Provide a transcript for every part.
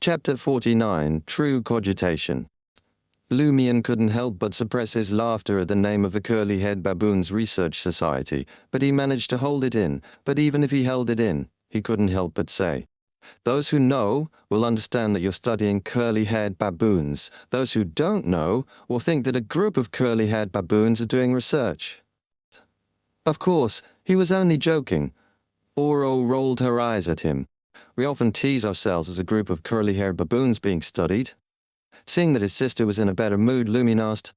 Chapter 49, True Cogitation. Lumion couldn't help but suppress his laughter at the name of the Curly-Haired Baboons Research Society, but he managed to hold it in. But even if he held it in, he couldn't help but say, "Those who know will understand that you're studying curly-haired baboons. Those who don't know will think that a group of curly-haired baboons are doing research." Of course, he was only joking. Oro rolled her eyes at him. "We often tease ourselves as a group of curly-haired baboons being studied." Seeing that his sister was in a better mood, Lumion asked,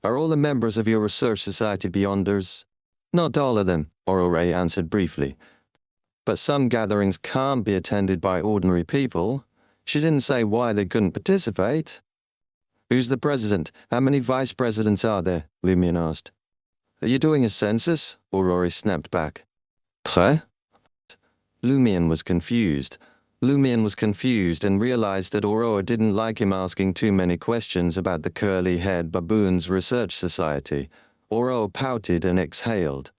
"Are all the members of your research society Beyonders?" "Not all of them," Oro answered briefly. "But some gatherings can't be attended by ordinary people." She didn't say why they couldn't participate. "Who's the president? How many vice presidents are there?" Lumion asked. "Are you doing a census?" Aurora snapped back. "Huh?" Lumion was confused. And realized that Aurora didn't like him asking too many questions about the Curly-Haired Baboons Research Society. Aurora pouted and exhaled.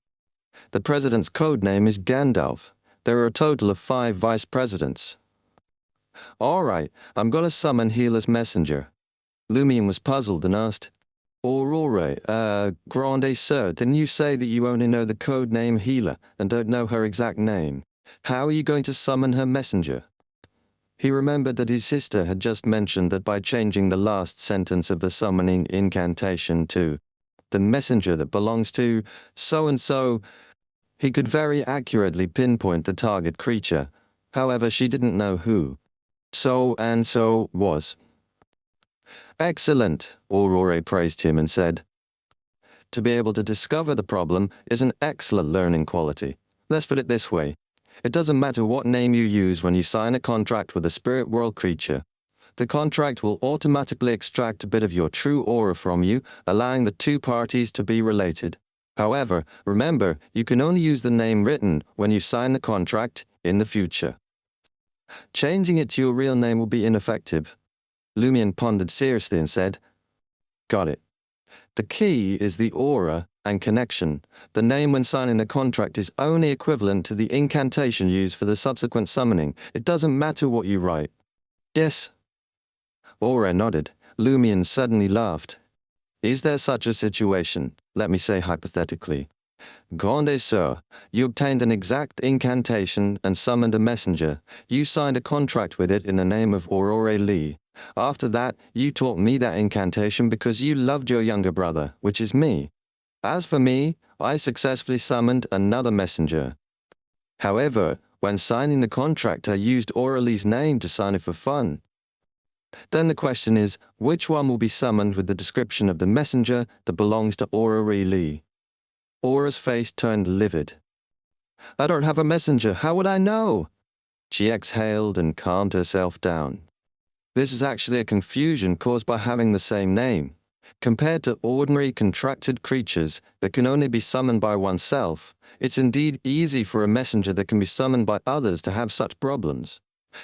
"The president's code name is Gandalf. There are a total of 5 vice presidents." "All right, I'm gonna summon Healer's messenger." Lumion was puzzled and asked, "Aurora, Grande Sir, didn't you say that you only know the code name Healer and don't know her exact name? How are you going to summon her messenger?" He remembered that his sister had just mentioned that by changing the last sentence of the summoning incantation to "the messenger that belongs to so-and-so," he could very accurately pinpoint the target creature. However, she didn't know who so-and-so was. "Excellent," Aurora praised him and said, "To be able to discover the problem is an excellent learning quality. Let's put it this way. It doesn't matter what name you use when you sign a contract with a spirit world creature. The contract will automatically extract a bit of your true aura from you, allowing the two parties to be related. However, remember, you can only use the name written when you sign the contract in the future. Changing it to your real name will be ineffective." Lumion pondered seriously and said, "Got it. The key is the aura and connection. The name when signing the contract is only equivalent to the incantation used for the subsequent summoning. It doesn't matter what you write." "Yes." Aura nodded. Lumion suddenly laughed. "Is there such a situation, let me say hypothetically. Grande Sir, you obtained an exact incantation and summoned a messenger. You signed a contract with it in the name of Aurora Lee. After that, you taught me that incantation because you loved your younger brother, which is me. As for me, I successfully summoned another messenger. However, when signing the contract, I used Aurora Lee's name to sign it for fun. Then the question is, which one will be summoned with the description of the messenger that belongs to Aurora Lee?" Aura's face turned livid. "I don't have a messenger. How would I know?" She exhaled and calmed herself down. "This is actually a confusion caused by having the same name. Compared to ordinary contracted creatures that can only be summoned by oneself, it's indeed easy for a messenger that can be summoned by others to have such problems.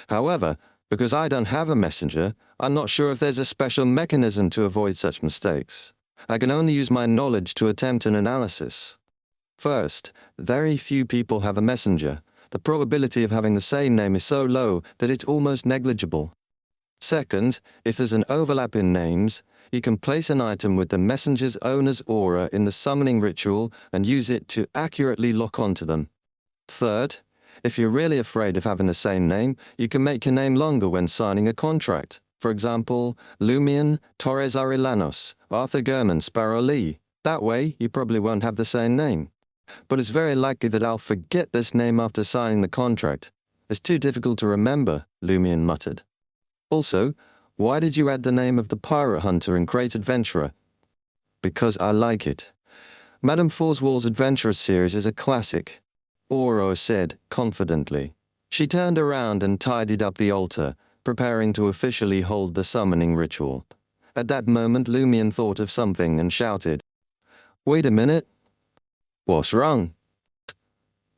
However, because I don't have a messenger, I'm not sure if there's a special mechanism to avoid such mistakes. I can only use my knowledge to attempt an analysis. First, very few people have a messenger. The probability of having the same name is so low that it's almost negligible. Second, if there's an overlap in names, you can place an item with the messenger's owner's aura in the summoning ritual and use it to accurately lock onto them. Third, if you're really afraid of having the same name, you can make your name longer when signing a contract. For example, Lumion, Torres Arellanos, Arthur Gurman, Sparrow Lee. That way, you probably won't have the same name. But it's very likely that I'll forget this name after signing the contract. It's too difficult to remember," Lumion muttered. "Also, why did you add the name of the pirate hunter in Great Adventurer?" "Because I like it. Madame Forswall's Adventurers series is a classic," Oro said confidently. She turned around and tidied up the altar, preparing to officially hold the summoning ritual. At that moment, Lumion thought of something and shouted, "Wait a minute." "What's wrong?"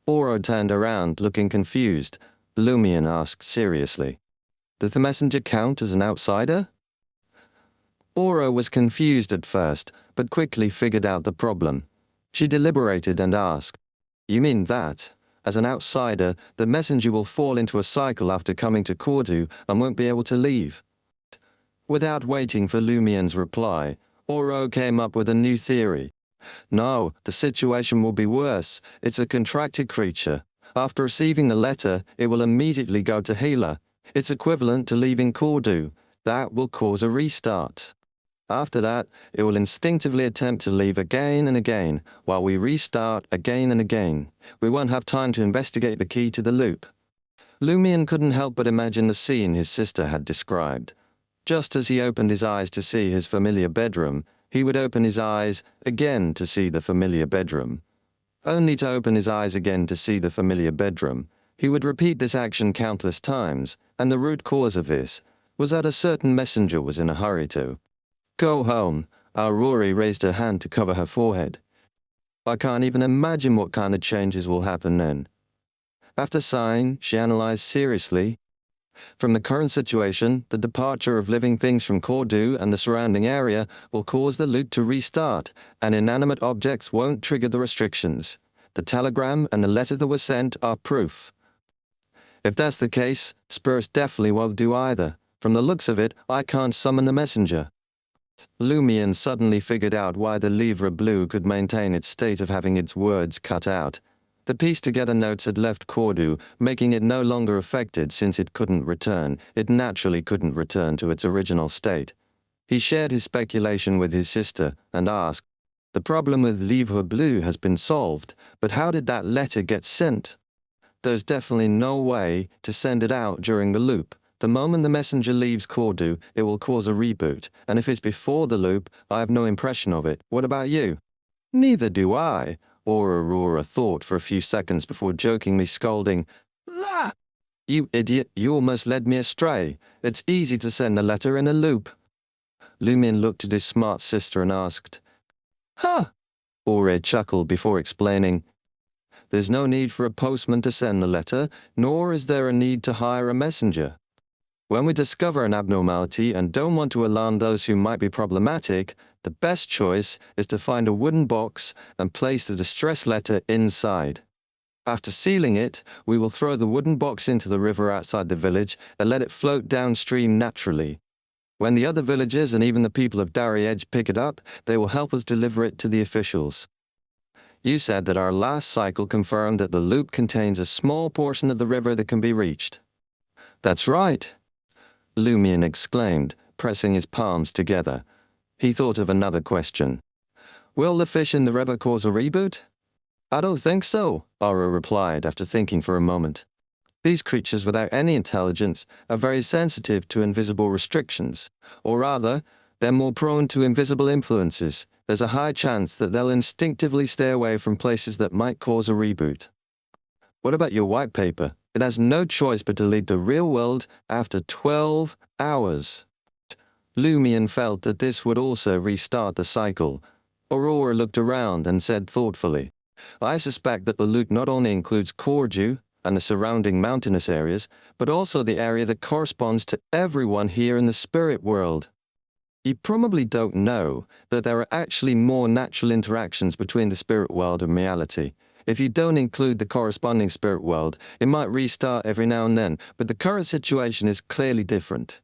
Oro turned around, looking confused. Lumion asked seriously, "Does the messenger count as an outsider?" Oro was confused at first, but quickly figured out the problem. She deliberated and asked, "You mean that? As an outsider, the messenger will fall into a cycle after coming to Cordu and won't be able to leave. Without waiting for Lumien's reply, Oro came up with a new theory. No, the situation will be worse. It's a contracted creature. After receiving the letter, it will immediately go to healer. It's equivalent to leaving Cordu. That will cause a restart. After that, it will instinctively attempt to leave again and again, while we restart again and again. We won't have time to investigate the key to the loop. Lumien couldn't help but imagine the scene his sister had described. Just as he opened his eyes to see his familiar bedroom, he would open his eyes again to see the familiar bedroom. Only to open his eyes again to see the familiar bedroom. He would repeat this action countless times, and the root cause of this was that a certain messenger was in a hurry to go home. Aurora raised her hand to cover her forehead. I can't even imagine what kind of changes will happen then. After sighing, she analyzed seriously. From the current situation, the departure of living things from Cordu and the surrounding area will cause the loop to restart, and inanimate objects won't trigger the restrictions. The telegram and the letter that were sent are proof. If that's the case, spirits definitely won't do either. From the looks of it, I can't summon the messenger. Lumien suddenly figured out why the Livre Bleu could maintain its state of having its words cut out. The pieced-together notes had left Cordu, making it no longer affected since it couldn't return. It naturally couldn't return to its original state. He shared his speculation with his sister and asked, "The problem with Livre Bleu has been solved, but how did that letter get sent?" "There's definitely no way to send it out during the loop. The moment the messenger leaves Cordu, it will cause a reboot, and if it's before the loop, I have no impression of it. What about you?" "Neither do I," Aurora thought for a few seconds before jokingly scolding, "Ah! You idiot, you almost led me astray. It's easy to send a letter in a loop." Lumien looked at his smart sister and asked, "Huh?" Aurora chuckled before explaining, "There's no need for a postman to send the letter, nor is there a need to hire a messenger. When we discover an abnormality and don't want to alarm those who might be problematic, the best choice is to find a wooden box and place the distress letter inside. After sealing it, we will throw the wooden box into the river outside the village and let it float downstream naturally. When the other villagers and even the people of Darry Edge pick it up, they will help us deliver it to the officials. You said that our last cycle confirmed that the loop contains a small portion of the river that can be reached." "That's right," Lumien exclaimed, pressing his palms together. He thought of another question. "Will the fish in the river cause a reboot?" "I don't think so," Aura replied after thinking for a moment. "These creatures without any intelligence are very sensitive to invisible restrictions, or rather, they're more prone to invisible influences. There's a high chance that they'll instinctively stay away from places that might cause a reboot." "What about your white paper? It has no choice but to leave the real world after 12 hours. Lumien felt that this would also restart the cycle. Aurora looked around and said thoughtfully, "I suspect that the loop not only includes Cordu and the surrounding mountainous areas, but also the area that corresponds to everyone here in the spirit world. You probably don't know that there are actually more natural interactions between the spirit world and reality. If you don't include the corresponding spirit world, it might restart every now and then, but the current situation is clearly different.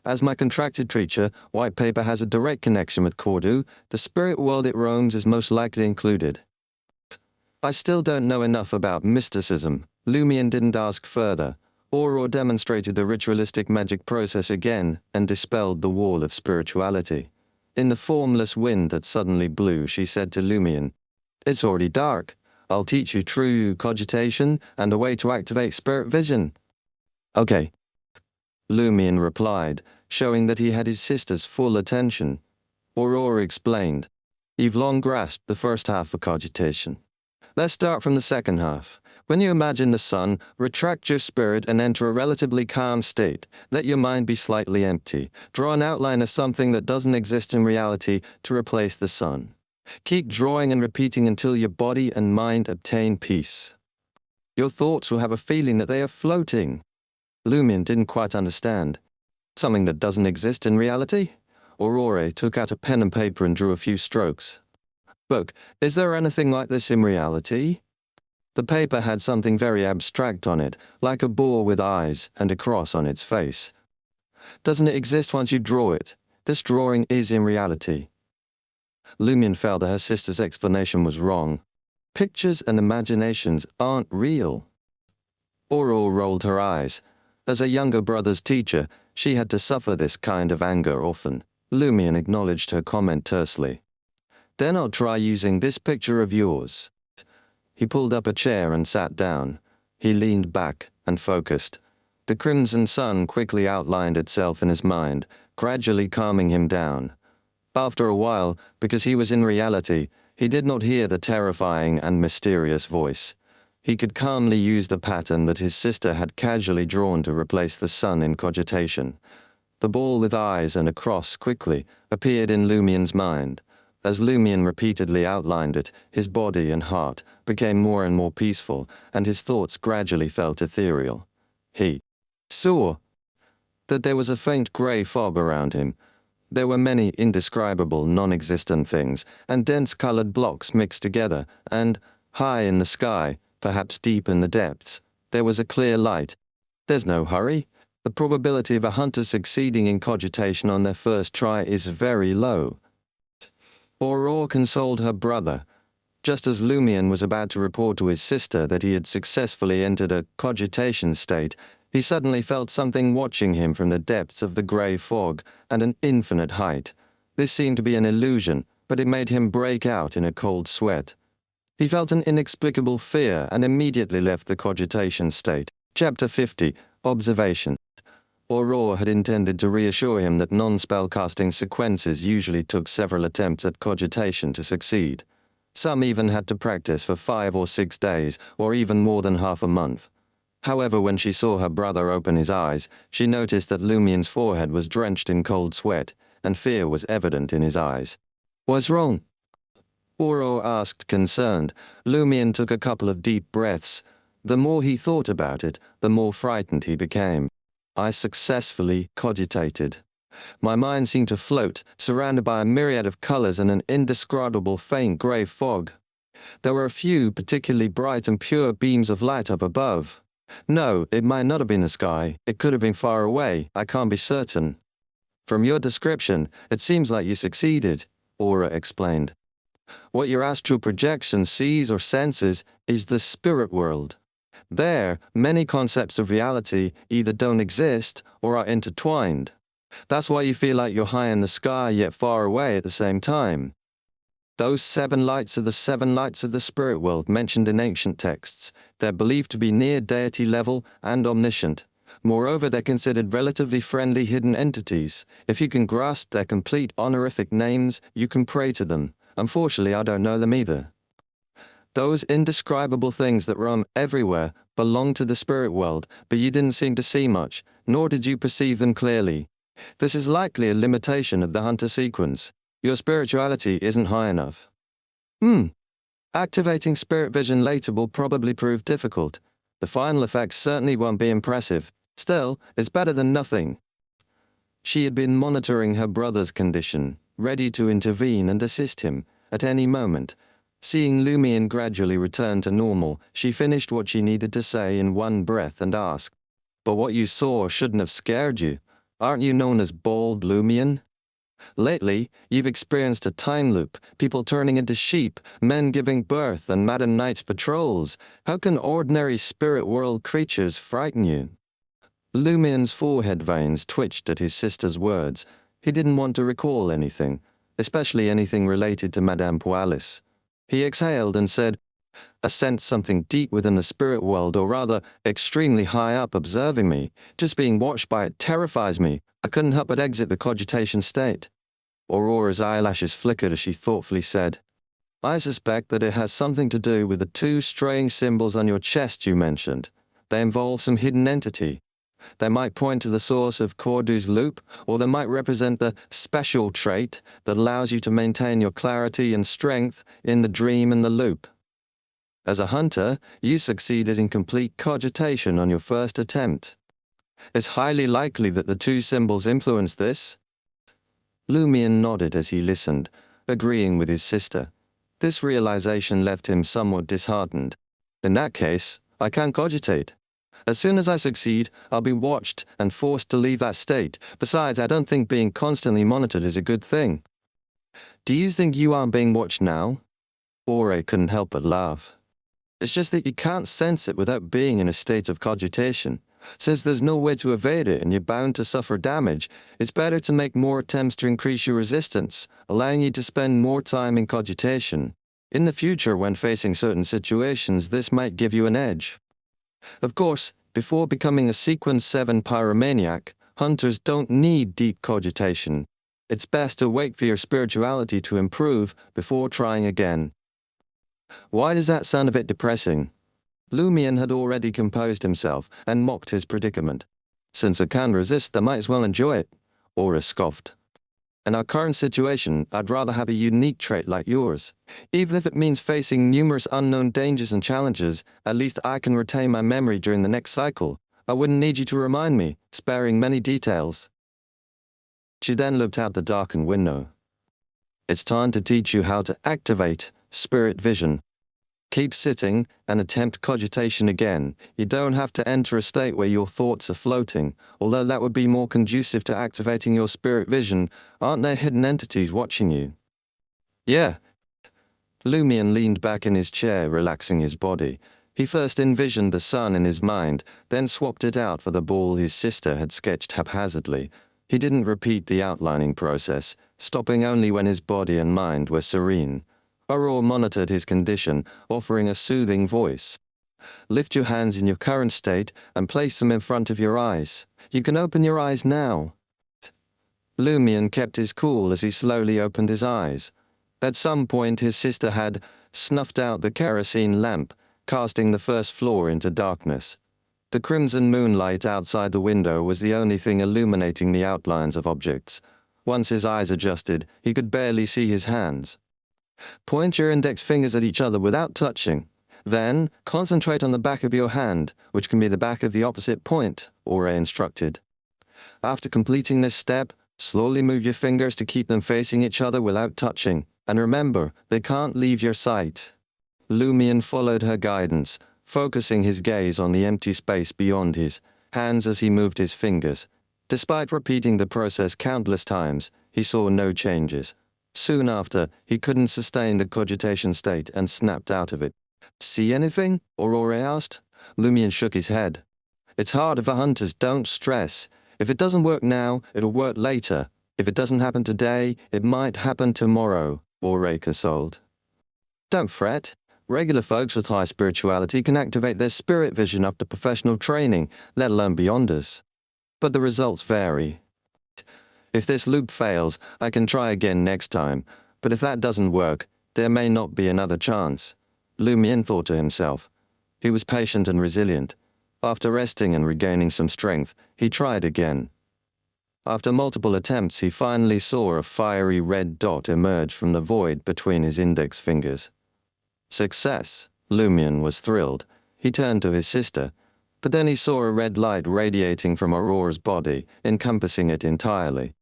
As my contracted creature, white paper has a direct connection with Cordu. The spirit world it roams is most likely included." "I still don't know enough about mysticism." Lumien didn't ask further. Aurora demonstrated the ritualistic magic process again and dispelled the wall of spirituality. In the formless wind that suddenly blew, she said to Lumien, "It's already dark. I'll teach you true cogitation and a way to activate spirit vision." "Okay," Lumien replied, showing that he had his sister's full attention. Aurora explained, "You've long grasped the first half of cogitation. Let's start from the second half. When you imagine the sun, retract your spirit and enter a relatively calm state. Let your mind be slightly empty. Draw an outline of something that doesn't exist in reality to replace the sun. Keep drawing and repeating until your body and mind obtain peace. Your thoughts will have a feeling that they are floating." Lumien didn't quite understand. "Something that doesn't exist in reality?" Aurora took out a pen and paper and drew a few strokes. "Look, is there anything like this in reality?" The paper had something very abstract on it, like a boar with eyes and a cross on its face. Doesn't it exist once you draw it? This drawing is in reality. Lumion felt that her sister's explanation was wrong. Pictures and imaginations aren't real. Aurore rolled her eyes. As a younger brother's teacher, she had to suffer this kind of anger often. Lumion acknowledged her comment tersely. Then I'll try using this picture of yours. He pulled up a chair and sat down. He leaned back and focused. The crimson sun quickly outlined itself in his mind, gradually calming him down. After a while, because he was in reality, he did not hear the terrifying and mysterious voice. He could calmly use the pattern that his sister had casually drawn to replace the sun in Cogitation. The ball with eyes and a cross quickly appeared in Lumion's mind. As Lumion repeatedly outlined it, his body and heart became more and more peaceful, and his thoughts gradually felt ethereal. He saw that there was a faint grey fog around him. There were many indescribable, non-existent things, and dense coloured blocks mixed together, and, high in the sky, perhaps deep in the depths, there was a clear light. There's no hurry. The probability of a hunter succeeding in Cogitation on their first try is very low. Aurore consoled her brother. Just as Lumion was about to report to his sister that he had successfully entered a Cogitation state, he suddenly felt something watching him from the depths of the grey fog and an infinite height. This seemed to be an illusion, but it made him break out in a cold sweat. He felt an inexplicable fear and immediately left the Cogitation state. Chapter 50, Observation. Aurore had intended to reassure him that non-spellcasting sequences usually took several attempts at Cogitation to succeed. Some even had to practice for 5 or 6 days, or even more than half a month. However, when she saw her brother open his eyes, she noticed that Lumion's forehead was drenched in cold sweat, and fear was evident in his eyes. "What's wrong?" Aurore asked, concerned. Lumion took a couple of deep breaths. The more he thought about it, the more frightened he became. I successfully cogitated. My mind seemed to float, surrounded by a myriad of colors and an indescribable faint grey fog. There were a few particularly bright and pure beams of light up above. No, it might not have been the sky. It could have been far away. I can't be certain. From your description, it seems like you succeeded, Aura explained. What your astral projection sees or senses is the spirit world. There, many concepts of reality either don't exist or are intertwined. That's why you feel like you're high in the sky yet far away at the same time. Those 7 lights are the 7 lights of the spirit world mentioned in ancient texts. They're believed to be near deity level and omniscient. Moreover, they're considered relatively friendly hidden entities. If you can grasp their complete honorific names, you can pray to them. Unfortunately, I don't know them either. Those indescribable things that roam everywhere belong to the spirit world, but you didn't seem to see much, nor did you perceive them clearly. This is likely a limitation of the hunter sequence. Your spirituality isn't high enough. Activating spirit vision later will probably prove difficult. The final effects certainly won't be impressive. Still, it's better than nothing. She had been monitoring her brother's condition, ready to intervene and assist him at any moment. Seeing Lumion gradually return to normal, she finished what she needed to say in one breath and asked, "But what you saw shouldn't have scared you. Aren't you known as Bald Lumion? Lately, you've experienced a time loop, people turning into sheep, men giving birth, and Madam Knight's patrols. How can ordinary spirit world creatures frighten you?" Lumion's forehead veins twitched at his sister's words. He didn't want to recall anything, especially anything related to Madame Pualis. He exhaled and said, "I sense something deep within the spirit world, or rather, extremely high up observing me. Just being watched by it terrifies me. I couldn't help but exit the Cogitation state." Aurora's eyelashes flickered as she thoughtfully said, "I suspect that it has something to do with the 2 strange symbols on your chest you mentioned. They involve some hidden entity. They might point to the source of Cordu's loop, or they might represent the special trait that allows you to maintain your clarity and strength in the dream and the loop. As a hunter, you succeeded in complete cogitation on your first attempt. It's highly likely that the 2 symbols influence this." Lumion nodded as he listened, agreeing with his sister. This realization left him somewhat disheartened. In that case, I can't cogitate. As soon as I succeed, I'll be watched and forced to leave that state. Besides, I don't think being constantly monitored is a good thing. Do you think you aren't being watched now? Ore couldn't help but laugh. It's just that you can't sense it without being in a state of cogitation. Since there's no way to evade it and you're bound to suffer damage, it's better to make more attempts to increase your resistance, allowing you to spend more time in cogitation. In the future, when facing certain situations, this might give you an edge. Of course, before becoming a Sequence 7 pyromaniac, hunters don't need deep cogitation. It's best to wait for your spirituality to improve before trying again. Why does that sound a bit depressing? Lumion had already composed himself and mocked his predicament. Since I can't resist, I might as well enjoy it. Aura scoffed. In our current situation, I'd rather have a unique trait like yours. Even if it means facing numerous unknown dangers and challenges, at least I can retain my memory during the next cycle. I wouldn't need you to remind me, sparing many details. She then looked out the darkened window. It's time to teach you how to activate spirit vision. Keep sitting and attempt cogitation again. You don't have to enter a state where your thoughts are floating, although that would be more conducive to activating your spirit vision. Aren't there hidden entities watching you? Yeah. Lumion leaned back in his chair, relaxing his body. He first envisioned the sun in his mind, then swapped it out for the ball his sister had sketched haphazardly. He didn't repeat the outlining process, stopping only when his body and mind were serene. Aurora monitored his condition, offering a soothing voice. Lift your hands in your current state and place them in front of your eyes. You can open your eyes now. Lumion kept his cool as he slowly opened his eyes. At some point his sister had snuffed out the kerosene lamp, casting the first floor into darkness. The crimson moonlight outside the window was the only thing illuminating the outlines of objects. Once his eyes adjusted, he could barely see his hands. Point your index fingers at each other without touching. Then, concentrate on the back of your hand, which can be the back of the opposite point, Aura instructed. After completing this step, slowly move your fingers to keep them facing each other without touching, and remember, they can't leave your sight. Lumion followed her guidance, focusing his gaze on the empty space beyond his hands as he moved his fingers. Despite repeating the process countless times, he saw no changes. Soon after, he couldn't sustain the cogitation state and snapped out of it. See anything? Aurora asked. Lumion shook his head. It's hard for hunters, don't stress. If it doesn't work now, it'll work later. If it doesn't happen today, it might happen tomorrow, Aurora consoled. Don't fret. Regular folks with high spirituality can activate their spirit vision up to professional training, let alone beyonders. But the results vary. If this loop fails, I can try again next time, but if that doesn't work, there may not be another chance. Lumion thought to himself. He was patient and resilient. After resting and regaining some strength, he tried again. After multiple attempts, he finally saw a fiery red dot emerge from the void between his index fingers. Success! Lumion was thrilled. He turned to his sister, but then he saw a red light radiating from Aurora's body, encompassing it entirely.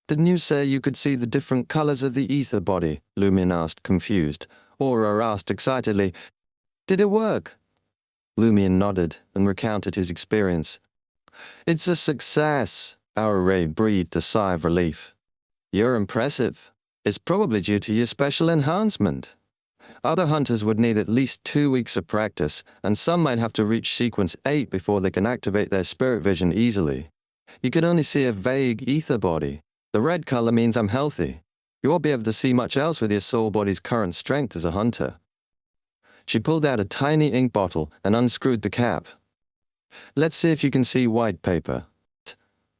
Didn't you say you could see the different colors of the ether body? Lumion asked, confused. Aurora asked excitedly, Did it work? Lumion nodded and recounted his experience. It's a success, Aurora breathed a sigh of relief. You're impressive. It's probably due to your special enhancement. Other hunters would need at least 2 weeks of practice, and some might have to reach sequence 8 before they can activate their spirit vision easily. You can only see a vague ether body. The red color means I'm healthy. You won't be able to see much else with your soul body's current strength as a hunter. She pulled out a tiny ink bottle and unscrewed the cap. Let's see if you can see white paper.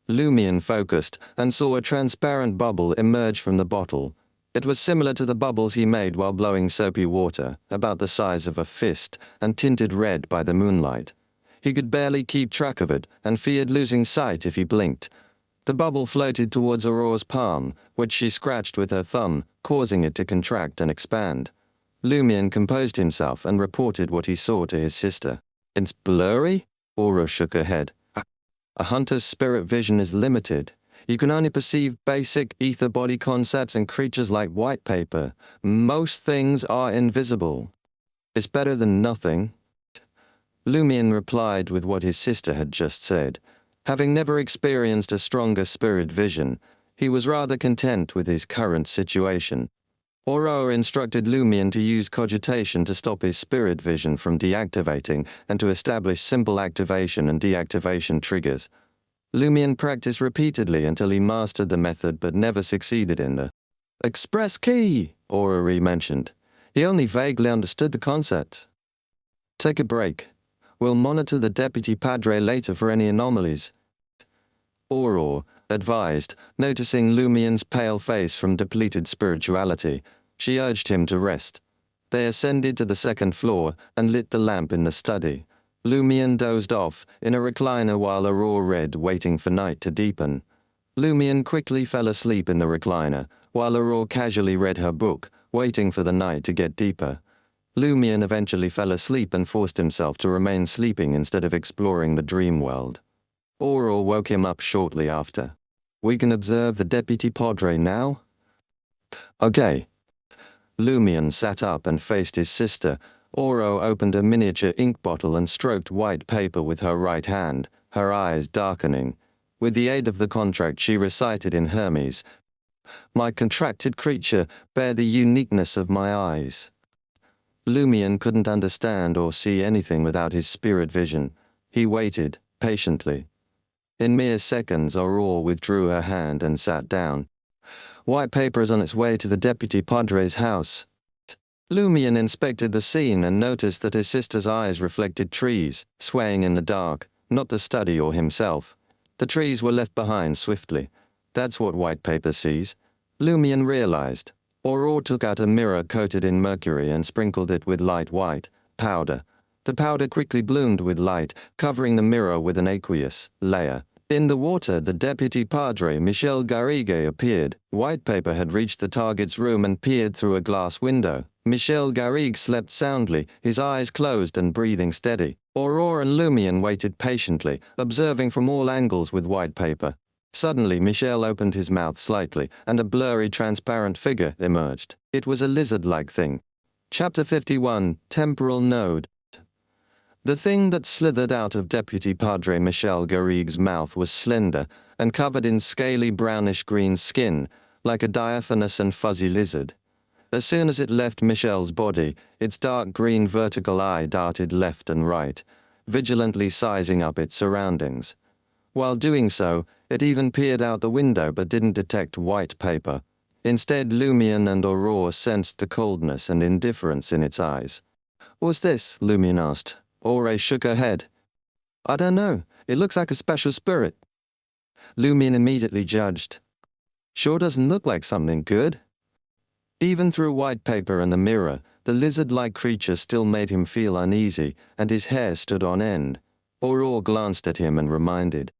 Lumion focused and saw a transparent bubble emerge from the bottle. It was similar to the bubbles he made while blowing soapy water, about the size of a fist and tinted red by the moonlight. He could barely keep track of it and feared losing sight if he blinked. The bubble floated towards Aurora's palm, which she scratched with her thumb, causing it to contract and expand. Lumion composed himself and reported what he saw to his sister. It's blurry? Aurora shook her head. A hunter's spirit vision is limited. You can only perceive basic ether body concepts and creatures like white paper. Most things are invisible. It's better than nothing. Lumion replied with what his sister had just said. Having never experienced a stronger spirit vision, he was rather content with his current situation. Aurora instructed Lumion to use Cogitation to stop his spirit vision from deactivating and to establish simple activation and deactivation triggers. Lumion practiced repeatedly until he mastered the method but never succeeded in the express key Aurora mentioned. He only vaguely understood the concept. Take a break. We'll monitor the Deputy Padre later for any anomalies. Aurora advised, noticing Lumion's pale face from depleted spirituality. She urged him to rest. They ascended to the second floor and lit the lamp in the study. Lumion dozed off in a recliner while Aurora read, waiting for night to deepen. Lumion quickly fell asleep in the recliner, while Aurora casually read her book, waiting for the night to get deeper. Lumion eventually fell asleep and forced himself to remain sleeping instead of exploring the dream world. Aurora woke him up shortly after. We can observe the Deputy Padre now? Okay. Lumion sat up and faced his sister. Aurora opened a miniature ink bottle and stroked white paper with her right hand, her eyes darkening. With the aid of the contract she recited in Hermes, "My contracted creature, bear the uniqueness of my eyes." Lumion couldn't understand or see anything without his spirit vision. He waited, patiently. In mere seconds, Aurora withdrew her hand and sat down. White paper is on its way to the Deputy Padre's house. Lumion inspected the scene and noticed that his sister's eyes reflected trees, swaying in the dark, not the study or himself. The trees were left behind swiftly. That's what white paper sees. Lumion realized. Aurora took out a mirror coated in mercury and sprinkled it with light white powder. The powder quickly bloomed with light, covering the mirror with an aqueous layer. In the water, the Deputy Padre, Michel Garrigue, appeared. White paper had reached the target's room and peered through a glass window. Michel Garrigue slept soundly, his eyes closed and breathing steady. Aurora and Lumion waited patiently, observing from all angles with white paper. Suddenly, Michel opened his mouth slightly, and a blurry, transparent figure emerged. It was a lizard-like thing. Chapter 51, Temporal Node. The thing that slithered out of Deputy Padre Michel Garrigue's mouth was slender and covered in scaly brownish-green skin, like a diaphanous and fuzzy lizard. As soon as it left Michel's body, its dark green vertical eye darted left and right, vigilantly sizing up its surroundings. While doing so, it even peered out the window but didn't detect white paper. Instead, Lumion and Aurora sensed the coldness and indifference in its eyes. "What's this?" Lumion asked. Aurora shook her head. "I don't know. It looks like a special spirit." Lumion immediately judged. "Sure doesn't look like something good." Even through white paper and the mirror, the lizard-like creature still made him feel uneasy, and his hair stood on end. Aurora glanced at him and reminded.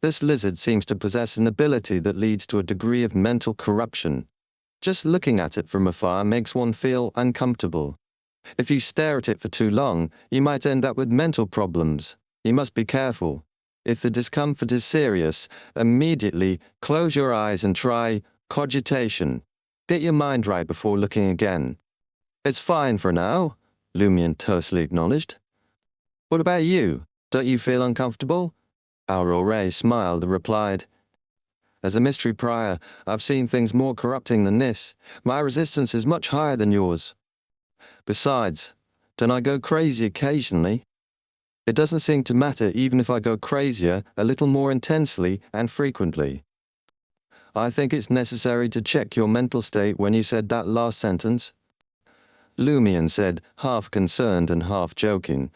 "This lizard seems to possess an ability that leads to a degree of mental corruption. Just looking at it from afar makes one feel uncomfortable. If you stare at it for too long, you might end up with mental problems. You must be careful. If the discomfort is serious, immediately close your eyes and try cogitation. Get your mind right before looking again." "It's fine for now," Lumion tersely acknowledged. "What about you? Don't you feel uncomfortable?" Aurora smiled and replied, "As a mystery prior, I've seen things more corrupting than this. My resistance is much higher than yours. Besides, don't I go crazy occasionally? It doesn't seem to matter even if I go crazier a little more intensely and frequently." "I think it's necessary to check your mental state when you said that last sentence," Lumion said, half concerned and half joking.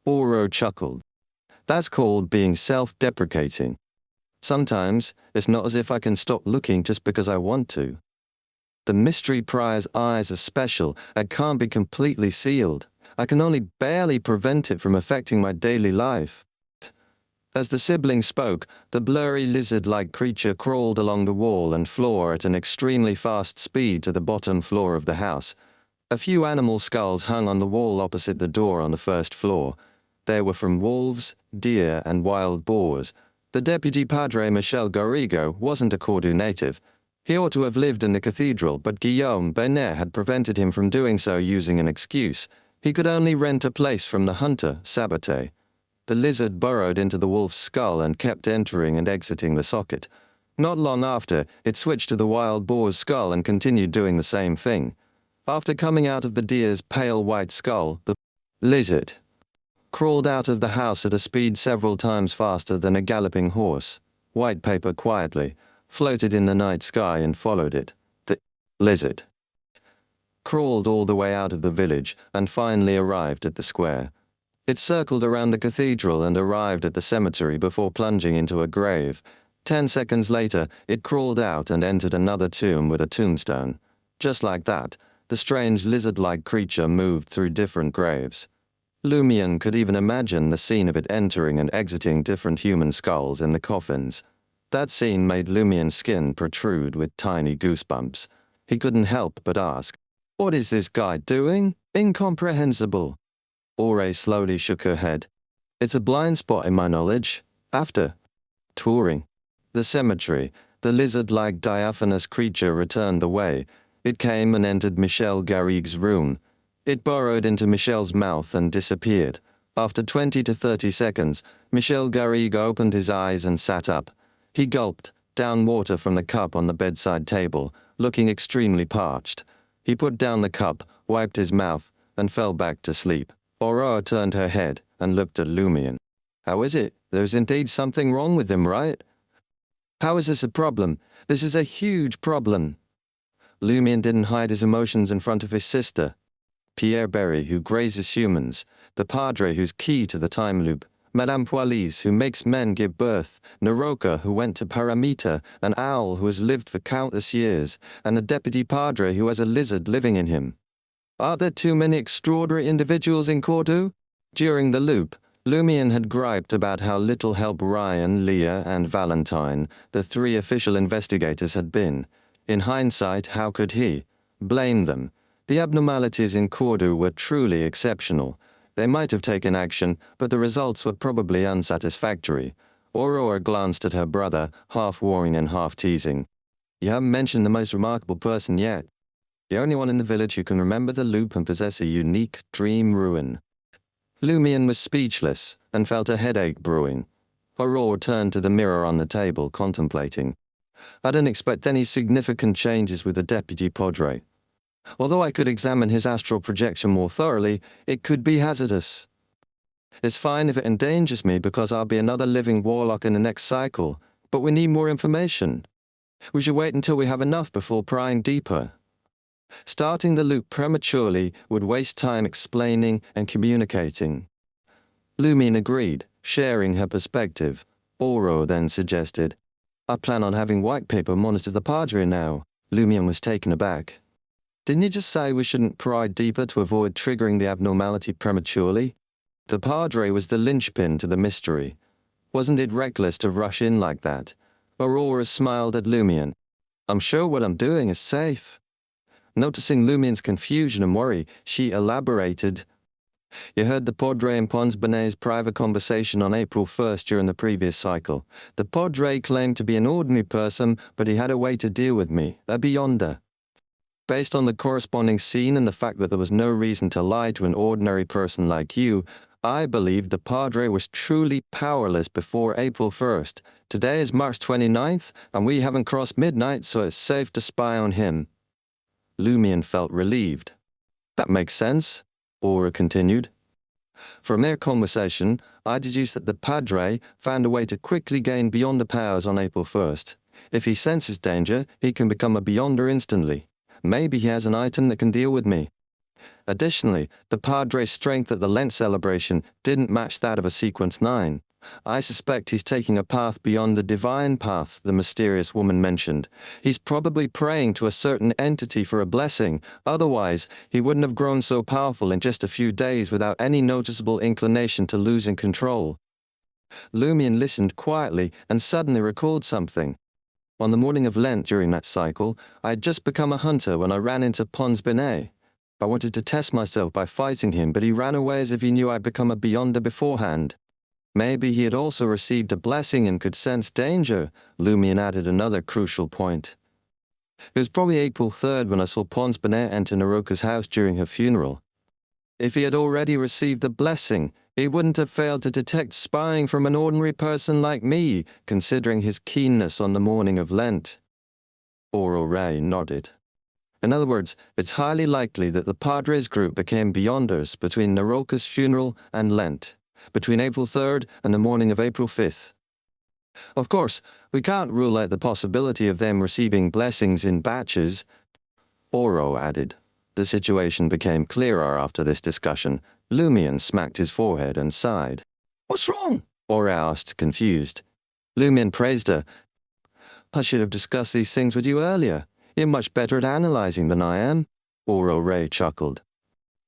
Aurora chuckled. "That's called being self-deprecating. Sometimes, it's not as if I can stop looking just because I want to. The mystery prior's eyes are special and can't be completely sealed. I can only barely prevent it from affecting my daily life." As the sibling spoke, the blurry lizard-like creature crawled along the wall and floor at an extremely fast speed to the bottom floor of the house. A few animal skulls hung on the wall opposite the door on the first floor. They were from wolves, deer, and wild boars. The Deputy Padre Michel Garrigue wasn't a Cordoue native. He ought to have lived in the cathedral, but Guillaume Benet had prevented him from doing so using an excuse. He could only rent a place from the hunter, Sabate. The lizard burrowed into the wolf's skull and kept entering and exiting the socket. Not long after, it switched to the wild boar's skull and continued doing the same thing. After coming out of the deer's pale white skull, the lizard crawled out of the house at a speed several times faster than a galloping horse. White paper quietly floated in the night sky and followed it. The lizard crawled all the way out of the village and finally arrived at the square. It circled around the cathedral and arrived at the cemetery before plunging into a grave. 10 seconds later, it crawled out and entered another tomb with a tombstone. Just like that, the strange lizard-like creature moved through different graves. Lumion could even imagine the scene of it entering and exiting different human skulls in the coffins. That scene made Lumion's skin protrude with tiny goosebumps. He couldn't help but ask, "What is this guy doing? Incomprehensible." Ore slowly shook her head. "It's a blind spot in my knowledge. After touring the cemetery, the lizard-like diaphanous creature returned the way. It came and entered Michel Garrigue's room. It burrowed into Michel's mouth and disappeared. After 20 to 30 seconds, Michel Garrigue opened his eyes and sat up. He gulped down water from the cup on the bedside table, looking extremely parched. He put down the cup, wiped his mouth, and fell back to sleep. Aurora turned her head and looked at Lumion. "How is it? There's indeed something wrong with him, right?" "How is this a problem? This is a huge problem." Lumion didn't hide his emotions in front of his sister. Pierre Berry, who grazes humans, the Padre who's key to the time loop, Madame Pualis, who makes men give birth, Naroka, who went to Paramita, an owl who has lived for countless years, and the Deputy Padre who has a lizard living in him. Are there too many extraordinary individuals in Cordu? During the loop, Lumion had griped about how little help Ryan, Leah, and Valentine, the 3 official investigators, had been. In hindsight, how could he blame them? The abnormalities in Cordu were truly exceptional. They might have taken action, but the results were probably unsatisfactory. Aurora glanced at her brother, half worrying and half teasing. "You haven't mentioned the most remarkable person yet. The only one in the village who can remember the loop and possess a unique dream ruin." Lumion was speechless and felt a headache brewing. Aurora turned to the mirror on the table, contemplating. "I don't expect any significant changes with the Deputy Padre. Although I could examine his astral projection more thoroughly, it could be hazardous. It's fine if it endangers me because I'll be another living warlock in the next cycle, but we need more information. We should wait until we have enough before prying deeper. Starting the loop prematurely would waste time explaining and communicating." Lumion agreed, sharing her perspective. Oro then suggested, "I plan on having white paper monitor the Padre now." Lumion was taken aback. "Didn't you just say we shouldn't pry deeper to avoid triggering the abnormality prematurely?" The Padre was the linchpin to the mystery. Wasn't it reckless to rush in like that? Aurora smiled at Lumion. "I'm sure what I'm doing is safe." Noticing Lumion's confusion and worry, she elaborated. "You heard the Padre and Pons Benet's private conversation on April 1st during the previous cycle. The Padre claimed to be an ordinary person, but he had a way to deal with me, a beyonder. Based on the corresponding scene and the fact that there was no reason to lie to an ordinary person like you, I believe the Padre was truly powerless before April 1st. Today is March 29th, and we haven't crossed midnight, so it's safe to spy on him." Lumion felt relieved. "That makes sense," Aura continued. "From their conversation, I deduced that the Padre found a way to quickly gain Beyonder powers on April 1st. If he senses danger, he can become a Beyonder instantly. Maybe he has an item that can deal with me. Additionally, the Padre's strength at the Lent celebration didn't match that of a Sequence 9. I suspect he's taking a path beyond the divine path the mysterious woman mentioned. He's probably praying to a certain entity for a blessing, otherwise he wouldn't have grown so powerful in just a few days without any noticeable inclination to losing control." Lumion listened quietly and suddenly recalled something. On the morning of Lent during that cycle, I had just become a hunter when I ran into Pons Benet. I wanted to test myself by fighting him, but he ran away as if he knew I'd become a Beyonder beforehand. Maybe he had also received a blessing and could sense danger, Lumion added another crucial point. It was probably April 3rd when I saw Pons Benet enter Naroka's house during her funeral. If he had already received the blessing, he wouldn't have failed to detect spying from an ordinary person like me, considering his keenness on the morning of Lent. Aurore nodded. In other words, it's highly likely that the Padre's group became beyonders between Naroka's funeral and Lent, between April 3rd and the morning of April 5th. Of course, we can't rule out the possibility of them receiving blessings in batches, Oro added. The situation became clearer after this discussion. Lumion smacked his forehead and sighed. "What's wrong?" Oro asked, confused. Lumion praised her. "I should have discussed these things with you earlier. You're much better at analyzing than I am." Oro Ray chuckled.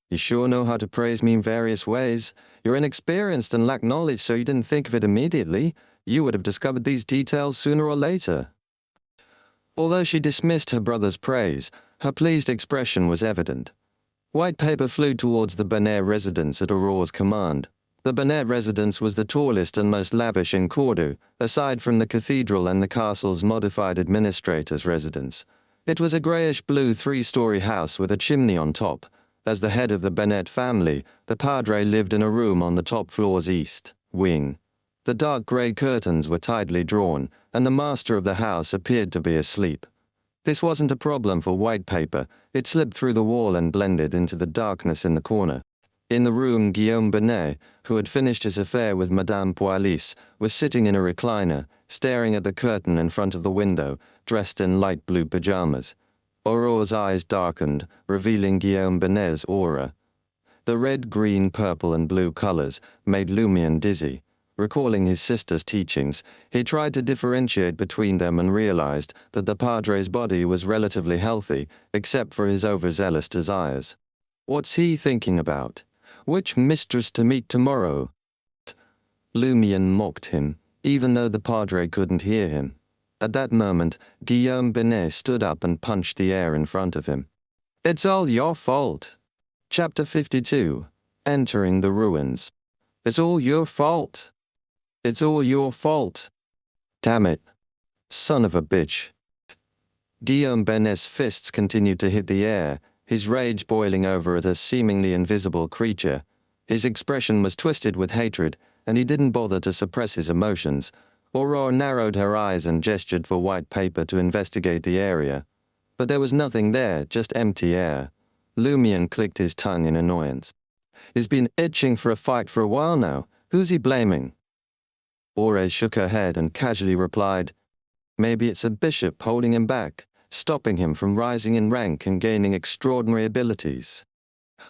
"You sure know how to praise me in various ways. You're inexperienced and lack knowledge, so you didn't think of it immediately. You would have discovered these details sooner or later." Although she dismissed her brother's praise, her pleased expression was evident. White paper flew towards the Benet residence at Aurore's command. The Benet residence was the tallest and most lavish in Cordu, aside from the cathedral and the castle's modified administrator's residence. It was a greyish-blue three-story house with a chimney on top. As the head of the Benet family, the Padre lived in a room on the top floor's east wing. The dark grey curtains were tightly drawn, and the master of the house appeared to be asleep. This wasn't a problem for white paper. It slipped through the wall and blended into the darkness in the corner. In the room, Guillaume Benet, who had finished his affair with Madame Pualis, was sitting in a recliner, staring at the curtain in front of the window, dressed in light blue pajamas. Aurore's eyes darkened, revealing Guillaume Benet's aura. The red, green, purple, and blue colors made Lumion dizzy. Recalling his sister's teachings, he tried to differentiate between them and realized that the Padre's body was relatively healthy, except for his overzealous desires. What's he thinking about? Which mistress to meet tomorrow? Lumion mocked him, even though the Padre couldn't hear him. At that moment, Guillaume Benet stood up and punched the air in front of him. "It's all your fault." Chapter 52. Entering the Ruins. "It's all your fault. It's all your fault. Damn it. Son of a bitch." Guillaume Benet's fists continued to hit the air, his rage boiling over at a seemingly invisible creature. His expression was twisted with hatred, and he didn't bother to suppress his emotions. Aurore narrowed her eyes and gestured for white paper to investigate the area. But there was nothing there, just empty air. Lumion clicked his tongue in annoyance. "He's been itching for a fight for a while now. Who's he blaming?" Aurore shook her head and casually replied, "Maybe it's a bishop holding him back, stopping him from rising in rank and gaining extraordinary abilities.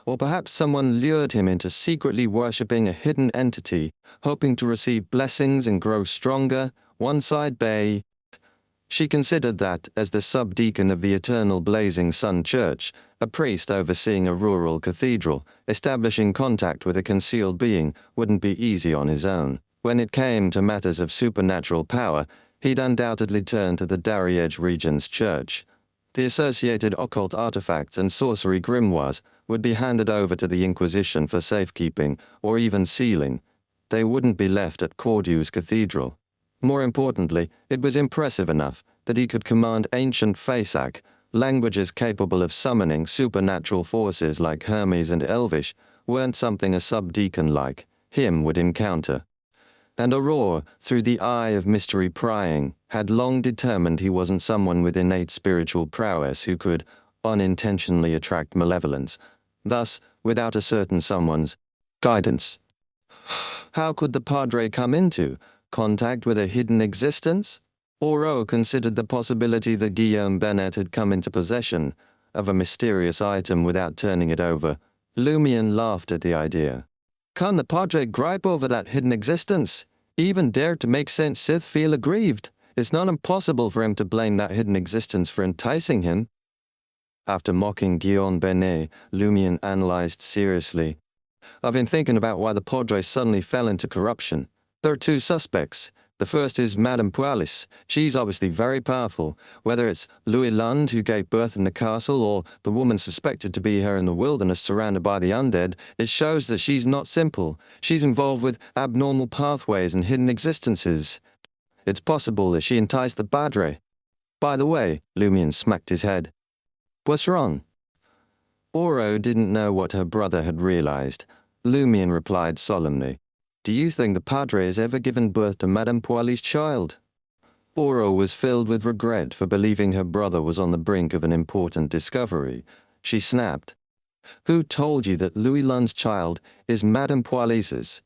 Or perhaps someone lured him into secretly worshipping a hidden entity, hoping to receive blessings and grow stronger, one-side bay." She considered that, as the subdeacon of the Eternal Blazing Sun Church, a priest overseeing a rural cathedral, establishing contact with a concealed being wouldn't be easy on his own. When it came to matters of supernatural power, he'd undoubtedly turn to the Darriege Regent's Church. The associated occult artifacts and sorcery grimoires would be handed over to the Inquisition for safekeeping or even sealing. They wouldn't be left at Cordu's cathedral. More importantly, it was impressive enough that he could command ancient Faesac, languages capable of summoning supernatural forces like Hermes and Elvish, weren't something a subdeacon like him would encounter. And Aurore, through the eye of mystery prying, had long determined he wasn't someone with innate spiritual prowess who could unintentionally attract malevolence, thus without a certain someone's guidance. How could the Padre come into contact with a hidden existence? Aurore considered the possibility that Guillaume Benet had come into possession of a mysterious item without turning it over. Lumion laughed at the idea. "Can the Padre gripe over that hidden existence? He even dared to make Saint Sith feel aggrieved. It's not impossible for him to blame that hidden existence for enticing him." After mocking Guillaume Benet, Lumion analyzed seriously. "I've been thinking about why the Padre suddenly fell into corruption. There are two suspects. The first is Madame Pualis. She's obviously very powerful. Whether it's Louis Lund who gave birth in the castle or the woman suspected to be her in the wilderness surrounded by the undead, it shows that she's not simple. She's involved with abnormal pathways and hidden existences. It's possible that she enticed the Padre." "By the way," Lumion smacked his head. "What's wrong?" Oro didn't know what her brother had realized. Lumion replied solemnly, "Do you think the Padre has ever given birth to Madame Pualis' child?" Oro was filled with regret for believing her brother was on the brink of an important discovery. She snapped, "Who told you that Louis Lund's child is Madame Pualis's?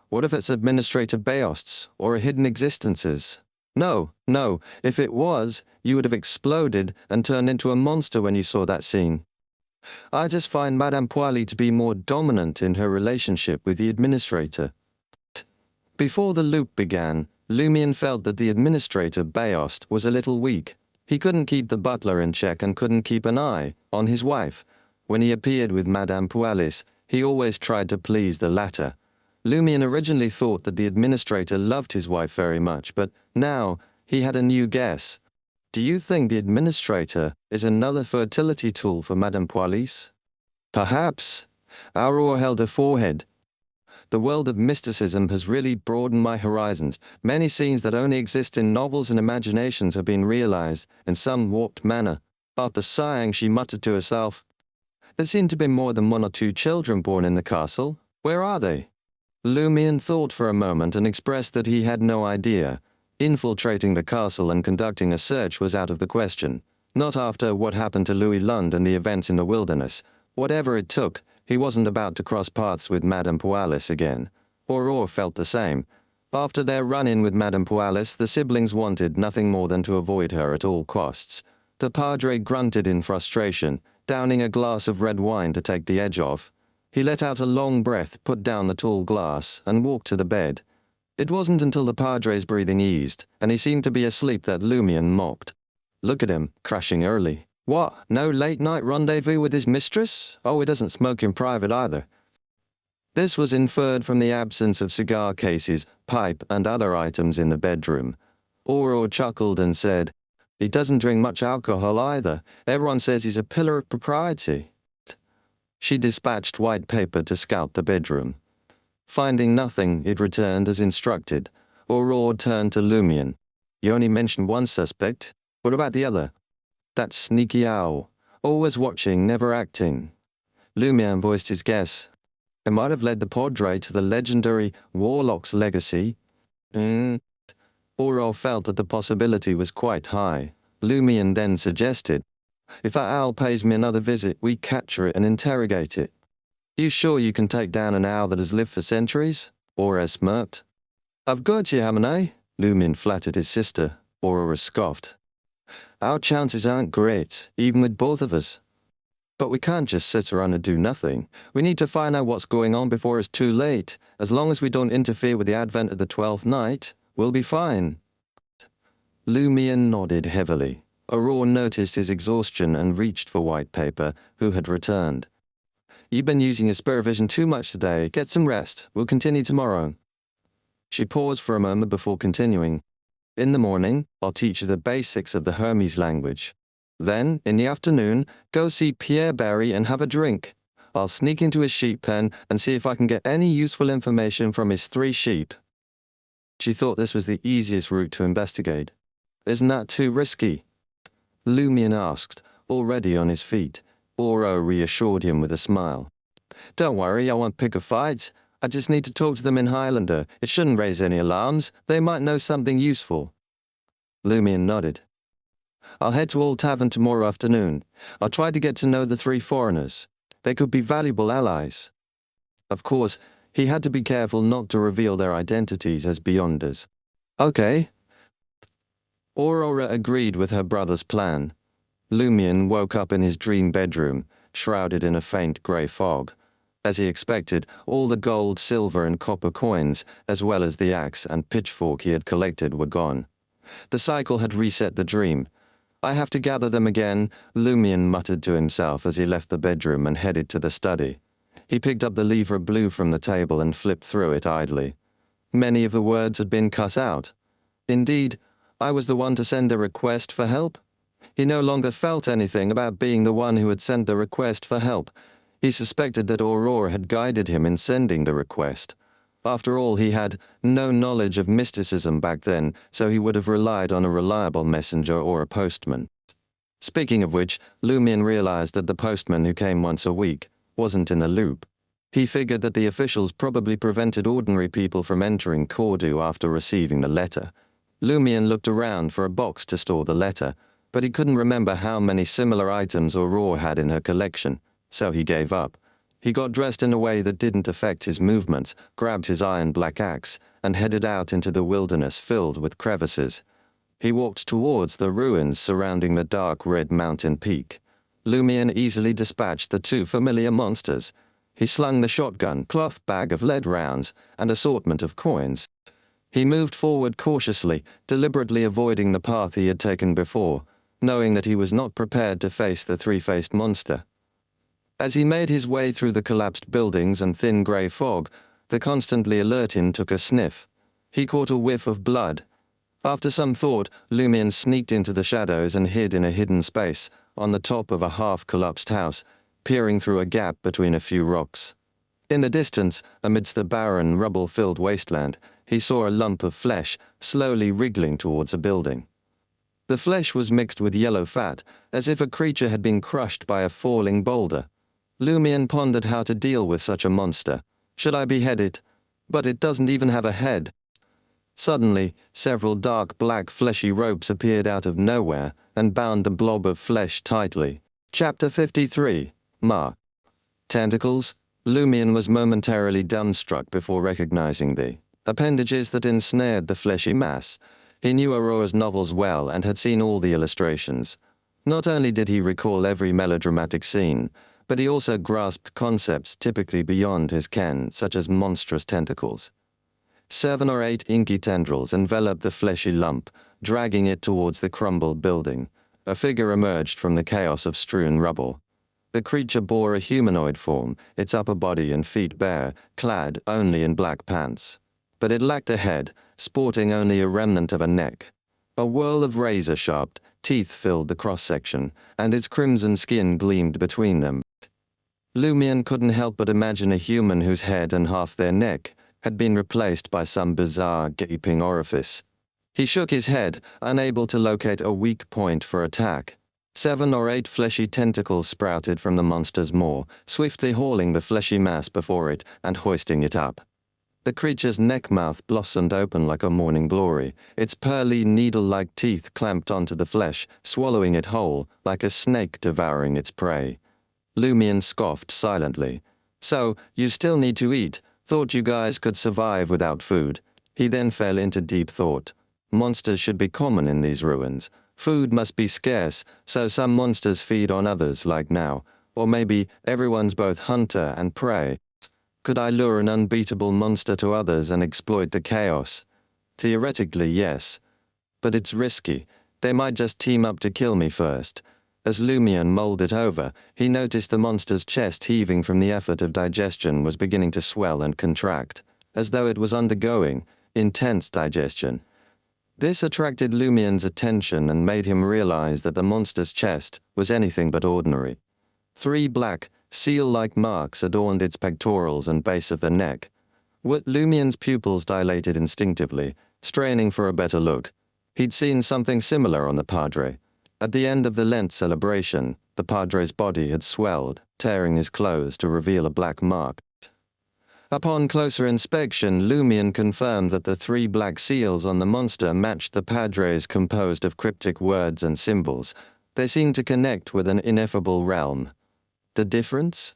What if it's Administrator Bayost's or a hidden existence's? No, if it was, you would have exploded and turned into a monster when you saw that scene. I just find Madame Puali to be more dominant in her relationship with the Administrator." Before the loop began, Lumion felt that the Administrator Bayost was a little weak. He couldn't keep the butler in check and couldn't keep an eye on his wife. When he appeared with Madame Pualis, he always tried to please the latter. Lumion originally thought that the Administrator loved his wife very much, but now he had a new guess. "Do you think the Administrator is another fertility tool for Madame Pualis?" "Perhaps." Aurora held her forehead. "The world of mysticism has really broadened my horizons. Many scenes that only exist in novels and imaginations have been realized in some warped manner." After sighing, she muttered to herself, "There seem to be more than 1 or 2 children born in the castle. Where are they?" Lumion thought for a moment and expressed that he had no idea. Infiltrating the castle and conducting a search was out of the question. Not after what happened to Louis Lund and the events in the wilderness. Whatever it took, he wasn't about to cross paths with Madame Pualis again. Aurora felt the same. After their run-in with Madame Pualis, the siblings wanted nothing more than to avoid her at all costs. The Padre grunted in frustration, downing a glass of red wine to take the edge off. He let out a long breath, put down the tall glass, and walked to the bed. It wasn't until the Padre's breathing eased, and he seemed to be asleep, that Lumion mocked. "Look at him, crashing early. What, no late-night rendezvous with his mistress? Oh, he doesn't smoke in private either." This was inferred from the absence of cigar cases, pipe, and other items in the bedroom. Aurora chuckled and said, "He doesn't drink much alcohol either. Everyone says he's a pillar of propriety." She dispatched white paper to scout the bedroom. Finding nothing, it returned as instructed. Aurora turned to Lumion. "You only mentioned one suspect. What about the other?" "That sneaky owl. Always watching, never acting." Lumion voiced his guess. "It might have led the Padre to the legendary Warlock's legacy." Aurora felt that the possibility was quite high. Lumion then suggested, "If that owl pays me another visit, we capture it and interrogate it." "You sure you can take down an owl that has lived for centuries?" Aurora smirked. "I've got you, haven't I?" Lumion flattered his sister. Aurora scoffed. "Our chances aren't great, even with both of us. But we can't just sit around and do nothing. We need to find out what's going on before it's too late. As long as we don't interfere with the advent of the 12th night, we'll be fine." Lumion nodded heavily. Aurora noticed his exhaustion and reached for white paper, who had returned. "You've been using your spirit vision too much today. Get some rest. We'll continue tomorrow." She paused for a moment before continuing. "In the morning, I'll teach you the basics of the Hermes language. Then, in the afternoon, go see Pierre Barry and have a drink. I'll sneak into his sheep pen and see if I can get any useful information from his 3 sheep." She thought this was the easiest route to investigate. "Isn't that too risky?" Lumion asked, already on his feet. Aurora reassured him with a smile. "Don't worry, I won't pick a fight. I just need to talk to them in Highlander. It shouldn't raise any alarms. They might know something useful." Lumion nodded. "I'll head to Old Tavern tomorrow afternoon. I'll try to get to know the 3 foreigners. They could be valuable allies." Of course, he had to be careful not to reveal their identities as Beyonders. "Okay." Aurora agreed with her brother's plan. Lumion woke up in his dream bedroom, shrouded in a faint grey fog. As he expected, all the gold, silver, and copper coins, as well as the axe and pitchfork he had collected, were gone. The cycle had reset the dream. "I have to gather them again," Lumion muttered to himself as he left the bedroom and headed to the study. He picked up the livre bleu from the table and flipped through it idly. Many of the words had been cut out. Indeed, I was the one to send a request for help. He no longer felt anything about being the one who had sent the request for help. He suspected that Aurora had guided him in sending the request. After all, he had no knowledge of mysticism back then, so he would have relied on a reliable messenger or a postman. Speaking of which, Lumion realized that the postman who came once a week wasn't in the loop. He figured that the officials probably prevented ordinary people from entering Cordu after receiving the letter. Lumion looked around for a box to store the letter, but he couldn't remember how many similar items Aurora had in her collection, so he gave up. He got dressed in a way that didn't affect his movements, grabbed his iron black axe, and headed out into the wilderness filled with crevices. He walked towards the ruins surrounding the dark red mountain peak. Lumion easily dispatched the two familiar monsters. He slung the shotgun, cloth bag of lead rounds, and assortment of coins. He moved forward cautiously, deliberately avoiding the path he had taken before, knowing that he was not prepared to face the three-faced monster. As he made his way through the collapsed buildings and thin grey fog, the constantly alert him took a sniff. He caught a whiff of blood. After some thought, Lumion sneaked into the shadows and hid in a hidden space, on the top of a half-collapsed house, peering through a gap between a few rocks. In the distance, amidst the barren, rubble-filled wasteland, he saw a lump of flesh slowly wriggling towards a building. The flesh was mixed with yellow fat, as if a creature had been crushed by a falling boulder. Lumion pondered how to deal with such a monster. Should I behead it? But it doesn't even have a head. Suddenly, several dark black fleshy ropes appeared out of nowhere and bound the blob of flesh tightly. Chapter 53. Mark. Tentacles? Lumion was momentarily dumbstruck before recognizing the appendages that ensnared the fleshy mass. He knew Aurora's novels well and had seen all the illustrations. Not only did he recall every melodramatic scene, but he also grasped concepts typically beyond his ken, such as monstrous tentacles. 7 or 8 inky tendrils enveloped the fleshy lump, dragging it towards the crumbled building. A figure emerged from the chaos of strewn rubble. The creature bore a humanoid form, its upper body and feet bare, clad only in black pants. But it lacked a head, sporting only a remnant of a neck. A whirl of razor-sharp teeth filled the cross-section, and its crimson skin gleamed between them. Lumion couldn't help but imagine a human whose head and half their neck had been replaced by some bizarre gaping orifice. He shook his head, unable to locate a weak point for attack. 7 or 8 fleshy tentacles sprouted from the monster's maw, swiftly hauling the fleshy mass before it and hoisting it up. The creature's neck-mouth blossomed open like a morning glory, its pearly, needle-like teeth clamped onto the flesh, swallowing it whole, like a snake devouring its prey. Lumion scoffed silently. "So, you still need to eat. Thought you guys could survive without food." He then fell into deep thought. Monsters should be common in these ruins. Food must be scarce, so some monsters feed on others, like now. Or maybe everyone's both hunter and prey. Could I lure an unbeatable monster to others and exploit the chaos? Theoretically, yes. But it's risky. They might just team up to kill me first. As Lumion mulled it over, he noticed the monster's chest heaving from the effort of digestion was beginning to swell and contract, as though it was undergoing intense digestion. This attracted Lumion's attention and made him realize that the monster's chest was anything but ordinary. 3 black, seal-like marks adorned its pectorals and base of the neck. Lumion's pupils dilated instinctively, straining for a better look. He'd seen something similar on the Padre. At the end of the Lent celebration, the Padre's body had swelled, tearing his clothes to reveal a black mark. Upon closer inspection, Lumion confirmed that the 3 black seals on the monster matched the Padre's, composed of cryptic words and symbols. They seemed to connect with an ineffable realm. The difference?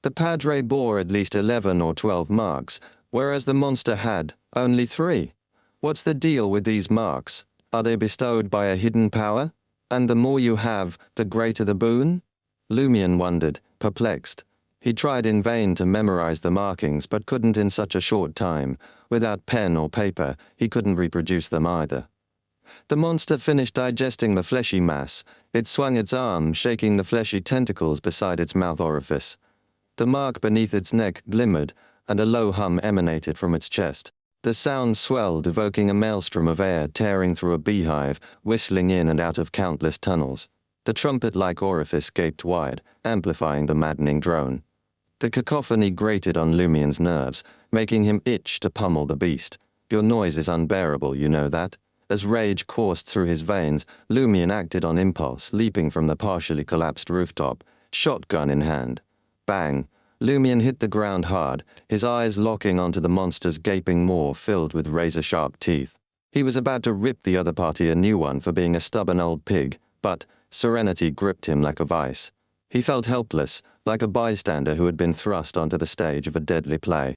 The Padre bore at least 11 or 12 marks, whereas the monster had only 3. What's the deal with these marks? Are they bestowed by a hidden power? And the more you have, the greater the boon? Lumion wondered, perplexed. He tried in vain to memorize the markings, but couldn't in such a short time. Without pen or paper, he couldn't reproduce them either. The monster finished digesting the fleshy mass. It swung its arm, shaking the fleshy tentacles beside its mouth orifice. The mark beneath its neck glimmered, and a low hum emanated from its chest. The sound swelled, evoking a maelstrom of air tearing through a beehive, whistling in and out of countless tunnels. The trumpet-like orifice gaped wide, amplifying the maddening drone. The cacophony grated on Lumion's nerves, making him itch to pummel the beast. "Your noise is unbearable, you know that?" As rage coursed through his veins, Lumion acted on impulse, leaping from the partially collapsed rooftop, shotgun in hand. Bang! Lumion hit the ground hard, his eyes locking onto the monster's gaping maw filled with razor-sharp teeth. He was about to rip the other party a new one for being a stubborn old pig, but serenity gripped him like a vice. He felt helpless, like a bystander who had been thrust onto the stage of a deadly play.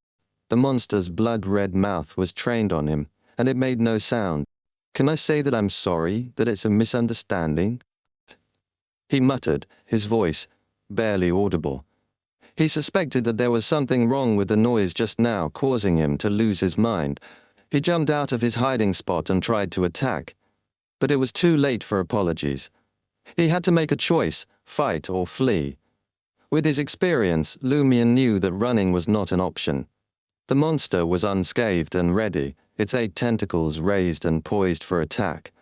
The monster's blood-red mouth was trained on him, and it made no sound. "Can I say that I'm sorry, that it's a misunderstanding?" He muttered, his voice barely audible. He suspected that there was something wrong with the noise just now, causing him to lose his mind. He jumped out of his hiding spot and tried to attack. But it was too late for apologies. He had to make a choice, fight or flee. With his experience, Lumion knew that running was not an option. The monster was unscathed and ready, its 8 tentacles raised and poised for attack.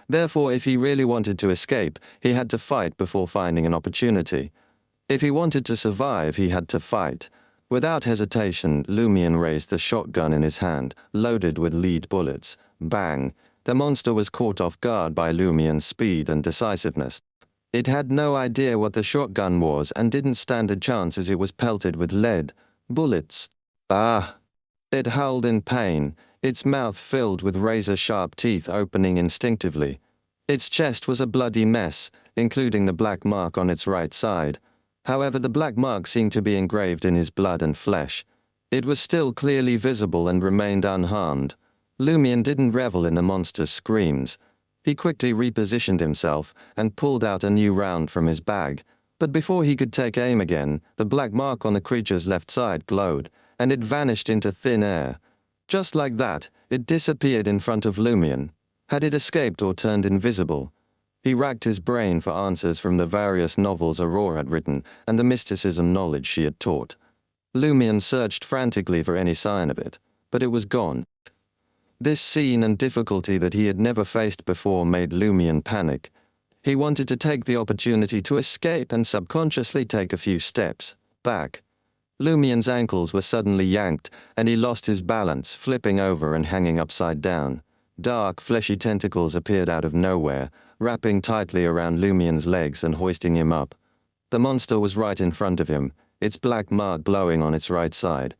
Therefore, if he really wanted to escape, he had to fight before finding an opportunity. If he wanted to survive, he had to fight. Without hesitation, Lumion raised the shotgun in his hand, loaded with lead bullets. Bang! The monster was caught off guard by Lumion's speed and decisiveness. It had no idea what the shotgun was and didn't stand a chance as it was pelted with lead bullets. Ah! It howled in pain, its mouth filled with razor-sharp teeth opening instinctively. Its chest was a bloody mess, including the black mark on its right side. However, the black mark seemed to be engraved in his blood and flesh. It was still clearly visible and remained unharmed. Lumion didn't revel in the monster's screams. He quickly repositioned himself and pulled out a new round from his bag. But before he could take aim again, the black mark on the creature's left side glowed, and it vanished into thin air. Just like that, it disappeared in front of Lumion. Had it escaped or turned invisible? He racked his brain for answers from the various novels Aurora had written and the mysticism knowledge she had taught. Lumion searched frantically for any sign of it, but it was gone. This scene and difficulty that he had never faced before made Lumion panic. He wanted to take the opportunity to escape and subconsciously take a few steps back. Lumion's ankles were suddenly yanked, and he lost his balance, flipping over and hanging upside down. Dark, fleshy tentacles appeared out of nowhere, wrapping tightly around Lumion's legs and hoisting him up. The monster was right in front of him, its black mark glowing on its right side.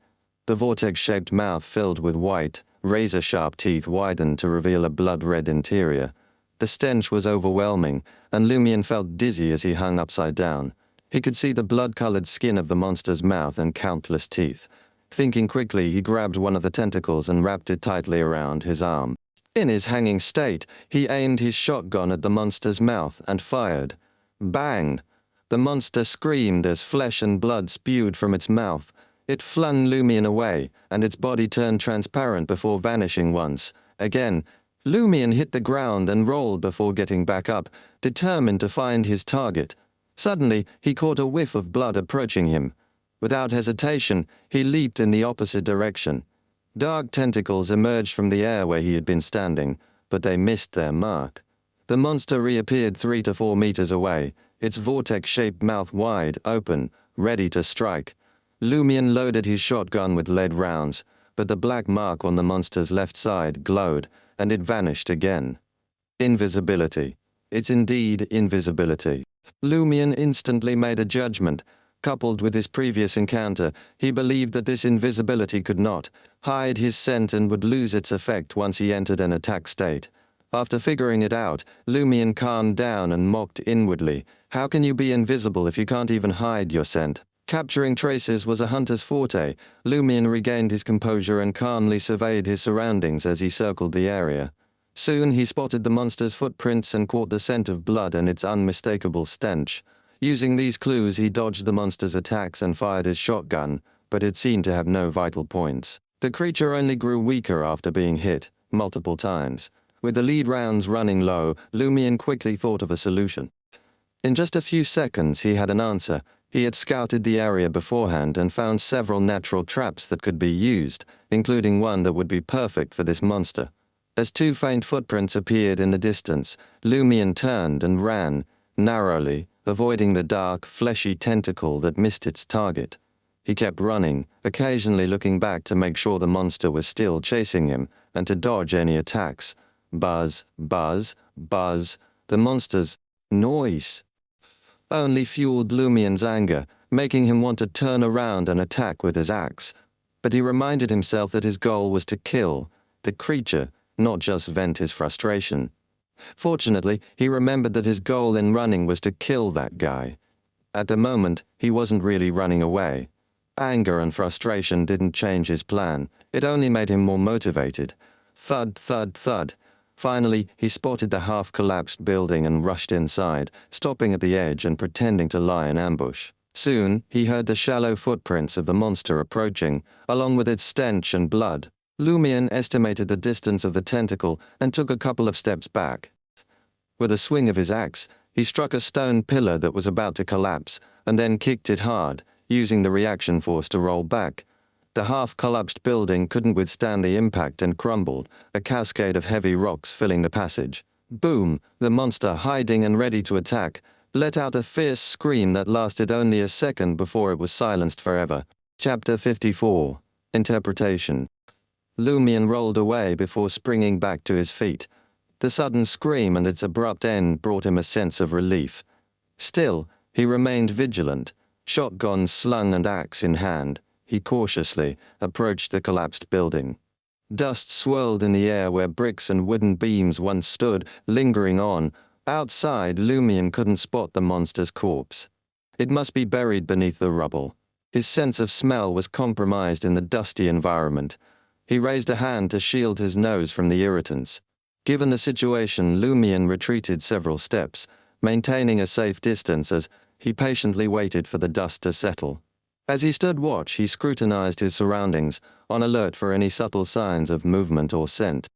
The vortex-shaped mouth filled with white, razor-sharp teeth widened to reveal a blood-red interior. The stench was overwhelming, and Lumion felt dizzy as he hung upside down. He could see the blood-colored skin of the monster's mouth and countless teeth. Thinking quickly, he grabbed one of the tentacles and wrapped it tightly around his arm. In his hanging state, he aimed his shotgun at the monster's mouth and fired. Bang! The monster screamed as flesh and blood spewed from its mouth. It flung Lumion away, and its body turned transparent before vanishing once. Again, Lumion hit the ground and rolled before getting back up, determined to find his target. Suddenly, he caught a whiff of blood approaching him. Without hesitation, he leaped in the opposite direction. Dark tentacles emerged from the air where he had been standing, but they missed their mark. The monster reappeared 3 to 4 meters away, its vortex-shaped mouth wide open, ready to strike. Lumion loaded his shotgun with lead rounds, but the black mark on the monster's left side glowed, and it vanished again. Invisibility. It's indeed invisibility. Lumion instantly made a judgment. Coupled with his previous encounter, he believed that this invisibility could not hide his scent and would lose its effect once he entered an attack state. After figuring it out, Lumion calmed down and mocked inwardly. How can you be invisible if you can't even hide your scent? Capturing traces was a hunter's forte. Lumion regained his composure and calmly surveyed his surroundings as he circled the area. Soon he spotted the monster's footprints and caught the scent of blood and its unmistakable stench. Using these clues, he dodged the monster's attacks and fired his shotgun, but it seemed to have no vital points. The creature only grew weaker after being hit, multiple times. With the lead rounds running low, Lumion quickly thought of a solution. In just a few seconds, he had an answer. He had scouted the area beforehand and found several natural traps that could be used, including one that would be perfect for this monster. As 2 faint footprints appeared in the distance, Lumion turned and ran, narrowly, avoiding the dark, fleshy tentacle that missed its target. He kept running, occasionally looking back to make sure the monster was still chasing him and to dodge any attacks. Buzz, buzz, buzz. The monster's noise only fueled Lumien's anger, making him want to turn around and attack with his axe. But he reminded himself that his goal was to kill the creature, not just vent his frustration. Fortunately, he remembered that his goal in running was to kill that guy. At the moment, he wasn't really running away. Anger and frustration didn't change his plan, it only made him more motivated. Thud, thud, thud. Finally, he spotted the half-collapsed building and rushed inside, stopping at the edge and pretending to lie in ambush. Soon, he heard the shallow footprints of the monster approaching, along with its stench and blood. Lumien estimated the distance of the tentacle and took a couple of steps back. With a swing of his axe, he struck a stone pillar that was about to collapse, and then kicked it hard, using the reaction force to roll back. The half-collapsed building couldn't withstand the impact and crumbled, a cascade of heavy rocks filling the passage. Boom! The monster, hiding and ready to attack, let out a fierce scream that lasted only a second before it was silenced forever. Chapter 54. Interpretation. Lumien rolled away before springing back to his feet. The sudden scream and its abrupt end brought him a sense of relief. Still, he remained vigilant, shotgun slung and axe in hand. He cautiously approached the collapsed building. Dust swirled in the air where bricks and wooden beams once stood, lingering on. Outside, Lumien couldn't spot the monster's corpse. It must be buried beneath the rubble. His sense of smell was compromised in the dusty environment. He raised a hand to shield his nose from the irritants. Given the situation, Lumien retreated several steps, maintaining a safe distance as he patiently waited for the dust to settle. As he stood watch, he scrutinized his surroundings, on alert for any subtle signs of movement or scent.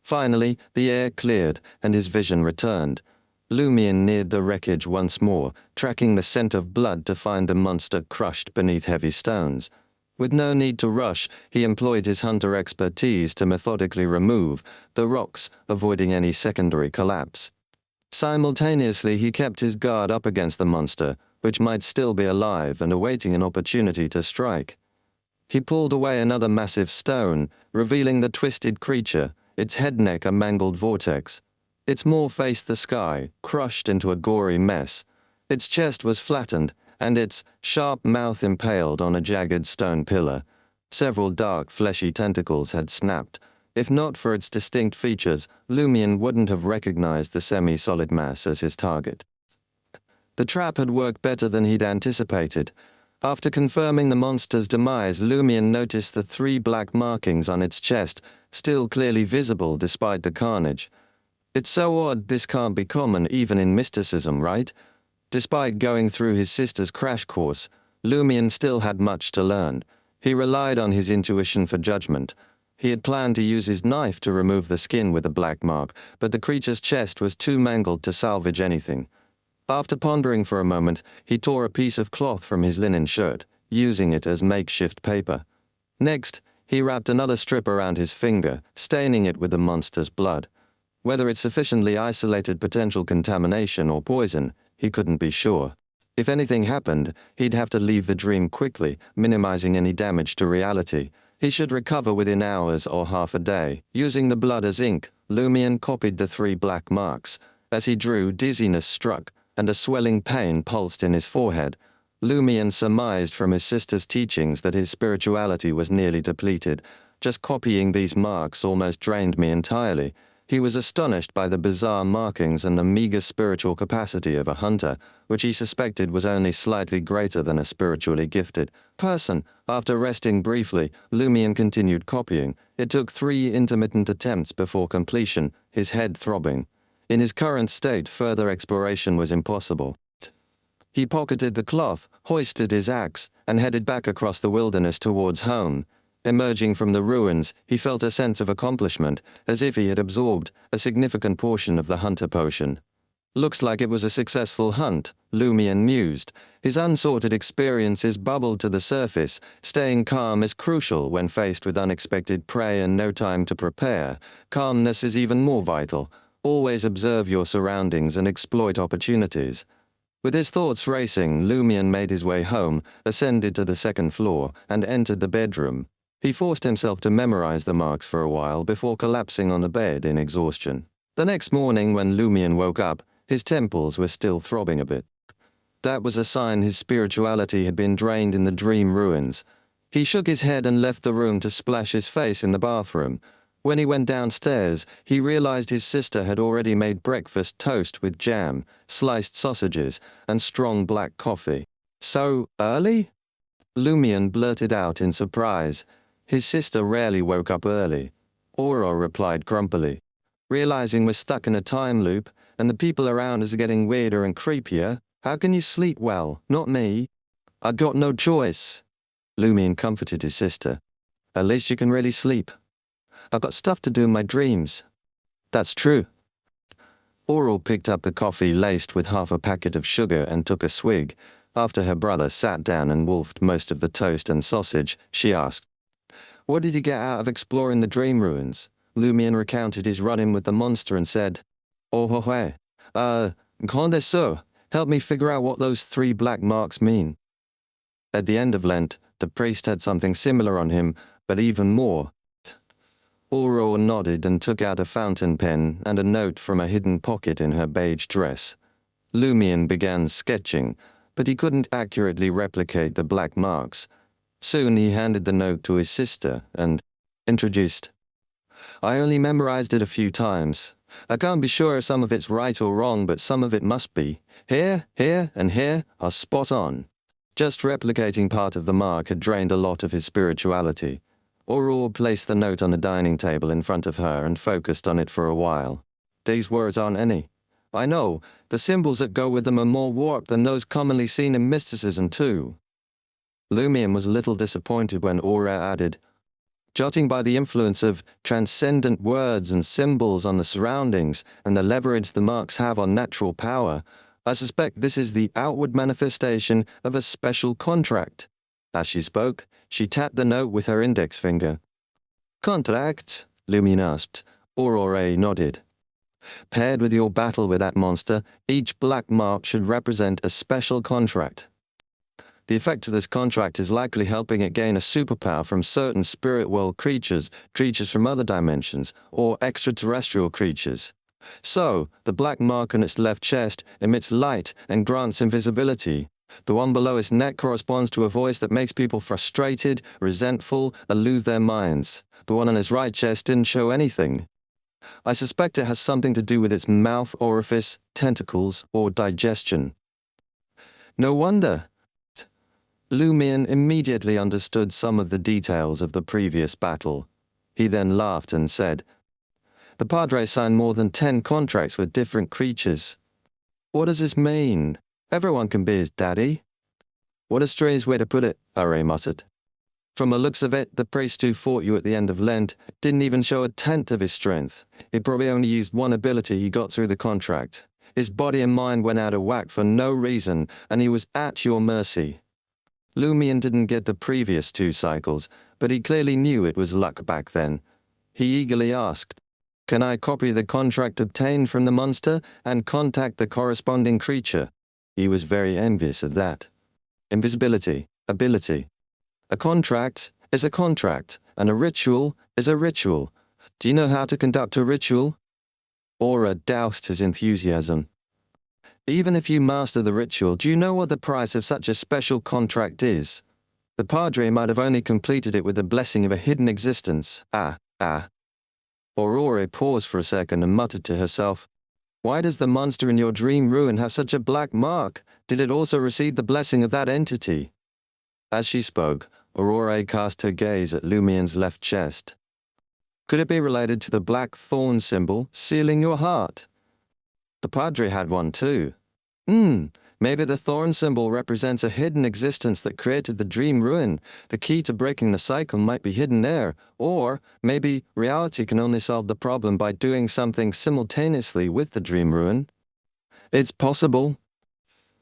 Finally, the air cleared, and his vision returned. Lumien neared the wreckage once more, tracking the scent of blood to find the monster crushed beneath heavy stones. With no need to rush, he employed his hunter expertise to methodically remove the rocks, avoiding any secondary collapse. Simultaneously, he kept his guard up against the monster, which might still be alive and awaiting an opportunity to strike. He pulled away another massive stone, revealing the twisted creature, its head neck a mangled vortex. Its maw faced the sky, crushed into a gory mess. Its chest was flattened, and its sharp mouth impaled on a jagged stone pillar. Several dark, fleshy tentacles had snapped. If not for its distinct features, Lumien wouldn't have recognized the semi-solid mass as his target. The trap had worked better than he'd anticipated. After confirming the monster's demise, Lumien noticed the 3 black markings on its chest, still clearly visible despite the carnage. It's so odd this can't be common even in mysticism, right? Despite going through his sister's crash course, Lumien still had much to learn. He relied on his intuition for judgment. He had planned to use his knife to remove the skin with the black mark, but the creature's chest was too mangled to salvage anything. After pondering for a moment, he tore a piece of cloth from his linen shirt, using it as makeshift paper. Next, he wrapped another strip around his finger, staining it with the monster's blood. Whether it sufficiently isolated potential contamination or poison, he couldn't be sure. If anything happened, he'd have to leave the dream quickly, minimizing any damage to reality. He should recover within hours or half a day. Using the blood as ink, Lumien copied the 3 black marks. As he drew, dizziness struck, and a swelling pain pulsed in his forehead. Lumien surmised from his sister's teachings that his spirituality was nearly depleted. Just copying these marks almost drained me entirely. He was astonished by the bizarre markings and the meager spiritual capacity of a hunter, which he suspected was only slightly greater than a spiritually gifted person. After resting briefly, Lumien continued copying. It took 3 intermittent attempts before completion, his head throbbing. In his current state, further exploration was impossible. He pocketed the cloth, hoisted his axe, and headed back across the wilderness towards home. Emerging from the ruins, he felt a sense of accomplishment, as if he had absorbed a significant portion of the hunter potion. Looks like it was a successful hunt, Lumien mused. His unsorted experiences bubbled to the surface. Staying calm is crucial when faced with unexpected prey and no time to prepare. Calmness is even more vital. Always observe your surroundings and exploit opportunities. With his thoughts racing, Lumien made his way home, ascended to the 2nd floor, and entered the bedroom. He forced himself to memorize the marks for a while before collapsing on the bed in exhaustion. The next morning when Lumion woke up, his temples were still throbbing a bit. That was a sign his spirituality had been drained in the dream ruins. He shook his head and left the room to splash his face in the bathroom. When he went downstairs, he realized his sister had already made breakfast toast with jam, sliced sausages, and strong black coffee. So early? Lumion blurted out in surprise. His sister rarely woke up early. Aura replied grumpily. Realizing we're stuck in a time loop, and the people around us are getting weirder and creepier, how can you sleep well? Not me. I got no choice. Lumion comforted his sister. At least you can really sleep. I've got stuff to do in my dreams. That's true. Aurel picked up the coffee laced with half a packet of sugar and took a swig. After her brother sat down and wolfed most of the toast and sausage, she asked, "What did you get out of exploring the dream ruins?" Lumion recounted his run-in with the monster and said, "Oh ho hey, Conde so, help me figure out what those 3 black marks mean." At the end of Lent, the priest had something similar on him, but even more. Aurora nodded and took out a fountain pen and a note from a hidden pocket in her beige dress. Lumion began sketching, but he couldn't accurately replicate the black marks. Soon he handed the note to his sister and introduced, "I only memorized it a few times. I can't be sure if some of it's right or wrong, but some of it must be. Here, and here are spot on." Just replicating part of the mark had drained a lot of his spirituality. Aurora placed the note on the dining table in front of her and focused on it for a while. "These words aren't any. I know, the symbols that go with them are more warped than those commonly seen in mysticism too." Lumion was a little disappointed when Aura added, "Judging by the influence of transcendent words and symbols on the surroundings and the leverage the marks have on natural power, I suspect this is the outward manifestation of a special contract." As she spoke, she tapped the note with her index finger. "Contract?" Lumion asked. Aurora nodded. "Paired with your battle with that monster, each black mark should represent a special contract. The effect of this contract is likely helping it gain a superpower from certain spirit world creatures, creatures from other dimensions, or extraterrestrial creatures. So, the black mark on its left chest emits light and grants invisibility. The one below its neck corresponds to a voice that makes people frustrated, resentful, and lose their minds. The one on its right chest didn't show anything. I suspect it has something to do with its mouth orifice, tentacles, or digestion." "No wonder." Lumion immediately understood some of the details of the previous battle. He then laughed and said, "The Padre signed more than 10 contracts with different creatures. What does this mean? Everyone can be his daddy?" "What a strange way to put it," Are muttered. "From the looks of it, the priest who fought you at the end of Lent didn't even show a tenth of his strength. He probably only used one ability he got through the contract. His body and mind went out of whack for no reason, and he was at your mercy." Lumion didn't get the previous 2 cycles, but he clearly knew it was luck back then. He eagerly asked, "Can I copy the contract obtained from the monster and contact the corresponding creature?" He was very envious of that. Invisibility, ability. A contract is a contract, and a ritual is a ritual. Do you know how to conduct a ritual? Aura doused his enthusiasm. "Even if you master the ritual, do you know what the price of such a special contract is? The Padre might have only completed it with the blessing of a hidden existence. Aurora paused for a second and muttered to herself, "Why does the monster in your dream ruin have such a black mark? Did it also receive the blessing of that entity?" As she spoke, Aurora cast her gaze at Lumion's left chest. "Could it be related to the black thorn symbol sealing your heart? The Padre had one too. Maybe the thorn symbol represents a hidden existence that created the dream ruin. The key to breaking the cycle might be hidden there. Or maybe reality can only solve the problem by doing something simultaneously with the dream ruin. It's possible."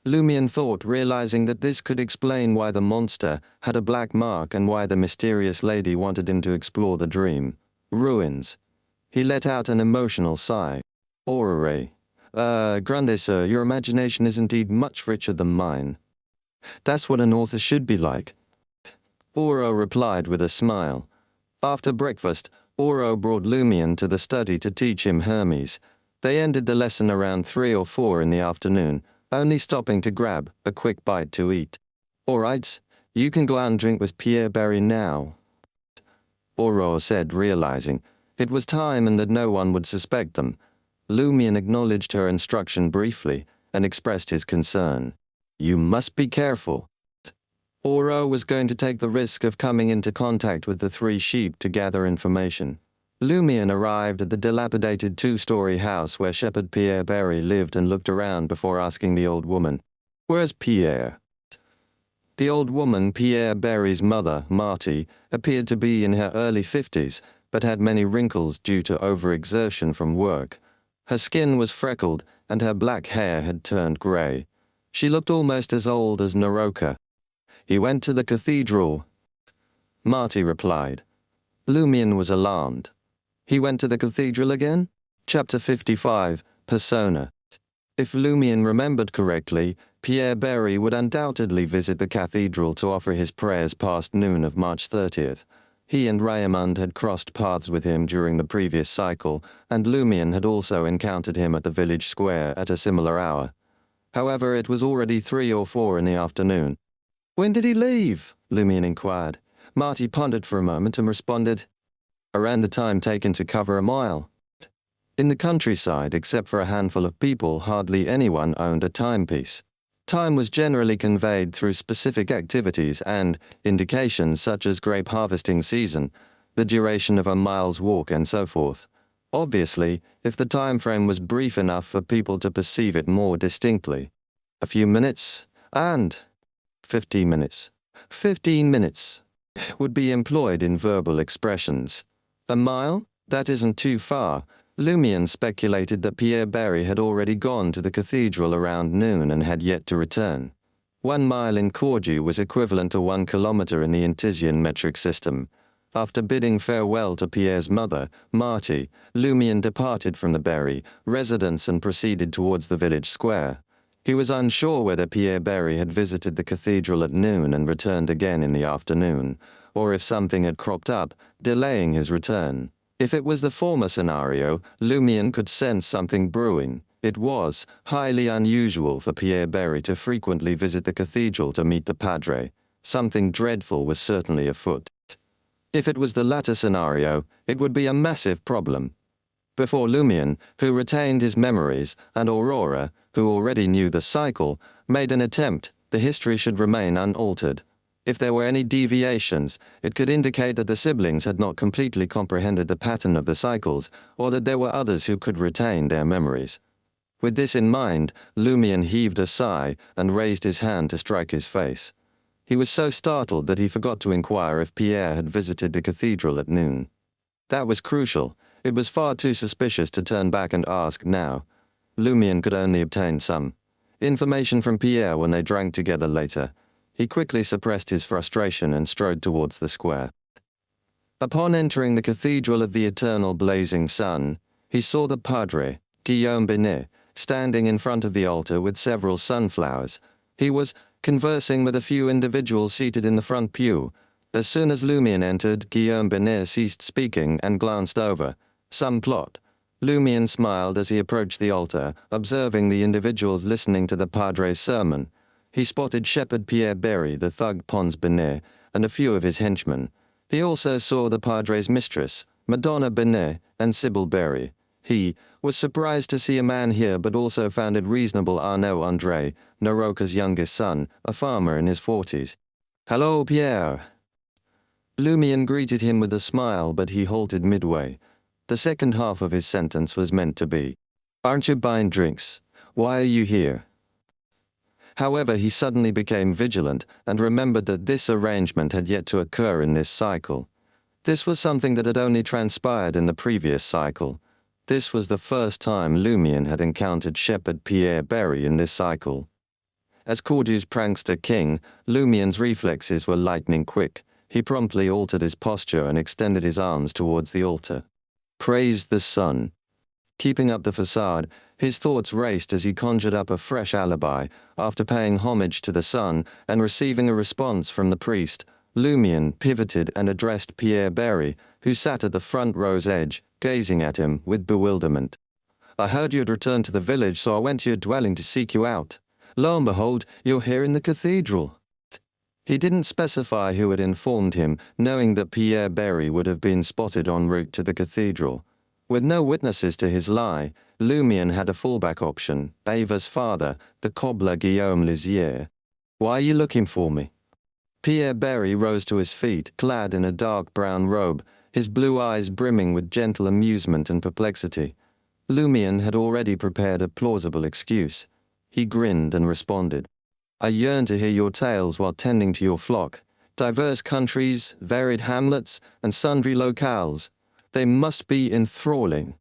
Lumion thought, realizing that this could explain why the monster had a black mark and why the mysterious lady wanted him to explore the dream ruins. He let out an emotional sigh. "Aurore. Grande sir, your imagination is indeed much richer than mine. That's what an author should be like." Oro replied with a smile. After breakfast, Oro brought Lumion to the study to teach him Hermes. They ended the lesson around 3 or 4 in the afternoon, only stopping to grab a quick bite to eat. "All right, you can go out and drink with Pierre Berry now," Oro said, realizing it was time and that no one would suspect them. Lumion acknowledged her instruction briefly and expressed his concern. "You must be careful." Oro was going to take the risk of coming into contact with the 3 sheep to gather information. Lumion arrived at the dilapidated 2-story house where Shepherd Pierre Berry lived and looked around before asking the old woman, "Where's Pierre?" The old woman, Pierre Berry's mother, Marty, appeared to be in her early 50s, but had many wrinkles due to overexertion from work. Her skin was freckled, and her black hair had turned grey. She looked almost as old as Naroka. "He went to the cathedral," Marty replied. Lumion was alarmed. He went to the cathedral again? Chapter 55, Persona. If Lumion remembered correctly, Pierre Berry would undoubtedly visit the cathedral to offer his prayers past noon of March 30th. He and Raymond had crossed paths with him during the previous cycle, and Lumion had also encountered him at the village square at a similar hour. However, it was already 3 or 4 in the afternoon. "When did he leave?" Lumion inquired. Marty pondered for a moment and responded, "Around the time taken to cover a mile." In the countryside, except for a handful of people, hardly anyone owned a timepiece. Time was generally conveyed through specific activities and indications such as grape harvesting season, the duration of a mile's walk, and so forth. Obviously, if the time frame was brief enough for people to perceive it more distinctly. A few minutes, and 15 minutes. 15 minutes would be employed in verbal expressions. A mile? That isn't too far. Lumion speculated that Pierre Berry had already gone to the cathedral around noon and had yet to return. 1 mile in Cordu was equivalent to 1 kilometer in the Intisian metric system. After bidding farewell to Pierre's mother, Marty, Lumion departed from the Berry residence and proceeded towards the village square. He was unsure whether Pierre Berry had visited the cathedral at noon and returned again in the afternoon, or if something had cropped up, delaying his return. If it was the former scenario, Lumion could sense something brewing. It was highly unusual for Pierre Berry to frequently visit the cathedral to meet the padre. Something dreadful was certainly afoot. If it was the latter scenario, it would be a massive problem. Before Lumion, who retained his memories, and Aurora, who already knew the cycle, made an attempt, the history should remain unaltered. If there were any deviations, it could indicate that the siblings had not completely comprehended the pattern of the cycles, or that there were others who could retain their memories. With this in mind, Lumion heaved a sigh and raised his hand to strike his face. He was so startled that he forgot to inquire if Pierre had visited the cathedral at noon. That was crucial. It was far too suspicious to turn back and ask now. Lumion could only obtain some information from Pierre when they drank together later. He quickly suppressed his frustration and strode towards the square. Upon entering the Cathedral of the Eternal Blazing Sun, he saw the Padre, Guillaume Binet, standing in front of the altar with several sunflowers. He was conversing with a few individuals seated in the front pew. As soon as Lumion entered, Guillaume Binet ceased speaking and glanced over. Some plot. Lumion smiled as he approached the altar, observing the individuals listening to the Padre's sermon. He spotted Shepherd Pierre Berry, the thug Pons Binet, and a few of his henchmen. He also saw the Padre's mistress, Madonna Binet, and Sybil Berry. He was surprised to see a man here, but also found it reasonable Arnaud André, Naroka's youngest son, a farmer in his 40s. "Hello, Pierre." Lumion greeted him with a smile, but he halted midway. The second half of his sentence was meant to be, "Aren't you buying drinks? Why are you here?" However, he suddenly became vigilant and remembered that this arrangement had yet to occur in this cycle. This was something that had only transpired in the previous cycle. This was the first time Lumion had encountered Shepherd Pierre Berry in this cycle. As Cordu's prankster king, Lumion's reflexes were lightning quick. He promptly altered his posture and extended his arms towards the altar. Praise the sun. Keeping up the facade, his thoughts raced as he conjured up a fresh alibi. After paying homage to the sun and receiving a response from the priest, Lumion pivoted and addressed Pierre Berry, who sat at the front row's edge, gazing at him with bewilderment. "I heard you had returned to the village, so I went to your dwelling to seek you out. Lo and behold, you're here in the cathedral." He didn't specify who had informed him, knowing that Pierre Berry would have been spotted en route to the cathedral. With no witnesses to his lie, Lumion had a fallback option, Ava's father, the cobbler Guillaume Lizier. "Why are you looking for me?" Pierre Berry rose to his feet, clad in a dark brown robe, his blue eyes brimming with gentle amusement and perplexity. Lumion had already prepared a plausible excuse. He grinned and responded. "I yearn to hear your tales while tending to your flock. Diverse countries, varied hamlets, and sundry locales. They must be enthralling."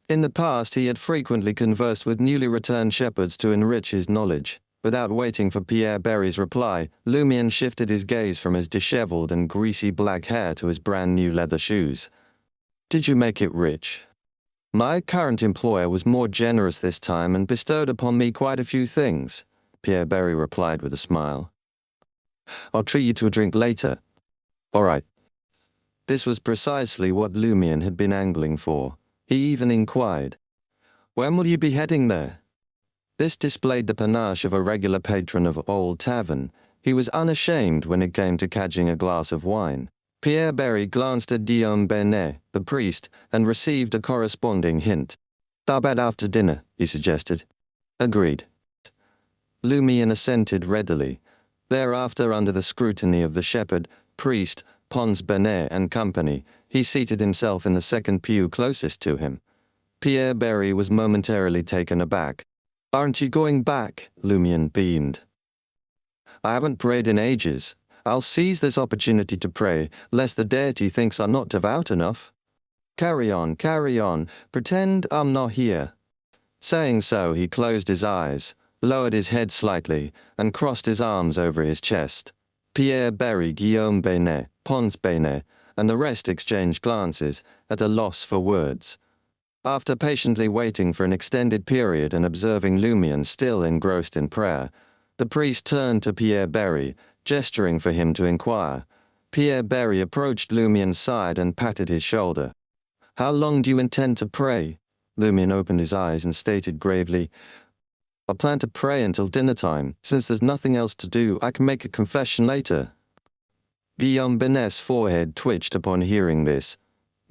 In the past, he had frequently conversed with newly returned shepherds to enrich his knowledge. Without waiting for Pierre Berry's reply, Lumion shifted his gaze from his disheveled and greasy black hair to his brand-new leather shoes. "Did you make it rich?" "My current employer was more generous this time and bestowed upon me quite a few things," Pierre Berry replied with a smile. "I'll treat you to a drink later." "All right." This was precisely what Lumion had been angling for. He even inquired, "When will you be heading there?" This displayed the panache of a regular patron of Old Tavern. He was unashamed when it came to cadging a glass of wine. Pierre Berry glanced at Guillaume Benet, the priest, and received a corresponding hint. "How about after dinner?" he suggested. "Agreed." Lumion assented readily. Thereafter, under the scrutiny of the shepherd, priest, Pons Benet and company, he seated himself in the second pew closest to him. Pierre Berry was momentarily taken aback. "Aren't you going back?" Lumion beamed. "I haven't prayed in ages. I'll seize this opportunity to pray, lest the deity thinks I'm not devout enough." Carry on, pretend I'm not here." Saying so, he closed his eyes, lowered his head slightly, and crossed his arms over his chest. Pierre Berry, Guillaume Benet, Pons Benet, and the rest exchanged glances, at a loss for words. After patiently waiting for an extended period and observing Lumion still engrossed in prayer, the priest turned to Pierre Berry, gesturing for him to inquire. Pierre Berry approached Lumion's side and patted his shoulder. "How long do you intend to pray?" Lumion opened his eyes and stated gravely, "I plan to pray until dinner time. Since there's nothing else to do, I can make a confession later." Guillaume Benet's forehead twitched upon hearing this.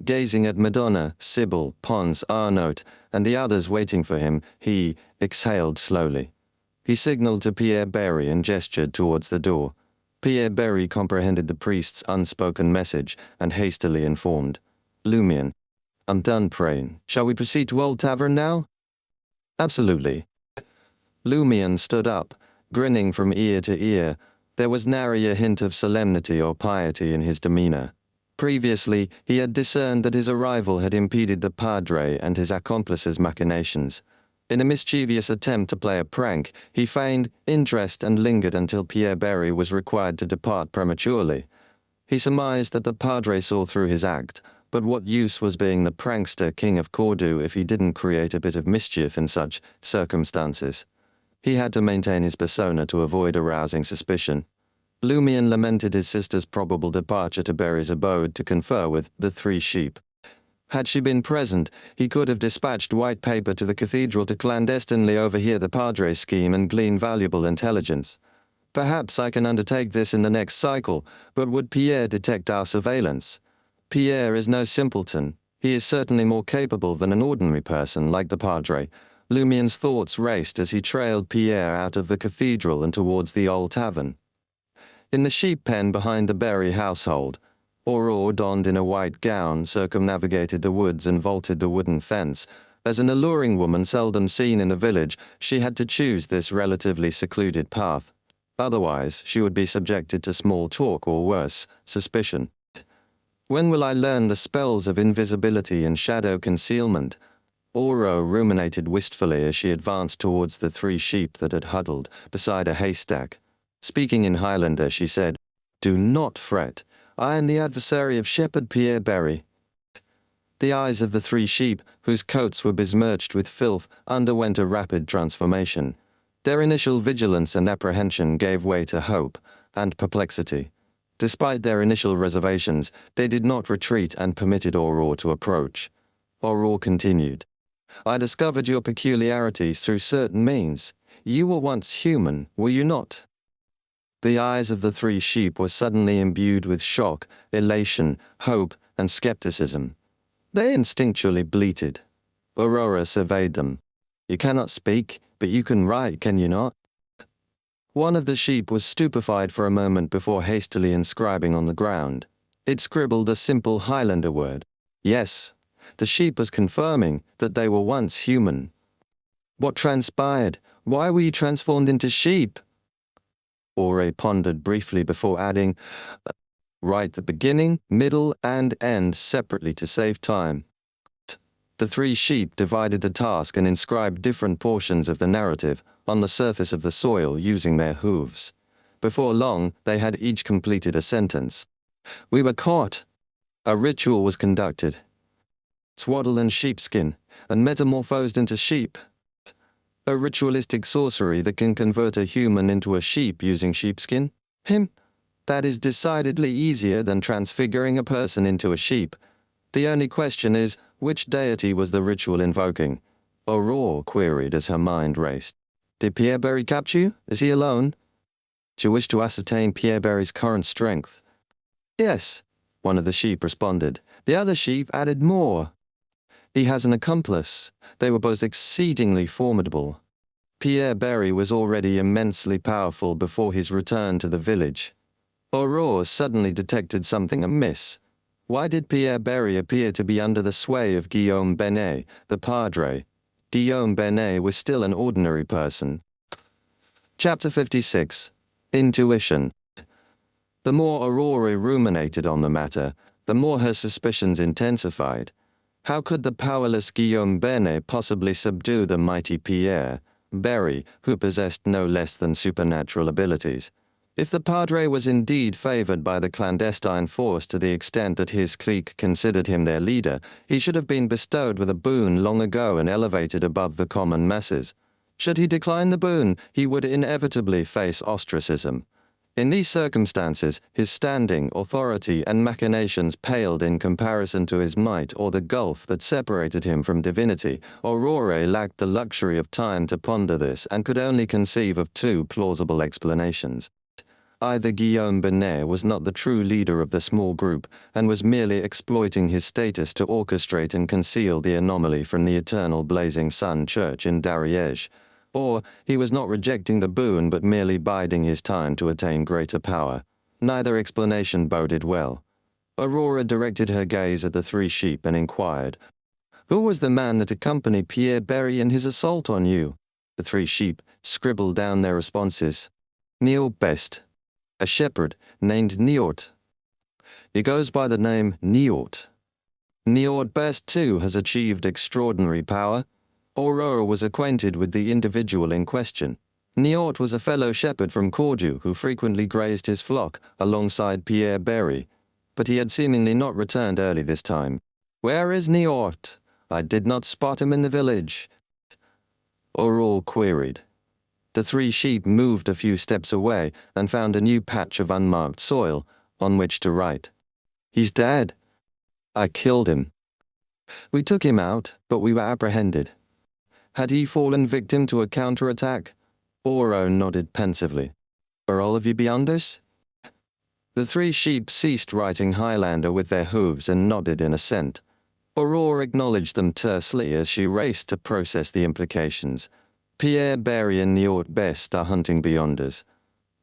Gazing at Madonna, Sybil, Pons, Arnaud, and the others waiting for him, he exhaled slowly. He signaled to Pierre Berry and gestured towards the door. Pierre Berry comprehended the priest's unspoken message and hastily informed, "Lumion, I'm done praying. Shall we proceed to Old Tavern now?" "Absolutely." Lumion stood up, grinning from ear to ear. There was nary a hint of solemnity or piety in his demeanor. Previously, he had discerned that his arrival had impeded the padre and his accomplices' machinations. In a mischievous attempt to play a prank, he feigned interest and lingered until Pierre Berry was required to depart prematurely. He surmised that the padre saw through his act, but what use was being the prankster king of Cordoue if he didn't create a bit of mischief in such circumstances? He had to maintain his persona to avoid arousing suspicion. Lumion lamented his sister's probable departure to Berry's abode to confer with the three sheep. Had she been present, he could have dispatched white paper to the cathedral to clandestinely overhear the padre's scheme and glean valuable intelligence. "Perhaps I can undertake this in the next cycle, but would Pierre detect our surveillance? Pierre is no simpleton. He is certainly more capable than an ordinary person like the padre." Lumion's thoughts raced as he trailed Pierre out of the cathedral and towards the Old Tavern. In the sheep pen behind the Berry household, Aurore, donned in a white gown, circumnavigated the woods and vaulted the wooden fence. As an alluring woman seldom seen in the village, she had to choose this relatively secluded path. Otherwise, she would be subjected to small talk or worse, suspicion. "When will I learn the spells of invisibility and shadow concealment?" Aurore ruminated wistfully as she advanced towards the three sheep that had huddled beside a haystack. Speaking in Highlander, she said, "Do not fret. I am the adversary of Shepherd Pierre Berry." The eyes of the three sheep, whose coats were besmirched with filth, underwent a rapid transformation. Their initial vigilance and apprehension gave way to hope and perplexity. Despite their initial reservations, they did not retreat and permitted Aurora to approach. Aurora continued. I discovered your peculiarities through certain means. You were once human, were you not? The eyes of the three sheep were suddenly imbued with shock, elation, hope, and skepticism. They instinctually bleated. Aurora surveyed them. You cannot speak, but you can write, can you not? One of the sheep was stupefied for a moment before hastily inscribing on the ground. It scribbled a simple Highlander word. Yes, the sheep was confirming that they were once human. What transpired? Why were you transformed into sheep? Ore pondered briefly before adding, write the beginning, middle, and end separately to save time. The three sheep divided the task and inscribed different portions of the narrative on the surface of the soil using their hooves. Before long, they had each completed a sentence. We were caught. A ritual was conducted. Swaddled in sheepskin and metamorphosed into sheep. A ritualistic sorcery that can convert a human into a sheep using sheepskin? That is decidedly easier than transfiguring a person into a sheep. The only question is, which deity was the ritual invoking? Aurora queried as her mind raced. Did Pierreberry capture you? Is he alone? Do you wish to ascertain Pierreberry's current strength? Yes, one of the sheep responded. The other sheep added more. He has an accomplice. They were both exceedingly formidable. Pierreberry was already immensely powerful before his return to the village. Aurora suddenly detected something amiss. Why did Pierreberry appear to be under the sway of Guillaume Benet, the padre? Guillaume Benet was still an ordinary person. Chapter 56. Intuition. The more Aurora ruminated on the matter, the more her suspicions intensified. How could the powerless Guillaume Benet possibly subdue the mighty Pierre-Berry, who possessed no less than supernatural abilities? If the padre was indeed favored by the clandestine force to the extent that his clique considered him their leader, he should have been bestowed with a boon long ago and elevated above the common masses. Should he decline the boon, he would inevitably face ostracism. In these circumstances, his standing, authority, and machinations paled in comparison to his might or the gulf that separated him from divinity. Aurora lacked the luxury of time to ponder this and could only conceive of two plausible explanations. Either Guillaume Benet was not the true leader of the small group and was merely exploiting his status to orchestrate and conceal the anomaly from the Eternal Blazing Sun Church in Dariesh, or he was not rejecting the boon but merely biding his time to attain greater power. Neither explanation boded well. Aurora directed her gaze at the three sheep and inquired, Who was the man that accompanied Pierreberry in his assault on you? The three sheep scribbled down their responses. Neil Best. A shepherd named Niort. He goes by the name Niort. Niort Best, too, has achieved extraordinary power. Aurora was acquainted with the individual in question. Niort was a fellow shepherd from Cordoue who frequently grazed his flock alongside Pierreberry, but he had seemingly not returned early this time. Where is Niort? I did not spot him in the village. Aurora queried. The three sheep moved a few steps away and found a new patch of unmarked soil on which to write. He's dead. I killed him. We took him out, but we were apprehended. Had he fallen victim to a counterattack? Oro nodded pensively. Are all of you beyond us? The three sheep ceased writing Highlander with their hooves and nodded in assent. Aurora acknowledged them tersely as she raced to process the implications. Pierreberry and Niort Best are hunting beyonders.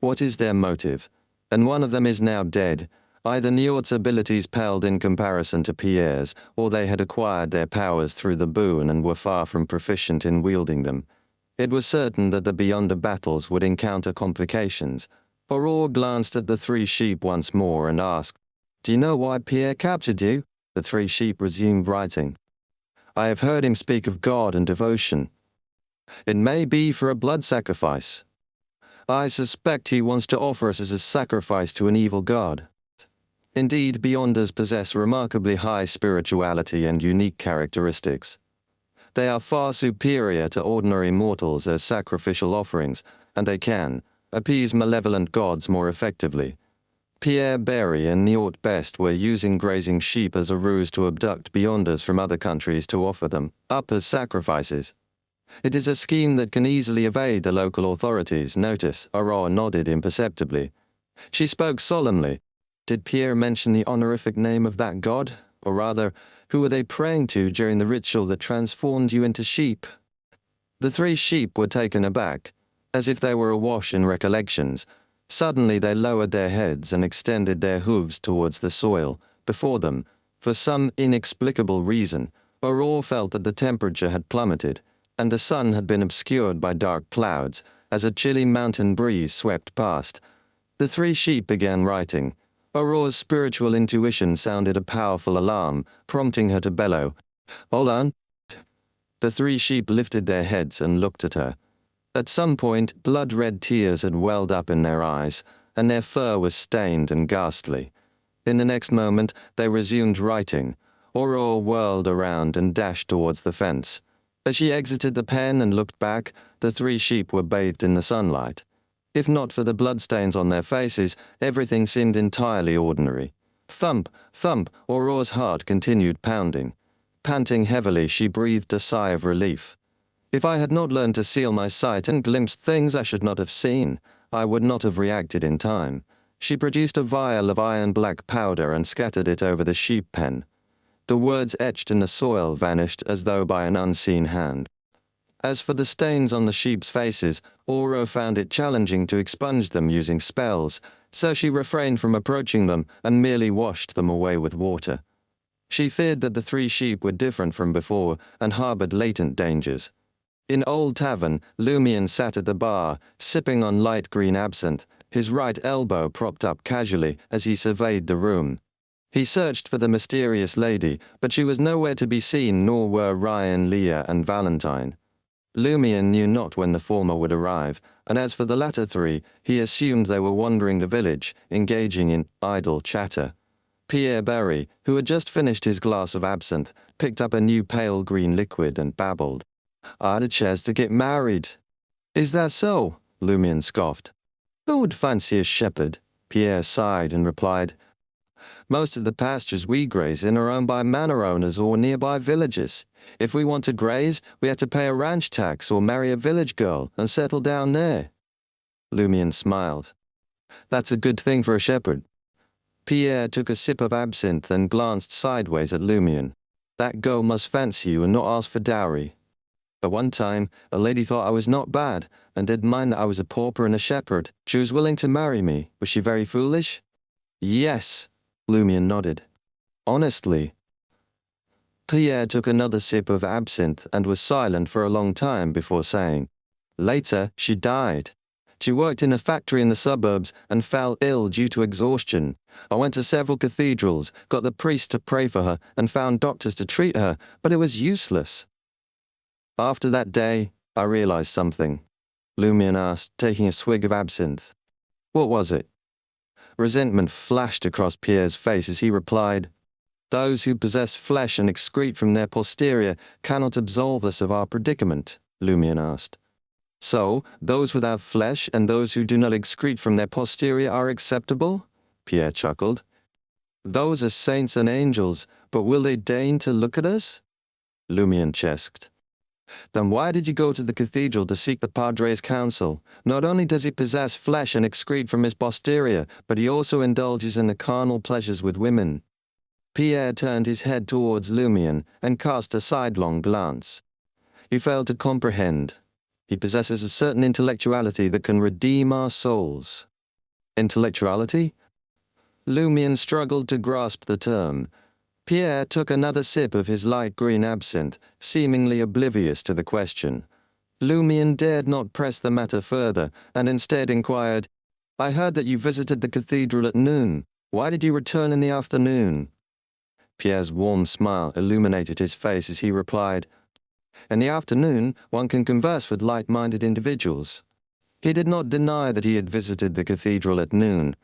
What is their motive? And one of them is now dead. Either Niort's abilities paled in comparison to Pierre's, or they had acquired their powers through the boon and were far from proficient in wielding them. It was certain that the Beyonder battles would encounter complications. Aurora glanced at the three sheep once more and asked, Do you know why Pierre captured you? The three sheep resumed writing. I have heard him speak of God and devotion. It may be for a blood sacrifice. I suspect he wants to offer us as a sacrifice to an evil god. Indeed, Beyonders possess remarkably high spirituality and unique characteristics. They are far superior to ordinary mortals as sacrificial offerings, and they can appease malevolent gods more effectively. Pierre Berry and Neort Best were using grazing sheep as a ruse to abduct beyonders from other countries to offer them up as sacrifices. It is a scheme that can easily evade the local authorities' notice. Aurore nodded imperceptibly. She spoke solemnly. Did Pierre mention the honorific name of that god? Or rather, who were they praying to during the ritual that transformed you into sheep? The three sheep were taken aback, as if they were awash in recollections. Suddenly they lowered their heads and extended their hooves towards the soil before them. For some inexplicable reason, Aurore felt that the temperature had plummeted, and the sun had been obscured by dark clouds as a chilly mountain breeze swept past. The three sheep began writing. Aurore's spiritual intuition sounded a powerful alarm, prompting her to bellow, "Hold on." The three sheep lifted their heads and looked at her. At some point, blood-red tears had welled up in their eyes, and their fur was stained and ghastly. In the next moment, they resumed writing. Aurore whirled around and dashed towards the fence. As she exited the pen and looked back, the three sheep were bathed in the sunlight. If not for the bloodstains on their faces, everything seemed entirely ordinary. Thump, thump, Aurore's heart continued pounding. Panting heavily, she breathed a sigh of relief. If I had not learned to seal my sight and glimpsed things I should not have seen, I would not have reacted in time. She produced a vial of iron-black powder and scattered it over the sheep pen. The words etched in the soil vanished as though by an unseen hand. As for the stains on the sheep's faces, Aurore found it challenging to expunge them using spells, so she refrained from approaching them and merely washed them away with water. She feared that the three sheep were different from before and harbored latent dangers. In Old Tavern, Lumion sat at the bar, sipping on light green absinthe, his right elbow propped up casually as he surveyed the room. He searched for the mysterious lady, but she was nowhere to be seen, nor were Ryan, Leah, and Valentine. Lumion knew not when the former would arrive, and as for the latter three, he assumed they were wandering the village, engaging in idle chatter. Pierre Berry, who had just finished his glass of absinthe, picked up a new pale green liquid and babbled. "I had a chance to get married." "Is that so?" Lumion scoffed. "Who would fancy a shepherd?" Pierre sighed and replied, "Most of the pastures we graze in are owned by manor owners or nearby villages. If we want to graze, we have to pay a ranch tax or marry a village girl and settle down there." Lumion smiled. "That's a good thing for a shepherd." Pierre took a sip of absinthe and glanced sideways at Lumion. "That girl must fancy you and not ask for dowry. At one time, a lady thought I was not bad and didn't mind that I was a pauper and a shepherd. She was willing to marry me. Was she very foolish?" "Yes," Lumion nodded. "Honestly." Pierre took another sip of absinthe and was silent for a long time before saying, "Later, she died. She worked in a factory in the suburbs and fell ill due to exhaustion. I went to several cathedrals, got the priest to pray for her, and found doctors to treat her, but it was useless. After that day, I realized something," Lumion asked, taking a swig of absinthe. "What was it?" Resentment flashed across Pierre's face as he replied, "Those who possess flesh and excrete from their posterior cannot absolve us of our predicament," Lumion asked. "So, those without flesh and those who do not excrete from their posterior are acceptable?" Pierre chuckled. "Those are saints and angels, but will they deign to look at us?" Lumion chesked. "Then why did you go to the cathedral to seek the Padre's counsel? Not only does he possess flesh and excrete from his posterior, but he also indulges in the carnal pleasures with women." Pierre turned his head towards Lumion and cast a sidelong glance. "You fail to comprehend. He possesses a certain intellectuality that can redeem our souls." "Intellectuality?" Lumion struggled to grasp the term. Pierre took another sip of his light green absinthe, seemingly oblivious to the question. Lumion dared not press the matter further, and instead inquired, "I heard that you visited the cathedral at noon. Why did you return in the afternoon?" Pierre's warm smile illuminated his face as he replied, "In the afternoon, one can converse with like-minded individuals." He did not deny that he had visited the cathedral at noon.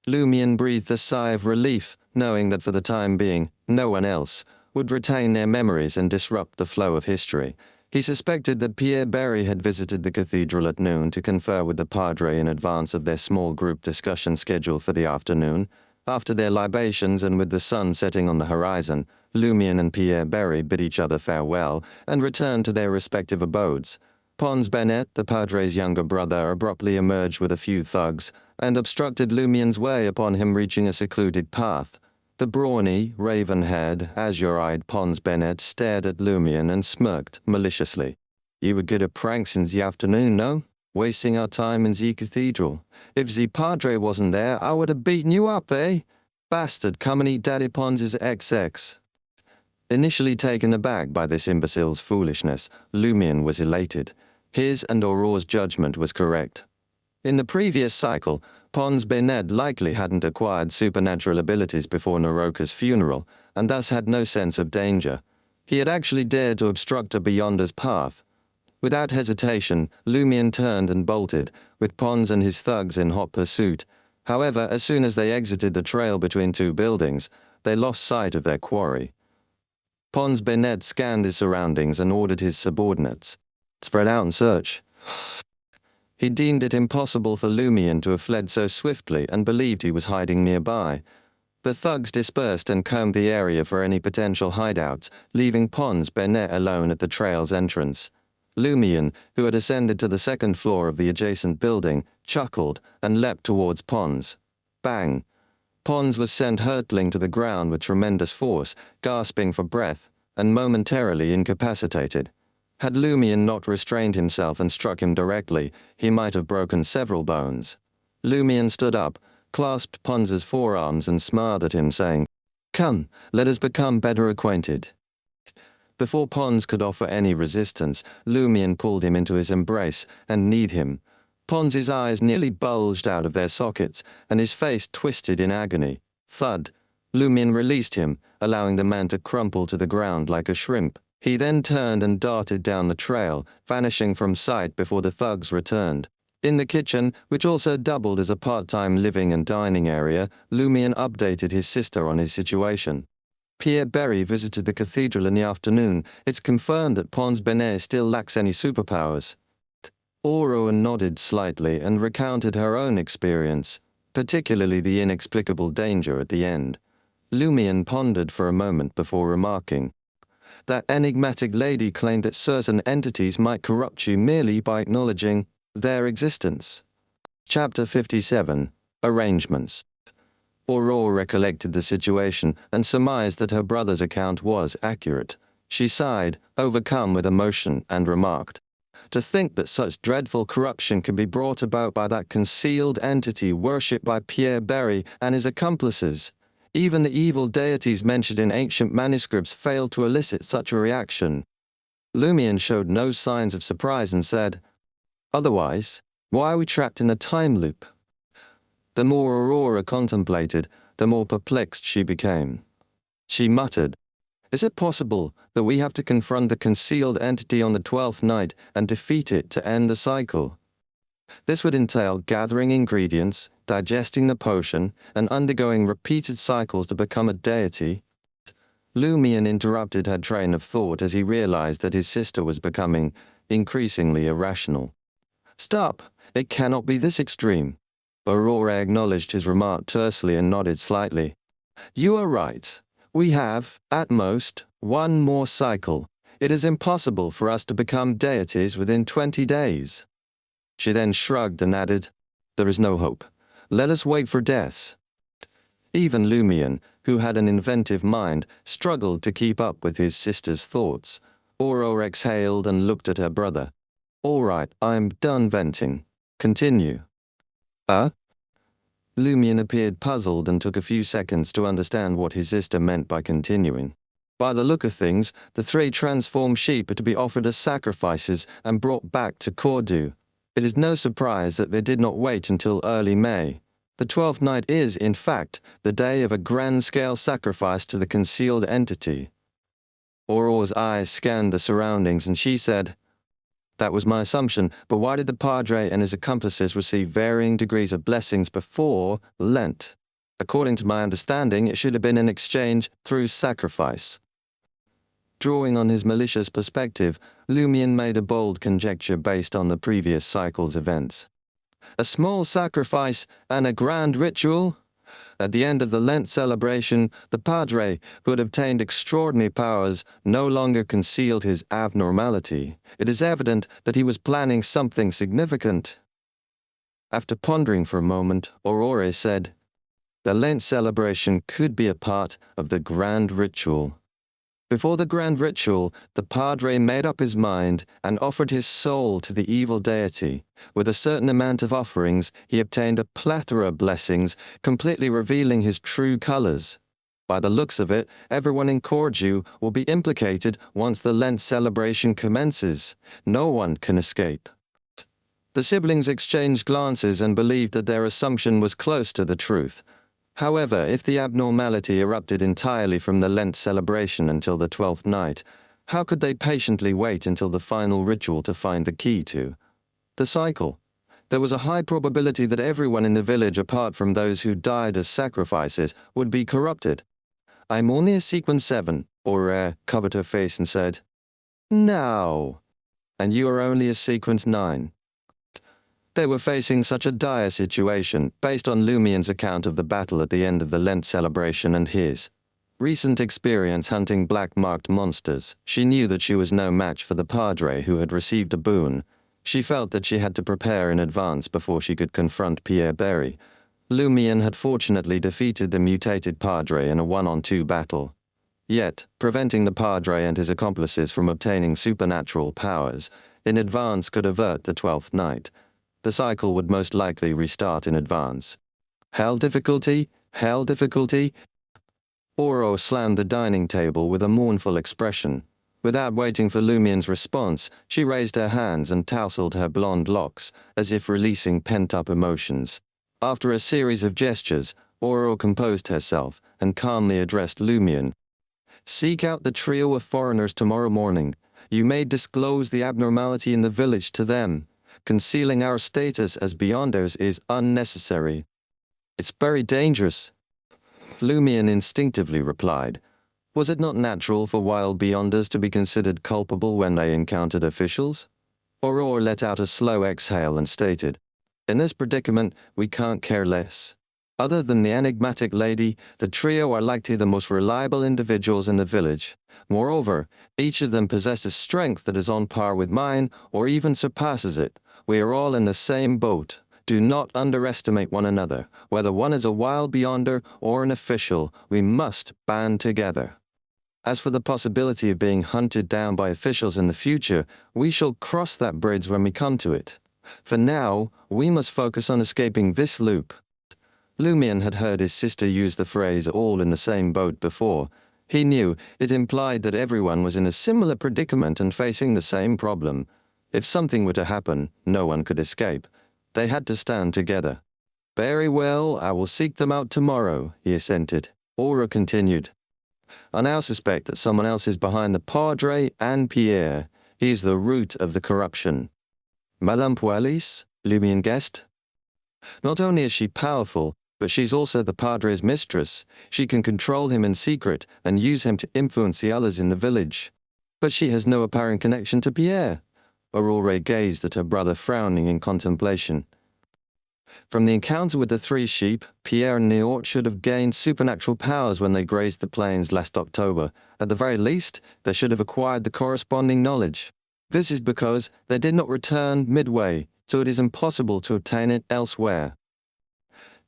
Lumion breathed a sigh of relief, knowing that for the time being, no one else would retain their memories and disrupt the flow of history. He suspected that Pierre Berry had visited the cathedral at noon to confer with the padre in advance of their small group discussion schedule for the afternoon. After their libations and with the sun setting on the horizon, Lumian and Pierre Berry bid each other farewell and returned to their respective abodes. Pons Bennett, the padre's younger brother, abruptly emerged with a few thugs and obstructed Lumian's way upon him reaching a secluded path. The brawny, raven-haired, azure-eyed Pons Bennett stared at Lumian and smirked maliciously. "You were good at pranks in the afternoon, no? Wasting our time in the cathedral. If the padre wasn't there, I would have beaten you up, eh? Bastard, come and eat Daddy Pons's XX." Initially taken aback by this imbecile's foolishness, Lumian was elated. His and Aurore's judgment was correct. In the previous cycle, Pons Bennett likely hadn't acquired supernatural abilities before Naroka's funeral, and thus had no sense of danger. He had actually dared to obstruct a Beyonder's path. Without hesitation, Lumian turned and bolted, with Pons and his thugs in hot pursuit. However, as soon as they exited the trail between two buildings, they lost sight of their quarry. Pons Bennett scanned his surroundings and ordered his subordinates. "Spread out and search." He deemed it impossible for Lumian to have fled so swiftly and believed he was hiding nearby. The thugs dispersed and combed the area for any potential hideouts, leaving Pons Bennett alone at the trail's entrance. Lumian, who had ascended to the second floor of the adjacent building, chuckled and leapt towards Pons. Bang! Pons was sent hurtling to the ground with tremendous force, gasping for breath, and momentarily incapacitated. Had Lumian not restrained himself and struck him directly, he might have broken several bones. Lumian stood up, clasped Pons's forearms and smiled at him, saying, "Come, let us become better acquainted." Before Pons could offer any resistance, Lumian pulled him into his embrace and kneed him. Pons's eyes nearly bulged out of their sockets, and his face twisted in agony. Thud. Lumian released him, allowing the man to crumple to the ground like a shrimp. He then turned and darted down the trail, vanishing from sight before the thugs returned. In the kitchen, which also doubled as a part-time living and dining area, Lumian updated his sister on his situation. Pierre Berry visited the cathedral in the afternoon. It's confirmed that Pons Bennett still lacks any superpowers. Aurore nodded slightly and recounted her own experience, particularly the inexplicable danger at the end. Lumian pondered for a moment before remarking, "That enigmatic lady claimed that certain entities might corrupt you merely by acknowledging their existence." Chapter 57, Arrangements. Aurore recollected the situation and surmised that her brother's account was accurate. She sighed, overcome with emotion, and remarked, "To think that such dreadful corruption could be brought about by that concealed entity worshipped by Pierre Berry and his accomplices. Even the evil deities mentioned in ancient manuscripts failed to elicit such a reaction." Lumian showed no signs of surprise and said, "Otherwise, why are we trapped in a time loop?" The more Aurora contemplated, the more perplexed she became. She muttered, "Is it possible that we have to confront the concealed entity on the 12th night and defeat it to end the cycle? This would entail gathering ingredients, digesting the potion, and undergoing repeated cycles to become a deity." Lumian interrupted her train of thought as he realized that his sister was becoming increasingly irrational. "Stop! It cannot be this extreme." Aurora acknowledged his remark tersely and nodded slightly. "You are right. We have, at most, one more cycle. It is impossible for us to become deities within 20 days. She then shrugged and added, "There is no hope. Let us wait for death." Even Lumian, who had an inventive mind, struggled to keep up with his sister's thoughts. Aurora exhaled and looked at her brother. "All right, I'm done venting. Continue." Lumian appeared puzzled and took a few seconds to understand what his sister meant by continuing. By the look of things, the 3 transformed sheep are to be offered as sacrifices and brought back to Cordu. It is no surprise that they did not wait until early May. The 12th night is, in fact, the day of a grand-scale sacrifice to the concealed entity. Aurore's eyes scanned the surroundings and she said, "That was my assumption, but why did the Padre and his accomplices receive varying degrees of blessings before Lent? According to my understanding, it should have been an exchange through sacrifice." Drawing on his malicious perspective, Lumion made a bold conjecture based on the previous cycle's events. A small sacrifice and a grand ritual? At the end of the Lent celebration, the Padre, who had obtained extraordinary powers, no longer concealed his abnormality. It is evident that he was planning something significant. After pondering for a moment, Aurore said, "The Lent celebration could be a part of the grand ritual." Before the grand ritual, the Padre made up his mind and offered his soul to the evil deity. With a certain amount of offerings, he obtained a plethora of blessings, completely revealing his true colors. By the looks of it, everyone in Corju will be implicated once the Lent celebration commences. No one can escape. The siblings exchanged glances and believed that their assumption was close to the truth. However, if the abnormality erupted entirely from the Lent celebration until the 12th night, how could they patiently wait until the final ritual to find the key to the cycle? There was a high probability that everyone in the village, apart from those who died as sacrifices, would be corrupted. "I'm only a sequence 7, Aurore covered her face and said, "Now." "And you are only a sequence 9. They were facing such a dire situation, based on Lumion's account of the battle at the end of the Lent celebration and his recent experience hunting black-marked monsters. She knew that she was no match for the Padre who had received a boon. She felt that she had to prepare in advance before she could confront Pierre Berry. Lumion had fortunately defeated the mutated Padre in a 1-on-2 battle. Yet, preventing the Padre and his accomplices from obtaining supernatural powers in advance could avert the 12th night. The cycle would most likely restart in advance. Hell difficulty? Hell difficulty? Oro slammed the dining table with a mournful expression. Without waiting for Lumion's response, she raised her hands and tousled her blonde locks, as if releasing pent-up emotions. After a series of gestures, Oro composed herself and calmly addressed Lumion. "Seek out the trio of foreigners tomorrow morning. You may disclose the abnormality in the village to them. Concealing our status as Beyonders is unnecessary." "It's very dangerous," Lumion instinctively replied. Was it not natural for wild Beyonders to be considered culpable when they encountered officials? Aurore let out a slow exhale and stated, "In this predicament, we can't care less. Other than the enigmatic lady, the trio are likely the most reliable individuals in the village. Moreover, each of them possesses strength that is on par with mine or even surpasses it. We are all in the same boat. Do not underestimate one another. Whether one is a wild Beyonder or an official, we must band together. As for the possibility of being hunted down by officials in the future, we shall cross that bridge when we come to it. For now, we must focus on escaping this loop." Lumion had heard his sister use the phrase "all in the same boat" before. He knew it implied that everyone was in a similar predicament and facing the same problem. If something were to happen, no one could escape. They had to stand together. "Very well, I will seek them out tomorrow," he assented. Aura continued, "I now suspect that someone else is behind the Padre and Pierre. He is the root of the corruption." "Madame Pualis?" Lumion guessed. "Not only is she powerful, but she's also the Padre's mistress. She can control him in secret and use him to influence the others in the village. But she has no apparent connection to Pierre." Aurore gazed at her brother, frowning in contemplation. "From the encounter with the 3 sheep, Pierre and Niort should have gained supernatural powers when they grazed the plains last October. At the very least, they should have acquired the corresponding knowledge. This is because they did not return midway, so it is impossible to obtain it elsewhere.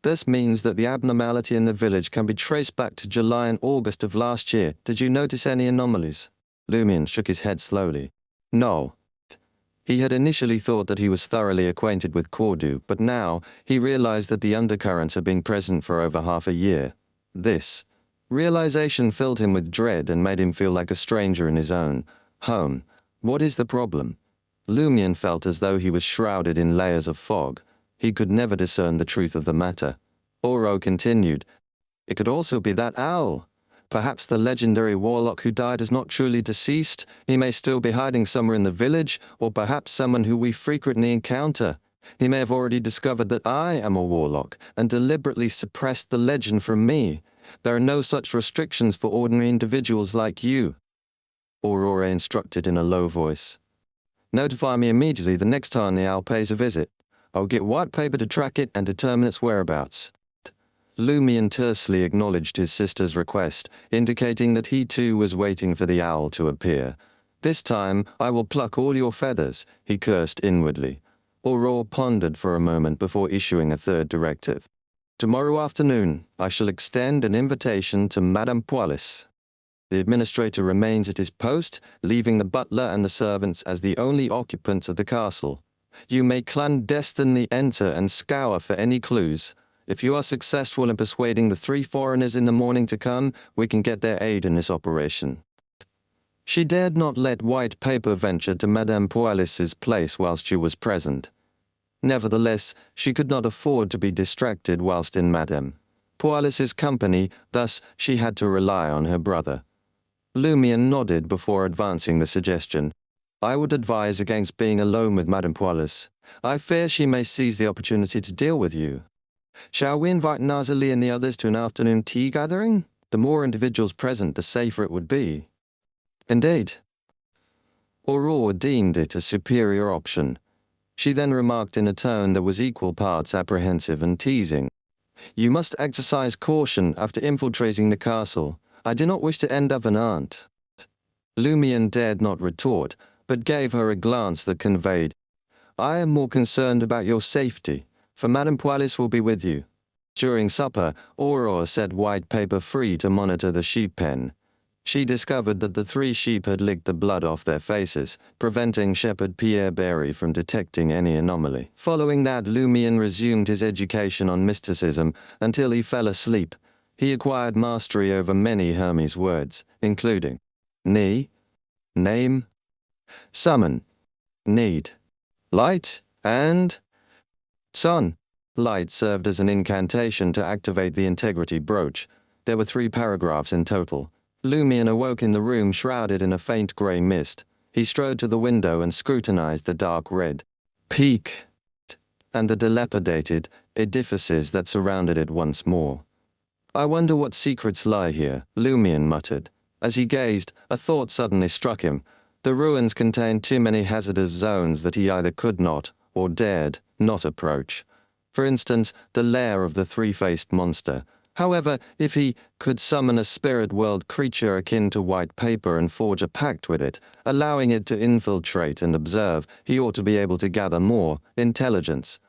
This means that the abnormality in the village can be traced back to July and August of last year. Did you notice any anomalies?" Lumion shook his head slowly. "No." He had initially thought that he was thoroughly acquainted with Cordu, but now he realized that the undercurrents had been present for over half a year. This realization filled him with dread and made him feel like a stranger in his own home. What is the problem? Lumion felt as though he was shrouded in layers of fog. He could never discern the truth of the matter. Oro continued, "It could also be that owl. Perhaps the legendary warlock who died is not truly deceased. He may still be hiding somewhere in the village, or perhaps someone who we frequently encounter. He may have already discovered that I am a warlock and deliberately suppressed the legend from me. There are no such restrictions for ordinary individuals like you." Aurora instructed in a low voice. Notify me immediately the next time the owl pays a visit. I'll get white paper to track it and determine its whereabouts. Lumion tersely acknowledged his sister's request, indicating that he too was waiting for the owl to appear. This time, I will pluck all your feathers, he cursed inwardly. Aurora pondered for a moment before issuing a third directive. Tomorrow afternoon, I shall extend an invitation to Madame Pualis. The administrator remains at his post, leaving the butler and the servants as the only occupants of the castle. You may clandestinely enter and scour for any clues. If you are successful in persuading the 3 foreigners in the morning to come, we can get their aid in this operation. She dared not let white paper venture to Madame Pualis's place whilst she was present. Nevertheless, she could not afford to be distracted whilst in Madame Pualis's company, thus she had to rely on her brother. Lumion nodded before advancing the suggestion. I would advise against being alone with Madame Pualis. I fear she may seize the opportunity to deal with you. Shall we invite Nazali and the others to an afternoon tea gathering? The more individuals present, the safer it would be. Indeed. Aurora deemed it a superior option. She then remarked in a tone that was equal parts apprehensive and teasing. You must exercise caution after infiltrating the castle. I do not wish to end up an aunt. Lumion dared not retort, but gave her a glance that conveyed, I am more concerned about your safety, for Madame Pualis will be with you. During supper, Aurora set white paper free to monitor the sheep pen. She discovered that the 3 sheep had licked the blood off their faces, preventing Shepherd Pierre Berry from detecting any anomaly. Following that, Lumion resumed his education on mysticism until he fell asleep. He acquired mastery over many Hermes words, including knee, name, summon, need, light, and sun. Light served as an incantation to activate the integrity brooch. There were 3 paragraphs in total. Lumion awoke in the room shrouded in a faint grey mist. He strode to the window and scrutinized the dark red peak and the dilapidated edifices that surrounded it once more. I wonder what secrets lie here, Lumion muttered. As he gazed, a thought suddenly struck him. The ruins contained too many hazardous zones that he either could not, or dared, not approach. For instance, the lair of the 3-faced monster. However, if he could summon a spirit world creature akin to white paper and forge a pact with it, allowing it to infiltrate and observe, he ought to be able to gather more intelligence.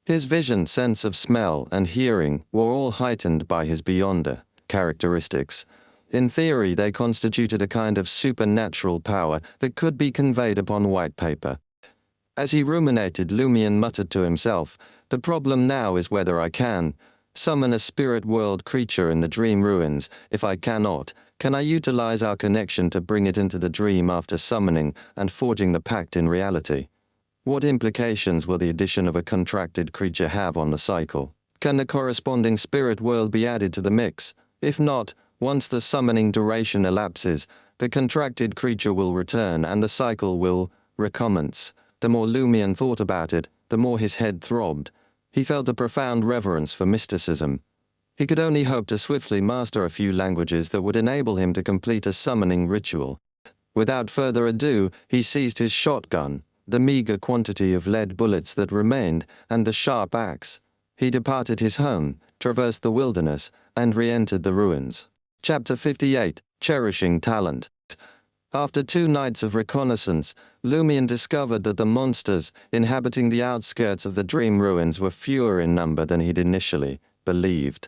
His vision, sense of smell, and hearing were all heightened by his beyonder characteristics. In theory, they constituted a kind of supernatural power that could be conveyed upon white paper. As he ruminated, Lumion muttered to himself, the problem now is whether I can summon a spirit world creature in the dream ruins. If I cannot, can I utilize our connection to bring it into the dream after summoning and forging the pact in reality? What implications will the addition of a contracted creature have on the cycle? Can the corresponding spirit world be added to the mix? If not, once the summoning duration elapses, the contracted creature will return and the cycle will recommence. The more Lumion thought about it, the more his head throbbed. He felt a profound reverence for mysticism. He could only hope to swiftly master a few languages that would enable him to complete a summoning ritual. Without further ado, he seized his shotgun, the meager quantity of lead bullets that remained, and the sharp axe. He departed his home, traversed the wilderness, and re-entered the ruins. Chapter 58, Cherishing Talent. After 2 nights of reconnaissance, Lumion discovered that the monsters inhabiting the outskirts of the dream ruins were fewer in number than he'd initially believed.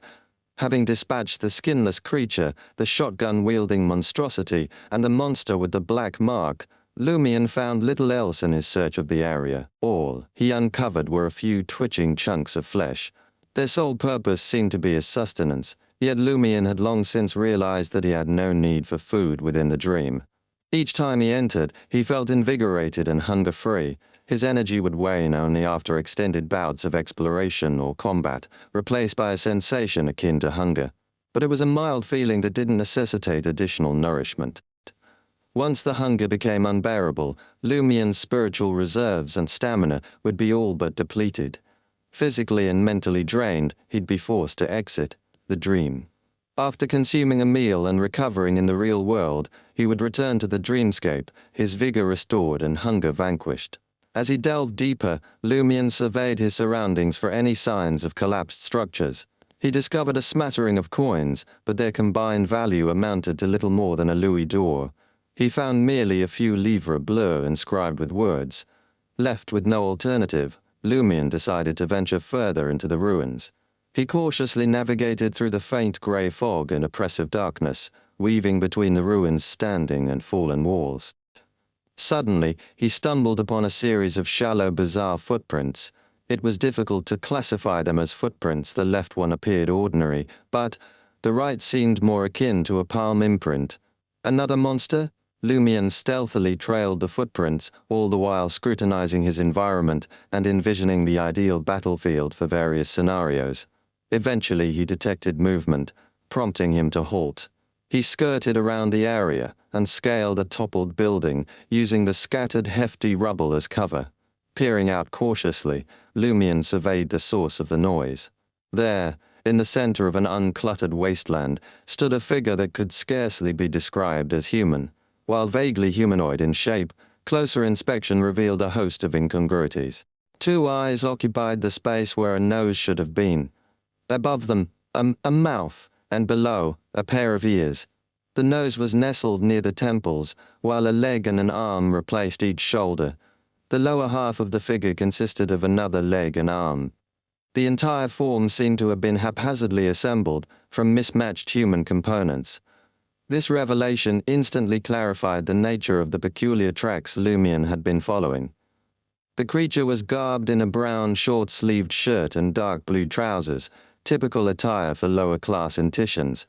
Having dispatched the skinless creature, the shotgun-wielding monstrosity, and the monster with the black mark, Lumion found little else in his search of the area. All he uncovered were a few twitching chunks of flesh. Their sole purpose seemed to be his sustenance, yet Lumion had long since realized that he had no need for food within the dream. Each time he entered, he felt invigorated and hunger-free. His energy would wane only after extended bouts of exploration or combat, replaced by a sensation akin to hunger. But it was a mild feeling that didn't necessitate additional nourishment. Once the hunger became unbearable, Lumion's spiritual reserves and stamina would be all but depleted. Physically and mentally drained, he'd be forced to exit the dream. After consuming a meal and recovering in the real world, he he would return to the dreamscape, his vigor restored and hunger vanquished. As he delved deeper, Lumion surveyed his surroundings for any signs of collapsed structures. He discovered a smattering of coins, but their combined value amounted to little more than a louis d'or. He found merely a few livres bleus inscribed with words. Left with no alternative, Lumion decided to venture further into the ruins. He cautiously navigated through the faint grey fog and oppressive darkness, weaving between the ruins' standing and fallen walls. Suddenly, he stumbled upon a series of shallow, bizarre footprints. It was difficult to classify them as footprints. The left one appeared ordinary, but the right seemed more akin to a palm imprint. Another monster? Lumion stealthily trailed the footprints, all the while scrutinizing his environment and envisioning the ideal battlefield for various scenarios. Eventually, he detected movement, prompting him to halt. He skirted around the area and scaled a toppled building, using the scattered hefty rubble as cover. Peering out cautiously, Lumion surveyed the source of the noise. There, in the center of an uncluttered wasteland, stood a figure that could scarcely be described as human. While vaguely humanoid in shape, closer inspection revealed a host of incongruities. 2 eyes occupied the space where a nose should have been. Above them, a mouth, and below, a pair of ears. The nose was nestled near the temples, while a leg and an arm replaced each shoulder. The lower half of the figure consisted of another leg and arm. The entire form seemed to have been haphazardly assembled from mismatched human components. This revelation instantly clarified the nature of the peculiar tracks Lumion had been following. The creature was garbed in a brown short-sleeved shirt and dark blue trousers, typical attire for lower-class Intitians.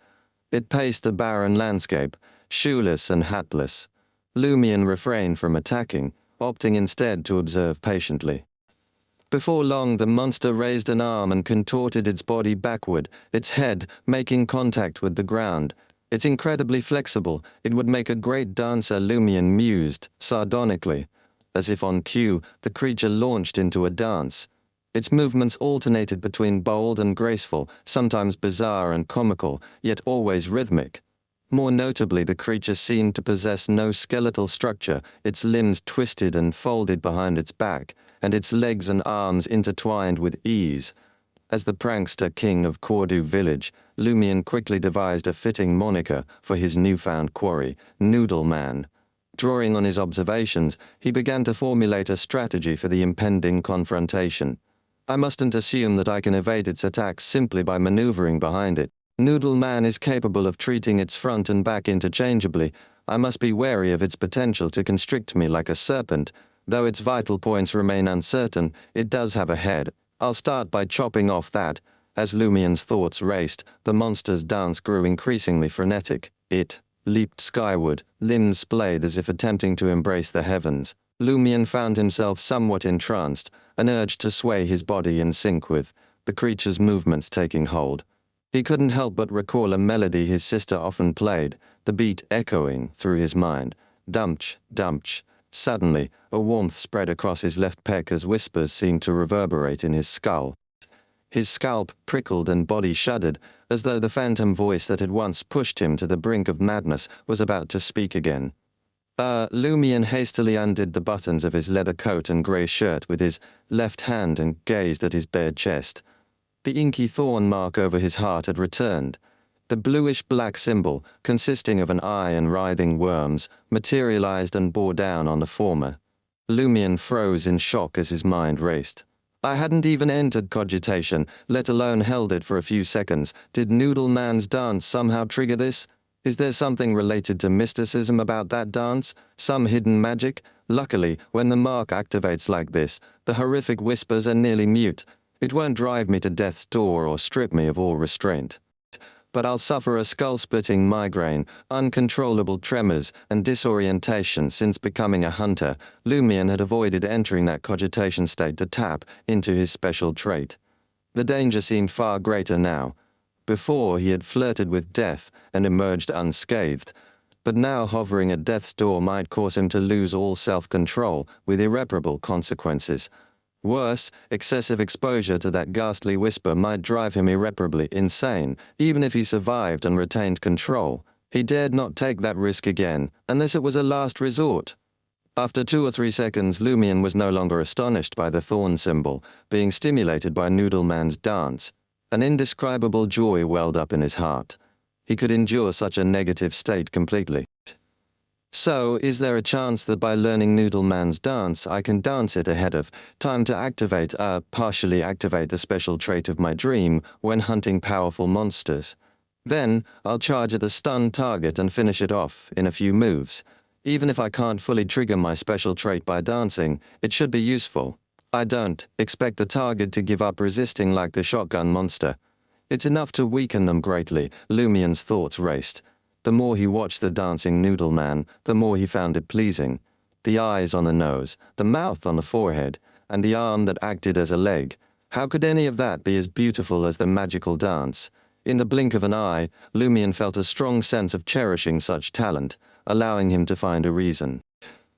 It paced the barren landscape, shoeless and hatless. Lumion refrained from attacking, opting instead to observe patiently. Before long, the monster raised an arm and contorted its body backward, its head making contact with the ground. It's incredibly flexible. It would make a great dancer, Lumion mused, sardonically. As if on cue, the creature launched into a dance. Its movements alternated between bold and graceful, sometimes bizarre and comical, yet always rhythmic. More notably, the creature seemed to possess no skeletal structure, its limbs twisted and folded behind its back, and its legs and arms intertwined with ease. As the prankster king of Cordu village, Lumion quickly devised a fitting moniker for his newfound quarry, Noodle Man. Drawing on his observations, he began to formulate a strategy for the impending confrontation. I mustn't assume that I can evade its attacks simply by maneuvering behind it. Noodle Man is capable of treating its front and back interchangeably. I must be wary of its potential to constrict me like a serpent. Though its vital points remain uncertain, it does have a head. I'll start by chopping off that. As Lumion's thoughts raced, the monster's dance grew increasingly frenetic. It leaped skyward, limbs splayed as if attempting to embrace the heavens. Lumion found himself somewhat entranced, an urge to sway his body in sync with the creature's movements taking hold. He couldn't help but recall a melody his sister often played, the beat echoing through his mind. Dumch, dumch. Suddenly, a warmth spread across his left pec as whispers seemed to reverberate in his skull. His scalp prickled and body shuddered, as though the phantom voice that had once pushed him to the brink of madness was about to speak again. Lumion hastily undid the buttons of his leather coat and grey shirt with his left hand and gazed at his bared chest. The inky thorn mark over his heart had returned. The bluish-black symbol, consisting of an eye and writhing worms, materialized and bore down on the former. Lumion froze in shock as his mind raced. I hadn't even entered cogitation, let alone held it for a few seconds. Did Noodle Man's dance somehow trigger this? Is there something related to mysticism about that dance? Some hidden magic? Luckily, when the mark activates like this, the horrific whispers are nearly mute. It won't drive me to death's door or strip me of all restraint. But I'll suffer a skull-splitting migraine, uncontrollable tremors, and disorientation since becoming a hunter. Lumion had avoided entering that cogitation state to tap into his special trait. The danger seemed far greater now. Before, he had flirted with death and emerged unscathed, but now hovering at death's door might cause him to lose all self-control, with irreparable consequences. Worse, excessive exposure to that ghastly whisper might drive him irreparably insane. Even if he survived and retained control, He dared not take that risk again, unless it was a last resort. After 2 or 3 seconds, Lumion was no longer astonished by the thorn symbol, being stimulated by Noodleman's dance. An indescribable joy welled up in his heart. He could endure such a negative state completely. So, is there a chance that by learning Noodleman's dance, I can dance it ahead of time to partially activate the special trait of my dream when hunting powerful monsters? Then, I'll charge at the stunned target and finish it off in a few moves. Even if I can't fully trigger my special trait by dancing, it should be useful. I don't expect the target to give up resisting like the shotgun monster. It's enough to weaken them greatly. Lumion's thoughts raced. The more he watched the dancing Noodle Man, the more he found it pleasing. The eyes on the nose, the mouth on the forehead, and the arm that acted as a leg. How could any of that be as beautiful as the magical dance? In the blink of an eye, Lumion felt a strong sense of cherishing such talent, allowing him to find a reason.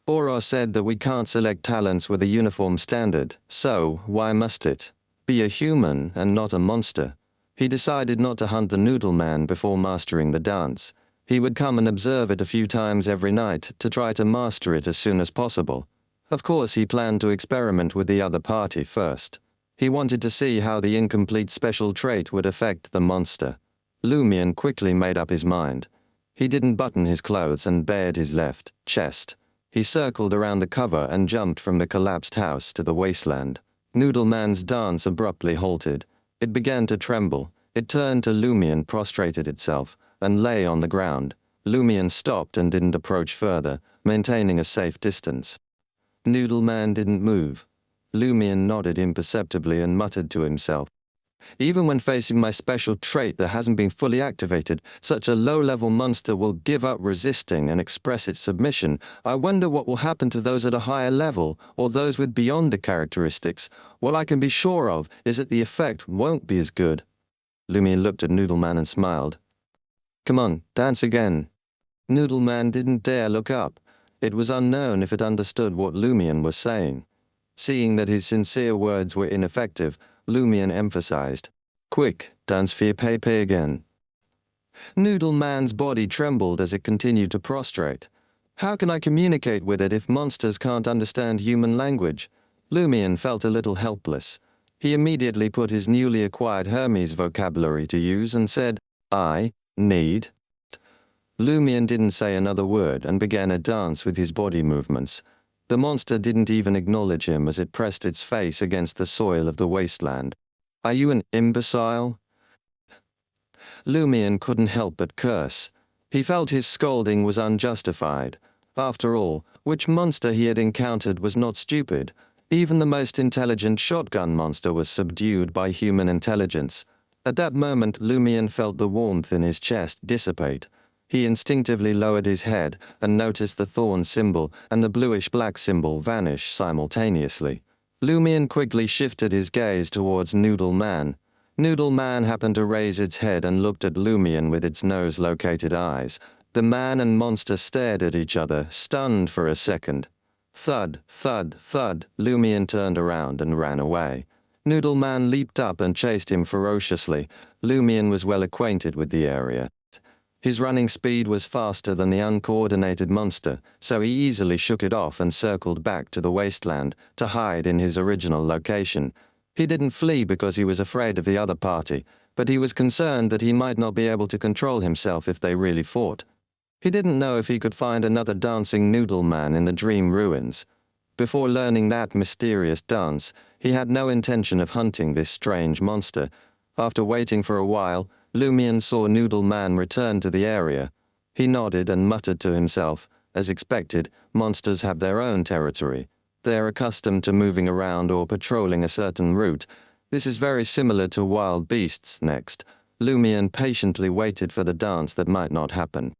Auror said that we can't select talents with a uniform standard, so why must it be a human and not a monster? He decided not to hunt the Noodle Man before mastering the dance. He would come and observe it a few times every night to try to master it as soon as possible. Of course, he planned to experiment with the other party first. He wanted to see how the incomplete special trait would affect the monster. Lumion quickly made up his mind. He didn't button his clothes and bared his left chest. He circled around the cover and jumped from the collapsed house to the wasteland. Noodle Man's dance abruptly halted. It began to tremble. It turned to Lumion, prostrated itself, and lay on the ground. Lumion stopped and didn't approach further, maintaining a safe distance. Noodle Man didn't move. Lumion nodded imperceptibly and muttered to himself. Even when facing my special trait that hasn't been fully activated, such a low-level monster will give up resisting and express its submission. I wonder what will happen to those at a higher level, or those with beyond the characteristics. What I can be sure of is that the effect won't be as good. Lumion looked at Noodleman and smiled. Come on, dance again. Noodleman didn't dare look up. It was unknown if it understood what Lumion was saying. Seeing that his sincere words were ineffective, Lumion emphasized, Quick, dance for your Pepe again. Noodle Man's body trembled as it continued to prostrate. How can I communicate with it if monsters can't understand human language? Lumion felt a little helpless. He immediately put his newly acquired Hermes vocabulary to use and said, I need. Lumion didn't say another word and began a dance with his body movements. The monster didn't even acknowledge him as it pressed its face against the soil of the wasteland. Are you an imbecile? Lumion couldn't help but curse. He felt his scolding was unjustified. After all, which monster he had encountered was not stupid. Even the most intelligent shotgun monster was subdued by human intelligence. At that moment, Lumion felt the warmth in his chest dissipate. He instinctively lowered his head and noticed the thorn symbol and the bluish-black symbol vanish simultaneously. Lumion quickly shifted his gaze towards Noodle Man. Noodle Man happened to raise its head and looked at Lumion with its nose-located eyes. The man and monster stared at each other, stunned for a second. Thud, thud, thud, Lumion turned around and ran away. Noodle Man leaped up and chased him ferociously. Lumion was well acquainted with the area. His running speed was faster than the uncoordinated monster, so he easily shook it off and circled back to the wasteland to hide in his original location. He didn't flee because he was afraid of the other party, but he was concerned that he might not be able to control himself if they really fought. He didn't know if he could find another dancing Noodle Man in the dream ruins. Before learning that mysterious dance, he had no intention of hunting this strange monster. After waiting for a while, Lumion saw Noodle Man return to the area. He nodded and muttered to himself. As expected, monsters have their own territory. They are accustomed to moving around or patrolling a certain route. This is very similar to wild beasts. Next, Lumion patiently waited for the dance that might not happen.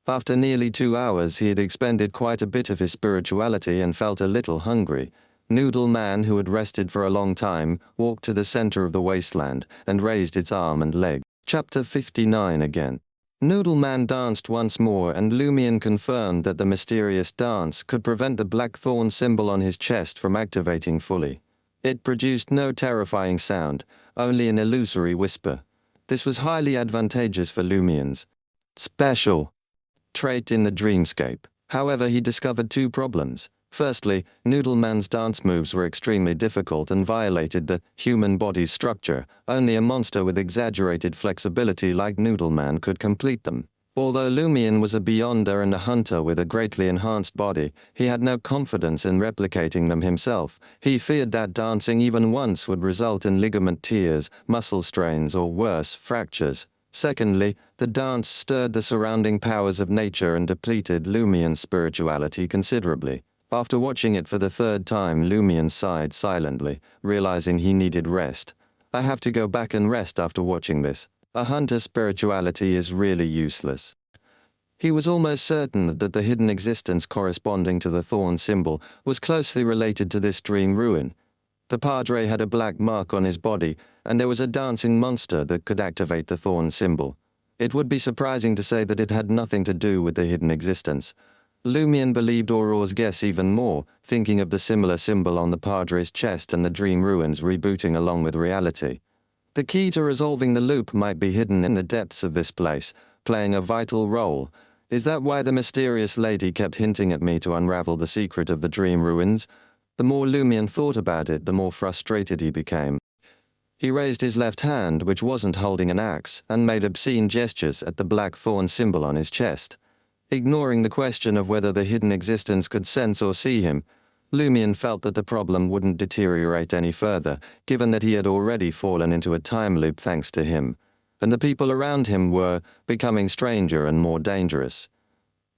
After nearly 2 hours, he had expended quite a bit of his spirituality and felt a little hungry. Noodle Man, who had rested for a long time, walked to the center of the wasteland and raised its arm and leg. Chapter 59 again. Noodle Man danced once more, and Lumion confirmed that the mysterious dance could prevent the black thorn symbol on his chest from activating fully. It produced no terrifying sound, only an illusory whisper. This was highly advantageous for Lumion's special trait in the dreamscape. However, he discovered two problems. Firstly, Noodleman's dance moves were extremely difficult and violated the human body's structure. Only a monster with exaggerated flexibility like Noodleman could complete them. Although Lumion was a beyonder and a hunter with a greatly enhanced body, he had no confidence in replicating them himself. He feared that dancing even once would result in ligament tears, muscle strains, or worse, fractures. Secondly, the dance stirred the surrounding powers of nature and depleted Lumion's spirituality considerably. After watching it for the third time, Lumion sighed silently, realizing he needed rest. I have to go back and rest after watching this. A hunter's spirituality is really useless. He was almost certain that the hidden existence corresponding to the thorn symbol was closely related to this dream ruin. The Padre had a black mark on his body, and there was a dancing monster that could activate the thorn symbol. It would be surprising to say that it had nothing to do with the hidden existence. Lumion believed Aurore's guess even more, thinking of the similar symbol on the Padre's chest and the dream ruins rebooting along with reality. The key to resolving the loop might be hidden in the depths of this place, playing a vital role. Is that why the mysterious lady kept hinting at me to unravel the secret of the dream ruins? The more Lumion thought about it, the more frustrated he became. He raised his left hand, which wasn't holding an axe, and made obscene gestures at the black thorn symbol on his chest. Ignoring the question of whether the hidden existence could sense or see him, Lumion felt that the problem wouldn't deteriorate any further, given that he had already fallen into a time loop thanks to him, and the people around him were becoming stranger and more dangerous.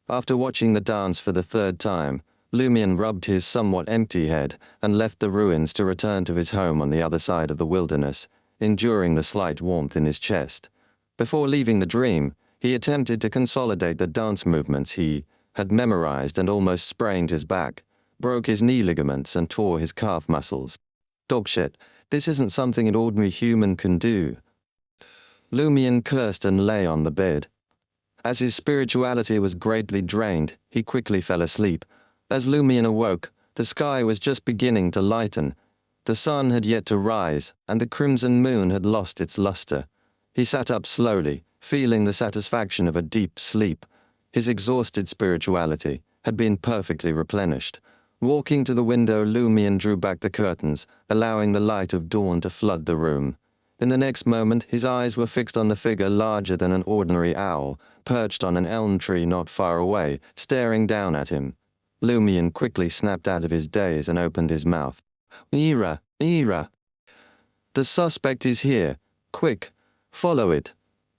After watching the dance for the third time, Lumion rubbed his somewhat empty head and left the ruins to return to his home on the other side of the wilderness, enduring the slight warmth in his chest. Before leaving the dream, he attempted to consolidate the dance movements he had memorized and almost sprained his back, broke his knee ligaments and tore his calf muscles. Dogshit, this isn't something an ordinary human can do. Lumion cursed and lay on the bed. As his spirituality was greatly drained, he quickly fell asleep. As Lumion awoke, the sky was just beginning to lighten. The sun had yet to rise, and the crimson moon had lost its luster. He sat up slowly, feeling the satisfaction of a deep sleep. His exhausted spirituality had been perfectly replenished. Walking to the window, Lumion drew back the curtains, allowing the light of dawn to flood the room. In the next moment, his eyes were fixed on the figure larger than an ordinary owl, perched on an elm tree not far away, staring down at him. Lumion quickly snapped out of his daze and opened his mouth. "Mira, Mira! The suspect is here. Quick, follow it."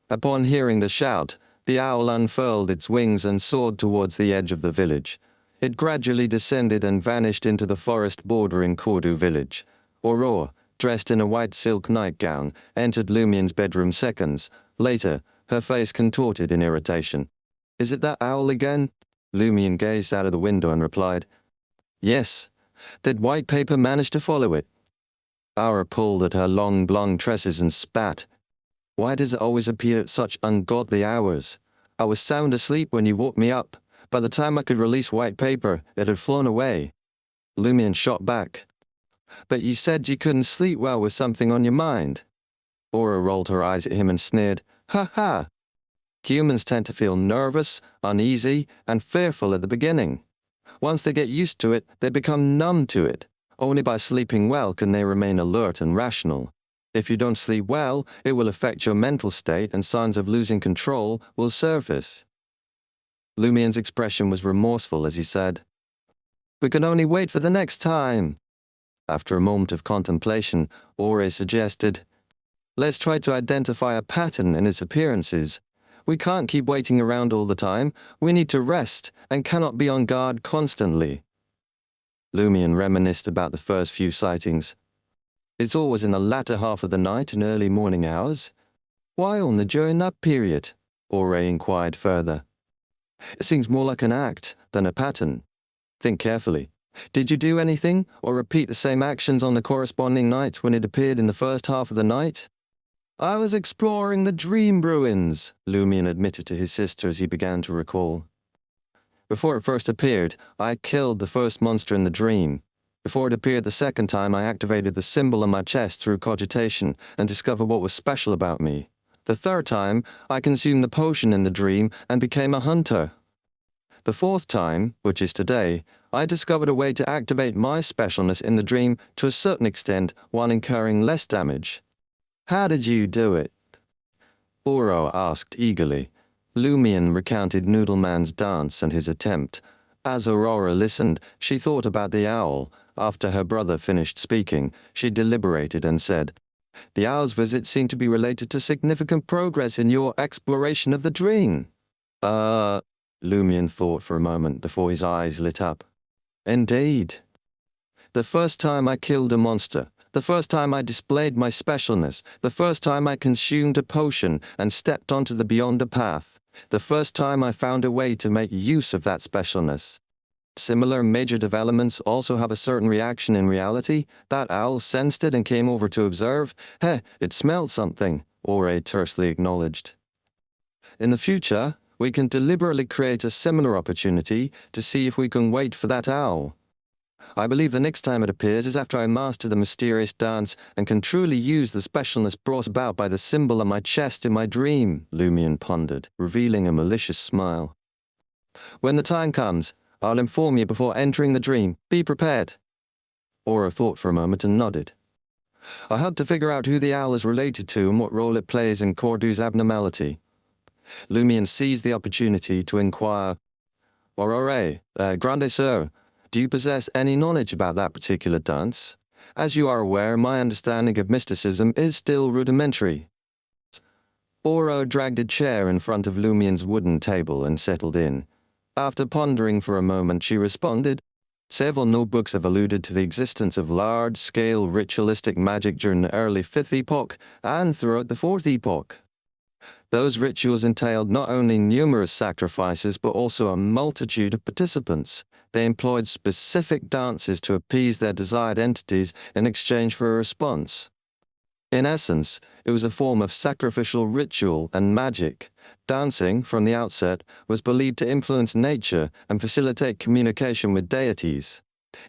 Upon hearing the shout, the owl unfurled its wings and soared towards the edge of the village. It gradually descended and vanished into the forest bordering Cordu village. Aurore, dressed in a white silk nightgown, entered Lumion's bedroom seconds. Later, her face contorted in irritation. "Is it that owl again?" Lumion gazed out of the window and replied, "Yes. Did white paper manage to follow it?" Aura pulled at her long blonde tresses and spat. "Why does it always appear at such ungodly hours? I was sound asleep when you woke me up. By the time I could release white paper, it had flown away." Lumion shot back. "But you said you couldn't sleep well with something on your mind." Aura rolled her eyes at him and sneered, "Ha ha! Humans tend to feel nervous, uneasy, and fearful at the beginning. Once they get used to it, they become numb to it. Only by sleeping well can they remain alert and rational. If you don't sleep well, it will affect your mental state and signs of losing control will surface." Lumion's expression was remorseful as he said, "We can only wait for the next time." After a moment of contemplation, Aure suggested, "Let's try to identify a pattern in its appearances. We can't keep waiting around all the time. We need to rest and cannot be on guard constantly." Lumion reminisced about the first few sightings. "It's always in the latter half of the night and early morning hours. Why only during that period?" Aure inquired further. "It seems more like an act than a pattern. Think carefully. Did you do anything or repeat the same actions on the corresponding nights when it appeared in the first half of the night?" "I was exploring the dream ruins," Lumion admitted to his sister as he began to recall. "Before it first appeared, I killed the first monster in the dream. Before it appeared the second time, I activated the symbol on my chest through cogitation and discovered what was special about me. The third time, I consumed the potion in the dream and became a hunter. The fourth time, which is today, I discovered a way to activate my specialness in the dream to a certain extent while incurring less damage. How did you do it? Oro asked eagerly. Lumion recounted Noodleman's dance and his attempt. As Aurora listened, she thought about the owl. After her brother finished speaking, she deliberated and said, "The owl's visit seemed to be related to significant progress in your exploration of the dream." Lumion thought for a moment before his eyes lit up. "Indeed. The first time I killed a monster, the first time I displayed my specialness, the first time I consumed a potion and stepped onto the Beyonder path, the first time I found a way to make use of that specialness. Similar major developments also have a certain reaction in reality. That owl sensed it and came over to observe. It smelled something," Ore tersely acknowledged. "In the future, we can deliberately create a similar opportunity to see if we can wait for that owl. I believe the next time it appears is after I master the mysterious dance and can truly use the specialness brought about by the symbol on my chest in my dream," Lumion pondered, revealing a malicious smile. "When the time comes, I'll inform you before entering the dream. Be prepared." Aura thought for a moment and nodded. "I had to figure out who the owl is related to and what role it plays in Cordu's abnormality." Lumion seized the opportunity to inquire, "Aurore, Grande Sir, do you possess any knowledge about that particular dance? As you are aware, my understanding of mysticism is still rudimentary." Oro dragged a chair in front of Lumion's wooden table and settled in. After pondering for a moment, she responded, "Several notebooks have alluded to the existence of large-scale ritualistic magic during the early 5th Epoch and throughout the 4th Epoch. Those rituals entailed not only numerous sacrifices but also a multitude of participants. They employed specific dances to appease their desired entities in exchange for a response. In essence, it was a form of sacrificial ritual and magic. Dancing, from the outset, was believed to influence nature and facilitate communication with deities.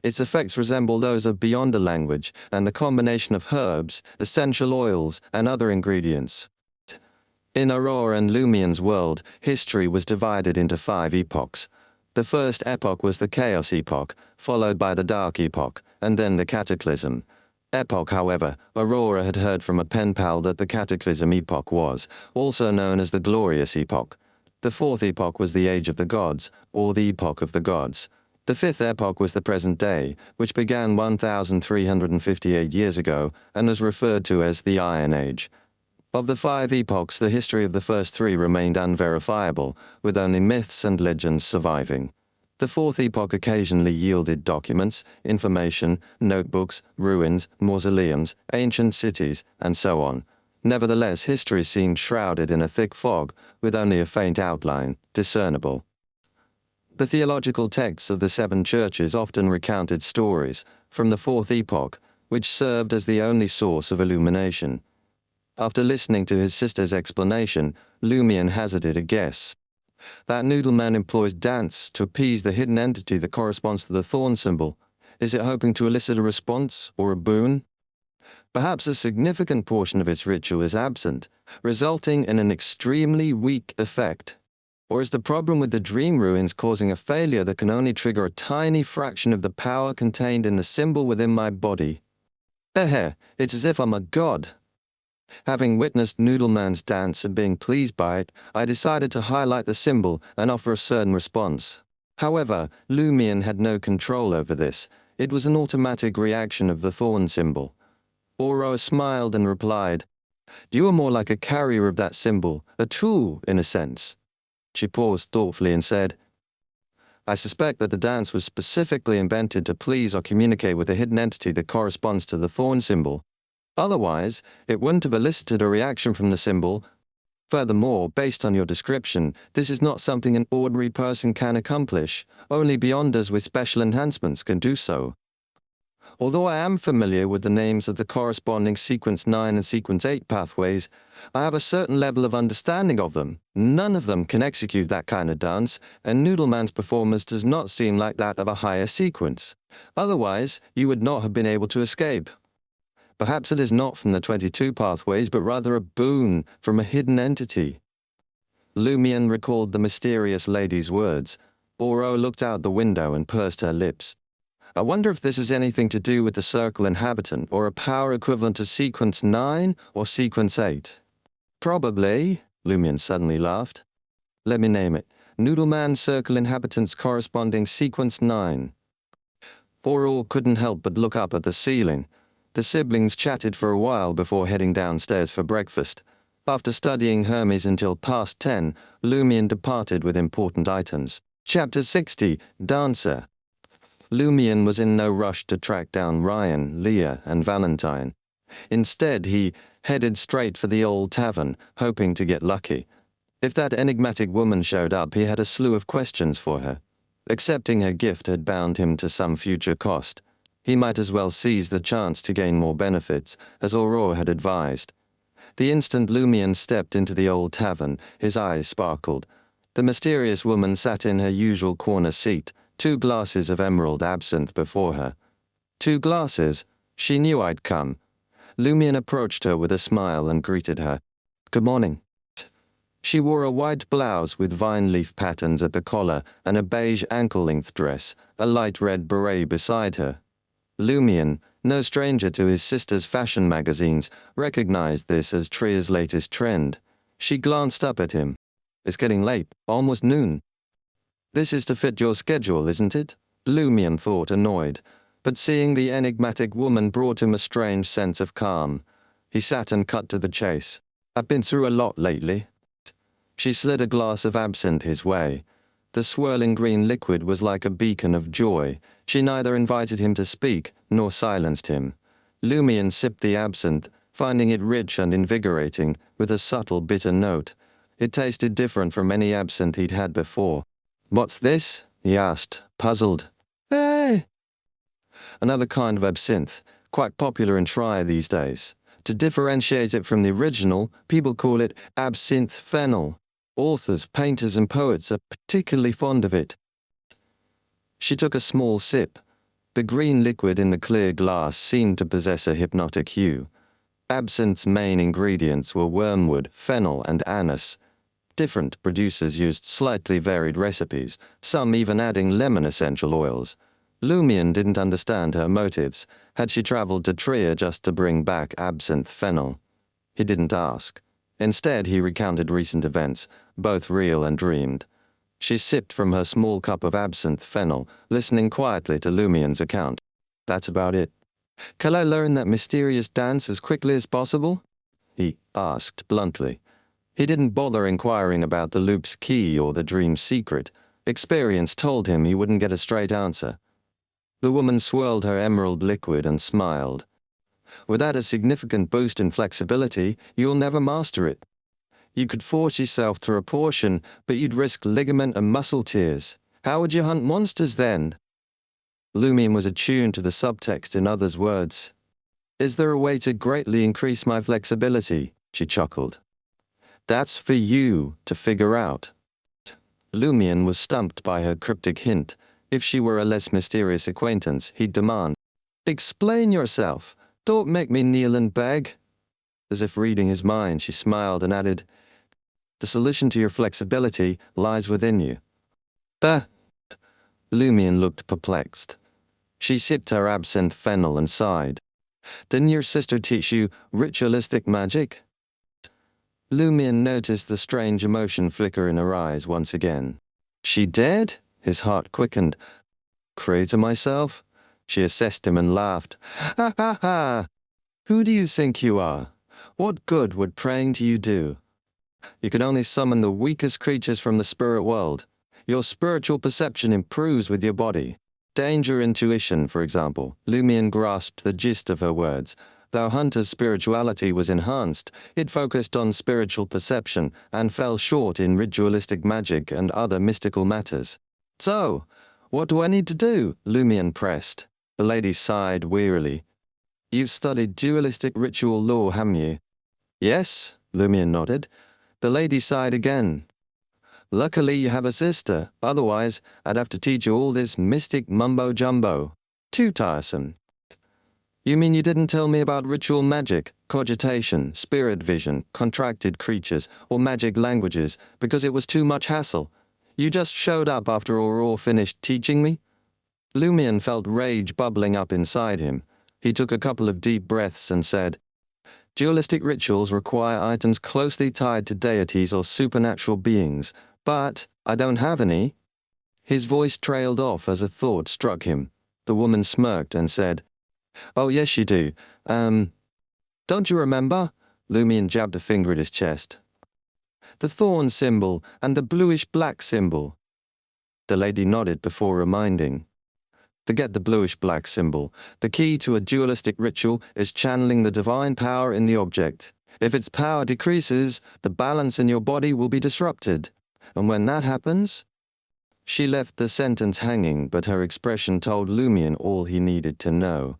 Its effects resemble those of Beyonder language and the combination of herbs, essential oils, and other ingredients. In Aurora and Lumion's world, history was divided into 5 epochs. The first epoch was the Chaos Epoch, followed by the Dark Epoch, and then the Cataclysm. Epoch, however, Aurora had heard from a pen pal that the Cataclysm Epoch was, also known as the Glorious Epoch. The 4th Epoch was the Age of the Gods, or the Epoch of the Gods. The 5th Epoch was the present day, which began 1,358 years ago, and was referred to as the Iron Age. Of the 5 epochs, the history of the first 3 remained unverifiable, with only myths and legends surviving. The 4th epoch occasionally yielded documents, information, notebooks, ruins, mausoleums, ancient cities, and so on. Nevertheless, history seemed shrouded in a thick fog, with only a faint outline discernible. The theological texts of the 7 churches often recounted stories from the 4th epoch, which served as the only source of illumination. After listening to his sister's explanation, Lumion hazarded a guess. That Noodleman employs dance to appease the hidden entity that corresponds to the thorn symbol. Is it hoping to elicit a response or a boon? Perhaps a significant portion of its ritual is absent, resulting in an extremely weak effect. Or is the problem with the dream ruins causing a failure that can only trigger a tiny fraction of the power contained in the symbol within my body? It's as if I'm a god. Having witnessed Noodleman's dance and being pleased by it, I decided to highlight the symbol and offer a certain response. However, Lumion had no control over this. It was an automatic reaction of the thorn symbol. Oro smiled and replied, "You are more like a carrier of that symbol, a tool, in a sense." She paused thoughtfully and said, "I suspect that the dance was specifically invented to please or communicate with a hidden entity that corresponds to the thorn symbol. Otherwise, it wouldn't have elicited a reaction from the symbol. Furthermore, based on your description, this is not something an ordinary person can accomplish. Only Beyonders with special enhancements can do so. Although I am familiar with the names of the corresponding Sequence 9 and Sequence 8 pathways, I have a certain level of understanding of them. None of them can execute that kind of dance, and Noodleman's performance does not seem like that of a higher sequence. Otherwise, you would not have been able to escape." Perhaps it is not from the 22 pathways, but rather a boon from a hidden entity. Lumion recalled the mysterious lady's words. Oro looked out the window and pursed her lips. I wonder if this has anything to do with the circle inhabitant, or a power equivalent to Sequence 9 or Sequence 8. Probably, Lumion suddenly laughed. Let me name it. Noodleman Circle Inhabitants corresponding Sequence 9. Oro couldn't help but look up at the ceiling. The siblings chatted for a while before heading downstairs for breakfast. After studying Hermes until past 10, Lumion departed with important items. Chapter 60, Dancer. Lumion was in no rush to track down Ryan, Leah, and Valentine. Instead, he headed straight for the old tavern, hoping to get lucky. If that enigmatic woman showed up, he had a slew of questions for her. Accepting her gift had bound him to some future cost. He might as well seize the chance to gain more benefits, as Aurore had advised. The instant Lumion stepped into the old tavern, his eyes sparkled. The mysterious woman sat in her usual corner seat, 2 glasses of emerald absinthe before her. 2 glasses? She knew I'd come. Lumion approached her with a smile and greeted her. Good morning. She wore a white blouse with vine leaf patterns at the collar and a beige ankle-length dress, a light red beret beside her. Lumion, no stranger to his sister's fashion magazines, recognized this as Tria's latest trend. She glanced up at him. It's getting late, almost noon. This is to fit your schedule, isn't it? Lumion thought, annoyed, but seeing the enigmatic woman brought him a strange sense of calm. He sat and cut to the chase. I've been through a lot lately. She slid a glass of absinthe his way. The swirling green liquid was like a beacon of joy. She neither invited him to speak, nor silenced him. Lumion sipped the absinthe, finding it rich and invigorating, with a subtle bitter note. It tasted different from any absinthe he'd had before. What's this? He asked, puzzled. Hey! Another kind of absinthe, quite popular in Trier these days. To differentiate it from the original, people call it absinthe fennel. Authors, painters, and poets are particularly fond of it. She took a small sip. The green liquid in the clear glass seemed to possess a hypnotic hue. Absinthe's main ingredients were wormwood, fennel, and anise. Different producers used slightly varied recipes, some even adding lemon essential oils. Lumion didn't understand her motives. Had she traveled to Trier just to bring back absinthe fennel? He didn't ask. Instead, he recounted recent events, both real and dreamed. She sipped from her small cup of absinthe fennel, listening quietly to Lumion's account. That's about it. Can I learn that mysterious dance as quickly as possible? He asked bluntly. He didn't bother inquiring about the loop's key or the dream's secret. Experience told him he wouldn't get a straight answer. The woman swirled her emerald liquid and smiled. Without a significant boost in flexibility, you'll never master it. You could force yourself through a portion, but you'd risk ligament and muscle tears. How would you hunt monsters then? Lumion was attuned to the subtext in others' words. Is there a way to greatly increase my flexibility? She chuckled. That's for you to figure out. Lumion was stumped by her cryptic hint. If she were a less mysterious acquaintance, he'd demand, Explain yourself. Don't make me kneel and beg. As if reading his mind, she smiled and added, The solution to your flexibility lies within you. Bah! Lumion looked perplexed. She sipped her absinthe fennel and sighed. Didn't your sister teach you ritualistic magic? Lumion noticed the strange emotion flicker in her eyes once again. She did? His heart quickened. Creator myself? She assessed him and laughed. Ha ha ha! Who do you think you are? What good would praying to you do? You can only summon the weakest creatures from the spirit world. Your spiritual perception improves with your body. Danger intuition, for example. Lumion grasped the gist of her words. Though Hunter's spirituality was enhanced, it focused on spiritual perception and fell short in ritualistic magic and other mystical matters. So, what do I need to do? Lumion pressed. The lady sighed wearily. You've studied dualistic ritual law, haven't you? Yes, Lumion nodded. The lady sighed again. Luckily you have a sister, otherwise I'd have to teach you all this mystic mumbo-jumbo. Too tiresome. You mean you didn't tell me about ritual magic, cogitation, spirit vision, contracted creatures, or magic languages because it was too much hassle? You just showed up after Aurora finished teaching me? Lumion felt rage bubbling up inside him. He took a couple of deep breaths and said, "Dualistic rituals require items closely tied to deities or supernatural beings, but I don't have any." His voice trailed off as a thought struck him. The woman smirked and said, "Oh yes you do. Don't you remember?" Lumion jabbed a finger at his chest. "The thorn symbol and the bluish-black symbol." The lady nodded before reminding. "Forget the bluish-black symbol. The key to a dualistic ritual is channeling the divine power in the object. If its power decreases, the balance in your body will be disrupted. And when that happens..." She left the sentence hanging, but her expression told Lumion all he needed to know.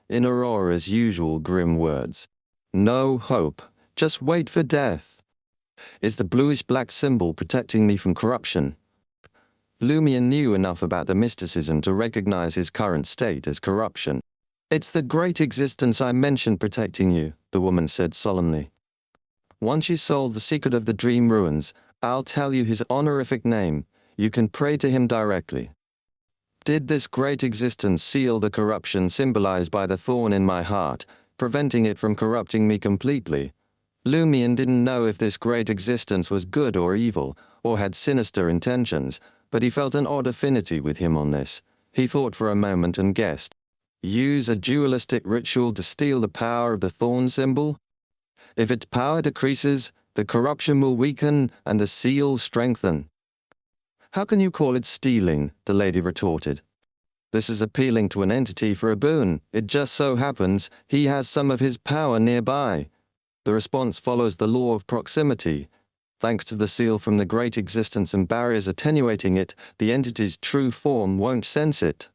In Aurora's usual grim words, "No hope. Just wait for death. Is the bluish-black symbol protecting me from corruption?" Lumion knew enough about the mysticism to recognize his current state as corruption. "It's the great existence I mentioned protecting you," the woman said solemnly. "Once you solve the secret of the dream ruins, I'll tell you his honorific name. You can pray to him directly." Did this great existence seal the corruption symbolized by the thorn in my heart, preventing it from corrupting me completely? Lumion didn't know if this great existence was good or evil, or had sinister intentions, but he felt an odd affinity with him on this. He thought for a moment and guessed. Use a dualistic ritual to steal the power of the thorn symbol? If its power decreases, the corruption will weaken and the seal strengthen. "How can you call it stealing?" the lady retorted. "This is appealing to an entity for a boon. It just so happens he has some of his power nearby. The response follows the law of proximity. Thanks to the seal from the great existence and barriers attenuating it, the entity's true form won't sense it.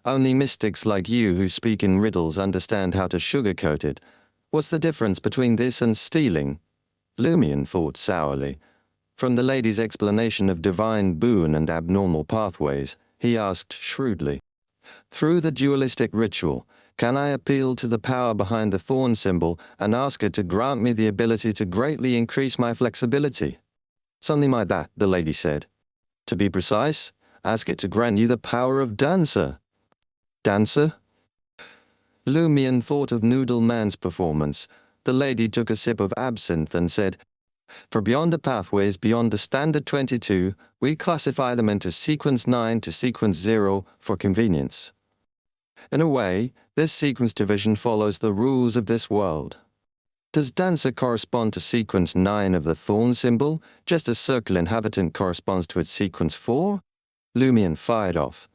Only mystics like you who speak in riddles understand how to sugarcoat it. What's the difference between this and stealing?" Lumion thought sourly. From the lady's explanation of divine boon and abnormal pathways, he asked shrewdly, "Through the dualistic ritual, can I appeal to the power behind the thorn symbol and ask it to grant me the ability to greatly increase my flexibility?" "Something like that," the lady said. "To be precise, ask it to grant you the power of dancer." "Dancer?" Lumion thought of Noodle Man's performance. The lady took a sip of absinthe and said, "For beyond the pathways beyond the standard 22, we classify them into sequence 9 to sequence 0 for convenience. In a way, this sequence division follows the rules of this world. Does dancer correspond to sequence 9 of the thorn symbol, just as circle inhabitant corresponds to its sequence 4? Lumion fired off.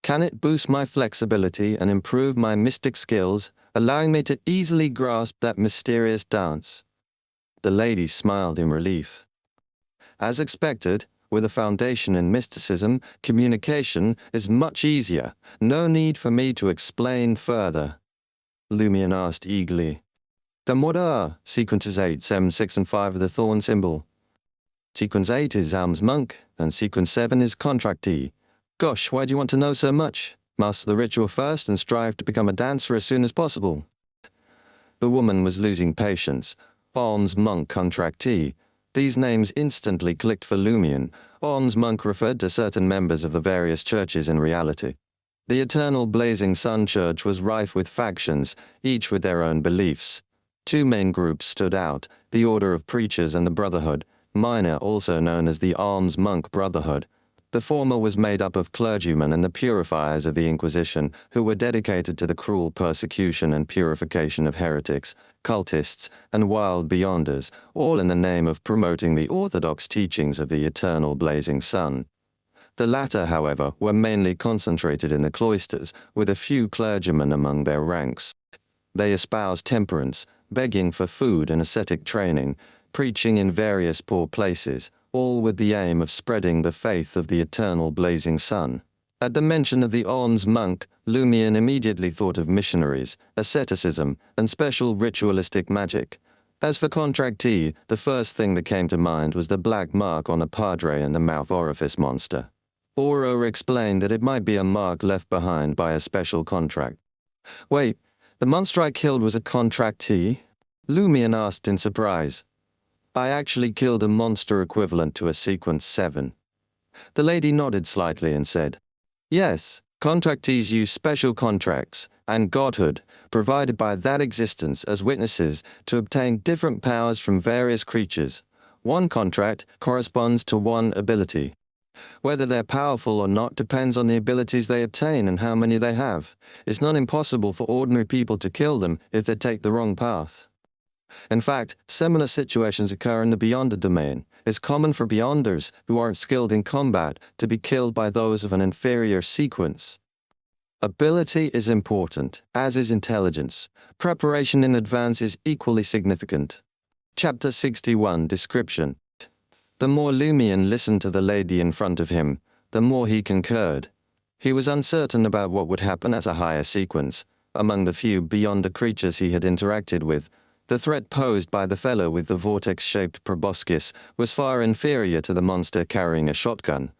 "Can it boost my flexibility and improve my mystic skills, allowing me to easily grasp that mysterious dance?" The lady smiled in relief. "As expected, with a foundation in mysticism, communication is much easier. No need for me to explain further." Lumion asked eagerly, "Then what are sequences 8, 7, 6, and 5 of the thorn symbol?" "Sequence 8 is alms monk, and sequence 7 is contractee." "Gosh, why do you want to know so much? Master the ritual first and strive to become a dancer as soon as possible." The woman was losing patience. Alms monk, contractee. These names instantly clicked for Lumion. Alms monk referred to certain members of the various churches in reality. The Eternal Blazing Sun Church was rife with factions, each with their own beliefs. Two main groups stood out, the Order of Preachers and the Brotherhood, Minor, also known as the Alms Monk Brotherhood. The former was made up of clergymen and the purifiers of the Inquisition, who were dedicated to the cruel persecution and purification of heretics, cultists, and wild beyonders, all in the name of promoting the orthodox teachings of the Eternal Blazing Sun. The latter, however, were mainly concentrated in the cloisters, with a few clergymen among their ranks. They espoused temperance, begging for food and ascetic training, preaching in various poor places, all with the aim of spreading the faith of the Eternal Blazing Sun. At the mention of the alms monk, Lumion immediately thought of missionaries, asceticism, and special ritualistic magic. As for contractee, the first thing that came to mind was the black mark on a padre and the mouth orifice monster. Aurora explained that it might be a mark left behind by a special contract. Wait, the monster I killed was a contractee? Lumion asked in surprise. I actually killed a monster equivalent to a Sequence 7. The lady nodded slightly and said, yes, contractees use special contracts and godhood provided by that existence as witnesses to obtain different powers from various creatures. One contract corresponds to one ability. Whether they're powerful or not depends on the abilities they obtain and how many they have. It's not impossible for ordinary people to kill them if they take the wrong path. In fact, similar situations occur in the Beyonder domain. It's common for Beyonders who aren't skilled in combat to be killed by those of an inferior sequence. Ability is important, as is intelligence. Preparation in advance is equally significant. Chapter 61, Description. The more Lumion listened to the lady in front of him, the more he concurred. He was uncertain about what would happen at a higher sequence. Among the few Beyonder creatures he had interacted with, the threat posed by the fellow with the vortex-shaped proboscis was far inferior to the monster carrying a shotgun.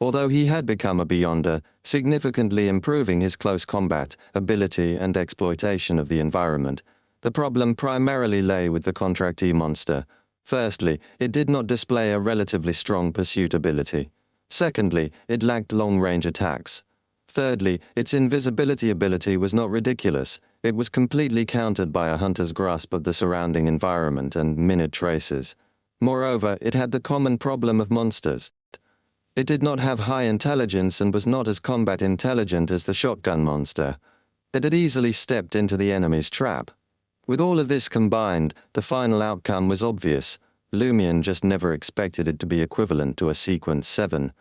Although he had become a Beyonder, significantly improving his close combat ability and exploitation of the environment, the problem primarily lay with the contractee monster. Firstly, it did not display a relatively strong pursuit ability. Secondly, it lacked long-range attacks. Thirdly, its invisibility ability was not ridiculous. It was completely countered by a hunter's grasp of the surrounding environment and minute traces. Moreover, it had the common problem of monsters. It did not have high intelligence and was not as combat intelligent as the shotgun monster. It had easily stepped into the enemy's trap. With all of this combined, the final outcome was obvious. Lumion just never expected it to be equivalent to a Sequence 7.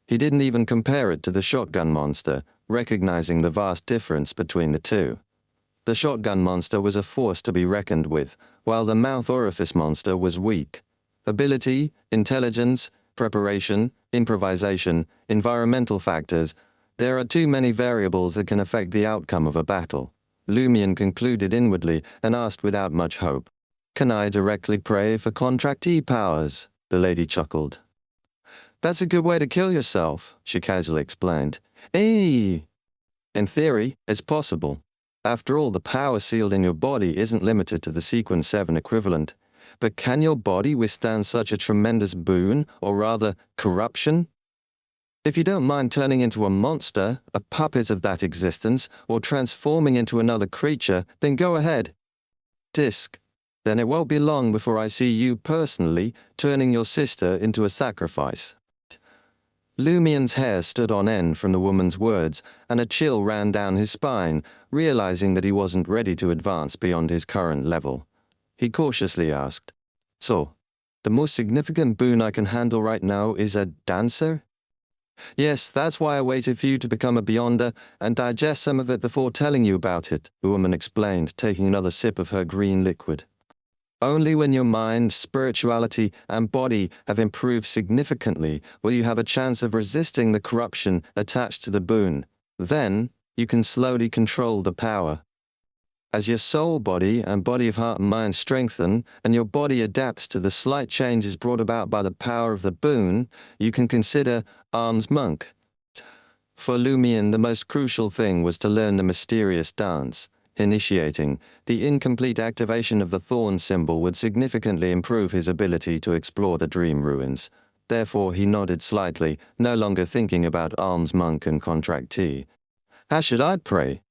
He didn't even compare it to the shotgun monster, recognizing the vast difference between the two. The shotgun monster was a force to be reckoned with, while the mouth orifice monster was weak. Ability, intelligence, preparation, improvisation, environmental factors, there are too many variables that can affect the outcome of a battle. Lumion concluded inwardly and asked without much hope, "Can I directly pray for contractee powers?" The lady chuckled. "That's a good way to kill yourself," she casually explained. "In theory, it's possible. After all, the power sealed in your body isn't limited to the Sequence 7 equivalent. But can your body withstand such a tremendous boon, or rather, corruption? If you don't mind turning into a monster, a puppet of that existence, or transforming into another creature, then go ahead. Disc. Then it won't be long before I see you personally turning your sister into a sacrifice." Lumion's hair stood on end from the woman's words, and a chill ran down his spine, realizing that he wasn't ready to advance beyond his current level. He cautiously asked, "So, the most significant boon I can handle right now is a dancer?" "Yes, that's why I waited for you to become a Beyonder and digest some of it before telling you about it," the woman explained, taking another sip of her green liquid. "Only when your mind, spirituality, and body have improved significantly will you have a chance of resisting the corruption attached to the boon. Then, you can slowly control the power. As your soul body and body of heart and mind strengthen, and your body adapts to the slight changes brought about by the power of the boon, you can consider arms monk." For Lumion, the most crucial thing was to learn the mysterious dance. Initiating the incomplete activation of the thorn symbol would significantly improve his ability to explore the dream ruins. Therefore, he nodded slightly, no longer thinking about alms monk and contractee. How should I pray?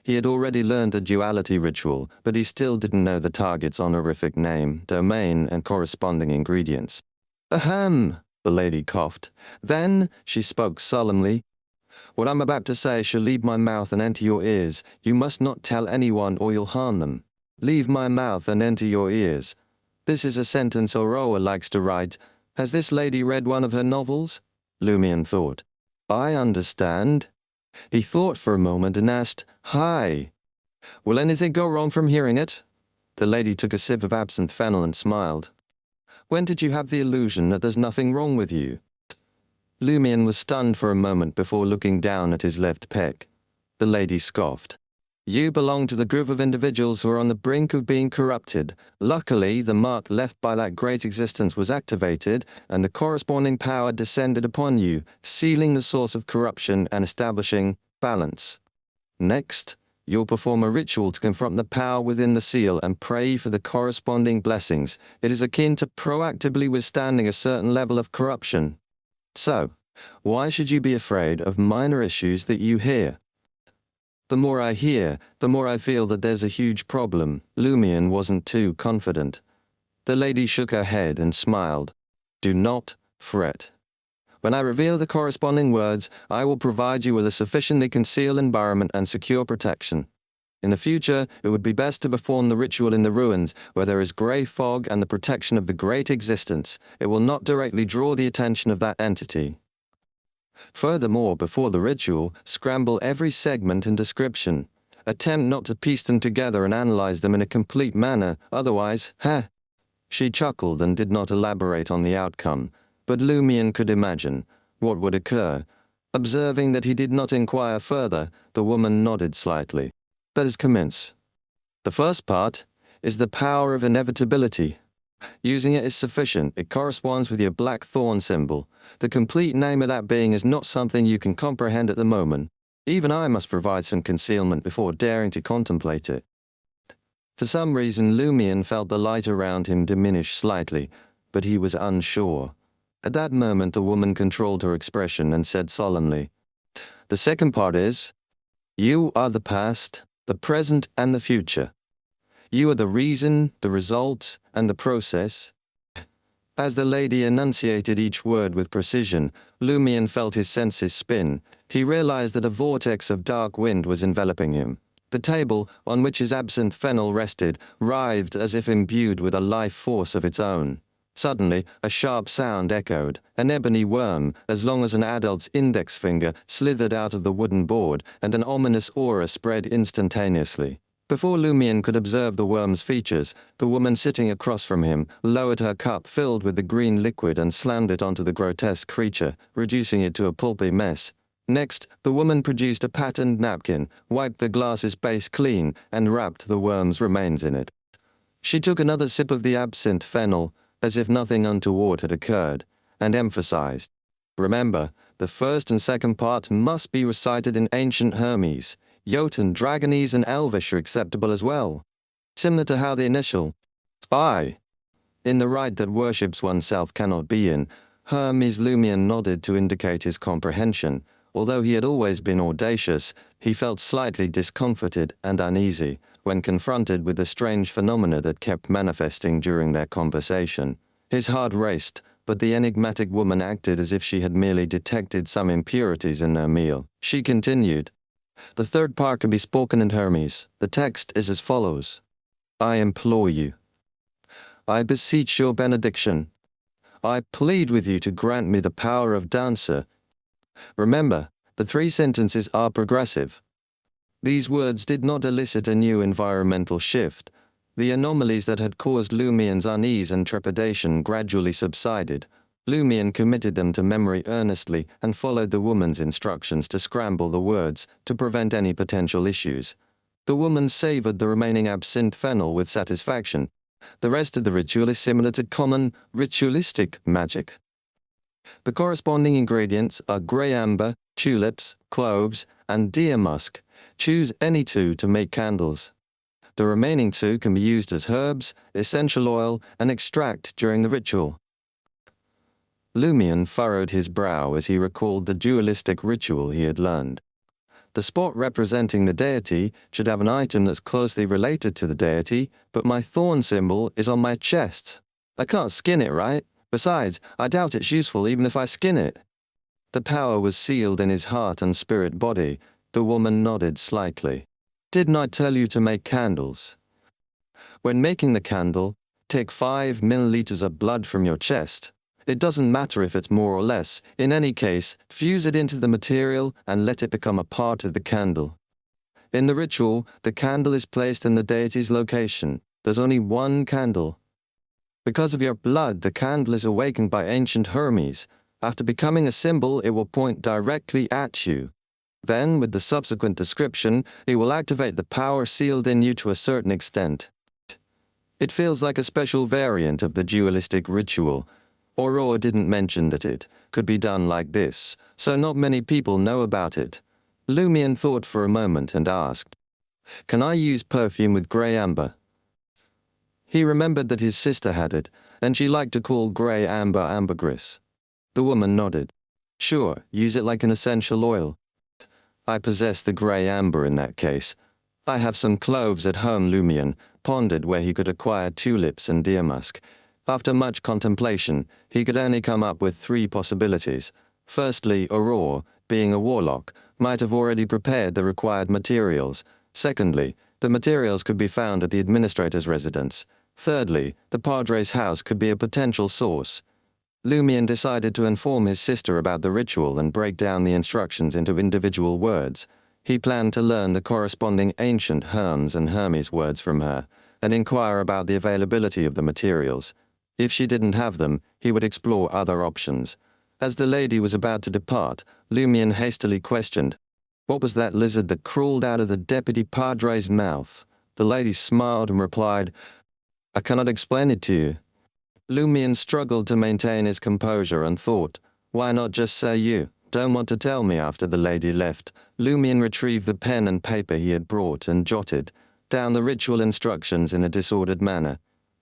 He had already learned the duality ritual, but he still didn't know the target's honorific name, domain, and corresponding ingredients. "Ahem," the lady coughed. Then she spoke solemnly. "What I'm about to say shall leave my mouth and enter your ears. You must not tell anyone or you'll harm them. Leave my mouth and enter your ears. This is a sentence Aurora likes to write. Has this lady read one of her novels?" Lumion thought. "I understand." He thought for a moment and asked, "Hi. Will anything go wrong from hearing it?" The lady took a sip of absinthe fennel and smiled. "When did you have the illusion that there's nothing wrong with you?" Lumion was stunned for a moment before looking down at his left pec. The lady scoffed. "You belong to the group of individuals who are on the brink of being corrupted. Luckily, the mark left by that great existence was activated, and the corresponding power descended upon you, sealing the source of corruption and establishing balance. Next, you'll perform a ritual to confront the power within the seal and pray for the corresponding blessings. It is akin to proactively withstanding a certain level of corruption. So, why should you be afraid of minor issues that you hear? The more I hear, the more I feel that there's a huge problem. Lumion wasn't too confident. The lady shook her head and smiled. Do not fret. When I reveal the corresponding words, I will provide you with a sufficiently concealed environment and secure protection. In the future, it would be best to perform the ritual in the ruins, where there is grey fog and the protection of the great existence. It will not directly draw the attention of that entity. Furthermore, before the ritual, scramble every segment and description. Attempt not to piece them together and analyze them in a complete manner, otherwise, She chuckled and did not elaborate on the outcome, but Lumion could imagine what would occur. Observing that he did not inquire further, the woman nodded slightly. Let us commence. The first part is the power of inevitability. Using it is sufficient. It corresponds with your black thorn symbol. The complete name of that being is not something you can comprehend at the moment. Even I must provide some concealment before daring to contemplate it. For some reason, Lumion felt the light around him diminish slightly, but he was unsure. At that moment, the woman controlled her expression and said solemnly, The second part is, you are the past, the present, and the future. You are the reason, the result, and the process. As the lady enunciated each word with precision, Lumion felt his senses spin. He realized that a vortex of dark wind was enveloping him. The table, on which his absinthe fennel rested, writhed as if imbued with a life force of its own. Suddenly, a sharp sound echoed. An ebony worm, as long as an adult's index finger, slithered out of the wooden board, and an ominous aura spread instantaneously. Before Lumion could observe the worm's features, the woman sitting across from him lowered her cup filled with the green liquid and slammed it onto the grotesque creature, reducing it to a pulpy mess. Next, the woman produced a patterned napkin, wiped the glass's base clean, and wrapped the worm's remains in it. She took another sip of the absinthe fennel, as if nothing untoward had occurred, and emphasized, Remember, the first and second part must be recited in ancient Hermes. Jotun, Dragonese, and Elvish are acceptable as well. Similar to how the initial I in the rite that worships oneself cannot be in, Hermes. Lumion nodded to indicate his comprehension. Although he had always been audacious, he felt slightly discomforted and uneasy when confronted with the strange phenomena that kept manifesting during their conversation. His heart raced, but the enigmatic woman acted as if she had merely detected some impurities in their meal. She continued, The third part can be spoken in Hermes. The text is as follows. I implore you. I beseech your benediction. I plead with you to grant me the power of dancer. Remember, the three sentences are progressive. These words did not elicit a new environmental shift. The anomalies that had caused Lumion's unease and trepidation gradually subsided. Lumion committed them to memory earnestly and followed the woman's instructions to scramble the words to prevent any potential issues. The woman savored the remaining absinthe fennel with satisfaction. The rest of the ritual is similar to common, ritualistic magic. The corresponding ingredients are grey amber, tulips, cloves, and deer musk. Choose any two to make candles. The remaining two can be used as herbs, essential oil, and extract during the ritual. Lumion furrowed his brow as he recalled the dualistic ritual he had learned. The spot representing the deity should have an item that's closely related to the deity, but my thorn symbol is on my chest. I can't skin it, right? Besides, I doubt it's useful even if I skin it. The power was sealed in his heart and spirit body. The woman nodded slightly. Didn't I tell you to make candles? When making the candle, take 5 milliliters of blood from your chest. It doesn't matter if it's more or less. In any case, fuse it into the material and let it become a part of the candle. In the ritual, the candle is placed in the deity's location. There's only one candle. Because of your blood, the candle is awakened by ancient Hermes. After becoming a symbol, it will point directly at you. Then, with the subsequent description, it will activate the power sealed in you to a certain extent. It feels like a special variant of the dualistic ritual. Aurora didn't mention that it could be done like this, so not many people know about it. Lumion thought for a moment and asked, Can I use perfume with grey amber? He remembered that his sister had it, and she liked to call grey amber ambergris. The woman nodded. Sure, use it like an essential oil. I possess the grey amber in that case. I have some cloves at home. Lumion pondered where he could acquire tulips and deer musk. After much contemplation, he could only come up with 3 possibilities. Firstly, Aurore, being a warlock, might have already prepared the required materials. Secondly, the materials could be found at the administrator's residence. Thirdly, the Padre's house could be a potential source. Lumion decided to inform his sister about the ritual and break down the instructions into individual words. He planned to learn the corresponding ancient Hermes and Hermes words from her, and inquire about the availability of the materials. If she didn't have them, he would explore other options. As the lady was about to depart, Lumion hastily questioned, "What was that lizard that crawled out of the deputy padre's mouth?" The lady smiled and replied, "I cannot explain it to you." Lumion struggled to maintain his composure and thought, "Why not just say you don't want to tell me?" After the lady left, Lumion retrieved the pen and paper he had brought and jotted down the ritual instructions in a disordered manner.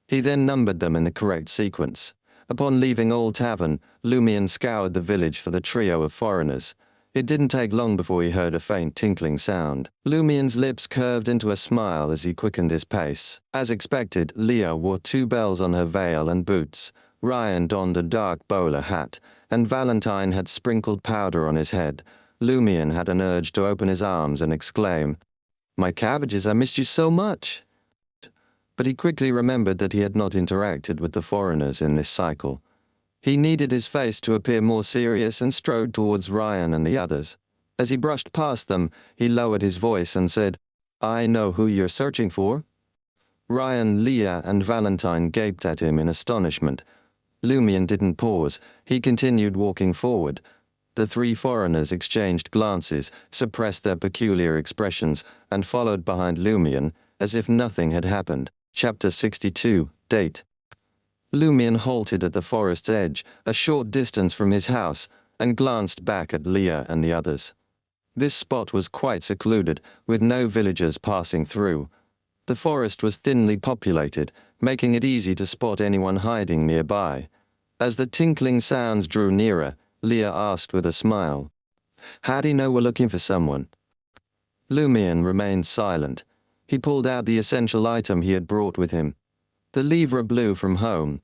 He then numbered them in the correct sequence. Upon leaving Old Tavern, Lumion scoured the village for the trio of foreigners. It didn't take long before he heard a faint tinkling sound. Lumion's lips curved into a smile as he quickened his pace. As expected, Leah wore 2 bells on her veil and boots. Ryan donned a dark bowler hat, and Valentine had sprinkled powder on his head. Lumion had an urge to open his arms and exclaim, "My cabbages, I missed you so much!" But he quickly remembered that he had not interacted with the foreigners in this cycle. He needed his face to appear more serious and strode towards Ryan and the others. As he brushed past them, he lowered his voice and said, "I know who you're searching for." Ryan, Leah, and Valentine gaped at him in astonishment. Lumion didn't pause. He continued walking forward. The 3 foreigners exchanged glances, suppressed their peculiar expressions, and followed behind Lumion, as if nothing had happened. Chapter 62, Date. Lumion halted at the forest's edge, a short distance from his house, and glanced back at Leah and the others. This spot was quite secluded, with no villagers passing through. The forest was thinly populated, making it easy to spot anyone hiding nearby. As the tinkling sounds drew nearer, Leah asked with a smile, "How do you know we're looking for someone?" Lumion remained silent. He pulled out the essential item he had brought with him, the livre bleu from home.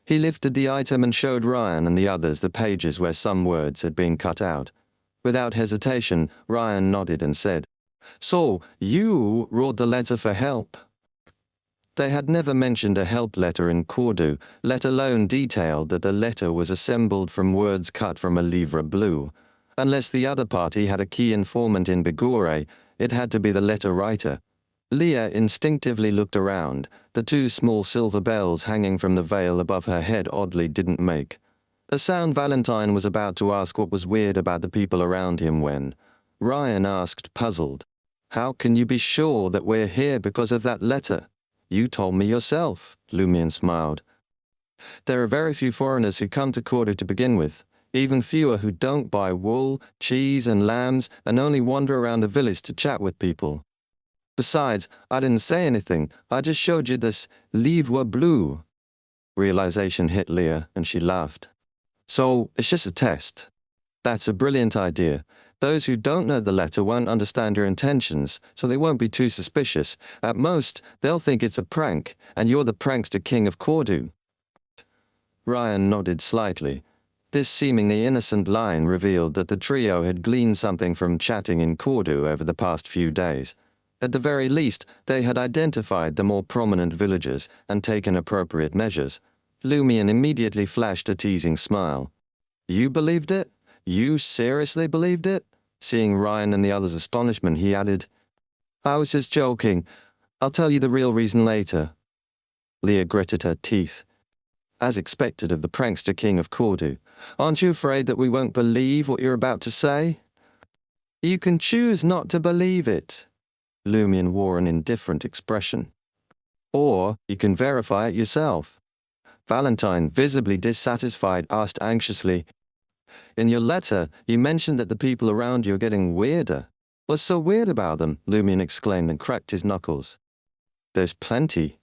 He lifted the item and showed Ryan and the others the pages where some words had been cut out. Without hesitation, Ryan nodded and said, "So, you wrote the letter for help?" They had never mentioned a help letter in Cordu, let alone detailed that the letter was assembled from words cut from a livre bleu. Unless the other party had a key informant in Bigorre, it had to be the letter writer. Leah instinctively looked around. The 2 small silver bells hanging from the veil above her head oddly didn't make a sound. Valentine was about to ask what was weird about the people around him when Ryan asked, puzzled, "How can you be sure that we're here because of that letter?" "You told me yourself," Lumion smiled. "There are very few foreigners who come to Cordu to begin with, even fewer who don't buy wool, cheese, and lambs, and only wander around the village to chat with people. Besides, I didn't say anything, I just showed you this livre bleu." Realization hit Leah, and she laughed. "So, it's just a test." "That's a brilliant idea. Those who don't know the letter won't understand your intentions, so they won't be too suspicious. At most, they'll think it's a prank, and you're the prankster king of Cordu." Ryan nodded slightly. This seemingly innocent line revealed that the trio had gleaned something from chatting in Cordu over the past few days. At the very least, they had identified the more prominent villagers and taken appropriate measures. Lumion immediately flashed a teasing smile. "You believed it? You seriously believed it?" Seeing Ryan and the others' astonishment, he added, "I was just joking. I'll tell you the real reason later." Leah gritted her teeth. As expected of the prankster king of Cordu, "Aren't you afraid that we won't believe what you're about to say?" "You can choose not to believe it." Lumion wore an indifferent expression. "Or you can verify it yourself." Valentine, visibly dissatisfied, asked anxiously, "In your letter, you mentioned that the people around you are getting weirder. What's so weird about them? Lumion exclaimed and cracked his knuckles. There's plenty.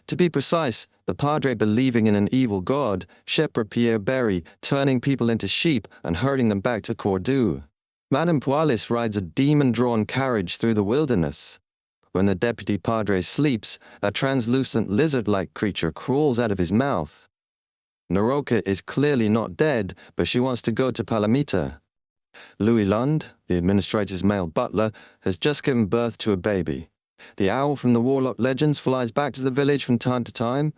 To be precise, the Padre believing in an evil god, Shepherd Pierre Berry turning people into sheep and herding them back to Cordoue. Madame Pualis rides a demon-drawn carriage through the wilderness. When the Deputy Padre sleeps, a translucent lizard-like creature crawls out of his mouth. Naroka is clearly not dead, but she wants to go to Palamita. Louis Lund, the administrator's male butler, has just given birth to a baby. The owl from the Warlock Legends flies back to the village from time to time.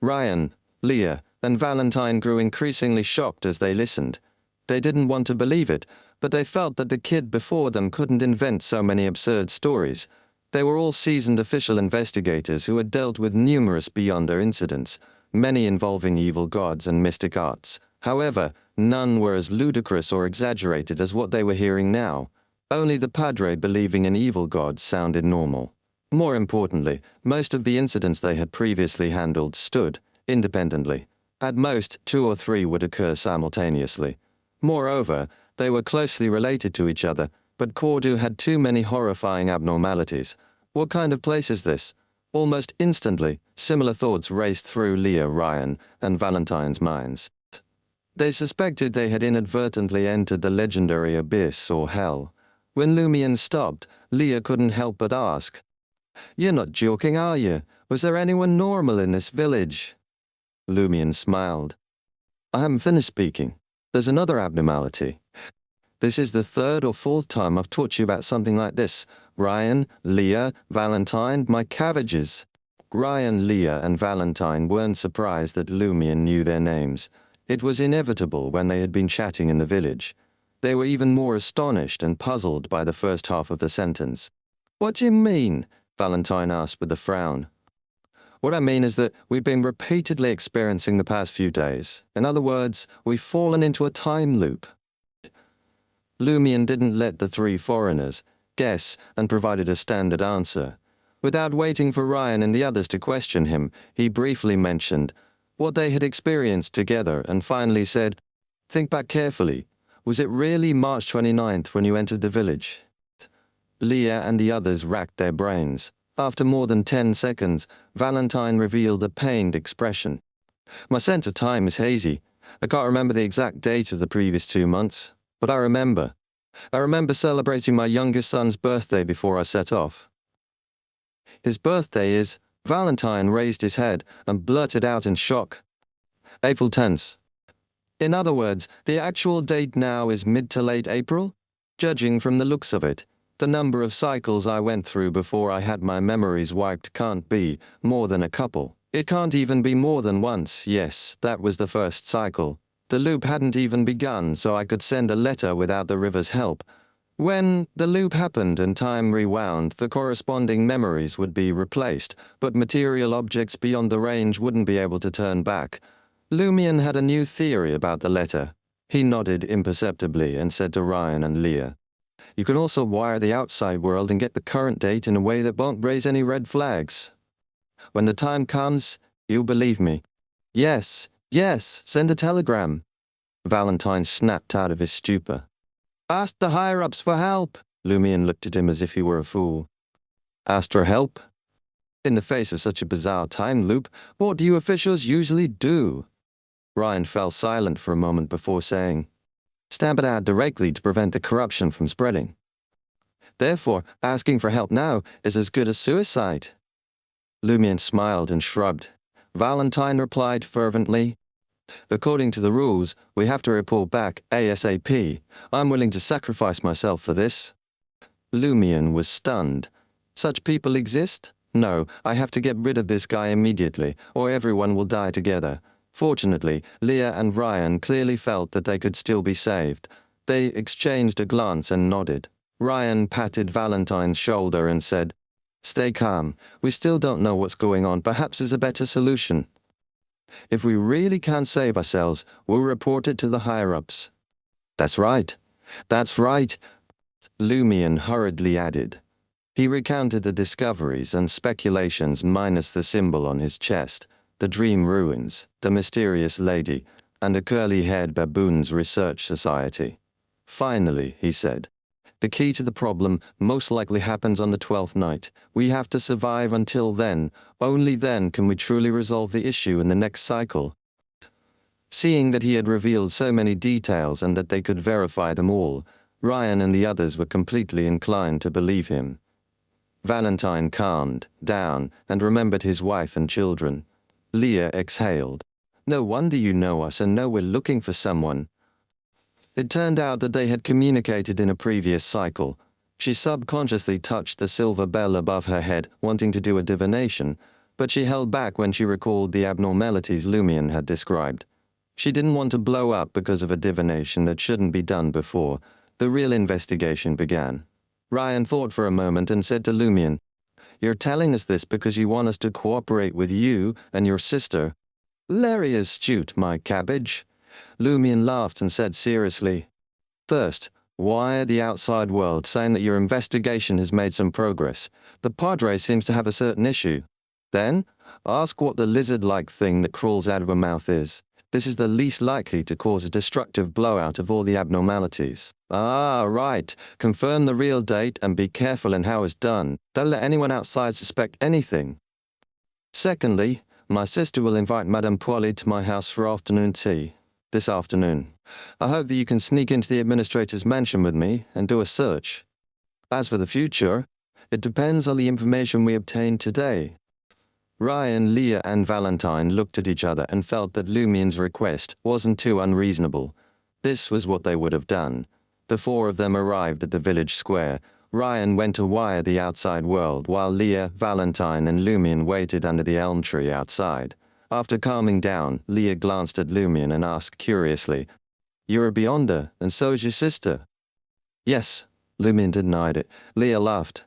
Ryan, Leah, and Valentine grew increasingly shocked as they listened. They didn't want to believe it, but they felt that the kid before them couldn't invent so many absurd stories. They were all seasoned official investigators who had dealt with numerous Beyonder incidents, many involving evil gods and mystic arts. However, none were as ludicrous or exaggerated as what they were hearing now. Only the Padre believing in evil gods sounded normal. More importantly, most of the incidents they had previously handled stood independently. At most, 2 or 3 would occur simultaneously. Moreover, they were closely related to each other, but Cordoue had too many horrifying abnormalities. What kind of place is this? Almost instantly, similar thoughts raced through Leah, Ryan, and Valentine's minds. They suspected they had inadvertently entered the legendary abyss or hell. When Lumion stopped, Leah couldn't help but ask, "You're not joking, are you? Was there anyone normal in this village?" Lumion smiled. "I haven't finished speaking. There's another abnormality. This is the 3rd or 4th time I've taught you about something like this. Ryan, Leah, Valentine, my cabbages." Ryan, Leah, and Valentine weren't surprised that Lumion knew their names. It was inevitable when they had been chatting in the village. They were even more astonished and puzzled by the first half of the sentence. "What do you mean?" Valentine asked with a frown. "What I mean is that we've been repeatedly experiencing the past few days. In other words, we've fallen into a time loop." Lumion didn't let the 3 foreigners guess and provided a standard answer. Without waiting for Ryan and the others to question him, he briefly mentioned what they had experienced together and finally said, "Think back carefully. Was it really March 29th when you entered the village?" Leah and the others racked their brains. After more than 10 seconds, Valentine revealed a pained expression. "My sense of time is hazy. I can't remember the exact date of the previous 2 months, but I remember. I remember celebrating my youngest son's birthday before I set off." "His birthday is—" Valentine raised his head and blurted out in shock, "April 10th. In other words, the actual date now is mid to late April? Judging from the looks of it, the number of cycles I went through before I had my memories wiped can't be more than a couple. It can't even be more than once. Yes, that was the first cycle. The loop hadn't even begun, so I could send a letter without the river's help. When the loop happened and time rewound, the corresponding memories would be replaced, but material objects beyond the range wouldn't be able to turn back. Lumion had a new theory about the letter. He nodded imperceptibly and said to Ryan and Leah, "You can also wire the outside world and get the current date in a way that won't raise any red flags. When the time comes, you'll believe me." "Yes, yes, send a telegram." Valentine snapped out of his stupor. "Ask the higher-ups for help." Lumion looked at him as if he were a fool. "Asked for help? In the face of such a bizarre time loop, what do you officials usually do?" Ryan fell silent for a moment before saying, "Stamp it out directly to prevent the corruption from spreading. Therefore, asking for help now is as good as suicide." Lumion smiled and shrugged. Valentine replied fervently, "According to the rules, we have to report back ASAP. I'm willing to sacrifice myself for this." Lumion was stunned. "Such people exist? No, I have to get rid of this guy immediately, or everyone will die together." Fortunately, Leah and Ryan clearly felt that they could still be saved. They exchanged a glance and nodded. Ryan patted Valentine's shoulder and said, "Stay calm. We still don't know what's going on. Perhaps there's a better solution. If we really can't save ourselves, we'll report it to the higher-ups." "That's right. That's right," Lumion hurriedly added. He recounted the discoveries and speculations minus the symbol on his chest, the dream ruins, the mysterious lady, and the curly-haired baboons research society. Finally, he said, The key to the problem most likely happens on the 12th night. We have to survive until then. Only then can we truly resolve the issue in the next cycle. Seeing that he had revealed so many details and that they could verify them all, Ryan and the others were completely inclined to believe him. Valentine calmed down and remembered his wife and children. Leah exhaled. No wonder you know us and know we're looking for someone. It turned out that they had communicated in a previous cycle. She subconsciously touched the silver bell above her head, wanting to do a divination, but she held back when she recalled the abnormalities Lumion had described. She didn't want to blow up because of a divination that shouldn't be done before. The real investigation began. Ryan thought for a moment and said to Lumion, "You're telling us this because you want us to cooperate with you and your sister." "Very astute, my cabbage." Lumion laughed and said seriously, "First, wire the outside world saying that your investigation has made some progress. The Padre seems to have a certain issue. Then, ask what the lizard-like thing that crawls out of her mouth is. This is the least likely to cause a destructive blowout of all the abnormalities." "Ah, right. Confirm the real date and be careful in how it's done. Don't let anyone outside suspect anything. Secondly, my sister will invite Madame Pualis to my house for afternoon tea this afternoon. I hope that you can sneak into the administrator's mansion with me and do a search. As for the future, it depends on the information we obtain today." Ryan, Leah, and Valentine looked at each other and felt that Lumion's request wasn't too unreasonable. This was what they would have done. The four of them arrived at the village square. Ryan went to wire the outside world while Leah, Valentine, and Lumion waited under the elm tree outside. After calming down, Leah glanced at Lumion and asked curiously, "You're a Beyonder, and so is your sister?" "Yes," Lumion denied it. Leah laughed.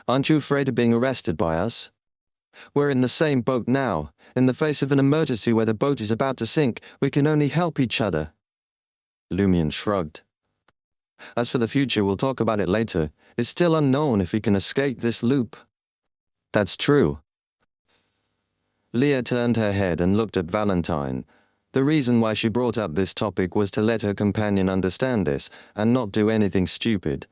"Aren't you afraid of being arrested by us? We're in the same boat now. In the face of an emergency where the boat is about to sink, we can only help each other." Lumion shrugged. "As for the future, we'll talk about it later. It's still unknown if we can escape this loop." "That's true." Leah turned her head and looked at Valentine. The reason why she brought up this topic was to let her companion understand this and not do anything stupid.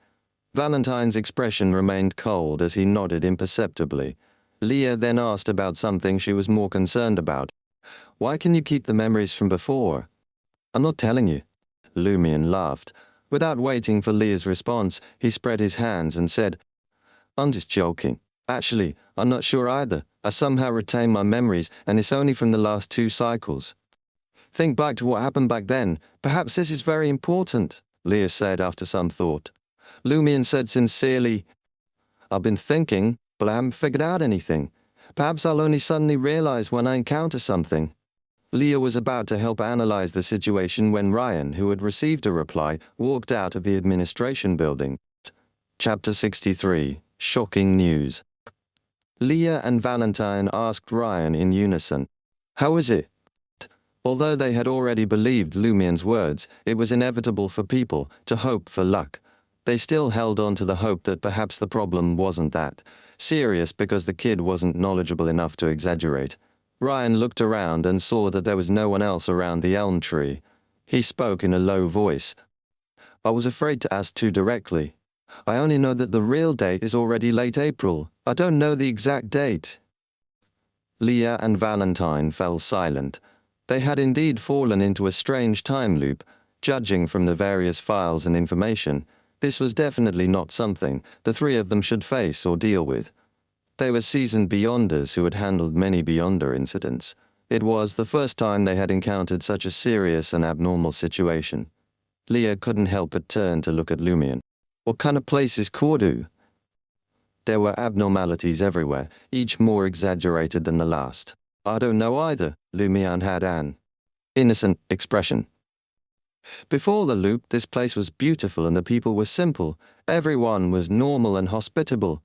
Valentine's expression remained cold as he nodded imperceptibly. Leah then asked about something she was more concerned about. "Why can you keep the memories from before?" "I'm not telling you." Lumion laughed. Without waiting for Leah's response, he spread his hands and said, "I'm just joking. Actually, I'm not sure either. I somehow retain my memories, and it's only from the last 2 cycles. Think back to what happened back then. Perhaps this is very important," Leah said after some thought. Lumion said sincerely, "I've been thinking, but I haven't figured out anything. Perhaps I'll only suddenly realize when I encounter something." Leah was about to help analyze the situation when Ryan, who had received a reply, walked out of the administration building. Chapter 63. Shocking News. Leah and Valentine asked Ryan in unison, "How is it?" Although they had already believed Lumion's words, it was inevitable for people to hope for luck. They still held on to the hope that perhaps the problem wasn't that serious because the kid wasn't knowledgeable enough to exaggerate. Ryan looked around and saw that there was no one else around the elm tree. He spoke in a low voice. "I was afraid to ask too directly. I only know that the real date is already late April. I don't know the exact date." Leah and Valentine fell silent. They had indeed fallen into a strange time loop. Judging from the various files and information, this was definitely not something the three of them should face or deal with. They were seasoned Beyonders who had handled many Beyonder incidents. It was the first time they had encountered such a serious and abnormal situation. Leah couldn't help but turn to look at Lumion. "What kind of place is Cordu?" There were abnormalities everywhere, each more exaggerated than the last. "I don't know either," Lumion had an innocent expression. Before the loop, this place was beautiful and the people were simple. Everyone was normal and hospitable.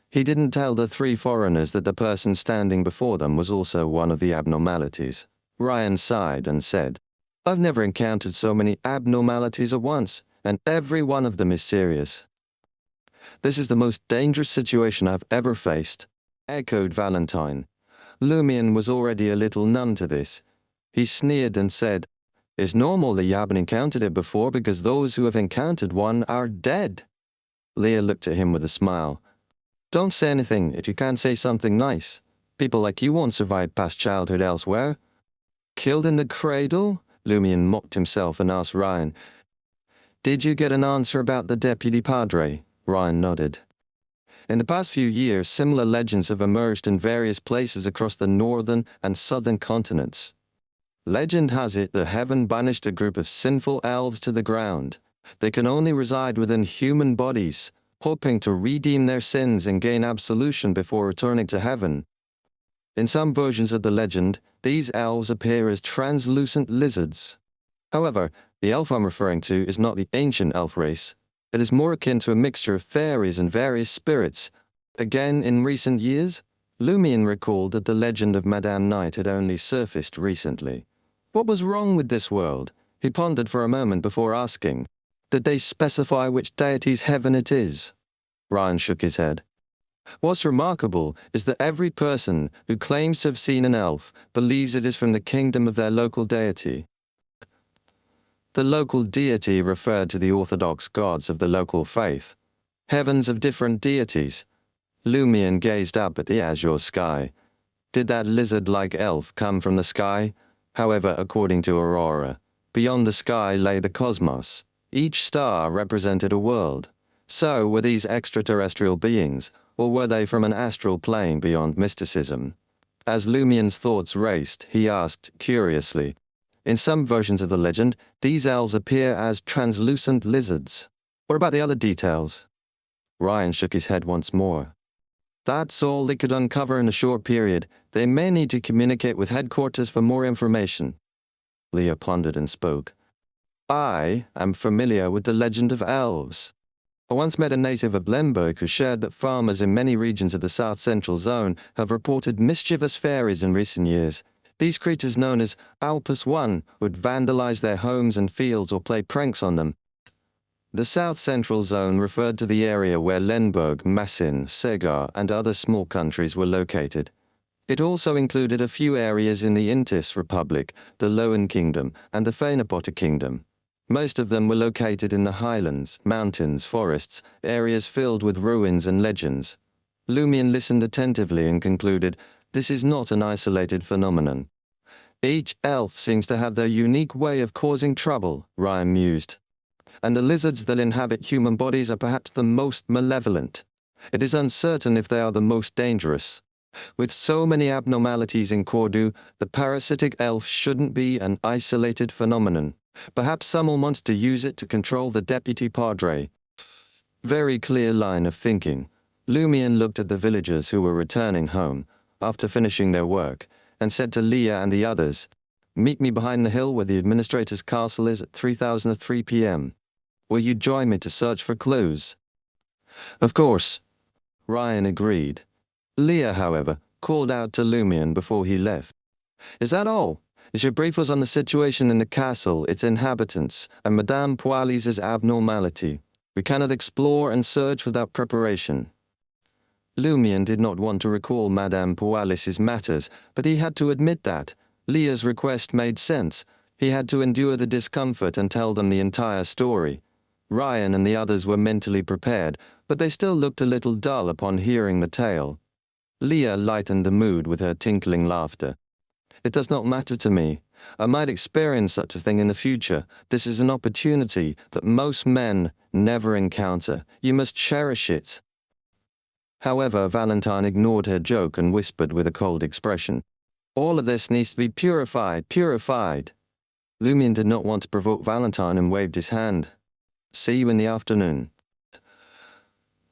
He didn't tell the 3 foreigners that the person standing before them was also one of the abnormalities. Ryan sighed and said, "I've never encountered so many abnormalities at once, and every one of them is serious." "This is the most dangerous situation I've ever faced," echoed Valentine. Lumion was already a little numb to this. He sneered and said, It's normal that you haven't encountered it before because those who have encountered one are dead. Leah looked at him with a smile. Don't say anything if you can't say something nice. People like you won't survive past childhood elsewhere. Killed in the cradle? Lumion mocked himself and asked Ryan. Did you get an answer about the deputy padre? Ryan nodded. In the past few years, similar legends have emerged in various places across the northern and southern continents. Legend has it that heaven banished a group of sinful elves to the ground. They can only reside within human bodies, hoping to redeem their sins and gain absolution before returning to heaven. In some versions of the legend, these elves appear as translucent lizards. However, the elf I'm referring to is not the ancient elf race. It is more akin to a mixture of fairies and various spirits. Again, in recent years, Lumion recalled that the legend of Madame Night had only surfaced recently. What was wrong with this world? He pondered for a moment before asking. Did they specify which deity's heaven it is? Ryan shook his head. What's remarkable is that every person who claims to have seen an elf believes it is from the kingdom of their local deity. The local deity referred to the orthodox gods of the local faith. Heavens of different deities. Lumion gazed up at the azure sky. Did that lizard-like elf come from the sky? However, according to Aurora, beyond the sky lay the cosmos. Each star represented a world. So were these extraterrestrial beings, or were they from an astral plane beyond mysticism? As Lumion's thoughts raced, he asked, curiously, in some versions of the legend, these elves appear as translucent lizards. What about the other details? Ryan shook his head once more. That's all they could uncover in a short period. They may need to communicate with headquarters for more information. Leah pondered and spoke. I am familiar with the legend of elves. I once met a native of Lemberg who shared that farmers in many regions of the south-central zone have reported mischievous fairies in recent years. These creatures known as Alpus I would vandalize their homes and fields or play pranks on them. The south-central zone referred to the area where Lemberg, Massin, Segar, and other small countries were located. It also included a few areas in the Intis Republic, the Loan Kingdom, and the Fenapota Kingdom. Most of them were located in the highlands, mountains, forests, areas filled with ruins and legends. Lumion listened attentively and concluded, this is not an isolated phenomenon. Each elf seems to have their unique way of causing trouble, Ryan mused. And the lizards that inhabit human bodies are perhaps the most malevolent. It is uncertain if they are the most dangerous. With so many abnormalities in Cordu, the parasitic elf shouldn't be an isolated phenomenon. Perhaps someone wants to use it to control the deputy padre. Very clear line of thinking. Lumion looked at the villagers who were returning home, after finishing their work, and said to Leah and the others, meet me behind the hill where the administrator's castle is at 3,003 p.m. Will you join me to search for clues? Of course. Ryan agreed. Leah, however, called out to Lumion before he left. Is that all? Is your brief was on the situation in the castle, its inhabitants, and Madame Pualis' abnormality. We cannot explore and search without preparation. Lumion did not want to recall Madame Pualis' matters, but he had to admit that. Leah's request made sense. He had to endure the discomfort and tell them the entire story. Ryan and the others were mentally prepared, but they still looked a little dull upon hearing the tale. Leah lightened the mood with her tinkling laughter. It does not matter to me. I might experience such a thing in the future. This is an opportunity that most men never encounter. You must cherish it. However, Valentine ignored her joke and whispered with a cold expression. All of this needs to be purified, purified. Lumion did not want to provoke Valentine and waved his hand. See you in the afternoon.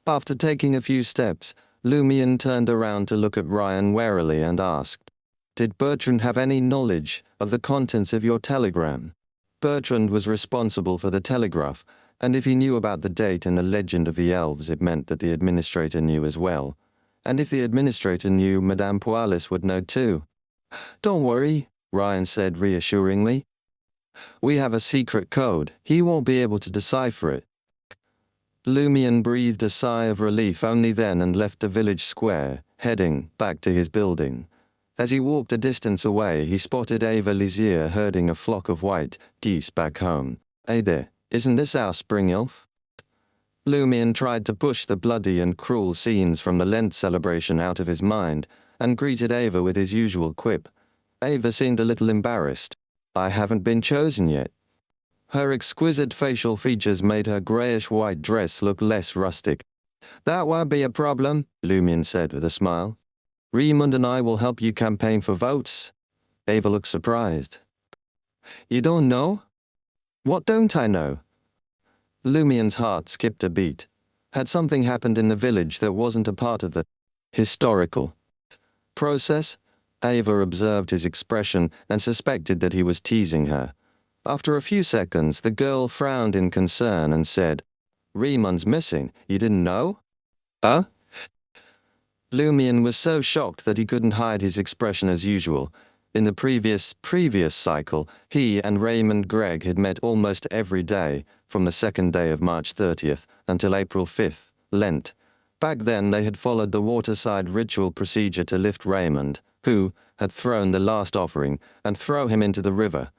After taking a few steps, Lumion turned around to look at Ryan warily and asked, did Bertrand have any knowledge of the contents of your telegram? Bertrand was responsible for the telegraph, and if he knew about the date and the legend of the elves, it meant that the administrator knew as well. And if the administrator knew, Madame Pualis would know too. Don't worry, Ryan said reassuringly. We have a secret code. He won't be able to decipher it. Lumion breathed a sigh of relief only then and left the village square, heading back to his building. As he walked a distance away, he spotted Ava Lizier herding a flock of white geese back home. "Hey there, isn't this our spring elf?" Lumion tried to push the bloody and cruel scenes from the Lent celebration out of his mind, and greeted Ava with his usual quip. Ava seemed a little embarrassed. "I haven't been chosen yet." Her exquisite facial features made her greyish-white dress look less rustic. "That won't be a problem," Lumion said with a smile. "Raymond and I will help you campaign for votes." Ava looked surprised. "You don't know?" "What don't I know?" Lumion's heart skipped a beat. Had something happened in the village that wasn't a part of the historical process? Ava observed his expression and suspected that he was teasing her. After a few seconds, the girl frowned in concern and said, "Raymond's missing. You didn't know?" "Huh?" Lumion was so shocked that he couldn't hide his expression as usual. In the previous cycle, he and Raymond Gregg had met almost every day, from the second day of March 30th until April 5th, Lent. Back then they had followed the waterside ritual procedure to lift Raymond, who had thrown the last offering, and throw him into the river.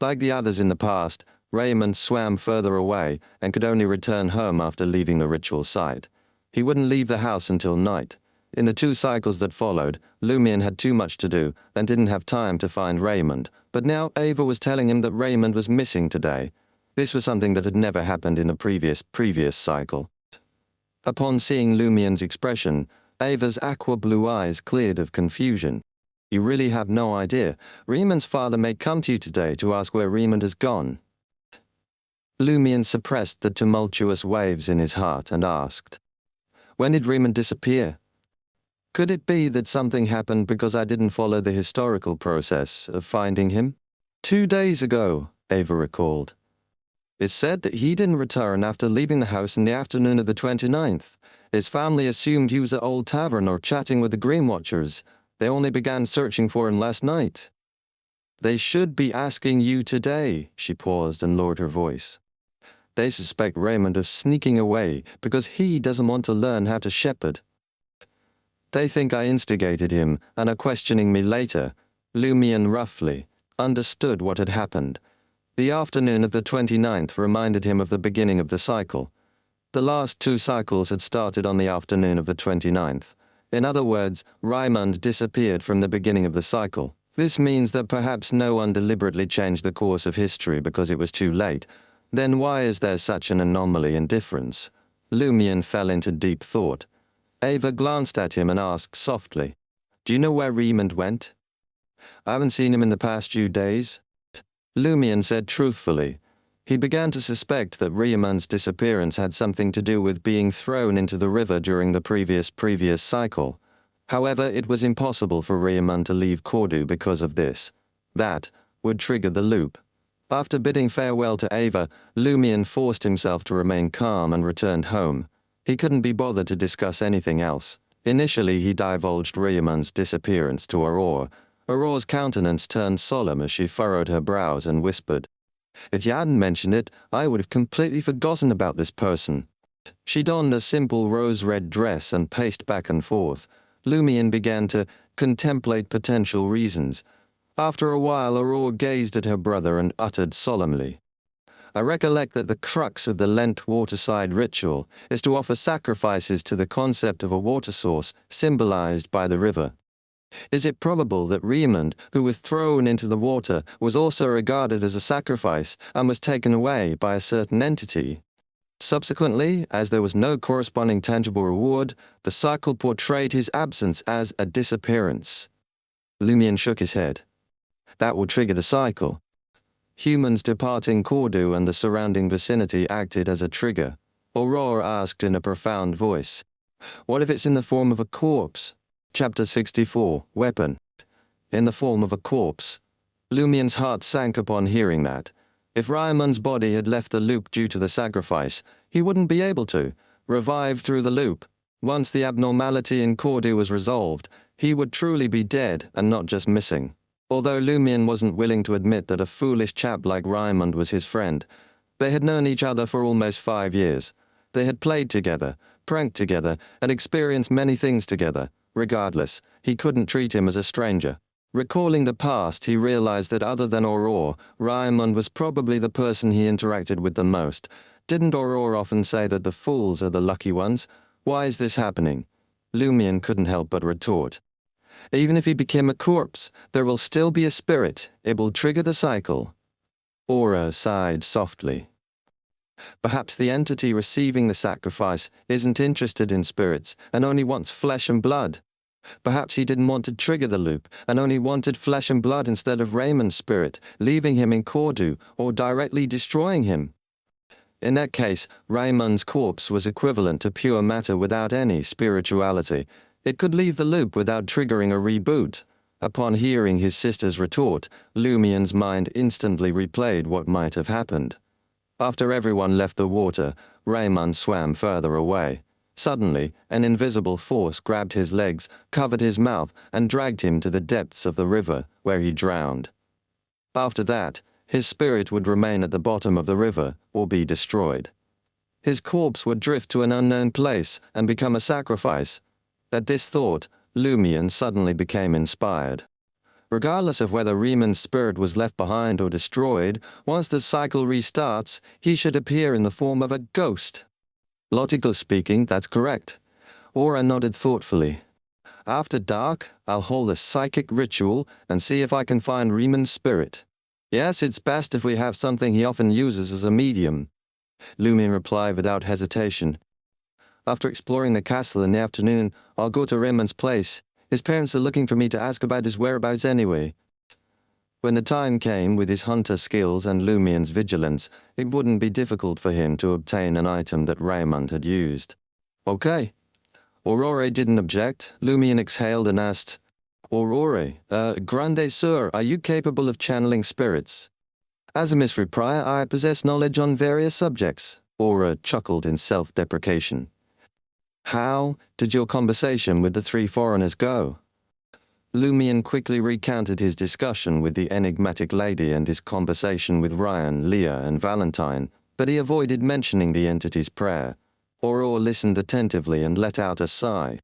Like the others in the past, Raymond swam further away and could only return home after leaving the ritual site. He wouldn't leave the house until night. In the 2 cycles that followed, Lumion had too much to do and didn't have time to find Raymond, but now Ava was telling him that Raymond was missing today. This was something that had never happened in the previous cycle. Upon seeing Lumion's expression, Ava's aqua-blue eyes cleared of confusion. "You really have no idea. Raymond's father may come to you today to ask where Raymond has gone." Lumion suppressed the tumultuous waves in his heart and asked, "When did Raymond disappear?" "Could it be that something happened because I didn't follow the historical process of finding him?" 2 days ago, Ava recalled. "It's said that he didn't return after leaving the house in the afternoon of the 29th. His family assumed he was at Old Tavern or chatting with the Green Watchers. They only began searching for him last night." "They should be asking you today," she paused and lowered her voice. "They suspect Raymond of sneaking away because he doesn't want to learn how to shepherd. They think I instigated him and are questioning me later." Lumion roughly understood what had happened. The afternoon of the 29th reminded him of the beginning of the cycle. The last 2 cycles had started on the afternoon of the 29th. In other words, Raymond disappeared from the beginning of the cycle. This means that perhaps no one deliberately changed the course of history because it was too late. Then why is there such an anomaly in difference? Lumion fell into deep thought. Ava glanced at him and asked softly, "Do you know where Raymond went?" "I haven't seen him in the past few days." Lumion said truthfully. He began to suspect that Raymond's disappearance had something to do with being thrown into the river during the previous cycle. However, it was impossible for Raymond to leave Cordu because of this. That would trigger the loop. After bidding farewell to Ava, Lumion forced himself to remain calm and returned home. He couldn't be bothered to discuss anything else. Initially, he divulged Raymond's disappearance to Aurore. Aurore's countenance turned solemn as she furrowed her brows and whispered, "If you hadn't mentioned it, I would have completely forgotten about this person." She donned a simple rose-red dress and paced back and forth. Lumion began to contemplate potential reasons. After a while, Aurore gazed at her brother and uttered solemnly, "I recollect that the crux of the Lent waterside ritual is to offer sacrifices to the concept of a water source symbolized by the river. Is it probable that Raymond, who was thrown into the water, was also regarded as a sacrifice and was taken away by a certain entity? Subsequently, as there was no corresponding tangible reward, the cycle portrayed his absence as a disappearance." Lumion shook his head. "That will trigger the cycle." Humans departing Cordu and the surrounding vicinity acted as a trigger. Aurore asked in a profound voice, "What if it's in the form of a corpse?" Chapter 64, Weapon. In the form of a corpse. Lumion's heart sank upon hearing that. If Raymond's body had left the loop due to the sacrifice, he wouldn't be able to revive through the loop. Once the abnormality in Cordu was resolved, he would truly be dead and not just missing. Although Lumion wasn't willing to admit that a foolish chap like Raymond was his friend, they had known each other for almost 5 years. They had played together, pranked together, and experienced many things together. Regardless, he couldn't treat him as a stranger. Recalling the past, he realized that other than Aurora, Raimund was probably the person he interacted with the most. Didn't Aurora often say that the fools are the lucky ones? Why is this happening? Lumion couldn't help but retort. Even if he became a corpse, there will still be a spirit. It will trigger the cycle. Aura sighed softly. Perhaps the entity receiving the sacrifice isn't interested in spirits and only wants flesh and blood. Perhaps he didn't want to trigger the loop and only wanted flesh and blood instead of Raymond's spirit, leaving him in Cordu or directly destroying him. In that case, Raymond's corpse was equivalent to pure matter without any spirituality. It could leave the loop without triggering a reboot. Upon hearing his sister's retort, Lumion's mind instantly replayed what might have happened. After everyone left the water, Raymond swam further away. Suddenly, an invisible force grabbed his legs, covered his mouth, and dragged him to the depths of the river, where he drowned. After that, his spirit would remain at the bottom of the river, or be destroyed. His corpse would drift to an unknown place and become a sacrifice. At this thought, Lumion suddenly became inspired. Regardless of whether Raymond's spirit was left behind or destroyed, once the cycle restarts, he should appear in the form of a ghost. Logically speaking, that's correct. Aura nodded thoughtfully. After dark, I'll hold a psychic ritual and see if I can find Raymond's spirit. Yes, it's best if we have something he often uses as a medium. Lumion replied without hesitation. After exploring the castle in the afternoon, I'll go to Raymond's place. His parents are looking for me to ask about his whereabouts anyway. When the time came, with his hunter skills and Lumion's vigilance, it wouldn't be difficult for him to obtain an item that Raymond had used. Okay. Aurora didn't object. Lumion exhaled and asked, Aurora, Grande Sir, are you capable of channeling spirits? As a Miss Prior, I possess knowledge on various subjects. Aura chuckled in self-deprecation. How did your conversation with the three foreigners go? Lumion quickly recounted his discussion with the enigmatic lady and his conversation with Ryan, Leah, and Valentine, but he avoided mentioning the entity's prayer. Aurora listened attentively and let out a sigh.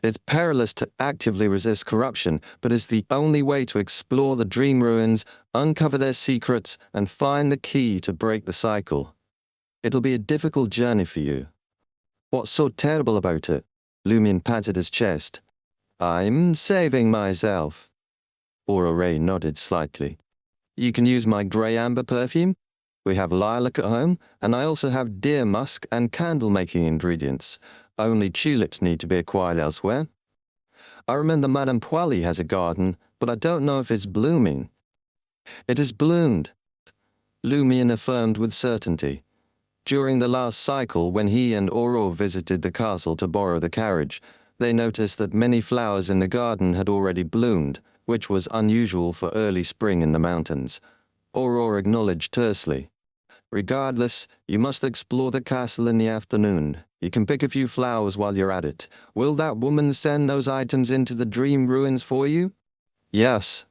It's perilous to actively resist corruption, but it's the only way to explore the dream ruins, uncover their secrets, and find the key to break the cycle. It'll be a difficult journey for you. What's so terrible about it? Lumion patted his chest. I'm saving myself. Aurora nodded slightly. You can use my grey amber perfume. We have lilac at home, and I also have deer musk and candle-making ingredients. Only tulips need to be acquired elsewhere. I remember Madame Pualis has a garden, but I don't know if it's blooming. It has bloomed, Lumion affirmed with certainty. During the last cycle, when he and Aurora visited the castle to borrow the carriage, they noticed that many flowers in the garden had already bloomed, which was unusual for early spring in the mountains. Aurora acknowledged tersely. Regardless, you must explore the castle in the afternoon. You can pick a few flowers while you're at it. Will that woman send those items into the dream ruins for you? Yes.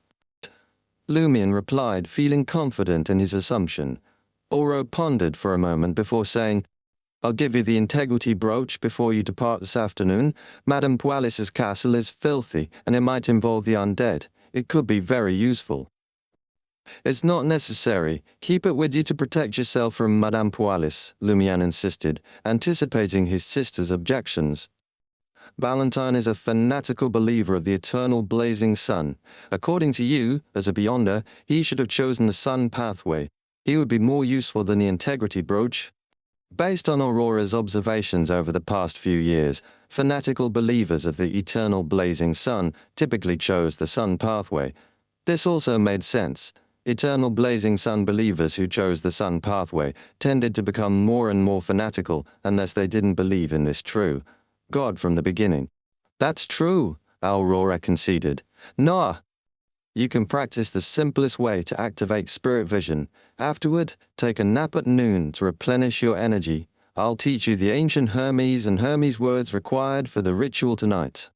Lumion replied, feeling confident in his assumption. Aurora pondered for a moment before saying, I'll give you the integrity brooch before you depart this afternoon. Madame Pualis's castle is filthy, and it might involve the undead. It could be very useful. It's not necessary. Keep it with you to protect yourself from Madame Pualis, Lumion insisted, anticipating his sister's objections. Valentine is a fanatical believer of the eternal blazing sun. According to you, as a beyonder, he should have chosen the sun pathway. He would be more useful than the integrity brooch. Based on Aurora's observations over the past few years, fanatical believers of the eternal blazing sun typically chose the sun pathway. This also made sense. Eternal blazing sun believers who chose the sun pathway tended to become more and more fanatical unless they didn't believe in this true God from the beginning. That's true, Aurora conceded. Nah. You can practice the simplest way to activate spirit vision. Afterward, take a nap at noon to replenish your energy. I'll teach you the ancient Hermes and Hermes words required for the ritual tonight.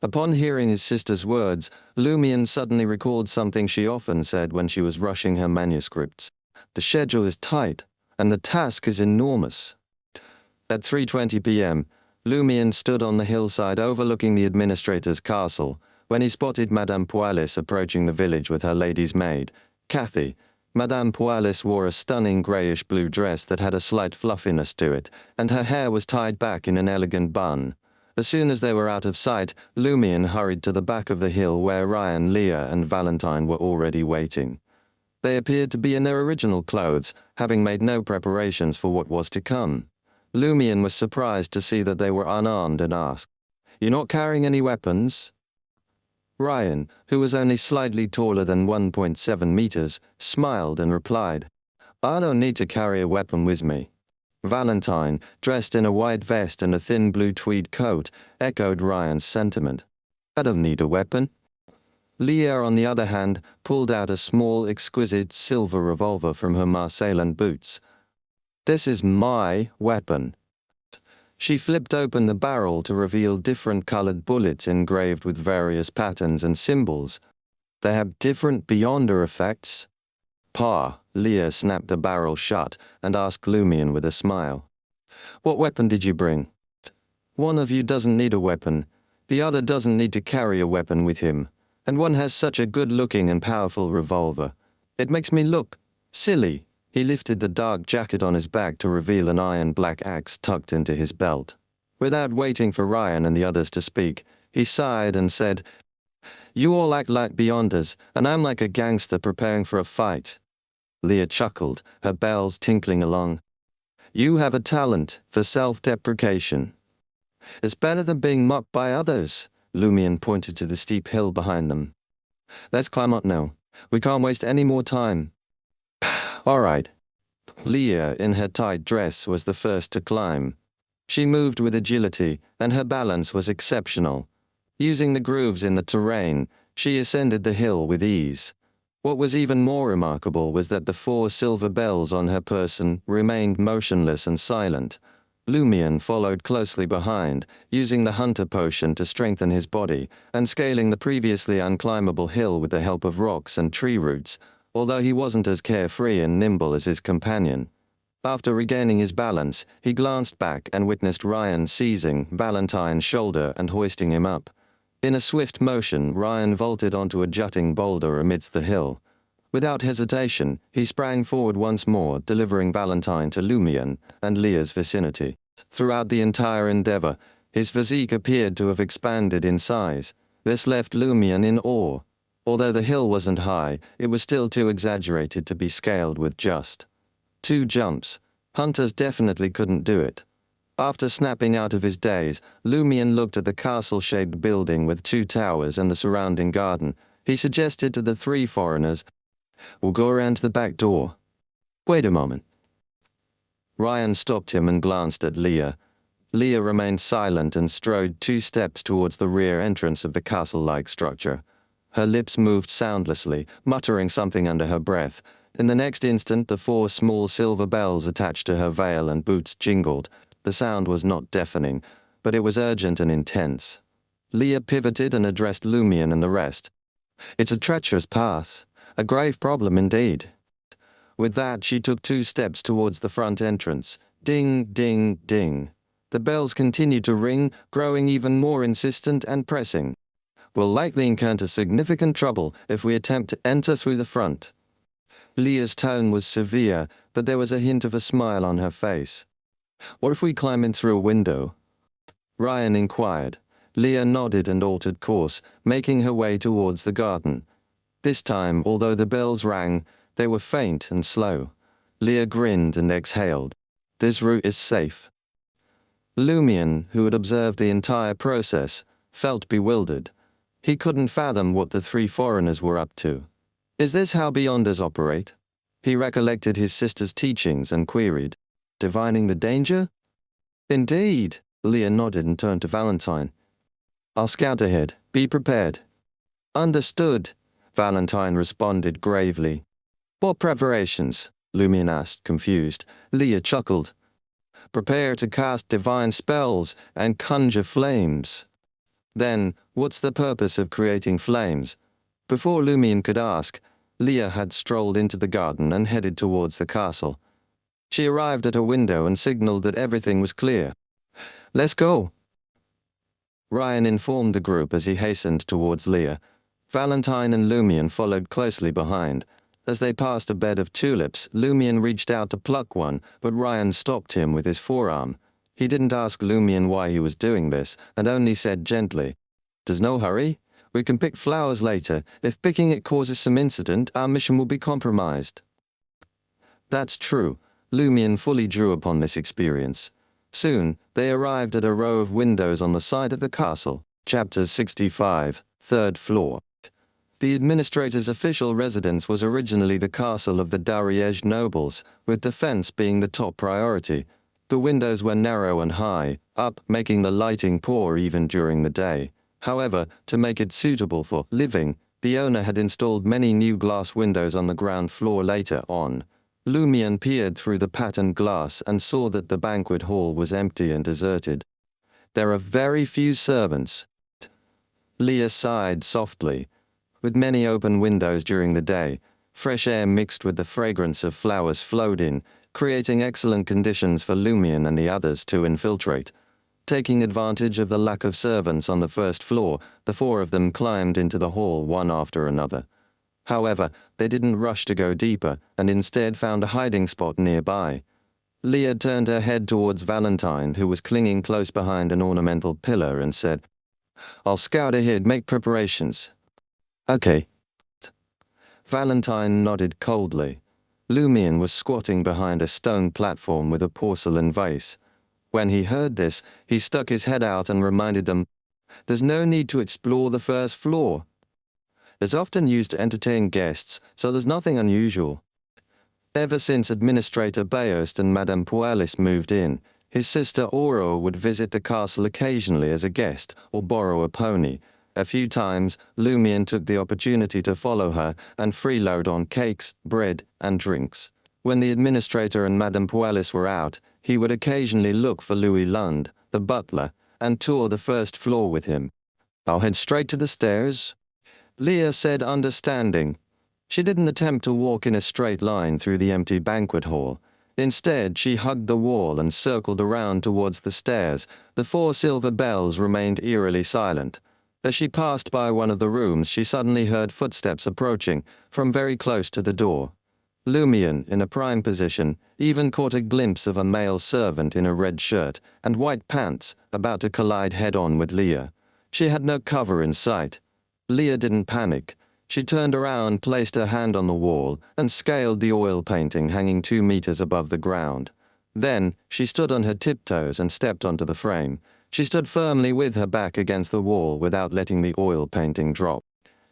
Upon hearing his sister's words, Lumion suddenly recalled something she often said when she was rushing her manuscripts. The schedule is tight, and the task is enormous. At 3:20 p.m., Lumian stood on the hillside overlooking the administrator's castle when he spotted Madame Pualis approaching the village with her lady's maid, Cathy. Madame Pualis wore a stunning greyish-blue dress that had a slight fluffiness to it, and her hair was tied back in an elegant bun. As soon as they were out of sight, Lumian hurried to the back of the hill where Ryan, Leah, and Valentine were already waiting. They appeared to be in their original clothes, having made no preparations for what was to come. Lumian was surprised to see that they were unarmed and asked, "You're not carrying any weapons?" Ryan, who was only slightly taller than 1.7 meters, smiled and replied, "I don't need to carry a weapon with me." Valentine, dressed in a white vest and a thin blue tweed coat, echoed Ryan's sentiment. "I don't need a weapon." Leah, on the other hand, pulled out a small, exquisite silver revolver from her Marseillan boots. "This is my weapon." She flipped open the barrel to reveal different colored bullets engraved with various patterns and symbols. "They have different Beyonder effects." "Pa," Leah snapped the barrel shut and asked Lumian with a smile, "What weapon did you bring?" "One of you doesn't need a weapon. The other doesn't need to carry a weapon with him. And one has such a good-looking and powerful revolver. It makes me look silly." He lifted the dark jacket on his back to reveal an iron-black axe tucked into his belt. Without waiting for Ryan and the others to speak, he sighed and said, "You all act like Beyonders, and I'm like a gangster preparing for a fight." Leah chuckled, her bells tinkling along. "You have a talent for self-deprecation. It's better than being mocked by others." Lumian pointed to the steep hill behind them. "Let's climb up now. We can't waste any more time." "All right." Leah, in her tight dress, was the first to climb. She moved with agility, and her balance was exceptional. Using the grooves in the terrain, she ascended the hill with ease. What was even more remarkable was that the 4 silver bells on her person remained motionless and silent. Lumian followed closely behind, using the hunter potion to strengthen his body, and scaling the previously unclimbable hill with the help of rocks and tree roots, although he wasn't as carefree and nimble as his companion. After regaining his balance, he glanced back and witnessed Ryan seizing Valentine's shoulder and hoisting him up. In a swift motion, Ryan vaulted onto a jutting boulder amidst the hill. Without hesitation, he sprang forward once more, delivering Valentine to Lumian and Leah's vicinity. Throughout the entire endeavor, his physique appeared to have expanded in size. This left Lumian in awe. Although the hill wasn't high, it was still too exaggerated to be scaled with just 2 jumps. Hunters definitely couldn't do it. After snapping out of his daze, Lumian looked at the castle-shaped building with 2 towers and the surrounding garden. He suggested to the 3 foreigners, "We'll go around to the back door." "Wait a moment." Ryan stopped him and glanced at Leah. Leah remained silent and strode 2 steps towards the rear entrance of the castle-like structure. Her lips moved soundlessly, muttering something under her breath. In the next instant, the 4 small silver bells attached to her veil and boots jingled. The sound was not deafening, but it was urgent and intense. Leah pivoted and addressed Lumian and the rest. "It's a treacherous pass. A grave problem indeed." With that, she took 2 steps towards the front entrance. Ding, ding, ding. The bells continued to ring, growing even more insistent and pressing. "We'll likely encounter significant trouble if we attempt to enter through the front." Leah's tone was severe, but there was a hint of a smile on her face. "What if we climb in through a window?" Ryan inquired. Leah nodded and altered course, making her way towards the garden. This time, although the bells rang, they were faint and slow. Leah grinned and exhaled. "This route is safe." Lumian, who had observed the entire process, felt bewildered. He couldn't fathom what the 3 foreigners were up to. Is this how Beyonders operate? He recollected his sister's teachings and queried, "Divining the danger?" "Indeed," Leah nodded and turned to Valentine. "I'll scout ahead. Be prepared." "Understood," Valentine responded gravely. "What preparations?" Lumian asked, confused. Leah chuckled. "Prepare to cast divine spells and conjure flames." "Then, what's the purpose of creating flames?" Before Lumian could ask, Leah had strolled into the garden and headed towards the castle. She arrived at a window and signaled that everything was clear. "Let's go," Ryan informed the group as he hastened towards Leah. Valentine and Lumion followed closely behind. As they passed a bed of tulips, Lumion reached out to pluck one, but Ryan stopped him with his forearm. He didn't ask Lumion why he was doing this, and only said gently, "There's no hurry. We can pick flowers later. If picking it causes some incident, our mission will be compromised." That's true. Lumion fully drew upon this experience. Soon, they arrived at a row of windows on the side of the castle. Chapter 65, 3rd floor. The administrator's official residence was originally the castle of the Dariesh nobles, with defense being the top priority. The windows were narrow and high, up, making the lighting poor even during the day. However, to make it suitable for living, the owner had installed many new glass windows on the ground floor later on. Lumion peered through the patterned glass and saw that the banquet hall was empty and deserted. There are very few servants. Leah sighed softly. With many open windows during the day, fresh air mixed with the fragrance of flowers flowed in, creating excellent conditions for Lumion and the others to infiltrate. Taking advantage of the lack of servants on the first floor, the four of them climbed into the hall one after another. However, they didn't rush to go deeper, and instead found a hiding spot nearby. Leah turned her head towards Valentine, who was clinging close behind an ornamental pillar, and said, "I'll scout ahead, make preparations." "Okay." Valentine nodded coldly. Lumion was squatting behind a stone platform with a porcelain vase. When he heard this, he stuck his head out and reminded them, "There's no need to explore the first floor. It's often used to entertain guests, so there's nothing unusual." Ever since Administrator Bayost and Madame Pualis moved in, his sister Aurora would visit the castle occasionally as a guest or borrow a pony. A few times, Lumion took the opportunity to follow her and freeload on cakes, bread, and drinks. When the administrator and Madame Pualis were out, he would occasionally look for Louis Lund, the butler, and tour the first floor with him. "I'll head straight to the stairs," Leah said, understanding. She didn't attempt to walk in a straight line through the empty banquet hall. Instead, she hugged the wall and circled around towards the stairs. The four silver bells remained eerily silent. As she passed by one of the rooms, she suddenly heard footsteps approaching, from very close to the door. Lumion, in a prime position, even caught a glimpse of a male servant in a red shirt and white pants, about to collide head-on with Leah. She had no cover in sight. Leah didn't panic. She turned around, placed her hand on the wall, and scaled the oil painting hanging 2 meters above the ground. Then, she stood on her tiptoes and stepped onto the frame. She stood firmly with her back against the wall without letting the oil painting drop.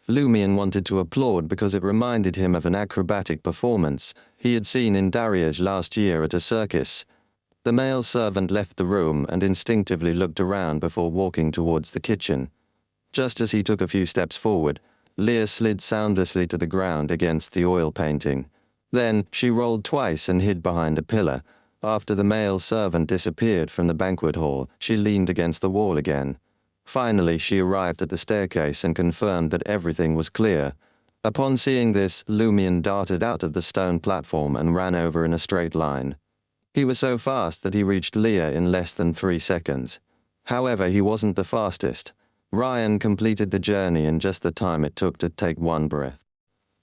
Lumion wanted to applaud because it reminded him of an acrobatic performance he had seen in Dariesh last year at a circus. The male servant left the room and instinctively looked around before walking towards the kitchen. Just as he took a few steps forward, Leah slid soundlessly to the ground against the oil painting. Then she rolled twice and hid behind a pillar. After the male servant disappeared from the banquet hall, she leaned against the wall again. Finally, she arrived at the staircase and confirmed that everything was clear. Upon seeing this, Lumion darted out of the stone platform and ran over in a straight line. He was so fast that he reached Leah in less than 3 seconds. However, he wasn't the fastest. Ryan completed the journey in just the time it took to take one breath.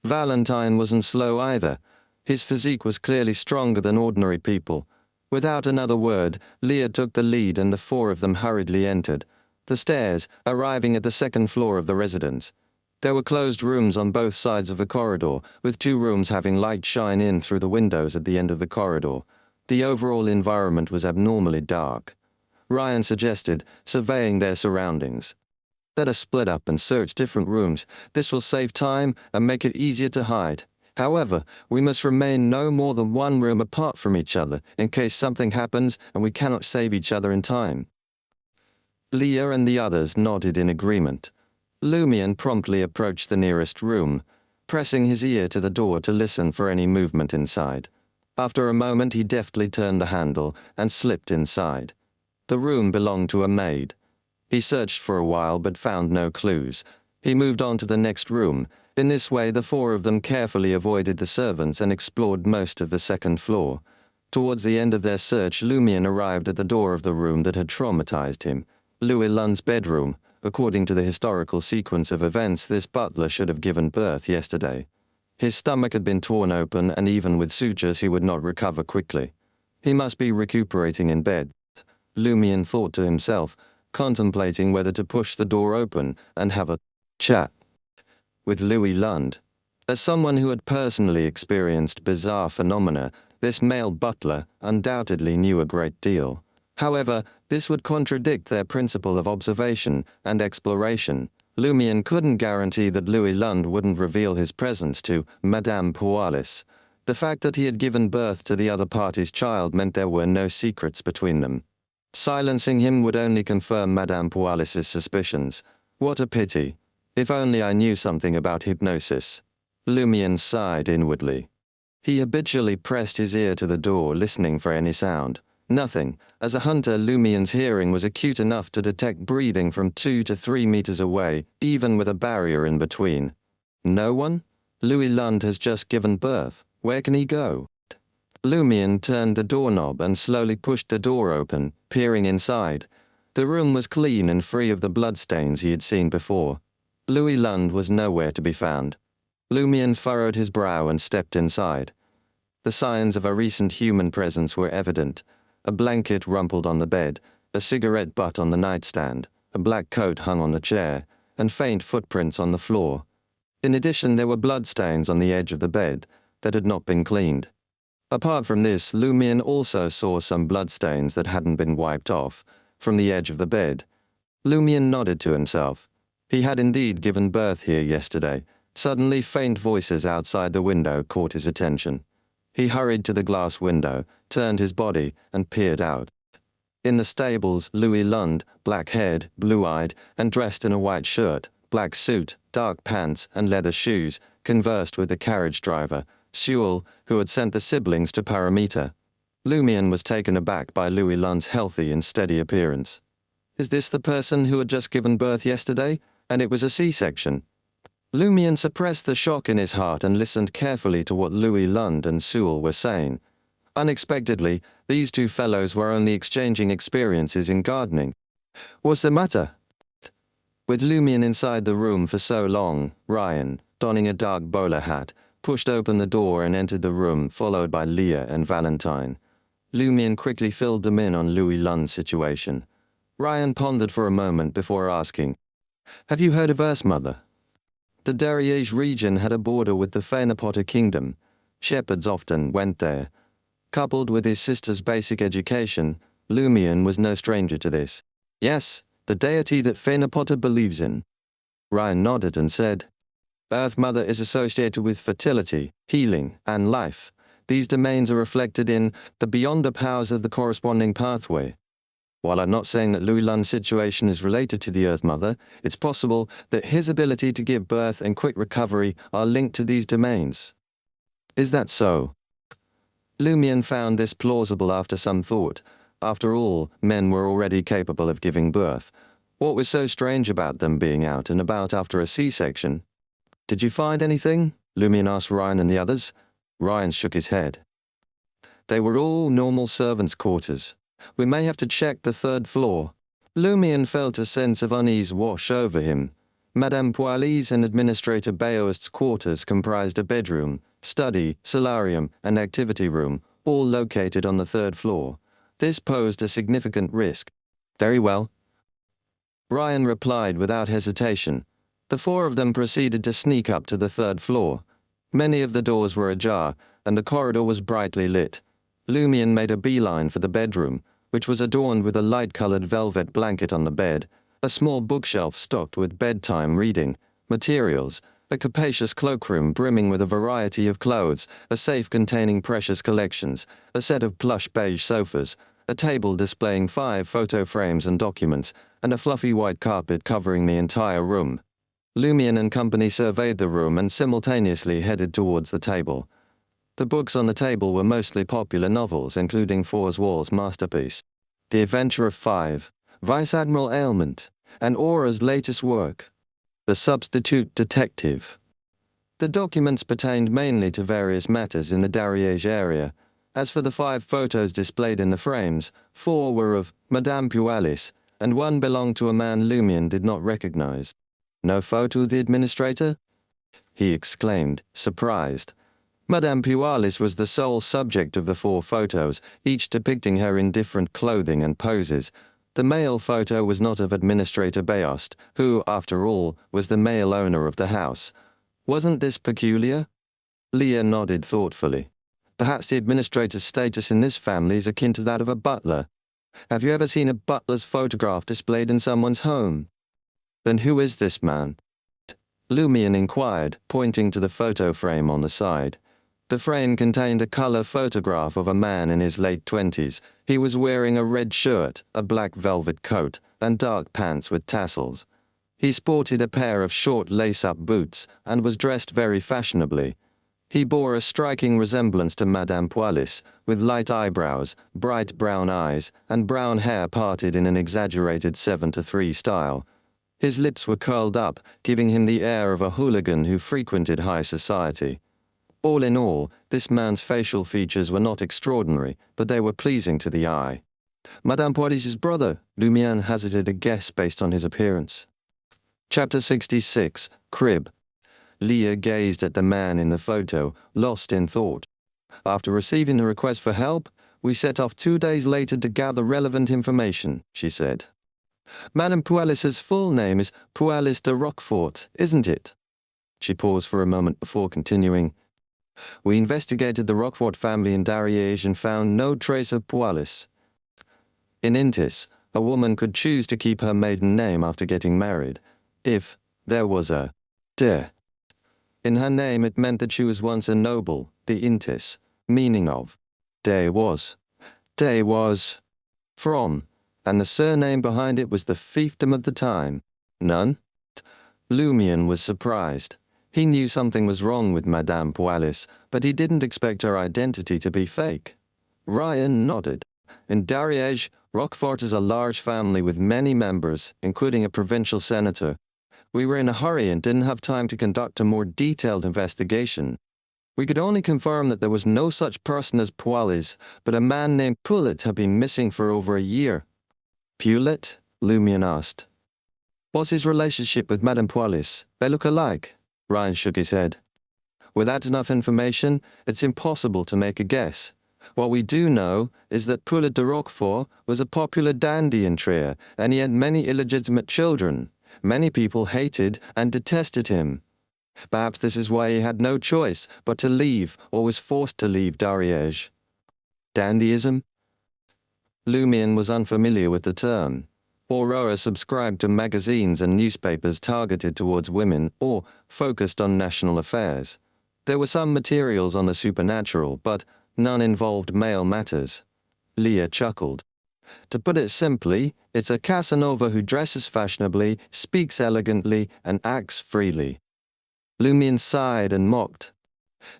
Valentine wasn't slow either. His physique was clearly stronger than ordinary people. Without another word, Leah took the lead and the four of them hurriedly entered the stairs, arriving at the second floor of the residence. There were closed rooms on both sides of the corridor, with 2 rooms having light shine in through the windows at the end of the corridor. The overall environment was abnormally dark. Ryan suggested, surveying their surroundings, "Let us split up and search different rooms. This will save time and make it easier to hide. However, we must remain no more than 1 room apart from each other in case something happens and we cannot save each other in time." Leah and the others nodded in agreement. Lumion promptly approached the nearest room, pressing his ear to the door to listen for any movement inside. After a moment, he deftly turned the handle and slipped inside. The room belonged to a maid. He searched for a while but found no clues. He moved on to the next room. In this way, the 4 of them carefully avoided the servants and explored most of the second floor. Towards the end of their search, Lumion arrived at the door of the room that had traumatized him. Louis Lund's bedroom. According to the historical sequence of events, this butler should have given birth yesterday. His stomach had been torn open, and even with sutures he would not recover quickly. He must be recuperating in bed, Lumion thought to himself, contemplating whether to push the door open and have a chat with Louis Lund. As someone who had personally experienced bizarre phenomena, this male butler undoubtedly knew a great deal. However, this would contradict their principle of observation and exploration. Lumion couldn't guarantee that Louis Lund wouldn't reveal his presence to Madame Pualis. The fact that he had given birth to the other party's child meant there were no secrets between them. Silencing him would only confirm Madame Pualis's suspicions. What a pity. If only I knew something about hypnosis. Lumion sighed inwardly. He habitually pressed his ear to the door, listening for any sound. Nothing. As a hunter, Lumion's hearing was acute enough to detect breathing from 2 to 3 meters away, even with a barrier in between. No one? Louis Lund has just given birth. Where can he go? Lumion turned the doorknob and slowly pushed the door open, peering inside. The room was clean and free of the bloodstains he had seen before. Louis Lund was nowhere to be found. Lumion furrowed his brow and stepped inside. The signs of a recent human presence were evident. A blanket rumpled on the bed, a cigarette butt on the nightstand, a black coat hung on the chair, and faint footprints on the floor. In addition, there were bloodstains on the edge of the bed that had not been cleaned. Apart from this, Lumion also saw some bloodstains that hadn't been wiped off from the edge of the bed. Lumion nodded to himself. He had indeed given birth here yesterday. Suddenly, faint voices outside the window caught his attention. He hurried to the glass window, turned his body, and peered out. In the stables, Louis Lund, black-haired, blue-eyed, and dressed in a white shirt, black suit, dark pants, and leather shoes, conversed with the carriage driver, Sewell, who had sent the siblings to Parameter. Lumion was taken aback by Louis Lund's healthy and steady appearance. Is this the person who had just given birth yesterday? And it was a C-section. Lumion suppressed the shock in his heart and listened carefully to what Louis Lund and Sewell were saying. Unexpectedly, these two fellows were only exchanging experiences in gardening. What's the matter? With Lumion inside the room for so long, Ryan, donning a dark bowler hat, pushed open the door and entered the room, followed by Leah and Valentine. Lumion quickly filled them in on Louis Lund's situation. Ryan pondered for a moment before asking, "Have you heard of Earth's Mother?" The Dariège region had a border with the Phainopota kingdom. Shepherds often went there. Coupled with his sister's basic education, Lumion was no stranger to this. Yes, the deity that Phainopota believes in. Ryan nodded and said, Earth Mother is associated with fertility, healing, and life. These domains are reflected in the beyonder powers of the corresponding pathway. While I'm not saying that Louis Lund's situation is related to the Earth Mother, it's possible that his ability to give birth and quick recovery are linked to these domains. Is that so? Lumion found this plausible after some thought. After all, men were already capable of giving birth. What was so strange about them being out and about after a C-section? Did you find anything? Lumion asked Ryan and the others. Ryan shook his head. They were all normal servants' quarters. We may have to check the 3rd floor. Lumion felt a sense of unease wash over him. Madame Pualis and Administrator Bayoist's quarters comprised a bedroom, study, solarium, and activity room, all located on the 3rd floor. This posed a significant risk. Very well. Ryan replied without hesitation. The 4 of them proceeded to sneak up to the 3rd floor. Many of the doors were ajar, and the corridor was brightly lit. Lumion made a beeline for the bedroom, which was adorned with a light-colored velvet blanket on the bed, a small bookshelf stocked with bedtime reading materials, a capacious cloakroom brimming with a variety of clothes, a safe containing precious collections, a set of plush beige sofas, a table displaying 5 photo frames and documents, and a fluffy white carpet covering the entire room. Lumion and company surveyed the room and simultaneously headed towards the table. The books on the table were mostly popular novels, including Forswall's masterpiece, The Adventure of 5, Vice Admiral Ailment, and Aura's latest work, The Substitute Detective. The documents pertained mainly to various matters in the Dariège area. As for the 5 photos displayed in the frames, 4 were of Madame Pualis, and one belonged to a man Lumion did not recognize. No photo of the administrator? He exclaimed, surprised. Madame Pualis was the sole subject of the 4 photos, each depicting her in different clothing and poses. The male photo was not of Administrator Beost, who, after all, was the male owner of the house. Wasn't this peculiar? Leah nodded thoughtfully. Perhaps the administrator's status in this family is akin to that of a butler. Have you ever seen a butler's photograph displayed in someone's home? Then who is this man? Lumion inquired, pointing to the photo frame on the side. The frame contained a color photograph of a man in his late 20s. He was wearing a red shirt, a black velvet coat, and dark pants with tassels. He sported a pair of short lace-up boots and was dressed very fashionably. He bore a striking resemblance to Madame Pualis, with light eyebrows, bright brown eyes, and brown hair parted in an exaggerated 7-3 style. His lips were curled up, giving him the air of a hooligan who frequented high society. All in all, this man's facial features were not extraordinary, but they were pleasing to the eye. Madame Pualis's brother, Lumion hazarded a guess based on his appearance. Chapter 66, Crib. Leah gazed at the man in the photo, lost in thought. After receiving the request for help, we set off 2 days later to gather relevant information, she said. Madame Pualis's full name is Pualis de Roquefort, isn't it? She paused for a moment before continuing. We investigated the Roquefort family in Dariège and found no trace of Pualis. In Intis, a woman could choose to keep her maiden name after getting married, if there was a de. In her name it meant that she was once a noble, the Intis, meaning of de was from, and the surname behind it was the fiefdom of the time. None? Lumion was surprised. He knew something was wrong with Madame Pualis, but he didn't expect her identity to be fake. Ryan nodded. In Dariège, Roquefort is a large family with many members, including a provincial senator. We were in a hurry and didn't have time to conduct a more detailed investigation. We could only confirm that there was no such person as Pualis, but a man named Poulet had been missing for over a year. Poulet? Lumion asked. What's his relationship with Madame Pualis? They look alike. Ryan shook his head. Without enough information, it's impossible to make a guess. What we do know is that Poulet de Roquefort was a popular dandy in Trier, and he had many illegitimate children. Many people hated and detested him. Perhaps this is why he had no choice but to leave or was forced to leave Dariège. Dandyism? Lumion was unfamiliar with the term. Aurora subscribed to magazines and newspapers targeted towards women or focused on national affairs. There were some materials on the supernatural, but none involved male matters. Leah chuckled. To put it simply, it's a Casanova who dresses fashionably, speaks elegantly, and acts freely. Lumion sighed and mocked.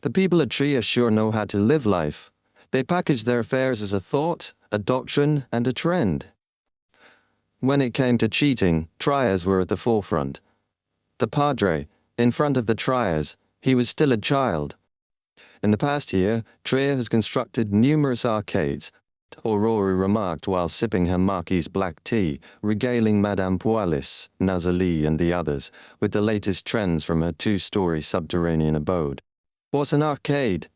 The people at Trier sure know how to live life. They package their affairs as a thought, a doctrine, and a trend. When it came to cheating, triers were at the forefront. The padre, in front of the triers, he was still a child. In the past year, Trier has constructed numerous arcades, Aurora remarked while sipping her Marquis black tea, regaling Madame Pualis, Nazalie, and the others with the latest trends from her 2-story subterranean abode. What's an arcade?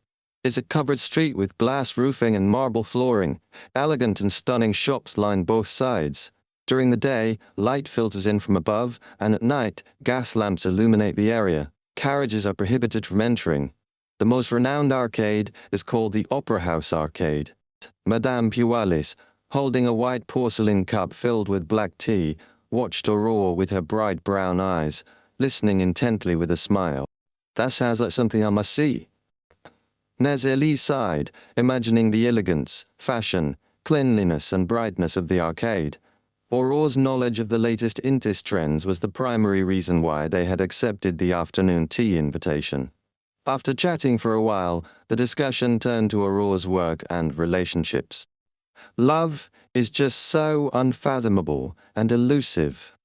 It's a covered street with glass roofing and marble flooring. Elegant and stunning shops line both sides. During the day, light filters in from above, and at night, gas lamps illuminate the area. Carriages are prohibited from entering. The most renowned arcade is called the Opera House Arcade. Madame Pualis, holding a white porcelain cup filled with black tea, watched Aurora with her bright brown eyes, listening intently with a smile. That sounds like something I must see. Nazalie sighed, imagining the elegance, fashion, cleanliness, and brightness of the arcade. Aurora's knowledge of the latest Intis trends was the primary reason why they had accepted the afternoon tea invitation. After chatting for a while, the discussion turned to Aurora's work and relationships. Love is just so unfathomable and elusive.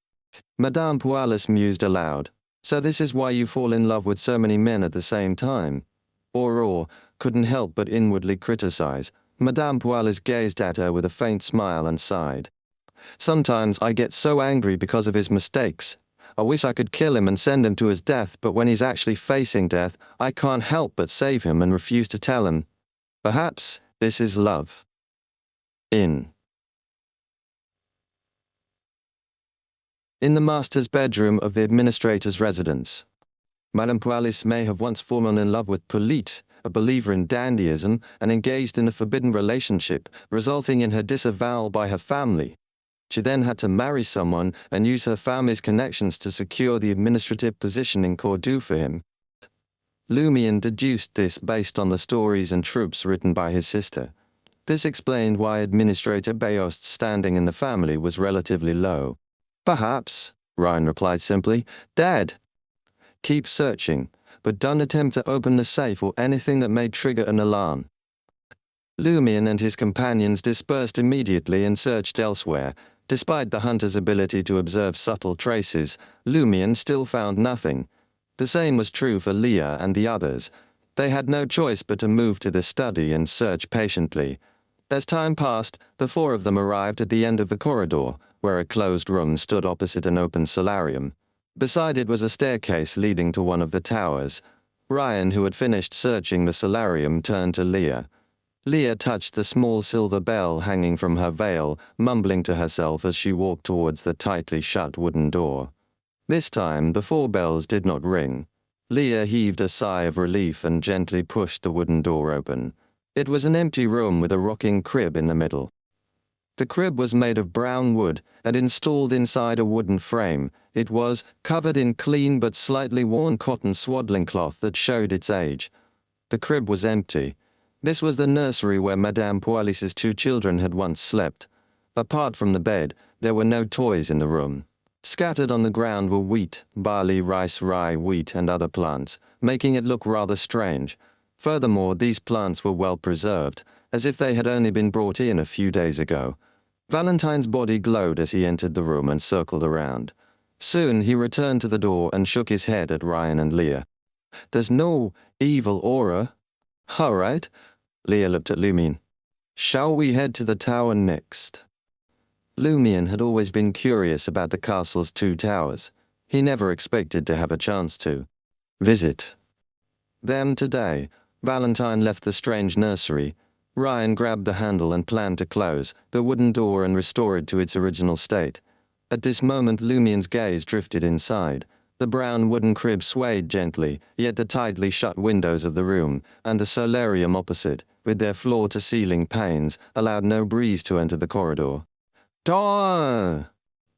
Madame Pualis mused aloud. So this is why you fall in love with so many men at the same time. Aurora couldn't help but inwardly criticize. Madame Pualis gazed at her with a faint smile and sighed. Sometimes I get so angry because of his mistakes. I wish I could kill him and send him to his death, but when he's actually facing death, I can't help but save him and refuse to tell him. Perhaps this is love. In the master's bedroom of the administrator's residence. Madame Pualis may have once fallen in love with Polite, a believer in dandyism, and engaged in a forbidden relationship, resulting in her disavowal by her family. She then had to marry someone and use her family's connections to secure the administrative position in Cordoue for him. Lumian deduced this based on the stories and tropes written by his sister. This explained why Administrator Bayost's standing in the family was relatively low. Perhaps, Ryan replied simply, dead. Keep searching, but don't attempt to open the safe or anything that may trigger an alarm. Lumian and his companions dispersed immediately and searched elsewhere. Despite the hunter's ability to observe subtle traces, Lumian still found nothing. The same was true for Leah and the others. They had no choice but to move to the study and search patiently. As time passed, the four of them arrived at the end of the corridor, where a closed room stood opposite an open solarium. Beside it was a staircase leading to one of the towers. Ryan, who had finished searching the solarium, turned to Leah. Leah touched the small silver bell hanging from her veil, mumbling to herself as she walked towards the tightly shut wooden door. This time, the four bells did not ring. Leah heaved a sigh of relief and gently pushed the wooden door open. It was an empty room with a rocking crib in the middle. The crib was made of brown wood and installed inside a wooden frame. It was covered in clean but slightly worn cotton swaddling cloth that showed its age. The crib was empty. This was the nursery where Madame Pualis's two children had once slept. Apart from the bed, there were no toys in the room. Scattered on the ground were wheat, barley, rice, rye, wheat, and other plants, making it look rather strange. Furthermore, these plants were well preserved, as if they had only been brought in a few days ago. Valentine's body glowed as he entered the room and circled around. Soon he returned to the door and shook his head at Ryan and Leah. "There's no evil aura." "All right." Leah looked at Lumian. "Shall we head to the tower next?" Lumian had always been curious about the castle's two towers. He never expected to have a chance to visit them today. Valentine left the strange nursery. Ryan grabbed the handle and planned to close the wooden door and restore it to its original state. At this moment, Lumian's gaze drifted inside. The brown wooden crib swayed gently, yet the tightly shut windows of the room and the solarium opposite, with their floor-to-ceiling panes, allowed no breeze to enter the corridor. "Door!"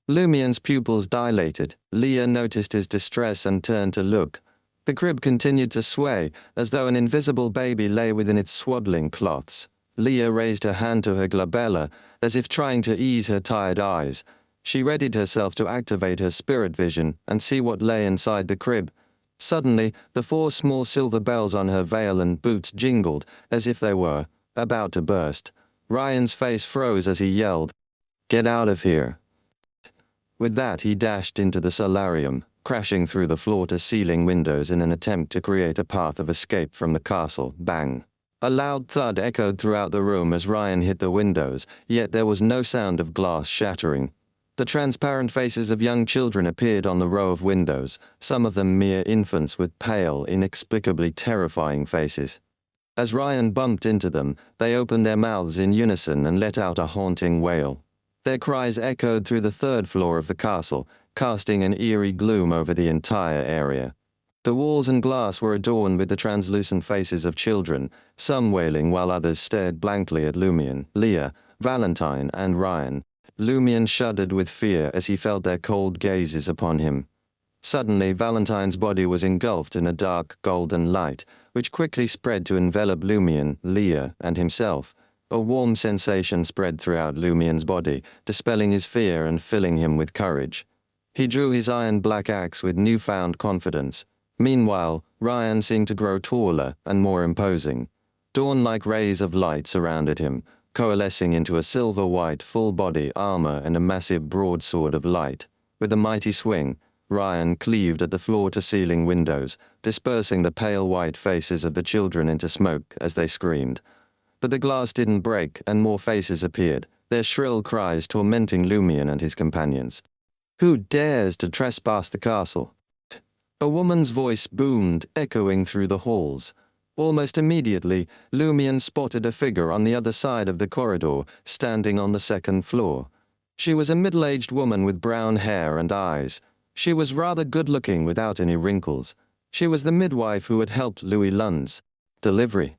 Lumian's pupils dilated. Leah noticed his distress and turned to look. The crib continued to sway, as though an invisible baby lay within its swaddling cloths. Leah raised her hand to her glabella, as if trying to ease her tired eyes. She readied herself to activate her spirit vision and see what lay inside the crib. Suddenly, the four small silver bells on her veil and boots jingled, as if they were about to burst. Ryan's face froze as he yelled, "Get out of here!" With that, he dashed into the solarium, crashing through the floor-to-ceiling windows in an attempt to create a path of escape from the castle. Bang! A loud thud echoed throughout the room as Ryan hit the windows, yet there was no sound of glass shattering. The transparent faces of young children appeared on the row of windows, some of them mere infants with pale, inexplicably terrifying faces. As Ryan bumped into them, they opened their mouths in unison and let out a haunting wail. Their cries echoed through the third floor of the castle, casting an eerie gloom over the entire area. The walls and glass were adorned with the translucent faces of children, some wailing while others stared blankly at Lumian, Leah, Valentine, and Ryan. Lumian shuddered with fear as he felt their cold gazes upon him. Suddenly, Valentine's body was engulfed in a dark, golden light, which quickly spread to envelop Lumian, Leah, and himself. A warm sensation spread throughout Lumian's body, dispelling his fear and filling him with courage. He drew his iron black axe with newfound confidence. Meanwhile, Ryan seemed to grow taller and more imposing. Dawn-like rays of light surrounded him, coalescing into a silver-white full-body armor and a massive broadsword of light. With a mighty swing, Ryan cleaved at the floor-to-ceiling windows, dispersing the pale white faces of the children into smoke as they screamed. But the glass didn't break, and more faces appeared, their shrill cries tormenting Lumion and his companions. "Who dares to trespass the castle?" A woman's voice boomed, echoing through the halls. Almost immediately, Lumion spotted a figure on the other side of the corridor, standing on the second floor. She was a middle-aged woman with brown hair and eyes. She was rather good-looking without any wrinkles. She was the midwife who had helped Louis Lund's delivery.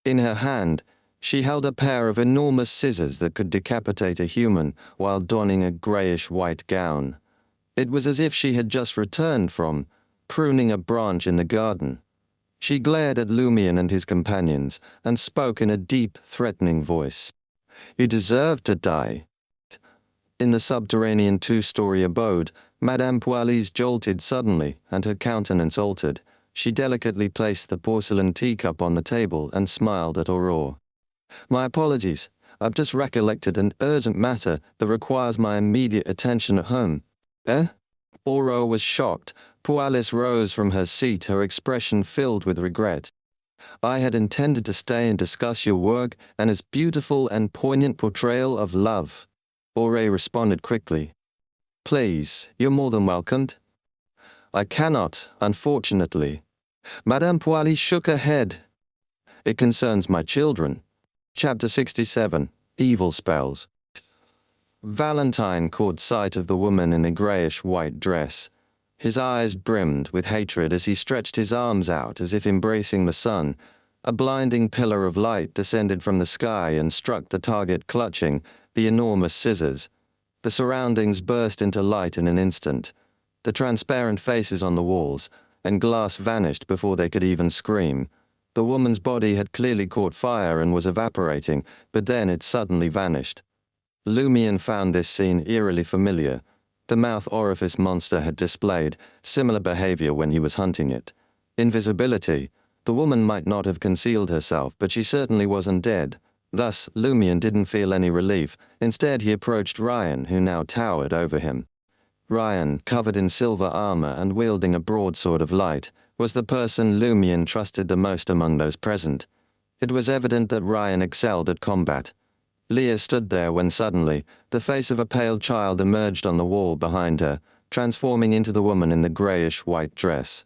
In her hand, she held a pair of enormous scissors that could decapitate a human while donning a grayish-white gown. It was as if she had just returned from pruning a branch in the garden. She glared at Lumion and his companions and spoke in a deep, threatening voice. "You deserve to die." In the subterranean two-story abode, Madame Pualis jolted suddenly, and her countenance altered. She delicately placed the porcelain teacup on the table and smiled at Aurore. "My apologies. I've just recollected an urgent matter that requires my immediate attention at home." "Eh?" Aurore was shocked. Pualis rose from her seat, her expression filled with regret. "I had intended to stay and discuss your work and its beautiful and poignant portrayal of love." Aurore responded quickly. "Please, you're more than welcomed." "I cannot, unfortunately." Madame Pualis shook her head. "It concerns my children." Chapter 67, Evil Spells. Valentine caught sight of the woman in the grayish-white dress. His eyes brimmed with hatred as he stretched his arms out as if embracing the sun. A blinding pillar of light descended from the sky and struck the target, clutching the enormous scissors. The surroundings burst into light in an instant. The transparent faces on the walls and glass vanished before they could even scream. The woman's body had clearly caught fire and was evaporating, but then it suddenly vanished. Lumion found this scene eerily familiar. The mouth orifice monster had displayed similar behavior when he was hunting it. Invisibility. The woman might not have concealed herself, but she certainly wasn't dead. Thus, Lumion didn't feel any relief. Instead, he approached Ryan, who now towered over him. Ryan, covered in silver armor and wielding a broadsword of light, was the person Lumion trusted the most among those present. It was evident that Ryan excelled at combat. Leah stood there when suddenly, the face of a pale child emerged on the wall behind her, transforming into the woman in the grayish-white dress.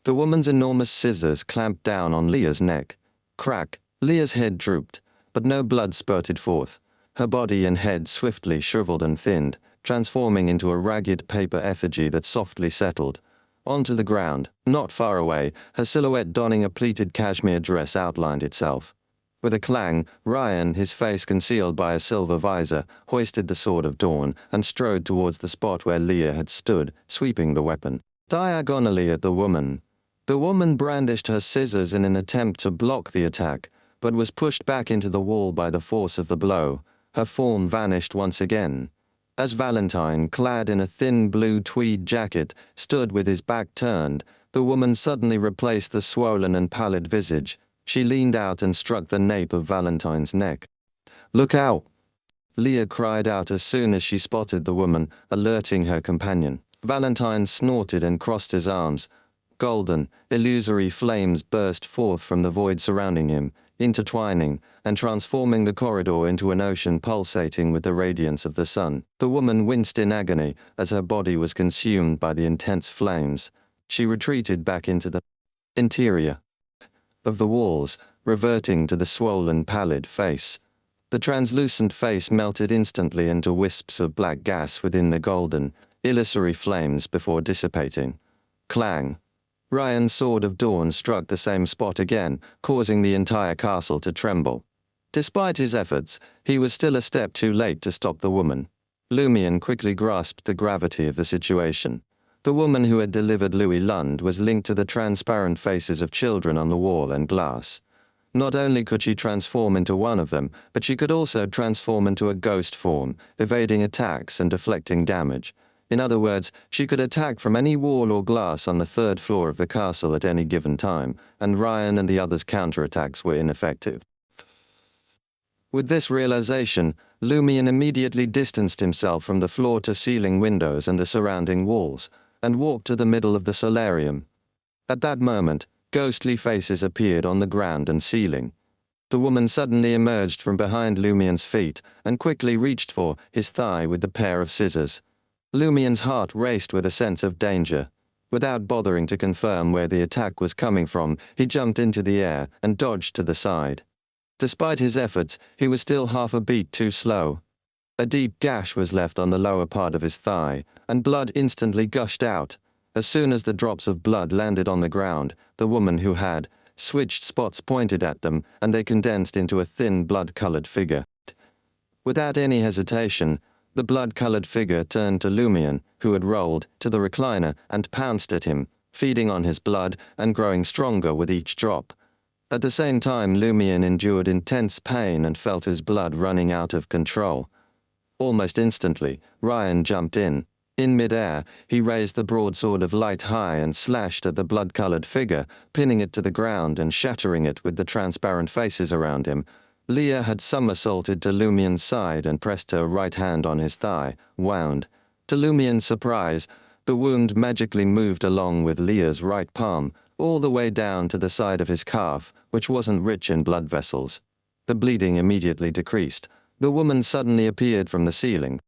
The woman's enormous scissors clamped down on Leah's neck. Crack! Leah's head drooped, but no blood spurted forth. Her body and head swiftly shriveled and thinned, transforming into a ragged paper effigy that softly settled. Onto the ground, not far away, her silhouette donning a pleated cashmere dress outlined itself. With a clang, Ryan, his face concealed by a silver visor, hoisted the Sword of Dawn and strode towards the spot where Leah had stood, sweeping the weapon diagonally at the woman. The woman brandished her scissors in an attempt to block the attack, but was pushed back into the wall by the force of the blow. Her form vanished once again. As Valentine, clad in a thin blue tweed jacket, stood with his back turned, the woman suddenly replaced the swollen and pallid visage. She leaned out and struck the nape of Valentine's neck. "Look out!" Leah cried out as soon as she spotted the woman, alerting her companion. Valentine snorted and crossed his arms. Golden, illusory flames burst forth from the void surrounding him, intertwining and transforming the corridor into an ocean pulsating with the radiance of the sun. The woman winced in agony as her body was consumed by the intense flames. She retreated back into the interior of the walls, reverting to the swollen, pallid face. The translucent face melted instantly into wisps of black gas within the golden, illusory flames before dissipating. Clang! Ryan's Sword of Dawn struck the same spot again, causing the entire castle to tremble. Despite his efforts, he was still a step too late to stop the woman. Lumion quickly grasped the gravity of the situation. The woman who had delivered Louis Lund was linked to the transparent faces of children on the wall and glass. Not only could she transform into one of them, but she could also transform into a ghost form, evading attacks and deflecting damage. In other words, she could attack from any wall or glass on the third floor of the castle at any given time, and Ryan and the others' counterattacks were ineffective. With this realization, Lumion immediately distanced himself from the floor-to-ceiling windows and the surrounding walls, and walked to the middle of the solarium. At that moment, ghostly faces appeared on the ground and ceiling. The woman suddenly emerged from behind Lumien's feet and quickly reached for his thigh with the pair of scissors. Lumien's heart raced with a sense of danger. Without bothering to confirm where the attack was coming from, he jumped into the air and dodged to the side. Despite his efforts, he was still half a beat too slow. A deep gash was left on the lower part of his thigh, and blood instantly gushed out. As soon as the drops of blood landed on the ground, the woman who had switched spots pointed at them, and they condensed into a thin blood-colored figure. Without any hesitation, the blood-colored figure turned to Lumien, who had rolled to the recliner and pounced at him, feeding on his blood and growing stronger with each drop. At the same time, Lumien endured intense pain and felt his blood running out of control. Almost instantly, Ryan jumped in. In mid-air, he raised the broadsword of light high and slashed at the blood-colored figure, pinning it to the ground and shattering it with the transparent faces around him. Leah had somersaulted to Lumien's side and pressed her right hand on his thigh, wound. To Lumien's surprise, the wound magically moved along with Leah's right palm, all the way down to the side of his calf, which wasn't rich in blood vessels. The bleeding immediately decreased. The woman suddenly appeared from the ceiling.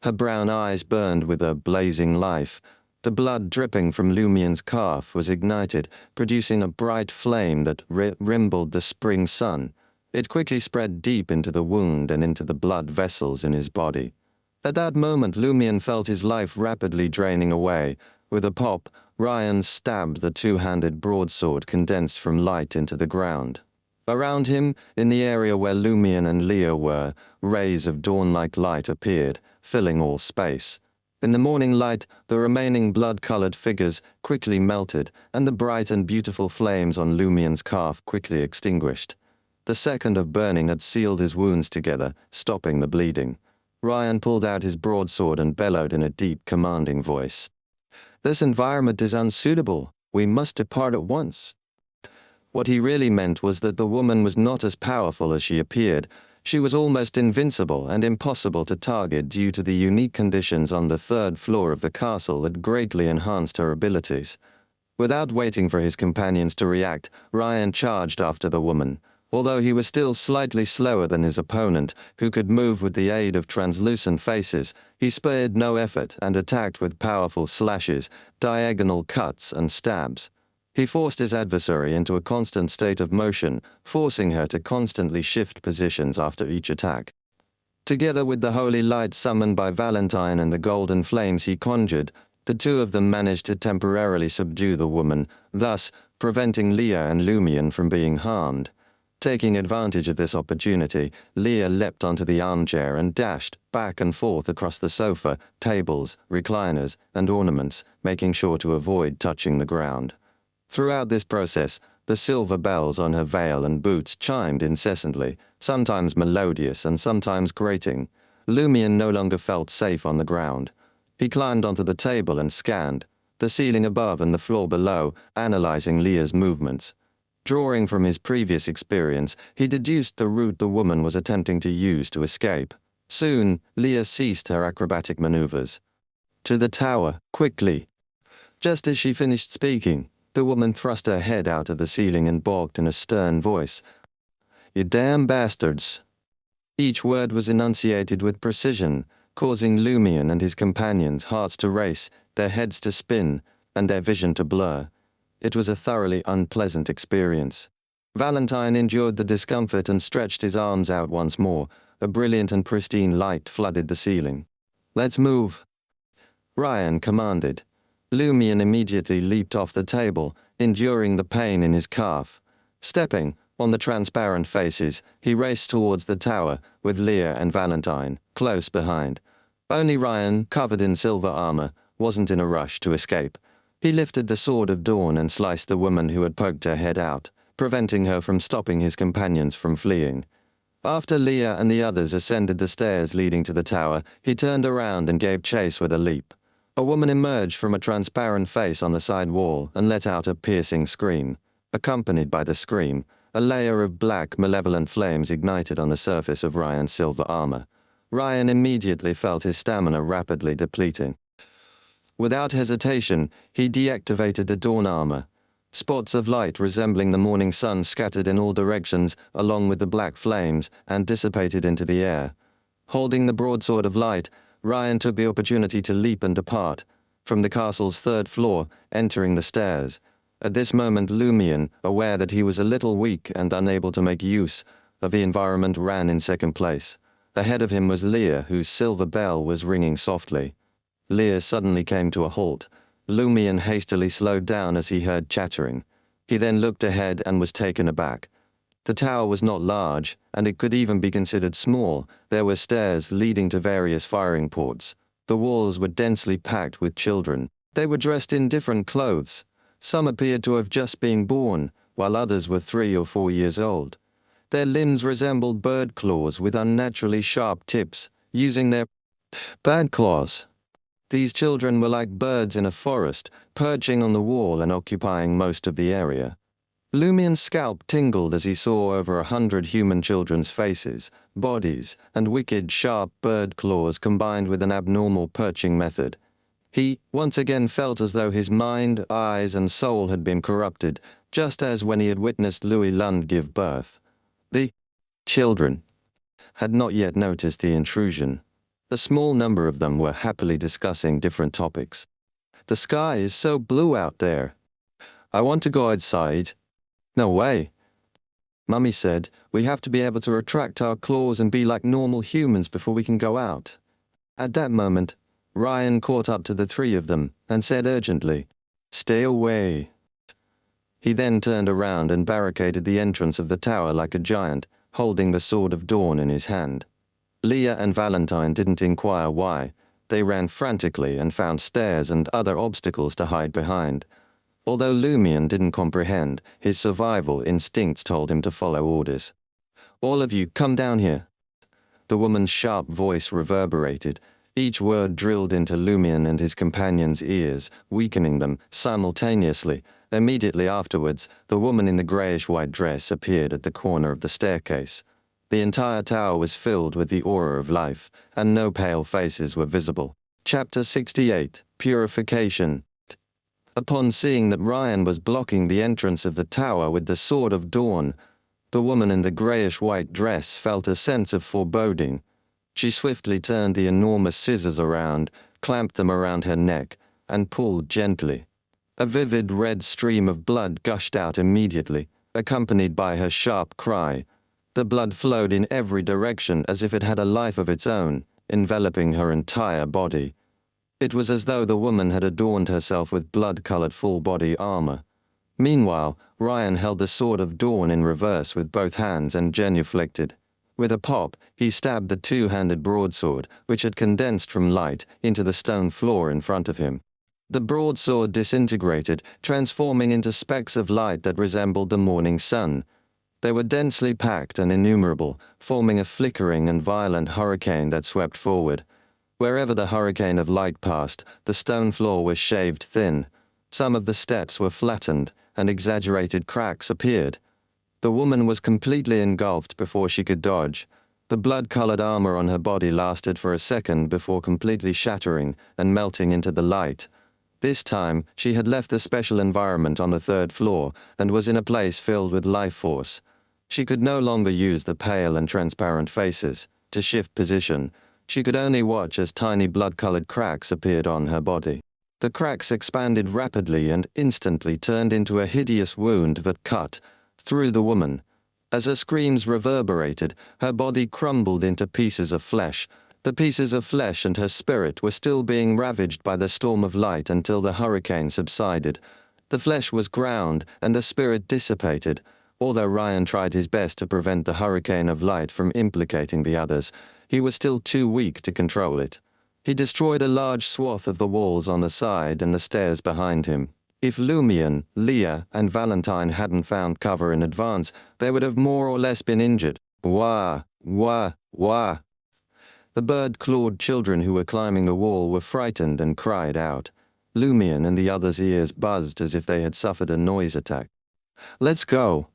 Her brown eyes burned with a blazing life. The blood dripping from Lumien's calf was ignited, producing a bright flame that resembled the spring sun. It quickly spread deep into the wound and into the blood vessels in his body. At that moment, Lumien felt his life rapidly draining away. With a pop, Ryan stabbed the two-handed broadsword condensed from light into the ground. Around him, in the area where Lumien and Leah were, rays of dawn-like light appeared, filling all space. In the morning light, the remaining blood-colored figures quickly melted, and the bright and beautiful flames on Lumien's calf quickly extinguished. The second of burning had sealed his wounds together, stopping the bleeding. Ryan pulled out his broadsword and bellowed in a deep, commanding voice. "This environment is unsuitable. We must depart at once." What he really meant was that the woman was not as powerful as she appeared. She was almost invincible and impossible to target due to the unique conditions on the third floor of the castle that greatly enhanced her abilities. Without waiting for his companions to react, Ryan charged after the woman. Although he was still slightly slower than his opponent, who could move with the aid of translucent faces, he spared no effort and attacked with powerful slashes, diagonal cuts, and stabs. He forced his adversary into a constant state of motion, forcing her to constantly shift positions after each attack. Together with the holy light summoned by Valentine and the golden flames he conjured, the two of them managed to temporarily subdue the woman, thus preventing Leah and Lumien from being harmed. Taking advantage of this opportunity, Leah leapt onto the armchair and dashed back and forth across the sofa, tables, recliners, and ornaments, making sure to avoid touching the ground. Throughout this process, the silver bells on her veil and boots chimed incessantly, sometimes melodious and sometimes grating. Lumien no longer felt safe on the ground. He climbed onto the table and scanned the ceiling above and the floor below, analyzing Leah's movements. Drawing from his previous experience, he deduced the route the woman was attempting to use to escape. Soon, Leah ceased her acrobatic maneuvers. "To the tower, quickly!" Just as she finished speaking, the woman thrust her head out of the ceiling and barked in a stern voice. "You damn bastards!" Each word was enunciated with precision, causing Lumien and his companions' hearts to race, their heads to spin, and their vision to blur. It was a thoroughly unpleasant experience. Valentine endured the discomfort and stretched his arms out once more. A brilliant and pristine light flooded the ceiling. "Let's move," Ryan commanded. Lumien immediately leaped off the table, enduring the pain in his calf. Stepping on the transparent faces, he raced towards the tower, with Leah and Valentine close behind. Only Ryan, covered in silver armor, wasn't in a rush to escape. He lifted the sword of dawn and sliced the woman who had poked her head out, preventing her from stopping his companions from fleeing. After Leah and the others ascended the stairs leading to the tower, he turned around and gave chase with a leap. A woman emerged from a transparent face on the side wall and let out a piercing scream. Accompanied by the scream, a layer of black, malevolent flames ignited on the surface of Ryan's silver armor. Ryan immediately felt his stamina rapidly depleting. Without hesitation, he deactivated the dawn armor. Spots of light resembling the morning sun scattered in all directions, along with the black flames, and dissipated into the air. Holding the broadsword of light, Ryan took the opportunity to leap and depart, from the castle's third floor, entering the stairs. At this moment Lumion, aware that he was a little weak and unable to make use of the environment, ran in second place. Ahead of him was Leah, whose silver bell was ringing softly. Leah suddenly came to a halt. Lumion hastily slowed down as he heard chattering. He then looked ahead and was taken aback. The tower was not large, and it could even be considered small. There were stairs leading to various firing ports. The walls were densely packed with children. They were dressed in different clothes. Some appeared to have just been born, while others were 3 or 4 years old. Their limbs resembled bird claws with unnaturally sharp tips, using their bad claws. These children were like birds in a forest, perching on the wall and occupying most of the area. Lumion's scalp tingled as he saw over 100 human children's faces, bodies, and wicked, sharp bird claws combined with an abnormal perching method. He once again felt as though his mind, eyes, and soul had been corrupted, just as when he had witnessed Louis Lund give birth. The children had not yet noticed the intrusion. A small number of them were happily discussing different topics. "The sky is so blue out there. I want to go outside." "No way." Mummy said, "We have to be able to retract our claws and be like normal humans before we can go out." At that moment, Ryan caught up to the 3 of them and said urgently, "Stay away." He then turned around and barricaded the entrance of the tower like a giant, holding the Sword of Dawn in his hand. Leah and Valentine didn't inquire why. They ran frantically and found stairs and other obstacles to hide behind. Although Lumion didn't comprehend, his survival instincts told him to follow orders. "All of you, come down here." The woman's sharp voice reverberated, each word drilled into Lumion and his companions' ears, weakening them simultaneously. Immediately afterwards, the woman in the grayish-white dress appeared at the corner of the staircase. The entire tower was filled with the aura of life, and no pale faces were visible. Chapter 68, Purification. Upon seeing that Ryan was blocking the entrance of the tower with the Sword of Dawn, the woman in the grayish-white dress felt a sense of foreboding. She swiftly turned the enormous scissors around, clamped them around her neck, and pulled gently. A vivid red stream of blood gushed out immediately, accompanied by her sharp cry. The blood flowed in every direction as if it had a life of its own, enveloping her entire body. It was as though the woman had adorned herself with blood-colored full-body armor. Meanwhile, Ryan held the Sword of Dawn in reverse with both hands and genuflected. With a pop, he stabbed the 2-handed broadsword, which had condensed from light, into the stone floor in front of him. The broadsword disintegrated, transforming into specks of light that resembled the morning sun. They were densely packed and innumerable, forming a flickering and violent hurricane that swept forward. Wherever the hurricane of light passed, the stone floor was shaved thin. Some of the steps were flattened, and exaggerated cracks appeared. The woman was completely engulfed before she could dodge. The blood-colored armor on her body lasted for a second before completely shattering and melting into the light. This time, she had left the special environment on the 3rd floor and was in a place filled with life force. She could no longer use the pale and transparent faces. To shift position, she could only watch as tiny blood-colored cracks appeared on her body. The cracks expanded rapidly and instantly turned into a hideous wound that cut through the woman. As her screams reverberated, her body crumbled into pieces of flesh. The pieces of flesh and her spirit were still being ravaged by the storm of light until the hurricane subsided. The flesh was ground and the spirit dissipated. Although Ryan tried his best to prevent the hurricane of light from implicating the others, he was still too weak to control it. He destroyed a large swath of the walls on the side and the stairs behind him. If Lumion, Leah, and Valentine hadn't found cover in advance, they would have more or less been injured. Wah, wah, wah. The bird-clawed children who were climbing the wall were frightened and cried out. Lumion and the others' ears buzzed as if they had suffered a noise attack. "Let's go."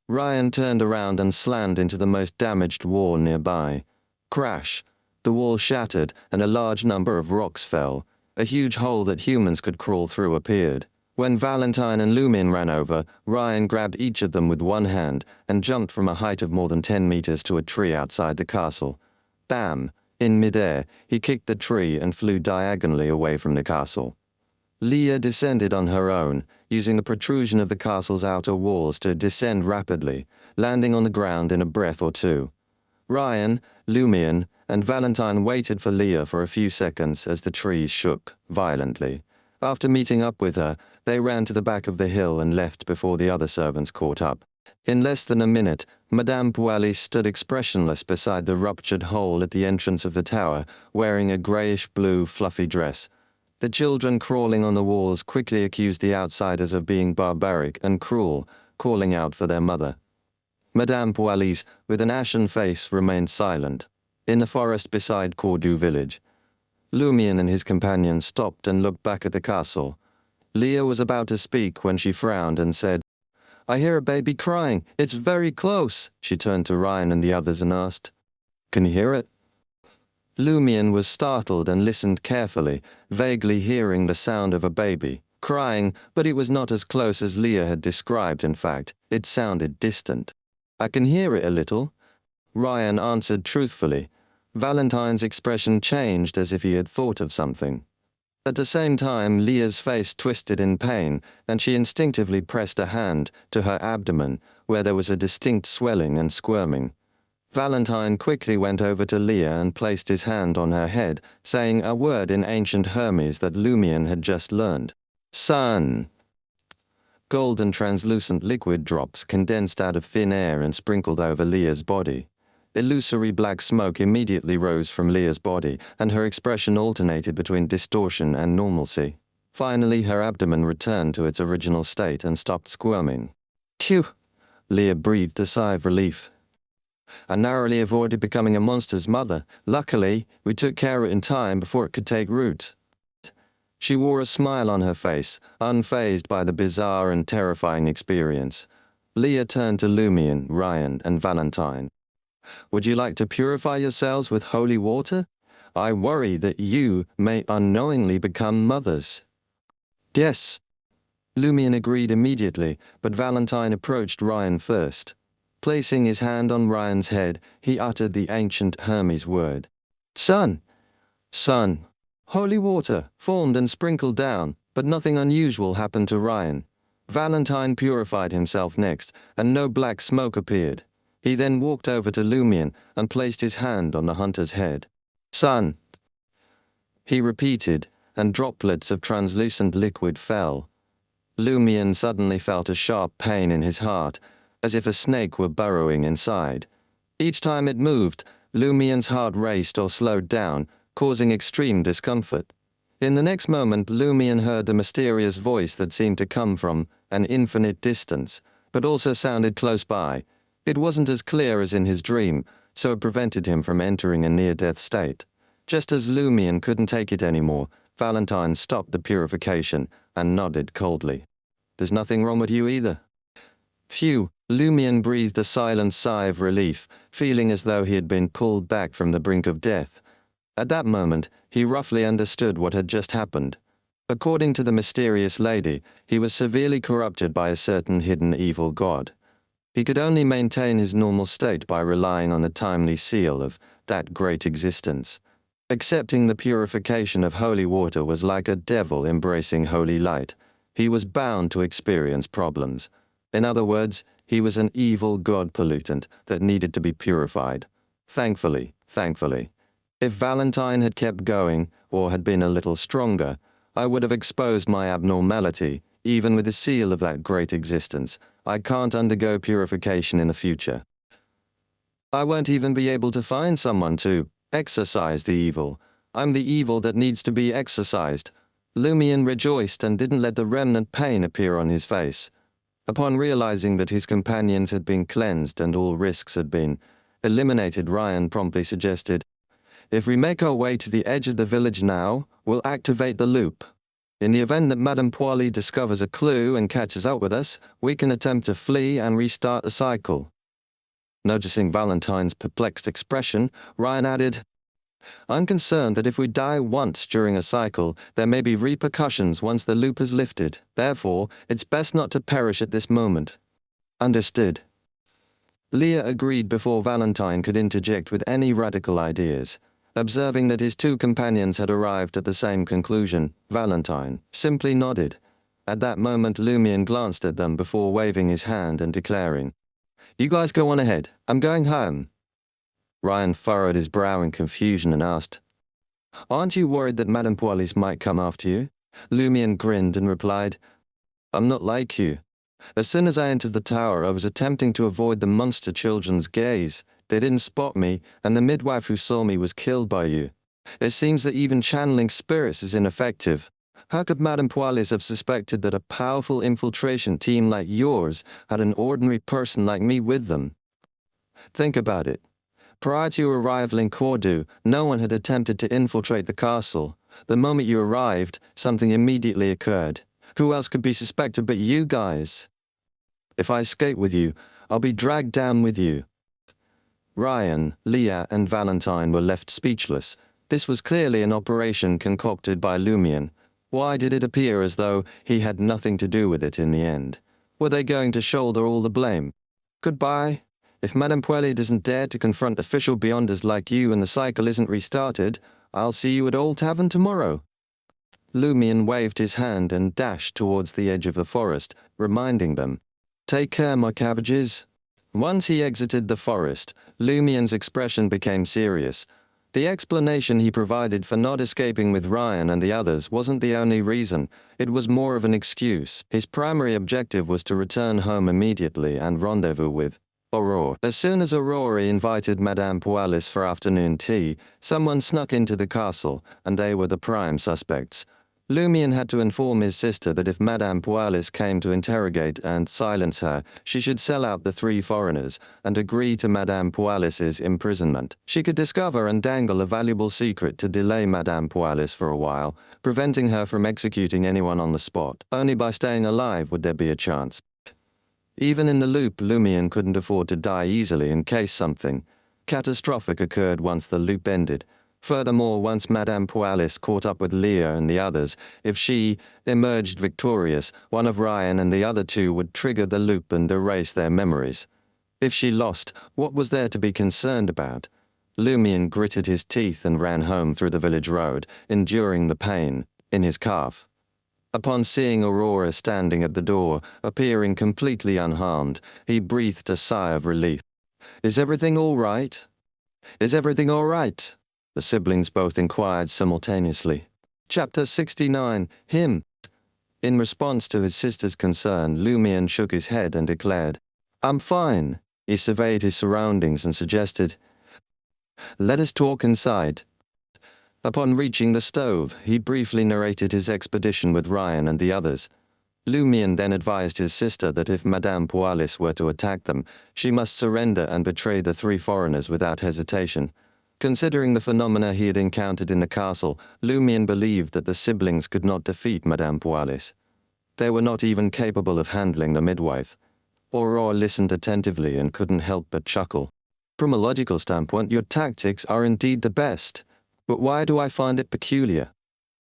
Ryan turned around and slammed into the most damaged wall nearby. Crash! The wall shattered and a large number of rocks fell. A huge hole that humans could crawl through appeared. When Valentine and Lumion ran over, Ryan grabbed each of them with one hand and jumped from a height of more than 10 meters to a tree outside the castle. Bam! In midair, he kicked the tree and flew diagonally away from the castle. Leah descended on her own, using the protrusion of the castle's outer walls to descend rapidly, landing on the ground in a breath or two. Ryan, Lumion, and Valentine waited for Leah for a few seconds as the trees shook violently. After meeting up with her, they ran to the back of the hill and left before the other servants caught up. In less than a minute, Madame Pualis stood expressionless beside the ruptured hole at the entrance of the tower, wearing a greyish-blue fluffy dress. The children crawling on the walls quickly accused the outsiders of being barbaric and cruel, calling out for their mother. Madame Pualis, with an ashen face, remained silent, in the forest beside Cordoue village. Lumion and his companion stopped and looked back at the castle. Leah was about to speak when she frowned and said, "I hear a baby crying. It's very close." She turned to Ryan and the others and asked, "Can you hear it?" Lumion was startled and listened carefully, vaguely hearing the sound of a baby crying, but it was not as close as Leah had described. In fact, it sounded distant. "I can hear it a little," Ryan answered truthfully. Valentine's expression changed as if he had thought of something. At the same time, Leah's face twisted in pain, and she instinctively pressed a hand to her abdomen, where there was a distinct swelling and squirming. Valentine quickly went over to Leah and placed his hand on her head, saying a word in ancient Hermes that Lumion had just learned. "Sun." Golden translucent liquid drops condensed out of thin air and sprinkled over Leah's body. Illusory black smoke immediately rose from Leah's body, and her expression alternated between distortion and normalcy. Finally, her abdomen returned to its original state and stopped squirming. "Phew!" Leah breathed a sigh of relief. "I narrowly avoided becoming a monster's mother. Luckily, we took care of it in time before it could take root." She wore a smile on her face, unfazed by the bizarre and terrifying experience. Leah turned to Lumion, Ryan, and Valentine. "Would you like to purify yourselves with holy water? I worry that you may unknowingly become mothers." "Yes." Lumion agreed immediately, but Valentine approached Ryan first. Placing his hand on Ryan's head, he uttered the ancient Hermes word. "Sun." "Sun." Holy water formed and sprinkled down, but nothing unusual happened to Ryan. Valentine purified himself next, and no black smoke appeared. He then walked over to Lumion and placed his hand on the hunter's head. "Sun," he repeated, and droplets of translucent liquid fell. Lumion suddenly felt a sharp pain in his heart, as if a snake were burrowing inside. Each time it moved, Lumion's heart raced or slowed down, causing extreme discomfort. In the next moment, Lumion heard the mysterious voice that seemed to come from an infinite distance, but also sounded close by. It wasn't as clear as in his dream, so it prevented him from entering a near-death state. Just as Lumion couldn't take it anymore, Valentine stopped the purification and nodded coldly. "There's nothing wrong with you either." Phew, Lumion breathed a silent sigh of relief, feeling as though he had been pulled back from the brink of death. At that moment, he roughly understood what had just happened. According to the mysterious lady, he was severely corrupted by a certain hidden evil god. He could only maintain his normal state by relying on the timely seal of that great existence. Accepting the purification of holy water was like a devil embracing holy light. He was bound to experience problems. In other words, he was an evil god pollutant that needed to be purified. Thankfully. If Valentine had kept going, or had been a little stronger, I would have exposed my abnormality, even with the seal of that great existence. I can't undergo purification in the future. I won't even be able to find someone to exorcise the evil. I'm the evil that needs to be exorcised. Lumion rejoiced and didn't let the remnant pain appear on his face. Upon realizing that his companions had been cleansed and all risks had been eliminated, Ryan promptly suggested, "If we make our way to the edge of the village now, we'll activate the loop. In the event that Madame Pualis discovers a clue and catches up with us, we can attempt to flee and restart the cycle." Noticing Valentine's perplexed expression, Ryan added, I'm concerned that if we die once during a cycle, there may be repercussions once the loop is lifted. Therefore, it's best not to perish at this moment. Understood. Leah agreed before Valentine could interject with any radical ideas. Observing that his two companions had arrived at the same conclusion, Valentine simply nodded. At that moment, Lumion glanced at them before waving his hand and declaring, "You guys go on ahead. I'm going home." Ryan furrowed his brow in confusion and asked, "Aren't you worried that Madame Pualis might come after you?" Lumion grinned and replied, "I'm not like you. As soon as I entered the tower, I was attempting to avoid the monster children's gaze. They didn't spot me, and the midwife who saw me was killed by you. It seems that even channeling spirits is ineffective. How could Madame Pualis have suspected that a powerful infiltration team like yours had an ordinary person like me with them? Think about it. Prior to your arrival in Cordu, no one had attempted to infiltrate the castle. The moment you arrived, something immediately occurred. Who else could be suspected but you guys? If I escape with you, I'll be dragged down with you." Ryan, Leah, and Valentine were left speechless. This was clearly an operation concocted by Lumion. Why did it appear as though he had nothing to do with it in the end? Were they going to shoulder all the blame? Goodbye. If Madame Pualis doesn't dare to confront official beyonders like you and the cycle isn't restarted, I'll see you at Old Tavern tomorrow. Lumion waved his hand and dashed towards the edge of the forest, reminding them, "Take care, my cabbages." Once he exited the forest, Lumion's expression became serious. The explanation he provided for not escaping with Ryan and the others wasn't the only reason. It was more of an excuse. His primary objective was to return home immediately and rendezvous with Aurora. As soon as Aurora invited Madame Pualis for afternoon tea, someone snuck into the castle, and they were the prime suspects. Lumion had to inform his sister that if Madame Pualis came to interrogate and silence her, she should sell out the three foreigners and agree to Madame Pualis's imprisonment. She could discover and dangle a valuable secret to delay Madame Pualis for a while, preventing her from executing anyone on the spot. Only by staying alive would there be a chance. Even in the loop, Lumion couldn't afford to die easily in case something catastrophic occurred once the loop ended. Furthermore, once Madame Pualis caught up with Leah and the others, if she emerged victorious, one of Ryan and the other two would trigger the loop and erase their memories. If she lost, what was there to be concerned about? Lumion gritted his teeth and ran home through the village road, enduring the pain in his calf. Upon seeing Aurora standing at the door, appearing completely unharmed, he breathed a sigh of relief. "Is everything all right? Is everything all right?" The siblings both inquired simultaneously. Chapter 69, Him. In response to his sister's concern, Lumion shook his head and declared, "I'm fine." He surveyed his surroundings and suggested, "Let us talk inside." Upon reaching the stove, he briefly narrated his expedition with Ryan and the others. Lumion then advised his sister that if Madame Pualis were to attack them, she must surrender and betray the three foreigners without hesitation. Considering the phenomena he had encountered in the castle, Lumion believed that the siblings could not defeat Madame Pualis. They were not even capable of handling the midwife. Aurora listened attentively and couldn't help but chuckle. "From a logical standpoint, your tactics are indeed the best. But why do I find it peculiar?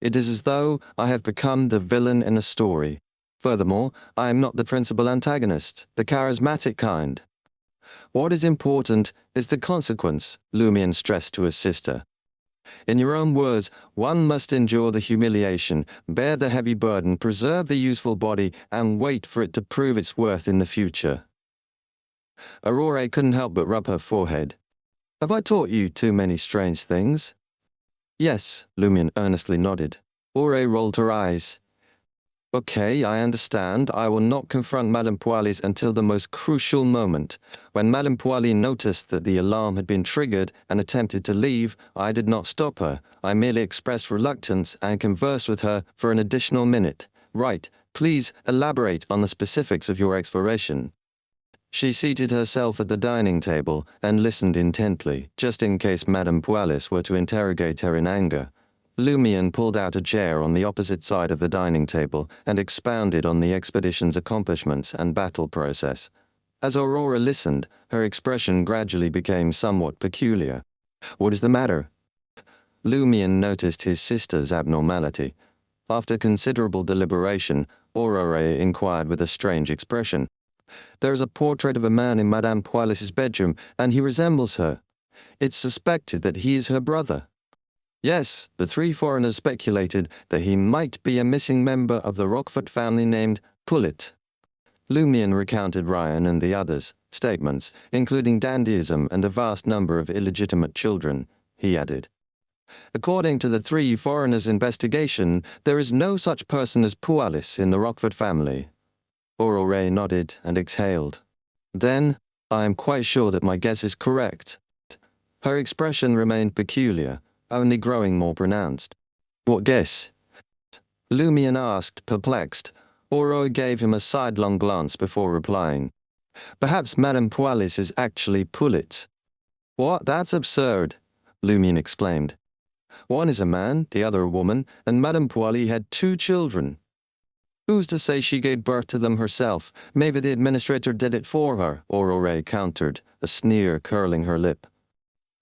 It is as though I have become the villain in a story. Furthermore, I am not the principal antagonist, the charismatic kind. What is important is the consequence," Lumion stressed to his sister. "In your own words, one must endure the humiliation, bear the heavy burden, preserve the useful body, and wait for it to prove its worth in the future." Aurora couldn't help but rub her forehead. "Have I taught you too many strange things?" "Yes," Lumion earnestly nodded. Aurora rolled her eyes. "Okay, I understand. I will not confront Madame Pualis until the most crucial moment. When Madame Pualis noticed that the alarm had been triggered and attempted to leave, I did not stop her. I merely expressed reluctance and conversed with her for an additional minute. Right, please elaborate on the specifics of your exploration." She seated herself at the dining table and listened intently, just in case Madame Pualis were to interrogate her in anger. Lumion pulled out a chair on the opposite side of the dining table and expounded on the expedition's accomplishments and battle process. As Aurora listened, her expression gradually became somewhat peculiar. "What is the matter?" Lumion noticed his sister's abnormality. After considerable deliberation, Aurore inquired with a strange expression. "There is a portrait of a man in Madame Pualis's bedroom, and he resembles her. It's suspected that he is her brother." Yes, the three foreigners speculated that he might be a missing member of the Rochefort family named Pullet. Lumion recounted Ryan and the others' statements, including dandyism and a vast number of illegitimate children. He added, "According to the three foreigners' investigation, there is no such person as Pualis in the Rochefort family." Aurore nodded and exhaled. "Then, I am quite sure that my guess is correct." Her expression remained peculiar, only growing more pronounced. "What guess?" Lumion asked, perplexed. Aurore gave him a sidelong glance before replying. "Perhaps Madame Pualis is actually Pullet." "What? That's absurd," Lumion exclaimed. "One is a man, the other a woman, and Madame Pualis had 2 children. Who's to say she gave birth to them herself? Maybe the administrator did it for her," Aurore countered, a sneer curling her lip.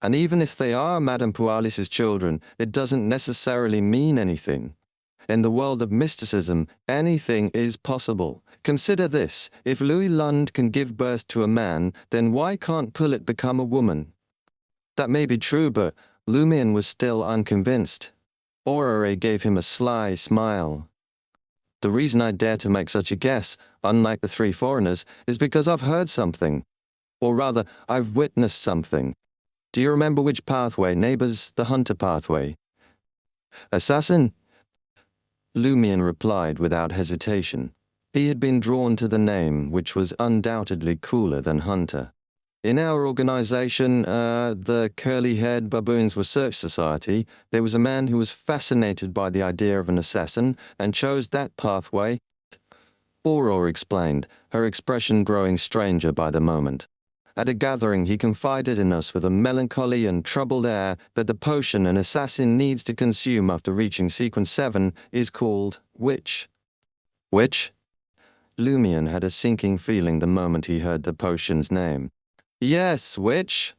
"And even if they are Madame Pualis's children, it doesn't necessarily mean anything. In the world of mysticism, anything is possible. Consider this, if Louis Lund can give birth to a man, then why can't Pullet become a woman?" "That may be true, but..." Lumion was still unconvinced. Aurore gave him a sly smile. "The reason I dare to make such a guess, unlike the three foreigners, is because I've heard something. Or rather, I've witnessed something. Do you remember which pathway neighbors the Hunter pathway?" "Assassin?" Lumion replied without hesitation. He had been drawn to the name, which was undoubtedly cooler than Hunter. "In our organization, the Curly-Haired Baboons Research Society, there was a man who was fascinated by the idea of an assassin and chose that pathway." Aurore explained, her expression growing stranger by the moment. "At a gathering he confided in us with a melancholy and troubled air that the potion an assassin needs to consume after reaching sequence 7 is called Witch." "Witch?" Lumion had a sinking feeling the moment he heard the potion's name. "Yes, witch.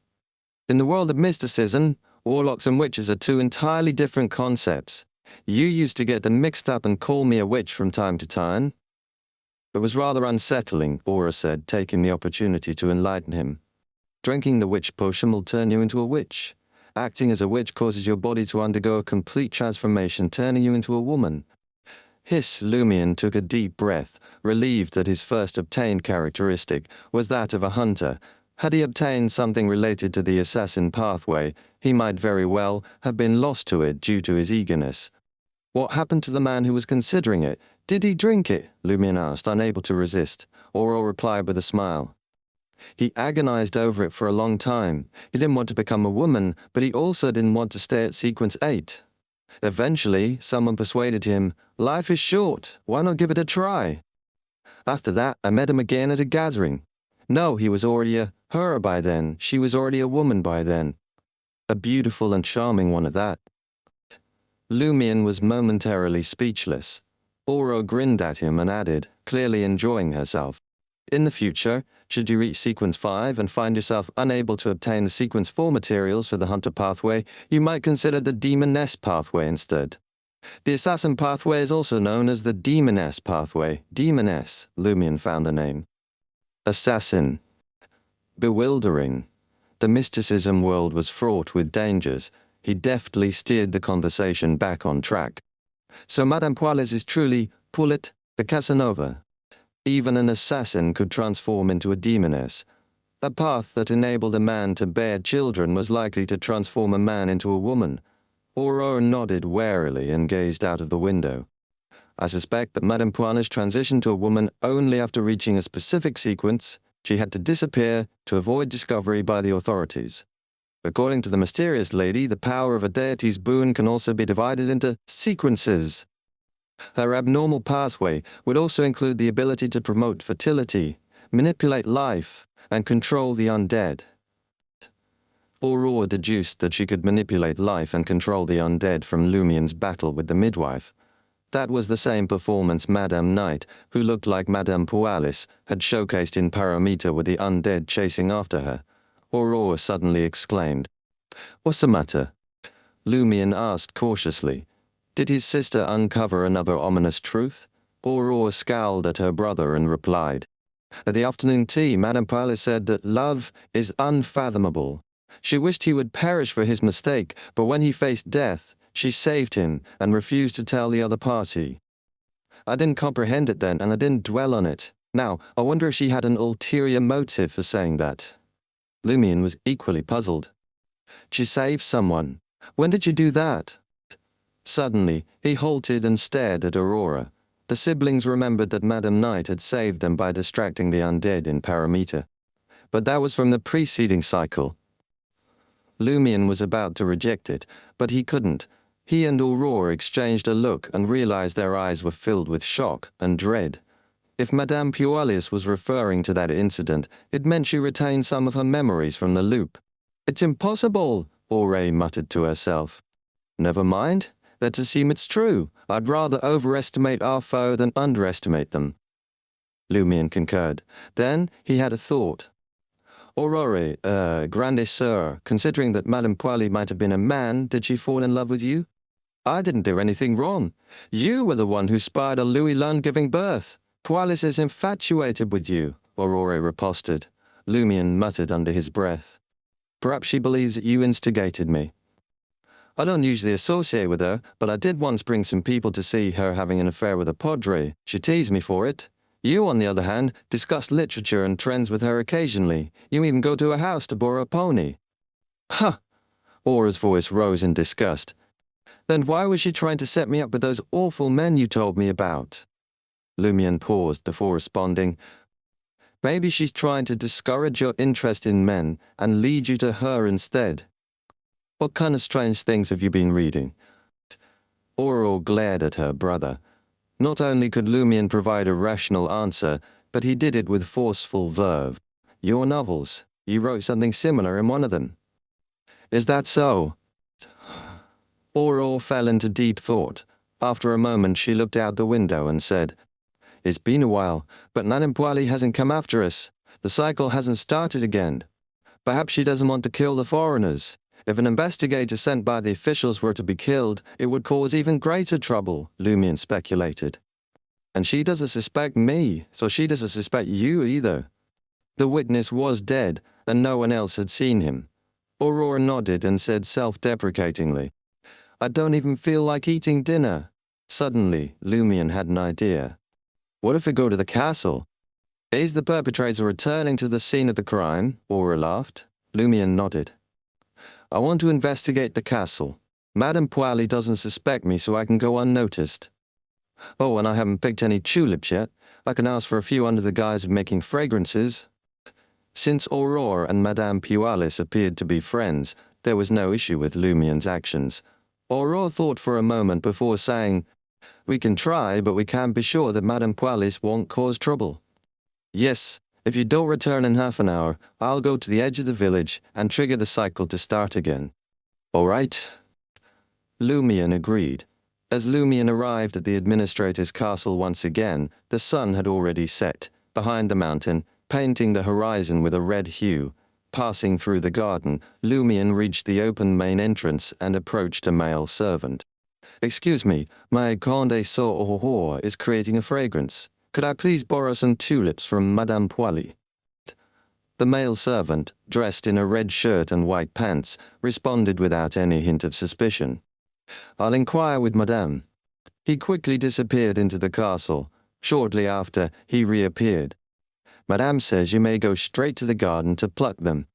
In the world of mysticism, warlocks and witches are 2 entirely different concepts. You used to get them mixed up and call me a witch from time to time." It was rather unsettling, Aura said, taking the opportunity to enlighten him. "Drinking the witch potion will turn you into a witch. Acting as a witch causes your body to undergo a complete transformation, turning you into a woman." Lumion took a deep breath, relieved that his first obtained characteristic was that of a hunter. Had he obtained something related to the assassin pathway, he might very well have been lost to it due to his eagerness. "What happened to the man who was considering it? Did he drink it?" Lumion asked, unable to resist. Aurore replied with a smile. "He agonized over it for a long time. He didn't want to become a woman, but he also didn't want to stay at sequence 8. Eventually, someone persuaded him, 'Life is short, why not give it a try?' After that, I met him again at a gathering. No, he was already a her by then. She was already a woman by then. A beautiful and charming one at that." Lumion was momentarily speechless. Aurore grinned at him and added, clearly enjoying herself, "In the future, should you reach sequence 5 and find yourself unable to obtain the sequence 4 materials for the Hunter pathway, you might consider the Demoness pathway instead. The Assassin pathway is also known as the Demoness pathway. Demoness," Lumion found the name. "Assassin." Bewildering. The mysticism world was fraught with dangers. He deftly steered the conversation back on track. "So Madame Pualis is truly Pullet, the Casanova. Even an assassin could transform into a demoness. A path that enabled a man to bear children was likely to transform a man into a woman." Aurore nodded warily and gazed out of the window. "I suspect that Madame Pualis transitioned to a woman only after reaching a specific sequence. She had to disappear to avoid discovery by the authorities. According to the mysterious lady, the power of a deity's boon can also be divided into sequences. Her abnormal pathway would also include the ability to promote fertility, manipulate life, and control the undead." Aurore deduced that she could manipulate life and control the undead from Lumion's battle with the midwife. That was the same performance Madame Knight, who looked like Madame Pualis, had showcased in Parameter with the undead chasing after her. Aurore suddenly exclaimed, "What's the matter?" Lumion asked cautiously. Did his sister uncover another ominous truth? Aurora scowled at her brother and replied. At the afternoon tea, Madame Pualis said that love is unfathomable. She wished he would perish for his mistake, but when he faced death, she saved him and refused to tell the other party. I didn't comprehend it then, and I didn't dwell on it. Now, I wonder if she had an ulterior motive for saying that. Lumion was equally puzzled. She saved someone. When did you do that? Suddenly, he halted and stared at Aurora. The siblings remembered that Madame Knight had saved them by distracting the undead in Parameter. But that was from the preceding cycle. Lumion was about to reject it, but he couldn't. He and Aurora exchanged a look and realized their eyes were filled with shock and dread. If Madame Pualis was referring to that incident, it meant she retained some of her memories from the loop. It's impossible, Aurora muttered to herself. Never mind. Let's assume it's true. I'd rather overestimate our foe than underestimate them. Lumion concurred. Then he had a thought. Aurore, grande sœur, considering that Madame Pualis might have been a man, did she fall in love with you? I didn't do anything wrong. You were the one who spied on Louis Lund giving birth. Pualis is infatuated with you, Aurore riposted. Lumion muttered under his breath. Perhaps she believes that you instigated me. I don't usually associate with her, but I did once bring some people to see her having an affair with a padre. She teased me for it. You, on the other hand, discuss literature and trends with her occasionally. You even go to her house to borrow a pony. Huh! Aura's voice rose in disgust. Then why was she trying to set me up with those awful men you told me about? Lumion paused before responding. Maybe she's trying to discourage your interest in men and lead you to her instead. What kind of strange things have you been reading? Aurora glared at her brother. Not only could Lumion provide a rational answer, but he did it with forceful verve. Your novels. You wrote something similar in one of them. Is that so? Aurora fell into deep thought. After a moment she looked out the window and said, It's been a while, but Madame Pualis hasn't come after us. The cycle hasn't started again. Perhaps she doesn't want to kill the foreigners. If an investigator sent by the officials were to be killed, it would cause even greater trouble, Lumion speculated. And she doesn't suspect me, so she doesn't suspect you either. The witness was dead, and no one else had seen him. Aurora nodded and said self-deprecatingly, I don't even feel like eating dinner. Suddenly, Lumion had an idea. What if we go to the castle? Is the perpetrator returning to the scene of the crime? Aurora laughed. Lumion nodded. I want to investigate the castle. Madame Pualis doesn't suspect me, so I can go unnoticed. Oh, and I haven't picked any tulips yet. I can ask for a few under the guise of making fragrances. Since Aurora and Madame Pualis appeared to be friends, there was no issue with Lumion's actions. Aurora thought for a moment before saying, We can try, but we can't be sure that Madame Pualis won't cause trouble. Yes. If you don't return in half an hour, I'll go to the edge of the village and trigger the cycle to start again. All right. Lumion agreed. As Lumion arrived at the administrator's castle once again, the sun had already set, behind the mountain, painting the horizon with a red hue. Passing through the garden, Lumion reached the open main entrance and approached a male servant. Excuse me, my grande sœur is creating a fragrance. Could I please borrow some tulips from Madame Pualis? The male servant, dressed in a red shirt and white pants, responded without any hint of suspicion. I'll inquire with Madame. He quickly disappeared into the castle. Shortly after, he reappeared. Madame says you may go straight to the garden to pluck them.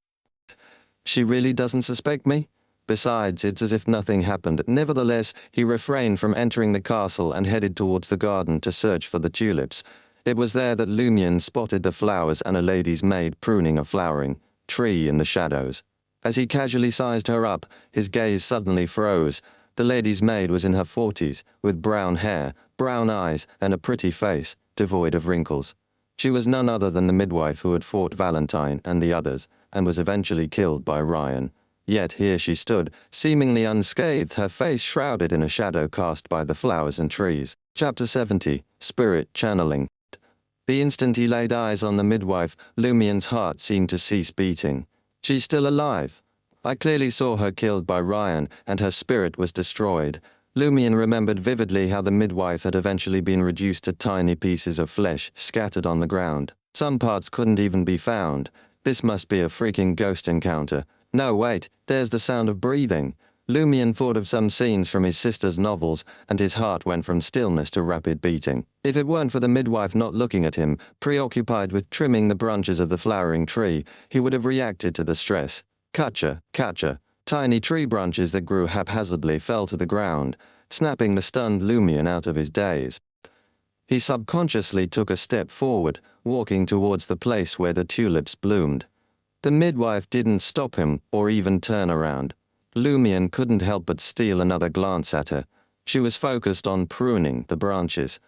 She really doesn't suspect me? Besides, it's as if nothing happened. Nevertheless, he refrained from entering the castle and headed towards the garden to search for the tulips. It was there that Lumion spotted the flowers and a lady's maid pruning a flowering tree in the shadows. As he casually sized her up, his gaze suddenly froze. The lady's maid was in her 40s, with brown hair, brown eyes, and a pretty face, devoid of wrinkles. She was none other than the midwife who had fought Valentine and the others, and was eventually killed by Ryan. Yet here she stood, seemingly unscathed, her face shrouded in a shadow cast by the flowers and trees. Chapter 70, Spirit Channeling. The instant he laid eyes on the midwife, Lumion's heart seemed to cease beating. She's still alive. I clearly saw her killed by Ryan, and her spirit was destroyed. Lumion remembered vividly how the midwife had eventually been reduced to tiny pieces of flesh scattered on the ground. Some parts couldn't even be found. This must be a freaking ghost encounter. No, wait, there's the sound of breathing. Lumion thought of some scenes from his sister's novels, and his heart went from stillness to rapid beating. If it weren't for the midwife not looking at him, preoccupied with trimming the branches of the flowering tree, he would have reacted to the stress. Catcher, catcher. Tiny tree branches that grew haphazardly fell to the ground, snapping the stunned Lumion out of his daze. He subconsciously took a step forward, walking towards the place where the tulips bloomed. The midwife didn't stop him or even turn around. Lumion couldn't help but steal another glance at her. She was focused on pruning the branches.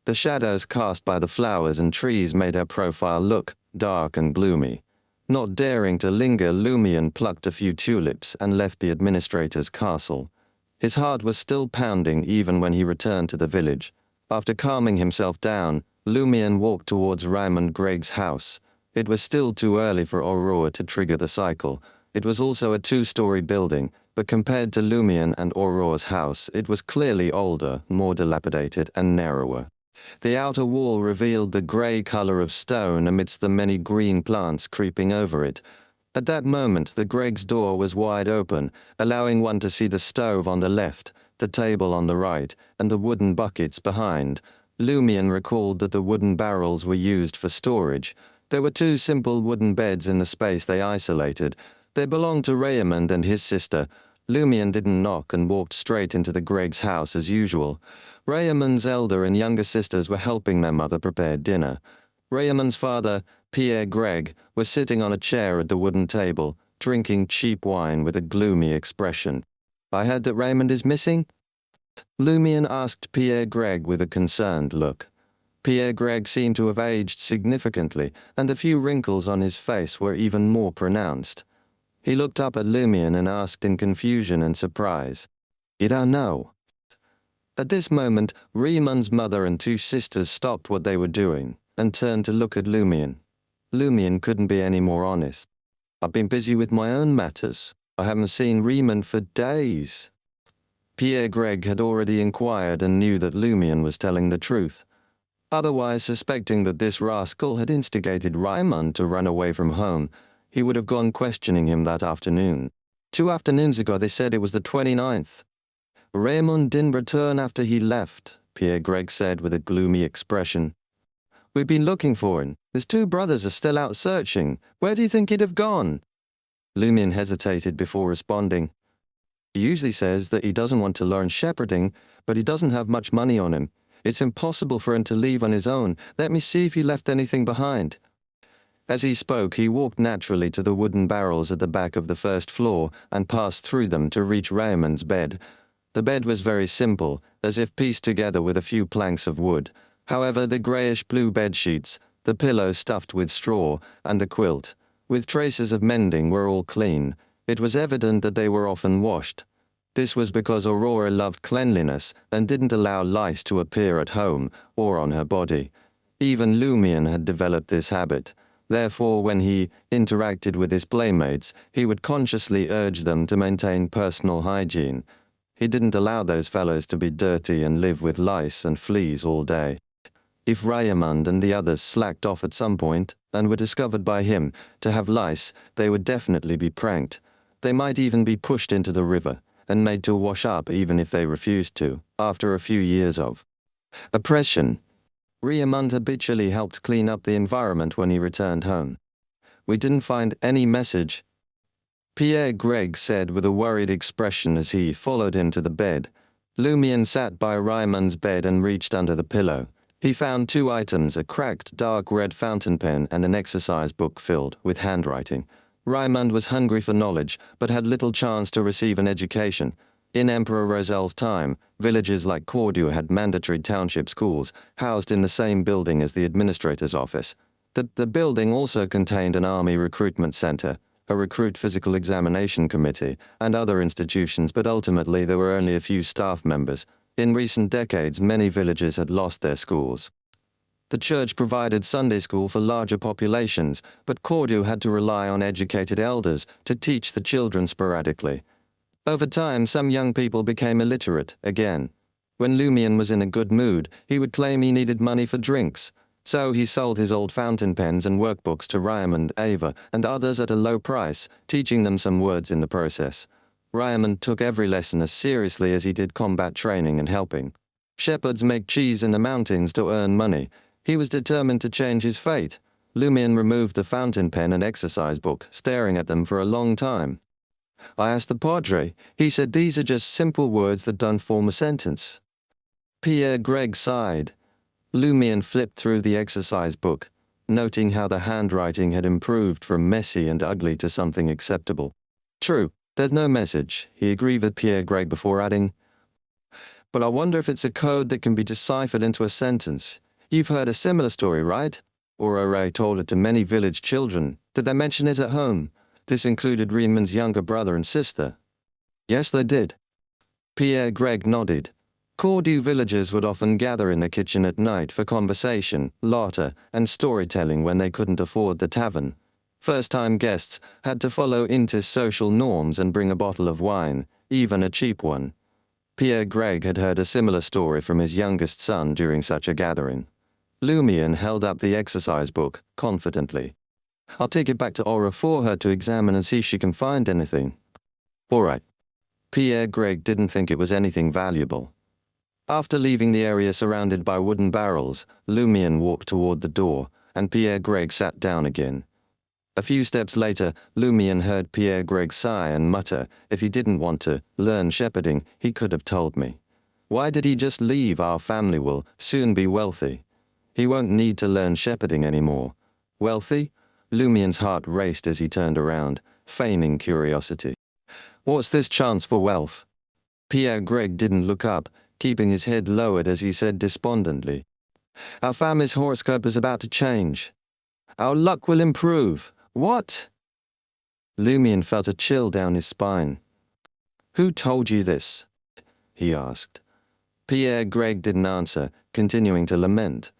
The shadows cast by the flowers and trees made her profile look dark and gloomy. Not daring to linger, Lumion plucked a few tulips and left the administrator's castle. His heart was still pounding even when he returned to the village. After calming himself down, Lumion walked towards Raymond Gregg's house. It was still too early for Aurora to trigger the cycle. It was also a two-story building, but compared to Lumion and Aurora's house, it was clearly older, more dilapidated, and narrower. The outer wall revealed the grey color of stone amidst the many green plants creeping over it. At that moment, the Gregg's door was wide open, allowing one to see the stove on the left, the table on the right, and the wooden buckets behind. Lumion recalled that the wooden barrels were used for storage. There were two simple wooden beds in the space they isolated. They belonged to Raymond and his sister. Lumion didn't knock and walked straight into the Gregg's house as usual. Raymond's elder and younger sisters were helping their mother prepare dinner. Raymond's father, Pierre Gregg, was sitting on a chair at the wooden table, drinking cheap wine with a gloomy expression. "I heard that Raymond is missing?" Lumion asked Pierre Gregg with a concerned look. Pierre Gregg seemed to have aged significantly, and a few wrinkles on his face were even more pronounced. He looked up at Lumion and asked in confusion and surprise, "You don't know?" At this moment, Raymond's mother and two sisters stopped what they were doing and turned to look at Lumion. Lumion couldn't be any more honest. "I've been busy with my own matters. I haven't seen Raymond for days." Pierre Gregg had already inquired and knew that Lumion was telling the truth. Otherwise, suspecting that this rascal had instigated Raymond to run away from home, he would have gone questioning him that afternoon. 2 afternoons ago they said it was the 29th. "Raymond didn't return after he left," Pierre Gregg said with a gloomy expression. "We've been looking for him. His two brothers are still out searching. Where do you think he'd have gone?" Lumion hesitated before responding. "He usually says that he doesn't want to learn shepherding, but he doesn't have much money on him. It's impossible for him to leave on his own. Let me see if he left anything behind." As he spoke, he walked naturally to the wooden barrels at the back of the first floor and passed through them to reach Raymond's bed. The bed was very simple, as if pieced together with a few planks of wood. However, the greyish-blue bedsheets, the pillow stuffed with straw, and the quilt, with traces of mending, were all clean. It was evident that they were often washed. This was because Aurora loved cleanliness and didn't allow lice to appear at home or on her body. Even Lumion had developed this habit. Therefore, when he interacted with his playmates, he would consciously urge them to maintain personal hygiene. He didn't allow those fellows to be dirty and live with lice and fleas all day. If Raymond and the others slacked off at some point, and were discovered by him to have lice, they would definitely be pranked. They might even be pushed into the river, and made to wash up even if they refused to, after a few years of oppression. Raymond habitually helped clean up the environment when he returned home. "We didn't find any message," Pierre Gregg said with a worried expression as he followed him to the bed. Lumion sat by Raymond's bed and reached under the pillow. He found 2 items, a cracked dark red fountain pen and an exercise book filled with handwriting. Raymond was hungry for knowledge, but had little chance to receive an education. In Emperor Rosel's time, villages like Cordu had mandatory township schools, housed in the same building as the administrator's office. The building also contained an army recruitment center, a recruit physical examination committee, and other institutions, but ultimately there were only a few staff members. In recent decades, many villages had lost their schools. The church provided Sunday school for larger populations, but Cordu had to rely on educated elders to teach the children sporadically. Over time, some young people became illiterate again. When Lumion was in a good mood, he would claim he needed money for drinks. So he sold his old fountain pens and workbooks to Ryamond, Ava, and others at a low price, teaching them some words in the process. Ryamond took every lesson as seriously as he did combat training and helping. Shepherds make cheese in the mountains to earn money. He was determined to change his fate. Lumion removed the fountain pen and exercise book, staring at them for a long time. I asked the padre. He said these are just simple words that don't form a sentence. Pierre Gregg sighed. Lumion flipped through the exercise book, noting how the handwriting had improved from messy and ugly to something acceptable. True, there's no message, he agreed with Pierre Gregg before adding, but I wonder if it's a code that can be deciphered into a sentence. You've heard a similar story, right? Aurore told it to many village children. Did they mention it at home? This included Riemann's younger brother and sister. Yes, they did. Pierre Gregg nodded. Cordu villagers would often gather in the kitchen at night for conversation, laughter, and storytelling when they couldn't afford the tavern. First-time guests had to follow Intis social norms and bring a bottle of wine, even a cheap one. Pierre Gregg had heard a similar story from his youngest son during such a gathering. Lumion held up the exercise book, confidently. I'll take it back to Aura for her to examine and see if she can find anything. All right. Pierre Gregg didn't think it was anything valuable. After leaving the area surrounded by wooden barrels, Lumion walked toward the door, and Pierre Gregg sat down again. A few steps later, Lumion heard Pierre Gregg sigh and mutter, if he didn't want to learn shepherding, he could have told me. Why did he just leave? Our family will soon be wealthy. He won't need to learn shepherding anymore. Wealthy? Lumion's heart raced as he turned around, feigning curiosity. What's this chance for wealth? Pierre Gregg didn't look up, keeping his head lowered as he said despondently. Our family's horoscope is about to change. Our luck will improve. What? Lumion felt a chill down his spine. Who told you this? He asked. Pierre Gregg didn't answer, continuing to lament.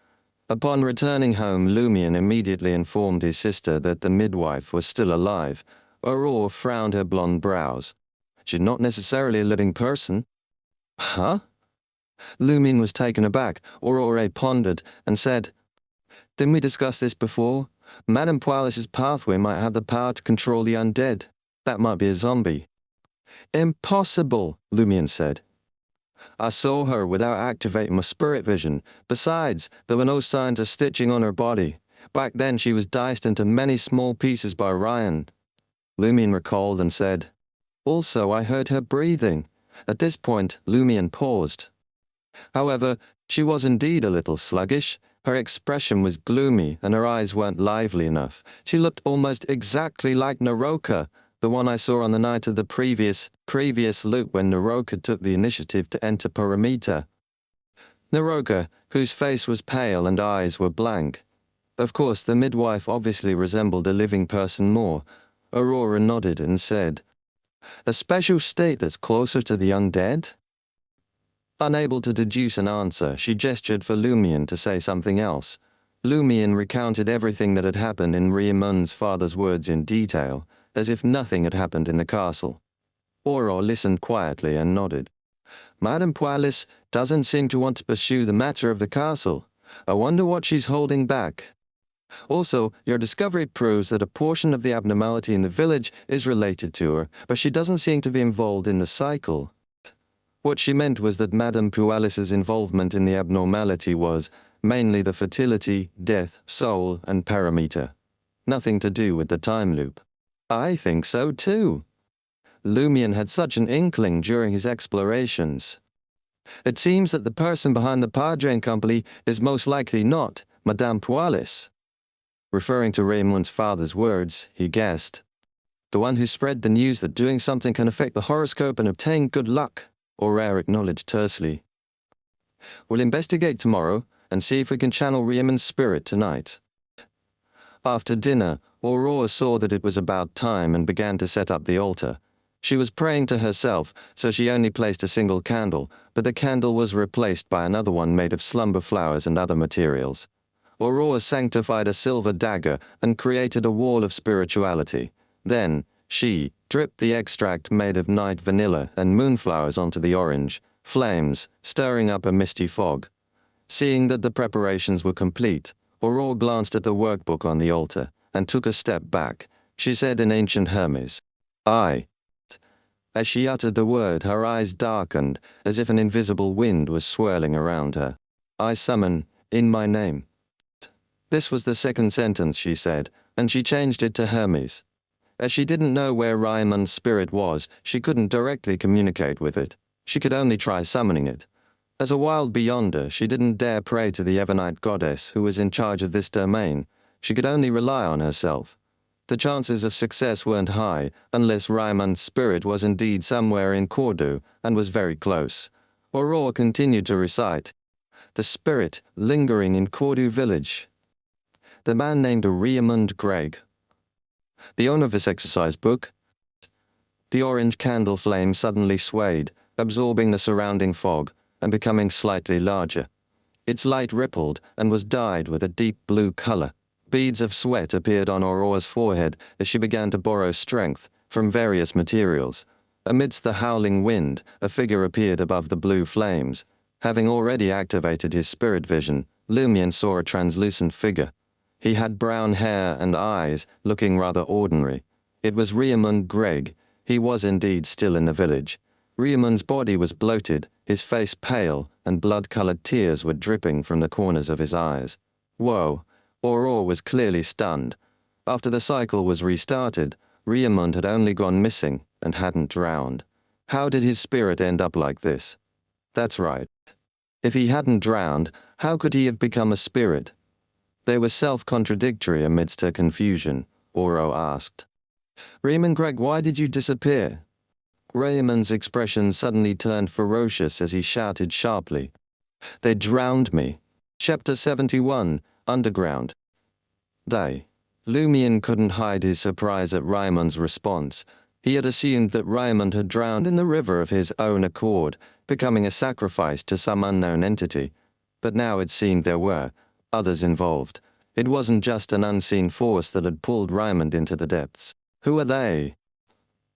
Upon returning home, Lumion immediately informed his sister that the midwife was still alive. Aurore frowned her blonde brows. She's not necessarily a living person. Huh? Lumion was taken aback. Aurore pondered and said, Didn't we discuss this before? Madame Pualis' pathway might have the power to control the undead. That might be a zombie. Impossible, Lumion said. I saw her without activating my spirit vision. Besides, there were no signs of stitching on her body. Back then she was diced into many small pieces by Ryan. Lumion recalled and said, Also, I heard her breathing. At this point, Lumion paused. However, she was indeed a little sluggish. Her expression was gloomy, and her eyes weren't lively enough. She looked almost exactly like Naroka, the one I saw on the night of the previous loop when Naroka took the initiative to enter Paramita. Naroka, whose face was pale and eyes were blank. Of course, the midwife obviously resembled a living person more. Aurora nodded and said, A special state that's closer to the undead? Unable to deduce an answer, she gestured for Lumion to say something else. Lumion recounted everything that had happened in Riemund's father's words in detail, as if nothing had happened in the castle. Aurore listened quietly and nodded. Madame Pualis doesn't seem to want to pursue the matter of the castle. I wonder what she's holding back. Also, your discovery proves that a portion of the abnormality in the village is related to her, but she doesn't seem to be involved in the cycle. What she meant was that Madame Pualis's involvement in the abnormality was mainly the fertility, death, soul, and parameter. Nothing to do with the time loop. I think so too. Lumion had such an inkling during his explorations. It seems that the person behind the Padre and Company is most likely not Madame Pualis. Referring to Raymond's father's words, he guessed. The one who spread the news that doing something can affect the horoscope and obtain good luck. Aurore acknowledged tersely. We'll investigate tomorrow and see if we can channel Riemund's spirit tonight. After dinner, Aurore saw that it was about time and began to set up the altar. She was praying to herself, so she only placed a single candle, but the candle was replaced by another one made of slumber flowers and other materials. Aurora sanctified a silver dagger and created a wall of spirituality. Then, she dripped the extract made of night vanilla and moonflowers onto the orange flames, stirring up a misty fog. Seeing that the preparations were complete, Aurora glanced at the workbook on the altar and took a step back. She said in ancient Hermes, "I." As she uttered the word, her eyes darkened as if an invisible wind was swirling around her. "I summon, in my name." This was the second sentence she said, and she changed it to Hermes. As she didn't know where Raimund's spirit was, she couldn't directly communicate with it. She could only try summoning it. As a wild beyonder, she didn't dare pray to the Ebonite goddess who was in charge of this domain. She could only rely on herself. The chances of success weren't high, unless Raimund's spirit was indeed somewhere in Cordu and was very close. Aurora continued to recite, "The spirit lingering in Cordu village. The man named Raimund Gregg. The owner of this exercise book." The orange candle flame suddenly swayed, absorbing the surrounding fog and becoming slightly larger. Its light rippled and was dyed with a deep blue color. Beads of sweat appeared on Aurora's forehead as she began to borrow strength from various materials. Amidst the howling wind, a figure appeared above the blue flames. Having already activated his spirit vision, Lumion saw a translucent figure. He had brown hair and eyes, looking rather ordinary. It was Raimund Gregg. He was indeed still in the village. Raimund's body was bloated, his face pale, and blood-colored tears were dripping from the corners of his eyes. Whoa! Aurora was clearly stunned. After the cycle was restarted, Raimund had only gone missing and hadn't drowned. How did his spirit end up like this? That's right. If he hadn't drowned, how could he have become a spirit? They were self-contradictory amidst her confusion. Aurora asked, "Raimund Gregg, why did you disappear?" Raimund's expression suddenly turned ferocious as he shouted sharply, "They drowned me." Chapter 71, Underground. They. Lumion couldn't hide his surprise at Raimund's response. He had assumed that Raimund had drowned in the river of his own accord, becoming a sacrifice to some unknown entity. But now it seemed there were others involved. It wasn't just an unseen force that had pulled Raimund into the depths. Who are they?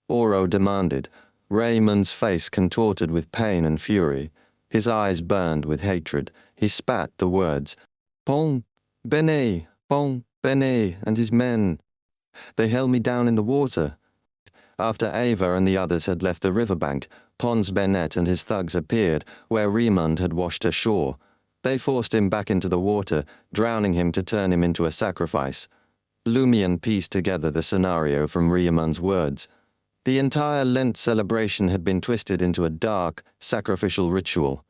Auro demanded. Raimund's face contorted with pain and fury. His eyes burned with hatred. He spat the words, "Pon Bene, and his men. They held me down in the water." After Ava and the others had left the riverbank, Pons Benet and his thugs appeared where Raimund had washed ashore. They forced him back into the water, drowning him to turn him into a sacrifice. Lumion pieced together the scenario from Raimund's words. The entire Lent celebration had been twisted into a dark, sacrificial ritual.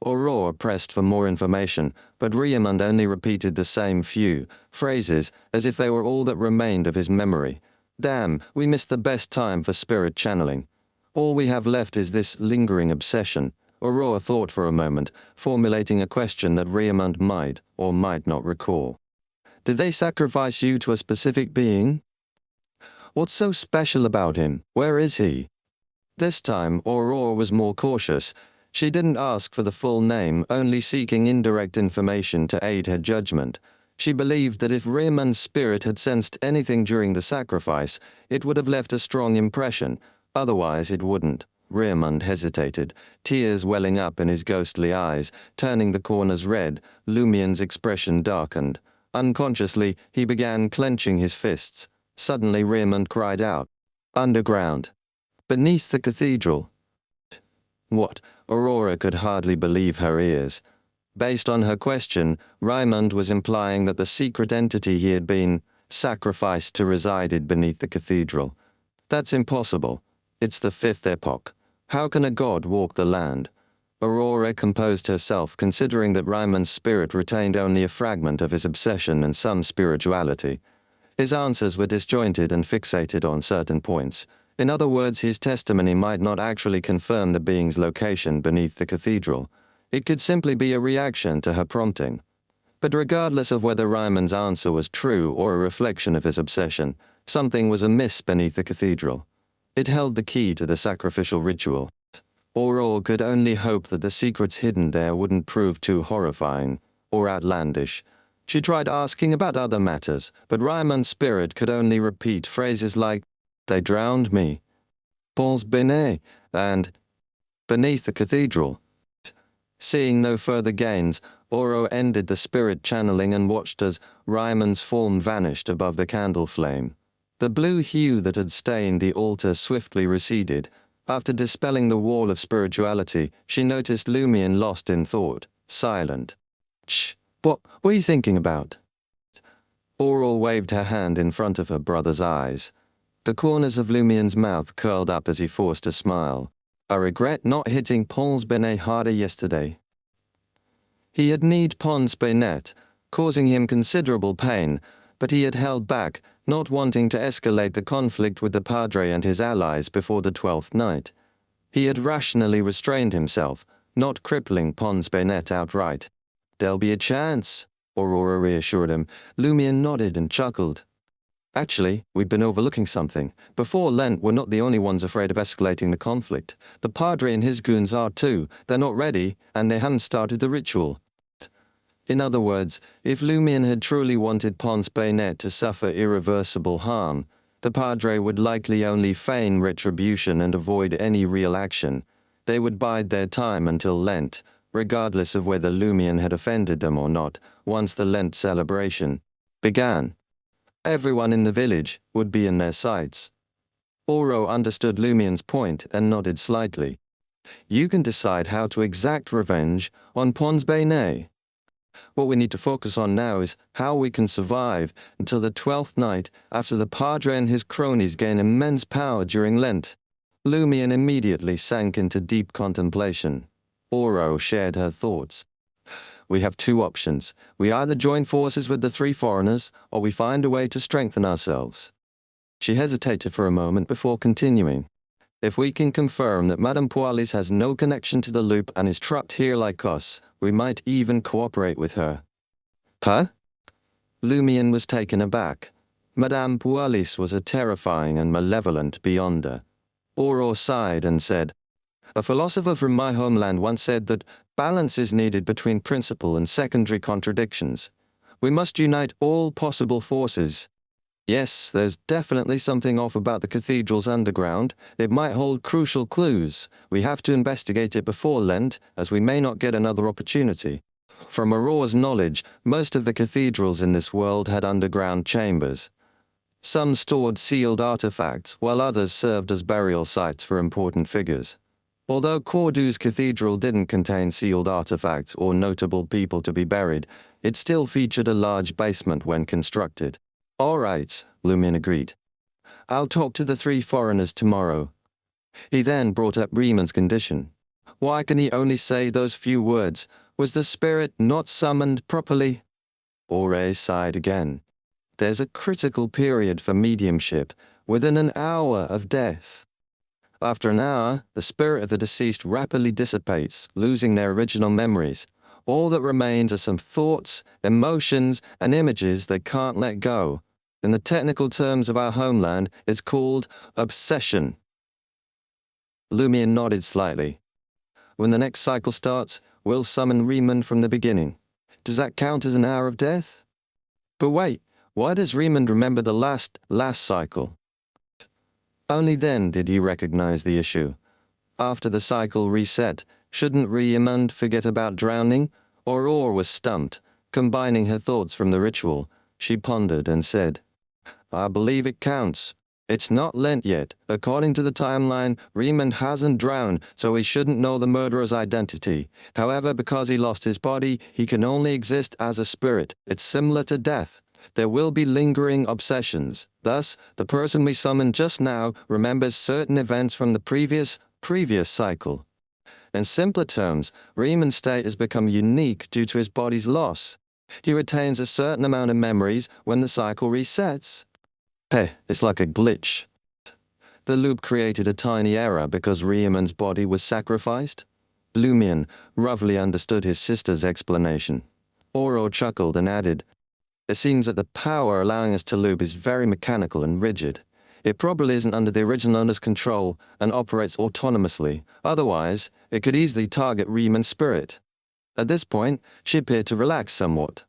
Aurora pressed for more information, but Raimund only repeated the same few phrases as if they were all that remained of his memory. Damn, we missed the best time for spirit channeling. All we have left is this lingering obsession. Aurora thought for a moment, formulating a question that Raimund might or might not recall. Did they sacrifice you to a specific being? What's so special about him? Where is he? This time, Aurora was more cautious. She didn't ask for the full name, only seeking indirect information to aid her judgment. She believed that if Raimund's spirit had sensed anything during the sacrifice, it would have left a strong impression. Otherwise, it wouldn't. Raimund hesitated, tears welling up in his ghostly eyes, turning the corners red. Lumion's expression darkened. Unconsciously, he began clenching his fists. Suddenly Raimund cried out, "Underground! Beneath the cathedral!" What? Aurora could hardly believe her ears. Based on her question, Raimund was implying that the secret entity he had been sacrificed to resided beneath the cathedral. That's impossible. It's the fifth epoch. How can a god walk the land? Aurora composed herself, considering that Raimund's spirit retained only a fragment of his obsession and some spirituality. His answers were disjointed and fixated on certain points. In other words, his testimony might not actually confirm the being's location beneath the cathedral. It could simply be a reaction to her prompting. But regardless of whether Raimund's answer was true or a reflection of his obsession, something was amiss beneath the cathedral. It held the key to the sacrificial ritual. Aurora could only hope that the secrets hidden there wouldn't prove too horrifying or outlandish. She tried asking about other matters, but Ryman's spirit could only repeat phrases like, "They drowned me," "Paul's Benet," and "beneath the cathedral." Seeing no further gains, Oro ended the spirit channeling and watched as Ryman's form vanished above the candle flame. The blue hue that had stained the altar swiftly receded. After dispelling the wall of spirituality, she noticed Lumion lost in thought, silent. "Shh, what are you thinking about?" Aurora waved her hand in front of her brother's eyes. The corners of Lumion's mouth curled up as he forced a smile. "I regret not hitting Pons Benet harder yesterday." He had kneed Pons Benet, causing him considerable pain, but he had held back, not wanting to escalate the conflict with the Padre and his allies before the 12th night. He had rationally restrained himself, not crippling Pons Benet outright. "There'll be a chance," Aurora reassured him. Lumion nodded and chuckled. "Actually, we've been overlooking something. Before Lent, we're not the only ones afraid of escalating the conflict. The Padre and his goons are too. They're not ready, and they haven't started the ritual." In other words, if Lumion had truly wanted Pons Benet to suffer irreversible harm, the Padre would likely only feign retribution and avoid any real action. They would bide their time until Lent, regardless of whether Lumion had offended them or not, once the Lent celebration began. Everyone in the village would be in their sights. Oro understood Lumion's point and nodded slightly. "You can decide how to exact revenge on Pons Benet. What we need to focus on now is how we can survive until the 12th night after the Padre and his cronies gain immense power during Lent." Lumion immediately sank into deep contemplation. Oro shared her thoughts. "We have two options. We either join forces with the three foreigners, or we find a way to strengthen ourselves." She hesitated for a moment before continuing. "If we can confirm that Madame Pualis has no connection to the loop and is trapped here like us, we might even cooperate with her." "Huh?" Lumion was taken aback. Madame Pualis was a terrifying and malevolent beyonder. Oro sighed and said, "A philosopher from my homeland once said that balance is needed between principal and secondary contradictions. We must unite all possible forces. Yes, there's definitely something off about the cathedral's underground. It might hold crucial clues. We have to investigate it before Lent, as we may not get another opportunity." From Aurora's knowledge, most of the cathedrals in this world had underground chambers. Some stored sealed artifacts, while others served as burial sites for important figures. Although Cordoue Cathedral didn't contain sealed artifacts or notable people to be buried, it still featured a large basement when constructed. "All right," Lumion agreed. "I'll talk to the three foreigners tomorrow." He then brought up Riemann's condition. Why can he only say those few words? Was the spirit not summoned properly? Ore sighed again. "There's a critical period for mediumship, within an hour of death. After an hour, the spirit of the deceased rapidly dissipates, losing their original memories. All that remains are some thoughts, emotions, and images they can't let go. In the technical terms of our homeland, it's called obsession." Lumion nodded slightly. "When the next cycle starts, we'll summon Riemann from the beginning. Does that count as an hour of death? But wait, why does Riemann remember the last cycle?" Only then did he recognize the issue. After the cycle reset, shouldn't Riemann forget about drowning? Aurora was stumped. Combining her thoughts from the ritual, she pondered and said, "I believe it counts. It's not Lent yet. According to the timeline, Riemann hasn't drowned, so he shouldn't know the murderer's identity. However, because he lost his body, he can only exist as a spirit. It's similar to death. There will be lingering obsessions. Thus, the person we summoned just now remembers certain events from the previous cycle. In simpler terms, Riemann's state has become unique due to his body's loss. He retains a certain amount of memories when the cycle resets. It's like a glitch. The loop created a tiny error because Riemann's body was sacrificed. Lumion roughly understood his sister's explanation. Oro chuckled and added, "It seems that the power allowing us to loop is very mechanical and rigid. It probably isn't under the original owner's control and operates autonomously. Otherwise, it could easily target Riemann's spirit." At this point, she appeared to relax somewhat.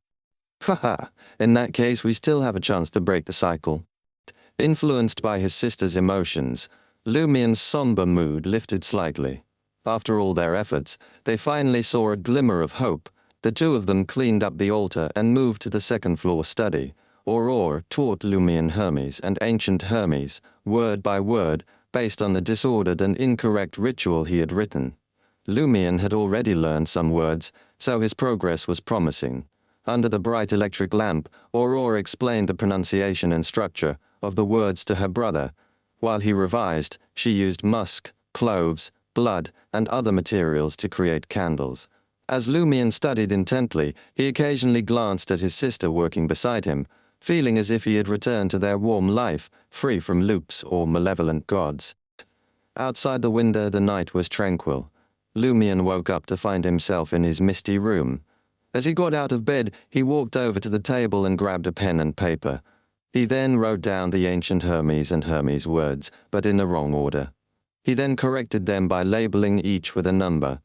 Haha, in that case we still have a chance to break the cycle. Influenced by his sister's emotions, Lumien's somber mood lifted slightly. After all their efforts, they finally saw a glimmer of hope. The two of them cleaned up the altar and moved to the second-floor study. Aurore taught Lumien Hermes and Ancient Hermes, word by word, based on the disordered and incorrect ritual he had written. Lumien had already learned some words, so his progress was promising. Under the bright electric lamp, Aurore explained the pronunciation and structure of the words to her brother. While he revised, she used musk, cloves, blood, and other materials to create candles. As Lumien studied intently, he occasionally glanced at his sister working beside him, feeling as if he had returned to their warm life, free from loops or malevolent gods. Outside the window the night was tranquil. Lumien woke up to find himself in his misty room. As he got out of bed, he walked over to the table and grabbed a pen and paper. He then wrote down the Ancient Hermes and Hermes words, but in the wrong order. He then corrected them by labeling each with a number.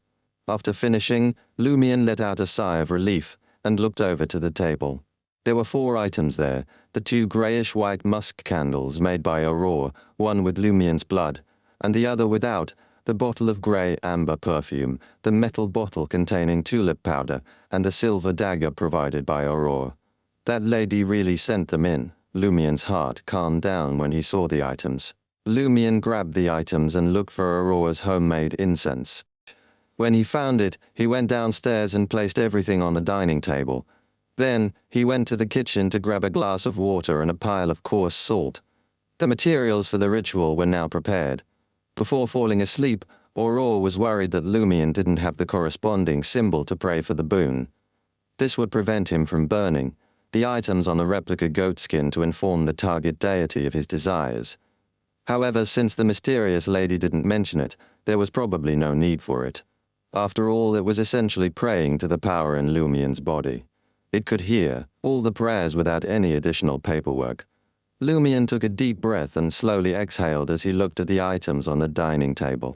After finishing, Lumien let out a sigh of relief and looked over to the table. There were 4 items there, the 2 grayish-white musk candles made by Aurore, one with Lumien's blood, and the other without, the bottle of grey amber perfume, the metal bottle containing tulip powder, and the silver dagger provided by Aurore. That lady really sent them in. Lumien's heart calmed down when he saw the items. Lumien grabbed the items and looked for Aurore's homemade incense. When he found it, he went downstairs and placed everything on the dining table. Then, he went to the kitchen to grab a glass of water and a pile of coarse salt. The materials for the ritual were now prepared. Before falling asleep, Aurore was worried that Lumien didn't have the corresponding symbol to pray for the boon. This would prevent him from burning the items on the replica goatskin to inform the target deity of his desires. However, since the mysterious lady didn't mention it, there was probably no need for it. After all, it was essentially praying to the power in Lumien's body. It could hear all the prayers without any additional paperwork. Lumien took a deep breath and slowly exhaled as he looked at the items on the dining table.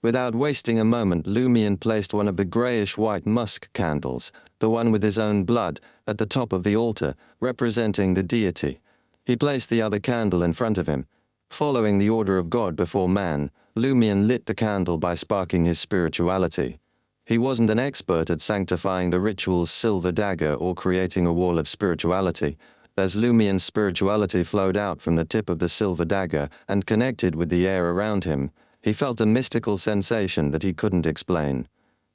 Without wasting a moment, Lumien placed one of the grayish-white musk candles, the one with his own blood, at the top of the altar, representing the deity. He placed the other candle in front of him. Following the order of God before man, Lumien lit the candle by sparking his spirituality. He wasn't an expert at sanctifying the ritual's silver dagger or creating a wall of spirituality. As Lumien's spirituality flowed out from the tip of the silver dagger and connected with the air around him, he felt a mystical sensation that he couldn't explain.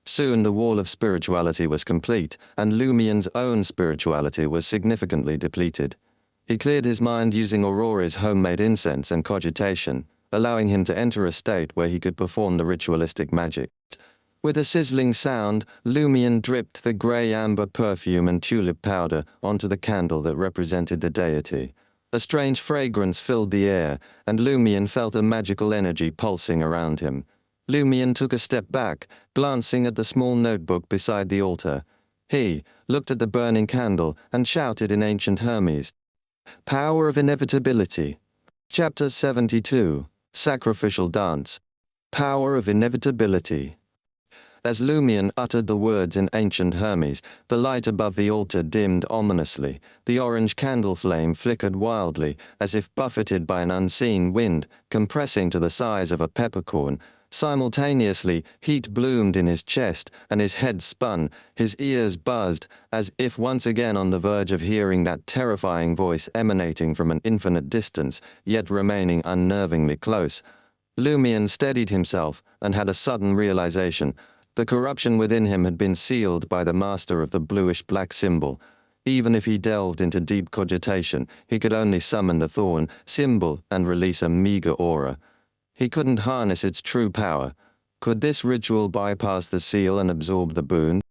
Soon the wall of spirituality was complete, and Lumien's own spirituality was significantly depleted. He cleared his mind using Aurore's homemade incense and cogitation, allowing him to enter a state where he could perform the ritualistic magic. With a sizzling sound, Lumien dripped the grey amber perfume and tulip powder onto the candle that represented the deity. A strange fragrance filled the air, and Lumien felt a magical energy pulsing around him. Lumien took a step back, glancing at the small notebook beside the altar. He looked at the burning candle and shouted in Ancient Hermes, "Power of Inevitability." Chapter 72, Sacrificial Dance. Power of Inevitability. As Lumien uttered the words in Ancient Hermes, the light above the altar dimmed ominously. The orange candle flame flickered wildly, as if buffeted by an unseen wind, compressing to the size of a peppercorn. Simultaneously, heat bloomed in his chest, and his head spun, his ears buzzed, as if once again on the verge of hearing that terrifying voice emanating from an infinite distance, yet remaining unnervingly close. Lumien steadied himself, and had a sudden realization. The corruption within him had been sealed by the master of the bluish-black symbol. Even if he delved into deep cogitation, he could only summon the thorn symbol and release a meager aura. He couldn't harness its true power. Could this ritual bypass the seal and absorb the boon?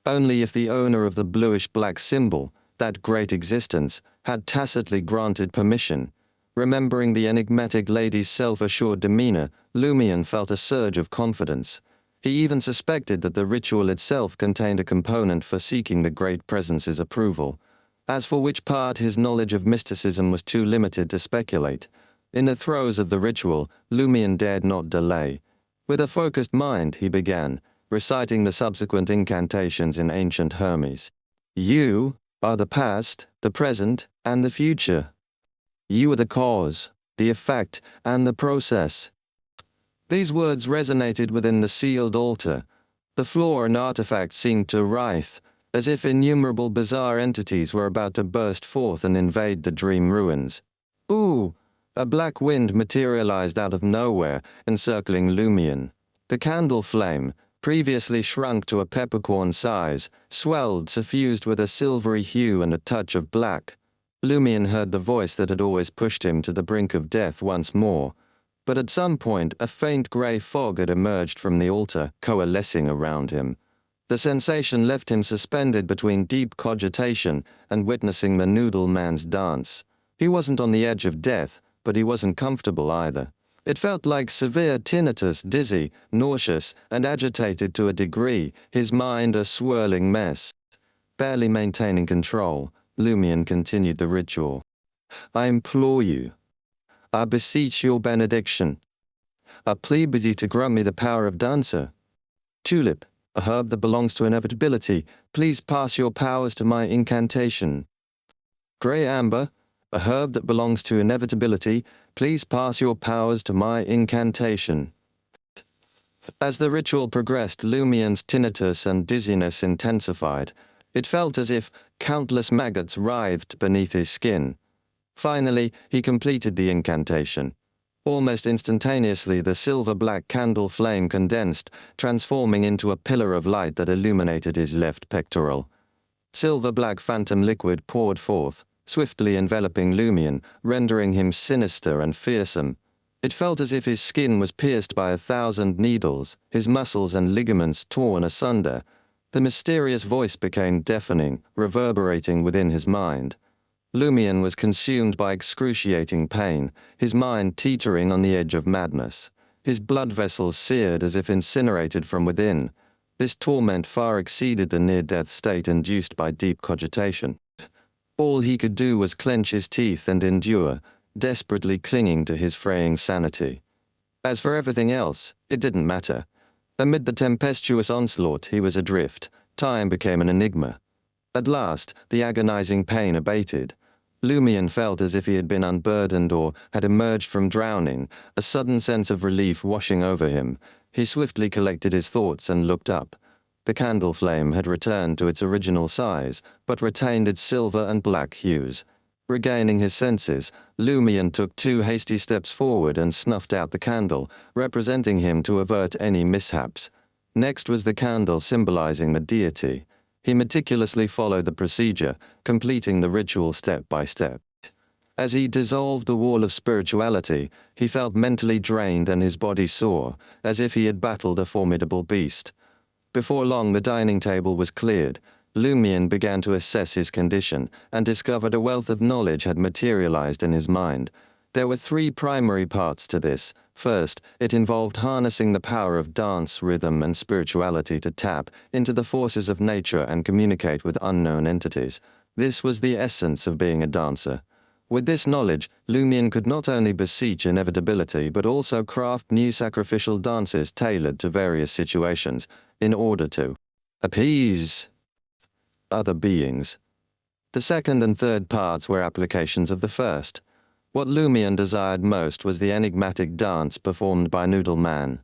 Only if the owner of the bluish-black symbol, that great existence, had tacitly granted permission. Remembering the enigmatic lady's self-assured demeanor, Lumien felt a surge of confidence. He even suspected that the ritual itself contained a component for seeking the Great Presence's approval, as for which part his knowledge of mysticism was too limited to speculate. In the throes of the ritual, Lumien dared not delay. With a focused mind, he began, reciting the subsequent incantations in Ancient Hermes. "You," are the past, the present, and the future. You are the cause, the effect, and the process. These words resonated within the sealed altar. The floor and artifacts seemed to writhe, as if innumerable bizarre entities were about to burst forth and invade the dream ruins. Ooh! A black wind materialized out of nowhere, encircling Lumion. The candle flame, previously shrunk to a peppercorn size, swelled, suffused with a silvery hue and a touch of black. Lumion heard the voice that had always pushed him to the brink of death once more. But at some point, a faint grey fog had emerged from the altar, coalescing around him. The sensation left him suspended between deep cogitation and witnessing the Noodle Man's dance. He wasn't on the edge of death, but he wasn't comfortable either. It felt like severe tinnitus, dizzy, nauseous, and agitated to a degree, his mind a swirling mess. Barely maintaining control, Lumion continued the ritual. I implore you. I beseech your benediction. I plead with you to grant me the power of dancer. Tulip, a herb that belongs to inevitability, please pass your powers to my incantation. Grey amber, a herb that belongs to inevitability, please pass your powers to my incantation. As the ritual progressed, Lumion's tinnitus and dizziness intensified. It felt as if countless maggots writhed beneath his skin. Finally, he completed the incantation. Almost instantaneously, the silver-black candle flame condensed, transforming into a pillar of light that illuminated his left pectoral. Silver-black phantom liquid poured forth, swiftly enveloping Lumion, rendering him sinister and fearsome. It felt as if his skin was pierced by 1,000 needles, his muscles and ligaments torn asunder. The mysterious voice became deafening, reverberating within his mind. Lumion was consumed by excruciating pain, his mind teetering on the edge of madness. His blood vessels seared as if incinerated from within. This torment far exceeded the near-death state induced by deep cogitation. All he could do was clench his teeth and endure, desperately clinging to his fraying sanity. As for everything else, it didn't matter. Amid the tempestuous onslaught, he was adrift. Time became an enigma. At last, the agonizing pain abated. Lumion felt as if he had been unburdened or had emerged from drowning, a sudden sense of relief washing over him. He swiftly collected his thoughts and looked up. The candle flame had returned to its original size, but retained its silver and black hues. Regaining his senses, Lumion took 2 hasty steps forward and snuffed out the candle, representing him to avert any mishaps. Next was the candle symbolizing the deity. He meticulously followed the procedure, completing the ritual step by step. As he dissolved the wall of spirituality, he felt mentally drained and his body sore, as if he had battled a formidable beast. Before long, the dining table was cleared. Lumion began to assess his condition and discovered a wealth of knowledge had materialized in his mind. There were 3 primary parts to this. First, it involved harnessing the power of dance, rhythm, and spirituality to tap into the forces of nature and communicate with unknown entities. This was the essence of being a dancer. With this knowledge, Lumion could not only beseech inevitability but also craft new sacrificial dances tailored to various situations in order to appease other beings. The second and third parts were applications of the first. What Lumion desired most was the enigmatic dance performed by Noodle Man.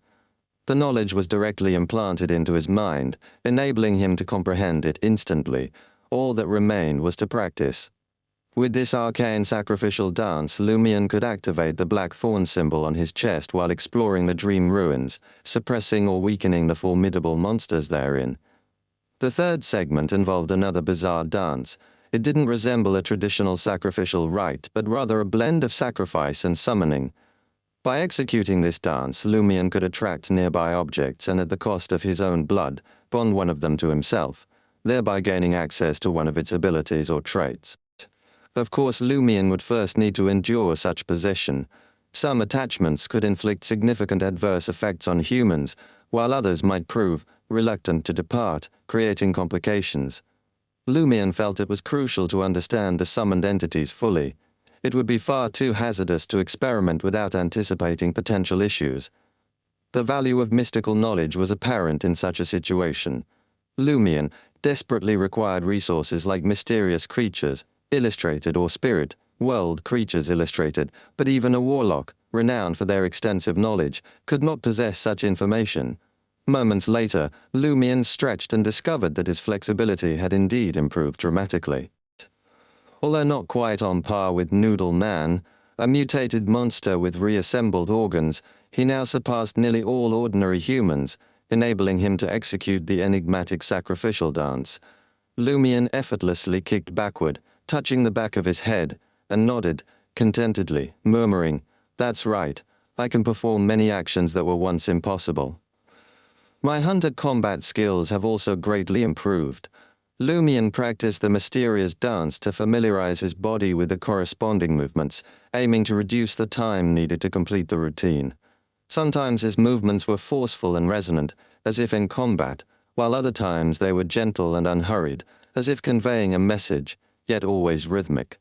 The knowledge was directly implanted into his mind, enabling him to comprehend it instantly. All that remained was to practice. With this arcane sacrificial dance, Lumion could activate the black thorn symbol on his chest while exploring the dream ruins, suppressing or weakening the formidable monsters therein. The third segment involved another bizarre dance. It didn't resemble a traditional sacrificial rite, but rather a blend of sacrifice and summoning. By executing this dance, Lumion could attract nearby objects and, at the cost of his own blood, bond one of them to himself, thereby gaining access to one of its abilities or traits. Of course, Lumion would first need to endure such possession. Some attachments could inflict significant adverse effects on humans, while others might prove reluctant to depart, creating complications. Lumion felt it was crucial to understand the summoned entities fully. It would be far too hazardous to experiment without anticipating potential issues. The value of mystical knowledge was apparent in such a situation. Lumion, desperately required resources like mysterious creatures, illustrated, or spirit, world creatures illustrated, but even a warlock, renowned for their extensive knowledge, could not possess such information. Moments later, Lumion stretched and discovered that his flexibility had indeed improved dramatically. Although not quite on par with Noodle Man, a mutated monster with reassembled organs, he now surpassed nearly all ordinary humans, enabling him to execute the enigmatic sacrificial dance. Lumion effortlessly kicked backward, touching the back of his head, and nodded, contentedly, murmuring, "That's right, I can perform many actions that were once impossible." My hunter combat skills have also greatly improved. Lumion practiced the mysterious dance to familiarize his body with the corresponding movements, aiming to reduce the time needed to complete the routine. Sometimes his movements were forceful and resonant, as if in combat, while other times they were gentle and unhurried, as if conveying a message, yet always rhythmic.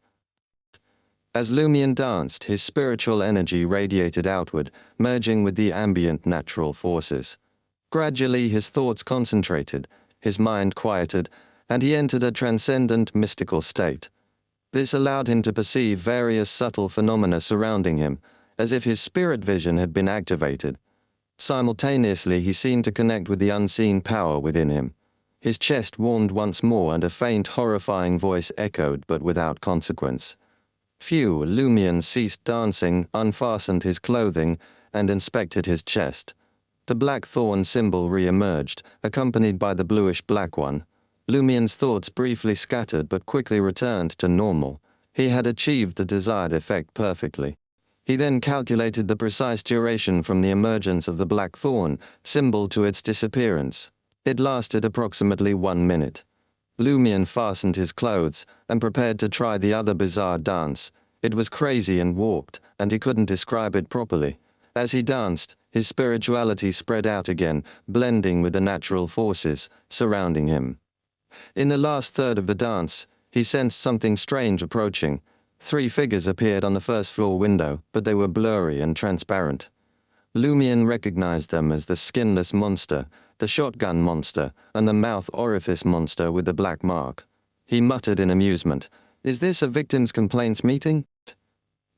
As Lumion danced, his spiritual energy radiated outward, merging with the ambient natural forces. Gradually his thoughts concentrated, his mind quieted, and he entered a transcendent mystical state. This allowed him to perceive various subtle phenomena surrounding him, as if his spirit vision had been activated. Simultaneously he seemed to connect with the unseen power within him. His chest warmed once more and a faint horrifying voice echoed but without consequence. Lumion ceased dancing, unfastened his clothing, and inspected his chest. The black thorn symbol re-emerged, accompanied by the bluish-black one. Lumion's thoughts briefly scattered but quickly returned to normal. He had achieved the desired effect perfectly. He then calculated the precise duration from the emergence of the black thorn symbol to its disappearance. It lasted approximately 1 minute. Lumion fastened his clothes and prepared to try the other bizarre dance. It was crazy and warped, and he couldn't describe it properly. As he danced, his spirituality spread out again, blending with the natural forces surrounding him. In the last third of the dance, he sensed something strange approaching. 3 figures appeared on the first-floor window, but they were blurry and transparent. Lumion recognized them as the skinless monster, the shotgun monster, and the mouth orifice monster with the black mark. He muttered in amusement, "Is this a victim's complaints meeting?"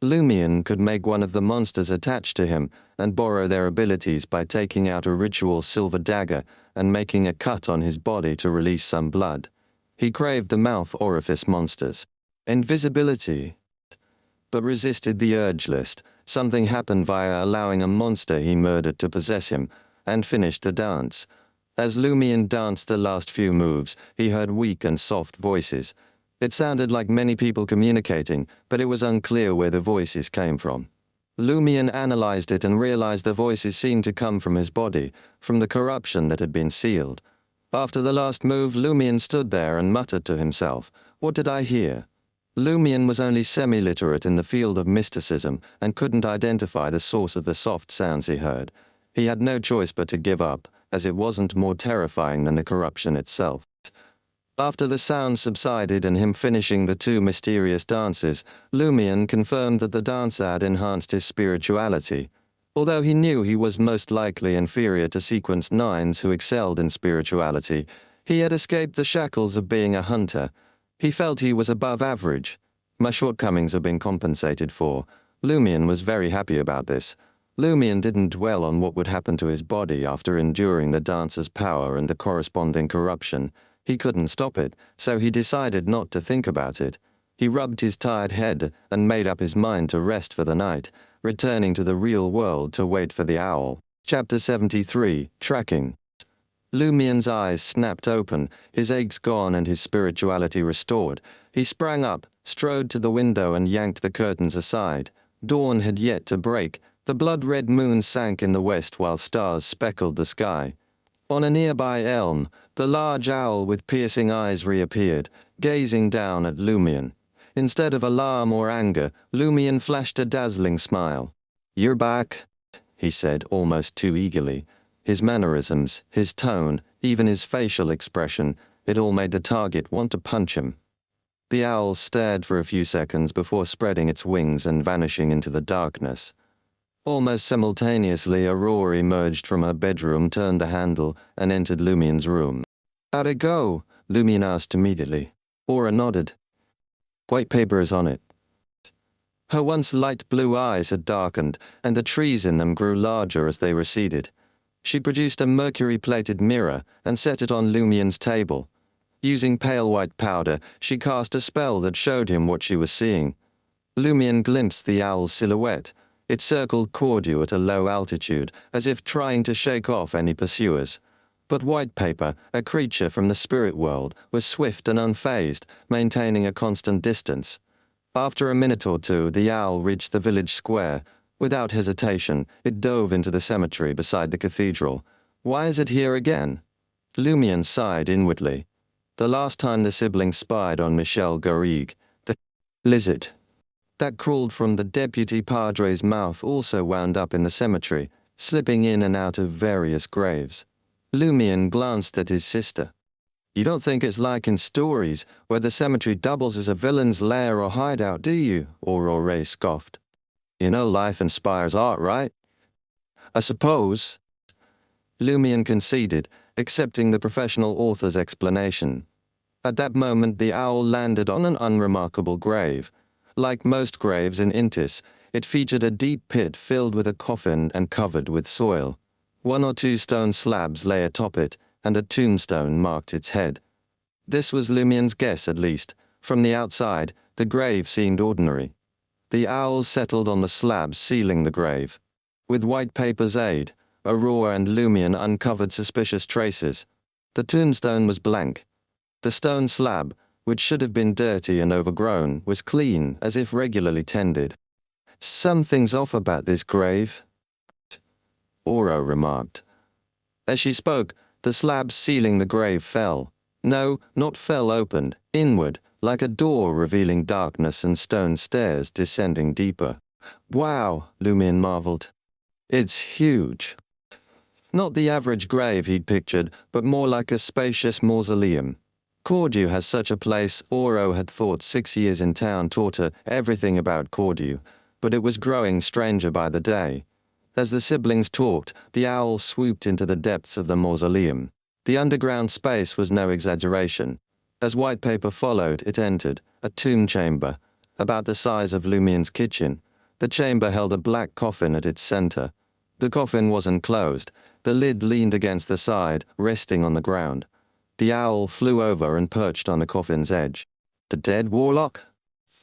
Lumion could make one of the monsters attached to him and borrow their abilities by taking out a ritual silver dagger and making a cut on his body to release some blood. He craved the mouth orifice monster's invisibility, but resisted the urge list. Something happened via allowing a monster he murdered to possess him, and finished the dance. As Lumion danced the last few moves, he heard weak and soft voices. It sounded like many people communicating, but it was unclear where the voices came from. Lumion analyzed it and realized the voices seemed to come from his body, from the corruption that had been sealed. After the last move, Lumion stood there and muttered to himself, "What did I hear?" Lumion was only semi-literate in the field of mysticism and couldn't identify the source of the soft sounds he heard. He had no choice but to give up, as it wasn't more terrifying than the corruption itself. After the sound subsided and him finishing the 2 mysterious dances, Lumion confirmed that the dancer had enhanced his spirituality. Although he knew he was most likely inferior to Sequence 9s who excelled in spirituality, he had escaped the shackles of being a hunter. He felt he was above average. My shortcomings have been compensated for. Lumion was very happy about this. Lumion didn't dwell on what would happen to his body after enduring the dancer's power and the corresponding corruption. He couldn't stop it, so he decided not to think about it. He rubbed his tired head and made up his mind to rest for the night, returning to the real world to wait for the owl. Chapter 73, Tracking. Lumion's eyes snapped open, his aches gone and his spirituality restored. He sprang up, strode to the window and yanked the curtains aside. Dawn had yet to break. The blood-red moon sank in the west while stars speckled the sky. On a nearby elm, the large owl with piercing eyes reappeared, gazing down at Lumion. Instead of alarm or anger, Lumion flashed a dazzling smile. "You're back," he said almost too eagerly. His mannerisms, his tone, even his facial expression, it all made the target want to punch him. The owl stared for a few seconds before spreading its wings and vanishing into the darkness. Almost simultaneously, Aurora emerged from her bedroom, turned the handle, and entered Lumion's room. "How'd it go?" Lumion asked immediately. Aura nodded. White paper is on it. Her once light blue eyes had darkened, and the trees in them grew larger as they receded. She produced a mercury-plated mirror and set it on Lumion's table. Using pale white powder, she cast a spell that showed him what she was seeing. Lumion glimpsed the owl's silhouette. It circled Cordew at a low altitude, as if trying to shake off any pursuers. But White Paper, a creature from the spirit world, was swift and unfazed, maintaining a constant distance. After a minute or two, the owl reached the village square. Without hesitation, it dove into the cemetery beside the cathedral. Why is it here again? Lumion sighed inwardly. The last time the siblings spied on Michel Garrigue, the lizard that crawled from the deputy padre's mouth also wound up in the cemetery, slipping in and out of various graves. Lumion glanced at his sister. You don't think it's like in stories, where the cemetery doubles as a villain's lair or hideout, do you? Aurore scoffed. You know life inspires art, right? I suppose. Lumion conceded, accepting the professional author's explanation. At that moment the owl landed on an unremarkable grave. Like most graves in Intis, it featured a deep pit filled with a coffin and covered with soil. 1 or 2 stone slabs lay atop it, and a tombstone marked its head. This was Lumion's guess, at least. From the outside, the grave seemed ordinary. The owl settled on the slabs sealing the grave. With White Paper's aid, Aurora and Lumion uncovered suspicious traces. The tombstone was blank. The stone slab, which should have been dirty and overgrown, was clean, as if regularly tended. Something's off about this grave, Aura remarked. As she spoke, the slabs sealing the grave fell. No, not fell opened, inward, like a door revealing darkness and stone stairs descending deeper. Wow, Lumion marveled. It's huge. Not the average grave he'd pictured, but more like a spacious mausoleum. Cordew has such a place. Oro had thought 6 years in town taught her everything about Cordew, but it was growing stranger by the day. As the siblings talked, the owl swooped into the depths of the mausoleum. The underground space was no exaggeration. As White Paper followed, it entered, a tomb chamber, about the size of Lumion's kitchen. The chamber held a black coffin at its center. The coffin wasn't closed. The lid leaned against the side, resting on the ground. The owl flew over and perched on the coffin's edge. The dead warlock?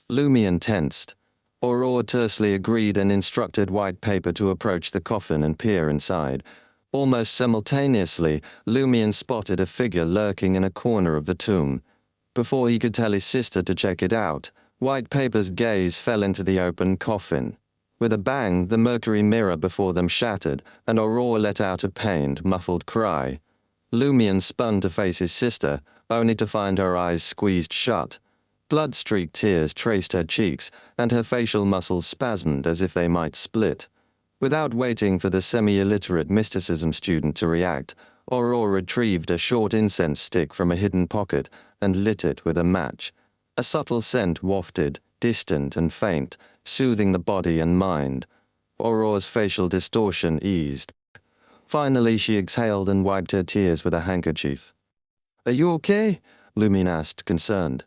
Lumion tensed. Aurora tersely agreed and instructed White Paper to approach the coffin and peer inside. Almost simultaneously, Lumion spotted a figure lurking in a corner of the tomb. Before he could tell his sister to check it out, White Paper's gaze fell into the open coffin. With a bang, the mercury mirror before them shattered, and Aurora let out a pained, muffled cry. Lumion spun to face his sister, only to find her eyes squeezed shut. Blood-streaked tears traced her cheeks, and her facial muscles spasmed as if they might split. Without waiting for the semi-illiterate mysticism student to react, Aurora retrieved a short incense stick from a hidden pocket and lit it with a match. A subtle scent wafted, distant and faint, soothing the body and mind. Aurora's facial distortion eased. Finally, she exhaled and wiped her tears with a handkerchief. "Are you okay?" Lumion asked, concerned.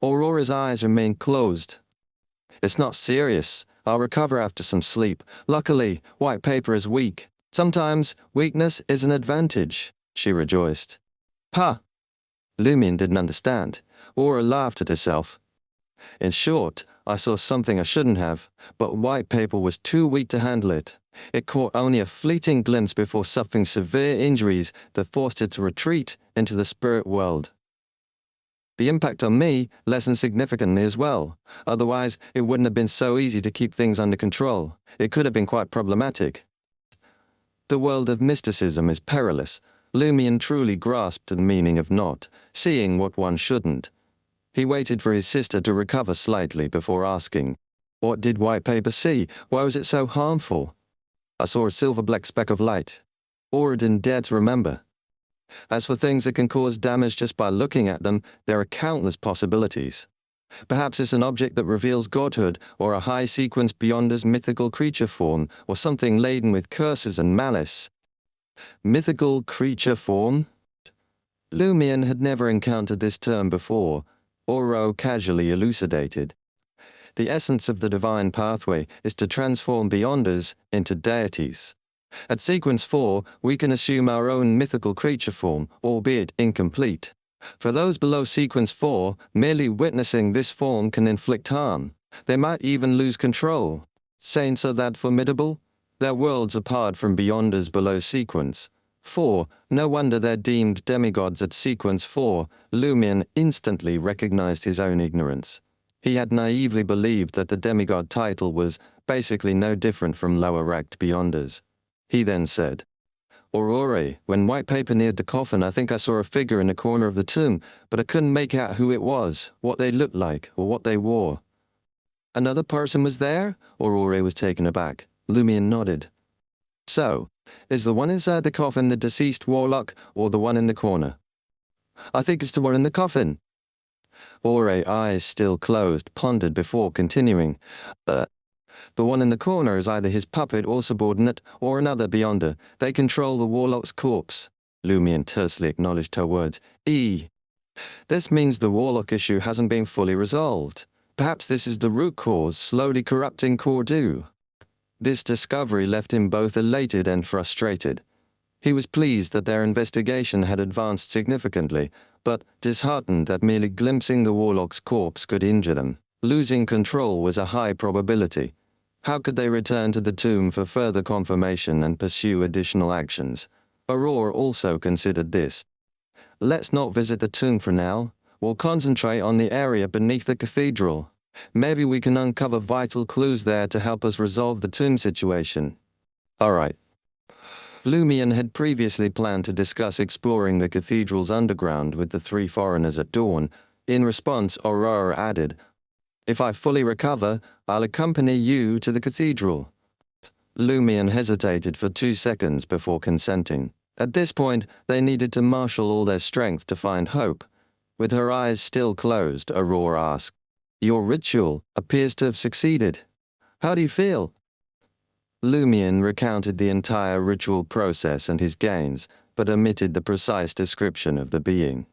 Aurora's eyes remained closed. "It's not serious. I'll recover after some sleep. Luckily, White Paper is weak. Sometimes weakness is an advantage," she rejoiced. "Huh." Lumion didn't understand. Aura laughed at herself. "In short, I saw something I shouldn't have, but White Paper was too weak to handle it. It caught only a fleeting glimpse before suffering severe injuries that forced it to retreat into the spirit world. The impact on me lessened significantly as well. Otherwise, it wouldn't have been so easy to keep things under control. It could have been quite problematic." The world of mysticism is perilous. Lumion truly grasped the meaning of not seeing what one shouldn't. He waited for his sister to recover slightly before asking, "What did White Paper see? Why was it so harmful?" "I saw a silver-black speck of light." Aura didn't dare to remember. As for things that can cause damage just by looking at them, there are countless possibilities. Perhaps it's an object that reveals godhood, or a high-sequence Beyonder's mythical creature form, or something laden with curses and malice. Mythical creature form? Lumion had never encountered this term before, Oro casually elucidated. The essence of the divine pathway is to transform beyonders into deities. At sequence 4, we can assume our own mythical creature form, albeit incomplete. For those below sequence 4, merely witnessing this form can inflict harm. They might even lose control. Saints are that formidable? They're worlds apart from beyonders below sequence 4. No wonder they're deemed demigods at sequence 4. Lumion instantly recognized his own ignorance. He had naively believed that the demigod title was basically no different from lower-ranked beyonders. He then said, Aurore, when white paper neared the coffin, I think I saw a figure in the corner of the tomb, but I couldn't make out who it was, what they looked like, or what they wore. Another person was there? Aurore was taken aback. Lumion nodded. So, is the one inside the coffin the deceased warlock, or the one in the corner? I think it's the one in the coffin. Aurore, eyes still closed, pondered before continuing. The one in the corner is either his puppet or subordinate, or another beyonder. They control the warlock's corpse. Lumion tersely acknowledged her words. This means the warlock issue hasn't been fully resolved. Perhaps this is the root cause slowly corrupting Cordu. This discovery left him both elated and frustrated. He was pleased that their investigation had advanced significantly, but disheartened that merely glimpsing the warlock's corpse could injure them. Losing control was a high probability. How could they return to the tomb for further confirmation and pursue additional actions? Aurore also considered this. Let's not visit the tomb for now. We'll concentrate on the area beneath the cathedral. Maybe we can uncover vital clues there to help us resolve the tomb situation. All right. Lumion had previously planned to discuss exploring the cathedral's underground with the 3 foreigners at dawn. In response, Aurora added, If I fully recover, I'll accompany you to the cathedral. Lumion hesitated for 2 seconds before consenting. At this point, they needed to marshal all their strength to find hope. With her eyes still closed, Aurora asked, Your ritual appears to have succeeded. How do you feel? Lumion recounted the entire ritual process and his gains, but omitted the precise description of the being.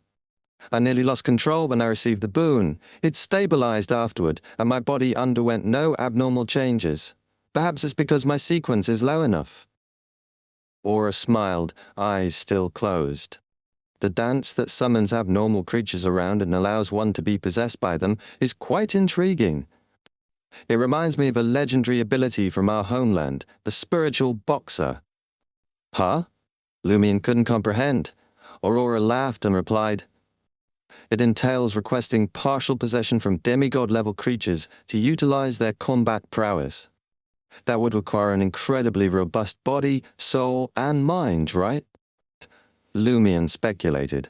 I nearly lost control when I received the boon. It stabilized afterward, and my body underwent no abnormal changes. Perhaps it's because my sequence is low enough. Aura smiled, eyes still closed. The dance that summons abnormal creatures around and allows one to be possessed by them is quite intriguing. It reminds me of a legendary ability from our homeland, the spiritual boxer. Huh? Lumion couldn't comprehend. Aurora laughed and replied, It entails requesting partial possession from demigod-level creatures to utilize their combat prowess. That would require an incredibly robust body, soul, and mind, right? Lumion speculated.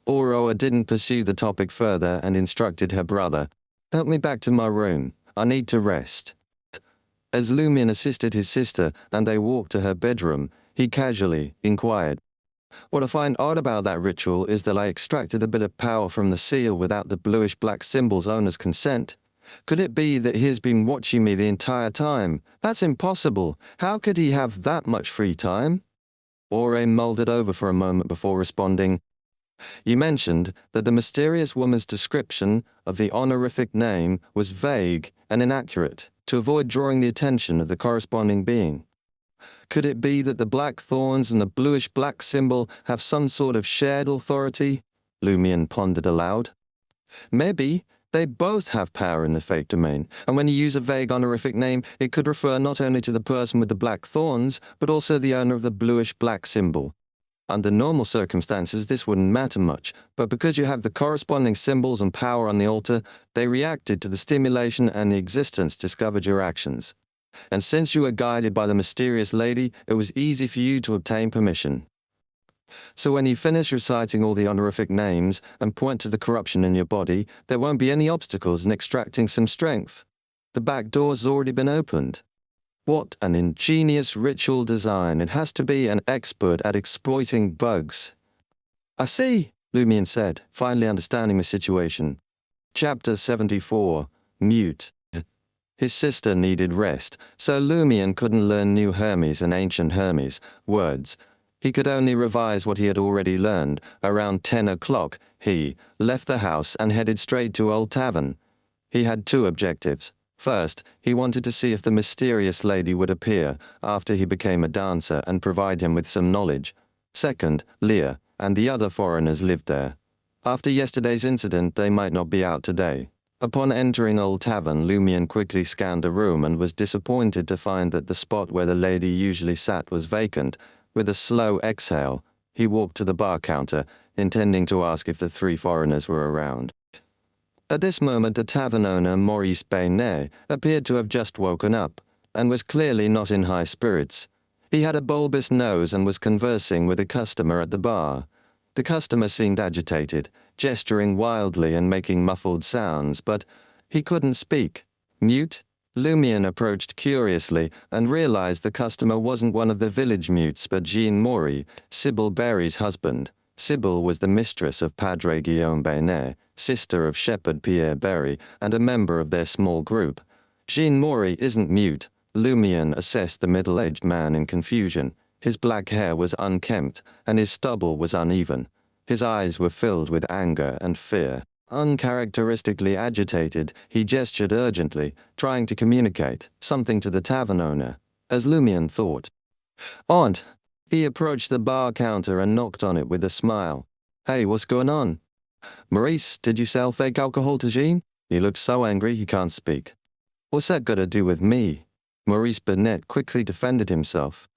Aurora didn't pursue the topic further and instructed her brother, Help me back to my room. I need to rest. As Lumion assisted his sister and they walked to her bedroom, he casually inquired, What I find odd about that ritual is that I extracted a bit of power from the seal without the bluish-black symbol's owner's consent. Could it be that he has been watching me the entire time? That's impossible. How could he have that much free time? Aurore mulled it over for a moment before responding, You mentioned that the mysterious woman's description of the honorific name was vague and inaccurate, to avoid drawing the attention of the corresponding being. Could it be that the black thorns and the bluish-black symbol have some sort of shared authority? Lumion pondered aloud. Maybe. They both have power in the fate domain, and when you use a vague honorific name, it could refer not only to the person with the black thorns, but also the owner of the bluish-black symbol. Under normal circumstances, this wouldn't matter much, but because you have the corresponding symbols and power on the altar, they reacted to the stimulation and the existence discovered your actions. And since you were guided by the mysterious lady, it was easy for you to obtain permission. So when you finish reciting all the honorific names and point to the corruption in your body, there won't be any obstacles in extracting some strength. The back door's already been opened. What an ingenious ritual design. It has to be an expert at exploiting bugs. I see, Lumion said, finally understanding the situation. Chapter 74, Mute. His sister needed rest, so Lumion couldn't learn new Hermes and ancient Hermes words. He could only revise what he had already learned. Around 10 o'clock, he left the house and headed straight to Old Tavern. He had two objectives. First, he wanted to see if the mysterious lady would appear after he became a dancer and provide him with some knowledge. Second, Leah and the other foreigners lived there. After yesterday's incident, they might not be out today. Upon entering Old Tavern, Lumion quickly scanned the room and was disappointed to find that the spot where the lady usually sat was vacant. With a slow exhale, he walked to the bar counter, intending to ask if the three foreigners were around. At this moment, the tavern owner, Maurice Baynet, appeared to have just woken up, and was clearly not in high spirits. He had a bulbous nose and was conversing with a customer at the bar. The customer seemed agitated, gesturing wildly and making muffled sounds, but he couldn't speak. Mute? Lumion approached curiously and realized the customer wasn't one of the village mutes but Jean Maury, Sybil Berry's husband. Sybil was the mistress of Padre Guillaume Baynet, sister of Shepherd Pierre Berry, and a member of their small group. Jean Maury isn't mute. Lumion assessed the middle-aged man in confusion. His black hair was unkempt, and his stubble was uneven. His eyes were filled with anger and fear. Uncharacteristically agitated, he gestured urgently, trying to communicate something to the tavern owner, as Lumion thought. Aunt! He approached the bar counter and knocked on it with a smile. Hey, what's going on? Maurice, did you sell fake alcohol to Jean? He looks so angry he can't speak. What's that got to do with me? Maurice Baynet quickly defended himself.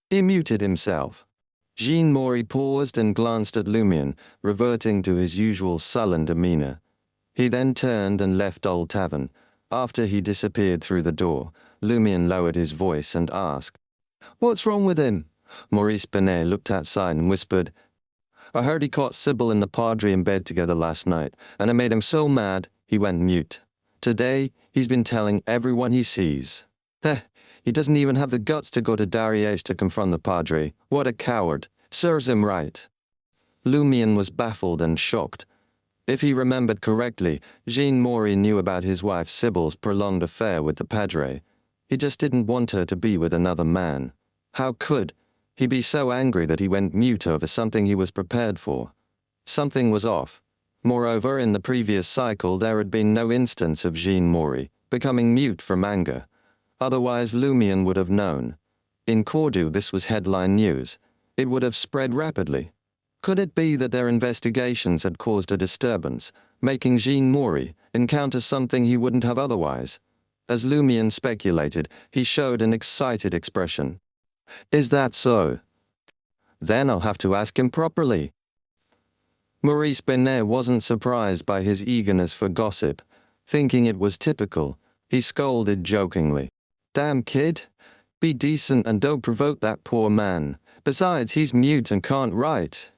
He muted himself. Jean Maury paused and glanced at Lumion, reverting to his usual sullen demeanor. He then turned and left Old Tavern. After he disappeared through the door, Lumion lowered his voice and asked, What's wrong with him? Maurice Baynet looked outside and whispered, I heard he caught Sybil and the Padre in bed together last night, and it made him so mad, he went mute. Today, he's been telling everyone he sees. He doesn't even have the guts to go to Darieche to confront the Padre. What a coward. Serves him right. Lumion was baffled and shocked. If he remembered correctly, Jean Maury knew about his wife Sybil's prolonged affair with the Padre. He just didn't want her to be with another man. How could he be so angry that he went mute over something he was prepared for? Something was off. Moreover, in the previous cycle there had been no instance of Jean Maury becoming mute from anger. Otherwise Lumion would have known. In Cordoue this was headline news. It would have spread rapidly. Could it be that their investigations had caused a disturbance, making Jean Maury encounter something he wouldn't have otherwise? As Lumion speculated, he showed an excited expression. Is that so? Then I'll have to ask him properly. Maurice Baynet wasn't surprised by his eagerness for gossip. Thinking it was typical, he scolded jokingly. Damn kid. Be decent and don't provoke that poor man. Besides, he's mute and can't write.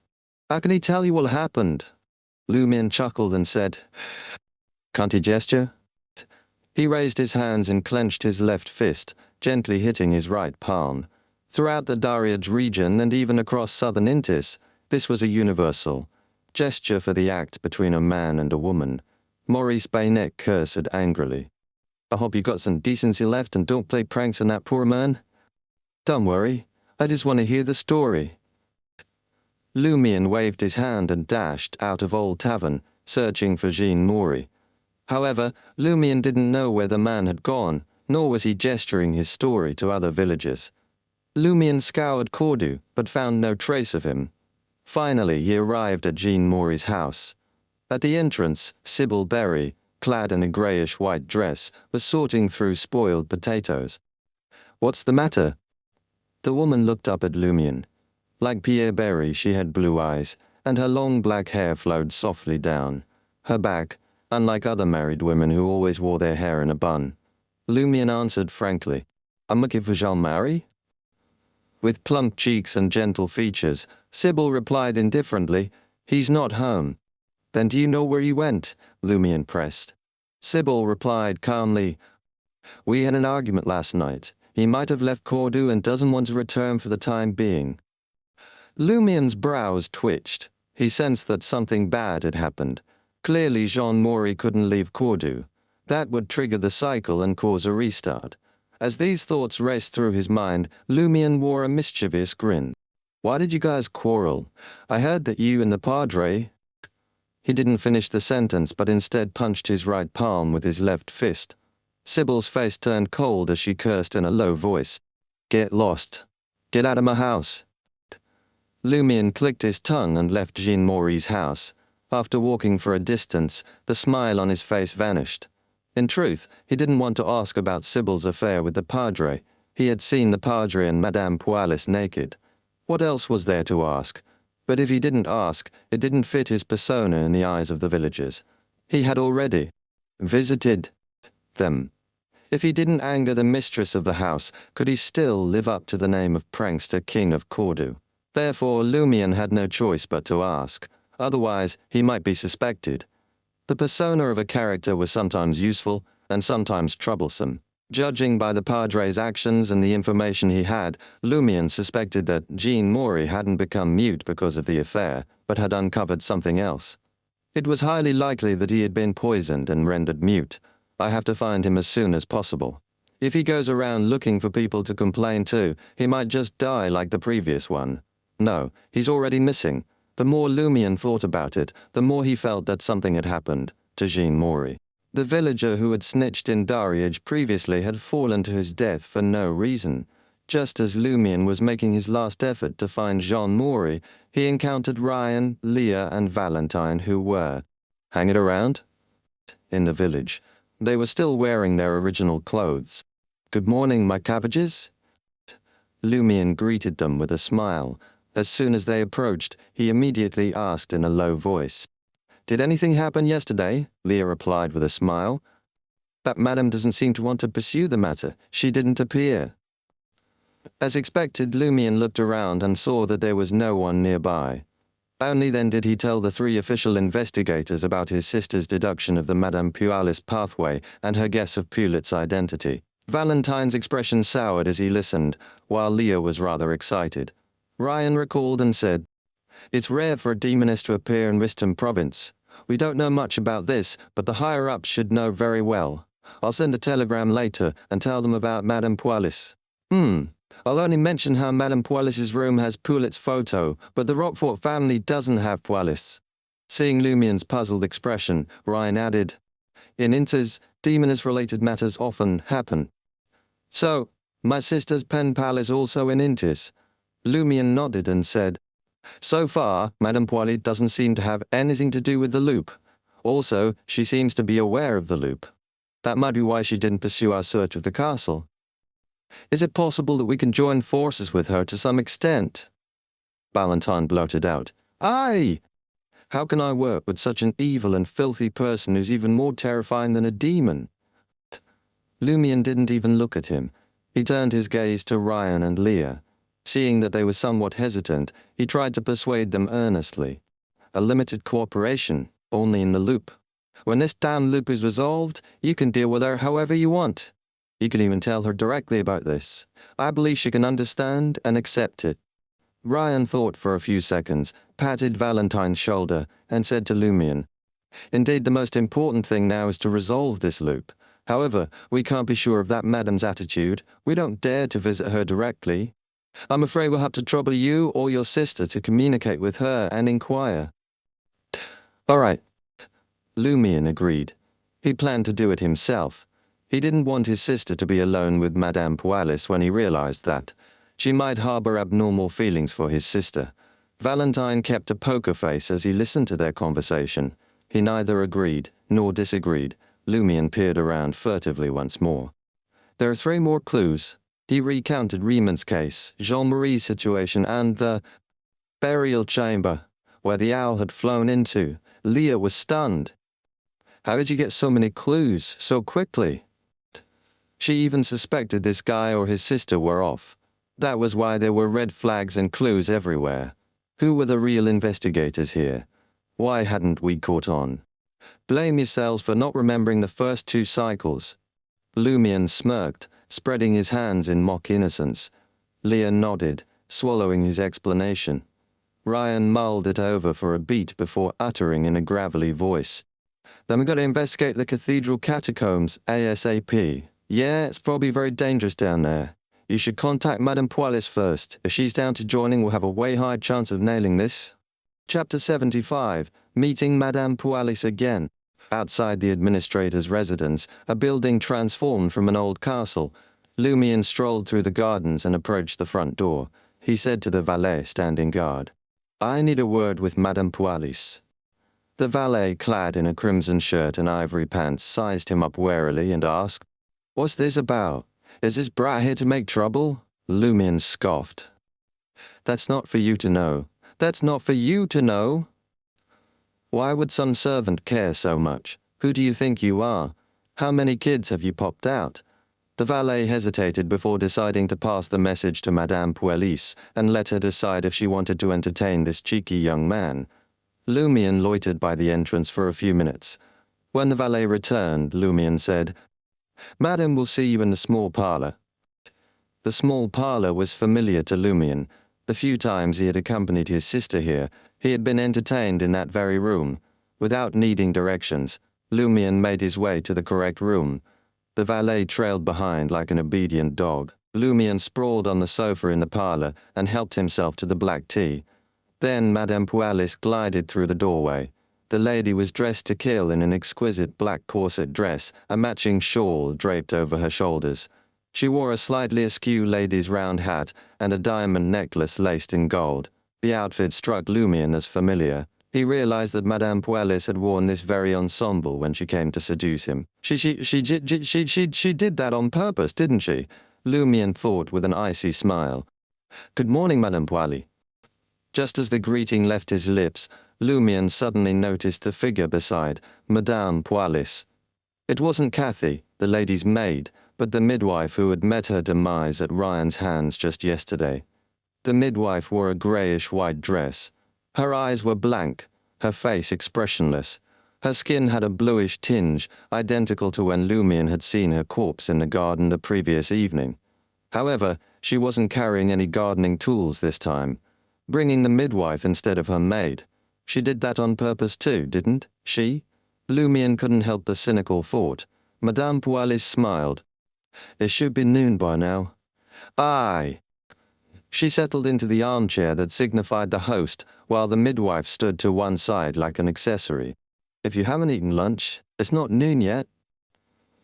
How can he tell you what happened? Lumion chuckled and said, Can't he gesture? He raised his hands and clenched his left fist, gently hitting his right palm. Throughout the Dariage region and even across southern Intis, this was a universal gesture for the act between a man and a woman. Maurice Baynet cursed angrily. I hope you got some decency left and don't play pranks on that poor man. Don't worry, I just want to hear the story. Lumion waved his hand and dashed out of Old Tavern, searching for Jean Maury. However, Lumion didn't know where the man had gone, nor was he gesturing his story to other villagers. Lumion scoured Cordoue, but found no trace of him. Finally, he arrived at Jean Maury's house. At the entrance, Sybil Berry, clad in a greyish-white dress, was sorting through spoiled potatoes. What's the matter? The woman looked up at Lumion. Like Pierre Berry, she had blue eyes, and her long black hair flowed softly down. Her back, unlike other married women who always wore their hair in a bun. Lumion answered frankly, I'm looking for Jean-Marie? With plump cheeks and gentle features, Sybil replied indifferently, He's not home. Then do you know where he went? Lumion pressed. Sybil replied calmly, We had an argument last night. He might have left Cordoue and doesn't want to return for the time being. Lumion's brows twitched. He sensed that something bad had happened. Clearly Jean Maury couldn't leave Cordoue. That would trigger the cycle and cause a restart. As these thoughts raced through his mind, Lumion wore a mischievous grin. Why did you guys quarrel? I heard that you and the Padre... He didn't finish the sentence but instead punched his right palm with his left fist. Sybil's face turned cold as she cursed in a low voice. Get lost. Get out of my house. Lumion clicked his tongue and left Jean Maurie's house. After walking for a distance, the smile on his face vanished. In truth, he didn't want to ask about Sybil's affair with the Padre. He had seen the Padre and Madame Pualis naked. What else was there to ask? But if he didn't ask, it didn't fit his persona in the eyes of the villagers. He had already visited them. If he didn't anger the mistress of the house, could he still live up to the name of prankster king of Cordu? Therefore, Lumion had no choice but to ask. Otherwise, he might be suspected. The persona of a character was sometimes useful and sometimes troublesome. Judging by the Padre's actions and the information he had, Lumion suspected that Jean Maury hadn't become mute because of the affair, but had uncovered something else. It was highly likely that he had been poisoned and rendered mute. I have to find him as soon as possible. If he goes around looking for people to complain to, he might just die like the previous one. No, he's already missing. The more Lumion thought about it, the more he felt that something had happened to Jean Maury. The villager who had snitched in Dariage previously had fallen to his death for no reason. Just as Lumion was making his last effort to find Jean Maury, he encountered Ryan, Leah, and Valentine, who were hanging around in the village. They were still wearing their original clothes. "Good morning, my cabbages." Lumion greeted them with a smile. As soon as they approached, he immediately asked in a low voice, "Did anything happen yesterday?" Leah replied with a smile. "That madam doesn't seem to want to pursue the matter. She didn't appear." As expected, Lumion looked around and saw that there was no one nearby. Only then did he tell the 3 official investigators about his sister's deduction of the Madame Pualis pathway and her guess of Pulit's identity. Valentine's expression soured as he listened, while Leah was rather excited. Ryan recalled and said, "It's rare for a demoness to appear in Riston province. We don't know much about this, but the higher-ups should know very well. I'll send a telegram later and tell them about Madame Pualis. I'll only mention how Madame Pualis's room has Pulit's photo, but the Roquefort family doesn't have Pualis." Seeing Lumion's puzzled expression, Ryan added, "In Inters, demoness-related matters often happen." "So, my sister's pen pal is also in Inters?" Lumion nodded and said, "So far, Madame Pualis doesn't seem to have anything to do with the loop. Also, she seems to be aware of the loop. That might be why she didn't pursue our search of the castle. Is it possible that we can join forces with her to some extent?" Valentine blurted out, "Aye! How can I work with such an evil and filthy person who's even more terrifying than a demon?" Lumion didn't even look at him. He turned his gaze to Ryan and Leah. Seeing that they were somewhat hesitant, he tried to persuade them earnestly. "A limited cooperation, only in the loop. When this damn loop is resolved, you can deal with her however you want. You can even tell her directly about this. I believe she can understand and accept it." Ryan thought for a few seconds, patted Valentine's shoulder, and said to Lumion, "Indeed, the most important thing now is to resolve this loop. However, we can't be sure of that madam's attitude. We don't dare to visit her directly. I'm afraid we'll have to trouble you or your sister to communicate with her and inquire." "All right," Lumion agreed. He planned to do it himself. He didn't want his sister to be alone with Madame Pualis when he realized that she might harbor abnormal feelings for his sister. Valentine kept a poker face as he listened to their conversation. He neither agreed nor disagreed. Lumion peered around furtively once more. "There are 3 more clues." He recounted Riemann's case, Jean-Marie's situation, and the burial chamber, where the owl had flown into. Leah was stunned. "How did you get so many clues so quickly?" She even suspected this guy or his sister were off. That was why there were red flags and clues everywhere. Who were the real investigators here? Why hadn't we caught on? Blame yourselves for not remembering the first 2 cycles. Lumion smirked, spreading his hands in mock innocence. Leah nodded, swallowing his explanation. Ryan mulled it over for a beat before uttering in a gravelly voice, "Then we've got to investigate the cathedral catacombs ASAP. Yeah, it's probably very dangerous down there. You should contact Madame Pualis first. If she's down to joining, we'll have a way high chance of nailing this. Chapter 75. Meeting Madame Pualis again. Outside the administrator's residence, a building transformed from an old castle, Lumion strolled through the gardens and approached the front door. He said to the valet standing guard, "I need a word with Madame Pualis." The valet, clad in a crimson shirt and ivory pants, sized him up warily and asked, "What's this about? Is this brat here to make trouble?" Lumion scoffed. "That's not for you to know. That's not for you to know." "Why would some servant care so much? Who do you think you are? How many kids have you popped out?" The valet hesitated before deciding to pass the message to Madame Pualis and let her decide if she wanted to entertain this cheeky young man. Lumion loitered by the entrance for a few minutes. When the valet returned, Lumion said, "Madame will see you in the small parlor." The small parlor was familiar to Lumion. The few times he had accompanied his sister here, he had been entertained in that very room. Without needing directions, Lumion made his way to the correct room. The valet trailed behind like an obedient dog. Lumion sprawled on the sofa in the parlor and helped himself to the black tea. Then Madame Pualis glided through the doorway. The lady was dressed to kill in an exquisite black corset dress, a matching shawl draped over her shoulders. She wore a slightly askew lady's round hat and a diamond necklace laced in gold. The outfit struck Lumion as familiar. He realized that Madame Pualis had worn this very ensemble when she came to seduce him. She did that on purpose, didn't she? Lumion thought with an icy smile. "Good morning, Madame Pualis." Just as the greeting left his lips, Lumion suddenly noticed the figure beside Madame Pualis. It wasn't Cathy, the lady's maid, but the midwife who had met her demise at Ryan's hands just yesterday. The midwife wore a greyish-white dress. Her eyes were blank, her face expressionless. Her skin had a bluish tinge, identical to when Lumion had seen her corpse in the garden the previous evening. However, she wasn't carrying any gardening tools this time, bringing the midwife instead of her maid. She did that on purpose too, didn't she? Lumion couldn't help the cynical thought. Madame Pualis smiled. "It should be noon by now." "Aye." She settled into the armchair that signified the host, while the midwife stood to one side like an accessory. "If you haven't eaten lunch, it's not noon yet."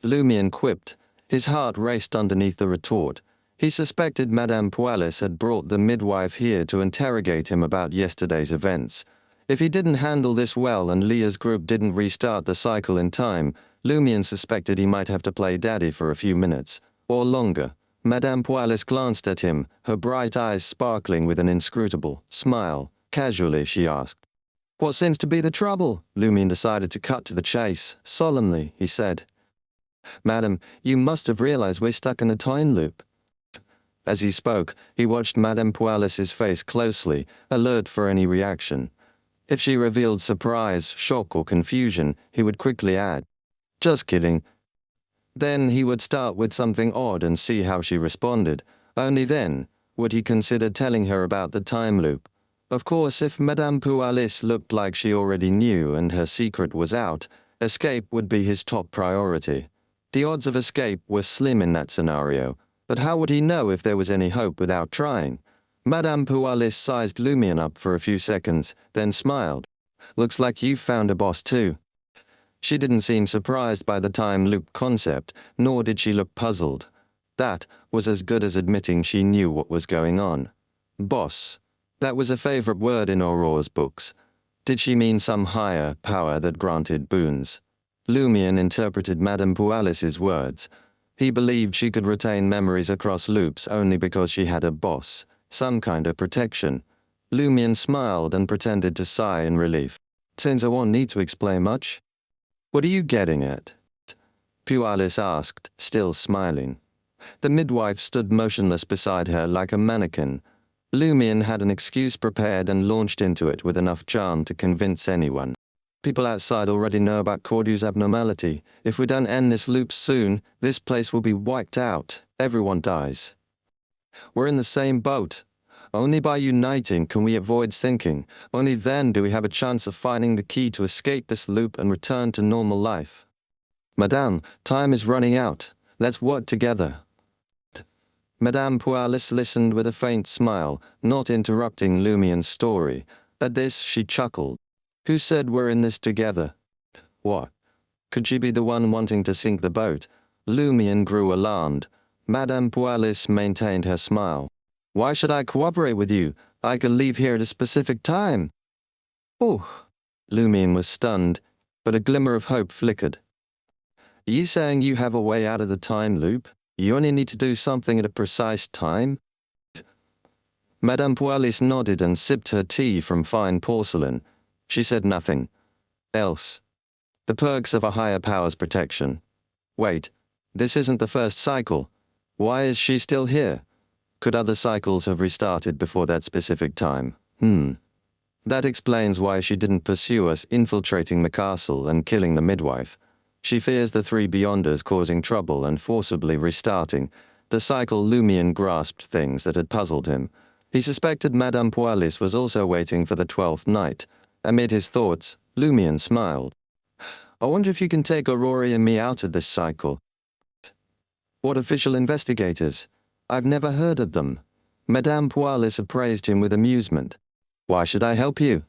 Lumion quipped. His heart raced underneath the retort. He suspected Madame Pualis had brought the midwife here to interrogate him about yesterday's events. If he didn't handle this well and Leah's group didn't restart the cycle in time, Lumion suspected he might have to play daddy for a few minutes, or longer. Madame Pualis glanced at him, her bright eyes sparkling with an inscrutable smile. Casually, she asked, "What seems to be the trouble?" Lumion decided to cut to the chase. Solemnly, he said, "Madam, you must have realized we're stuck in a time loop." As he spoke, he watched Madame Pualis's face closely, alert for any reaction. If she revealed surprise, shock, or confusion, he would quickly add, "Just kidding." Then he would start with something odd and see how she responded. Only then would he consider telling her about the time loop. Of course, if Madame Pualis looked like she already knew and her secret was out, escape would be his top priority. The odds of escape were slim in that scenario, but how would he know if there was any hope without trying? Madame Pualis sized Lumion up for a few seconds, then smiled. "Looks like you've found a boss too." She didn't seem surprised by the time loop concept, nor did she look puzzled. That was as good as admitting she knew what was going on. Boss. That was a favorite word in Aurora's books. Did she mean some higher power that granted boons? Lumion interpreted Madame Pualis's words. He believed she could retain memories across loops only because she had a boss, some kind of protection. Lumion smiled and pretended to sigh in relief. "Since I won't need to explain much." "What are you getting at?" Pualis asked, still smiling. The midwife stood motionless beside her like a mannequin. Lumion had an excuse prepared and launched into it with enough charm to convince anyone. "People outside already know about Cordu's abnormality. If we don't end this loop soon, this place will be wiped out. Everyone dies. We're in the same boat. Only by uniting can we avoid sinking. Only then do we have a chance of finding the key to escape this loop and return to normal life. Madame, time is running out. Let's work together." Madame Pualis listened with a faint smile, not interrupting Lumien's story. At this, she chuckled. Who said we're in this together? What? Could she be the one wanting to sink the boat? Lumien grew alarmed. Madame Pualis maintained her smile. Why should I cooperate with you? I could leave here at a specific time. Oh! Lumien was stunned, but a glimmer of hope flickered. Are you saying you have a way out of the time loop? You only need to do something at a precise time? Madame Pualis nodded and sipped her tea from fine porcelain. She said nothing else. The perks of a higher power's protection. Wait, this isn't the first cycle. Why is she still here? Could other cycles have restarted before that specific time? That explains why she didn't pursue us, infiltrating the castle and killing the midwife. She fears the three Beyonders causing trouble and forcibly restarting. The cycle Lumien grasped things that had puzzled him. He suspected Madame Pualis was also waiting for the 12th night. Amid his thoughts, Lumien smiled. I wonder if you can take Aurora and me out of this cycle. What official investigators? I've never heard of them. Madame Pualis appraised him with amusement. Why should I help you?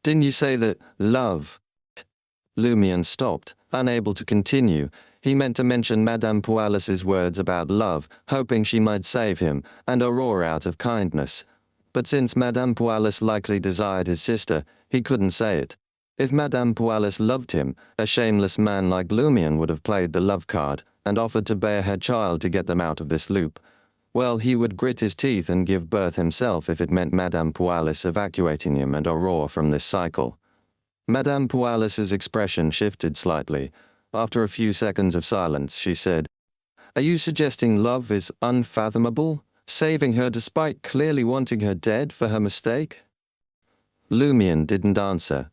Didn't you say that love? Lumien stopped, unable to continue. He meant to mention Madame Pualis's words about love, hoping she might save him, and Aurora out of kindness. But since Madame Pualis likely desired his sister, he couldn't say it. If Madame Pualis loved him, a shameless man like Lumien would have played the love card and offered to bear her child to get them out of this loop. Well, he would grit his teeth and give birth himself if it meant Madame Pualis evacuating him and Aurora from this cycle. Madame Pualis's expression shifted slightly. After a few seconds of silence, she said, Are you suggesting love is unfathomable? Saving her despite clearly wanting her dead for her mistake? Lumien didn't answer.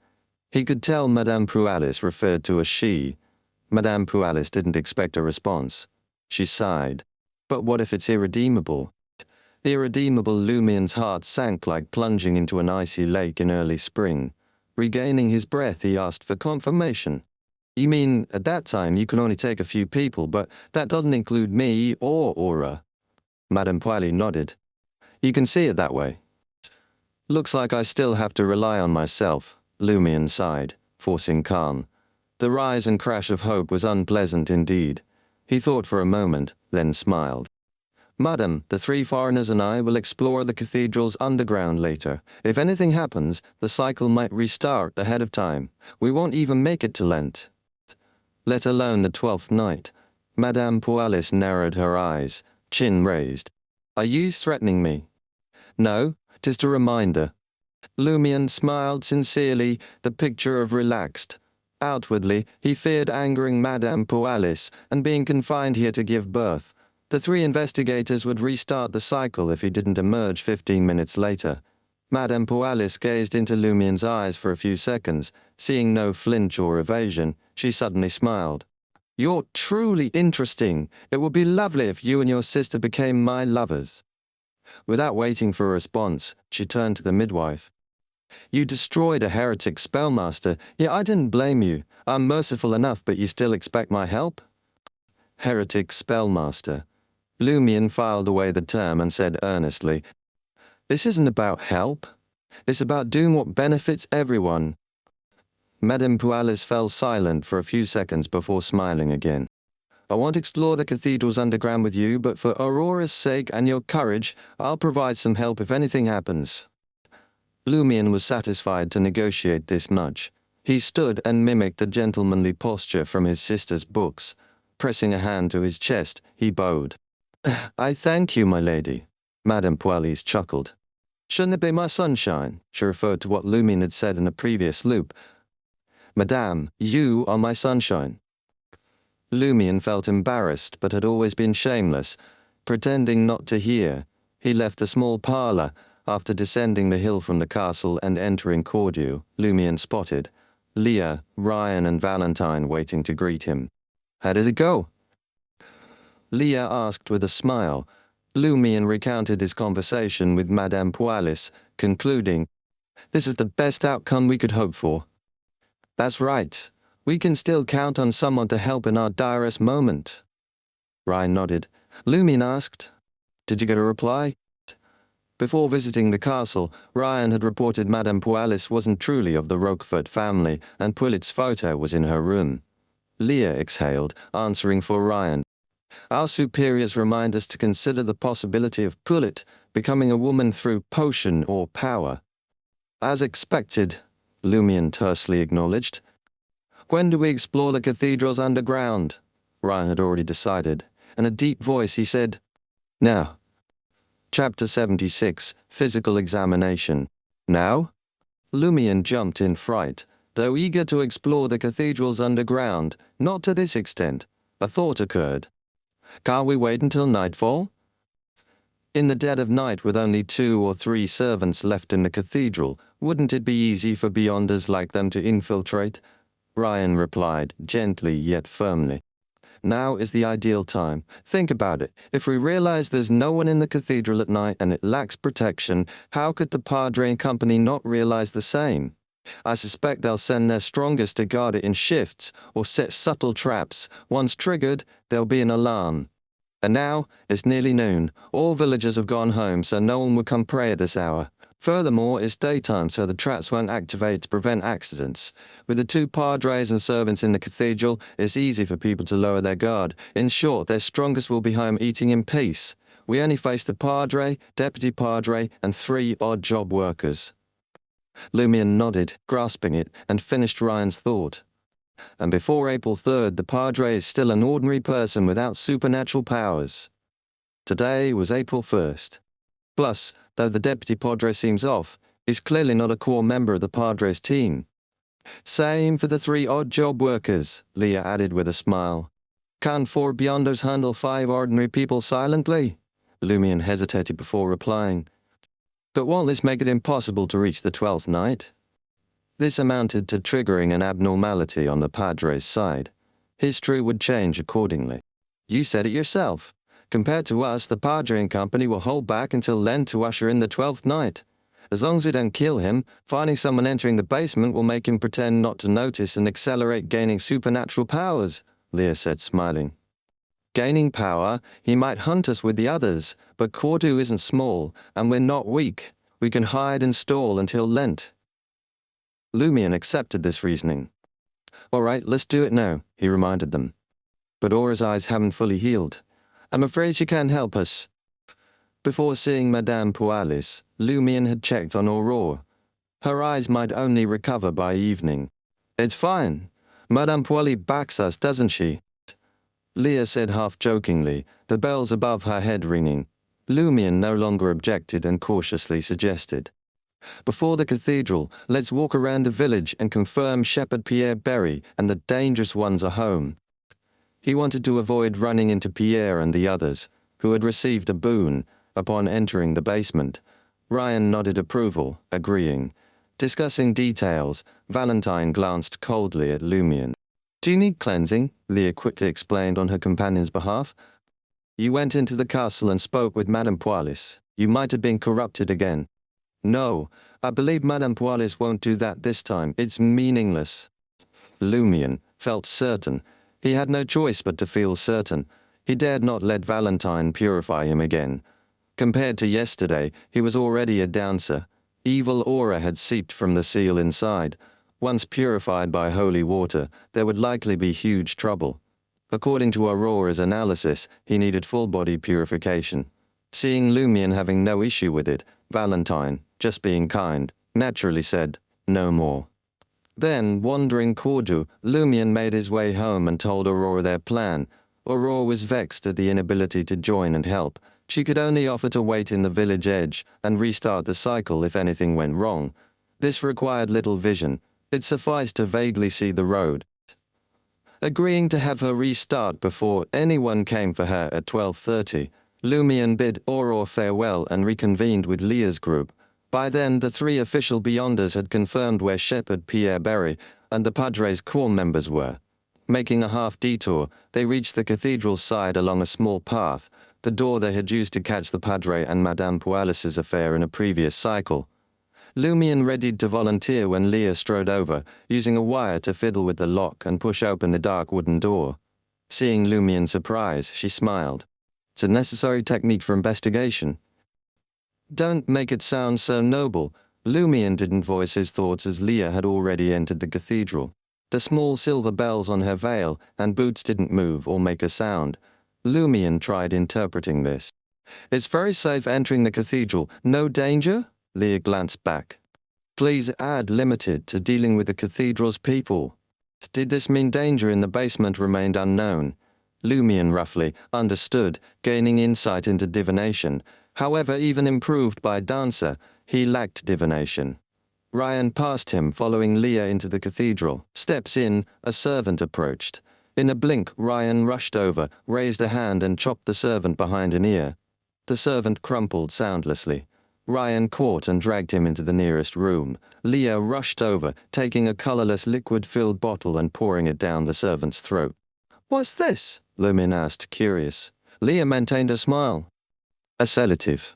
He could tell Madame Pualis referred to as she. Madame Pualis didn't expect a response. She sighed. But what if it's irredeemable? Irredeemable. Lumien's heart sank like plunging into an icy lake in early spring. Regaining his breath, he asked for confirmation. You mean, at that time you can only take a few people, but that doesn't include me or Aura? Madame Pualis nodded. You can see it that way. Looks like I still have to rely on myself, Lumien sighed, forcing calm. The rise and crash of hope was unpleasant indeed. He thought for a moment, then smiled. Madam, the three foreigners and I will explore the cathedral's underground later. If anything happens, the cycle might restart ahead of time. We won't even make it to Lent. Let alone the 12th night. Madame Pualis narrowed her eyes, chin raised. Are you threatening me? No, 'tis a reminder. Lumien smiled sincerely, the picture of relaxed. Outwardly, he feared angering Madame Pualis and being confined here to give birth. The three investigators would restart the cycle if he didn't emerge 15 minutes later. Madame Pualis gazed into Lumien's eyes for a few seconds. Seeing no flinch or evasion, she suddenly smiled. You're truly interesting. It would be lovely if you and your sister became my lovers. Without waiting for a response, she turned to the midwife. You destroyed a heretic spellmaster, yet I didn't blame you. I'm merciful enough, but you still expect my help? Heretic spellmaster. Lumien filed away the term and said earnestly, This isn't about help. It's about doing what benefits everyone. Madame Pualis fell silent for a few seconds before smiling again. I won't explore the cathedral's underground with you, but for Aurora's sake and your courage, I'll provide some help if anything happens. Lumien was satisfied to negotiate this much. He stood and mimicked the gentlemanly posture from his sister's books. Pressing a hand to his chest, he bowed. I thank you, my lady. Madame Pualis chuckled. Shouldn't it be my sunshine? She referred to what Lumien had said in the previous loop. Madame, you are my sunshine. Lumien felt embarrassed, but had always been shameless. Pretending not to hear, he left the small parlor. After descending the hill from the castle and entering Cordiu, Lumien spotted Leah, Ryan and Valentine waiting to greet him. How did it go? Leah asked with a smile. Lumien recounted his conversation with Madame Pualis, concluding, This is the best outcome we could hope for. That's right. We can still count on someone to help in our direst moment. Ryan nodded. Lumien asked, Did you get a reply? Before visiting the castle, Ryan had reported Madame Pualis wasn't truly of the Roquefort family, and Pulit's photo was in her room. Leah exhaled, answering for Ryan. Our superiors remind us to consider the possibility of Pulit becoming a woman through potion or power. As expected, Lumion tersely acknowledged. When do we explore the cathedrals underground? Ryan had already decided. In a deep voice he said, Now. Chapter 76, Physical Examination. Now? Lumion jumped in fright, though eager to explore the cathedrals underground, not to this extent. A thought occurred. Can't we wait until nightfall? In the dead of night with only 2 or 3 servants left in the cathedral, wouldn't it be easy for beyonders like them to infiltrate? Ryan replied, gently yet firmly. Now is the ideal time. Think about it. If we realize there's no one in the cathedral at night and it lacks protection, how could the Padre and company not realize the same? I suspect they'll send their strongest to guard it in shifts or set subtle traps. Once triggered, there'll be an alarm. And now, it's nearly noon. All villagers have gone home, so no one will come pray at this hour. Furthermore, it's daytime, so the traps won't activate to prevent accidents. With the 2 padres and servants in the cathedral, it's easy for people to lower their guard. In short, their strongest will be home eating in peace. We only face the padre, deputy padre, and 3 odd job workers. Lumion nodded, grasping it, and finished Ryan's thought. And before April 3rd, the padre is still an ordinary person without supernatural powers. Today was April 1st. Plus, though the deputy padre seems off, he's clearly not a core member of the padre's team. Same for the 3 odd job workers, Leah added with a smile. Can 4 beyonders handle 5 ordinary people silently? Lumion hesitated before replying. But won't this make it impossible to reach the 12th night? This amounted to triggering an abnormality on the padre's side. History would change accordingly. You said it yourself. Compared to us, the Padre and company will hold back until Lent to usher in the 12th night. As long as we don't kill him, finding someone entering the basement will make him pretend not to notice and accelerate gaining supernatural powers, Leah said, smiling. Gaining power, he might hunt us with the others, but Cordu isn't small, and we're not weak. We can hide and stall until Lent. Lumion accepted this reasoning. All right, let's do it now, he reminded them. But Aura's eyes haven't fully healed. I'm afraid she can't help us. Before seeing Madame Pualis, Lumion had checked on Aurora. Her eyes might only recover by evening. It's fine. Madame Pualis backs us, doesn't she? Leah said half-jokingly, the bells above her head ringing. Lumion no longer objected and cautiously suggested. Before the cathedral, let's walk around the village and confirm Shepherd Pierre Berry and the dangerous ones are home. He wanted to avoid running into Pierre and the others, who had received a boon upon entering the basement. Ryan nodded approval, agreeing. Discussing details, Valentine glanced coldly at Lumion. Do you need cleansing? Leah quickly explained on her companion's behalf. You went into the castle and spoke with Madame Pualis. You might have been corrupted again. No, I believe Madame Pualis won't do that this time. It's meaningless. Lumion felt certain. He had no choice but to feel certain. He dared not let Valentine purify him again. Compared to yesterday, he was already a dancer. Evil aura had seeped from the seal inside. Once purified by holy water, there would likely be huge trouble. According to Aurora's analysis, he needed full-body purification. Seeing Lumion having no issue with it, Valentine, just being kind, naturally said, no more. Then, wandering Cordu, Lumion made his way home and told Aurora their plan. Aurora was vexed at the inability to join and help. She could only offer to wait in the village edge and restart the cycle if anything went wrong. This required little vision. It sufficed to vaguely see the road. Agreeing to have her restart before anyone came for her at 12:30, Lumion bid Aurora farewell and reconvened with Leah's group. By then, the 3 official Beyonders had confirmed where Shepherd Pierre Berry and the Padre's core members were. Making a half detour, they reached the cathedral's side along a small path, the door they had used to catch the Padre and Madame Pualis's affair in a previous cycle. Lumion readied to volunteer when Leah strode over, using a wire to fiddle with the lock and push open the dark wooden door. Seeing Lumion's surprise, she smiled. It's a necessary technique for investigation. Don't make it sound so noble. Lumion didn't voice his thoughts as Leah had already entered the cathedral. The small silver bells on her veil and boots didn't move or make a sound. Lumion tried interpreting this. It's very safe entering the cathedral. No danger? Leah glanced back. Please add limited to dealing with the cathedral's people. Did this mean danger in the basement remained unknown? Lumion roughly understood, gaining insight into divination. However, even improved by Dancer, he lacked divination. Ryan passed him, following Leah into the cathedral. Steps in, a servant approached. In a blink, Ryan rushed over, raised a hand and chopped the servant behind an ear. The servant crumpled soundlessly. Ryan caught and dragged him into the nearest room. Leah rushed over, taking a colorless liquid-filled bottle and pouring it down the servant's throat. "What's this?" Lumion asked, curious. Leah maintained a smile. "A sedative."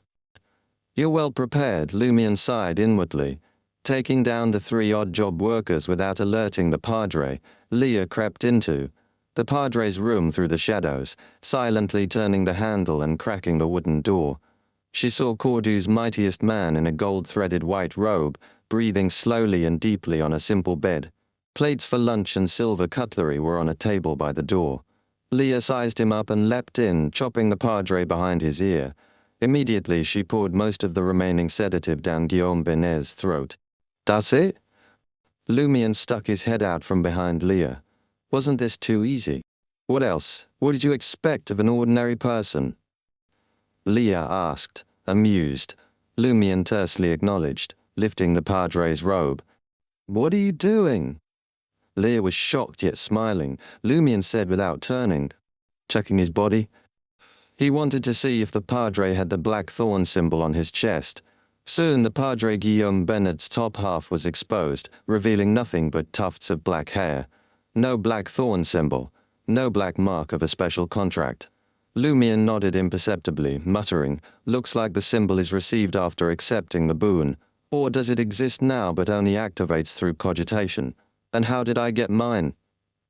"You're well prepared," Lumion sighed inwardly. Taking down the 3 odd-job workers without alerting the Padre, Leah crept into the Padre's room through the shadows, silently turning the handle and cracking the wooden door. She saw Cordu's mightiest man in a gold-threaded white robe, breathing slowly and deeply on a simple bed. Plates for lunch and silver cutlery were on a table by the door. Leah sized him up and leapt in, chopping the Padre behind his ear. Immediately she poured most of the remaining sedative down Guillaume Benet's throat. "That's it?" Lumion stuck his head out from behind Leah. "Wasn't this too easy? What else? What did you expect of an ordinary person?" Leah asked, amused. Lumion tersely acknowledged, lifting the Padre's robe. "What are you doing?" Leah was shocked yet smiling. Lumion said without turning, "Checking his body." He wanted to see if the Padre had the black thorn symbol on his chest. Soon the Padre Guillaume Benet's top half was exposed, revealing nothing but tufts of black hair. No black thorn symbol, no black mark of a special contract. Lumion nodded imperceptibly, muttering, "Looks like the symbol is received after accepting the boon. Or does it exist now but only activates through cogitation? And how did I get mine?"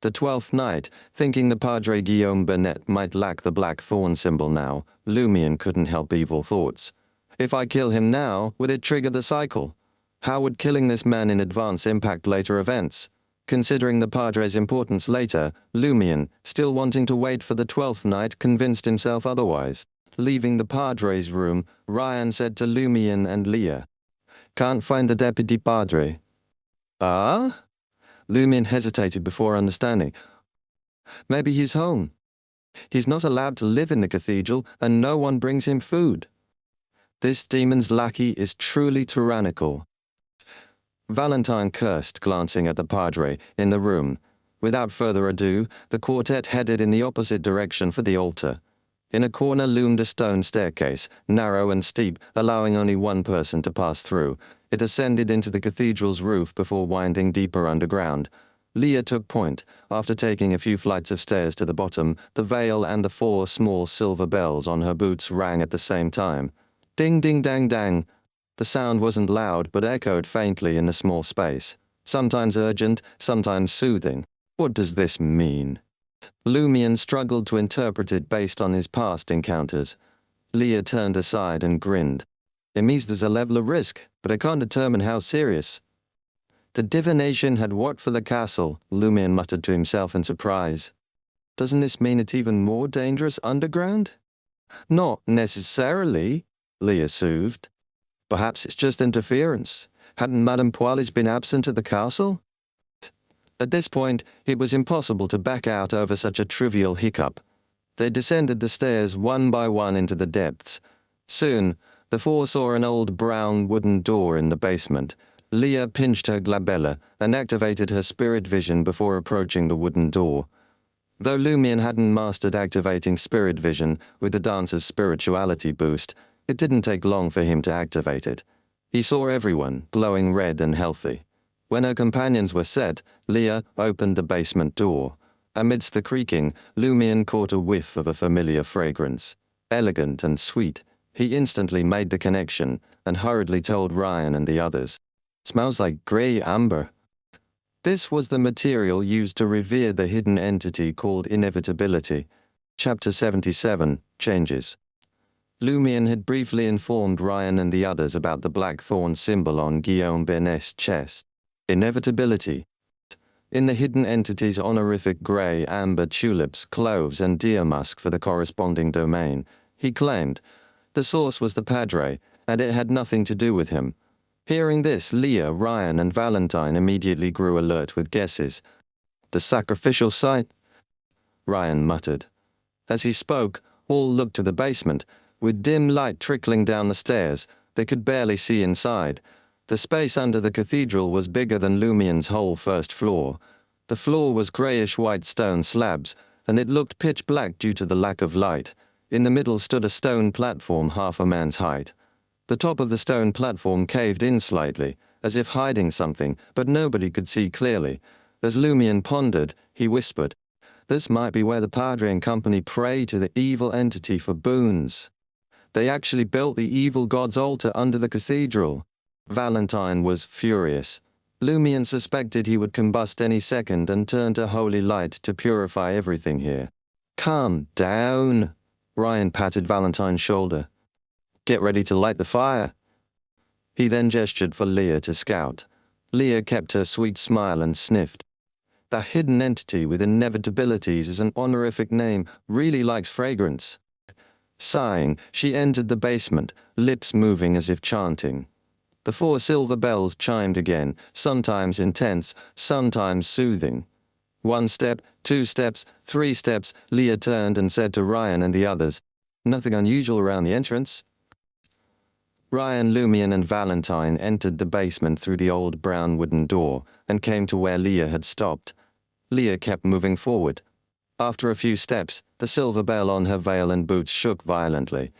The 12th night, thinking the Padre Guillaume Benet might lack the black thorn symbol now, Lumion couldn't help evil thoughts. If I kill him now, would it trigger the cycle? How would killing this man in advance impact later events? Considering the Padre's importance later, Lumion, still wanting to wait for the 12th night, convinced himself otherwise. Leaving the Padre's room, Ryan said to Lumion and Leah, "Can't find the Deputy Padre." "Ah?" Lumion hesitated before understanding. "Maybe he's home. He's not allowed to live in the cathedral, and no one brings him food. This demon's lackey is truly tyrannical." Valentine cursed, glancing at the Padre in the room. Without further ado, the quartet headed in the opposite direction for the altar. In a corner loomed a stone staircase, narrow and steep, allowing only one person to pass through. It ascended into the cathedral's roof before winding deeper underground. Leah took point. After taking a few flights of stairs to the bottom, the veil and the 4 small silver bells on her boots rang at the same time. Ding ding dang dang. The sound wasn't loud but echoed faintly in the small space. Sometimes urgent, sometimes soothing. What does this mean? Lumion struggled to interpret it based on his past encounters. Leah turned aside and grinned. "It means there's a level of risk, but I can't determine how serious." "The divination had worked for the castle," Lumion muttered to himself in surprise. "Doesn't this mean it's even more dangerous underground?" "Not necessarily," Leah soothed. "Perhaps it's just interference. Hadn't Madame Pualis been absent at the castle?" At this point, it was impossible to back out over such a trivial hiccup. They descended the stairs one by one into the depths. Soon, the 4 saw an old brown wooden door in the basement. Leah pinched her glabella and activated her spirit vision before approaching the wooden door. Though Lumion hadn't mastered activating spirit vision with the dancer's spirituality boost, it didn't take long for him to activate it. He saw everyone, glowing red and healthy. When her companions were set, Leah opened the basement door. Amidst the creaking, Lumion caught a whiff of a familiar fragrance. Elegant and sweet, he instantly made the connection and hurriedly told Ryan and the others. "Smells like grey amber." This was the material used to revere the hidden entity called Inevitability. Chapter 77, Changes. Lumion had briefly informed Ryan and the others about the black thorn symbol on Guillaume Benet's chest. Inevitability. In the hidden entity's honorific grey, amber tulips, cloves and deer musk for the corresponding domain, he claimed. The source was the Padre, and it had nothing to do with him. Hearing this, Leah, Ryan and Valentine immediately grew alert with guesses. The sacrificial site? Ryan muttered. As he spoke, all looked to the basement. With dim light trickling down the stairs, they could barely see inside. The space under the cathedral was bigger than Lumion's whole first floor. The floor was greyish-white stone slabs, and it looked pitch black due to the lack of light. In the middle stood a stone platform half a man's height. The top of the stone platform caved in slightly, as if hiding something, but nobody could see clearly. As Lumion pondered, he whispered, "This might be where the Padre and company pray to the evil entity for boons. They actually built the evil god's altar under the cathedral." Valentine was furious. Lumion suspected he would combust any second and turn to holy light to purify everything here. "Calm down," Ryan patted Valentine's shoulder. "Get ready to light the fire." He then gestured for Leah to scout. Leah kept her sweet smile and sniffed. "That hidden entity with inevitabilities is an honorific name, really likes fragrance." Sighing, she entered the basement, lips moving as if chanting. The 4 silver bells chimed again, sometimes intense, sometimes soothing. 1 step, 2 steps, 3 steps, Leah turned and said to Ryan and the others, "Nothing unusual around the entrance." Ryan, Lumion and Valentine entered the basement through the old brown wooden door and came to where Leah had stopped. Leah kept moving forward. After a few steps, the silver bell on her veil and boots shook violently.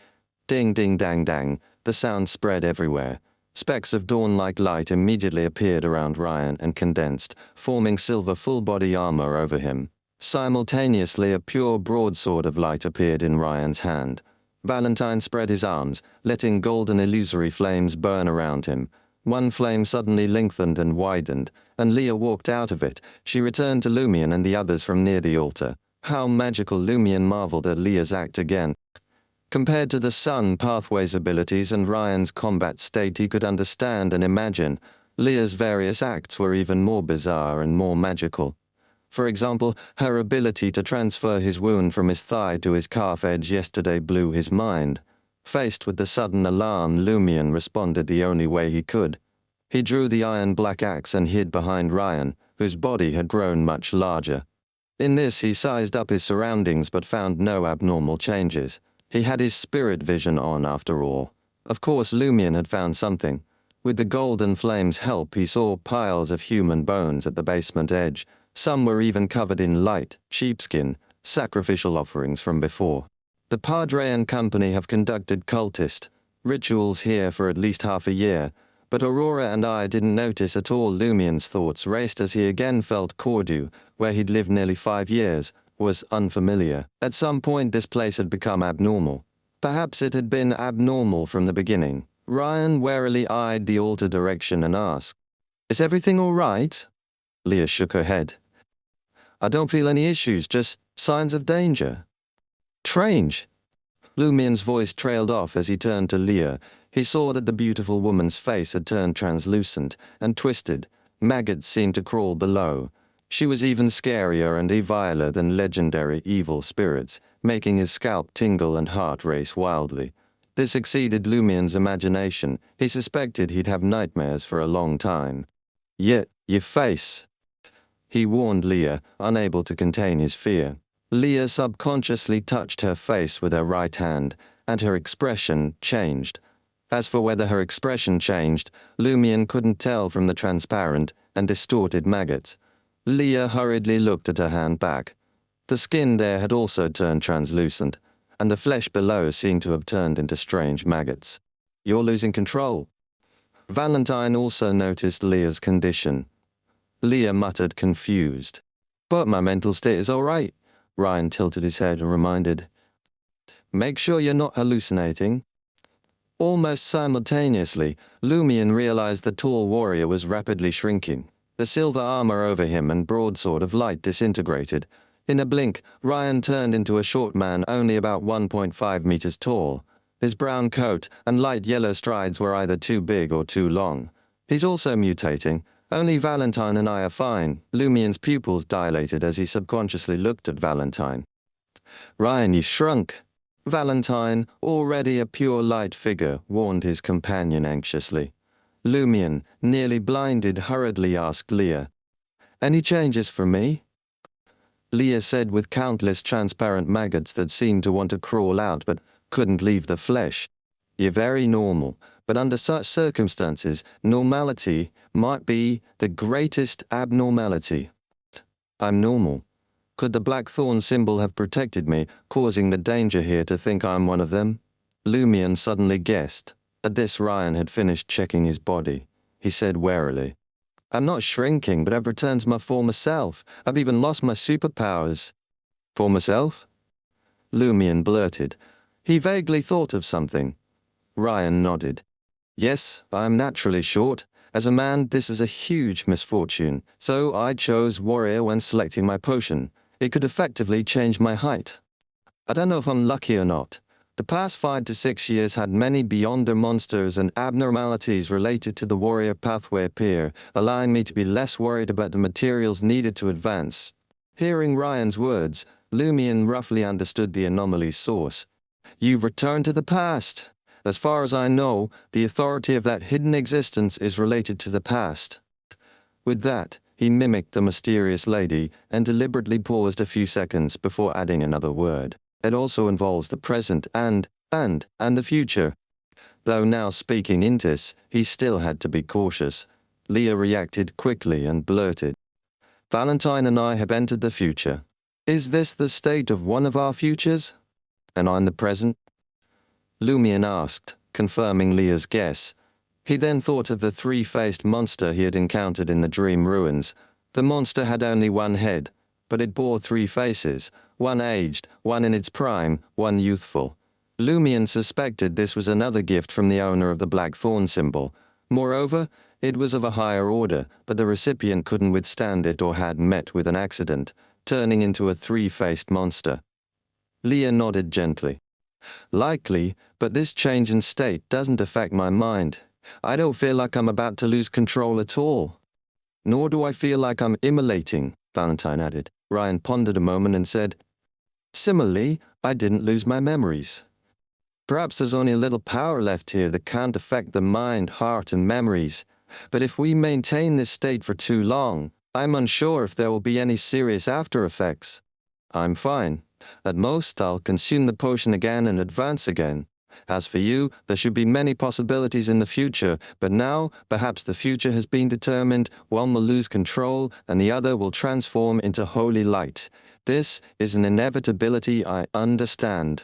Ding ding dang dang, the sound spread everywhere. Specks of dawn-like light immediately appeared around Ryan and condensed, forming silver full-body armor over him. Simultaneously, a pure broadsword of light appeared in Ryan's hand. Valentine spread his arms, letting golden illusory flames burn around him. One flame suddenly lengthened and widened, and Leah walked out of it. She returned to Lumion and the others from near the altar. How magical! Lumion marveled at Leah's act again. Compared to the Sun Pathway's abilities and Ryan's combat state he could understand and imagine, Leah's various acts were even more bizarre and more magical. For example, her ability to transfer his wound from his thigh to his calf edge yesterday blew his mind. Faced with the sudden alarm, Lumion responded the only way he could. He drew the iron black axe and hid behind Ryan, whose body had grown much larger. In this he sized up his surroundings but found no abnormal changes. He had his spirit vision on after all. Of course Lumion had found something. With the golden flame's help he saw piles of human bones at the basement edge. Some were even covered in light, sheepskin, sacrificial offerings from before. The Padre and company have conducted cultist rituals here for at least half a year, but Aurora and I didn't notice at all. Lumion's thoughts raced as he again felt Cordu, where he'd lived nearly 5 years, was unfamiliar. At some point this place had become abnormal. Perhaps it had been abnormal from the beginning. Ryan warily eyed the altar direction and asked, "Is everything all right?" Leah shook her head. "I don't feel any issues, just signs of danger." "Strange." Lumion's voice trailed off as he turned to Leah. He saw that the beautiful woman's face had turned translucent and twisted. Maggots seemed to crawl below. She was even scarier and eviler than legendary evil spirits, making his scalp tingle and heart race wildly. This exceeded Lumion's imagination. He suspected he'd have nightmares for a long time. "Yet, your face," he warned Leah, unable to contain his fear. Leah subconsciously touched her face with her right hand, and her expression changed. As for whether her expression changed, Lumion couldn't tell from the transparent and distorted maggots. Leah hurriedly looked at her hand back. The skin there had also turned translucent, and the flesh below seemed to have turned into strange maggots. "You're losing control." Valentine also noticed Leah's condition. Leah muttered, confused. "But my mental state is all right." Ryan tilted his head and reminded, "Make sure you're not hallucinating." Almost simultaneously, Lumion realized the tall warrior was rapidly shrinking. The silver armor over him and broadsword of light disintegrated. In a blink, Ryan turned into a short man only about 1.5 meters tall. His brown coat and light yellow strides were either too big or too long. He's also mutating. Only Valentine and I are fine. Lumien's pupils dilated as he subconsciously looked at Valentine. Ryan, you shrunk. Valentine, already a pure light figure, warned his companion anxiously. Lumien, nearly blinded, hurriedly asked Leah, "Any changes for me?" Leah said with countless transparent maggots that seemed to want to crawl out but couldn't leave the flesh. "You're very normal, but under such circumstances, normality might be the greatest abnormality." "I'm normal. Could the blackthorn symbol have protected me, causing the danger here to think I'm one of them?" Lumien suddenly guessed. At this, Ryan had finished checking his body. He said warily, "I'm not shrinking, but I've returned to my former self. I've even lost my superpowers." "Former self?" Lumien blurted. He vaguely thought of something. Ryan nodded. "Yes, I'm naturally short. As a man, this is a huge misfortune, so I chose warrior when selecting my potion. It could effectively change my height. I don't know if I'm lucky or not. The past 5 to 6 years had many beyonder monsters and abnormalities related to the warrior pathway appear, allowing me to be less worried about the materials needed to advance." Hearing Ryan's words, Lumien roughly understood the anomaly's source. "You've returned to the past. As far as I know, the authority of that hidden existence is related to the past." With that, he mimicked the mysterious lady and deliberately paused a few seconds before adding another word. "It also involves the present and the future." Though now speaking Intis, he still had to be cautious. Leah reacted quickly and blurted, "Valentine and I have entered the future. Is this the state of one of our futures? And I'm the present?" Lumien asked, confirming Leah's guess. He then thought of the three-faced monster he had encountered in the dream ruins. The monster had only one head, but it bore 3 faces, one aged, one in its prime, one youthful. Lumien suspected this was another gift from the owner of the black thorn symbol. Moreover, it was of a higher order, but the recipient couldn't withstand it or had met with an accident, turning into a 3-faced monster. Leah nodded gently. "Likely, but this change in state doesn't affect my mind. I don't feel like I'm about to lose control at all. Nor do I feel like I'm immolating," Valentine added. Ryan pondered a moment and said, "Similarly, I didn't lose my memories. Perhaps there's only a little power left here that can't affect the mind, heart, and memories. But if we maintain this state for too long, I'm unsure if there will be any serious after effects. I'm fine. At most, I'll consume the potion again and advance again. As for you, there should be many possibilities in the future, but now, perhaps the future has been determined, one will lose control, and the other will transform into holy light. This is an inevitability I understand."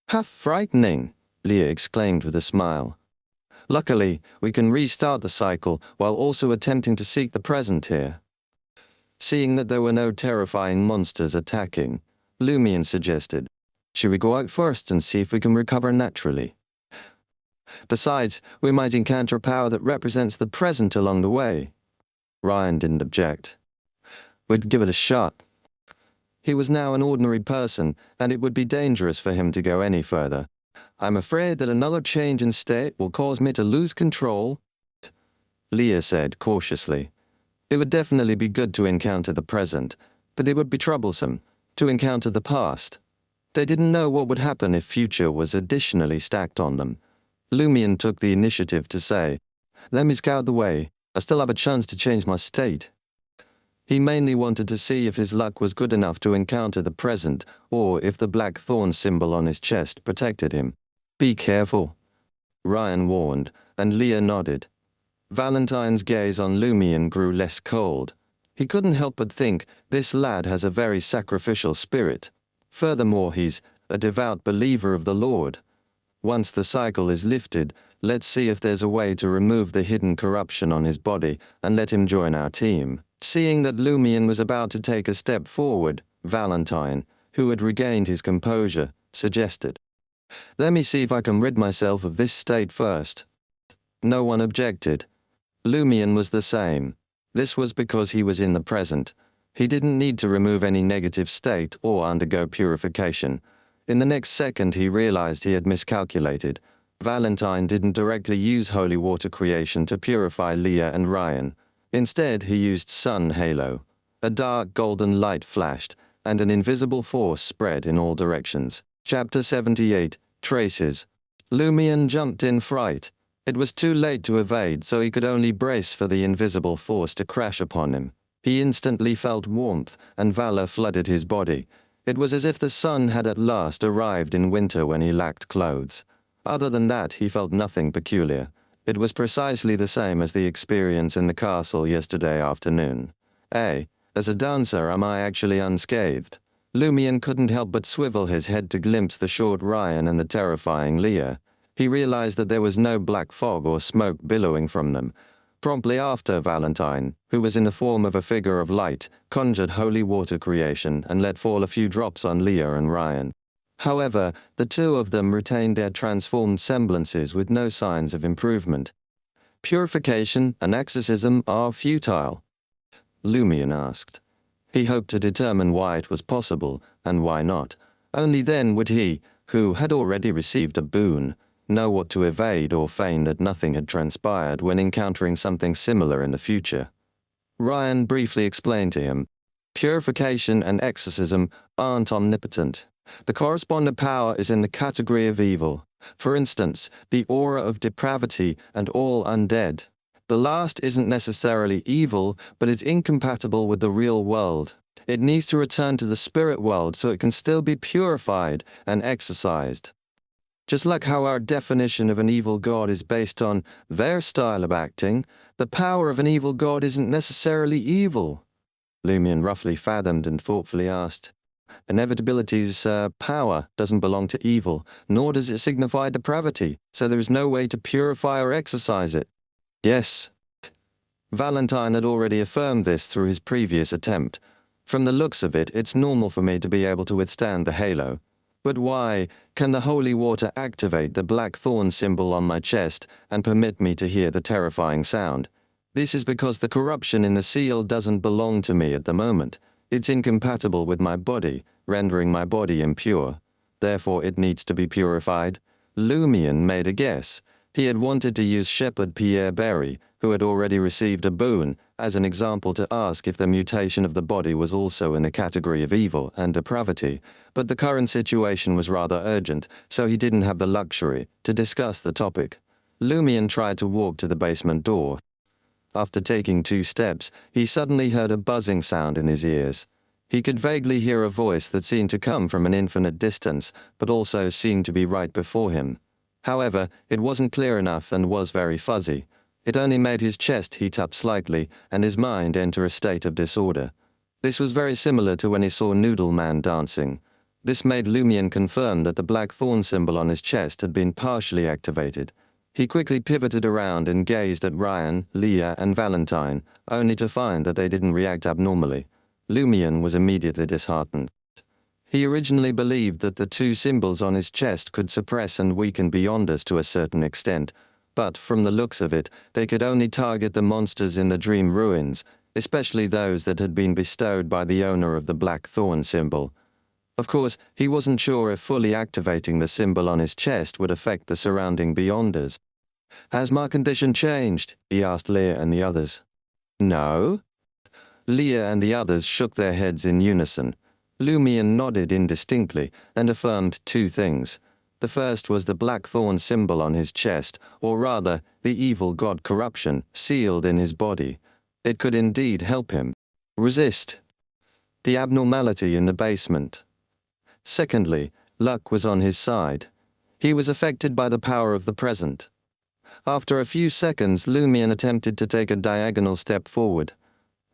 "How frightening," Leah exclaimed with a smile. "Luckily, we can restart the cycle while also attempting to seek the present here." Seeing that there were no terrifying monsters attacking, Lumien suggested, "Should we go out first and see if we can recover naturally? Besides, we might encounter a power that represents the present along the way." Ryan didn't object. "We'd give it a shot." He was now an ordinary person, and it would be dangerous for him to go any further. "I'm afraid that another change in state will cause me to lose control," Leah said cautiously. "It would definitely be good to encounter the present, but it would be troublesome to encounter the past. They didn't know what would happen if future was additionally stacked on them." Lumien took the initiative to say, "Let me scout the way. I still have a chance to change my state." He mainly wanted to see if his luck was good enough to encounter the present, or if the black thorn symbol on his chest protected him. "Be careful," Ryan warned, and Leah nodded. Valentine's gaze on Lumien grew less cold. He couldn't help but think, this lad has a very sacrificial spirit. Furthermore, he's a devout believer of the Lord. Once the cycle is lifted, let's see if there's a way to remove the hidden corruption on his body and let him join our team. Seeing that Lumien was about to take a step forward, Valentine, who had regained his composure, suggested, "Let me see if I can rid myself of this state first." No one objected. Lumien was the same. This was because he was in the present. He didn't need to remove any negative state or undergo purification. In the next second he realized he had miscalculated. Valentine didn't directly use holy water creation to purify Leah and Ryan. Instead he used sun halo. A dark golden light flashed, and an invisible force spread in all directions. Chapter 78, Traces. Lumion jumped in fright. It was too late to evade, so he could only brace for the invisible force to crash upon him. He instantly felt warmth, and valor flooded his body. It was as if the sun had at last arrived in winter when he lacked clothes. Other than that, he felt nothing peculiar. It was precisely the same as the experience in the castle yesterday afternoon. As a dancer, am I actually unscathed? Lumion couldn't help but swivel his head to glimpse the short Ryan and the terrifying Leah. He realized that there was no black fog or smoke billowing from them. Promptly after, Valentine, who was in the form of a figure of light, conjured holy water creation and let fall a few drops on Leah and Ryan. However, the two of them retained their transformed semblances with no signs of improvement. Purification and exorcism are futile, Lumion asked. He hoped to determine why it was possible, and why not. Only then would he, who had already received a boon, know what to evade or feign that nothing had transpired when encountering something similar in the future. Ryan briefly explained to him, purification and exorcism aren't omnipotent. The corresponding power is in the category of evil. For instance, the aura of depravity and all undead. The last isn't necessarily evil, but it's incompatible with the real world. It needs to return to the spirit world so it can still be purified and exorcised. Just like how our definition of an evil god is based on their style of acting, the power of an evil god isn't necessarily evil. Lumion roughly fathomed and thoughtfully asked, Inevitability's power doesn't belong to evil, nor does it signify depravity, so there is no way to purify or exorcise it. Yes. Valentine had already affirmed this through his previous attempt. From the looks of it, it's normal for me to be able to withstand the halo. But why can the holy water activate the black thorn symbol on my chest and permit me to hear the terrifying sound? This is because the corruption in the seal doesn't belong to me at the moment. It's incompatible with my body, rendering my body impure. Therefore it needs to be purified. Lumion made a guess. He had wanted to use Shepherd Pierre Berry, who had already received a boon, as an example to ask if the mutation of the body was also in the category of evil and depravity, but the current situation was rather urgent, so he didn't have the luxury to discuss the topic. Lumion tried to walk to the basement door. After taking 2 steps, he suddenly heard a buzzing sound in his ears. He could vaguely hear a voice that seemed to come from an infinite distance, but also seemed to be right before him. However, it wasn't clear enough and was very fuzzy. It only made his chest heat up slightly and his mind enter a state of disorder. This was very similar to when he saw Noodle Man dancing. This made Lumion confirm that the black thorn symbol on his chest had been partially activated. He quickly pivoted around and gazed at Ryan, Leah, and Valentine, only to find that they didn't react abnormally. Lumion was immediately disheartened. He originally believed that the 2 symbols on his chest could suppress and weaken Beyonders to a certain extent, but from the looks of it, they could only target the monsters in the dream ruins, especially those that had been bestowed by the owner of the black thorn symbol. Of course, he wasn't sure if fully activating the symbol on his chest would affect the surrounding Beyonders. Has my condition changed? He asked Leah and the others. No. Leah and the others shook their heads in unison. Lumion nodded indistinctly and affirmed 2 things. The first was the black thorn symbol on his chest, or rather, the evil god corruption sealed in his body. It could indeed help him resist the abnormality in the basement. Secondly, luck was on his side. He was affected by the power of the present. After a few seconds, Lumion attempted to take a diagonal step forward.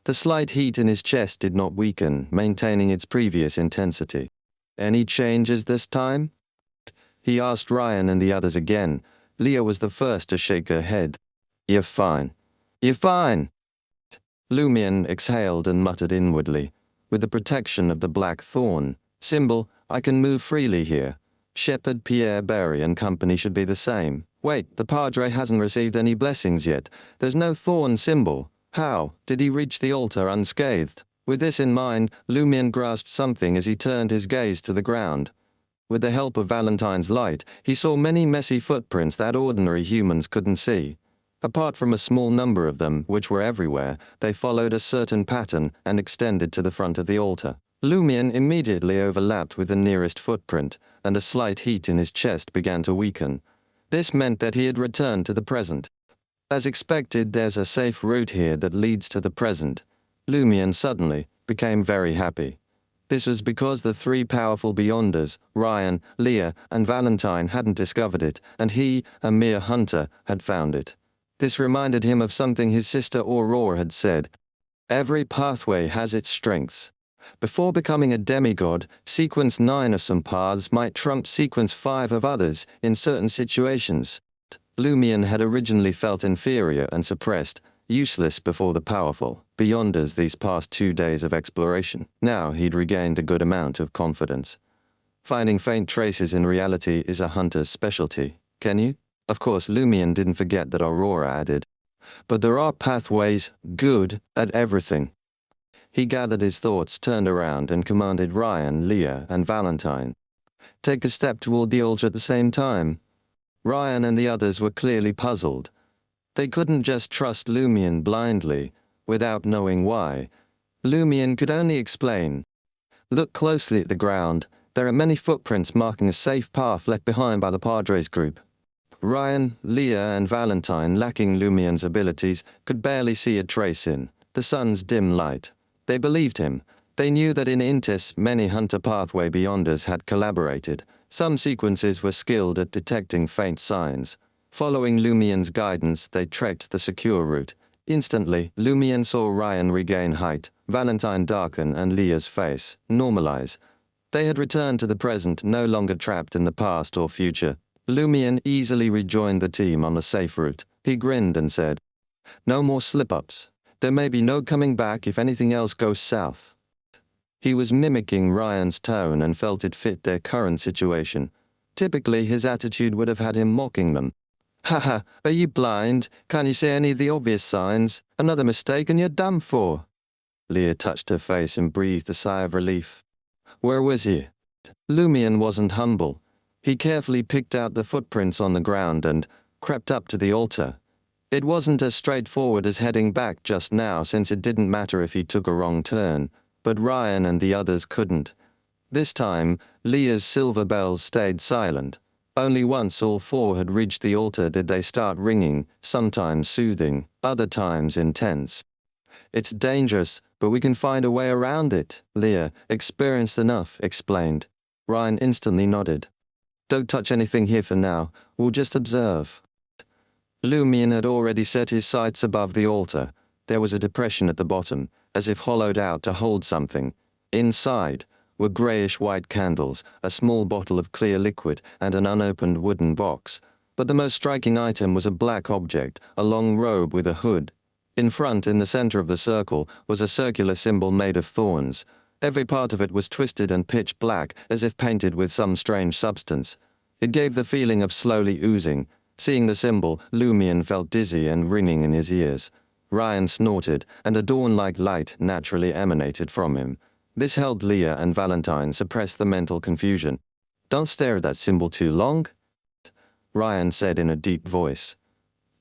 The slight heat in his chest did not weaken, maintaining its previous intensity. Any changes this time? He asked Ryan and the others again. Leah was the first to shake her head. You're fine. You're fine. Lumion exhaled and muttered inwardly. With the protection of the black thorn symbol, I can move freely here. Shepherd Pierre Berry and company should be the same. Wait, the Padre hasn't received any blessings yet. There's no thorn symbol. How did he reach the altar unscathed? With this in mind, Lumion grasped something as he turned his gaze to the ground. With the help of Valentine's light, he saw many messy footprints that ordinary humans couldn't see. Apart from a small number of them, which were everywhere, they followed a certain pattern and extended to the front of the altar. Lumion immediately overlapped with the nearest footprint, and a slight heat in his chest began to weaken. This meant that he had returned to the present. As expected, there's a safe route here that leads to the present. Lumion suddenly became very happy. This was because the three powerful Beyonders, Ryan, Leah, and Valentine hadn't discovered it, and he, a mere hunter, had found it. This reminded him of something his sister Aurora had said. Every pathway has its strengths. Before becoming a demigod, sequence 9 of some paths might trump sequence 5 of others in certain situations. Lumion had originally felt inferior and suppressed, useless before the powerful Beyonders these past 2 days of exploration. Now he'd regained a good amount of confidence. Finding faint traces in reality is a hunter's specialty, can you? Of course, Lumion didn't forget that Aurora added. But there are pathways, good, at everything. He gathered his thoughts, turned around, and commanded Ryan, Leah, and Valentine. Take a step toward the altar at the same time. Ryan and the others were clearly puzzled. They couldn't just trust Lumion blindly, without knowing why. Lumion could only explain. Look closely at the ground. There are many footprints marking a safe path left behind by the Padres group. Ryan, Leah, and Valentine, lacking Lumion's abilities, could barely see a trace in the sun's dim light. They believed him. They knew that in Intis, many Hunter Pathway Beyonders had collaborated. Some sequences were skilled at detecting faint signs. Following Lumion's guidance, they trekked the secure route. Instantly, Lumion saw Ryan regain height, Valentine darken, and Leah's face normalize. They had returned to the present, no longer trapped in the past or future. Lumion easily rejoined the team on the safe route. He grinned and said, "No more slip-ups. There may be no coming back if anything else goes south." He was mimicking Ryan's tone and felt it fit their current situation. Typically, his attitude would have had him mocking them. "Haha, are you blind? Can't you see any of the obvious signs? Another mistake and you're done for." Leah touched her face and breathed a sigh of relief. Where was he? Lumion wasn't humble. He carefully picked out the footprints on the ground and crept up to the altar. It wasn't as straightforward as heading back just now, since it didn't matter if he took a wrong turn, but Ryan and the others couldn't. This time, Leah's silver bells stayed silent. Only once all four had reached the altar did they start ringing, sometimes soothing, other times intense. "It's dangerous, but we can find a way around it," Leah, experienced enough, explained. Ryan instantly nodded. "Don't touch anything here for now, we'll just observe." Lumion had already set his sights above the altar. There was a depression at the bottom, as if hollowed out to hold something. Inside were greyish-white candles, a small bottle of clear liquid, and an unopened wooden box. But the most striking item was a black object, a long robe with a hood. In front, in the center of the circle, was a circular symbol made of thorns. Every part of it was twisted and pitch black, as if painted with some strange substance. It gave the feeling of slowly oozing. Seeing the symbol, Lumion felt dizzy and ringing in his ears. Ryan snorted, and a dawn-like light naturally emanated from him. This helped Leah and Valentine suppress the mental confusion. "Don't stare at that symbol too long," Ryan said in a deep voice.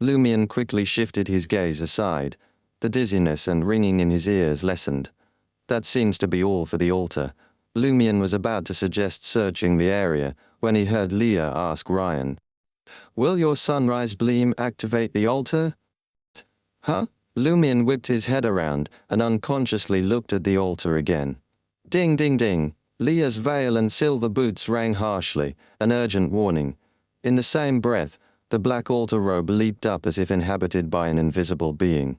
Lumion quickly shifted his gaze aside. The dizziness and ringing in his ears lessened. "That seems to be all for the altar." Lumion was about to suggest searching the area when he heard Leah ask Ryan, "Will your sunrise beam activate the altar?" "Huh?" Lumion whipped his head around and unconsciously looked at the altar again. Ding, ding, ding. Leah's veil and silver boots rang harshly, an urgent warning. In the same breath, the black altar robe leaped up as if inhabited by an invisible being.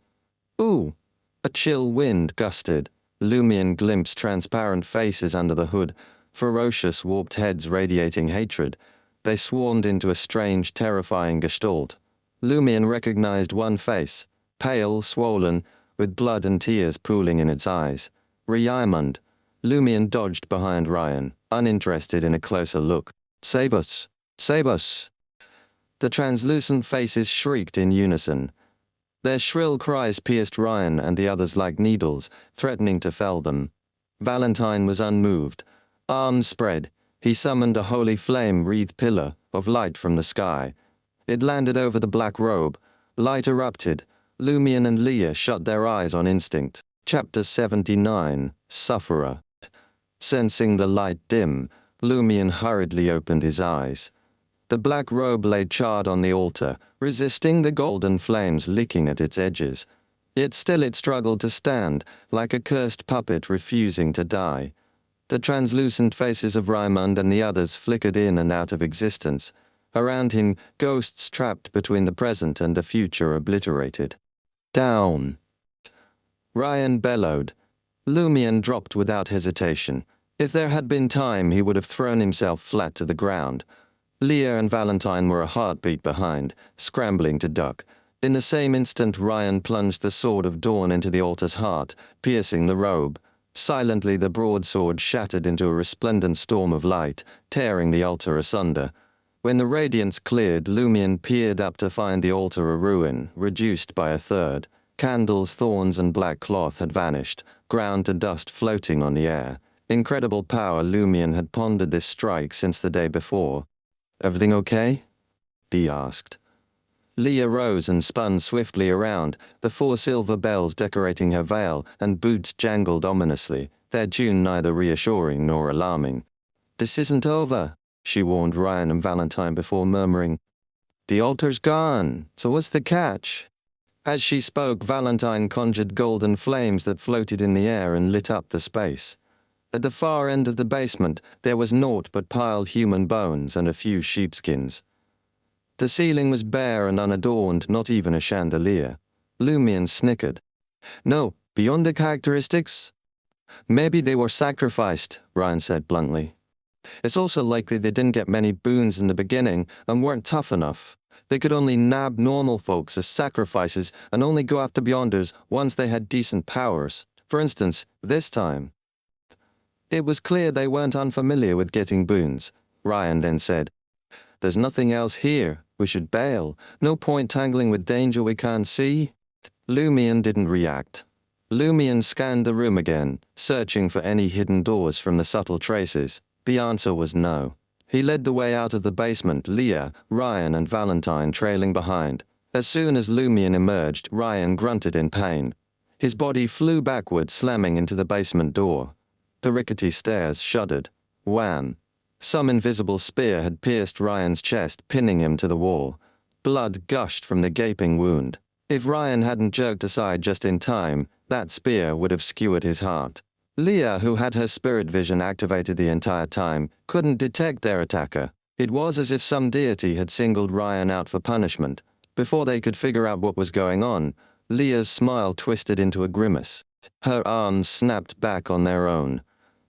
"Ooh!" A chill wind gusted. Lumion glimpsed transparent faces under the hood, ferocious warped heads radiating hatred. They swarmed into a strange, terrifying gestalt. Lumion recognized one face, pale, swollen, with blood and tears pooling in its eyes. Ryaimund. Lumion dodged behind Ryan, uninterested in a closer look. "Save us! Save us!" The translucent faces shrieked in unison. Their shrill cries pierced Ryan and the others like needles, threatening to fell them. Valentine was unmoved. Arms spread, he summoned a holy flame-wreathed pillar of light from the sky. It landed over the black robe. Light erupted. Lumion and Leah shut their eyes on instinct. Chapter 79, Sufferer. Sensing the light dim, Lumion hurriedly opened his eyes. The black robe lay charred on the altar, resisting the golden flames licking at its edges. Yet still it struggled to stand, like a cursed puppet refusing to die. The translucent faces of Raimund and the others flickered in and out of existence. Around him, ghosts trapped between the present and the future obliterated. Down! Ryan bellowed. Lumion dropped without hesitation. If there had been time, he would have thrown himself flat to the ground. Leah and Valentine were a heartbeat behind, scrambling to duck. In the same instant, Ryan plunged the sword of dawn into the altar's heart, piercing the robe. Silently, the broadsword shattered into a resplendent storm of light, tearing the altar asunder. When the radiance cleared, Lumion peered up to find the altar a ruin, reduced by a third. Candles, thorns, and black cloth had vanished, ground to dust floating on the air. Incredible power. Lumion had pondered this strike since the day before. "Everything okay?" he asked. Leah rose and spun swiftly around, the 4 silver bells decorating her veil, and boots jangled ominously, their tune neither reassuring nor alarming. "This isn't over," she warned Ryan and Valentine before murmuring, "The altar's gone, so what's the catch?" As she spoke, Valentine conjured golden flames that floated in the air and lit up the space. At the far end of the basement, there was naught but piled human bones and a few sheepskins. The ceiling was bare and unadorned, not even a chandelier. Lumion snickered. "No, beyond the characteristics?" "Maybe they were sacrificed," Ryan said bluntly. "It's also likely they didn't get many boons in the beginning and weren't tough enough. They could only nab normal folks as sacrifices and only go after Beyonders once they had decent powers. For instance, this time." "It was clear they weren't unfamiliar with getting boons," Ryan then said. "There's nothing else here. We should bail. No point tangling with danger we can't see." Lumion didn't react. Lumion scanned the room again, searching for any hidden doors from the subtle traces. The answer was no. He led the way out of the basement, Leah, Ryan, and Valentine trailing behind. As soon as Lumion emerged, Ryan grunted in pain. His body flew backward, slamming into the basement door. The rickety stairs shuddered. Wham! Some invisible spear had pierced Ryan's chest, pinning him to the wall. Blood gushed from the gaping wound. If Ryan hadn't jerked aside just in time, that spear would have skewered his heart. Leah, who had her spirit vision activated the entire time, couldn't detect their attacker. It was as if some deity had singled Ryan out for punishment. Before they could figure out what was going on, Leah's smile twisted into a grimace. Her arms snapped back on their own.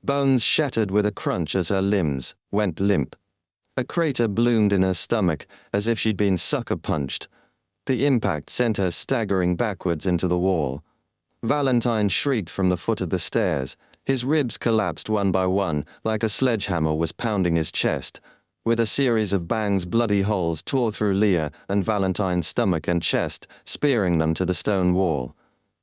Bones shattered with a crunch as her limbs went limp. A crater bloomed in her stomach, as if she'd been sucker-punched. The impact sent her staggering backwards into the wall. Valentine shrieked from the foot of the stairs. His ribs collapsed one by one, like a sledgehammer was pounding his chest. With a series of bangs, bloody holes tore through Leah and Valentine's stomach and chest, spearing them to the stone wall.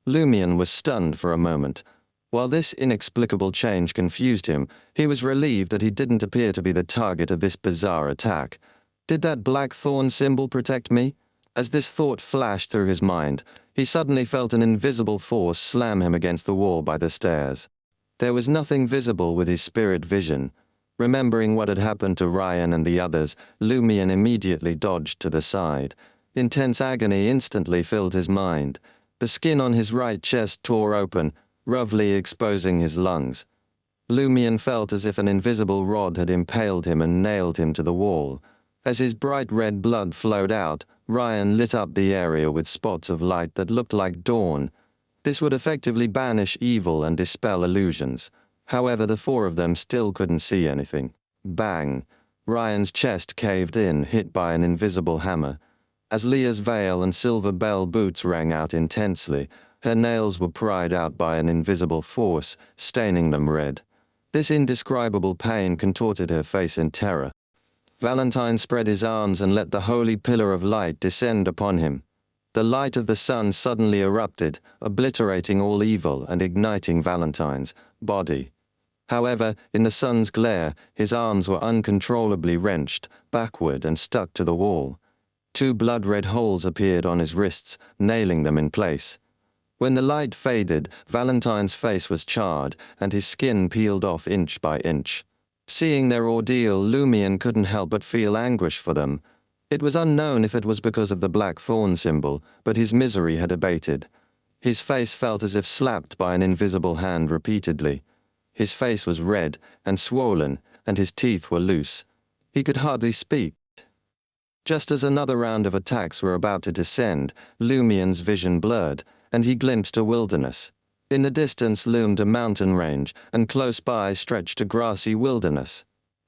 Lumion was stunned for a moment. While this inexplicable change confused him, he was relieved that he didn't appear to be the target of this bizarre attack. Did that black thorn symbol protect me? As this thought flashed through his mind, he suddenly felt an invisible force slam him against the wall by the stairs. There was nothing visible with his spirit vision. Remembering what had happened to Ryan and the others, Lumion immediately dodged to the side. Intense agony instantly filled his mind. The skin on his right chest tore open, roughly exposing his lungs. Lumion felt as if an invisible rod had impaled him and nailed him to the wall. As his bright red blood flowed out, Ryan lit up the area with spots of light that looked like dawn. This would effectively banish evil and dispel illusions. However, the 4 of them still couldn't see anything. Bang! Ryan's chest caved in, hit by an invisible hammer. As Leah's veil and silver bell boots rang out intensely, her nails were pried out by an invisible force, staining them red. This indescribable pain contorted her face in terror. Valentine spread his arms and let the holy pillar of light descend upon him. The light of the sun suddenly erupted, obliterating all evil and igniting Valentine's body. However, in the sun's glare, his arms were uncontrollably wrenched backward and stuck to the wall. 2 blood-red holes appeared on his wrists, nailing them in place. When the light faded, Valentine's face was charred, and his skin peeled off inch by inch. Seeing their ordeal, Lumion couldn't help but feel anguish for them. It was unknown if it was because of the black thorn symbol, but his misery had abated. His face felt as if slapped by an invisible hand repeatedly. His face was red and swollen, and his teeth were loose. He could hardly speak. Just as another round of attacks were about to descend, Lumion's vision blurred, and he glimpsed a wilderness. In the distance loomed a mountain range, and close by stretched a grassy wilderness.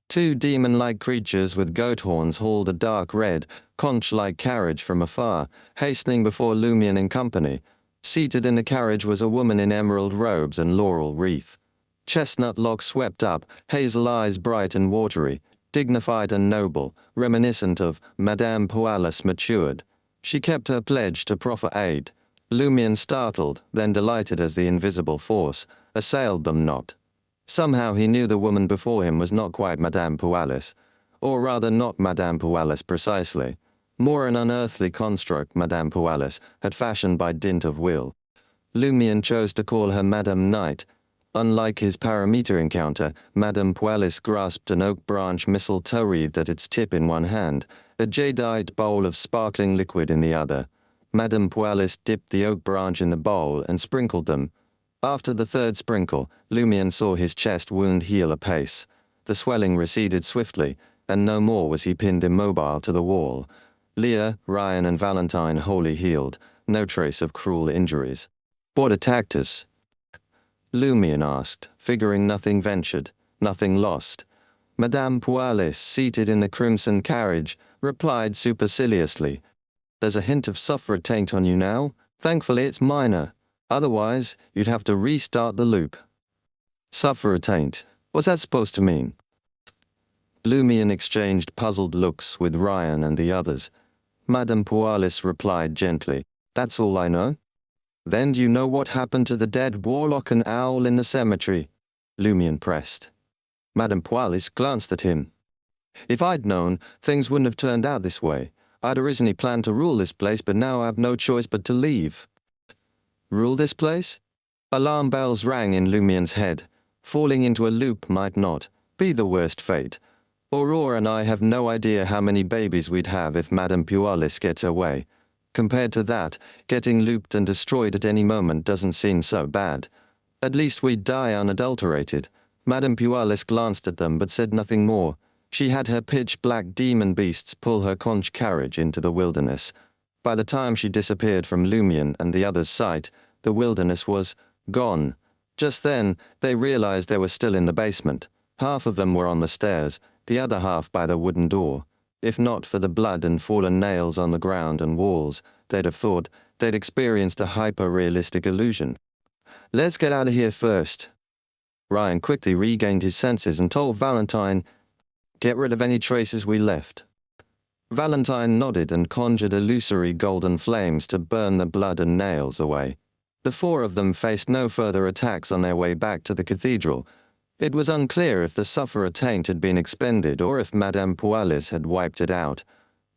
2 demon-like creatures with goat horns hauled a dark red, conch-like carriage from afar, hastening before Lumion and company. Seated in the carriage was a woman in emerald robes and laurel wreath. Chestnut locks swept up, hazel eyes bright and watery, dignified and noble, reminiscent of Madame Pualis matured. She kept her pledge to proffer aid. Lumion startled, then delighted as the invisible force assailed them not. Somehow he knew the woman before him was not quite Madame Pualis, or rather not Madame Pualis precisely, more an unearthly construct Madame Pualis had fashioned by dint of will. Lumion chose to call her Madame Knight. Unlike his parameter encounter, Madame Pualis grasped an oak branch mistletoe wreathed at its tip in one hand, a jadeite bowl of sparkling liquid in the other. Madame Pualis dipped the oak branch in the bowl and sprinkled them. After the 3rd sprinkle, Lumion saw his chest wound heal apace. The swelling receded swiftly, and no more was he pinned immobile to the wall. Leah, Ryan, and Valentine wholly healed, no trace of cruel injuries. "What attacked us?" Lumion asked, figuring nothing ventured, nothing lost. Madame Pualis, seated in the crimson carriage, replied superciliously, "There's a hint of sulfur taint on you now. Thankfully it's minor. Otherwise, you'd have to restart the loop." Sulfur taint. What's that supposed to mean? Lumion exchanged puzzled looks with Ryan and the others. Madame Pualis replied gently, "That's all I know." "Then do you know what happened to the dead warlock and owl in the cemetery?" Lumion pressed. Madame Pualis glanced at him. "If I'd known, things wouldn't have turned out this way. I'd originally planned to rule this place, but now I have no choice but to leave." Rule this place? Alarm bells rang in Lumion's head. Falling into a loop might not be the worst fate. Aurora and I have no idea how many babies we'd have if Madame Pualis gets her way. Compared to that, getting looped and destroyed at any moment doesn't seem so bad. At least we'd die unadulterated. Madame Pualis glanced at them but said nothing more. She had her pitch-black demon beasts pull her conch carriage into the wilderness. By the time she disappeared from Lumion and the others' sight, the wilderness was gone. Just then, they realized they were still in the basement. Half of them were on the stairs, the other half by the wooden door. If not for the blood and fallen nails on the ground and walls, they'd have thought they'd experienced a hyper-realistic illusion. "Let's get out of here first." Ryan quickly regained his senses and told Valentine, "Get rid of any traces we left." Valentine nodded and conjured illusory golden flames to burn the blood and nails away. The 4 of them faced no further attacks on their way back to the cathedral. It was unclear if the sufferer taint had been expended or if Madame Pualis had wiped it out.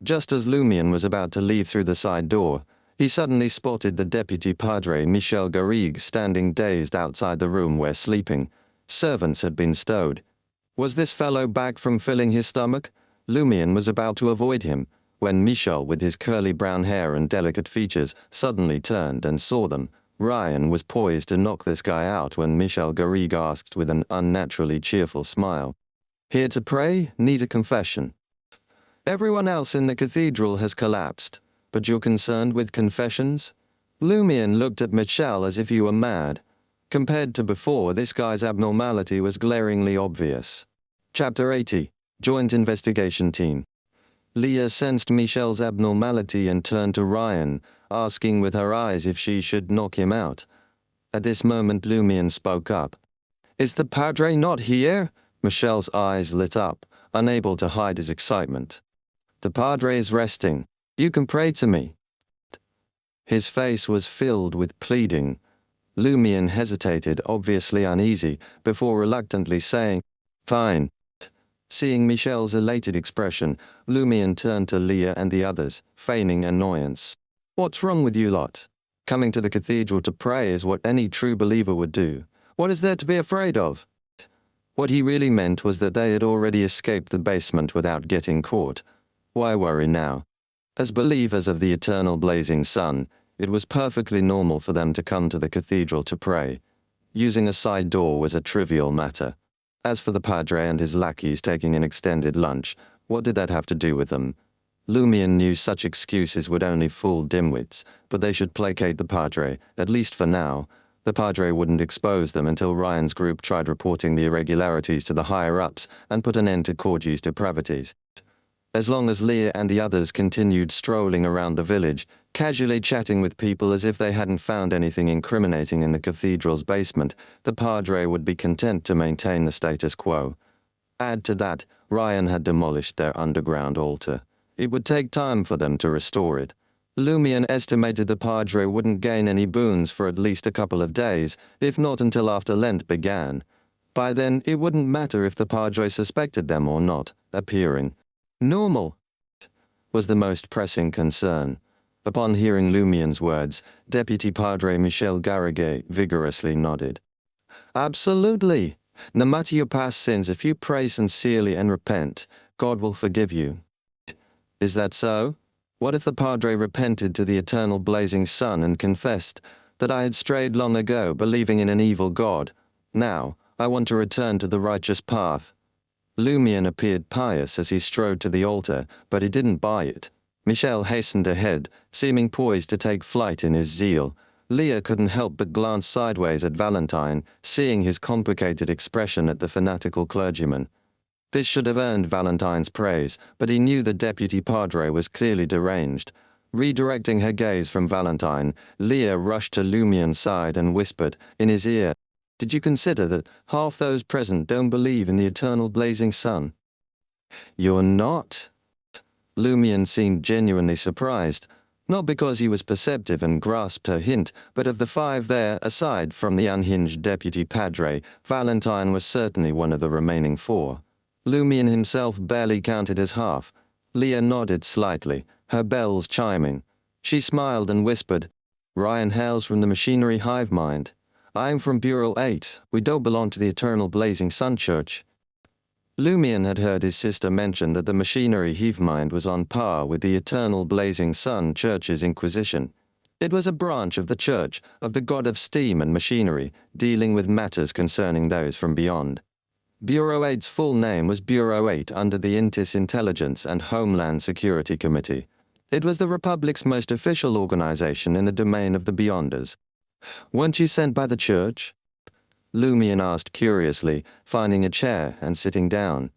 Just as Lumion was about to leave through the side door, he suddenly spotted the deputy padre Michel Garrigue standing dazed outside the room where sleeping servants had been stowed. Was this fellow back from filling his stomach? Lumion was about to avoid him, when Michel, with his curly brown hair and delicate features, suddenly turned and saw them. Ryan was poised to knock this guy out when Michel Garrigue asked with an unnaturally cheerful smile, "Here to pray? Need a confession?" "Everyone else in the cathedral has collapsed, but you're concerned with confessions?" Lumion looked at Michel as if he were mad. Compared to before, this guy's abnormality was glaringly obvious. Chapter 80. Joint Investigation Team. Leah sensed Michel's abnormality and turned to Ryan, asking with her eyes if she should knock him out. At this moment Lumion spoke up. "Is the padre not here?" Michel's eyes lit up, unable to hide his excitement. "The padre is resting. You can pray to me." His face was filled with pleading. Lumion hesitated, obviously uneasy, before reluctantly saying, "Fine." Seeing Michelle's elated expression, Lumion turned to Leah and the others, feigning annoyance. "What's wrong with you lot? Coming to the cathedral to pray is what any true believer would do. What is there to be afraid of?" What he really meant was that they had already escaped the basement without getting caught. Why worry now? As believers of the eternal blazing sun, it was perfectly normal for them to come to the cathedral to pray. Using a side door was a trivial matter. As for the padre and his lackeys taking an extended lunch, what did that have to do with them? Lumion knew such excuses would only fool dimwits, but they should placate the padre, at least for now. The padre wouldn't expose them until Ryan's group tried reporting the irregularities to the higher-ups and put an end to Cordu's depravities. As long as Leah and the others continued strolling around the village, casually chatting with people as if they hadn't found anything incriminating in the cathedral's basement, the padre would be content to maintain the status quo. Add to that, Ryan had demolished their underground altar. It would take time for them to restore it. Lumion estimated the padre wouldn't gain any boons for at least a couple of days, if not until after Lent began. By then, it wouldn't matter if the padre suspected them or not, appearing normal was the most pressing concern. Upon hearing Lumion's words, Deputy Padre Michel Garriguet vigorously nodded. "Absolutely. No matter your past sins, if you pray sincerely and repent, God will forgive you." "Is that so? What if the padre repented to the eternal blazing sun and confessed that I had strayed long ago, believing in an evil God? Now, I want to return to the righteous path." Lumion appeared pious as he strode to the altar, but he didn't buy it. Michel hastened ahead, seeming poised to take flight in his zeal. Leah couldn't help but glance sideways at Valentine, seeing his complicated expression at the fanatical clergyman. This should have earned Valentine's praise, but he knew the deputy padre was clearly deranged. Redirecting her gaze from Valentine, Leah rushed to Lumion's side and whispered in his ear, "Did you consider that half those present don't believe in the eternal blazing sun?" "You're not?" Lumion seemed genuinely surprised, not because he was perceptive and grasped her hint, but of the five there, aside from the unhinged deputy padre, Valentine was certainly one of the remaining four. Lumion himself barely counted as half. Leah nodded slightly, her bells chiming. She smiled and whispered, "Ryan hails from the machinery hive mind. I'm from Bureau 8. We don't belong to the Eternal Blazing Sun Church." Lumion had heard his sister mention that the machinery hive mind was on par with the Eternal Blazing Sun Church's Inquisition. It was a branch of the church, of the god of steam and machinery, dealing with matters concerning those from beyond. Bureau 8's full name was Bureau 8 under the Intis Intelligence and Homeland Security Committee. It was the Republic's most official organization in the domain of the Beyonders. "Weren't you sent by the church?" Lumion asked curiously, finding a chair and sitting down.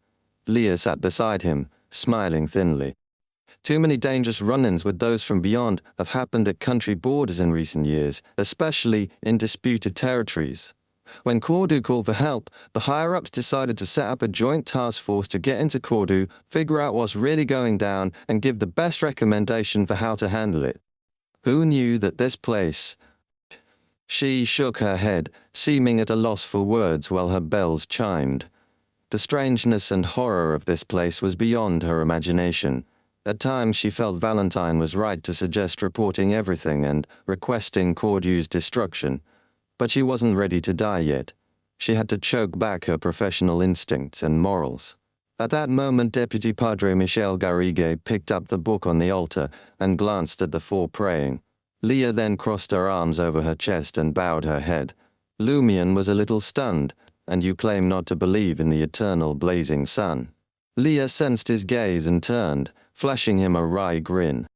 Leah sat beside him, smiling thinly. "Too many dangerous run-ins with those from beyond have happened at country borders in recent years, especially in disputed territories. When Cordu called for help, the higher-ups decided to set up a joint task force to get into Cordu, figure out what's really going down, and give the best recommendation for how to handle it. Who knew that this place—" She shook her head, seeming at a loss for words while her bells chimed. The strangeness and horror of this place was beyond her imagination. At times she felt Valentine was right to suggest reporting everything and requesting Cordu's destruction. But she wasn't ready to die yet. She had to choke back her professional instincts and morals. At that moment, Deputy Padre Michel Garriguet picked up the book on the altar and glanced at the four praying. Leah then crossed her arms over her chest and bowed her head. Lumion was a little stunned. "And you claim not to believe in the eternal blazing sun?" Leah sensed his gaze and turned, flashing him a wry grin.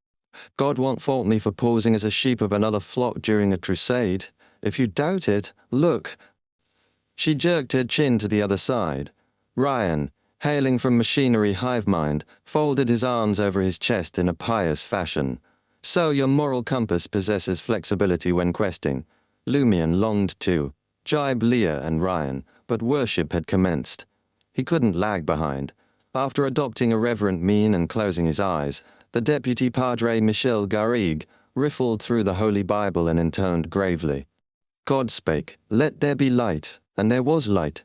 "God won't fault me for posing as a sheep of another flock during a crusade. If you doubt it, look." She jerked her chin to the other side. Ryan, hailing from machinery hive mind, folded his arms over his chest in a pious fashion. "So your moral compass possesses flexibility when questing." Lumion longed to jibe Leah and Ryan, but worship had commenced. He couldn't lag behind. After adopting a reverent mien and closing his eyes, the deputy Padre Michel Garrigue riffled through the Holy Bible and intoned gravely. God spake, "Let there be light," and there was light.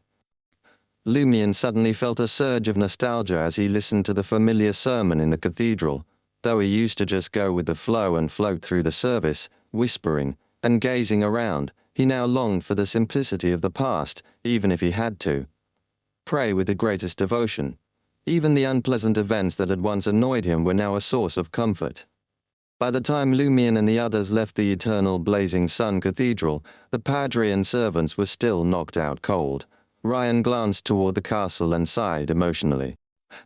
Lumion suddenly felt a surge of nostalgia as he listened to the familiar sermon in the cathedral. Though he used to just go with the flow and float through the service, whispering and gazing around, he now longed for the simplicity of the past, even if he had to pray with the greatest devotion. Even the unpleasant events that had once annoyed him were now a source of comfort. By the time Lumion and the others left the eternal blazing sun cathedral, the padre and servants were still knocked out cold. Ryan glanced toward the castle and sighed emotionally.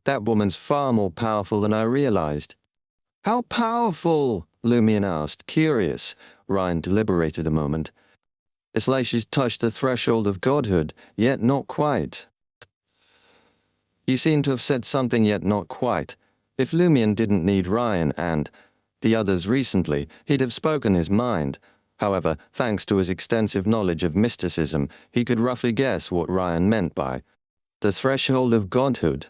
That woman's far more powerful than I realized. How powerful? Lumion asked, curious. Ryan deliberated a moment. It's like she's touched the threshold of godhood, yet not quite. You seem to have said something yet not quite. If Lumion didn't need Ryan and the others recently, he'd have spoken his mind. However, thanks to his extensive knowledge of mysticism, he could roughly guess what Ryan meant by the threshold of godhood.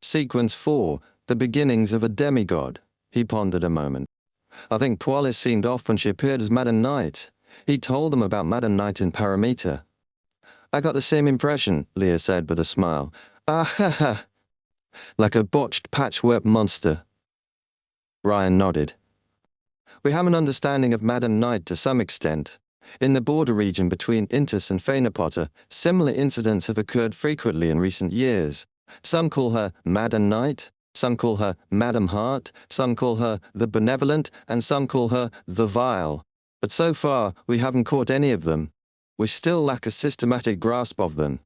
Sequence 4, the beginnings of a demigod. He pondered a moment. I think Pualis seemed off when she appeared as Madam Knight. He told them about Madam Knight in Parameter. I got the same impression, Leah said with a smile. Ah ha ha. Like a botched patchwork monster. Ryan nodded. We have an understanding of Madam Knight to some extent. In the border region between Intus and Phaenopotter, similar incidents have occurred frequently in recent years. Some call her Madam Knight, some call her Madam Heart, some call her the Benevolent, and some call her the Vile. But so far, we haven't caught any of them. We still lack a systematic grasp of them.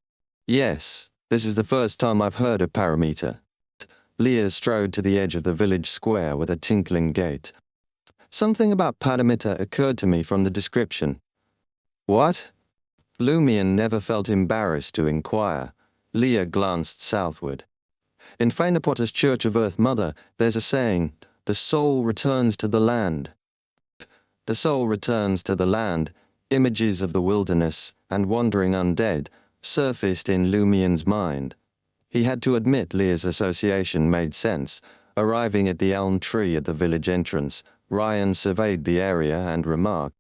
Yes, this is the first time I've heard of Parameter. Leah strode to the edge of the village square with a tinkling gait. Something about Parameter occurred to me from the description. What? Lumion never felt embarrassed to inquire. Leah glanced southward. In Phaenopotter's Church of Earth Mother, there's a saying, the soul returns to the land. The soul returns to the land, images of the wilderness and wandering undead surfaced in Lumion's mind. He had to admit Leah's association made sense. Arriving at the elm tree at the village entrance, Ryan surveyed the area and remarked,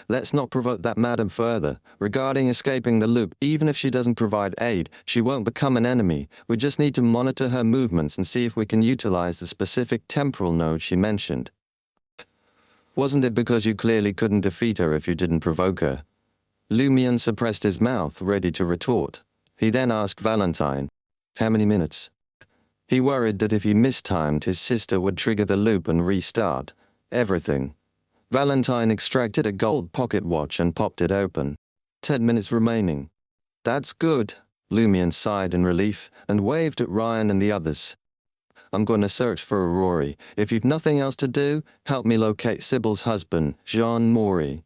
let's not provoke that madam further. Regarding escaping the loop, even if she doesn't provide aid, she won't become an enemy. We just need to monitor her movements and see if we can utilize the specific temporal node she mentioned. Wasn't it because you clearly couldn't defeat her if you didn't provoke her? Lumion suppressed his mouth, ready to retort. He then asked Valentine, how many minutes? He worried that if he mistimed, his sister would trigger the loop and restart everything. Valentine extracted a gold pocket watch and popped it open. 10 minutes remaining. That's good. Lumion sighed in relief and waved at Ryan and the others. I'm going to search for Aurori. If you've nothing else to do, help me locate Sybil's husband, Jean Maury.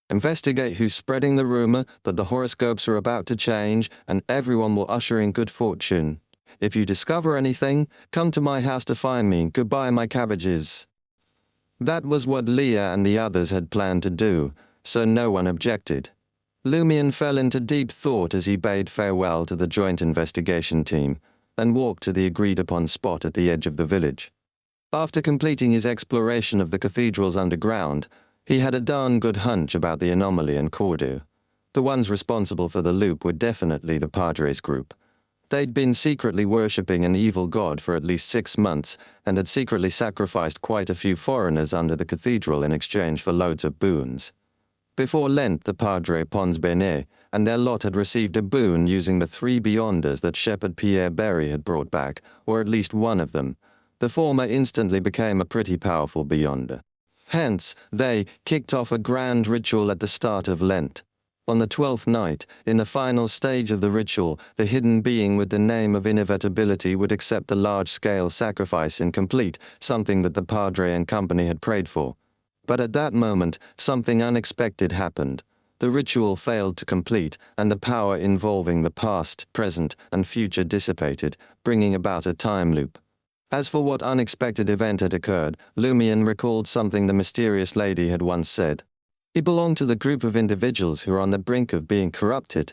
Investigate who's spreading the rumor that the horoscopes are about to change and everyone will usher in good fortune. If you discover anything, come to my house to find me. Goodbye, my cabbages. That was what Leah and the others had planned to do, so no one objected. Lumion fell into deep thought as he bade farewell to the joint investigation team, and walked to the agreed-upon spot at the edge of the village. After completing his exploration of the cathedrals underground, he had a darn good hunch about the anomaly and Cordu. The ones responsible for the loop were definitely the Padres group. They'd been secretly worshipping an evil god for at least 6 months and had secretly sacrificed quite a few foreigners under the cathedral in exchange for loads of boons. Before Lent, the Padre Pons Bene and their lot had received a boon using the 3 Beyonders that Shepherd Pierre Berry had brought back, or at least one of them. The former instantly became a pretty powerful Beyonder. Hence, they kicked off a grand ritual at the start of Lent. On the 12th night, in the final stage of the ritual, the hidden being with the name of Inevitability would accept the large-scale sacrifice incomplete, something that the Padre and company had prayed for. But at that moment, something unexpected happened. The ritual failed to complete, and the power involving the past, present, and future dissipated, bringing about a time loop. As for what unexpected event had occurred, Lumion recalled something the mysterious lady had once said. He belonged to the group of individuals who are on the brink of being corrupted.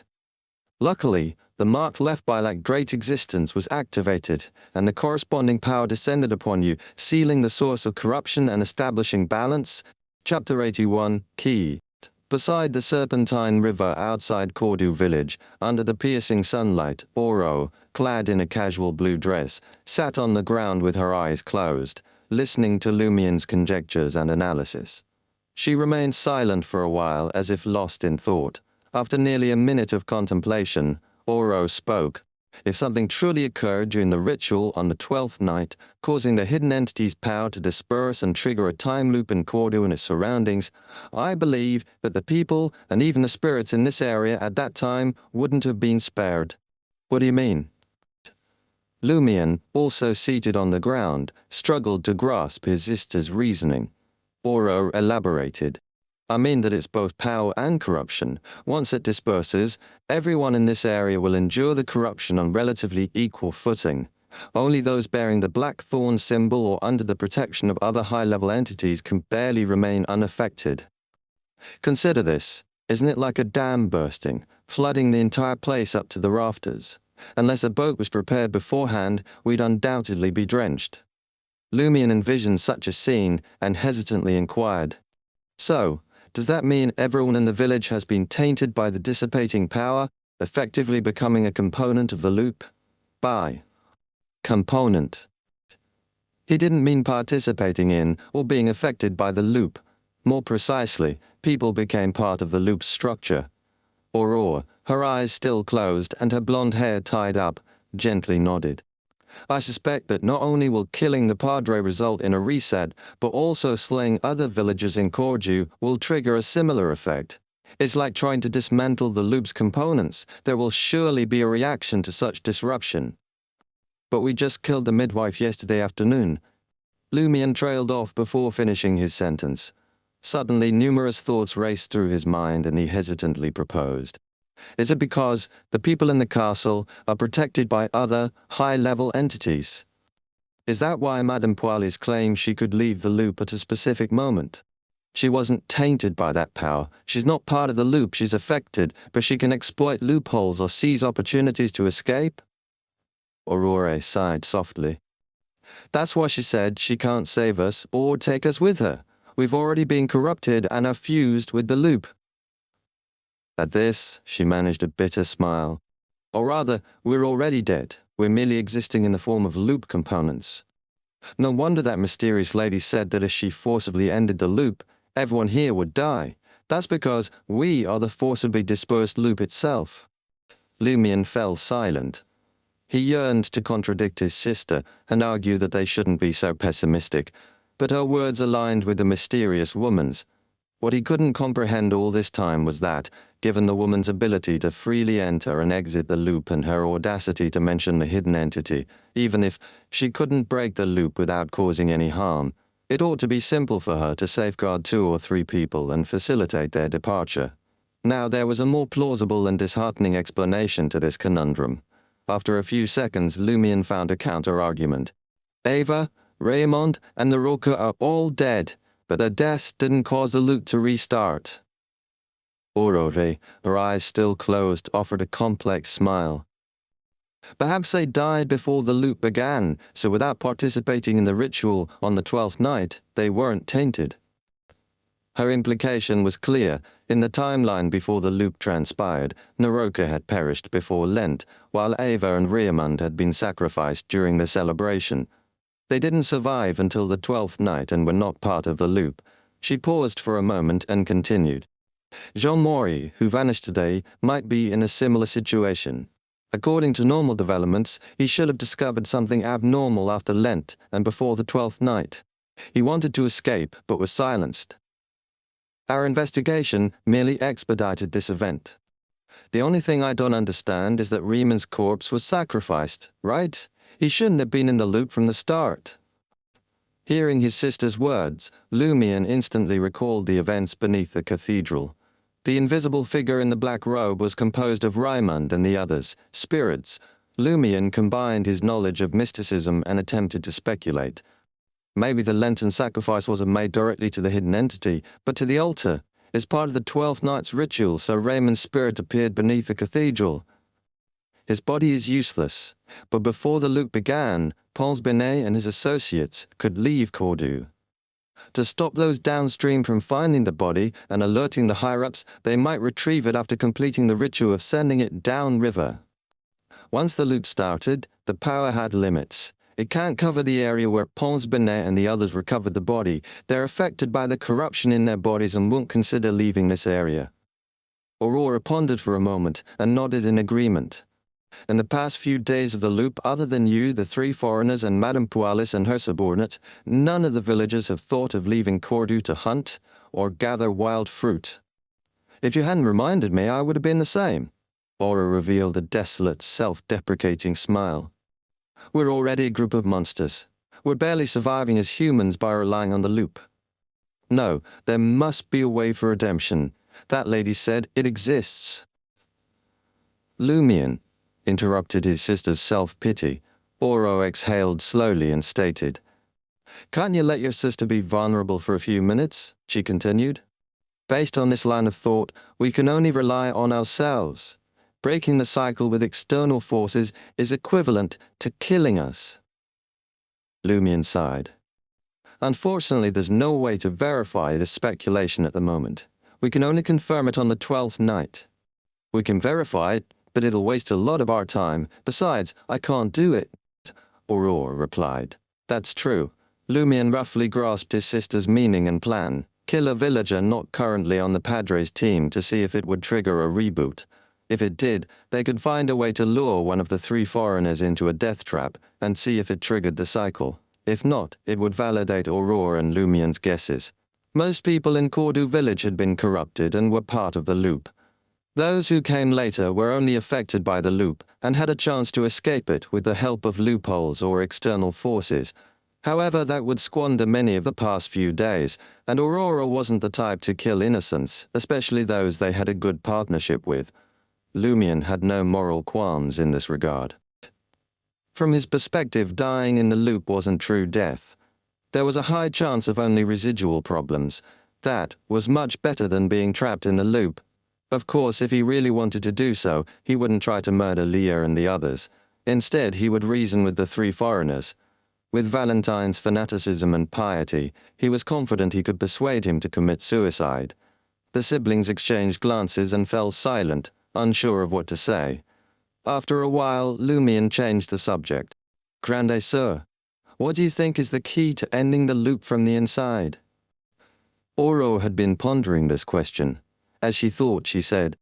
Luckily, the mark left by that great existence was activated, and the corresponding power descended upon you, sealing the source of corruption and establishing balance. Chapter 81, Key. Beside the Serpentine River outside Cordu village, under the piercing sunlight, Oro, clad in a casual blue dress, sat on the ground with her eyes closed, listening to Lumien's conjectures and analysis. She remained silent for a while as if lost in thought. After nearly a minute of contemplation, Oro spoke. If something truly occurred during the ritual on the 12th night, causing the hidden entity's power to disperse and trigger a time loop in Cordu and its surroundings, I believe that the people and even the spirits in this area at that time wouldn't have been spared. What do you mean? Lumien, also seated on the ground, struggled to grasp his sister's reasoning. Oro elaborated. I mean that it's both power and corruption. Once it disperses, everyone in this area will endure the corruption on relatively equal footing. Only those bearing the black thorn symbol or under the protection of other high-level entities can barely remain unaffected. Consider this. Isn't it like a dam bursting, flooding the entire place up to the rafters? Unless a boat was prepared beforehand, we'd undoubtedly be drenched. Lumien envisioned such a scene and hesitantly inquired, "So, does that mean everyone in the village has been tainted by the dissipating power, effectively becoming a component of the loop?" By component, he didn't mean participating in or being affected by the loop. More precisely, people became part of the loop's structure. Aurora, her eyes still closed and her blonde hair tied up, gently nodded. I suspect that not only will killing the Padre result in a reset, but also slaying other villagers in Cordu will trigger a similar effect. It's like trying to dismantle the loop's components. There will surely be a reaction to such disruption. But we just killed the midwife yesterday afternoon. Lumien trailed off before finishing his sentence. Suddenly, numerous thoughts raced through his mind and he hesitantly proposed. Is it because the people in the castle are protected by other, high-level entities? Is that why Madame Pualis claimed she could leave the loop at a specific moment? She wasn't tainted by that power. She's not part of the loop. She's affected, but she can exploit loopholes or seize opportunities to escape? Aurora sighed softly. That's why she said she can't save us or take us with her. We've already been corrupted and are fused with the loop. At this, she managed a bitter smile. Or rather, we're already dead. We're merely existing in the form of loop components. No wonder that mysterious lady said that if she forcibly ended the loop, everyone here would die. That's because we are the forcibly dispersed loop itself. Lumien fell silent. He yearned to contradict his sister and argue that they shouldn't be so pessimistic, but her words aligned with the mysterious woman's. What he couldn't comprehend all this time was that, given the woman's ability to freely enter and exit the loop and her audacity to mention the hidden entity, even if she couldn't break the loop without causing any harm, it ought to be simple for her to safeguard 2 or 3 people and facilitate their departure. Now there was a more plausible and disheartening explanation to this conundrum. After a few seconds, Lumien found a counter-argument. Ava, Raymond, and the Roca are all dead, but their deaths didn't cause the loop to restart. Aurore, her eyes still closed, offered a complex smile. Perhaps they died before the loop began, so without participating in the ritual on the 12th night, they weren't tainted. Her implication was clear. In the timeline before the loop transpired, Naroka had perished before Lent, while Ava and Raymond had been sacrificed during the celebration. They didn't survive until the 12th night and were not part of the loop. She paused for a moment and continued. Jean Maury, who vanished today, might be in a similar situation. According to normal developments, he should have discovered something abnormal after Lent and before the 12th night. He wanted to escape, but was silenced. Our investigation merely expedited this event. The only thing I don't understand is that Raymond's corpse was sacrificed, right? He shouldn't have been in the loop from the start. Hearing his sister's words, Lumien instantly recalled the events beneath the cathedral. The invisible figure in the black robe was composed of Raymond and the others, spirits. Lumien combined his knowledge of mysticism and attempted to speculate. Maybe the Lenten sacrifice wasn't made directly to the hidden entity, but to the altar. It's part of the 12th night's ritual, so Raymond's spirit appeared beneath the cathedral. His body is useless, but before the loop began, Pons Benet and his associates could leave Cordu. To stop those downstream from finding the body and alerting the higher-ups, they might retrieve it after completing the ritual of sending it downriver. Once the loop started, the power had limits. It can't cover the area where Pons Benet and the others recovered the body. They're affected by the corruption in their bodies and won't consider leaving this area. Aurora pondered for a moment and nodded in agreement. In the past few days of the loop, other than you, the 3 foreigners, and Madame Pualis and her subordinate, none of the villagers have thought of leaving Cordu to hunt or gather wild fruit. If you hadn't reminded me, I would have been the same. Aura revealed a desolate, self-deprecating smile. We're already a group of monsters. We're barely surviving as humans by relying on the loop. No, there must be a way for redemption. That lady said it exists. Lumion, interrupted his sister's self-pity. Oro exhaled slowly and stated, "Can't you let your sister be vulnerable for a few minutes?" she continued. "Based on this line of thought, we can only rely on ourselves. Breaking the cycle with external forces is equivalent to killing us." Lumion sighed. "Unfortunately, there's no way to verify this speculation at the moment. We can only confirm it on the 12th night. We can verify it, but it'll waste a lot of our time. Besides, I can't do it." Aurora replied, "That's true." Lumion roughly grasped his sister's meaning and plan. Kill a villager not currently on the Padre's team to see if it would trigger a reboot. If it did, they could find a way to lure one of the 3 foreigners into a death trap and see if it triggered the cycle. If not, it would validate Aurora and Lumion's guesses. Most people in Cordu village had been corrupted and were part of the loop. Those who came later were only affected by the loop and had a chance to escape it with the help of loopholes or external forces. However, that would squander many of the past few days, and Aurora wasn't the type to kill innocents, especially those they had a good partnership with. Lumion had no moral qualms in this regard. From his perspective, dying in the loop wasn't true death. There was a high chance of only residual problems. That was much better than being trapped in the loop. Of course, if he really wanted to do so, he wouldn't try to murder Leah and the others. Instead, he would reason with the 3 foreigners. With Valentine's fanaticism and piety, he was confident he could persuade him to commit suicide. The siblings exchanged glances and fell silent, unsure of what to say. After a while, Lumion changed the subject. "Grande Sœur, what do you think is the key to ending the loop from the inside?" Oro had been pondering this question. As she thought, she said,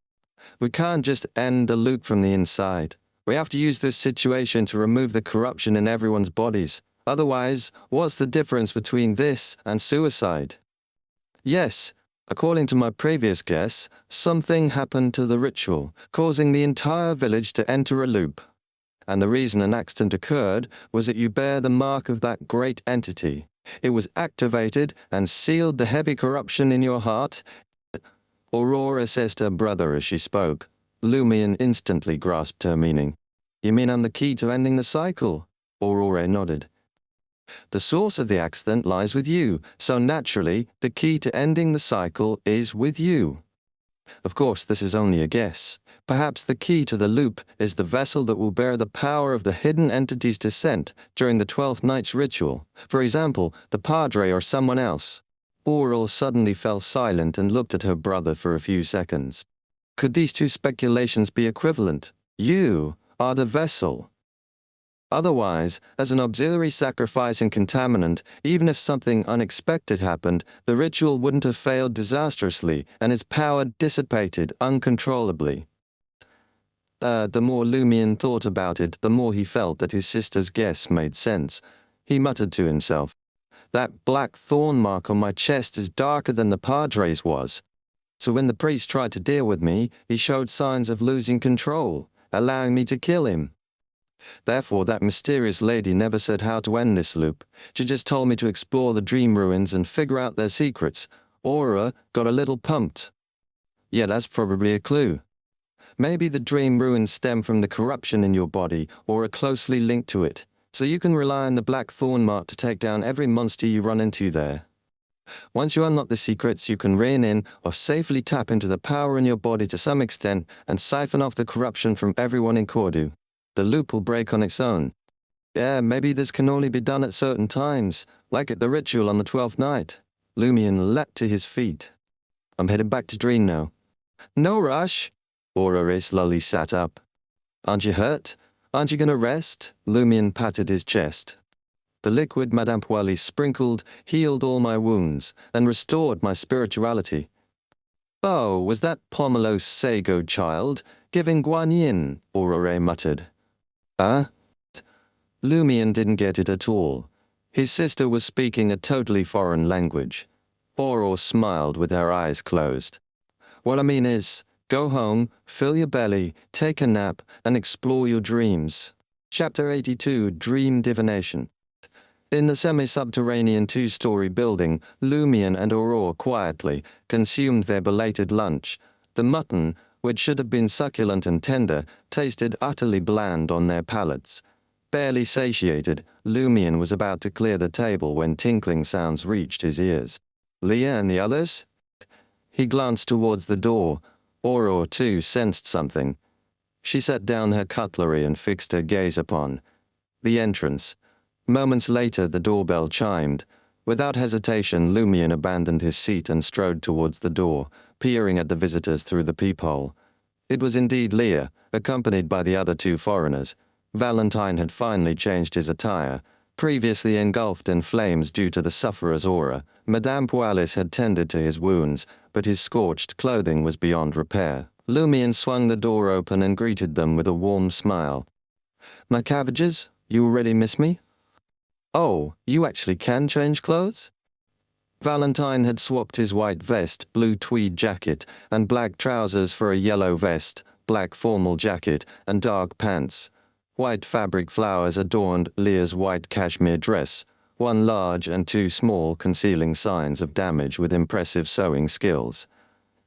"We can't just end the loop from the inside. We have to use this situation to remove the corruption in everyone's bodies. Otherwise, what's the difference between this and suicide?" "Yes, according to my previous guess, something happened to the ritual, causing the entire village to enter a loop. And the reason an accident occurred was that you bear the mark of that great entity. It was activated and sealed the heavy corruption in your heart." Aurora assessed her brother as she spoke. Lumion instantly grasped her meaning. "You mean I'm the key to ending the cycle?" Aurora nodded. "The source of the accident lies with you, so naturally, the key to ending the cycle is with you. Of course, this is only a guess. Perhaps the key to the loop is the vessel that will bear the power of the hidden entity's descent during the 12th night's ritual. For example, the Padre or someone else." Aurora suddenly fell silent and looked at her brother for a few seconds. Could these two speculations be equivalent? You are the vessel. Otherwise, as an auxiliary sacrifice and contaminant, even if something unexpected happened, the ritual wouldn't have failed disastrously and its power dissipated uncontrollably. The more Lumion thought about it, the more he felt that his sister's guess made sense. He muttered to himself, "That black thorn mark on my chest is darker than the Padre's was. So when the priest tried to deal with me, he showed signs of losing control, allowing me to kill him. Therefore, that mysterious lady never said how to end this loop. She just told me to explore the dream ruins and figure out their secrets. Aura got a little pumped. Yeah, that's probably a clue. Maybe the dream ruins stem from the corruption in your body or are closely linked to it, so you can rely on the black thorn mark to take down every monster you run into there. Once you unlock the secrets, you can rein in or safely tap into the power in your body to some extent and siphon off the corruption from everyone in Cordu. The loop will break on its own. Yeah, maybe this can only be done at certain times, like at the ritual on the 12th night. Lumion leapt to his feet. I'm headed back to Dream now. No rush. Aurora slowly sat up. Aren't you hurt? Aren't you gonna rest? Lumion patted his chest. The liquid Madame Pualis sprinkled, healed all my wounds, and restored my spirituality. Oh, was that Pomelos Sago child giving Guan Yin? Aurora muttered. Huh? Lumion didn't get it at all. His sister was speaking a totally foreign language. Aurora smiled with her eyes closed. What I mean is, go home, fill your belly, take a nap, and explore your dreams. Chapter 82, Dream Divination. In the semi-subterranean two-story building, Lumion and Aurora quietly consumed their belated lunch. The mutton, which should have been succulent and tender, tasted utterly bland on their palates. Barely satiated, Lumion was about to clear the table when tinkling sounds reached his ears. Leah and the others? He glanced towards the door. Aurora, too, sensed something. She set down her cutlery and fixed her gaze upon the entrance. Moments later, the doorbell chimed. Without hesitation, Lumion abandoned his seat and strode towards the door, peering at the visitors through the peephole. It was indeed Leah, accompanied by the other two foreigners. Valentine had finally changed his attire. Previously engulfed in flames due to the sufferer's aura, Madame Pualis had tended to his wounds, but his scorched clothing was beyond repair. Lumion swung the door open and greeted them with a warm smile. My cabbages, you already miss me? Oh, you actually can change clothes? Valentine had swapped his white vest, blue tweed jacket, and black trousers for a yellow vest, black formal jacket, and dark pants. White fabric flowers adorned Leah's white cashmere dress, one large and two small concealing signs of damage with impressive sewing skills.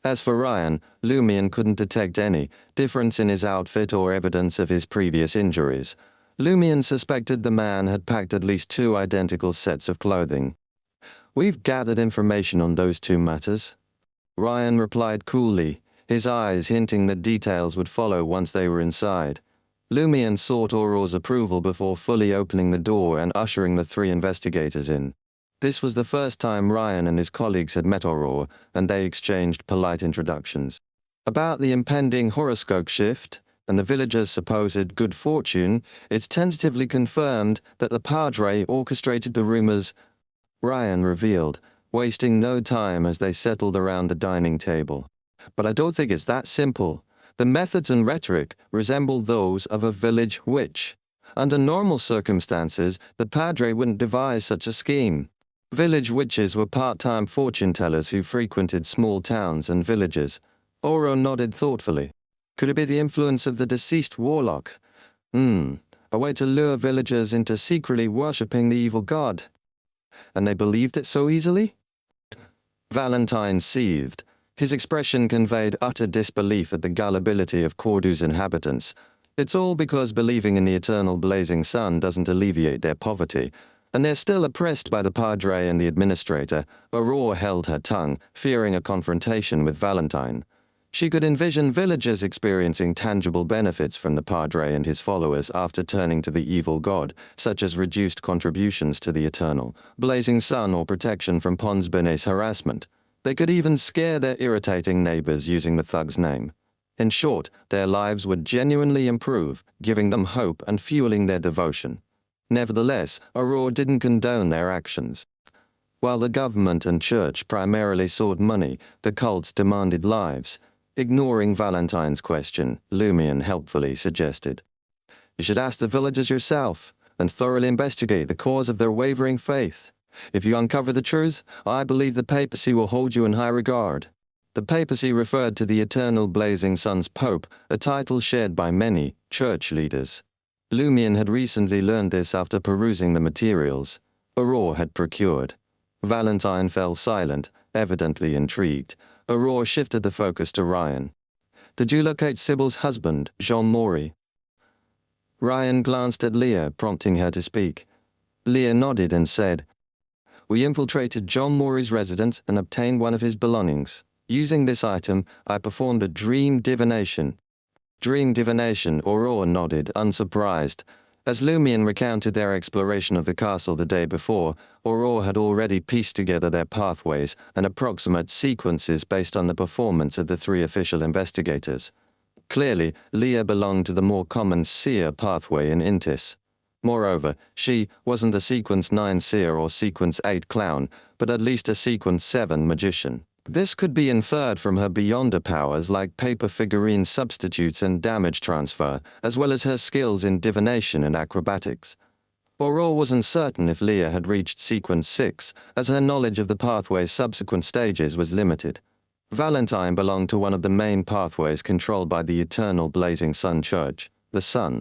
As for Ryan, Lumion couldn't detect any difference in his outfit or evidence of his previous injuries. Lumion suspected the man had packed at least two identical sets of clothing. We've gathered information on those two matters. Ryan replied coolly, his eyes hinting that details would follow once they were inside. Lumion sought Aurora's approval before fully opening the door and ushering the three investigators in. This was the first time Ryan and his colleagues had met Aurora, and they exchanged polite introductions. About the impending horoscope shift and the villagers' supposed good fortune, it's tentatively confirmed that the Padre orchestrated the rumors, Ryan revealed, wasting no time as they settled around the dining table. But I don't think it's that simple. The methods and rhetoric resemble those of a village witch. Under normal circumstances, the Padre wouldn't devise such a scheme. Village witches were part-time fortune-tellers who frequented small towns and villages. Oro nodded thoughtfully. Could it be the influence of the deceased warlock? A way to lure villagers into secretly worshipping the evil god. And they believed it so easily? Valentine seethed. His expression conveyed utter disbelief at the gullibility of Cordu's inhabitants. It's all because believing in the eternal blazing sun doesn't alleviate their poverty, and they're still oppressed by the Padre and the administrator. Aurora held her tongue, fearing a confrontation with Valentine. She could envision villagers experiencing tangible benefits from the Padre and his followers after turning to the evil god, such as reduced contributions to the eternal blazing sun or protection from Pons Benet's harassment. They could even scare their irritating neighbors using the thug's name. In short, their lives would genuinely improve, giving them hope and fueling their devotion. Nevertheless, Aurora didn't condone their actions. While the government and church primarily sought money, the cults demanded lives. Ignoring Valentine's question, Lumion helpfully suggested, "You should ask the villagers yourself, and thoroughly investigate the cause of their wavering faith. If you uncover the truth, I believe the papacy will hold you in high regard." The papacy referred to the eternal blazing sun's pope, a title shared by many church leaders. Lumion had recently learned this after perusing the materials Aurora had procured. Valentine fell silent, evidently intrigued. Aurora shifted the focus to Ryan. "Did you locate Sybil's husband, Jean Maury?" Ryan glanced at Leah, prompting her to speak. Leah nodded and said, "We infiltrated John Maury's residence and obtained one of his belongings. Using this item, I performed a dream divination." Dream divination, Aurora nodded, unsurprised. As Lumion recounted their exploration of the castle the day before, Aurora had already pieced together their pathways and approximate sequences based on the performance of the three official investigators. Clearly, Leah belonged to the more common seer pathway in Intis. Moreover, she wasn't the Sequence 9 seer or Sequence 8 clown, but at least a Sequence 7 magician. This could be inferred from her beyonder powers like paper figurine substitutes and damage transfer, as well as her skills in divination and acrobatics. Aurora wasn't certain if Leah had reached Sequence 6, as her knowledge of the pathway's subsequent stages was limited. Valentine belonged to one of the main pathways controlled by the eternal blazing sun church, the sun.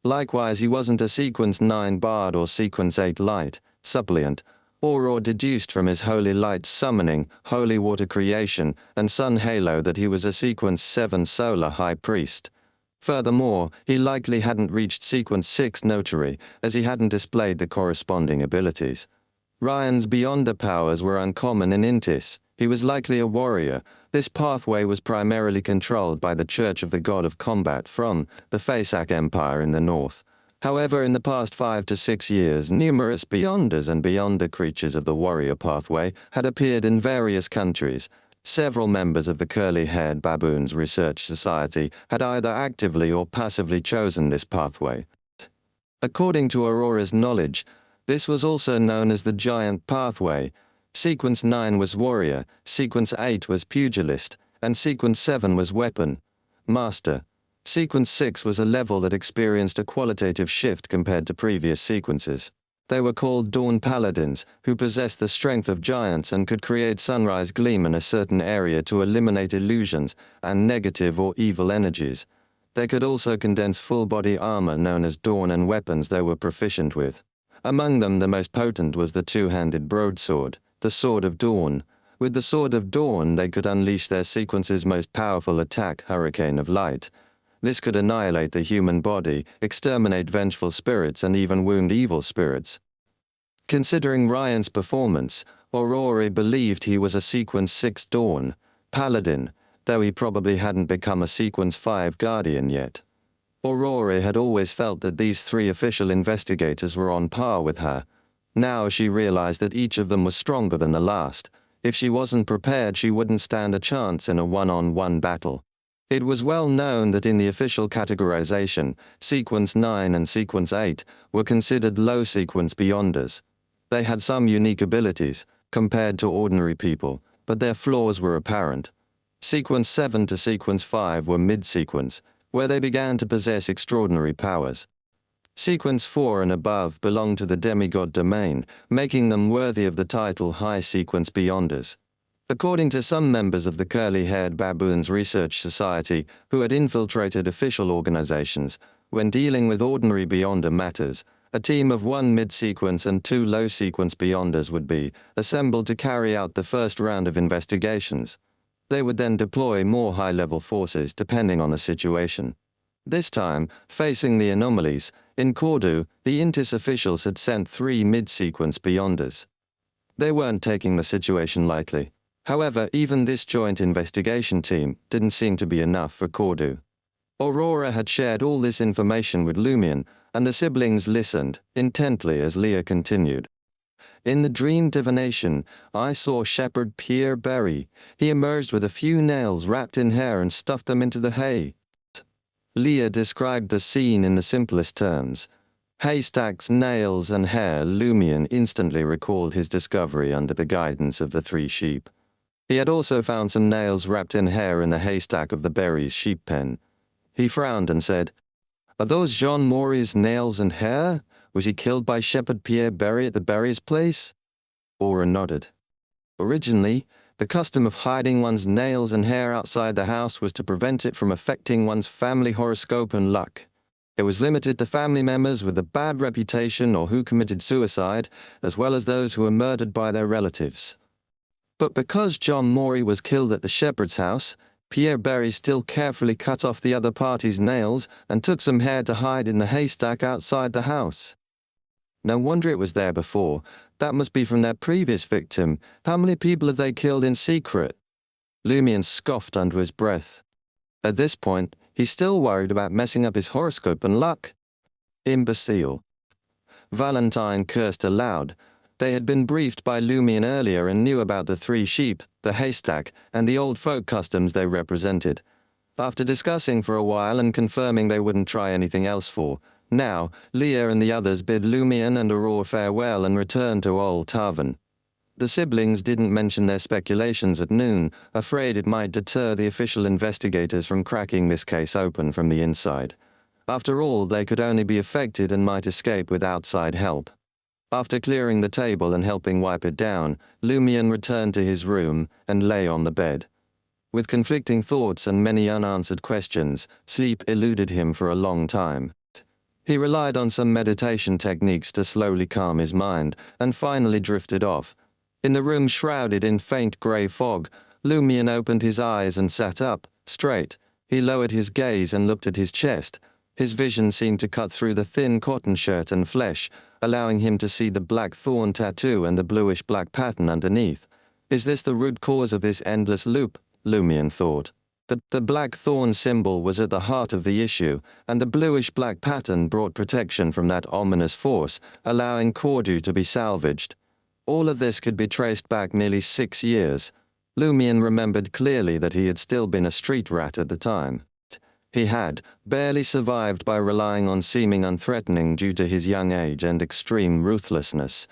Likewise, he wasn't a Sequence 9 bard or Sequence 8 light, suppliant. Aurora deduced from his holy light summoning, holy water creation, and sun halo that he was a Sequence 7 solar high priest. Furthermore, he likely hadn't reached Sequence 6 notary, as he hadn't displayed the corresponding abilities. Ryan's beyonder powers were uncommon in Intis. He was likely a warrior. This pathway was primarily controlled by the Church of the God of Combat from the Faesak Empire in the north. However, in the past 5 to 6 years, numerous beyonders and beyonder creatures of the warrior pathway had appeared in various countries. Several members of the Curly-Haired Baboons Research Society had either actively or passively chosen this pathway. According to Aurora's knowledge, this was also known as the Giant Pathway. Sequence 9 was Warrior, Sequence 8 was Pugilist, and Sequence 7 was Weapon Master. Sequence 6 was a level that experienced a qualitative shift compared to previous sequences. They were called Dawn Paladins, who possessed the strength of giants and could create sunrise gleam in a certain area to eliminate illusions and negative or evil energies. They could also condense full-body armor known as Dawn and weapons they were proficient with. Among them, the most potent was the two-handed broadsword, the Sword of Dawn. With the Sword of Dawn, they could unleash their sequence's most powerful attack, Hurricane of Light. This could annihilate the human body, exterminate vengeful spirits, and even wound evil spirits. Considering Ryan's performance, Aurora believed he was a Sequence 6 Dawn Paladin, though he probably hadn't become a Sequence 5 Guardian yet. Aurora had always felt that these three official investigators were on par with her. Now she realized that each of them was stronger than the last. If she wasn't prepared, she wouldn't stand a chance in a one-on-one battle. It was well known that in the official categorization, Sequence 9 and Sequence 8 were considered low sequence beyonders. They had some unique abilities, compared to ordinary people, but their flaws were apparent. Sequence 7 to Sequence 5 were mid-sequence, where they began to possess extraordinary powers. Sequence 4 and above belonged to the demigod domain, making them worthy of the title High Sequence Beyonders. According to some members of the Curly-Haired Baboons Research Society who had infiltrated official organizations, when dealing with ordinary beyonder matters, a team of 1 mid-sequence and 2 low-sequence beyonders would be assembled to carry out the first round of investigations. They would then deploy more high-level forces depending on the situation. This time, facing the anomalies, in Cordu, the Intis officials had sent 3 mid-sequence beyonders. They weren't taking the situation lightly. However, even this joint investigation team didn't seem to be enough for Cordu. Aurora had shared all this information with Lumion, and the siblings listened intently as Leah continued. In the dream divination, I saw Shepherd Pierre Berry. He emerged with a few nails wrapped in hair and stuffed them into the hay. Leah described the scene in the simplest terms. Haystacks, nails, and hair. Lumion instantly recalled his discovery under the guidance of the 3 sheep. He had also found some nails wrapped in hair in the haystack of the Berry's sheep pen. He frowned and said, "Are those Jean Maury's nails and hair? Was he killed by Shepherd Pierre Berry at the Berry's place?" Aura nodded. Originally, the custom of hiding one's nails and hair outside the house was to prevent it from affecting one's family horoscope and luck. It was limited to family members with a bad reputation or who committed suicide, as well as those who were murdered by their relatives. But because John Maury was killed at the shepherd's house, Pierre Berry still carefully cut off the other party's nails and took some hair to hide in the haystack outside the house. No wonder it was there before. That must be from their previous victim. How many people have they killed in secret? Lumion scoffed under his breath. At this point, he's still worried about messing up his horoscope and luck. Imbecile. Valentine cursed aloud. They had been briefed by Lumion earlier and knew about the 3 sheep, the haystack, and the old folk customs they represented. After discussing for a while and confirming they wouldn't try anything else now, Leah and the others bid Lumion and Aurora farewell and returned to Old Tarvin. The siblings didn't mention their speculations at noon, afraid it might deter the official investigators from cracking this case open from the inside. After all, they could only be affected and might escape with outside help. After clearing the table and helping wipe it down, Lumion returned to his room and lay on the bed. With conflicting thoughts and many unanswered questions, sleep eluded him for a long time. He relied on some meditation techniques to slowly calm his mind, and finally drifted off. In the room shrouded in faint grey fog, Lumion opened his eyes and sat up, straight. He lowered his gaze and looked at his chest. His vision seemed to cut through the thin cotton shirt and flesh, allowing him to see the black thorn tattoo and the bluish-black pattern underneath. Is this the root cause of this endless loop? Lumion thought. The black thorn symbol was at the heart of the issue, and the bluish-black pattern brought protection from that ominous force, allowing Cordu to be salvaged. All of this could be traced back nearly 6 years. Lumion remembered clearly that he had still been a street rat at the time. He had barely survived by relying on seeming unthreatening due to his young age and extreme ruthlessness.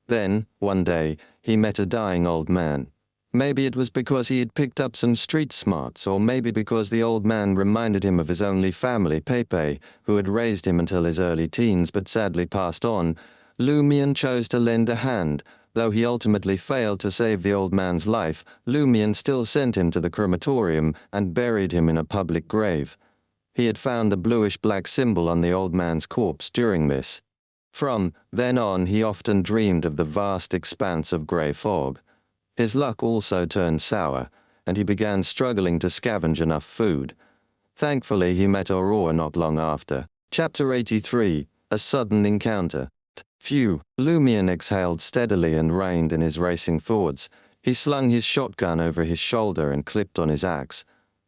Then, one day, he met a dying old man. Maybe it was because he had picked up some street smarts, or maybe because the old man reminded him of his only family, Pepe, who had raised him until his early teens but sadly passed on. Lumion chose to lend a hand. Though he ultimately failed to save the old man's life, Lumion still sent him to the crematorium and buried him in a public grave. He had found the bluish-black symbol on the old man's corpse during this. From then on, he often dreamed of the vast expanse of grey fog. His luck also turned sour, and he began struggling to scavenge enough food. Thankfully, he met Aurora not long after. Chapter 83, A Sudden Encounter. Phew. Lumion exhaled steadily and reined in his racing thoughts. He slung his shotgun over his shoulder and clipped on his axe.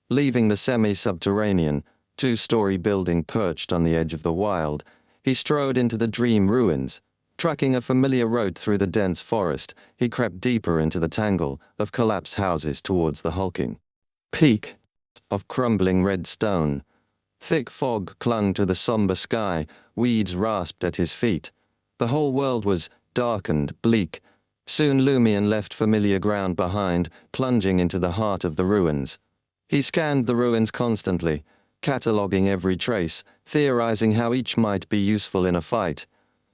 Leaving the semi-subterranean, 2-story building perched on the edge of the wild, he strode into the dream ruins. Tracking a familiar road through the dense forest, he crept deeper into the tangle of collapsed houses towards the hulking peak of crumbling red stone. Thick fog clung to the somber sky, weeds rasped at his feet. The whole world was dark and bleak. Soon Lumion left familiar ground behind, plunging into the heart of the ruins. He scanned the ruins constantly, cataloguing every trace, theorizing how each might be useful in a fight.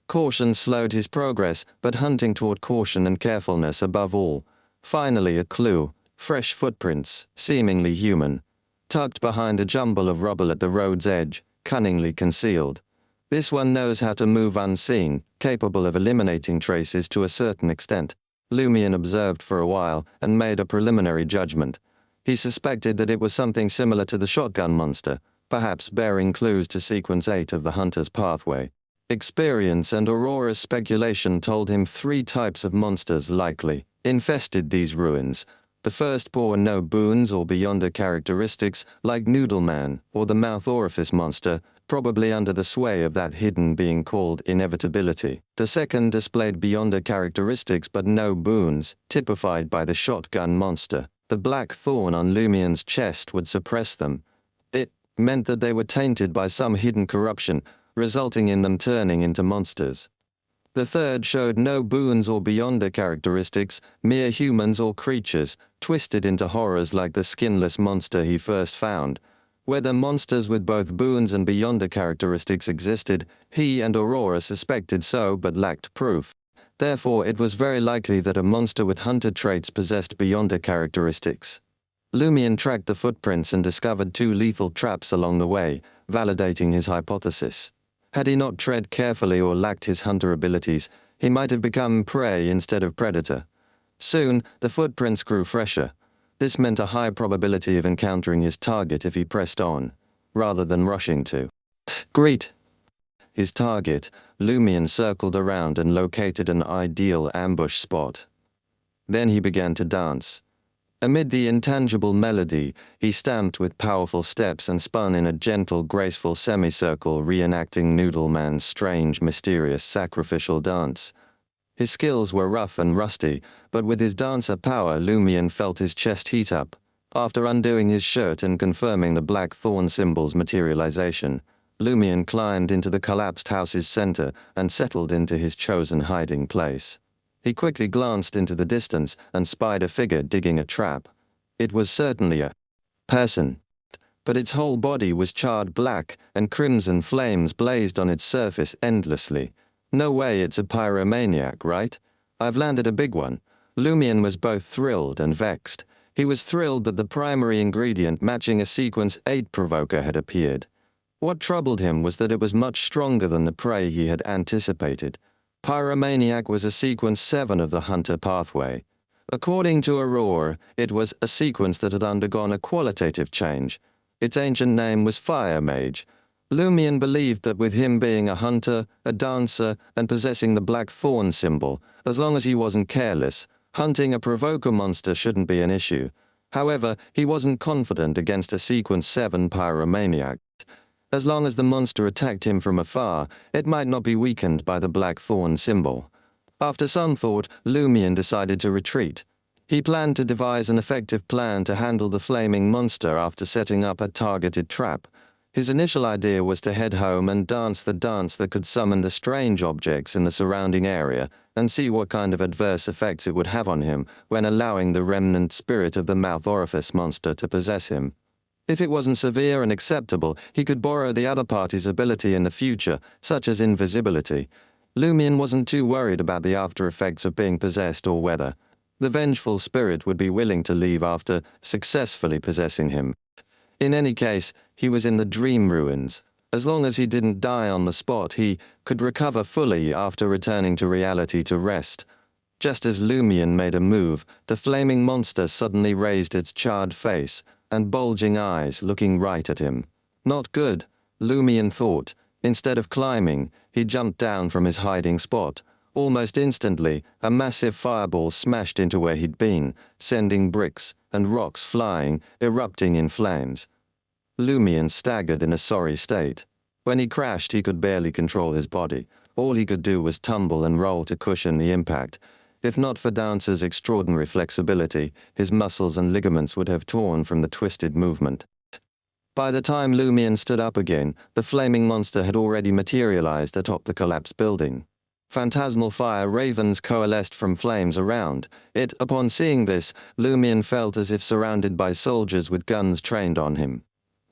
Caution slowed his progress, but hunting taught caution and carefulness above all. Finally a clue, fresh footprints, seemingly human, tucked behind a jumble of rubble at the road's edge, cunningly concealed. This one knows how to move unseen, capable of eliminating traces to a certain extent. Lumion observed for a while and made a preliminary judgment. He suspected that it was something similar to the shotgun monster, perhaps bearing clues to sequence 8 of the hunter's pathway. Experience and Aurora's speculation told him 3 types of monsters likely infested these ruins. The first bore no boons or beyonder characteristics, like Noodleman or the Mouth Orifice monster, probably under the sway of that hidden being called Inevitability. The second displayed beyonder characteristics but no boons, typified by the shotgun monster. The black thorn on Lumion's chest would suppress them. It meant that they were tainted by some hidden corruption, resulting in them turning into monsters. The third showed no boons or beyonder characteristics, mere humans or creatures, twisted into horrors like the skinless monster he first found. Whether monsters with both boons and beyonder characteristics existed, he and Aurora suspected so but lacked proof. Therefore, it was very likely that a monster with hunter traits possessed beyonder characteristics. Lumion tracked the footprints and discovered 2 lethal traps along the way, validating his hypothesis. Had he not tread carefully or lacked his hunter abilities, he might have become prey instead of predator. Soon, the footprints grew fresher. This meant a high probability of encountering his target if he pressed on, rather than rushing to greet his target. Lumion circled around and located an ideal ambush spot. Then he began to dance. Amid the intangible melody, he stamped with powerful steps and spun in a gentle, graceful semicircle, reenacting Noodleman's strange, mysterious sacrificial dance. His skills were rough and rusty, but with his dancer power, Lumion felt his chest heat up. After undoing his shirt and confirming the black thorn symbol's materialization, Lumion climbed into the collapsed house's center and settled into his chosen hiding place. He quickly glanced into the distance and spied a figure digging a trap. It was certainly a person, but its whole body was charred black and crimson flames blazed on its surface endlessly. No way it's a pyromaniac, right? I've landed a big one. Lumion was both thrilled and vexed. He was thrilled that the primary ingredient matching a Sequence 8 provoker had appeared. What troubled him was that it was much stronger than the prey he had anticipated. Pyromaniac was a Sequence 7 of the Hunter pathway. According to Aurora, it was a sequence that had undergone a qualitative change. Its ancient name was Fire Mage. Lumion believed that with him being a hunter, a dancer, and possessing the black thorn symbol, as long as he wasn't careless, hunting a provoker monster shouldn't be an issue. However, he wasn't confident against a Sequence 7 pyromaniac. As long as the monster attacked him from afar, it might not be weakened by the black thorn symbol. After some thought, Lumion decided to retreat. He planned to devise an effective plan to handle the flaming monster after setting up a targeted trap. His initial idea was to head home and dance the dance that could summon the strange objects in the surrounding area and see what kind of adverse effects it would have on him when allowing the remnant spirit of the mouth orifice monster to possess him. If it wasn't severe and acceptable, he could borrow the other party's ability in the future, such as invisibility. Lumion wasn't too worried about the after effects of being possessed or whether the vengeful spirit would be willing to leave after successfully possessing him. In any case, he was in the dream ruins. As long as he didn't die on the spot, he could recover fully after returning to reality to rest. Just as Lumion made a move, the flaming monster suddenly raised its charred face and bulging eyes, looking right at him. Not good, Lumion thought. Instead of climbing, he jumped down from his hiding spot. Almost instantly, a massive fireball smashed into where he'd been, sending bricks and rocks flying, erupting in flames. Lumion staggered in a sorry state. When he crashed, he could barely control his body. All he could do was tumble and roll to cushion the impact. If not for Dancer's extraordinary flexibility, his muscles and ligaments would have torn from the twisted movement. By the time Lumion stood up again, the flaming monster had already materialized atop the collapsed building. Phantasmal fire ravens coalesced from flames around it. Upon seeing this, Lumion felt as if surrounded by soldiers with guns trained on him.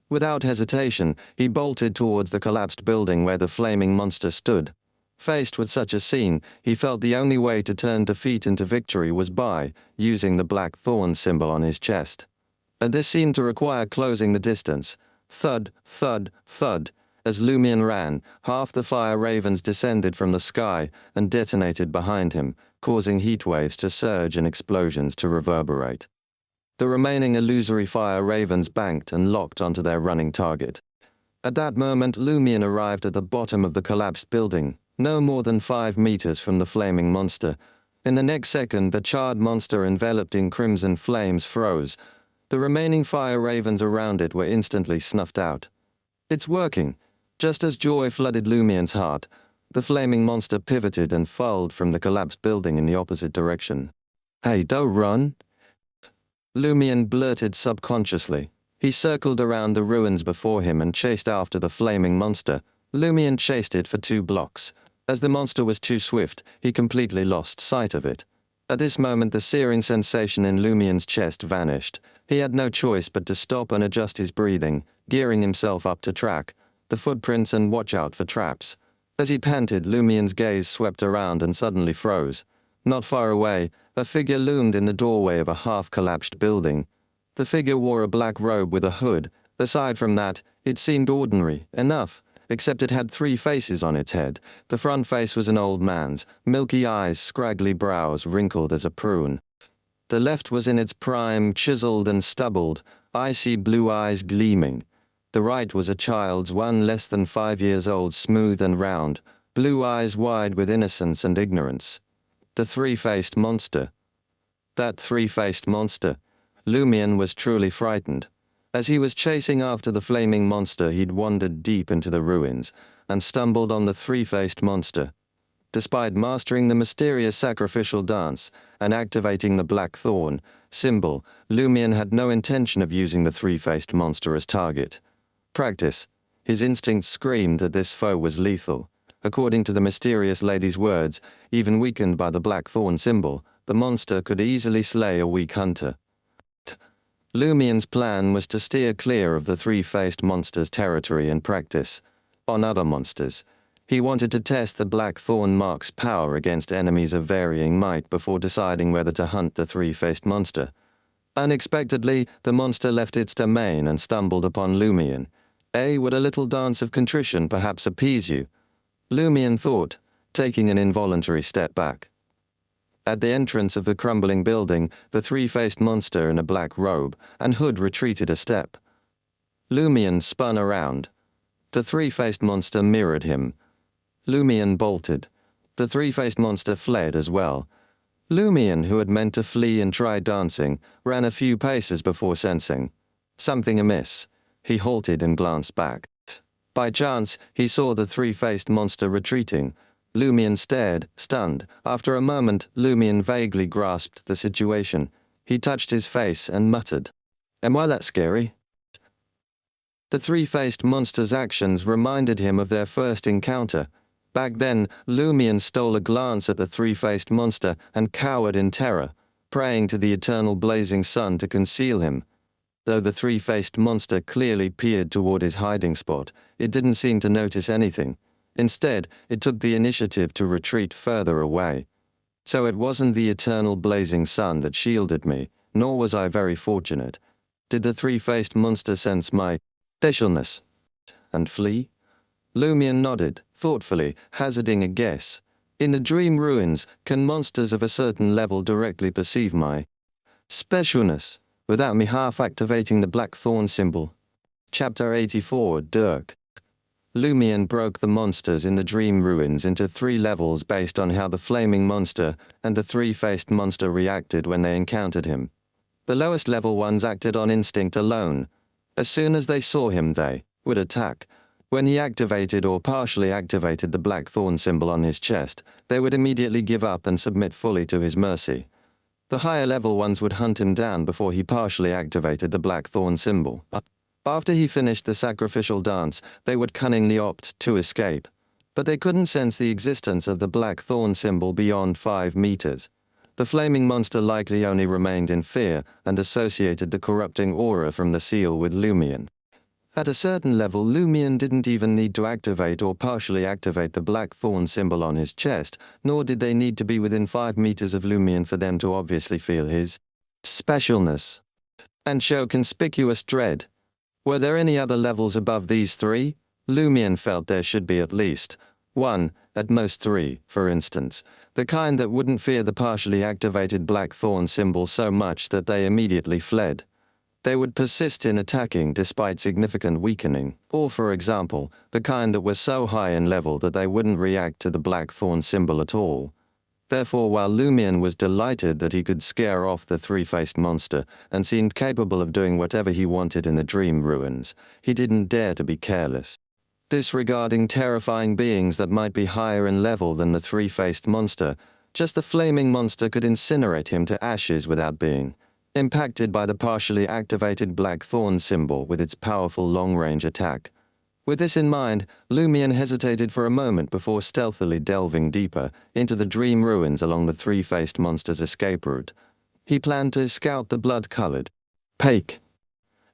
Without hesitation, he bolted towards the collapsed building where the flaming monster stood. Faced with such a scene, he felt the only way to turn defeat into victory was by using the black thorn symbol on his chest. And this seemed to require closing the distance. Thud, thud, thud. As Lumion ran, half the fire ravens descended from the sky and detonated behind him, causing heat waves to surge and explosions to reverberate. The remaining illusory fire ravens banked and locked onto their running target. At that moment, Lumion arrived at the bottom of the collapsed building, no more than 5 meters from the flaming monster. In the next second, the charred monster enveloped in crimson flames froze. The remaining fire ravens around it were instantly snuffed out. It's working. Just as joy flooded Lumion's heart, the flaming monster pivoted and filed from the collapsed building in the opposite direction. "Hey, don't run," Lumion blurted subconsciously. He circled around the ruins before him and chased after the flaming monster. Lumion chased it for 2 blocks. As the monster was too swift, he completely lost sight of it. At this moment, the searing sensation in Lumion's chest vanished. He had no choice but to stop and adjust his breathing, gearing himself up to track the footprints and watch out for traps. As he panted, Lumion's gaze swept around and suddenly froze. Not far away, a figure loomed in the doorway of a half-collapsed building. The figure wore a black robe with a hood. Aside from that, it seemed ordinary enough, except it had 3 faces on its head. The front face was an old man's, milky eyes, scraggly brows, wrinkled as a prune. The left was in its prime, chiseled and stubbled, icy blue eyes gleaming. The right was a child's, one less than 5 years old, smooth and round, blue eyes wide with innocence and ignorance. The 3-faced monster. That 3-faced monster. Lumion was truly frightened. As he was chasing after the flaming monster, he'd wandered deep into the ruins and stumbled on the three-faced monster. Despite mastering the mysterious sacrificial dance and activating the black thorn symbol, Lumion had no intention of using the three-faced monster as target. Practice. His instincts screamed that this foe was lethal. According to the mysterious lady's words, even weakened by the black thorn symbol, the monster could easily slay a weak hunter. Lumion's plan was to steer clear of the three-faced monster's territory and practice on other monsters. He wanted to test the black thorn mark's power against enemies of varying might before deciding whether to hunt the three-faced monster. Unexpectedly, the monster left its domain and stumbled upon Lumion. Would a little dance of contrition perhaps appease you? Lumion thought, taking an involuntary step back. At the entrance of the crumbling building, the three-faced monster in a black robe and hood retreated a step. Lumion spun around. The three-faced monster mirrored him. Lumion bolted. The three-faced monster fled as well. Lumion, who had meant to flee and try dancing, ran a few paces before sensing something amiss. He halted and glanced back. By chance, he saw the three-faced monster retreating. Lumion stared, stunned. After a moment, Lumion vaguely grasped the situation. He touched his face and muttered, "Am I that scary?" The three-faced monster's actions reminded him of their first encounter. Back then, Lumion stole a glance at the three-faced monster and cowered in terror, praying to the eternal blazing sun to conceal him. Though the three-faced monster clearly peered toward his hiding spot, it didn't seem to notice anything. Instead, it took the initiative to retreat further away. So it wasn't the eternal blazing sun that shielded me, nor was I very fortunate. Did the three-faced monster sense my specialness and flee? Lumion nodded, thoughtfully, hazarding a guess. In the dream ruins, can monsters of a certain level directly perceive my specialness without me half-activating the black thorn symbol? Chapter 84, Dirk. Lumion broke the monsters in the dream ruins into 3 levels based on how the flaming monster and the three-faced monster reacted when they encountered him. The lowest level ones acted on instinct alone. As soon as they saw him, they would attack. When he activated or partially activated the black thorn symbol on his chest, they would immediately give up and submit fully to his mercy. The higher level ones would hunt him down before he partially activated the black thorn symbol. After he finished the sacrificial dance, they would cunningly opt to escape. But they couldn't sense the existence of the black thorn symbol beyond 5 meters. The flaming monster likely only remained in fear and associated the corrupting aura from the seal with Lumion. At a certain level, Lumion didn't even need to activate or partially activate the black thorn symbol on his chest, nor did they need to be within 5 meters of Lumion for them to obviously feel his specialness and show conspicuous dread. Were there any other levels above these 3? Lumion felt there should be at least 1, at most 3, for instance, the kind that wouldn't fear the partially activated black thorn symbol so much that they immediately fled. They would persist in attacking despite significant weakening, or for example, the kind that were so high in level that they wouldn't react to the black thorn symbol at all. Therefore, while Lumion was delighted that he could scare off the three-faced monster and seemed capable of doing whatever he wanted in the dream ruins, he didn't dare to be careless. Disregarding terrifying beings that might be higher in level than the three-faced monster, just the flaming monster could incinerate him to ashes without being impacted by the partially activated black thorn symbol with its powerful long-range attack. With this in mind, Lumion hesitated for a moment before stealthily delving deeper into the dream ruins along the three-faced monster's escape route. He planned to scout the blood-colored Pake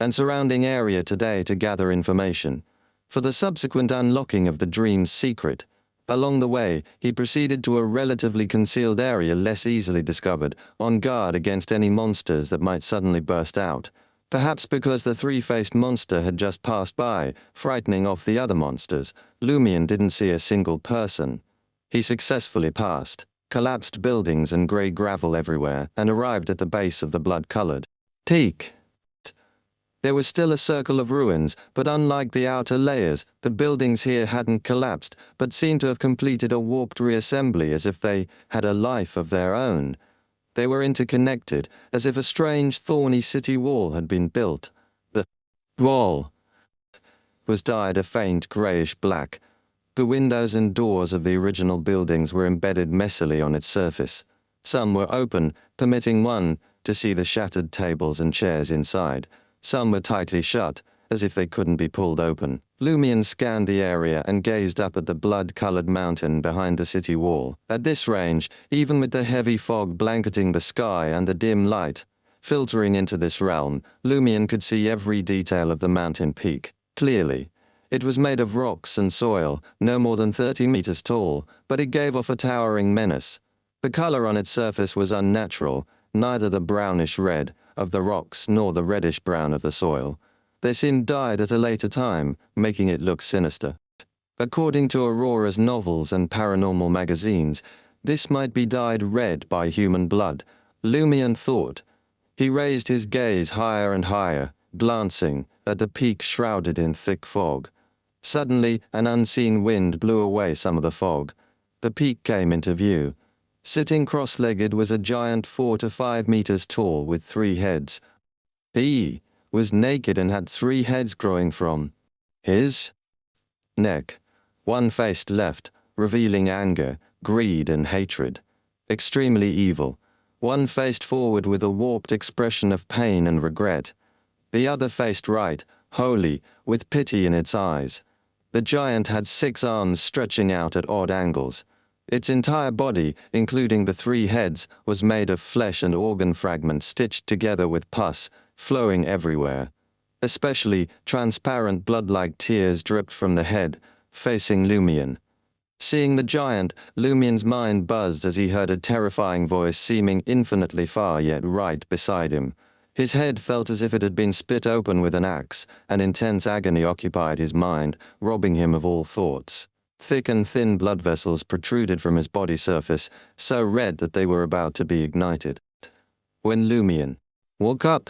and surrounding area today to gather information for the subsequent unlocking of the dream's secret. Along the way, he proceeded to a relatively concealed area less easily discovered, on guard against any monsters that might suddenly burst out. Perhaps because the three-faced monster had just passed by, frightening off the other monsters, Lumion didn't see a single person. He successfully passed collapsed buildings and grey gravel everywhere, and arrived at the base of the blood-colored teak. There was still a circle of ruins, but unlike the outer layers, the buildings here hadn't collapsed, but seemed to have completed a warped reassembly as if they had a life of their own. They were interconnected, as if a strange thorny city wall had been built. The wall was dyed a faint greyish black. The windows and doors of the original buildings were embedded messily on its surface. Some were open, permitting one to see the shattered tables and chairs inside. Some were tightly shut, as if they couldn't be pulled open. Lumion scanned the area and gazed up at the blood-colored mountain behind the city wall. At this range, even with the heavy fog blanketing the sky and the dim light filtering into this realm, Lumion could see every detail of the mountain peak. Clearly, it was made of rocks and soil, no more than 30 meters tall, but it gave off a towering menace. The color on its surface was unnatural, neither the brownish red of the rocks nor the reddish brown of the soil. They seemed dyed at a later time, making it look sinister. According to Aurora's novels and paranormal magazines, this might be dyed red by human blood, Lumion thought. He raised his gaze higher and higher, glancing at the peak shrouded in thick fog. Suddenly, an unseen wind blew away some of the fog. The peak came into view. Sitting cross-legged was a giant 4 to 5 meters tall with 3 heads. He was naked and had 3 heads growing from his neck. One faced left, revealing anger, greed and hatred. Extremely evil. One faced forward with a warped expression of pain and regret. The other faced right, holy, with pity in its eyes. The giant had 6 arms stretching out at odd angles. Its entire body, including the 3 heads, was made of flesh and organ fragments stitched together with pus, flowing everywhere. Especially, transparent blood-like tears dripped from the head, facing Lumion. Seeing the giant, Lumion's mind buzzed as he heard a terrifying voice seeming infinitely far yet right beside him. His head felt as if it had been split open with an axe, and intense agony occupied his mind, robbing him of all thoughts. Thick and thin blood vessels protruded from his body surface, so red that they were about to be ignited. When Lumion woke up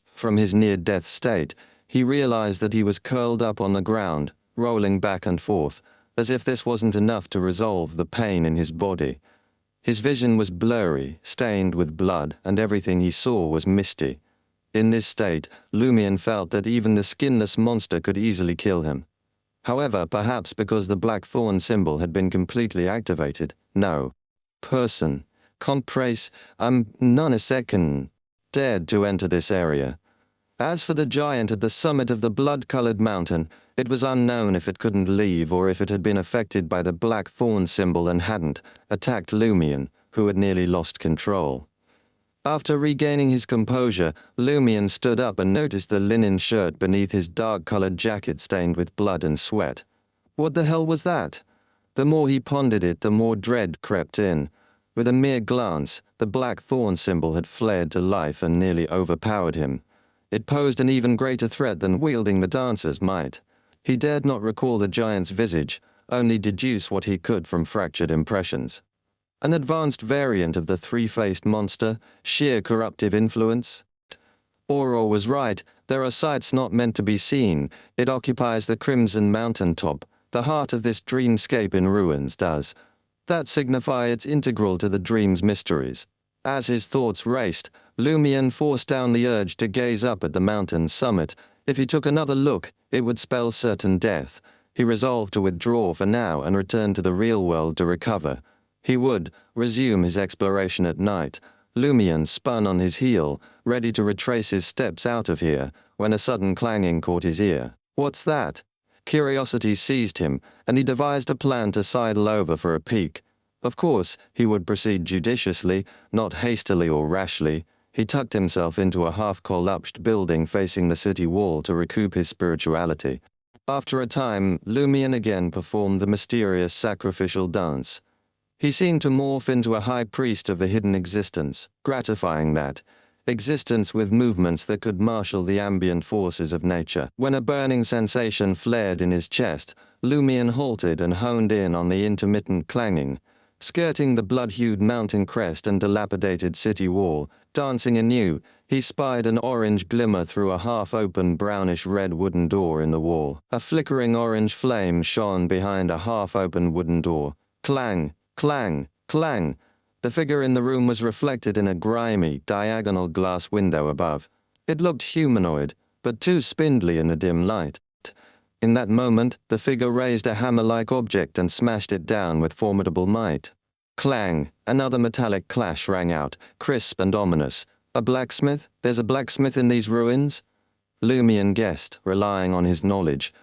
from his near-death state, he realized that he was curled up on the ground, rolling back and forth, as if this wasn't enough to resolve the pain in his body. His vision was blurry, stained with blood, and everything he saw was misty. In this state, Lumion felt that even the skinless monster could easily kill him. However, perhaps because the black thorn symbol had been completely activated, no person, compres, none a second, dared to enter this area. As for the giant at the summit of the blood-colored mountain, it was unknown if it couldn't leave or if it had been affected by the black thorn symbol and hadn't attacked Lumion, who had nearly lost control. After regaining his composure, Lumion stood up and noticed the linen shirt beneath his dark-colored jacket stained with blood and sweat. What the hell was that? The more he pondered it, the more dread crept in. With a mere glance, the black thorn symbol had flared to life and nearly overpowered him. It posed an even greater threat than wielding the dancer's might. He dared not recall the giant's visage, only deduce what he could from fractured impressions. An advanced variant of the 3-faced monster, sheer corruptive influence? Aurora was right, there are sights not meant to be seen. It occupies the crimson mountain top, the heart of this dreamscape in ruins does. That signify it's integral to the dream's mysteries. As his thoughts raced, Lumion forced down the urge to gaze up at the mountain's summit. If he took another look, it would spell certain death. He resolved to withdraw for now and return to the real world to recover. He would resume his exploration at night. Lumion spun on his heel, ready to retrace his steps out of here, when a sudden clanging caught his ear. What's that? Curiosity seized him, and he devised a plan to sidle over for a peek. Of course, he would proceed judiciously, not hastily or rashly. He tucked himself into a half-collapsed building facing the city wall to recoup his spirituality. After a time, Lumion again performed the mysterious sacrificial dance. He seemed to morph into a high priest of the hidden existence, gratifying that existence with movements that could marshal the ambient forces of nature. When a burning sensation flared in his chest, Lumion halted and honed in on the intermittent clanging. Skirting the blood-hued mountain crest and dilapidated city wall, dancing anew, he spied an orange glimmer through a half-open brownish-red wooden door in the wall. A flickering orange flame shone behind a half-open wooden door. Clang! Clang! Clang! The figure in the room was reflected in a grimy, diagonal glass window above. It looked humanoid, but too spindly in the dim light. In that moment, the figure raised a hammer-like object and smashed it down with formidable might. Clang! Another metallic clash rang out, crisp and ominous. A blacksmith? There's a blacksmith in these ruins? Lumion guessed, relying on his knowledge.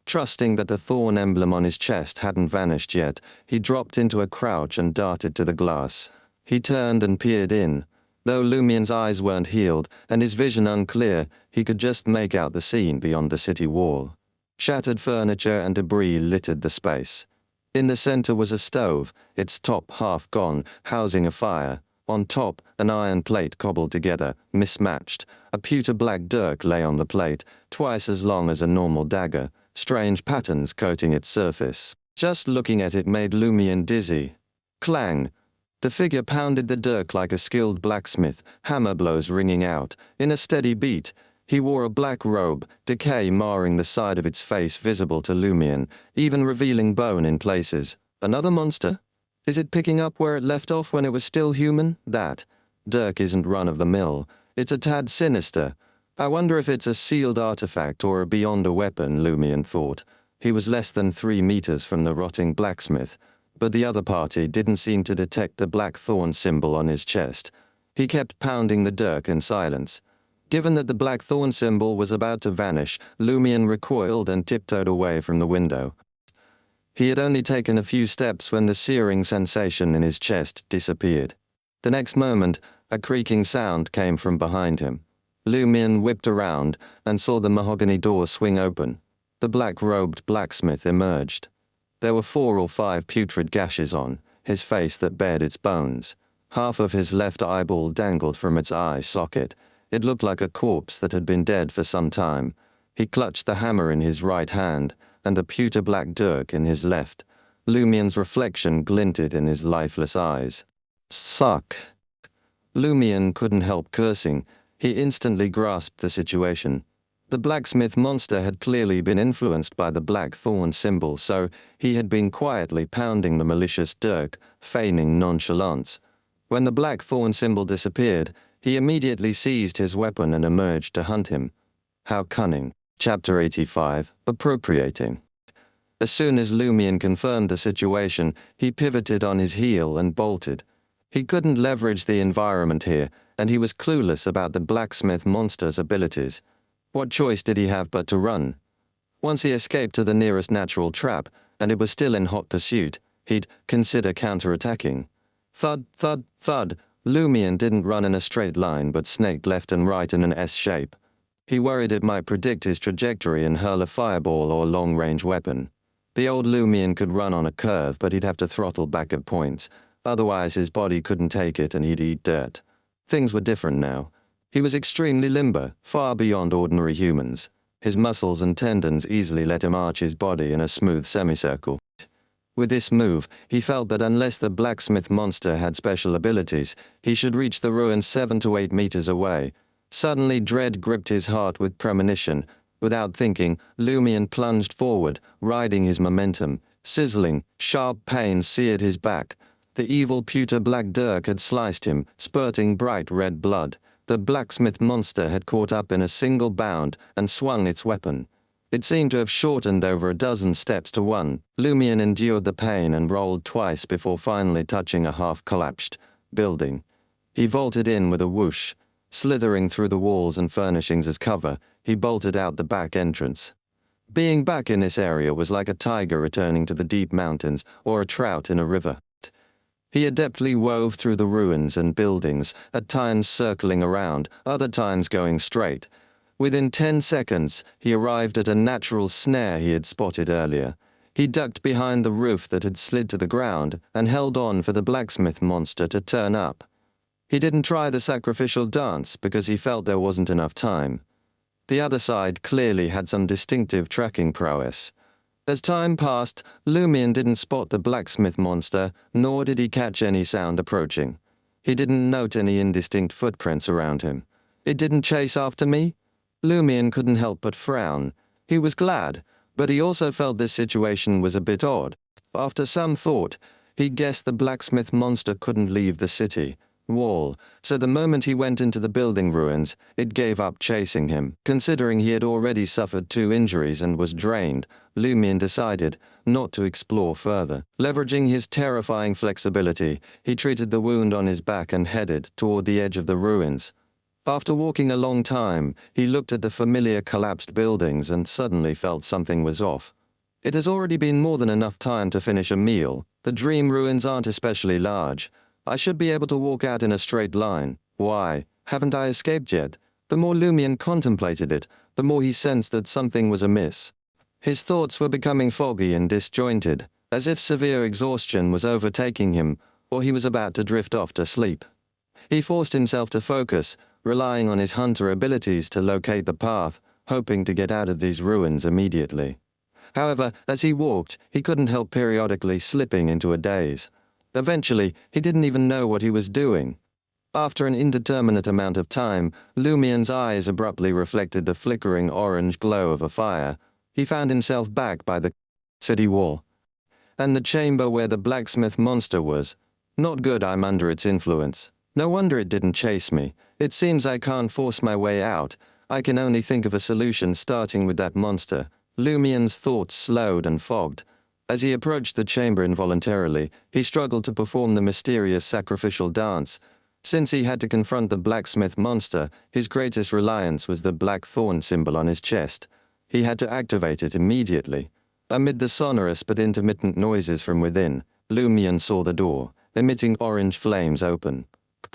Trusting that the thorn emblem on his chest hadn't vanished yet, he dropped into a crouch and darted to the glass. He turned and peered in. Though Lumion's eyes weren't healed, and his vision unclear, he could just make out the scene beyond the city wall. Shattered furniture and debris littered the space. In the center was a stove, its top half gone, housing a fire. On top, an iron plate cobbled together, mismatched. A pewter black dirk lay on the plate, twice as long as a normal dagger, strange patterns coating its surface. Just looking at it made Lumion dizzy. Clang! The figure pounded the dirk like a skilled blacksmith, hammer blows ringing out. In a steady beat, he wore a black robe, decay marring the side of its face visible to Lumion, even revealing bone in places. Another monster? Is it picking up where it left off when it was still human? That. Dirk isn't run-of-the-mill. It's a tad sinister. I wonder if it's a sealed artifact or a beyond a weapon, Lumion thought. He was less than 3 meters from the rotting blacksmith, but the other party didn't seem to detect the black thorn symbol on his chest. He kept pounding the dirk in silence. Given that the black thorn symbol was about to vanish, Lumion recoiled and tiptoed away from the window. He had only taken a few steps when the searing sensation in his chest disappeared. The next moment, a creaking sound came from behind him. Lumion whipped around and saw the mahogany door swing open. The black-robed blacksmith emerged. There were 4 or 5 putrid gashes on his face that bared its bones. Half of his left eyeball dangled from its eye socket. It looked like a corpse that had been dead for some time. He clutched the hammer in his right hand and the pewter black dirk in his left. Lumion's reflection glinted in his lifeless eyes. Suck! Lumion couldn't help cursing. He instantly grasped the situation. The blacksmith monster had clearly been influenced by the black thorn symbol, so he had been quietly pounding the malicious dirk, feigning nonchalance. When the black thorn symbol disappeared, he immediately seized his weapon and emerged to hunt him. How cunning. Chapter 85, Appropriating. As soon as Lumion confirmed the situation, he pivoted on his heel and bolted. He couldn't leverage the environment here, and he was clueless about the blacksmith monster's abilities. What choice did he have but to run? Once he escaped to the nearest natural trap, and it was still in hot pursuit, he'd consider counterattacking. Thud, thud, thud. Lumion didn't run in a straight line but snaked left and right in an S shape. He worried it might predict his trajectory and hurl a fireball or long-range weapon. The old Lumion could run on a curve, but he'd have to throttle back at points. Otherwise his body couldn't take it and he'd eat dirt. Things were different now. He was extremely limber, far beyond ordinary humans. His muscles and tendons easily let him arch his body in a smooth semicircle. With this move, he felt that unless the blacksmith monster had special abilities, he should reach the ruins 7 to 8 meters away. Suddenly dread gripped his heart with premonition. Without thinking, Lumion plunged forward, riding his momentum. Sizzling, sharp pain seared his back. The evil pewter black dirk had sliced him, spurting bright red blood. The blacksmith monster had caught up in a single bound and swung its weapon. It seemed to have shortened over a dozen steps to one. Lumion endured the pain and rolled twice before finally touching a half-collapsed building. He vaulted in with a whoosh. Slithering through the walls and furnishings as cover, he bolted out the back entrance. Being back in this area was like a tiger returning to the deep mountains or a trout in a river. He adeptly wove through the ruins and buildings, at times circling around, other times going straight. Within 10 seconds, he arrived at a natural snare he had spotted earlier. He ducked behind the roof that had slid to the ground and held on for the blacksmith monster to turn up. He didn't try the sacrificial dance because he felt there wasn't enough time. The other side clearly had some distinctive tracking prowess. As time passed, Lumion didn't spot the blacksmith monster, nor did he catch any sound approaching. He didn't note any indistinct footprints around him. It didn't chase after me? Lumion couldn't help but frown. He was glad, but he also felt this situation was a bit odd. After some thought, He guessed the blacksmith monster couldn't leave the city wall, so the moment he went into the building ruins, it gave up chasing him. Considering he had already suffered 2 injuries and was drained, Lumion decided not to explore further. Leveraging his terrifying flexibility, he treated the wound on his back and headed toward the edge of the ruins. After walking a long time, he looked at the familiar collapsed buildings and suddenly felt something was off. It has already been more than enough time to finish a meal. The dream ruins aren't especially large. I should be able to walk out in a straight line. Why haven't I escaped yet? The more Lumion contemplated it, the more he sensed that something was amiss. His thoughts were becoming foggy and disjointed, as if severe exhaustion was overtaking him, or he was about to drift off to sleep. He forced himself to focus, relying on his hunter abilities to locate the path, hoping to get out of these ruins immediately. However, as he walked, he couldn't help periodically slipping into a daze. Eventually, he didn't even know what he was doing. After an indeterminate amount of time, Lumion's eyes abruptly reflected the flickering orange glow of a fire. He found himself back by the city wall and the chamber where the blacksmith monster was. Not good, I'm under its influence. No wonder it didn't chase me. It seems I can't force my way out. I can only think of a solution starting with that monster. Lumion's thoughts slowed and fogged. As he approached the chamber involuntarily, he struggled to perform the mysterious sacrificial dance. Since he had to confront the blacksmith monster, his greatest reliance was the black thorn symbol on his chest. He had to activate it immediately. Amid the sonorous but intermittent noises from within, Lumion saw the door, emitting orange flames, open.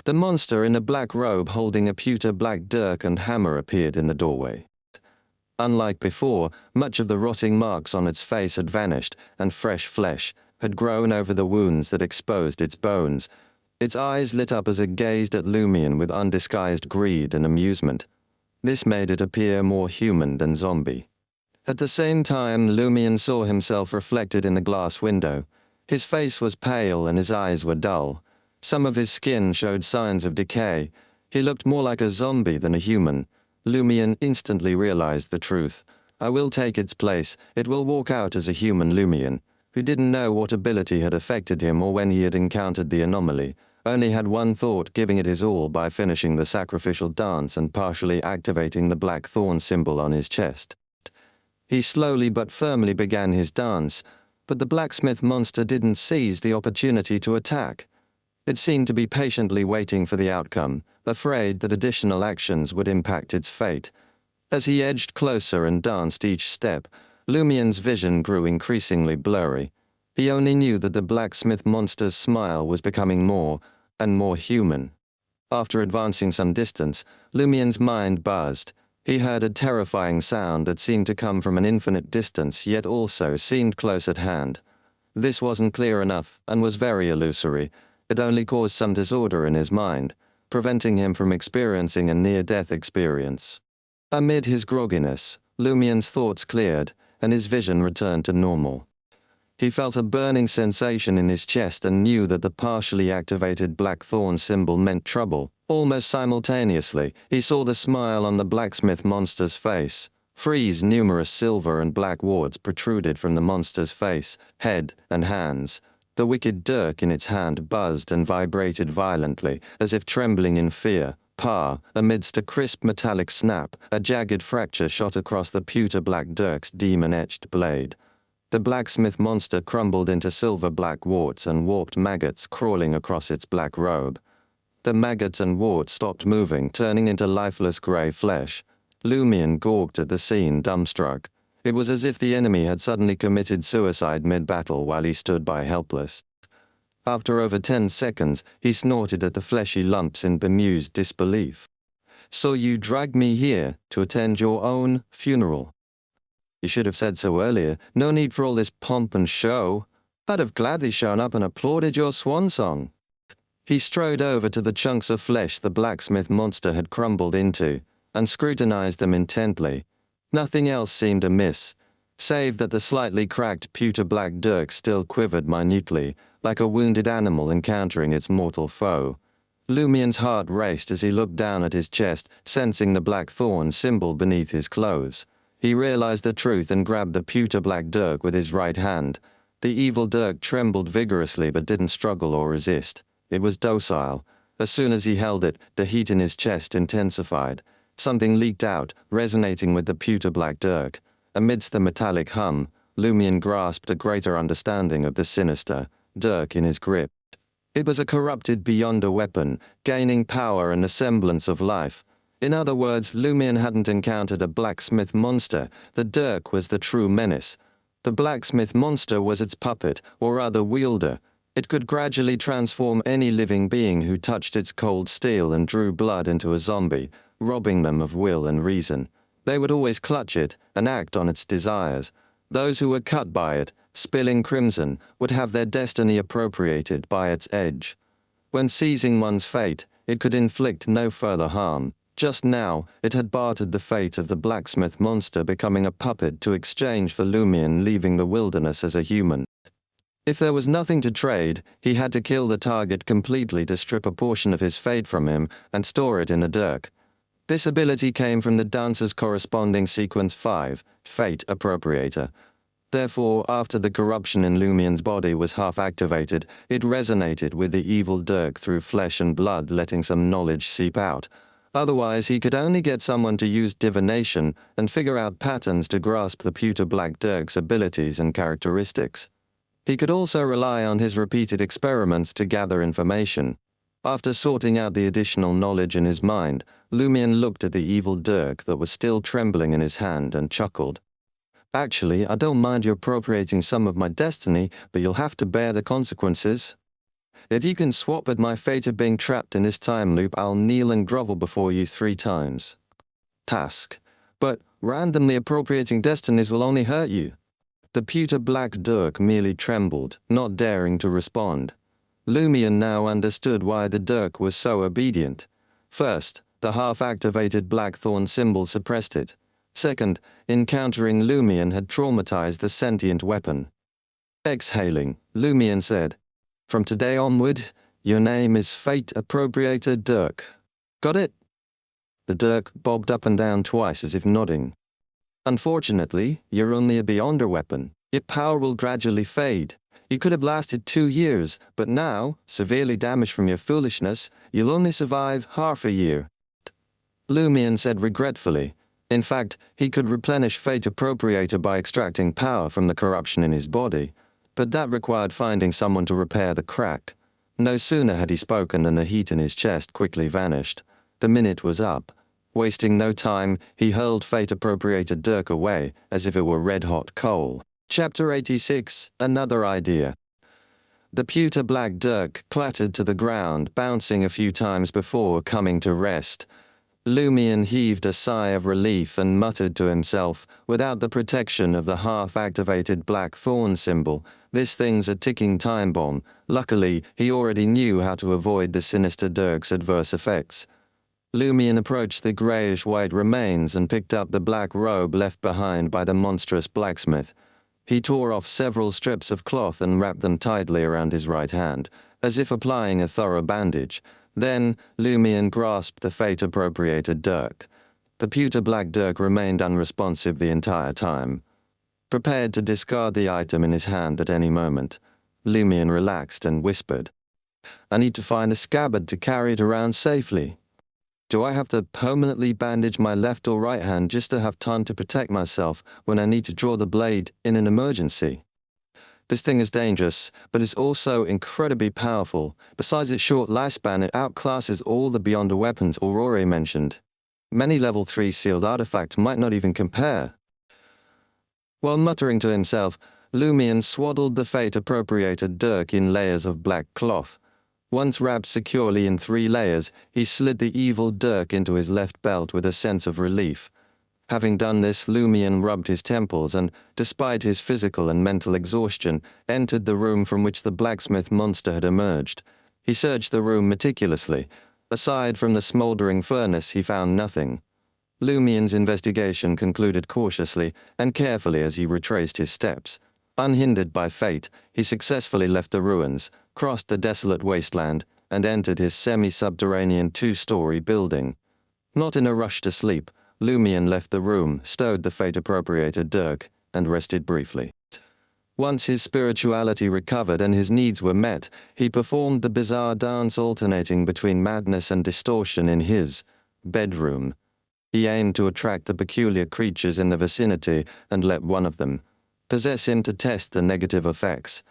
The monster in a black robe holding a pewter black dirk and hammer appeared in the doorway. Unlike before, much of the rotting marks on its face had vanished, and fresh flesh had grown over the wounds that exposed its bones. Its eyes lit up as it gazed at Lumion with undisguised greed and amusement. This made it appear more human than zombie. At the same time, Lumion saw himself reflected in the glass window. His face was pale and his eyes were dull. Some of his skin showed signs of decay. He looked more like a zombie than a human. Lumion instantly realized the truth. I will take its place. It will walk out as a human Lumion, who didn't know what ability had affected him or when he had encountered the anomaly, only had one thought, giving it his all by finishing the sacrificial dance and partially activating the black thorn symbol on his chest. He slowly but firmly began his dance, but the blacksmith monster didn't seize the opportunity to attack. It seemed to be patiently waiting for the outcome, afraid that additional actions would impact its fate. As he edged closer and danced each step, Lumion's vision grew increasingly blurry. He only knew that the blacksmith monster's smile was becoming more and more human. After advancing some distance, Lumion's mind buzzed. He heard a terrifying sound that seemed to come from an infinite distance, yet also seemed close at hand. This wasn't clear enough and was very illusory. It only caused some disorder in his mind, preventing him from experiencing a near-death experience. Amid his grogginess, Lumion's thoughts cleared, and his vision returned to normal. He felt a burning sensation in his chest and knew that the partially activated black thorn symbol meant trouble. Almost simultaneously, he saw the smile on the blacksmith monster's face. Freeze, numerous silver and black warts protruded from the monster's face, head, and hands. The wicked dirk in its hand buzzed and vibrated violently, as if trembling in fear. Amidst a crisp metallic snap, a jagged fracture shot across the pewter-black dirk's demon-etched blade. The blacksmith monster crumbled into silver-black warts and warped maggots crawling across its black robe. The maggots and warts stopped moving, turning into lifeless grey flesh. Lumion gawked at the scene, dumbstruck. It was as if the enemy had suddenly committed suicide mid-battle while he stood by helpless. After over 10 seconds, he snorted at the fleshy lumps in bemused disbelief. "So you dragged me here to attend your own funeral? You should have said so earlier. No need for all this pomp and show. I'd have gladly shown up and applauded your swan song." He strode over to the chunks of flesh the blacksmith monster had crumbled into, and scrutinized them intently. Nothing else seemed amiss, save that the slightly cracked pewter-black dirk still quivered minutely, like a wounded animal encountering its mortal foe. Lumion's heart raced as he looked down at his chest, sensing the black thorn symbol beneath his clothes. He realized the truth and grabbed the pewter-black dirk with his right hand. The evil Dirk trembled vigorously but didn't struggle or resist. It was docile. As soon as he held it, the heat in his chest intensified. Something leaked out, resonating with the pewter-black Dirk. Amidst the metallic hum, Lumion grasped a greater understanding of the sinister Dirk in his grip. It was a corrupted beyond a weapon, gaining power and a semblance of life. In other words, Lumion hadn't encountered a blacksmith monster. The Dirk was the true menace. The blacksmith monster was its puppet, or rather wielder. It could gradually transform any living being who touched its cold steel and drew blood into a zombie, robbing them of will and reason. They would always clutch it and act on its desires. Those who were cut by it, spilling crimson, would have their destiny appropriated by its edge. When seizing one's fate, it could inflict no further harm. Just now, it had bartered the fate of the blacksmith monster becoming a puppet to exchange for Lumion leaving the wilderness as a human. If there was nothing to trade, he had to kill the target completely to strip a portion of his fate from him and store it in a Dirk. This ability came from the dancer's corresponding sequence 5, Fate Appropriator. Therefore, after the corruption in Lumion's body was half activated, it resonated with the evil Dirk through flesh and blood, letting some knowledge seep out. Otherwise, he could only get someone to use divination and figure out patterns to grasp the pewter-black Dirk's abilities and characteristics. He could also rely on his repeated experiments to gather information. After sorting out the additional knowledge in his mind, Lumion looked at the evil Dirk that was still trembling in his hand and chuckled. Actually, I don't mind you appropriating some of my destiny, but you'll have to bear the consequences. If you can swap at my fate of being trapped in this time loop, I'll kneel and grovel before you 3 times. Task. But randomly appropriating destinies will only hurt you. The pewter-black Dirk merely trembled, not daring to respond. Lumion now understood why the Dirk was so obedient. First, the half-activated blackthorn symbol suppressed it. Second, encountering Lumion had traumatized the sentient weapon. Exhaling, Lumion said, "From today onward, your name is Fate Appropriator Dirk. Got it?" The Dirk bobbed up and down twice as if nodding. "Unfortunately, you're only a beyonder weapon. Your power will gradually fade. You could have lasted 2 years, but now, severely damaged from your foolishness, you'll only survive half a year." Lumion said regretfully. In fact, he could replenish Fate Appropriator by extracting power from the corruption in his body, but that required finding someone to repair the crack. No sooner had he spoken than the heat in his chest quickly vanished. The minute was up. Wasting no time, he hurled Fate Appropriator Dirk away as if it were red-hot coal. Chapter 86, Another Idea. The pewter-black Dirk clattered to the ground, bouncing a few times before coming to rest. Lumion heaved a sigh of relief and muttered to himself, "Without the protection of the half-activated black thorn symbol, this thing's a ticking time bomb." Luckily, he already knew how to avoid the sinister Dirk's adverse effects. Lumion approached the grayish-white remains and picked up the black robe left behind by the monstrous blacksmith. He tore off several strips of cloth and wrapped them tightly around his right hand, as if applying a thorough bandage. Then, Lumion grasped the fate-appropriated Dirk. The pewter-black Dirk remained unresponsive the entire time. Prepared to discard the item in his hand at any moment, Lumion relaxed and whispered, "I need to find a scabbard to carry it around safely. Do I have to permanently bandage my left or right hand just to have time to protect myself when I need to draw the blade in an emergency? This thing is dangerous, but it's also incredibly powerful. Besides its short lifespan, it outclasses all the beyonder weapons Aurora mentioned. Many level 3 sealed artifacts might not even compare." While muttering to himself, Lumion swaddled the fate-appropriated Dirk in layers of black cloth. Once wrapped securely in 3 layers, he slid the evil Dirk into his left belt with a sense of relief. Having done this, Lumion rubbed his temples and, despite his physical and mental exhaustion, entered the room from which the blacksmith monster had emerged. He searched the room meticulously. Aside from the smoldering furnace, he found nothing. Lumion's investigation concluded cautiously and carefully as he retraced his steps. Unhindered by fate, he successfully left the ruins, crossed the desolate wasteland, and entered his semi-subterranean 2-story building. Not in a rush to sleep, Lumion left the room, stowed the fate-appropriated Dirk, and rested briefly. Once his spirituality recovered and his needs were met, he performed the bizarre dance alternating between madness and distortion in his bedroom. He aimed to attract the peculiar creatures in the vicinity and let one of them possess him to test the negative effects.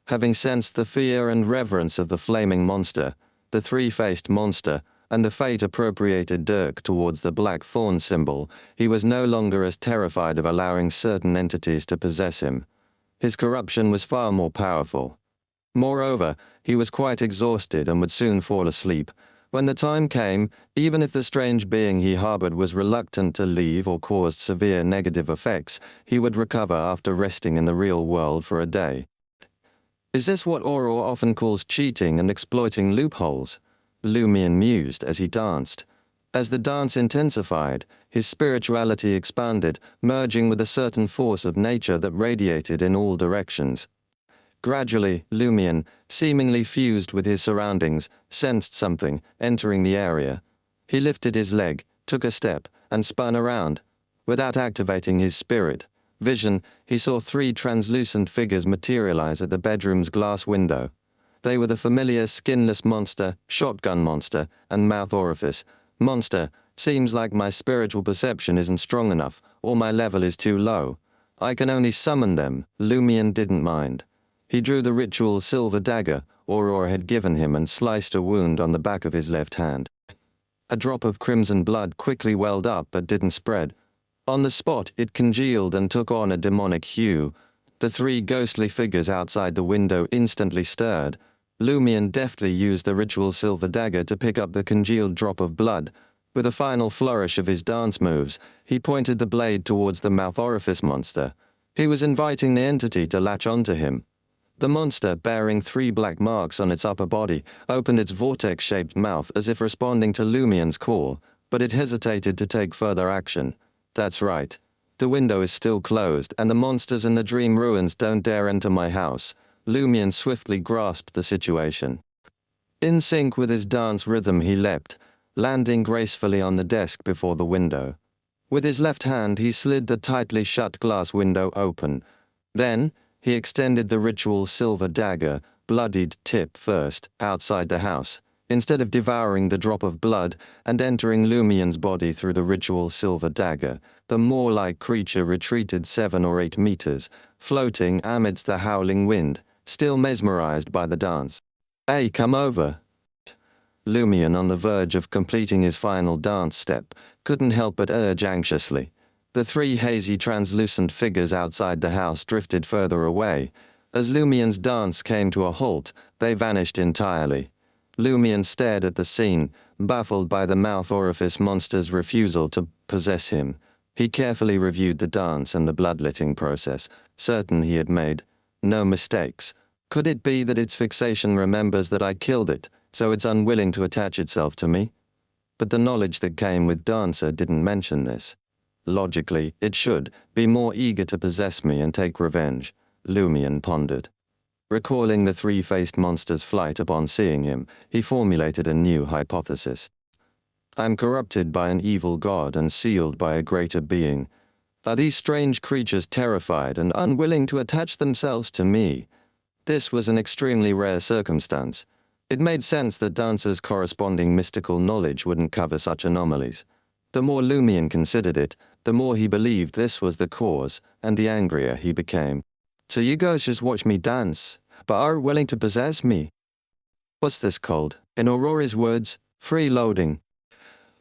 Having sensed the fear and reverence of the flaming monster, the three-faced monster, and the fate-appropriated Dirk towards the black thorn symbol, he was no longer as terrified of allowing certain entities to possess him. His corruption was far more powerful. Moreover, he was quite exhausted and would soon fall asleep. When the time came, even if the strange being he harbored was reluctant to leave or caused severe negative effects, he would recover after resting in the real world for a day. Is this what Auror often calls cheating and exploiting loopholes? Lumion mused as he danced. As the dance intensified, his spirituality expanded, merging with a certain force of nature that radiated in all directions. Gradually, Lumion, seemingly fused with his surroundings, sensed something entering the area. He lifted his leg, took a step, and spun around. Without activating his spirit vision, he saw three translucent figures materialize at the bedroom's glass window. They were the familiar skinless monster, shotgun monster, and mouth orifice. Monster, seems like my spiritual perception isn't strong enough, or my level is too low. I can only summon them. Lumion didn't mind. He drew the ritual silver dagger Auror had given him and sliced a wound on the back of his left hand. A drop of crimson blood quickly welled up but didn't spread. On the spot, it congealed and took on a demonic hue. The three ghostly figures outside the window instantly stirred. Lumion deftly used the ritual silver dagger to pick up the congealed drop of blood. With a final flourish of his dance moves, he pointed the blade towards the mouth orifice monster. He was inviting the entity to latch onto him. The monster, bearing three black marks on its upper body, opened its vortex-shaped mouth as if responding to Lumion's call, but it hesitated to take further action. That's right. The window is still closed, and the monsters in the dream ruins don't dare enter my house. Lumion swiftly grasped the situation. In sync with his dance rhythm, he leapt, landing gracefully on the desk before the window. With his left hand, he slid the tightly shut glass window open. Then, he extended the ritual silver dagger, bloodied tip first, outside the house. Instead of devouring the drop of blood and entering Lumion's body through the ritual silver dagger, the Moor-like creature retreated 7 or 8 meters, floating amidst the howling wind, still mesmerized by the dance. "Hey, come over." Lumion, on the verge of completing his final dance step, couldn't help but urge anxiously. The three hazy translucent figures outside the house drifted further away. As Lumion's dance came to a halt, they vanished entirely. Lumion stared at the scene, baffled by the mouth orifice monster's refusal to possess him. He carefully reviewed the dance and the bloodletting process, certain he had made no mistakes. Could it be that its fixation remembers that I killed it, so it's unwilling to attach itself to me? But the knowledge that came with Dancer didn't mention this. Logically, it should be more eager to possess me and take revenge, Lumion pondered. Recalling the three-faced monster's flight upon seeing him, he formulated a new hypothesis. I'm corrupted by an evil god and sealed by a greater being. Are these strange creatures terrified and unwilling to attach themselves to me? This was an extremely rare circumstance. It made sense that Dancer's corresponding mystical knowledge wouldn't cover such anomalies. The more Lumion considered it, the more he believed this was the cause, and the angrier he became. So you guys just watch me dance, but are willing to possess me? What's this called? In Aurora's words, freeloading.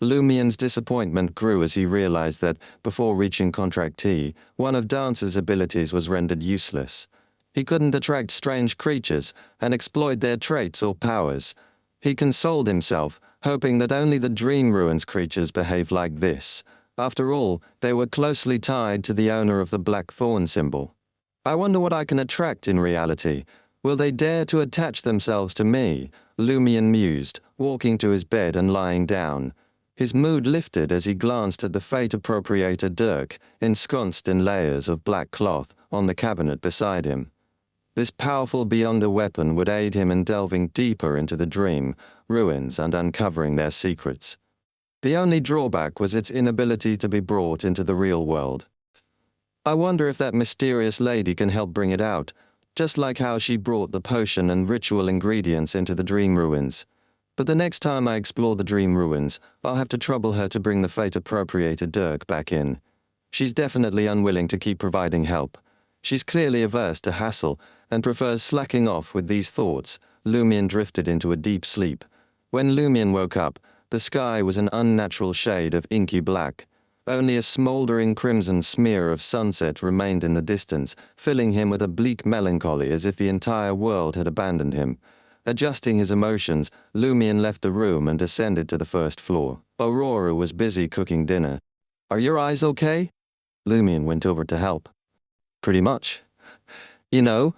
Lumion's disappointment grew as he realized that, before reaching Contract T, one of Dancer's abilities was rendered useless. He couldn't attract strange creatures and exploit their traits or powers. He consoled himself, hoping that only the Dream Ruins creatures behaved like this. After all, they were closely tied to the owner of the Black Thorn symbol. I wonder what I can attract in reality. Will they dare to attach themselves to me? Lumion mused, walking to his bed and lying down. His mood lifted as he glanced at the fate-appropriator Dirk, ensconced in layers of black cloth, on the cabinet beside him. This powerful beyonder weapon would aid him in delving deeper into the dream ruins and uncovering their secrets. The only drawback was its inability to be brought into the real world. I wonder if that mysterious lady can help bring it out, just like how she brought the potion and ritual ingredients into the dream ruins. But the next time I explore the dream ruins, I'll have to trouble her to bring the fate-appropriated Dirk back in. She's definitely unwilling to keep providing help. She's clearly averse to hassle and prefers slacking off. With these thoughts, Lumion drifted into a deep sleep. When Lumion woke up, the sky was an unnatural shade of inky black. Only a smouldering crimson smear of sunset remained in the distance, filling him with a bleak melancholy as if the entire world had abandoned him. Adjusting his emotions, Lumion left the room and descended to the first floor. Aurora was busy cooking dinner. "Are your eyes okay?" Lumion went over to help. "Pretty much. You know."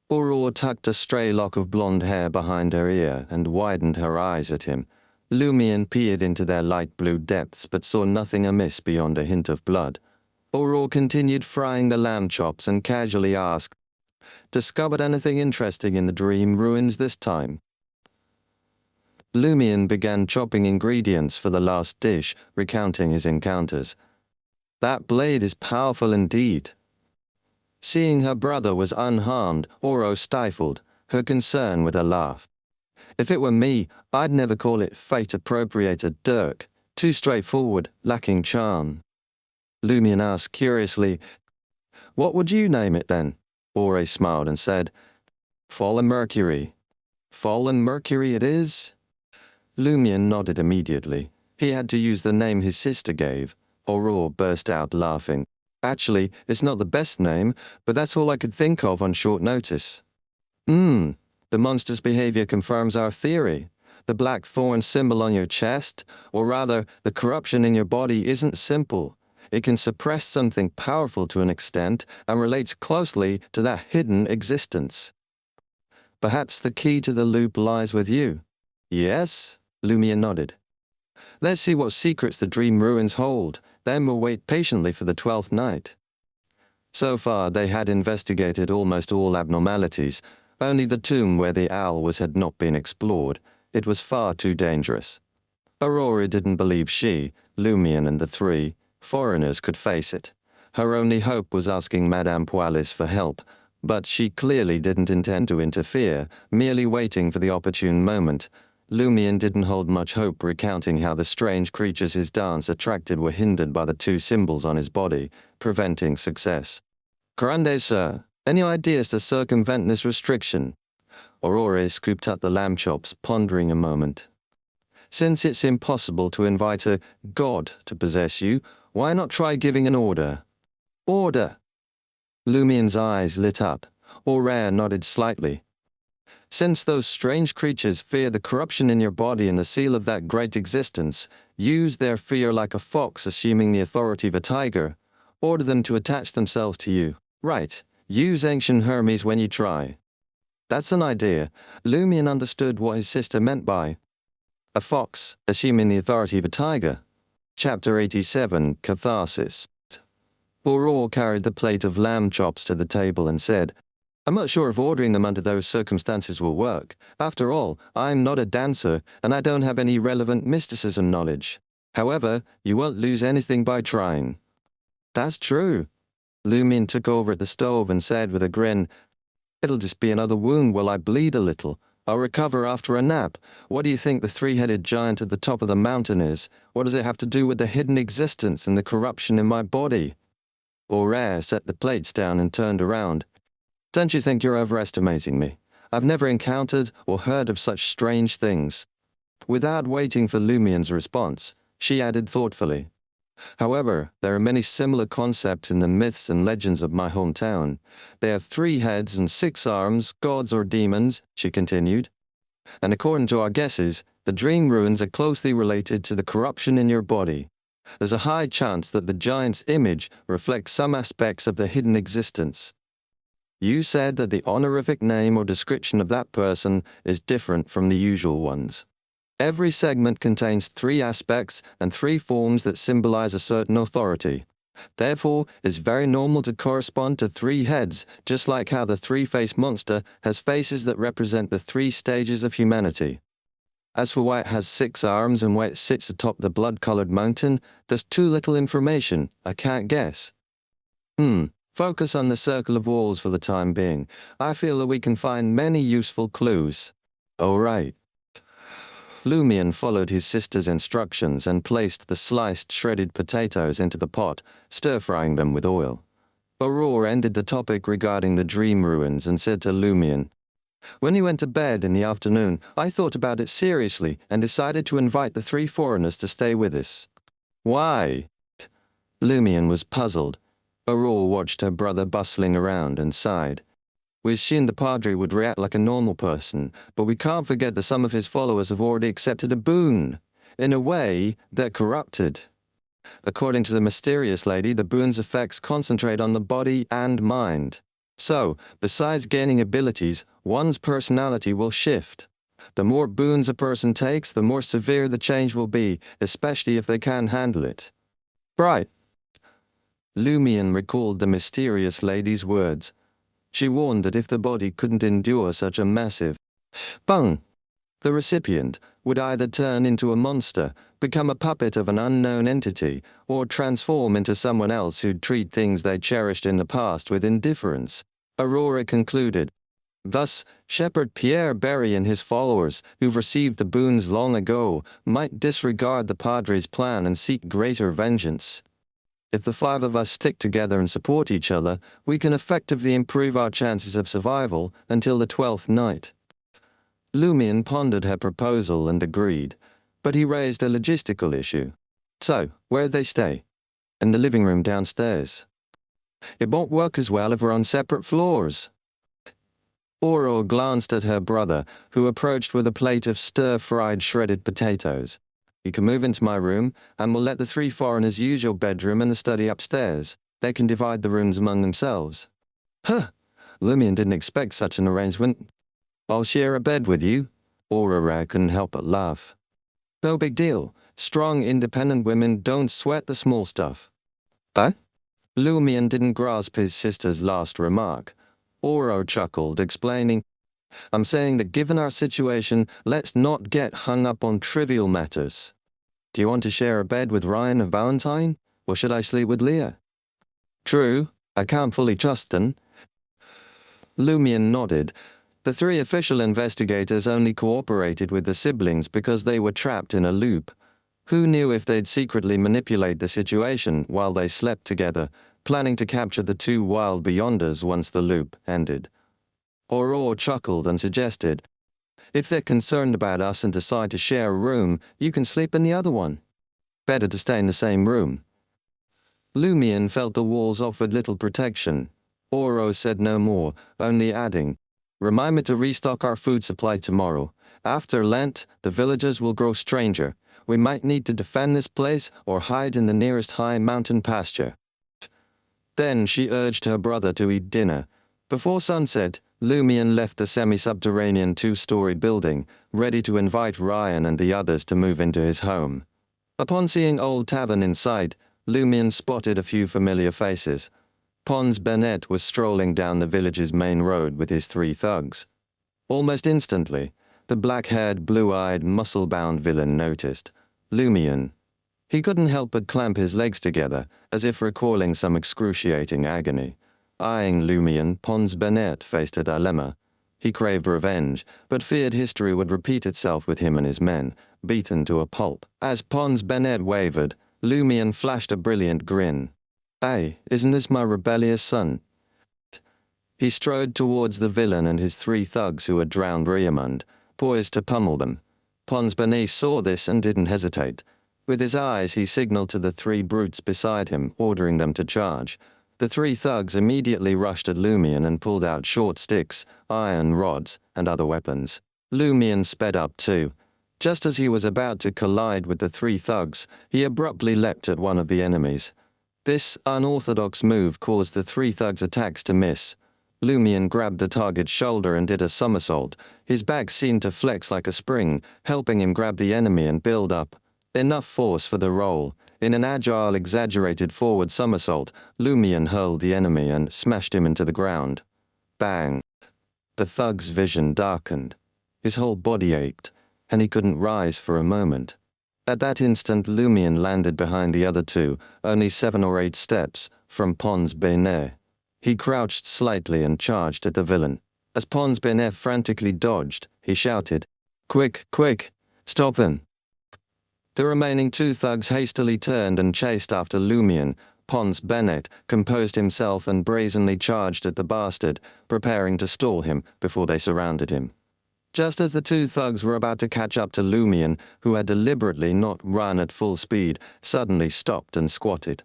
Aurora tucked a stray lock of blonde hair behind her ear and widened her eyes at him. Lumion peered into their light blue depths but saw nothing amiss beyond a hint of blood. Aurora continued frying the lamb chops and casually asked, "Discovered anything interesting in the dream ruins this time?" Lumion began chopping ingredients for the last dish, recounting his encounters. "That blade is powerful indeed." Seeing her brother was unharmed, Oro stifled her concern with a laugh. "If it were me, I'd never call it fate-appropriated Dirk. Too straightforward, lacking charm." Lumion asked curiously, "What would you name it then?" Ore smiled and said, "Fallen Mercury." "Fallen Mercury it is?" Lumion nodded immediately. He had to use the name his sister gave. Aurora burst out laughing. "Actually, it's not the best name, but that's all I could think of on short notice." The monster's behavior confirms our theory. The black thorn symbol on your chest, or rather, the corruption in your body isn't simple. It can suppress something powerful to an extent and relates closely to that hidden existence. Perhaps the key to the loop lies with you. Yes? Lumion nodded. Let's see what secrets the dream ruins hold, then we'll wait patiently for the 12th night. So far, they had investigated almost all abnormalities. Only the tomb where the owl was had not been explored. It was far too dangerous. Aurora didn't believe she, Lumion and the three foreigners could face it. Her only hope was asking Madame Pualis for help, but she clearly didn't intend to interfere, merely waiting for the opportune moment. Lumion didn't hold much hope, recounting how the strange creatures his dance attracted were hindered by the two symbols on his body, preventing success. "Grande, sir. Any ideas to circumvent this restriction?" Aurora scooped up the lamb chops, pondering a moment. "Since it's impossible to invite a god to possess you, why not try giving an order?" "Order!" Lumion's eyes lit up. Aurora nodded slightly. "Since those strange creatures fear the corruption in your body and the seal of that great existence, use their fear like a fox assuming the authority of a tiger. Order them to attach themselves to you. Right. Use ancient Hermes when you try." "That's an idea." Lumion understood what his sister meant by a fox, assuming the authority of a tiger. Chapter 87, Catharsis. Aurora carried the plate of lamb chops to the table and said, "I'm not sure if ordering them under those circumstances will work. After all, I'm not a dancer, and I don't have any relevant mysticism knowledge. However, you won't lose anything by trying." "That's true." Lumion took over at the stove and said with a grin, "It'll just be another wound while I bleed a little. I'll recover after a nap. What do you think the three-headed giant at the top of the mountain is? What does it have to do with the hidden existence and the corruption in my body?" Aurora set the plates down and turned around. "Don't you think you're overestimating me? I've never encountered or heard of such strange things." Without waiting for Lumion's response, she added thoughtfully, "However, there are many similar concepts in the myths and legends of my hometown. They have 3 heads and 6 arms, gods or demons," she continued. "And according to our guesses, the dream ruins are closely related to the corruption in your body. There's a high chance that the giant's image reflects some aspects of the hidden existence. You said that the honorific name or description of that person is different from the usual ones. Every segment contains 3 aspects and 3 forms that symbolize a certain authority. Therefore, it's very normal to correspond to 3 heads, just like how the 3-faced monster has faces that represent the 3 stages of humanity. As for why it has 6 arms and why it sits atop the blood-colored mountain, there's too little information. I can't guess." Focus on the circle of walls for the time being. I feel that we can find many useful clues. All right. Lumion followed his sister's instructions and placed the sliced shredded potatoes into the pot, stir-frying them with oil. Aurora ended the topic regarding the dream ruins and said to Lumion, "When you went to bed in the afternoon, I thought about it seriously and decided to invite the 3 foreigners to stay with us." "Why?" Lumion was puzzled. Aurora watched her brother bustling around and sighed. "We assumed the Padre would react like a normal person, but we can't forget that some of his followers have already accepted a boon. In a way, they're corrupted. According to the mysterious lady, the boon's effects concentrate on the body and mind. So, besides gaining abilities, one's personality will shift. The more boons a person takes, the more severe the change will be, especially if they can handle it." "Right." Lumion recalled the mysterious lady's words. She warned that if the body couldn't endure such a massive bung, the recipient would either turn into a monster, become a puppet of an unknown entity, or transform into someone else who'd treat things they cherished in the past with indifference. Aurora concluded. Thus, Shepherd Pierre Berry and his followers, who've received the boons long ago, might disregard the Padre's plan and seek greater vengeance. If the 5 of us stick together and support each other, we can effectively improve our chances of survival until the 12th night. Lumion pondered her proposal and agreed, but he raised a logistical issue. "So, where'd they stay?" "In the living room downstairs." "It won't work as well if we're on separate floors." Aurora glanced at her brother, who approached with a plate of stir-fried shredded potatoes. "You can move into my room, and we'll let the 3 foreigners use your bedroom and the study upstairs. They can divide the rooms among themselves." "Huh!" Lumion didn't expect such an arrangement. "I'll share a bed with you." Aurora couldn't help but laugh. "No big deal. Strong, independent women don't sweat the small stuff." "Huh?" Lumion didn't grasp his sister's last remark. Aurora chuckled, explaining, "I'm saying that given our situation, let's not get hung up on trivial matters. Do you want to share a bed with Ryan or Valentine, or should I sleep with Leah?" "True, I can't fully trust them." Lumion nodded. The 3 official investigators only cooperated with the siblings because they were trapped in a loop. Who knew if they'd secretly manipulate the situation while they slept together, planning to capture the 2 wild beyonders once the loop ended? Aurora chuckled and suggested, "If they're concerned about us and decide to share a room, you can sleep in the other one. Better to stay in the same room." Lumion felt the walls offered little protection. Aurora said no more, only adding, "Remind me to restock our food supply tomorrow. After Lent, the villagers will grow stranger. We might need to defend this place or hide in the nearest high mountain pasture." Then she urged her brother to eat dinner. Before sunset, Lumion left the semi-subterranean 2-story building, ready to invite Ryan and the others to move into his home. Upon seeing Old Tavern in sight, Lumion spotted a few familiar faces. Pons Bennett was strolling down the village's main road with his 3 thugs. Almost instantly, the black-haired, blue-eyed, muscle-bound villain noticed Lumion. He couldn't help but clamp his legs together, as if recalling some excruciating agony. Eyeing Lumion, Pons Bennett faced a dilemma. He craved revenge, but feared history would repeat itself with him and his men, beaten to a pulp. As Pons Bennett wavered, Lumion flashed a brilliant grin. "Hey, isn't this my rebellious son?" He strode towards the villain and his 3 thugs who had drowned Riamund, poised to pummel them. Pons Bennett saw this and didn't hesitate. With his eyes he signaled to the 3 brutes beside him, ordering them to charge. The 3 thugs immediately rushed at Lumion and pulled out short sticks, iron rods, and other weapons. Lumion sped up too. Just as he was about to collide with the 3 thugs, he abruptly leapt at one of the enemies. This unorthodox move caused the 3 thugs' attacks to miss. Lumion grabbed the target's shoulder and did a somersault. His back seemed to flex like a spring, helping him grab the enemy and build up enough force for the roll. In an agile, exaggerated forward somersault, Lumion hurled the enemy and smashed him into the ground. Bang! The thug's vision darkened. His whole body ached, and he couldn't rise for a moment. At that instant, Lumion landed behind the other 2, only 7 or 8 steps, from Pons Bene. He crouched slightly and charged at the villain. As Pons Bene frantically dodged, he shouted, "Quick, quick, stop him!" The remaining two thugs hastily turned and chased after Lumion. Pons Bennett composed himself and brazenly charged at the bastard, preparing to stall him before they surrounded him. Just as the two thugs were about to catch up to Lumion, who had deliberately not run at full speed, suddenly stopped and squatted.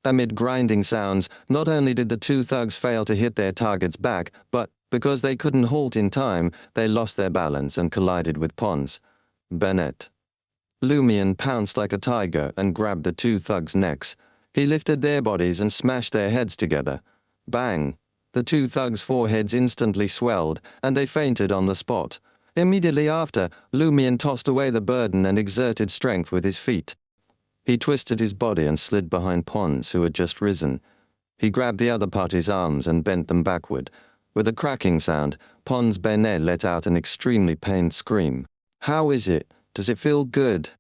Amid grinding sounds, not only did the two thugs fail to hit their target's back, but, because they couldn't halt in time, they lost their balance and collided with Pons Bennett. Lumion pounced like a tiger and grabbed the two thugs' necks. He lifted their bodies and smashed their heads together. Bang! The two thugs' foreheads instantly swelled, and they fainted on the spot. Immediately after, Lumion tossed away the burden and exerted strength with his feet. He twisted his body and slid behind Pons, who had just risen. He grabbed the other party's arms and bent them backward. With a cracking sound, Pons Bene let out an extremely pained scream. "How is it? Does it feel good?"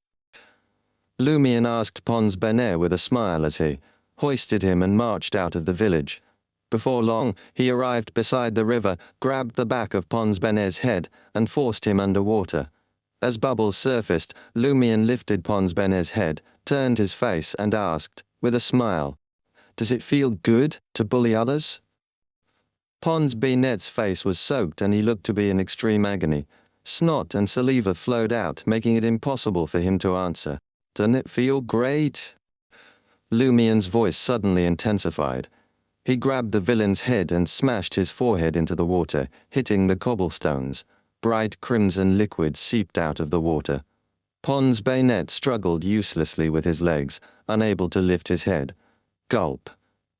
Lumion asked Pons Bene with a smile as he hoisted him and marched out of the village. Before long, he arrived beside the river, grabbed the back of Pons Bene's head, and forced him underwater. As bubbles surfaced, Lumion lifted Pons Bene's head, turned his face, and asked, with a smile, "Does it feel good to bully others?" Pons Benet's face was soaked and he looked to be in extreme agony. Snot and saliva flowed out, making it impossible for him to answer. "Doesn't it feel great?" Lumion's voice suddenly intensified. He grabbed the villain's head and smashed his forehead into the water, hitting the cobblestones. Bright crimson liquid seeped out of the water. Pons Bennett struggled uselessly with his legs, unable to lift his head. Gulp.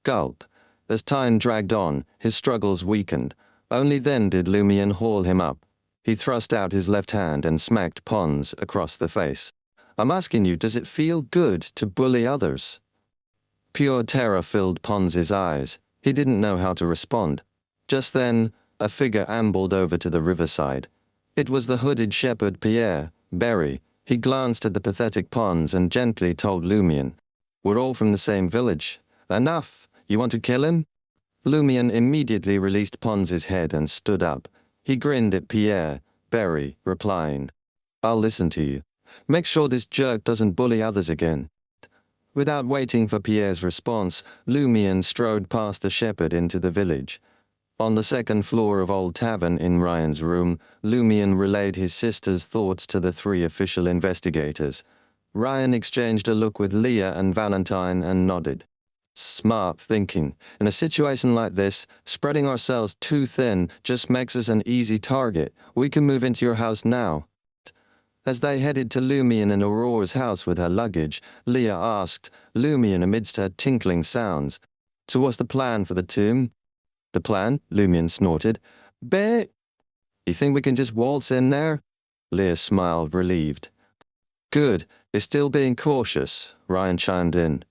Gulp. As time dragged on, his struggles weakened. Only then did Lumion haul him up. He thrust out his left hand and smacked Pons across the face. "I'm asking you, does it feel good to bully others?" Pure terror filled Pons's eyes. He didn't know how to respond. Just then, a figure ambled over to the riverside. It was the hooded shepherd Pierre, Berry. He glanced at the pathetic Pons and gently told Lumion, "We're all from the same village. Enough! You want to kill him?" Lumion immediately released Pons's head and stood up. He grinned at Pierre, Berry, replying, "I'll listen to you. Make sure this jerk doesn't bully others again." Without waiting for Pierre's response, Lumion strode past the shepherd into the village. On the second floor of Old Tavern in Ryan's room, Lumion relayed his sister's thoughts to the three official investigators. Ryan exchanged a look with Leah and Valentine and nodded. "Smart thinking. In a situation like this, spreading ourselves too thin just makes us an easy target. We can move into your house now." As they headed to Lumion and Aurora's house with her luggage, Leah asked, Lumion amidst her tinkling sounds, "So what's the plan for the tomb?" "The plan?" Lumion snorted. "Bet. You think we can just waltz in there?" Leah smiled, relieved. "Good. You're still being cautious," Ryan chimed in.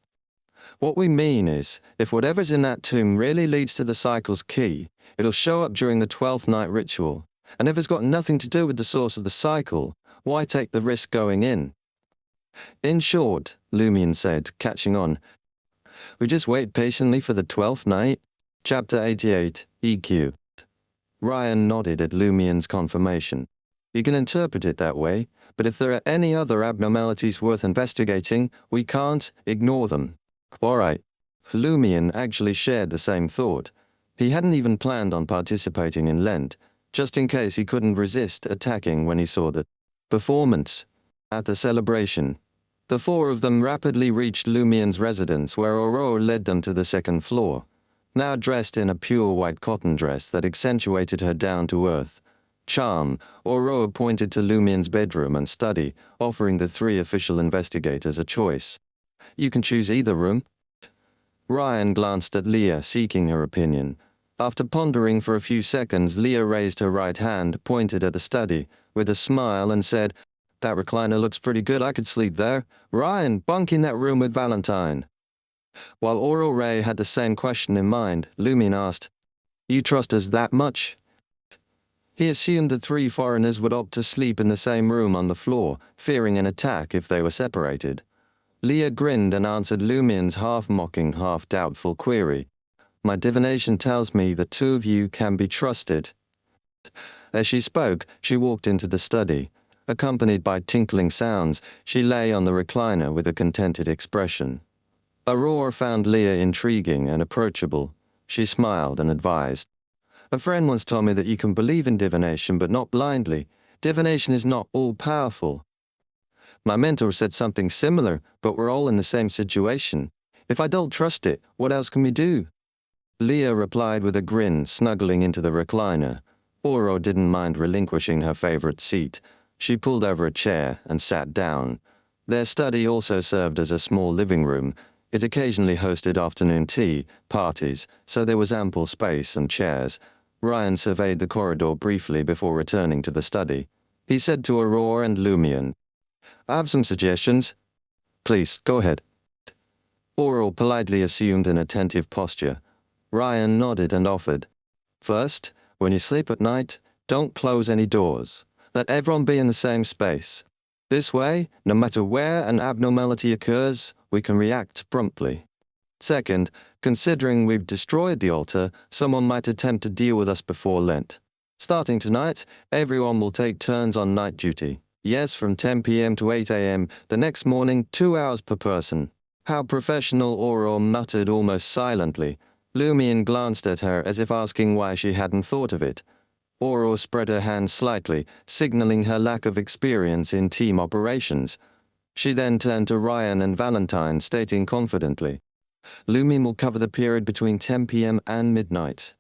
"What we mean is, if whatever's in that tomb really leads to the cycle's key, it'll show up during the 12th night ritual. And if it's got nothing to do with the source of the cycle, why take the risk going in?" "In short," Lumion said, catching on, "we just wait patiently for the 12th night." Chapter 88, EQ. Ryan nodded at Lumion's confirmation. "You can interpret it that way, but if there are any other abnormalities worth investigating, we can't ignore them." "All right." Lumion actually shared the same thought. He hadn't even planned on participating in Lent, just in case he couldn't resist attacking when he saw the performance. At the celebration, the four of them rapidly reached Lumion's residence, where Aurora led them to the second floor. Now dressed in a pure white cotton dress that accentuated her down-to-earth charm, Aurora pointed to Lumion's bedroom and study, offering the three official investigators a choice. "You can choose either room." Ryan glanced at Leah, seeking her opinion. After pondering for a few seconds, Leah raised her right hand, pointed at the study, with a smile and said, "That recliner looks pretty good, I could sleep there. Ryan, bunk in that room with Valentine." While Aurora had the same question in mind, Lumion asked, "You trust us that much?" He assumed the three foreigners would opt to sleep in the same room on the floor, fearing an attack if they were separated. Leah grinned and answered Lumien's half-mocking, half-doubtful query. My divination tells me the two of you can be trusted. As she spoke, she walked into the study. Accompanied by tinkling sounds, she lay on the recliner with a contented expression. Aurora found Leah intriguing and approachable. She smiled and advised. A friend once told me that you can believe in divination but not blindly. Divination is not all-powerful. My mentor said something similar, but we're all in the same situation. If I don't trust it, what else can we do? Leah replied with a grin, snuggling into the recliner. Aurora didn't mind relinquishing her favorite seat. She pulled over a chair and sat down. Their study also served as a small living room. It occasionally hosted afternoon tea, parties, so there was ample space and chairs. Ryan surveyed the corridor briefly before returning to the study. He said to Aurora and Lumien, I have some suggestions. Please, go ahead. Aurora politely assumed an attentive posture. Ryan nodded and offered. First, when you sleep at night, don't close any doors. Let everyone be in the same space. This way, no matter where an abnormality occurs, we can react promptly. Second, considering we've destroyed the altar, someone might attempt to deal with us before Lent. Starting tonight, everyone will take turns on night duty. Yes, from 10 p.m. to 8 a.m., the next morning, 2 hours per person. How professional, Aurora muttered almost silently. Lumien glanced at her as if asking why she hadn't thought of it. Aurora spread her hand slightly, signaling her lack of experience in team operations. She then turned to Ryan and Valentine, stating confidently, Lumien will cover the period between 10 p.m. and midnight.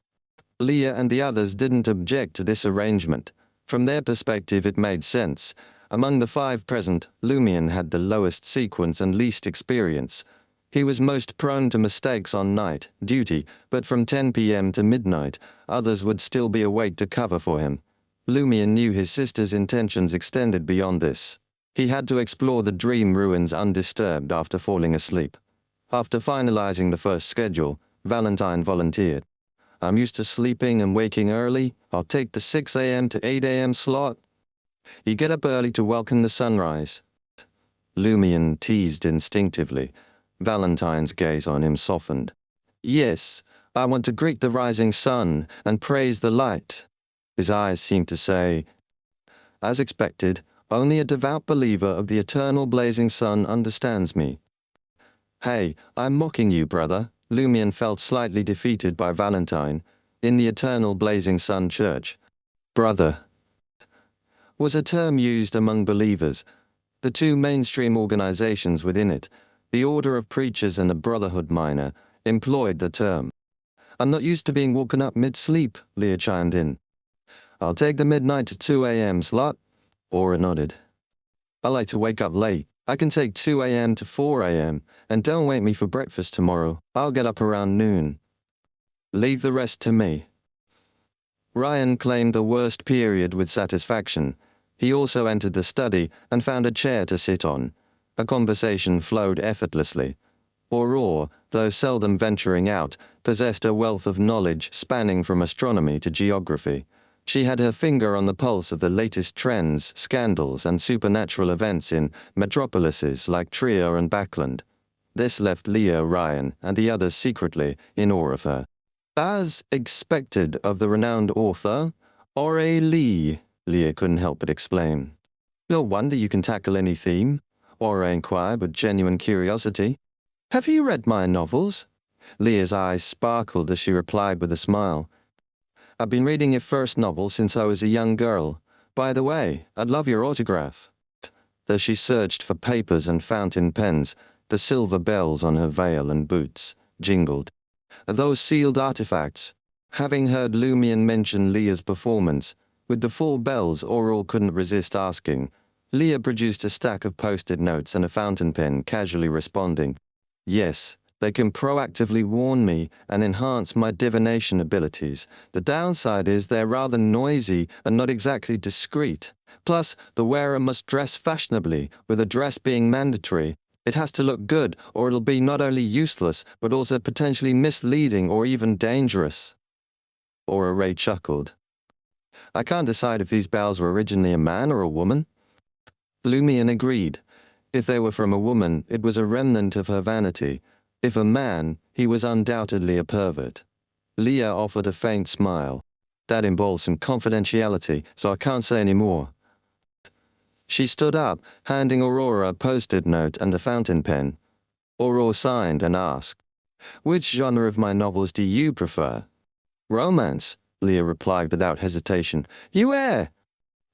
Leah and the others didn't object to this arrangement. From their perspective, it made sense. Among the 5 present, Lumien had the lowest sequence and least experience. He was most prone to mistakes on night duty, but from 10 p.m. to midnight, others would still be awake to cover for him. Lumien knew his sister's intentions extended beyond this. He had to explore the dream ruins undisturbed after falling asleep. After finalizing the first schedule, Valentine volunteered. I'm used to sleeping and waking early. I'll take the 6 a.m. to 8 a.m. slot. You get up early to welcome the sunrise. Lumien teased instinctively. Valentine's gaze on him softened. Yes, I want to greet the rising sun and praise the light. His eyes seemed to say, as expected, only a devout believer of the eternal blazing sun understands me. Hey, I'm mocking you, brother. Lumien felt slightly defeated by Valentine. In the eternal blazing sun church, brother was a term used among believers. The 2 mainstream organizations within it, the Order of Preachers and the Brotherhood Minor, employed the term. I'm not used to being woken up mid-sleep, Leah chimed in. I'll take the midnight to 2 a.m. slot. Aura nodded. I like to wake up late. I can take 2 a.m. to 4 a.m. and don't wake me for breakfast tomorrow. I'll get up around noon. Leave the rest to me. Ryan claimed the worst period with satisfaction. He also entered the study and found a chair to sit on. A conversation flowed effortlessly. Aurora, though seldom venturing out, possessed a wealth of knowledge spanning from astronomy to geography. She had her finger on the pulse of the latest trends, scandals, and supernatural events in metropolises like Trier and Backland. This left Leah, Ryan, and the others secretly in awe of her. As expected of the renowned author, Aurélie, Leah couldn't help but exclaim. No wonder you can tackle any theme, Aura inquired with genuine curiosity. Have you read my novels? Leah's eyes sparkled as she replied with a smile. I've been reading your first novel since I was a young girl. By the way, I'd love your autograph. As she searched for papers and fountain pens, the silver bells on her veil and boots jingled. Those sealed artifacts. Having heard Lumien mention Leah's performance, with the 4 bells Aurora couldn't resist asking, Leah produced a stack of post-it notes and a fountain pen, casually responding, Yes, they can proactively warn me and enhance my divination abilities. The downside is they're rather noisy and not exactly discreet. Plus, the wearer must dress fashionably, with a dress being mandatory. It has to look good, or it'll be not only useless, but also potentially misleading or even dangerous. Aura Ray chuckled. I can't decide if these bells were originally a man or a woman. Lumien agreed. If they were from a woman, it was a remnant of her vanity. If a man, he was undoubtedly a pervert. Leah offered a faint smile. That involves some confidentiality, so I can't say any more. She stood up, handing Aurora a post-it note and a fountain pen. Aurora signed and asked, "Which genre of my novels do you prefer?" "Romance," Leah replied without hesitation. "You are.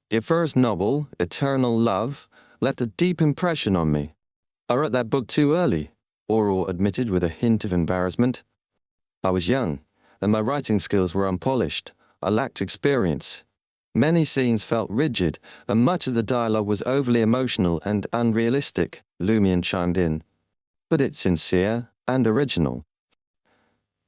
Your first novel, Eternal Love, left a deep impression on me." "I wrote that book too early," Aurora admitted with a hint of embarrassment. "I was young, and my writing skills were unpolished. I lacked experience. Many scenes felt rigid, and much of the dialogue was overly emotional and unrealistic," Lumion chimed in. "But it's sincere and original."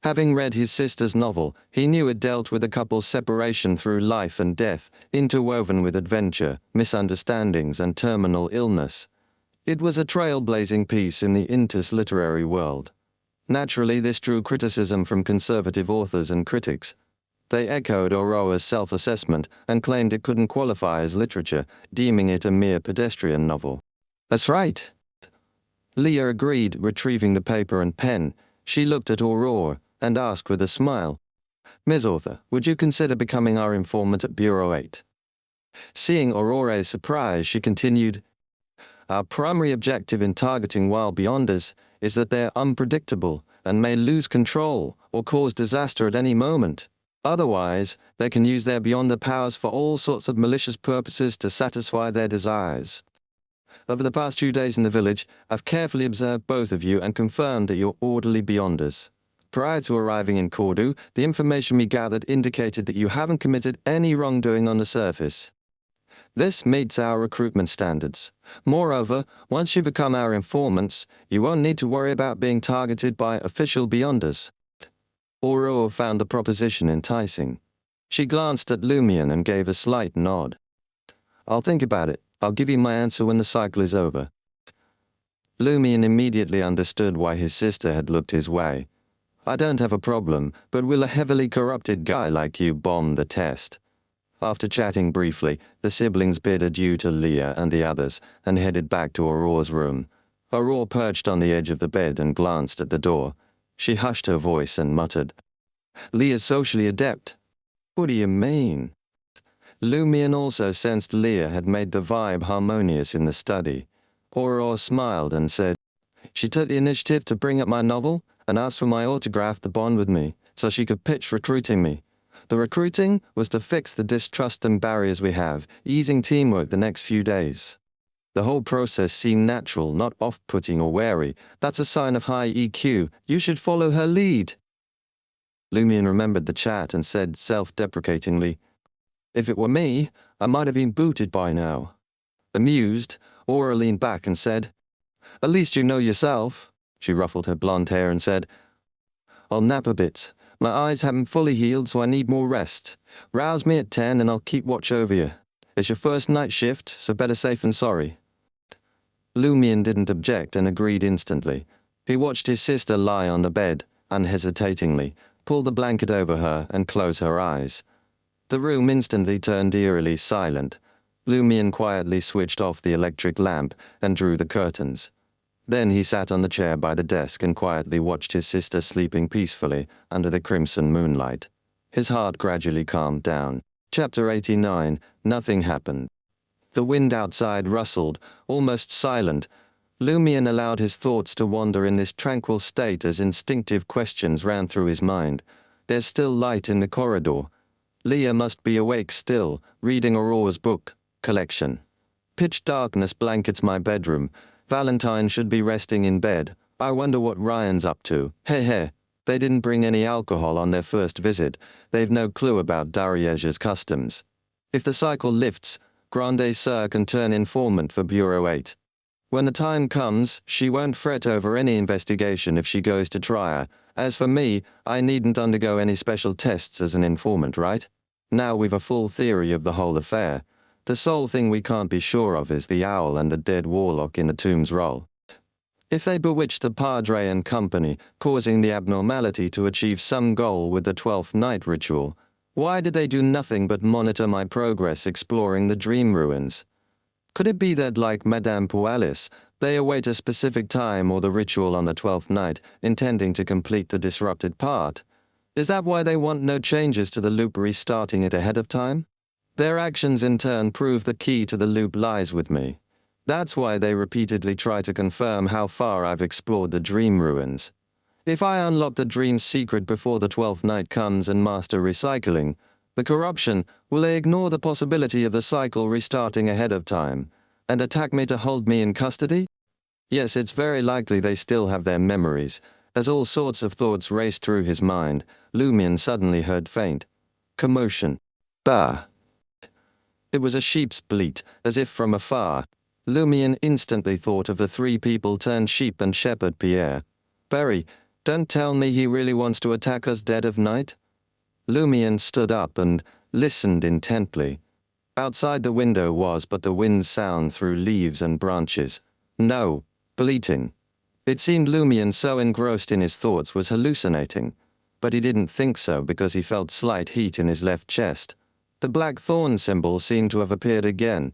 Having read his sister's novel, he knew it dealt with a couple's separation through life and death, interwoven with adventure, misunderstandings, and terminal illness. It was a trailblazing piece in the Intus literary world. Naturally, this drew criticism from conservative authors and critics. They echoed Aurora's self-assessment and claimed it couldn't qualify as literature, deeming it a mere pedestrian novel. "That's right," Leah agreed, retrieving the paper and pen. She looked at Aurora and asked with a smile, "Ms. Author, would you consider becoming our informant at Bureau 8? Seeing Aurora's surprise, she continued, "Our primary objective in targeting wild beyonders is that they are unpredictable and may lose control or cause disaster at any moment. Otherwise, they can use their beyonder powers for all sorts of malicious purposes to satisfy their desires. Over the past 2 days in the village, I've carefully observed both of you and confirmed that you're orderly beyonders. Prior to arriving in Cordu, the information we gathered indicated that you haven't committed any wrongdoing on the surface. This meets our recruitment standards. Moreover, once you become our informants, you won't need to worry about being targeted by official beyonders." Aurora found the proposition enticing. She glanced at Lumion and gave a slight nod. "I'll think about it. I'll give you my answer when the cycle is over." Lumion immediately understood why his sister had looked his way. "I don't have a problem, but will a heavily corrupted guy like you bomb the test?" After chatting briefly, the siblings bid adieu to Leah and the others and headed back to Aurora's room. Aurora perched on the edge of the bed and glanced at the door. She hushed her voice and muttered, "Leah's socially adept." "What do you mean?" Lumion also sensed Leah had made the vibe harmonious in the study. Aurora smiled and said, "She took the initiative to bring up my novel and asked for my autograph to bond with me, so she could pitch recruiting me. The recruiting was to fix the distrust and barriers we have, easing teamwork the next few days. The whole process seemed natural, not off-putting or wary. That's a sign of high EQ. You should follow her lead." Lumion remembered the chat and said self-deprecatingly, "If it were me, I might have been booted by now." Amused, Aura leaned back and said, "At least you know yourself." She ruffled her blonde hair and said, "I'll nap a bit. My eyes haven't fully healed, so I need more rest. Rouse me at 10 and I'll keep watch over you. It's your first night shift, so better safe than sorry." Lumion didn't object and agreed instantly. He watched his sister lie on the bed, unhesitatingly, pull the blanket over her and close her eyes. The room instantly turned eerily silent. Lumion quietly switched off the electric lamp and drew the curtains. Then he sat on the chair by the desk and quietly watched his sister sleeping peacefully under the crimson moonlight. His heart gradually calmed down. Chapter 89, Nothing happened. The wind outside rustled, almost silent. Lumion allowed his thoughts to wander in this tranquil state as instinctive questions ran through his mind. There's still light in the corridor. Leah must be awake still, reading Aurora's book collection. Pitch darkness blankets my bedroom. Valentine should be resting in bed. I wonder what Ryan's up to. Heh. They didn't bring any alcohol on their first visit. They've no clue about Dariege's customs. If the cycle lifts, Grande Sœur can turn informant for Bureau 8. When the time comes, she won't fret over any investigation if she goes to trial. As for me, I needn't undergo any special tests as an informant, right? Now we've a full theory of the whole affair. The sole thing we can't be sure of is the owl and the dead warlock in the tomb's role. If they bewitch the Padre and company, causing the abnormality to achieve some goal with the 12th night ritual, why did they do nothing but monitor my progress exploring the dream ruins? Could it be that, like Madame Pualis, They await a specific time or the ritual on the 12th night, intending to complete the disrupted part. Is that why they want no changes to the loop restarting it ahead of time? Their actions in turn prove the key to the loop lies with me. That's why they repeatedly try to confirm how far I've explored the dream ruins. If I unlock the dream's secret before the 12th night comes and master recycling, the corruption, will they ignore the possibility of the cycle restarting ahead of time, and attack me to hold me in custody? Yes, it's very likely they still have their memories. As all sorts of thoughts raced through his mind, Lumion suddenly heard faint commotion. Bah! It was a sheep's bleat, as if from afar. Lumion instantly thought of the three people turned sheep and shepherd Pierre. Barry, don't tell me he really wants to attack us dead of night? Lumion stood up and listened intently. Outside the window was but the wind's sound through leaves and branches. No, bleating. It seemed Lumion, so engrossed in his thoughts, was hallucinating, but he didn't think so because he felt slight heat in his left chest. The black thorn symbol seemed to have appeared again.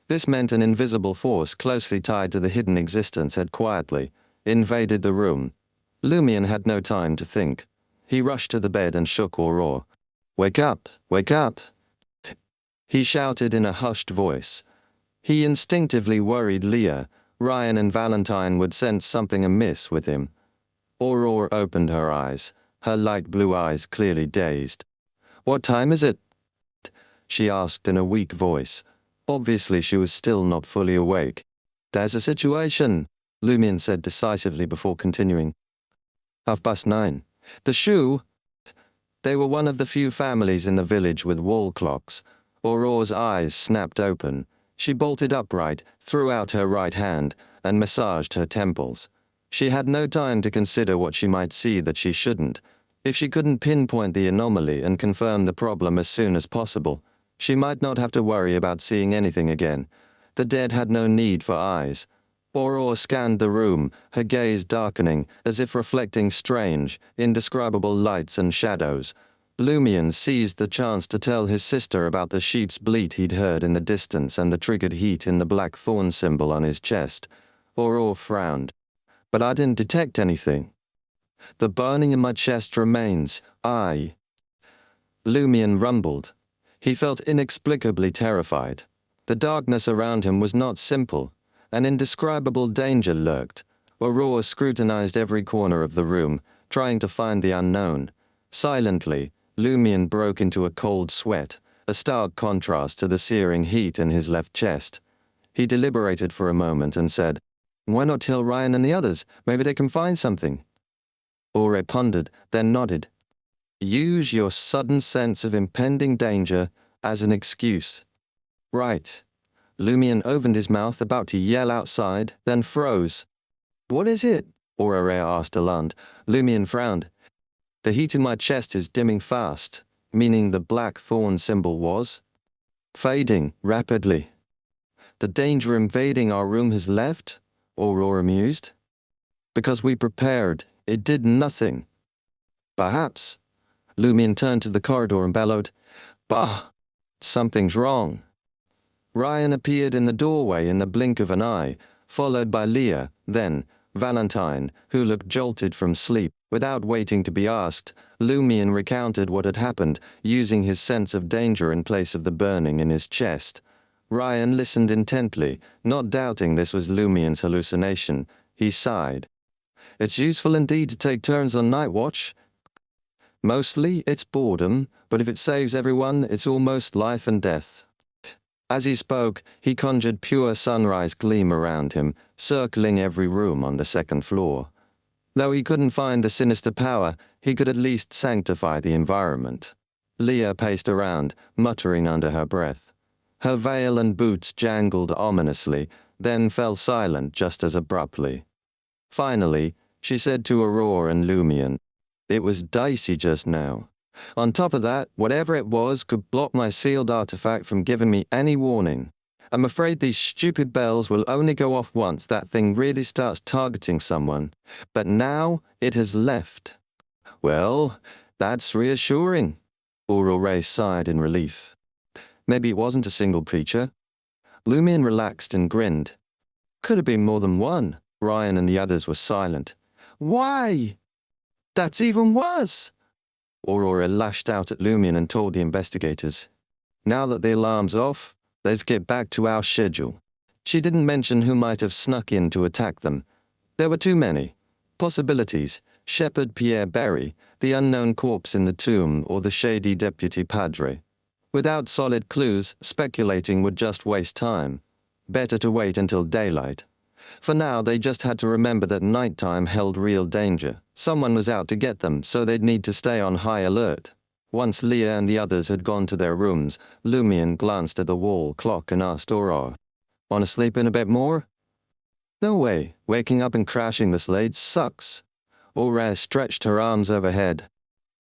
This meant an invisible force closely tied to the hidden existence had quietly invaded the room. Lumion had no time to think. He rushed to the bed and shook Aurore. "Wake up! Wake up!" he shouted in a hushed voice. He instinctively worried Leah. Ryan and Valentine would sense something amiss with him. Aurore opened her eyes, her light blue eyes clearly dazed. "What time is it?" she asked in a weak voice. Obviously she was still not fully awake. "There's a situation," Lumion said decisively before continuing. "9:30. The shoe." They were one of the few families in the village with wall clocks. Aurore's eyes snapped open. She bolted upright, threw out her right hand, and massaged her temples. She had no time to consider what she might see that she shouldn't. If she couldn't pinpoint the anomaly and confirm the problem as soon as possible, she might not have to worry about seeing anything again. The dead had no need for eyes. Aurore scanned the room, her gaze darkening, as if reflecting strange, indescribable lights and shadows. Lumion seized the chance to tell his sister about the sheep's bleat he'd heard in the distance and the triggered heat in the black thorn symbol on his chest. Aurore frowned. "But I didn't detect anything." "The burning in my chest remains. Lumion rumbled. He felt inexplicably terrified. The darkness around him was not simple. An indescribable danger lurked. Aurore scrutinized every corner of the room, trying to find the unknown. Silently, Lumion broke into a cold sweat, a stark contrast to the searing heat in his left chest. He deliberated for a moment and said, "Why not tell Ryan and the others? Maybe they can find something." Aurore pondered, then nodded. "Use your sudden sense of impending danger as an excuse." "Right." Lumion opened his mouth, about to yell outside, then froze. "What is it?" Aurore asked alarmed. Lumion frowned. "The heat in my chest is dimming fast," meaning the black thorn symbol was fading rapidly. "The danger invading our room has left?" Aurore mused. "Because we prepared, it did nothing." "Perhaps." Lumion turned to the corridor and bellowed, "Bah! Something's wrong." Ryan appeared in the doorway in the blink of an eye, followed by Leah, then Valentine, who looked jolted from sleep. Without waiting to be asked, Lumion recounted what had happened, using his sense of danger in place of the burning in his chest. Ryan listened intently, not doubting this was Lumion's hallucination. He sighed. "It's useful indeed to take turns on night watch. Mostly it's boredom, but if it saves everyone, it's almost life and death." As he spoke, he conjured pure sunrise gleam around him, circling every room on the second floor. Though he couldn't find the sinister power, he could at least sanctify the environment. Leah paced around, muttering under her breath. Her veil and boots jangled ominously, then fell silent just as abruptly. Finally, she said to Aurore and Lumion, "It was dicey just now. On top of that, whatever it was could block my sealed artifact from giving me any warning. I'm afraid these stupid bells will only go off once that thing really starts targeting someone. But now it has left." "Well, that's reassuring." Aurore sighed in relief. "Maybe it wasn't a single creature." Lumion relaxed and grinned. Could have been more than one. Ryan and the others were silent. Why? That's even worse. Aurora lashed out at Lumion and told the investigators. Now that the alarm's off, let's get back to our schedule. She didn't mention who might have snuck in to attack them. There were too many possibilities. Shepherd Pierre Berry, the unknown corpse in the tomb, or the shady deputy padre. Without solid clues, speculating would just waste time. Better to wait until daylight. For now, they just had to remember that nighttime held real danger. Someone was out to get them, so they'd need to stay on high alert. Once Leah and the others had gone to their rooms, Lumion glanced at the wall clock and asked Aurora, "Want to sleep in a bit more?" "No way. Waking up and crashing this late sucks." Aurora stretched her arms overhead.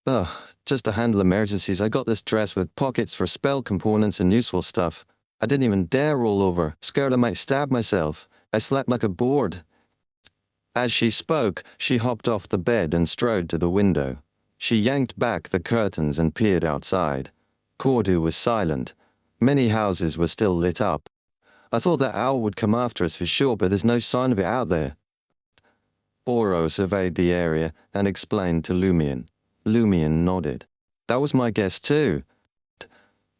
"Ugh, just to handle emergencies, I got this dress with pockets for spell components and useful stuff. I didn't even dare roll over, scared I might stab myself. I slept like a board." As she spoke, she hopped off the bed and strode to the window. She yanked back the curtains and peered outside. Cordu was silent. Many houses were still lit up. "I thought that owl would come after us for sure, but there's no sign of it out there." Oro surveyed the area and explained to Lumion. Lumion nodded. "That was my guess too."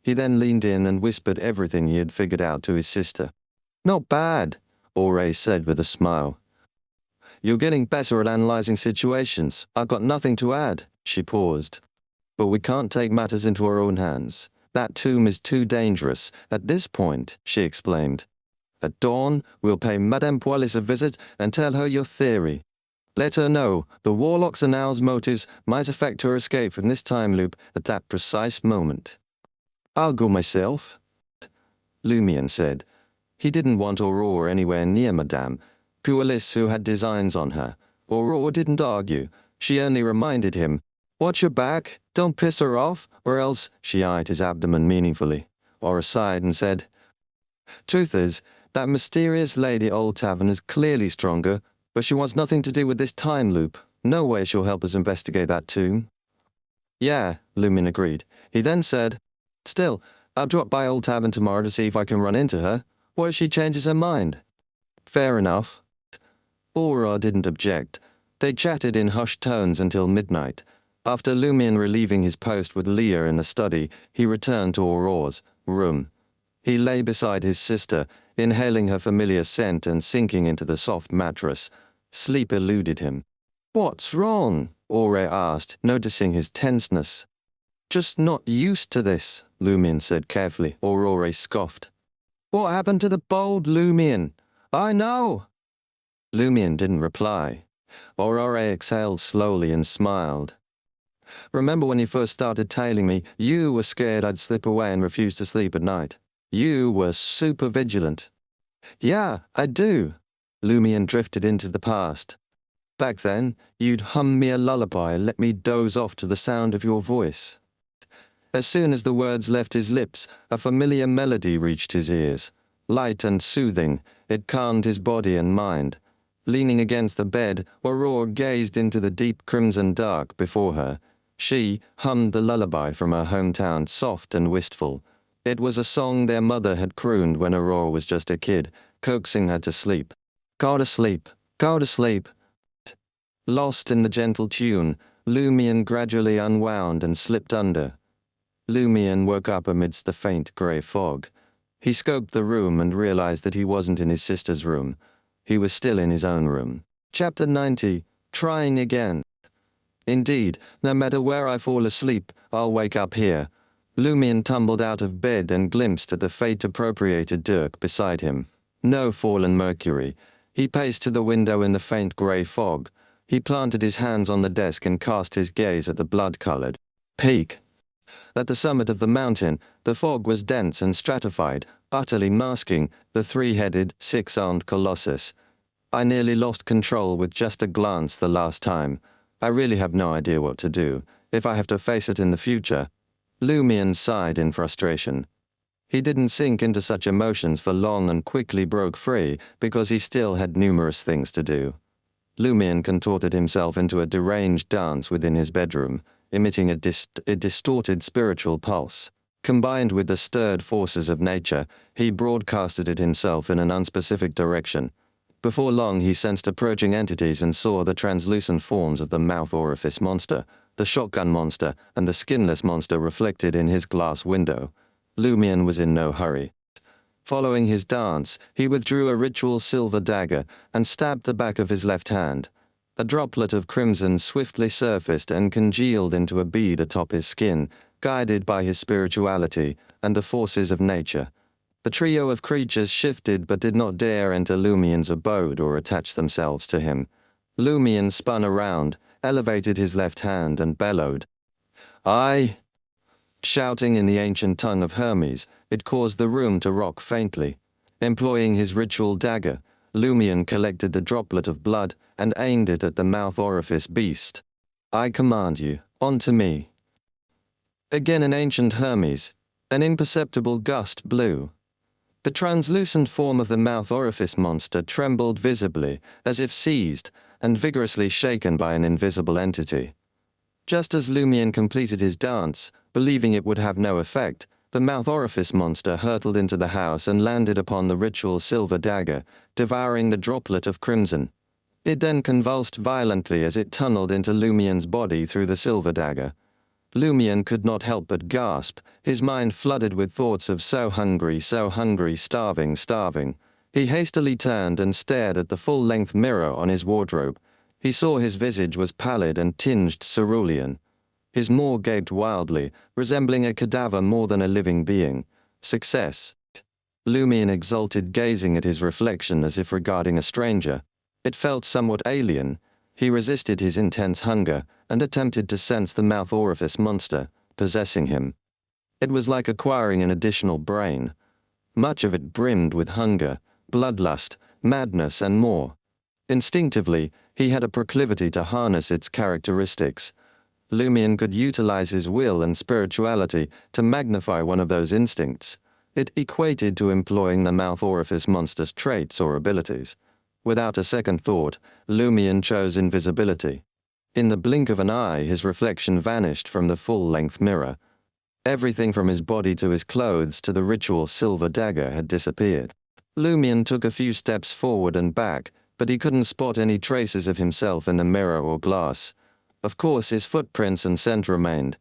He then leaned in and whispered everything he had figured out to his sister. "Not bad," Ore said with a smile. "You're getting better at analyzing situations. I've got nothing to add." She paused. "But we can't take matters into our own hands. That tomb is too dangerous. At this point," she explained. "At dawn, we'll pay Madame Pualis a visit and tell her your theory. Let her know the Warlock's and Owl's motives might affect her escape from this time loop at that precise moment." "I'll go myself," Lumion said. He didn't want Aurora anywhere near Madame Pualis, who had designs on her. Aurora didn't argue. She only reminded him, "Watch your back, don't piss her off, or else—" She eyed his abdomen meaningfully. Aura sighed and said, "Truth is, that mysterious Lady Old Tavern is clearly stronger, but she wants nothing to do with this time loop. No way she'll help us investigate that tomb." "Yeah," Lumion agreed. He then said, "Still, I'll drop by Old Tavern tomorrow to see if I can run into her. What if she changes her mind?" "Fair enough." Aura didn't object. They chatted in hushed tones until midnight. After Lumion relieving his post with Leah in the study, he returned to Aurora's room. He lay beside his sister, inhaling her familiar scent and sinking into the soft mattress. Sleep eluded him. "What's wrong?" Aura asked, noticing his tenseness. "Just not used to this," Lumion said carefully. Aurora scoffed. "What happened to the bold Lumion?" "I know." Lumion didn't reply. Aurora exhaled slowly and smiled. "Remember when you first started tailing me, you were scared I'd slip away and refuse to sleep at night. You were super vigilant." "Yeah, I do." Lumion drifted into the past. "Back then, you'd hum me a lullaby and let me doze off to the sound of your voice." As soon as the words left his lips, a familiar melody reached his ears. Light and soothing, it calmed his body and mind. Leaning against the bed, Aurora gazed into the deep crimson dark before her. She hummed the lullaby from her hometown, soft and wistful. It was a song their mother had crooned when Aurora was just a kid, coaxing her to sleep. "Go to sleep, go to sleep." Lost in the gentle tune, Lumion gradually unwound and slipped under. Lumion woke up amidst the faint grey fog. He scoped the room and realized that he wasn't in his sister's room. He was still in his own room. Chapter 90, Trying Again. Indeed, no matter where I fall asleep, I'll wake up here. Lumion tumbled out of bed and glimpsed at the fate-appropriated Dirk beside him. No fallen Mercury. He paced to the window in the faint grey fog. He planted his hands on the desk and cast his gaze at the blood-colored peak. At the summit of the mountain, the fog was dense and stratified, utterly masking the three-headed, six-armed colossus. I nearly lost control with just a glance the last time. I really have no idea what to do, if I have to face it in the future. Lumion sighed in frustration. He didn't sink into such emotions for long and quickly broke free because he still had numerous things to do. Lumion contorted himself into a deranged dance within his bedroom, emitting a distorted spiritual pulse. Combined with the stirred forces of nature, he broadcasted it himself in an unspecific direction. Before long he sensed approaching entities and saw the translucent forms of the mouth orifice monster, the shotgun monster, and the skinless monster reflected in his glass window. Lumion was in no hurry. Following his dance, he withdrew a ritual silver dagger and stabbed the back of his left hand. A droplet of crimson swiftly surfaced and congealed into a bead atop his skin, guided by his spirituality and the forces of nature. The trio of creatures shifted but did not dare enter Lumion's abode or attach themselves to him. Lumion spun around, elevated his left hand and bellowed, "I!" Shouting in the ancient tongue of Hermes, it caused the room to rock faintly. Employing his ritual dagger, Lumion collected the droplet of blood and aimed it at the mouth orifice beast. "I command you, onto me." Again in ancient Hermes, an imperceptible gust blew. The translucent form of the mouth orifice monster trembled visibly, as if seized, and vigorously shaken by an invisible entity. Just as Lumion completed his dance, believing it would have no effect, the mouth orifice monster hurtled into the house and landed upon the ritual silver dagger, devouring the droplet of crimson. It then convulsed violently as it tunneled into Lumion's body through the silver dagger. Lumion could not help but gasp, his mind flooded with thoughts of so hungry, starving, starving. He hastily turned and stared at the full-length mirror on his wardrobe. He saw his visage was pallid and tinged cerulean. His maw gaped wildly, resembling a cadaver more than a living being. Success. Lumion exulted, gazing at his reflection as if regarding a stranger. It felt somewhat alien. He resisted his intense hunger and attempted to sense the mouth orifice monster, possessing him. It was like acquiring an additional brain. Much of it brimmed with hunger, bloodlust, madness, and more. Instinctively, he had a proclivity to harness its characteristics. Lumion could utilize his will and spirituality to magnify one of those instincts. It equated to employing the mouth orifice monster's traits or abilities. Without a second thought, Lumion chose invisibility. In the blink of an eye, his reflection vanished from the full-length mirror. Everything from his body to his clothes to the ritual silver dagger had disappeared. Lumion took a few steps forward and back, but he couldn't spot any traces of himself in the mirror or glass. Of course, his footprints and scent remained.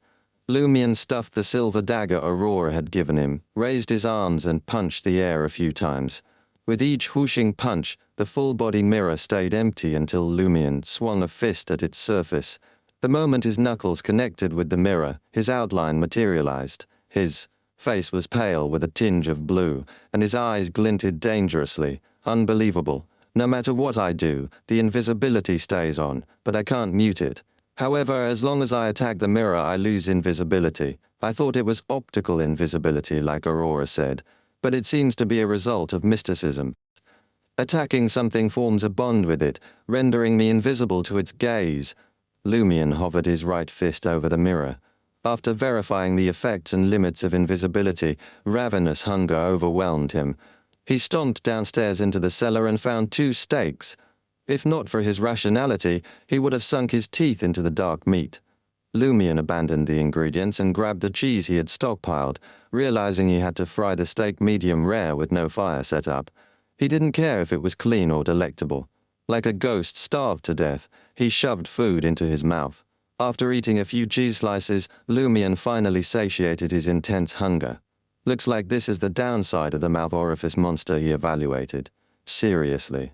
Lumion stuffed the silver dagger Aurora had given him, raised his arms and punched the air a few times. With each whooshing punch, the full-body mirror stayed empty until Lumion swung a fist at its surface. The moment his knuckles connected with the mirror, his outline materialized. His face was pale with a tinge of blue, and his eyes glinted dangerously. Unbelievable. No matter what I do, the invisibility stays on, but I can't mute it. However, as long as I attack the mirror, I lose invisibility. I thought it was optical invisibility, like Aurora said, but it seems to be a result of mysticism. Attacking something forms a bond with it, rendering me invisible to its gaze. Lumion hovered his right fist over the mirror. After verifying the effects and limits of invisibility, ravenous hunger overwhelmed him. He stomped downstairs into the cellar and found 2 steaks. If not for his rationality, he would have sunk his teeth into the dark meat. Lumion abandoned the ingredients and grabbed the cheese he had stockpiled, realizing he had to fry the steak medium rare with no fire set up. He didn't care if it was clean or delectable. Like a ghost starved to death, he shoved food into his mouth. After eating a few cheese slices, Lumion finally satiated his intense hunger. Looks like this is the downside of the mouth orifice monster, he evaluated. Seriously.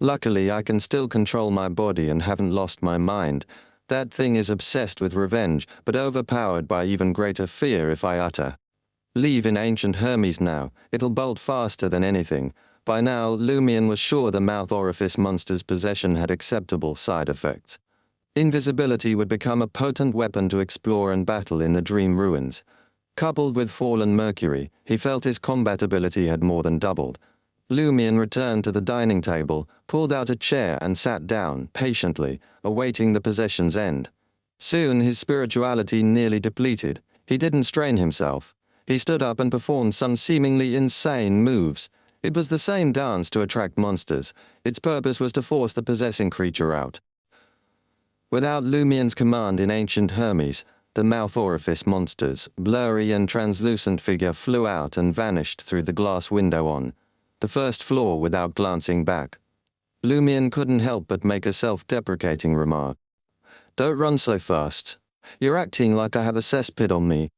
Luckily, I can still control my body and haven't lost my mind. That thing is obsessed with revenge, but overpowered by even greater fear if I utter. Leave in ancient Hermes now. It'll bolt faster than anything. By now, Lumion was sure the mouth orifice monster's possession had acceptable side effects. Invisibility would become a potent weapon to explore and battle in the dream ruins. Coupled with fallen Mercury, he felt his combat ability had more than doubled. Lumion returned to the dining table, pulled out a chair and sat down, patiently, awaiting the possession's end. Soon his spirituality nearly depleted. He didn't strain himself. He stood up and performed some seemingly insane moves. It was the same dance to attract monsters. Its purpose was to force the possessing creature out. Without Lumion's command in ancient Hermes, the mouth orifice monster's blurry and translucent figure flew out and vanished through the glass window on the first floor without glancing back. Lumion couldn't help but make a self-deprecating remark. "Don't run so fast. You're acting like I have a cesspit on me."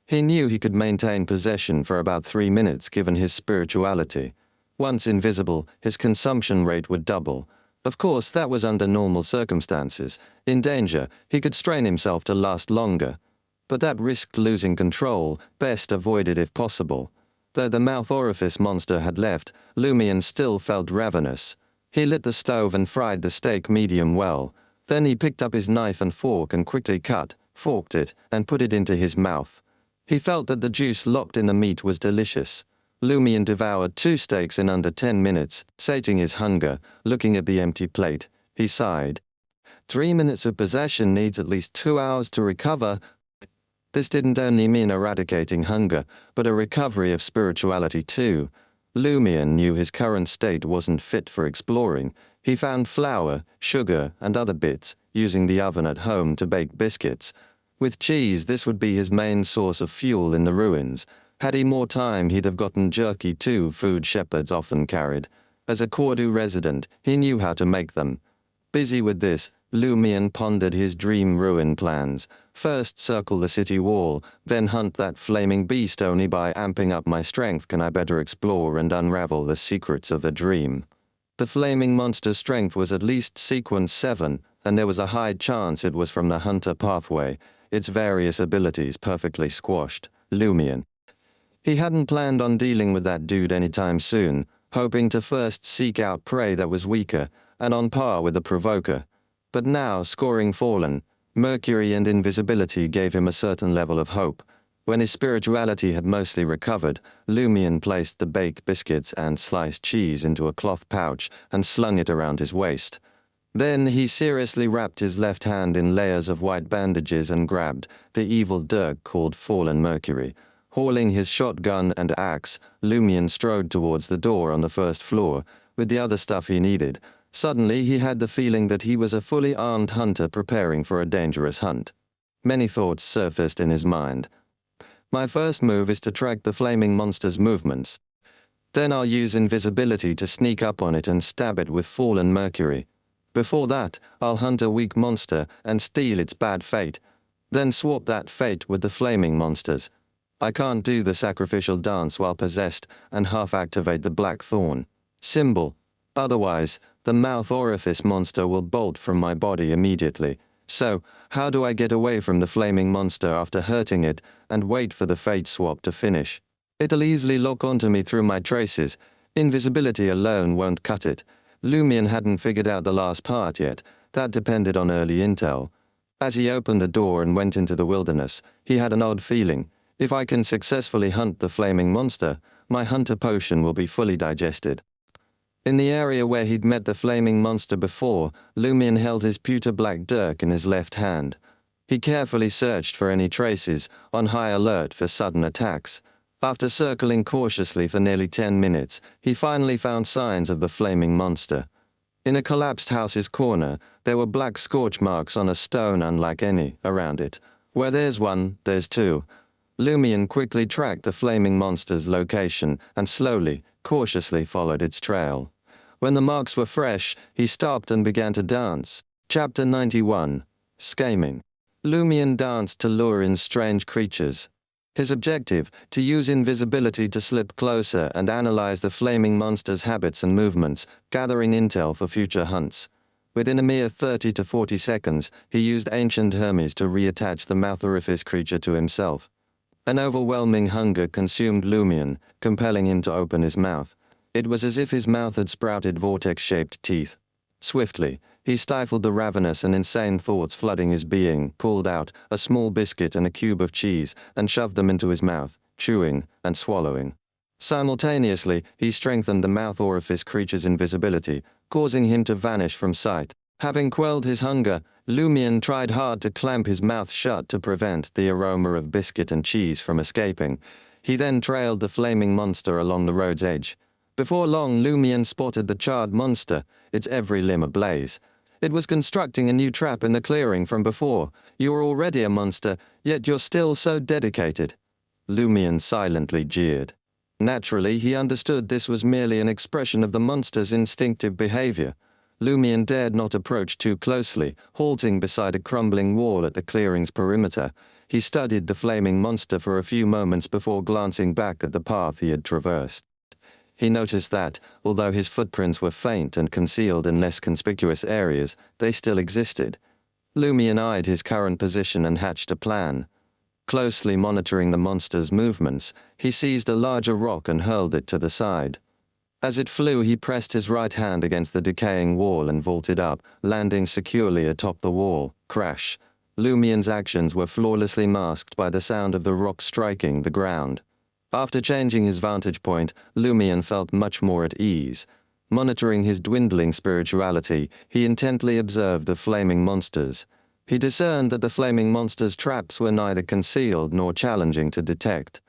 He knew he could maintain possession for about 3 minutes given his spirituality. Once invisible, his consumption rate would double. Of course, that was under normal circumstances. In danger, he could strain himself to last longer. But that risked losing control, best avoided if possible. Though the mouth orifice monster had left, Lumion still felt ravenous. He lit the stove and fried the steak medium well. Then he picked up his knife and fork and quickly forked it, and put it into his mouth. He felt that the juice locked in the meat was delicious. Lumion devoured 2 steaks in under 10 minutes, sating his hunger. Looking at the empty plate, he sighed. 3 minutes of possession needs at least 2 hours to recover. This didn't only mean eradicating hunger, but a recovery of spirituality too. Lumion knew his current state wasn't fit for exploring. He found flour, sugar, and other bits, using the oven at home to bake biscuits. With cheese, this would be his main source of fuel in the ruins. Had he more time, he'd have gotten jerky too, food shepherds often carried. As a Cordu resident, he knew how to make them. Busy with this, Lumion pondered his dream ruin plans. First circle the city wall, then hunt that flaming beast. Only by amping up my strength can I better explore and unravel the secrets of the dream. The flaming monster's strength was at least sequence 7, and there was a high chance it was from the hunter pathway, its various abilities perfectly squashed. Lumion. He hadn't planned on dealing with that dude anytime soon, hoping to first seek out prey that was weaker, and on par with the provoker. But now, scoring fallen, Mercury and invisibility gave him a certain level of hope. When his spirituality had mostly recovered, Lumion placed the baked biscuits and sliced cheese into a cloth pouch and slung it around his waist. Then he seriously wrapped his left hand in layers of white bandages and grabbed the evil Dirk called Fallen Mercury. Hauling his shotgun and axe, Lumion strode towards the door on the first floor, with the other stuff he needed. Suddenly he had the feeling that he was a fully armed hunter preparing for a dangerous hunt. Many thoughts surfaced in his mind. My first move is to track the flaming monster's movements. Then I'll use invisibility to sneak up on it and stab it with Fallen Mercury. Before that, I'll hunt a weak monster and steal its bad fate. Then swap that fate with the flaming monsters. I can't do the sacrificial dance while possessed and half-activate the black thorn symbol. Otherwise, the mouth orifice monster will bolt from my body immediately. So, how do I get away from the flaming monster after hurting it and wait for the fate swap to finish? It'll easily lock onto me through my traces. Invisibility alone won't cut it. Lumion hadn't figured out the last part yet. That depended on early intel. As he opened the door and went into the wilderness, he had an odd feeling. If I can successfully hunt the flaming monster, my hunter potion will be fully digested. In the area where he'd met the flaming monster before, Lumion held his pewter black dirk in his left hand. He carefully searched for any traces, on high alert for sudden attacks. After circling cautiously for nearly 10 minutes, he finally found signs of the flaming monster. In a collapsed house's corner, there were black scorch marks on a stone unlike any around it. Where there's one, there's two. Lumion quickly tracked the flaming monster's location and slowly, cautiously followed its trail. When the marks were fresh, he stopped and began to dance. Chapter 91. Scheming. Lumion danced to lure in strange creatures. His objective, to use invisibility to slip closer and analyze the flaming monster's habits and movements, gathering intel for future hunts. Within a mere 30 to 40 seconds, he used Ancient Hermes to reattach the mouth orifice creature to himself. An overwhelming hunger consumed Lumion, compelling him to open his mouth. It was as if his mouth had sprouted vortex-shaped teeth. Swiftly, he stifled the ravenous and insane thoughts flooding his being, pulled out a small biscuit and a cube of cheese, and shoved them into his mouth, chewing and swallowing. Simultaneously, he strengthened the mouth orifice creature's invisibility, causing him to vanish from sight. Having quelled his hunger, Lumion tried hard to clamp his mouth shut to prevent the aroma of biscuit and cheese from escaping. He then trailed the flaming monster along the road's edge. Before long, Lumion spotted the charred monster, its every limb ablaze. It was constructing a new trap in the clearing from before. You were already a monster, yet you're still so dedicated. Lumion silently jeered. Naturally, he understood this was merely an expression of the monster's instinctive behavior. Lumion dared not approach too closely, halting beside a crumbling wall at the clearing's perimeter. He studied the flaming monster for a few moments before glancing back at the path he had traversed. He noticed that, although his footprints were faint and concealed in less conspicuous areas, they still existed. Lumion eyed his current position and hatched a plan. Closely monitoring the monster's movements, he seized a larger rock and hurled it to the side. As it flew, he pressed his right hand against the decaying wall and vaulted up, landing securely atop the wall. Crash! Lumion's actions were flawlessly masked by the sound of the rock striking the ground. After changing his vantage point, Lumion felt much more at ease. Monitoring his dwindling spirituality, he intently observed the flaming monsters. He discerned that the flaming monsters' traps were neither concealed nor challenging to detect.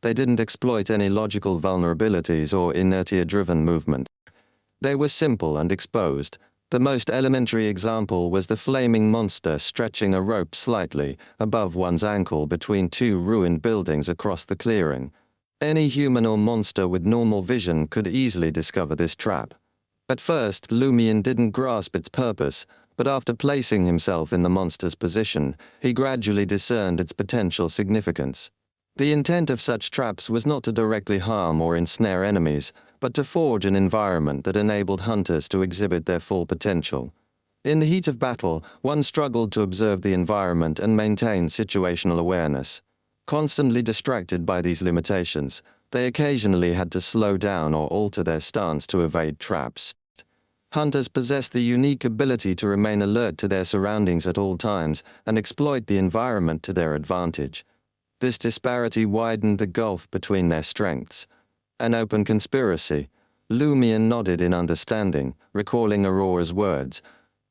They didn't exploit any logical vulnerabilities or inertia-driven movement. They were simple and exposed. The most elementary example was the flaming monster stretching a rope slightly above one's ankle between two ruined buildings across the clearing. Any human or monster with normal vision could easily discover this trap. At first, Lumion didn't grasp its purpose, but after placing himself in the monster's position, he gradually discerned its potential significance. The intent of such traps was not to directly harm or ensnare enemies, but to forge an environment that enabled hunters to exhibit their full potential. In the heat of battle, one struggled to observe the environment and maintain situational awareness. Constantly distracted by these limitations, they occasionally had to slow down or alter their stance to evade traps. Hunters possessed the unique ability to remain alert to their surroundings at all times and exploit the environment to their advantage. This disparity widened the gulf between their strengths. An open conspiracy. Lumion nodded in understanding, recalling Aurora's words.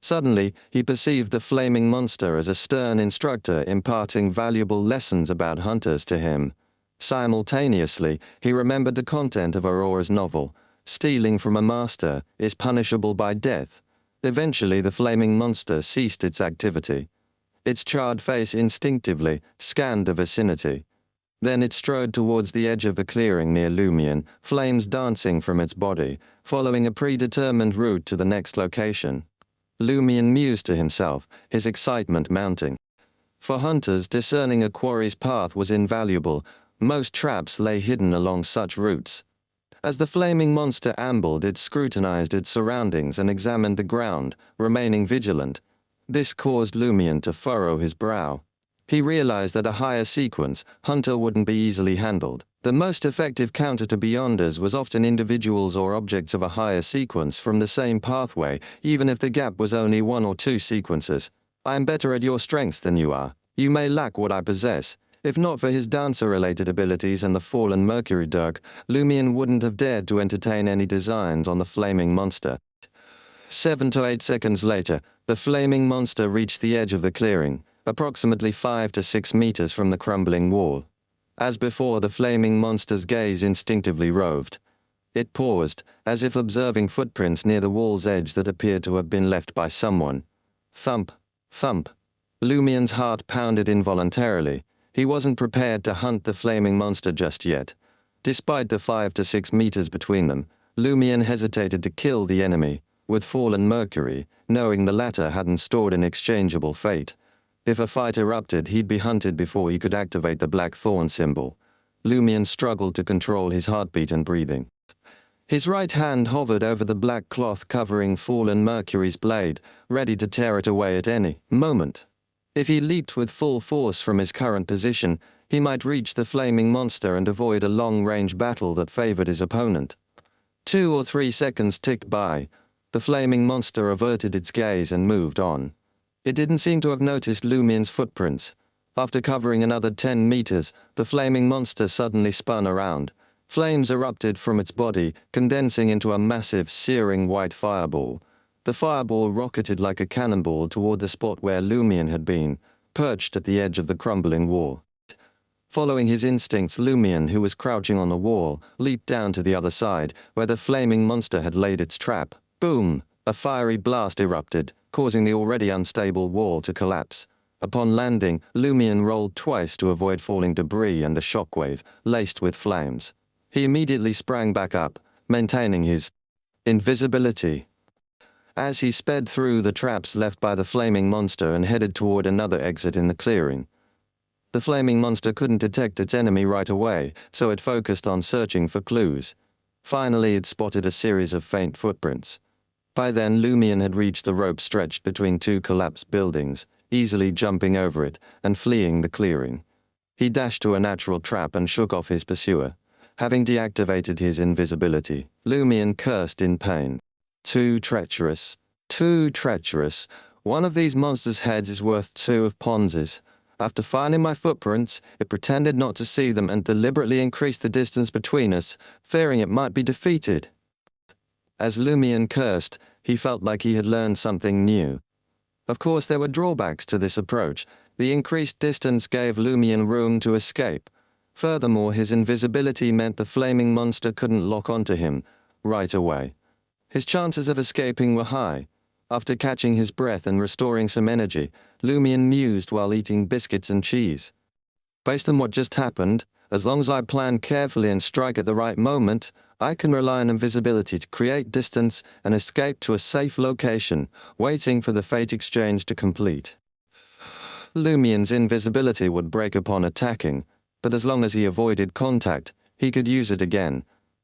Suddenly, he perceived the flaming monster as a stern instructor imparting valuable lessons about hunters to him. Simultaneously, he remembered the content of Aurora's novel. Stealing from a master is punishable by death. Eventually, the flaming monster ceased its activity. Its charred face instinctively scanned the vicinity. Then it strode towards the edge of the clearing near Lumion, flames dancing from its body, following a predetermined route to the next location. Lumion mused to himself, his excitement mounting. For hunters, discerning a quarry's path was invaluable. Most traps lay hidden along such routes. As the flaming monster ambled, it scrutinized its surroundings and examined the ground, remaining vigilant. This caused Lumion to furrow his brow. He realized that a higher sequence, hunter wouldn't be easily handled. The most effective counter to Beyonders was often individuals or objects of a higher sequence from the same pathway, even if the gap was only 1 or 2 sequences. I am better at your strengths than you are. You may lack what I possess. If not for his dancer-related abilities and the fallen Mercury Dirk, Lumion wouldn't have dared to entertain any designs on the flaming monster. 7 to 8 seconds later, the flaming monster reached the edge of the clearing, approximately 5 to 6 meters from the crumbling wall. As before, the flaming monster's gaze instinctively roved. It paused, as if observing footprints near the wall's edge that appeared to have been left by someone. Thump, thump. Lumion's heart pounded involuntarily. He wasn't prepared to hunt the flaming monster just yet. Despite the 5 to 6 meters between them, Lumion hesitated to kill the enemy, with fallen Mercury, knowing the latter hadn't stored an exchangeable fate. If a fight erupted, he'd be hunted before he could activate the black thorn symbol. Lumion struggled to control his heartbeat and breathing. His right hand hovered over the black cloth covering fallen Mercury's blade, ready to tear it away at any moment. If he leaped with full force from his current position, he might reach the flaming monster and avoid a long-range battle that favored his opponent. 2 or 3 seconds ticked by. The flaming monster averted its gaze and moved on. It didn't seem to have noticed Lumion's footprints. After covering another 10 meters, the flaming monster suddenly spun around. Flames erupted from its body, condensing into a massive, searing white fireball. The fireball rocketed like a cannonball toward the spot where Lumion had been, perched at the edge of the crumbling wall. Following his instincts, Lumion, who was crouching on the wall, leaped down to the other side, where the flaming monster had laid its trap. Boom! A fiery blast erupted, causing the already unstable wall to collapse. Upon landing, Lumion rolled twice to avoid falling debris and the shockwave, laced with flames. He immediately sprang back up, maintaining his invisibility. As he sped through the traps left by the flaming monster and headed toward another exit in the clearing. The flaming monster couldn't detect its enemy right away, so it focused on searching for clues. Finally, it spotted a series of faint footprints. By then, Lumion had reached the rope stretched between two collapsed buildings, easily jumping over it and fleeing the clearing. He dashed to a natural trap and shook off his pursuer. Having deactivated his invisibility, Lumion cursed in pain. Too treacherous. Too treacherous. One of these monsters' heads is worth 2 of Ponz's. After finding my footprints, it pretended not to see them and deliberately increased the distance between us, fearing it might be defeated. As Lumion cursed, he felt like he had learned something new. Of course, there were drawbacks to this approach. The increased distance gave Lumion room to escape. Furthermore, his invisibility meant the flaming monster couldn't lock onto him right away. His chances of escaping were high. After catching his breath and restoring some energy, Lumion mused while eating biscuits and cheese. Based on what just happened, as long as I plan carefully and strike at the right moment, I can rely on invisibility to create distance and escape to a safe location, waiting for the fate exchange to complete. Lumion's invisibility would break upon attacking, but as long as he avoided contact, he could use it again.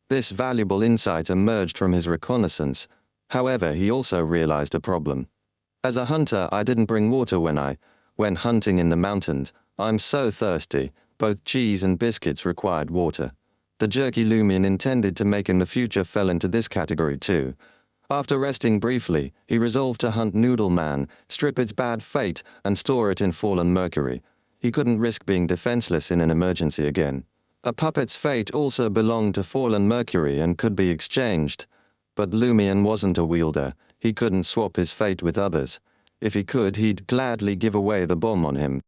This valuable insight emerged from his reconnaissance. However, he also realized a problem. As a hunter, I didn't bring water when I went hunting in the mountains. I'm so thirsty. Both cheese and biscuits required water. The jerky Lumion intended to make in the future fell into this category too. After resting briefly, he resolved to hunt Noodle Man, strip its bad fate, and store it in fallen mercury. He couldn't risk being defenseless in an emergency again. A puppet's fate also belonged to fallen mercury and could be exchanged. But Lumion wasn't a wielder. He couldn't swap his fate with others. If he could, he'd gladly give away the bomb on him.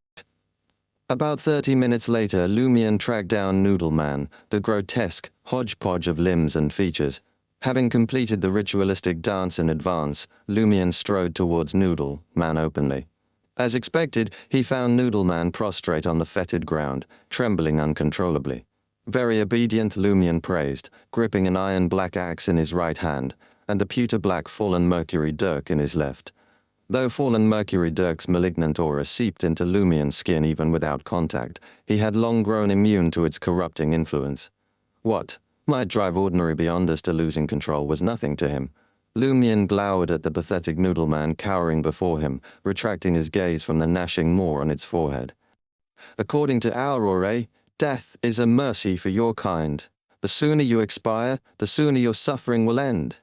About 30 minutes later, Lumion tracked down Noodle Man, the grotesque hodgepodge of limbs and features. Having completed the ritualistic dance in advance, Lumion strode towards Noodle Man openly. As expected, he found Noodle Man prostrate on the fetid ground, trembling uncontrollably. Very obedient, Lumion praised, gripping an iron-black axe in his right hand, and the pewter-black fallen mercury Dirk in his left. Though fallen mercury Dirk's malignant aura seeped into Lumion's skin even without contact, he had long grown immune to its corrupting influence. What might drive ordinary beyonders to losing control was nothing to him. Lumion glowered at the pathetic Noodle Man cowering before him, retracting his gaze from the gnashing maw on its forehead. According to our Aure, death is a mercy for your kind. The sooner you expire, the sooner your suffering will end.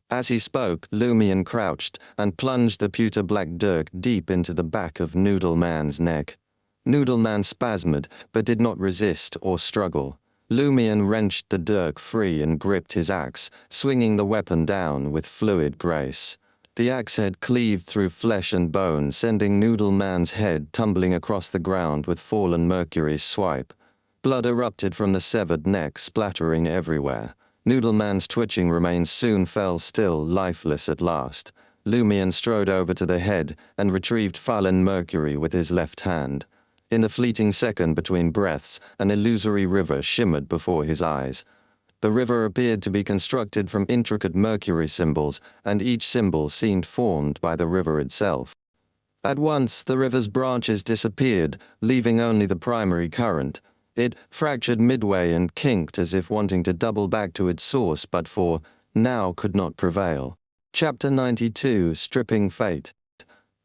As he spoke, Lumion crouched and plunged the pewter-black Dirk deep into the back of Noodle Man's neck. Noodle Man spasmed, but did not resist or struggle. Lumion wrenched the Dirk free and gripped his axe, swinging the weapon down with fluid grace. The axe head cleaved through flesh and bone, sending Noodle Man's head tumbling across the ground with fallen mercury's swipe. Blood erupted from the severed neck, splattering everywhere. Noodle Man's twitching remains soon fell still, lifeless at last. Lumion strode over to the head and retrieved fallen mercury with his left hand. In the fleeting second between breaths, an illusory river shimmered before his eyes. The river appeared to be constructed from intricate mercury symbols, and each symbol seemed formed by the river itself. At once, the river's branches disappeared, leaving only the primary current. It fractured midway and kinked as if wanting to double back to its source, but for now could not prevail. Chapter 92, Stripping Fate.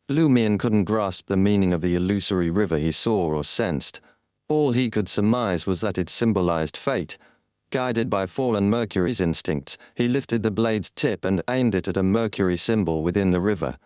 Lumion couldn't grasp the meaning of the illusory river he saw or sensed. All he could surmise was that it symbolized fate. Guided by fallen mercury's instincts, he lifted the blade's tip and aimed it at a mercury symbol within the river.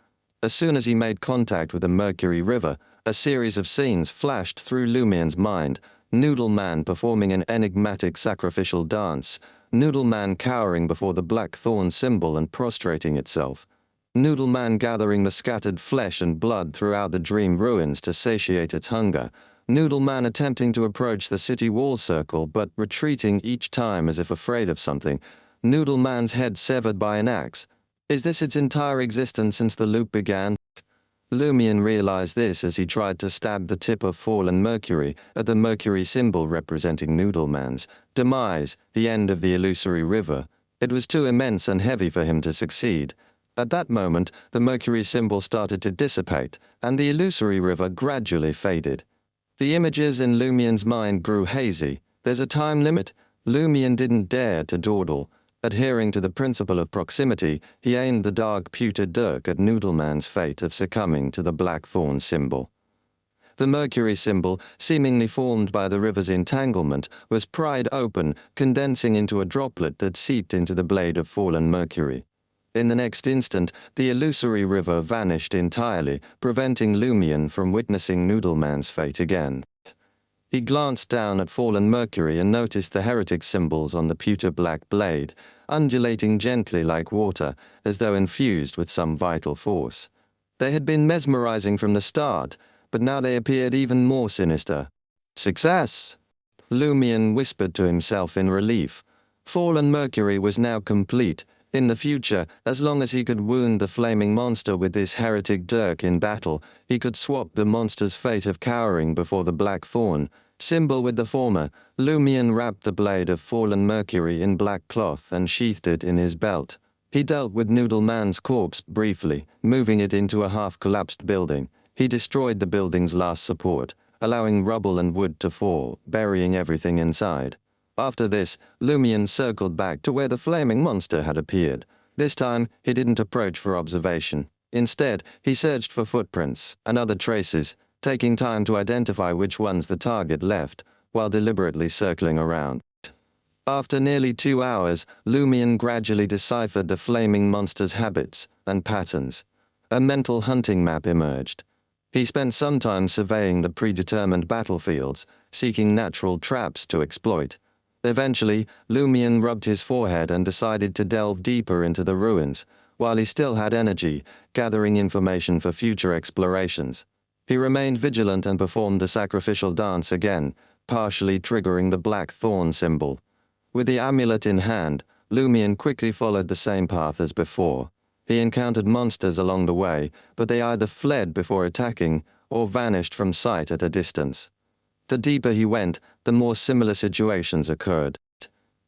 As soon as he made contact with the mercury river, a series of scenes flashed through Lumion's mind. Noodle Man performing an enigmatic sacrificial dance, Noodle Man cowering before the black thorn symbol and prostrating itself, Noodle Man gathering the scattered flesh and blood throughout the dream ruins to satiate its hunger, Noodle Man attempting to approach the city wall circle but retreating each time as if afraid of something, Noodle Man's head severed by an axe. Is this its entire existence since the loop began? Lumion realized this as he tried to stab the tip of fallen Mercury at the Mercury symbol representing Noodleman's demise, the end of the illusory river. It was too immense and heavy for him to succeed. At that moment, the Mercury symbol started to dissipate, and the illusory river gradually faded. The images in Lumion's mind grew hazy. There's a time limit? Lumion didn't dare to dawdle. Adhering to the principle of proximity, he aimed the dark pewter dirk at Noodleman's fate of succumbing to the blackthorn symbol. The Mercury symbol, seemingly formed by the river's entanglement, was pried open, condensing into a droplet that seeped into the blade of fallen Mercury. In the next instant, the illusory river vanished entirely, preventing Lumion from witnessing Noodleman's fate again. He glanced down at fallen Mercury and noticed the heretic symbols on the pewter-black blade, undulating gently like water, as though infused with some vital force. They had been mesmerizing from the start, but now they appeared even more sinister. "Success!" Lumion whispered to himself in relief. Fallen Mercury was now complete. In the future, as long as he could wound the flaming monster with this heretic dirk in battle, he could swap the monster's fate of cowering before the black thorn symbol with the former. Lumion wrapped the blade of fallen Mercury in black cloth and sheathed it in his belt. He dealt with Noodleman's corpse briefly, moving it into a half-collapsed building. He destroyed the building's last support, allowing rubble and wood to fall, burying everything inside. After this, Lumion circled back to where the flaming monster had appeared. This time, he didn't approach for observation. Instead, he searched for footprints and other traces, taking time to identify which ones the target left, while deliberately circling around. After nearly 2 hours, Lumion gradually deciphered the flaming monster's habits and patterns. A mental hunting map emerged. He spent some time surveying the predetermined battlefields, seeking natural traps to exploit. Eventually, Lumion rubbed his forehead and decided to delve deeper into the ruins, while he still had energy, gathering information for future explorations. He remained vigilant and performed the sacrificial dance again, partially triggering the black thorn symbol. With the amulet in hand, Lumion quickly followed the same path as before. He encountered monsters along the way, but they either fled before attacking or vanished from sight at a distance. The deeper he went, the more similar situations occurred.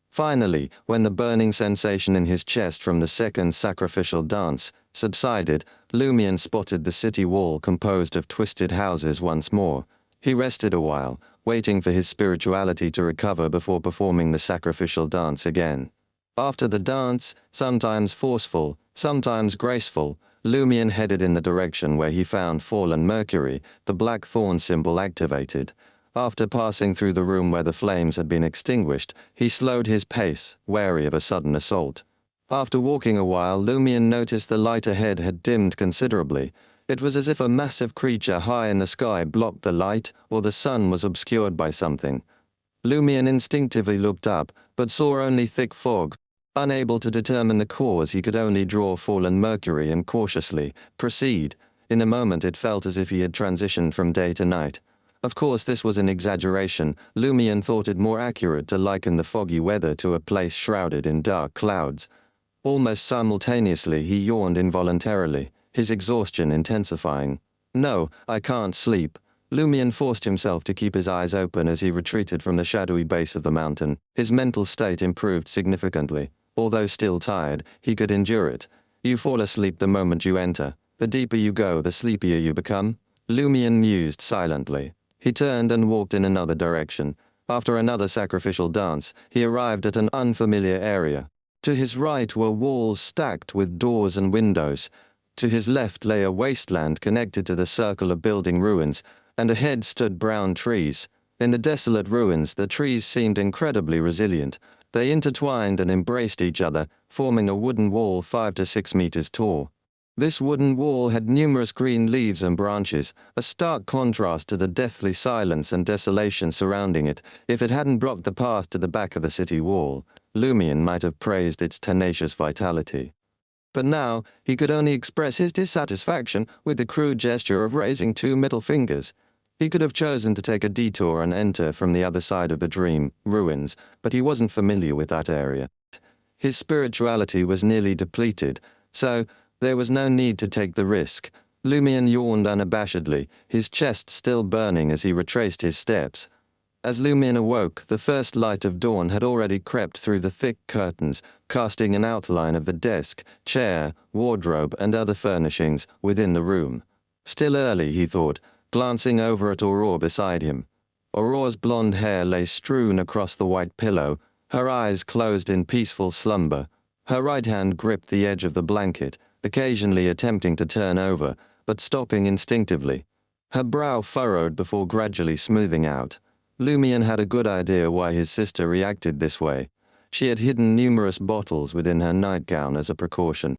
Finally, when the burning sensation in his chest from the second sacrificial dance subsided, Lumion spotted the city wall composed of twisted houses once more. He rested a while, waiting for his spirituality to recover before performing the sacrificial dance again. After the dance, sometimes forceful, sometimes graceful, Lumion headed in the direction where he found fallen Mercury, the black thorn symbol activated. After passing through the room where the flames had been extinguished, he slowed his pace, wary of a sudden assault. After walking a while, Lumion noticed the light ahead had dimmed considerably. It was as if a massive creature high in the sky blocked the light, or the sun was obscured by something. Lumion instinctively looked up, but saw only thick fog. Unable to determine the cause, he could only draw fallen Mercury and cautiously proceed. In a moment it felt as if he had transitioned from day to night. Of course, this was an exaggeration. Lumion thought it more accurate to liken the foggy weather to a place shrouded in dark clouds. Almost simultaneously, he yawned involuntarily, his exhaustion intensifying. "No, I can't sleep." Lumion forced himself to keep his eyes open as he retreated from the shadowy base of the mountain. His mental state improved significantly. Although still tired, he could endure it. You fall asleep the moment you enter. The deeper you go, the sleepier you become. Lumion mused silently. He turned and walked in another direction. After another sacrificial dance, he arrived at an unfamiliar area. To his right were walls stacked with doors and windows. To his left lay a wasteland connected to the circle of building ruins, and ahead stood brown trees. In the desolate ruins, the trees seemed incredibly resilient. They intertwined and embraced each other, forming a wooden wall 5 to 6 meters tall. This wooden wall had numerous green leaves and branches, a stark contrast to the deathly silence and desolation surrounding it. If it hadn't blocked the path to the back of the city wall, Lumion might have praised its tenacious vitality. But now, he could only express his dissatisfaction with the crude gesture of raising 2 middle fingers. He could have chosen to take a detour and enter from the other side of the dream ruins, but he wasn't familiar with that area. His spirituality was nearly depleted, so there was no need to take the risk. Lumion yawned unabashedly, his chest still burning as he retraced his steps. As Lumion awoke, the first light of dawn had already crept through the thick curtains, casting an outline of the desk, chair, wardrobe, and other furnishings within the room. Still early, he thought, glancing over at Aurora beside him. Aurora's blonde hair lay strewn across the white pillow, her eyes closed in peaceful slumber. Her right hand gripped the edge of the blanket, occasionally attempting to turn over, but stopping instinctively. Her brow furrowed before gradually smoothing out. Lumion had a good idea why his sister reacted this way. She had hidden numerous bottles within her nightgown as a precaution.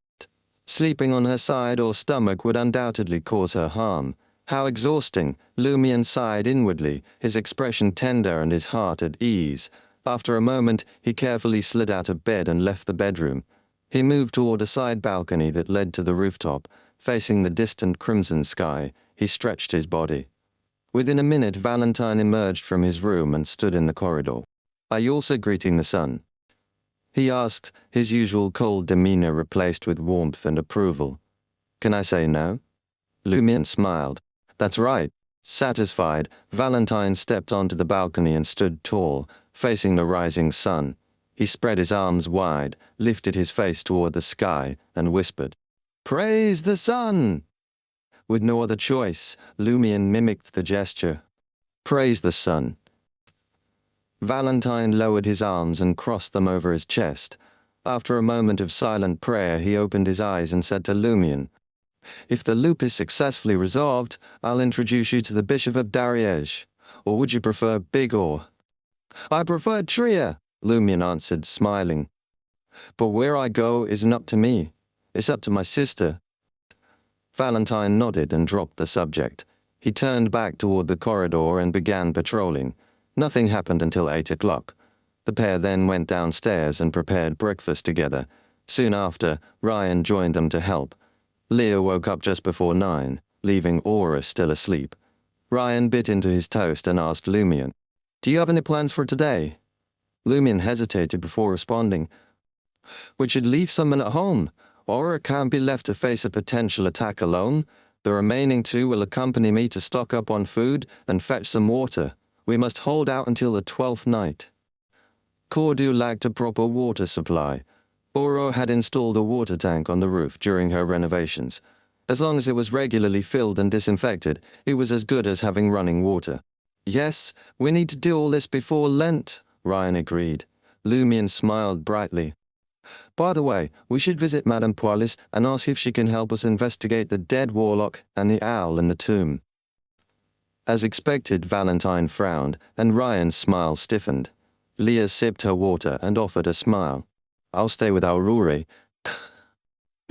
Sleeping on her side or stomach would undoubtedly cause her harm. How exhausting! Lumion sighed inwardly, his expression tender and his heart at ease. After a moment, he carefully slid out of bed and left the bedroom. He moved toward a side balcony that led to the rooftop. Facing the distant crimson sky, he stretched his body. Within a minute, Valentine emerged from his room and stood in the corridor. "Are you also greeting the sun?" he asked, his usual cold demeanor replaced with warmth and approval. "Can I say no?" Lumion smiled. "That's right." Satisfied, Valentine stepped onto the balcony and stood tall, facing the rising sun. He spread his arms wide, lifted his face toward the sky, and whispered, "Praise the sun!" With no other choice, Lumion mimicked the gesture. "Praise the sun." Valentine lowered his arms and crossed them over his chest. After a moment of silent prayer, he opened his eyes and said to Lumion, "If the loop is successfully resolved, I'll introduce you to the Bishop of Dariège. Or would you prefer Bigor?" "I prefer Trier," Lumion answered, smiling. "But where I go isn't up to me. It's up to my sister." Valentine nodded and dropped the subject. He turned back toward the corridor and began patrolling. Nothing happened until 8 o'clock. The pair then went downstairs and prepared breakfast together. Soon after, Ryan joined them to help. Leah woke up just before 9, leaving Aura still asleep. Ryan bit into his toast and asked Lumion, "Do you have any plans for today?" Lumion hesitated before responding. "We should leave someone at home. Aura can't be left to face a potential attack alone. The remaining two will accompany me to stock up on food and fetch some water. We must hold out until the 12th night." Cordu lacked a proper water supply. Aura had installed a water tank on the roof during her renovations. As long as it was regularly filled and disinfected, it was as good as having running water. "Yes, we need to do all this before Lent," Ryan agreed. Lumion smiled brightly. "By the way, we should visit Madame Pualis and ask if she can help us investigate the dead warlock and the owl in the tomb." As expected, Valentine frowned, and Ryan's smile stiffened. Leah sipped her water and offered a smile. "I'll stay with Aurora."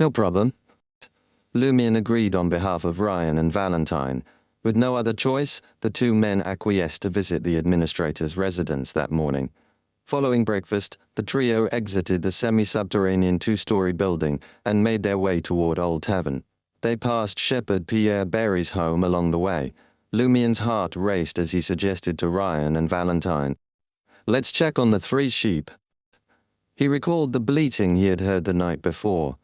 "No problem." Lumion agreed on behalf of Ryan and Valentine. With no other choice, the two men acquiesced to visit the administrator's residence that morning. Following breakfast, the trio exited the semi-subterranean two-story building and made their way toward Old Tavern. They passed Shepherd Pierre Barry's home along the way. Lumion's heart raced as he suggested to Ryan and Valentine, "Let's check on the 3 sheep." He recalled the bleating he had heard the night before.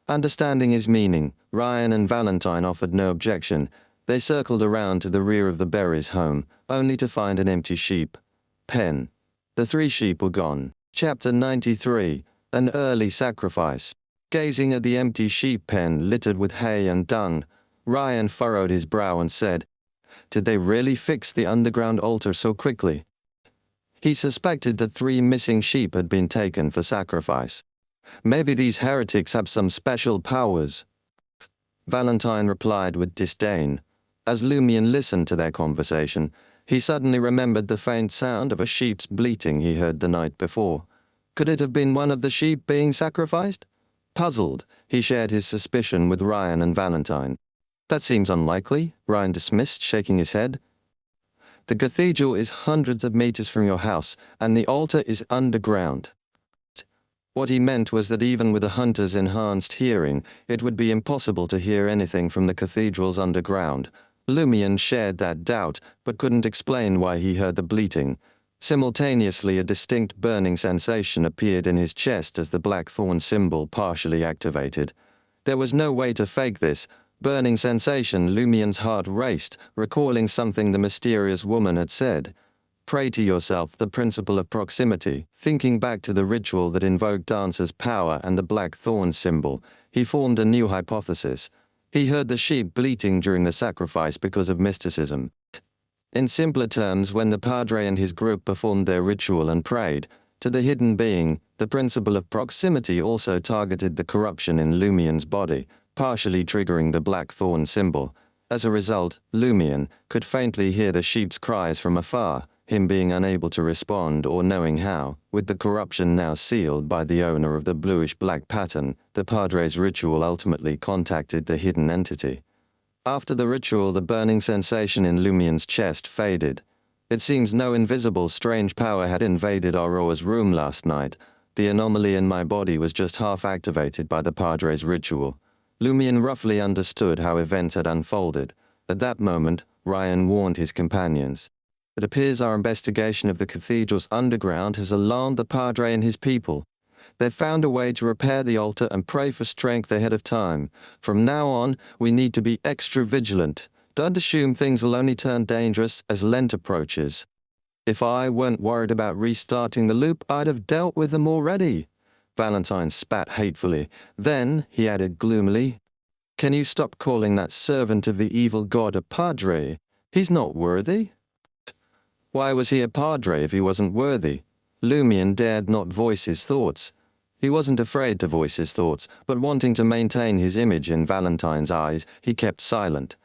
Understanding his meaning, Ryan and Valentine offered no objection. They circled around to the rear of the Berry's home, only to find an empty sheep pen. The 3 sheep were gone. Chapter 93, An Early Sacrifice. Gazing at the empty sheep pen littered with hay and dung, Ryan furrowed his brow and said, "Did they really fix the underground altar so quickly?" He suspected that 3 missing sheep had been taken for sacrifice. Maybe these heretics have some special powers. Valentine replied with disdain. As Lumion listened to their conversation, he suddenly remembered the faint sound of a sheep's bleating he heard the night before. Could it have been one of the sheep being sacrificed? Puzzled, he shared his suspicion with Ryan and Valentine. "That seems unlikely," Ryan dismissed, shaking his head. "The cathedral is hundreds of meters from your house, and the altar is underground." What he meant was that even with a hunter's enhanced hearing, it would be impossible to hear anything from the cathedral's underground. Lumion shared that doubt, but couldn't explain why he heard the bleating. Simultaneously, a distinct burning sensation appeared in his chest as the blackthorn symbol partially activated. There was no way to fake this. Burning sensation, Lumien's heart raced, recalling something the mysterious woman had said. Pray to yourself, the principle of proximity. Thinking back to the ritual that invoked Dancer's power and the black thorn symbol, he formed a new hypothesis. He heard the sheep bleating during the sacrifice because of mysticism. In simpler terms, when the Padre and his group performed their ritual and prayed to the hidden being, the principle of proximity also targeted the corruption in Lumien's body, partially triggering the black thorn symbol. As a result, Lumien could faintly hear the sheep's cries from afar, him being unable to respond or knowing how. With the corruption now sealed by the owner of the bluish-black pattern, the Padre's ritual ultimately contacted the hidden entity. After the ritual, the burning sensation in Lumien's chest faded. It seems no invisible strange power had invaded Aurora's room last night. The anomaly in my body was just half activated by the Padre's ritual. Lumien roughly understood how events had unfolded. At that moment, Ryan warned his companions. It appears our investigation of the cathedral's underground has alarmed the Padre and his people. They've found a way to repair the altar and pray for strength ahead of time. From now on, we need to be extra vigilant. Don't assume things will only turn dangerous as Lent approaches. If I weren't worried about restarting the loop, I'd have dealt with them already. Valentine spat hatefully. Then, he added gloomily, can you stop calling that servant of the evil god a Padre? He's not worthy. Why was he a Padre if he wasn't worthy? Lumien dared not voice his thoughts. He wasn't afraid to voice his thoughts, but wanting to maintain his image in Valentine's eyes, he kept silent.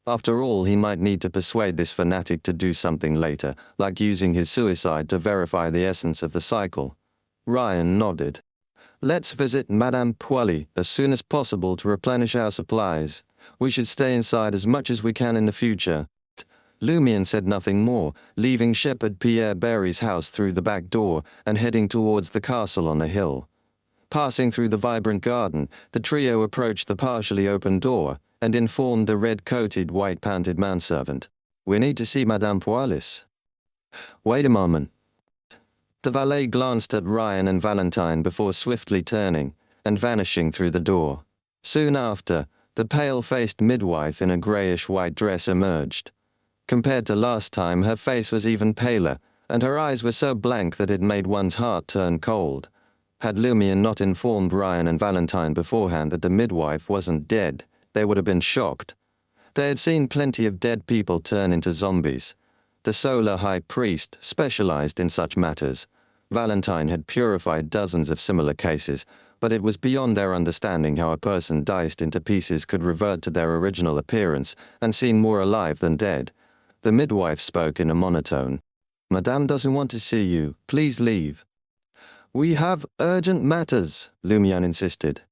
After all, he might need to persuade this fanatic to do something later, like using his suicide to verify the essence of the cycle. Ryan nodded. Let's visit Madame Pualis as soon as possible to replenish our supplies. We should stay inside as much as we can in the future. Lumien said nothing more, leaving Shepherd Pierre Barry's house through the back door and heading towards the castle on the hill. Passing through the vibrant garden, the trio approached the partially open door and informed the red-coated, white-panted manservant. We need to see Madame Pualis. Wait a moment. The valet glanced at Ryan and Valentine before swiftly turning and vanishing through the door. Soon after, the pale-faced midwife in a greyish-white dress emerged. Compared to last time, her face was even paler, and her eyes were so blank that it made one's heart turn cold. Had Lumien not informed Ryan and Valentine beforehand that the midwife wasn't dead, they would have been shocked. They had seen plenty of dead people turn into zombies. The Solar High Priest specialized in such matters. Valentine had purified dozens of similar cases, but it was beyond their understanding how a person diced into pieces could revert to their original appearance and seem more alive than dead. The midwife spoke in a monotone. Madame doesn't want to see you. Please leave. We have urgent matters, Lumien insisted.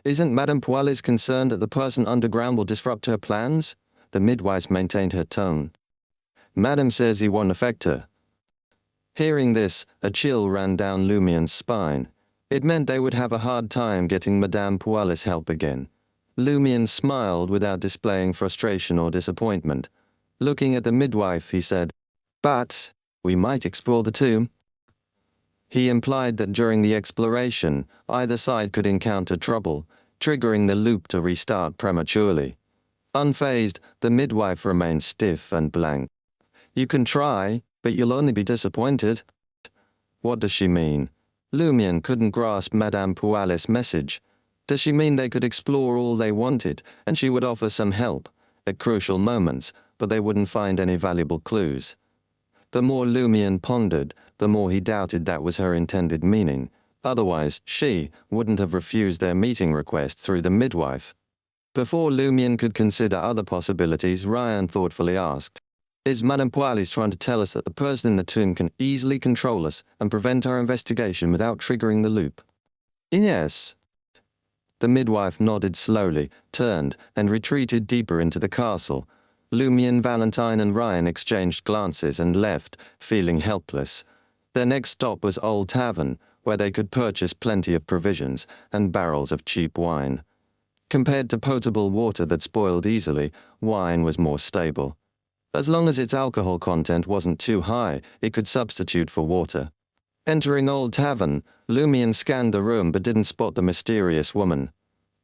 Isn't Madame Pualis concerned that the person underground will disrupt her plans? The midwife maintained her tone. Madame says he won't affect her. Hearing this, a chill ran down Lumien's spine. It meant they would have a hard time getting Madame Pualis help again. Lumien smiled without displaying frustration or disappointment. Looking at the midwife, he said, but we might explore the tomb. He implied that during the exploration, either side could encounter trouble, triggering the loop to restart prematurely. Unfazed, the midwife remained stiff and blank. You can try, but you'll only be disappointed. What does she mean? Lumien couldn't grasp Madame Pualis' message. Does she mean they could explore all they wanted, and she would offer some help at crucial moments, but they wouldn't find any valuable clues? The more Lumien pondered, the more he doubted that was her intended meaning. Otherwise, she wouldn't have refused their meeting request through the midwife. Before Lumien could consider other possibilities, Ryan thoughtfully asked, is Madame Pualis trying to tell us that the person in the tomb can easily control us and prevent our investigation without triggering the loop? Yes. The midwife nodded slowly, turned, and retreated deeper into the castle. Lumien, Valentine, and Ryan exchanged glances and left, feeling helpless. Their next stop was Old Tavern, where they could purchase plenty of provisions and barrels of cheap wine. Compared to potable water that spoiled easily, wine was more stable. As long as its alcohol content wasn't too high, it could substitute for water. Entering Old Tavern, Lumien scanned the room but didn't spot the mysterious woman.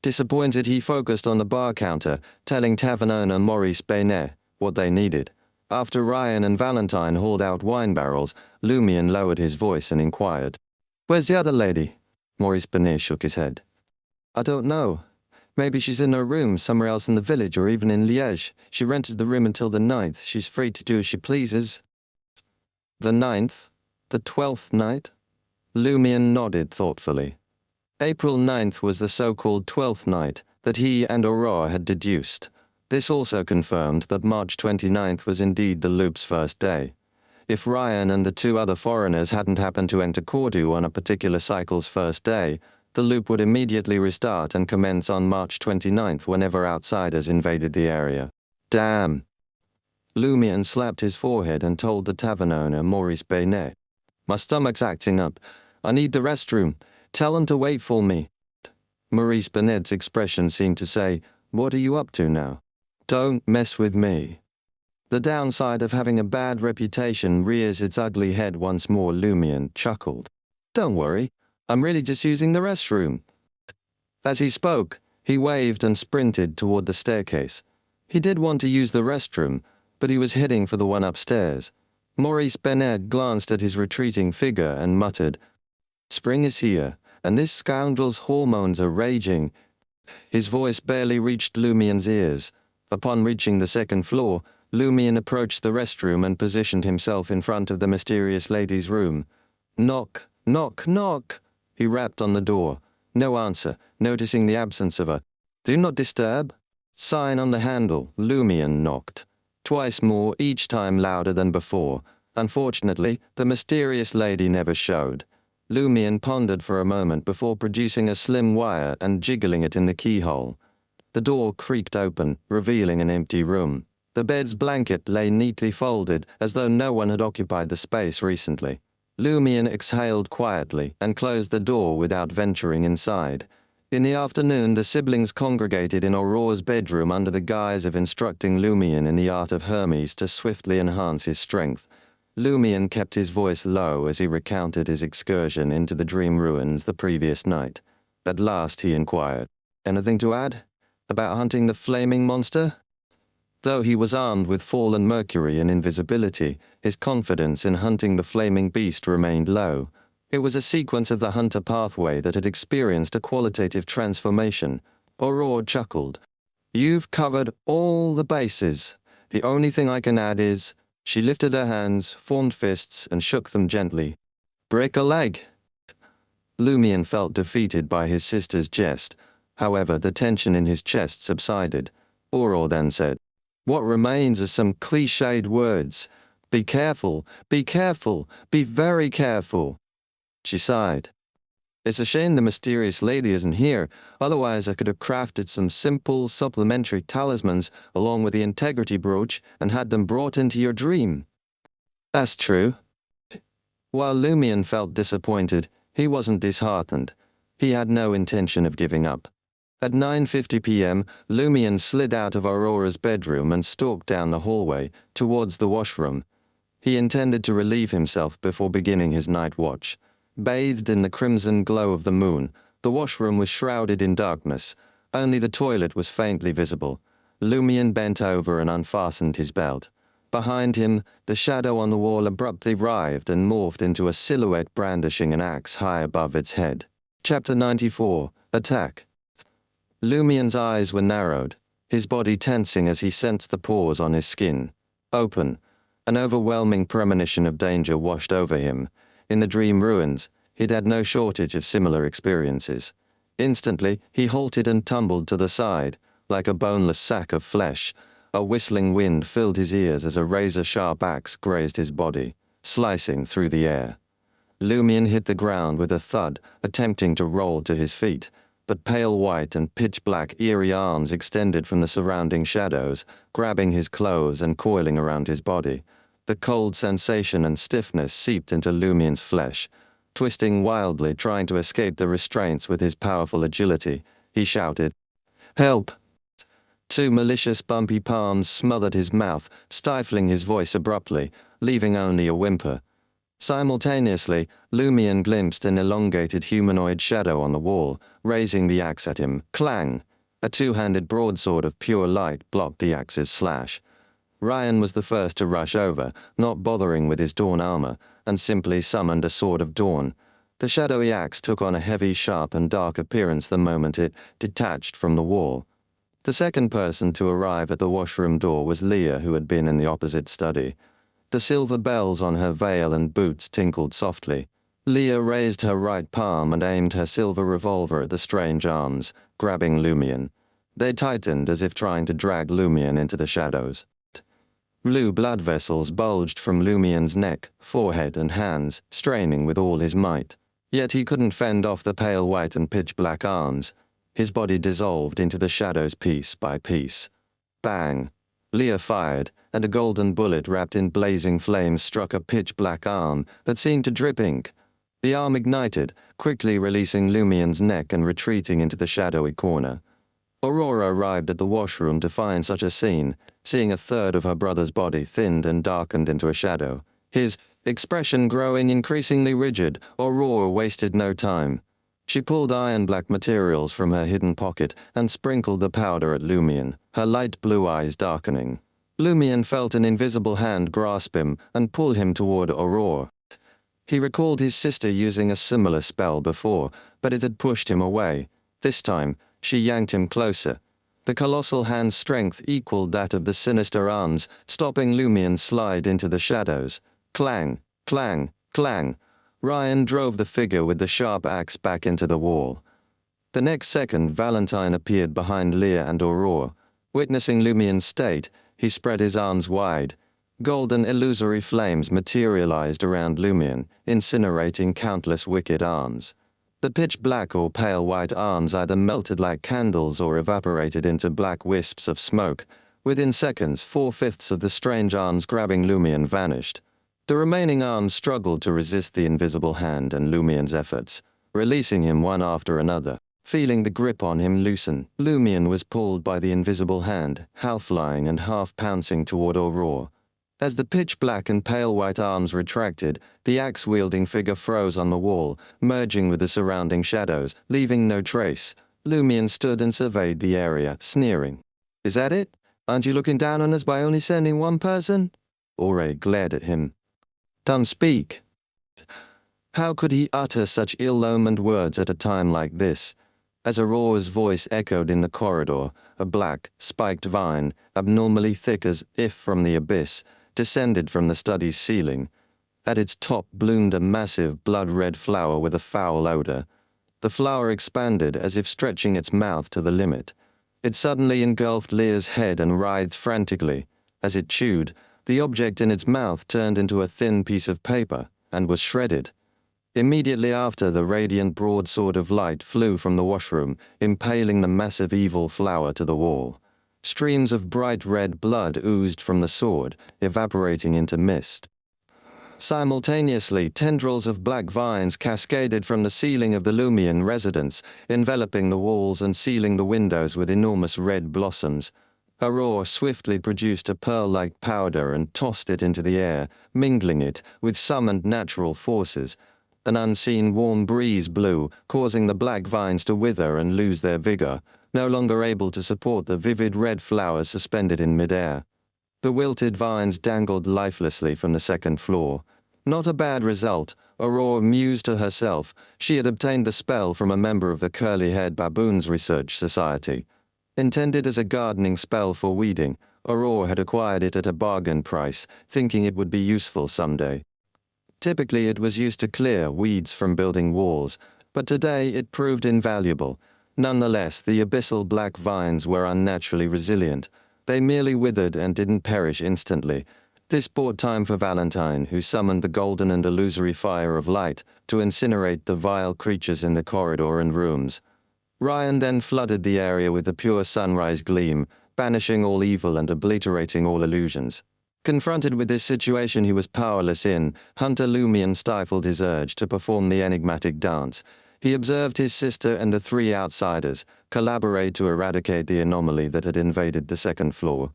Disappointed, he focused on the bar counter, telling tavern owner Maurice Baynet what they needed. After Ryan and Valentine hauled out wine barrels, Lumion lowered his voice and inquired, "Where's the other lady?" Maurice Baynet shook his head. "I don't know. Maybe she's in her room somewhere else in the village or even in Liège. She rented the room until the 9th. She's free to do as she pleases." "The 9th? The 12th night?" Lumion nodded thoughtfully. April 9th was the so-called 12th night that he and Aurore had deduced. This also confirmed that March 29th was indeed the loop's first day. If Ryan and the two other foreigners hadn't happened to enter Cordoue on a particular cycle's first day, the loop would immediately restart and commence on March 29th whenever outsiders invaded the area. Damn. Lumion slapped his forehead and told the tavern owner, Maurice Baynet, "My stomach's acting up. I need the restroom. Tell them to wait for me." Maurice Baynet's expression seemed to say, "What are you up to now? Don't mess with me." The downside of having a bad reputation rears its ugly head once more. Lumion chuckled. "Don't worry, I'm really just using the restroom." As he spoke, he waved and sprinted toward the staircase. He did want to use the restroom, but he was heading for the one upstairs. Maurice Baynet glanced at his retreating figure and muttered, "Spring is here, and this scoundrel's hormones are raging." His voice barely reached Lumion's ears. Upon reaching the second floor, Lumion approached the restroom and positioned himself in front of the mysterious lady's room. "Knock, knock, knock." He rapped on the door. No answer, noticing the absence of a "Do not disturb" sign on the handle. Lumion knocked. Twice more, each time louder than before. Unfortunately, the mysterious lady never showed. Lumion pondered for a moment before producing a slim wire and jiggling it in the keyhole. The door creaked open, revealing an empty room. The bed's blanket lay neatly folded, as though no one had occupied the space recently. Lumion exhaled quietly and closed the door without venturing inside. In the afternoon, the siblings congregated in Aurore's bedroom under the guise of instructing Lumion in the art of Hermes to swiftly enhance his strength. Lumion kept his voice low as he recounted his excursion into the dream ruins the previous night. At last he inquired, "Anything to add? About hunting the flaming monster?" Though he was armed with fallen mercury and invisibility, his confidence in hunting the flaming beast remained low. It was a sequence of the hunter pathway that had experienced a qualitative transformation. Aurore chuckled. "You've covered all the bases. The only thing I can add is..." She lifted her hands, formed fists, and shook them gently. "Break a leg." Lumion felt defeated by his sister's jest. However, the tension in his chest subsided. Aurore then said, "What remains are some cliched words. Be careful, be careful, be very careful." She sighed. "It's a shame the mysterious lady isn't here, otherwise I could have crafted some simple supplementary talismans along with the integrity brooch and had them brought into your dream." "That's true." While Lumion felt disappointed, he wasn't disheartened. He had no intention of giving up. At 9:50 p.m., Lumion slid out of Aurore's bedroom and stalked down the hallway towards the washroom. He intended to relieve himself before beginning his night watch. Bathed in the crimson glow of the moon, the washroom was shrouded in darkness. Only the toilet was faintly visible. Lumion bent over and unfastened his belt. Behind him, the shadow on the wall abruptly writhed and morphed into a silhouette brandishing an axe high above its head. Chapter 94, Attack. Lumion's eyes were narrowed, his body tensing as he sensed the pores on his skin. Open. An overwhelming premonition of danger washed over him. In the dream ruins, he'd had no shortage of similar experiences. Instantly, he halted and tumbled to the side, like a boneless sack of flesh. A whistling wind filled his ears as a razor-sharp axe grazed his body, slicing through the air. Lumion hit the ground with a thud, attempting to roll to his feet, but pale white and pitch-black eerie arms extended from the surrounding shadows, grabbing his clothes and coiling around his body. The cold sensation and stiffness seeped into Lumion's flesh. Twisting wildly, trying to escape the restraints with his powerful agility, he shouted, "Help!" Two malicious bumpy palms smothered his mouth, stifling his voice abruptly, leaving only a whimper. Simultaneously, Lumion glimpsed an elongated humanoid shadow on the wall, raising the axe at him. Clang! A two-handed broadsword of pure light blocked the axe's slash. Ryan was the first to rush over, not bothering with his dawn armor, and simply summoned a sword of dawn. The shadowy axe took on a heavy, sharp, and dark appearance the moment it detached from the wall. The second person to arrive at the washroom door was Leah, who had been in the opposite study. The silver bells on her veil and boots tinkled softly. Leah raised her right palm and aimed her silver revolver at the strange arms, grabbing Lumion. They tightened as if trying to drag Lumion into the shadows. Blue blood vessels bulged from Lumion's neck, forehead, and hands, straining with all his might. Yet he couldn't fend off the pale white and pitch-black arms. His body dissolved into the shadows piece by piece. Bang! Leah fired, and a golden bullet wrapped in blazing flames struck a pitch-black arm that seemed to drip ink. The arm ignited, quickly releasing Lumion's neck and retreating into the shadowy corner. Aurora arrived at the washroom to find such a scene, seeing a third of her brother's body thinned and darkened into a shadow. His expression growing increasingly rigid, Aurora wasted no time. She pulled iron-black materials from her hidden pocket and sprinkled the powder at Lumion, her light blue eyes darkening. Lumion felt an invisible hand grasp him and pull him toward Aurora. He recalled his sister using a similar spell before, but it had pushed him away. This time, she yanked him closer. The colossal hand's strength equaled that of the sinister arms, stopping Lumion's slide into the shadows. Clang, clang, clang. Ryan drove the figure with the sharp axe back into the wall. The next second, Valentine appeared behind Leah and Aurora. Witnessing Lumion's state, he spread his arms wide. Golden illusory flames materialized around Lumion, incinerating countless wicked arms. The pitch-black or pale white arms either melted like candles or evaporated into black wisps of smoke. Within seconds, 4/5 of the strange arms grabbing Lumion vanished. The remaining arms struggled to resist the invisible hand and Lumion's efforts, releasing him one after another. Feeling the grip on him loosen, Lumion was pulled by the invisible hand, half flying and half pouncing toward Aurora. As the pitch-black and pale white arms retracted, the axe-wielding figure froze on the wall, merging with the surrounding shadows, leaving no trace. Lumion stood and surveyed the area, sneering. "Is that it? Aren't you looking down on us by only sending one person?" Aurora glared at him. "Don't speak." How could he utter such ill-omened words at a time like this? As Aurora's voice echoed in the corridor, a black, spiked vine, abnormally thick as if from the abyss, descended from the study's ceiling. At its top bloomed a massive, blood-red flower with a foul odor. The flower expanded as if stretching its mouth to the limit. It suddenly engulfed Leah's head and writhed frantically. As it chewed, the object in its mouth turned into a thin piece of paper and was shredded. Immediately after, the radiant broadsword of light flew from the washroom, impaling the massive evil flower to the wall. Streams of bright red blood oozed from the sword, evaporating into mist. Simultaneously, tendrils of black vines cascaded from the ceiling of the Lumion residence, enveloping the walls and sealing the windows with enormous red blossoms. Aurora swiftly produced a pearl-like powder and tossed it into the air, mingling it with summoned natural forces. An unseen warm breeze blew, causing the black vines to wither and lose their vigor, no longer able to support the vivid red flowers suspended in midair. The wilted vines dangled lifelessly from the second floor. Not a bad result, Aurora mused to herself. She had obtained the spell from a member of the Curly-Haired Baboons Research Society. Intended as a gardening spell for weeding, Aurora had acquired it at a bargain price, thinking it would be useful someday. Typically it was used to clear weeds from building walls, but today it proved invaluable. Nonetheless, the abyssal black vines were unnaturally resilient. They merely withered and didn't perish instantly. This bought time for Valentine, who summoned the golden and illusory fire of light to incinerate the vile creatures in the corridor and rooms. Ryan then flooded the area with the pure sunrise gleam, banishing all evil and obliterating all illusions. Confronted with this situation he was powerless in, Hunter Lumion stifled his urge to perform the enigmatic dance. He observed his sister and the three outsiders collaborate to eradicate the anomaly that had invaded the second floor.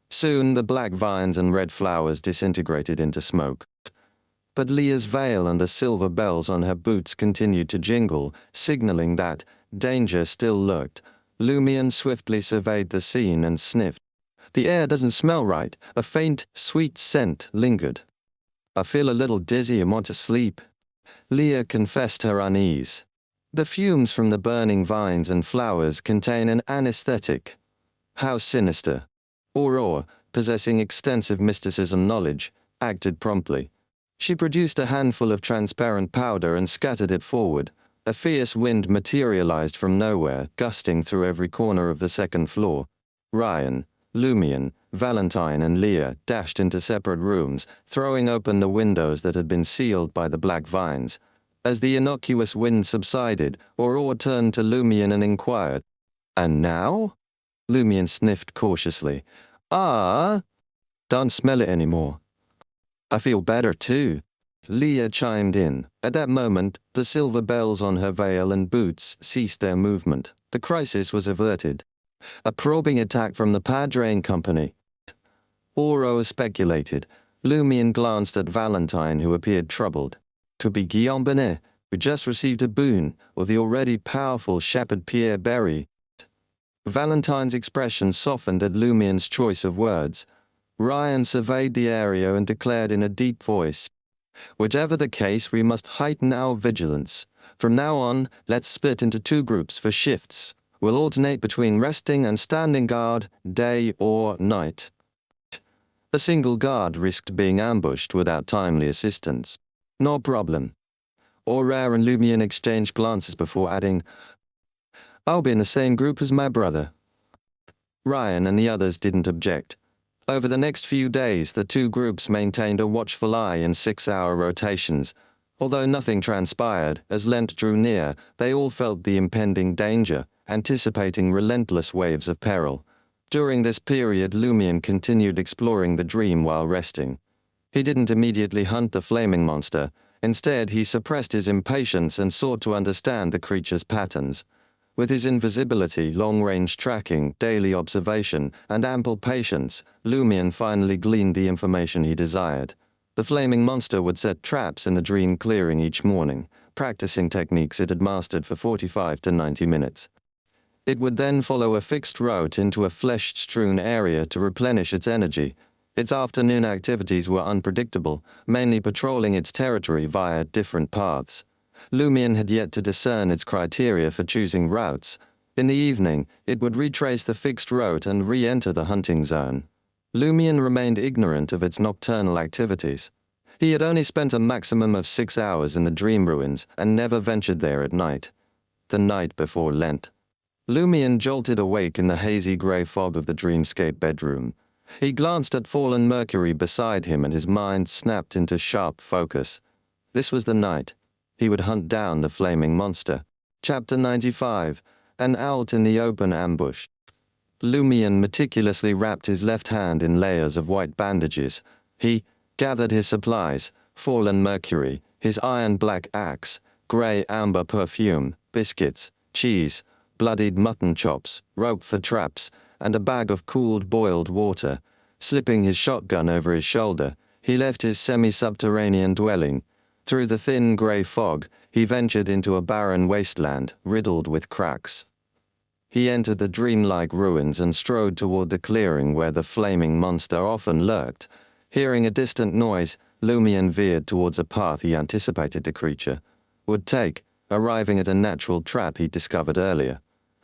Soon the black vines and red flowers disintegrated into smoke. but Leah's veil and the silver bells on her boots continued to jingle, signaling that danger still lurked. Lumion swiftly surveyed the scene and sniffed. The air doesn't smell right. A faint, sweet scent lingered. I feel a little dizzy and want to sleep. Leah confessed her unease. The fumes from the burning vines and flowers contain an anesthetic. How sinister. Aurora, possessing extensive mysticism knowledge, acted promptly. She produced a handful of transparent powder and scattered it forward. A fierce wind materialized from nowhere, gusting through every corner of the second floor. Ryan, Lumion, Valentine and Leah dashed into separate rooms, throwing open the windows that had been sealed by the black vines. As the innocuous wind subsided, Aurora turned to Lumion and inquired, "And now?" Lumion sniffed cautiously. Don't smell it anymore." "I feel better too," Leah chimed in. At that moment, the silver bells on her veil and boots ceased their movement. The crisis was averted. A probing attack from the Padre Company. Aurora speculated. Lumion glanced at Valentine, who appeared troubled. Could be Guillaume Benet, who just received a boon, or the already powerful Shepherd Pierre Berry. Valentine's expression softened at Lumion's choice of words. Ryan surveyed the area and declared in a deep voice, "Whichever the case, we must heighten our vigilance. From now on, let's split into 2 groups for shifts. We'll alternate between resting and standing guard, day or night." A single guard risked being ambushed without timely assistance. "No problem." Aurora and Lumion exchanged glances before adding, "I'll be in the same group as my brother." Ryan and the others didn't object. Over the next few days, the 2 groups maintained a watchful eye in 6-hour rotations. Although nothing transpired, as Lent drew near, they all felt the impending danger, anticipating relentless waves of peril. During this period, Lumion continued exploring the dream while resting. He didn't immediately hunt the flaming monster. Instead, he suppressed his impatience and sought to understand the creature's patterns. With his invisibility, long-range tracking, daily observation, and ample patience, Lumion finally gleaned the information he desired. The flaming monster would set traps in the dream clearing each morning, practicing techniques it had mastered for 45 to 90 minutes. It would then follow a fixed route into a flesh-strewn area to replenish its energy. Its afternoon activities were unpredictable, mainly patrolling its territory via different paths. Lumion had yet to discern its criteria for choosing routes. In the evening, it would retrace the fixed route and re-enter the hunting zone. Lumion remained ignorant of its nocturnal activities. He had only spent a maximum of 6 hours in the dream ruins and never ventured there at night. The night before Lent. Lumion jolted awake in the hazy grey fog of the dreamscape bedroom. He glanced at fallen Mercury beside him and his mind snapped into sharp focus. This was the night. He would hunt down the flaming monster. Chapter 95. An Out in the Open Ambush. Lumion meticulously wrapped his left hand in layers of white bandages. He gathered his supplies, fallen Mercury, his iron-black axe, grey-amber perfume, biscuits, cheese, bloodied mutton chops, rope for traps, and a bag of cooled boiled water. Slipping his shotgun over his shoulder, he left his semi-subterranean dwelling. Through the thin grey fog, he ventured into a barren wasteland, riddled with cracks. He entered the dreamlike ruins and strode toward the clearing where the flaming monster often lurked. Hearing a distant noise, Lumion veered towards a path he anticipated the creature would take, arriving at a natural trap he'd discovered earlier.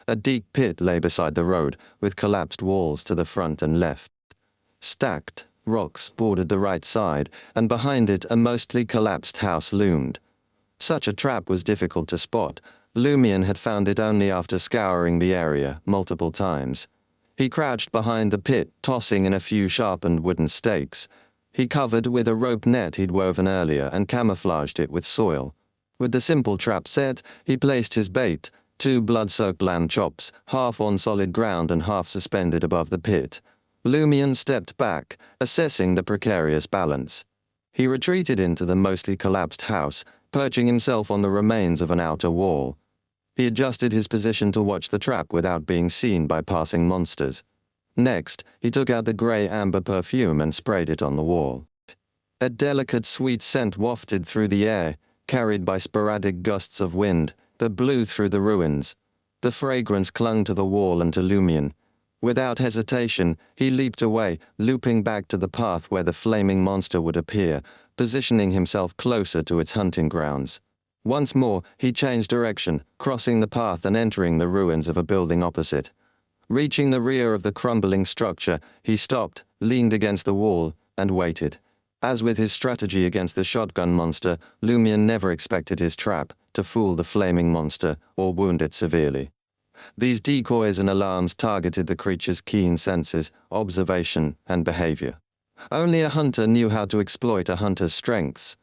A deep pit lay beside the road, with collapsed walls to the front and left. Stacked rocks bordered the right side, and behind it a mostly collapsed house loomed. Such a trap was difficult to spot. Lumion had found it only after scouring the area multiple times. He crouched behind the pit, tossing in a few sharpened wooden stakes. He covered with a rope net he'd woven earlier and camouflaged it with soil. With the simple trap set, he placed his bait, 2 blood-soaked lamb chops, half on solid ground and half suspended above the pit. Lumion stepped back, assessing the precarious balance. He retreated into the mostly collapsed house, perching himself on the remains of an outer wall. He adjusted his position to watch the trap without being seen by passing monsters. Next, he took out the grey-amber perfume and sprayed it on the wall. A delicate sweet scent wafted through the air, carried by sporadic gusts of wind that blew through the ruins. The fragrance clung to the wall and to Lumion. Without hesitation, he leaped away, looping back to the path where the flaming monster would appear, positioning himself closer to its hunting grounds. Once more, he changed direction, crossing the path and entering the ruins of a building opposite. Reaching the rear of the crumbling structure, he stopped, leaned against the wall, and waited. As with his strategy against the shotgun monster, Lumion never expected his trap to fool the flaming monster or wound it severely. These decoys and alarms targeted the creature's keen senses, observation, and behavior. Only a hunter knew how to exploit a hunter's strengths.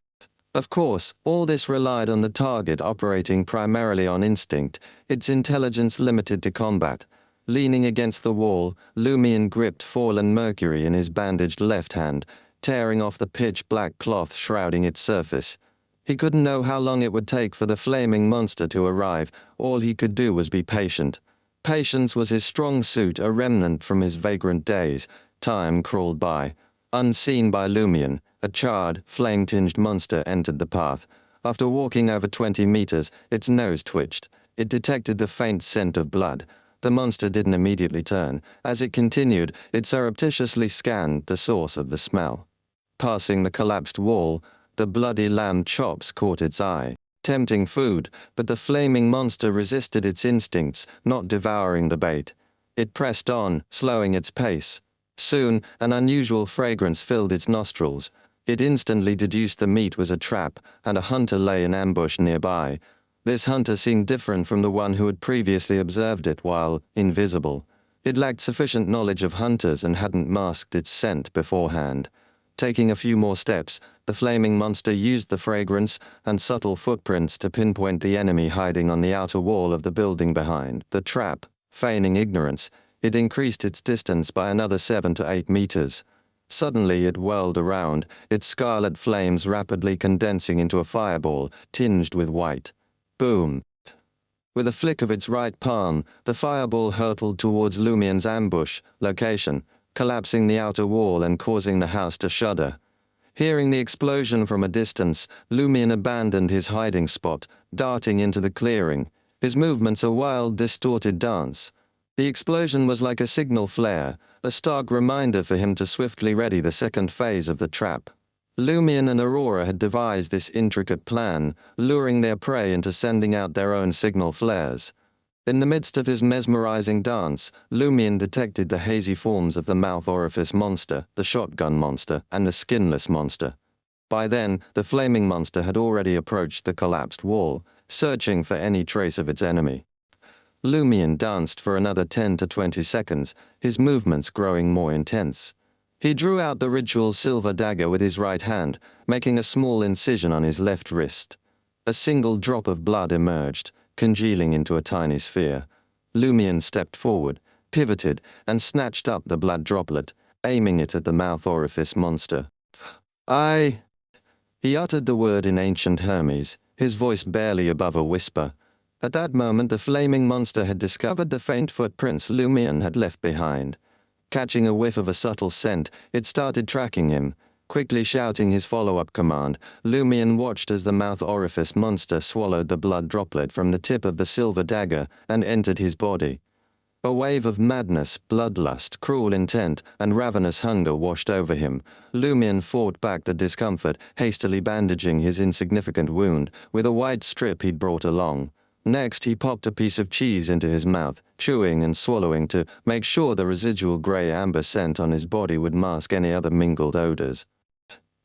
Of course, all this relied on the target operating primarily on instinct, its intelligence limited to combat. Leaning against the wall, Lumion gripped fallen Mercury in his bandaged left hand, tearing off the pitch-black cloth shrouding its surface. He couldn't know how long it would take for the flaming monster to arrive. All he could do was be patient. Patience was his strong suit, a remnant from his vagrant days. Time crawled by. Unseen by Lumion, a charred, flame-tinged monster entered the path. After walking over 20 meters, its nose twitched. It detected the faint scent of blood. The monster didn't immediately turn. As it continued, it surreptitiously scanned the source of the smell. Passing the collapsed wall, the bloody lamb chops caught its eye. Tempting food, but the flaming monster resisted its instincts, not devouring the bait. It pressed on, slowing its pace. Soon, an unusual fragrance filled its nostrils. It instantly deduced the meat was a trap, and a hunter lay in ambush nearby. This hunter seemed different from the one who had previously observed it while invisible. It lacked sufficient knowledge of hunters and hadn't masked its scent beforehand. Taking a few more steps, the flaming monster used the fragrance and subtle footprints to pinpoint the enemy hiding on the outer wall of the building behind the trap. Feigning ignorance, it increased its distance by another 7 to 8 meters. Suddenly it whirled around, its scarlet flames rapidly condensing into a fireball tinged with white. Boom! With a flick of its right palm, the fireball hurtled towards Lumion's ambush location, collapsing the outer wall and causing the house to shudder. Hearing the explosion from a distance, Lumion abandoned his hiding spot, darting into the clearing, his movements a wild, distorted dance. The explosion was like a signal flare, a stark reminder for him to swiftly ready the second phase of the trap. Lumion and Aurora had devised this intricate plan, luring their prey into sending out their own signal flares. In the midst of his mesmerizing dance, Lumion detected the hazy forms of the mouth orifice monster, the shotgun monster, and the skinless monster. By then, the flaming monster had already approached the collapsed wall, searching for any trace of its enemy. Lumion danced for another 10 to 20 seconds, his movements growing more intense. He drew out the ritual silver dagger with his right hand, making a small incision on his left wrist. A single drop of blood emerged, congealing into a tiny sphere. Lumion stepped forward, pivoted, and snatched up the blood droplet, aiming it at the mouth orifice monster. He uttered the word in ancient Hermes, his voice barely above a whisper. At that moment the flaming monster had discovered the faint footprints Lumion had left behind. Catching a whiff of a subtle scent, it started tracking him. Quickly shouting his follow-up command, Lumion watched as the mouth orifice monster swallowed the blood droplet from the tip of the silver dagger and entered his body. A wave of madness, bloodlust, cruel intent, and ravenous hunger washed over him. Lumion fought back the discomfort, hastily bandaging his insignificant wound with a white strip he'd brought along. Next, he popped a piece of cheese into his mouth, chewing and swallowing to make sure the residual grey-amber scent on his body would mask any other mingled odors.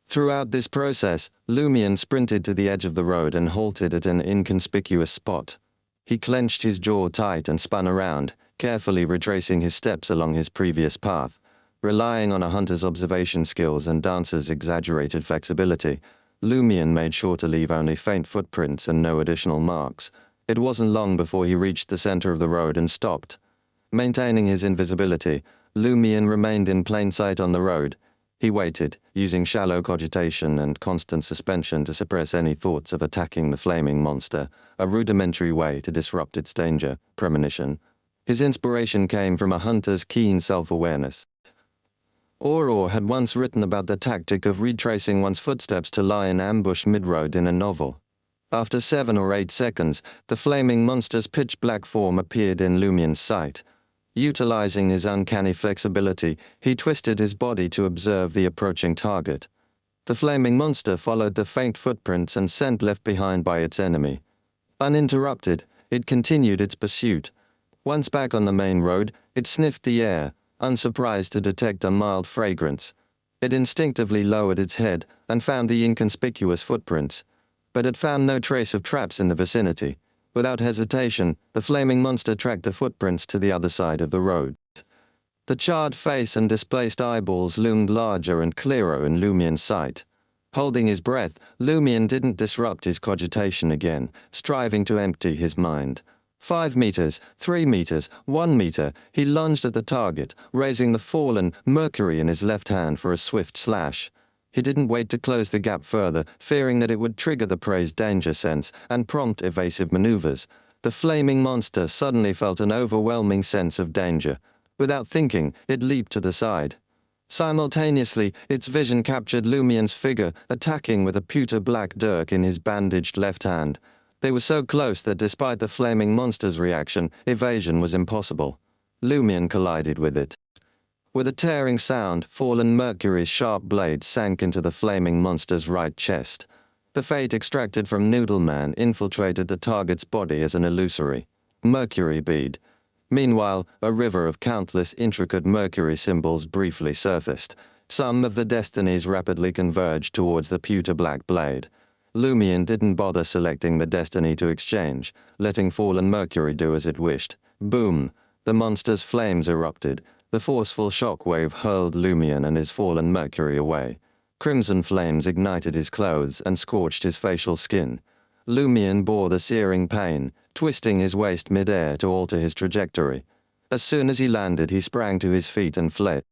Throughout this process, Lumion sprinted to the edge of the road and halted at an inconspicuous spot. He clenched his jaw tight and spun around, carefully retracing his steps along his previous path. Relying on a hunter's observation skills and dancer's exaggerated flexibility, Lumion made sure to leave only faint footprints and no additional marks. It wasn't long before he reached the center of the road and stopped. Maintaining his invisibility, Lumion remained in plain sight on the road. He waited, using shallow cogitation and constant suspension to suppress any thoughts of attacking the flaming monster, a rudimentary way to disrupt its danger, premonition. His inspiration came from a hunter's keen self-awareness. Auror had once written about the tactic of retracing one's footsteps to lie in ambush mid-road in a novel. After 7 or 8 seconds, the flaming monster's pitch-black form appeared in Lumien's sight. Utilizing his uncanny flexibility, he twisted his body to observe the approaching target. The flaming monster followed the faint footprints and scent left behind by its enemy. Uninterrupted, it continued its pursuit. Once back on the main road, it sniffed the air, unsurprised to detect a mild fragrance. It instinctively lowered its head and found the inconspicuous footprints, but it found no trace of traps in the vicinity. Without hesitation, the flaming monster tracked the footprints to the other side of the road. The charred face and displaced eyeballs loomed larger and clearer in Lumien's sight. Holding his breath, Lumien didn't disrupt his cogitation again, striving to empty his mind. 5 meters, 3 meters, 1 meter, he lunged at the target, raising the fallen Mercury in his left hand for a swift slash. He didn't wait to close the gap further, fearing that it would trigger the prey's danger sense and prompt evasive maneuvers. The flaming monster suddenly felt an overwhelming sense of danger. Without thinking, it leaped to the side. Simultaneously, its vision captured Lumien's figure, attacking with a pewter-black dirk in his bandaged left hand. They were so close that despite the flaming monster's reaction, evasion was impossible. Lumien collided with it. With a tearing sound, fallen Mercury's sharp blade sank into the flaming monster's right chest. The fate extracted from Noodleman infiltrated the target's body as an illusory Mercury bead. Meanwhile, a river of countless intricate Mercury symbols briefly surfaced. Some of the destinies rapidly converged towards the pewter-black blade. Lumien didn't bother selecting the destiny to exchange, letting fallen Mercury do as it wished. Boom! The monster's flames erupted. The forceful shockwave hurled Lumien and his fallen Mercury away. Crimson flames ignited his clothes and scorched his facial skin. Lumien bore the searing pain, twisting his waist mid-air to alter his trajectory. As soon as he landed, he sprang to his feet and fled.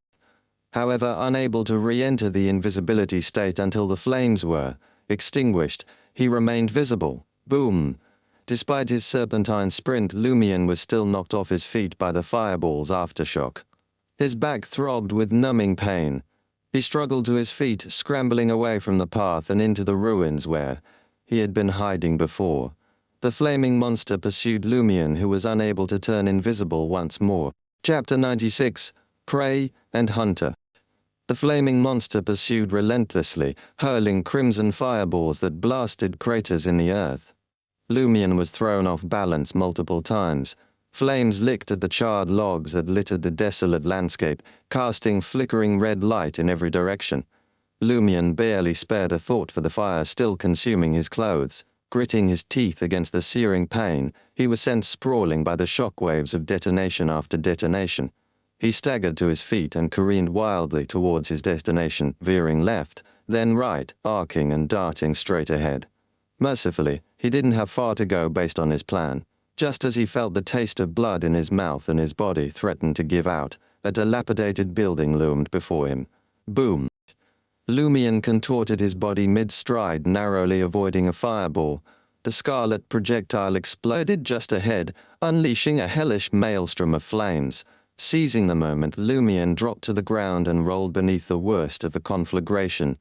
However, unable to re-enter the invisibility state until the flames were extinguished, he remained visible. Boom! Despite his serpentine sprint, Lumien was still knocked off his feet by the fireball's aftershock. His back throbbed with numbing pain. He struggled to his feet, scrambling away from the path and into the ruins where he had been hiding before. The flaming monster pursued Lumien, who was unable to turn invisible once more. Chapter 96, Prey and Hunter. The flaming monster pursued relentlessly, hurling crimson fireballs that blasted craters in the earth. Lumien was thrown off balance multiple times. Flames licked at the charred logs that littered the desolate landscape, casting flickering red light in every direction. Lumien barely spared a thought for the fire still consuming his clothes. Gritting his teeth against the searing pain, he was sent sprawling by the shockwaves of detonation after detonation. He staggered to his feet and careened wildly towards his destination, veering left, then right, arcing and darting straight ahead. Mercifully, he didn't have far to go based on his plan. Just as he felt the taste of blood in his mouth and his body threatened to give out, a dilapidated building loomed before him. Boom! Lumien contorted his body mid-stride, narrowly avoiding a fireball. The scarlet projectile exploded just ahead, unleashing a hellish maelstrom of flames. Seizing the moment, Lumien dropped to the ground and rolled beneath the worst of the conflagration.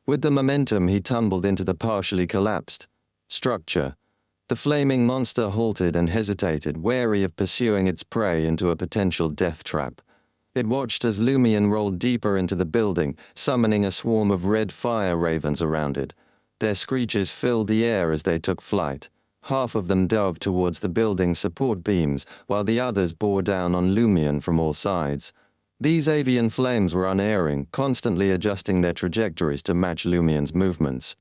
With the momentum, he tumbled into the partially collapsed structure. The flaming monster halted and hesitated, wary of pursuing its prey into a potential death trap. It watched as Lumien rolled deeper into the building, summoning a swarm of red fire ravens around it. Their screeches filled the air as they took flight. Half of them dove towards the building's support beams, while the others bore down on Lumien from all sides. These avian flames were unerring, constantly adjusting their trajectories to match Lumien's movements.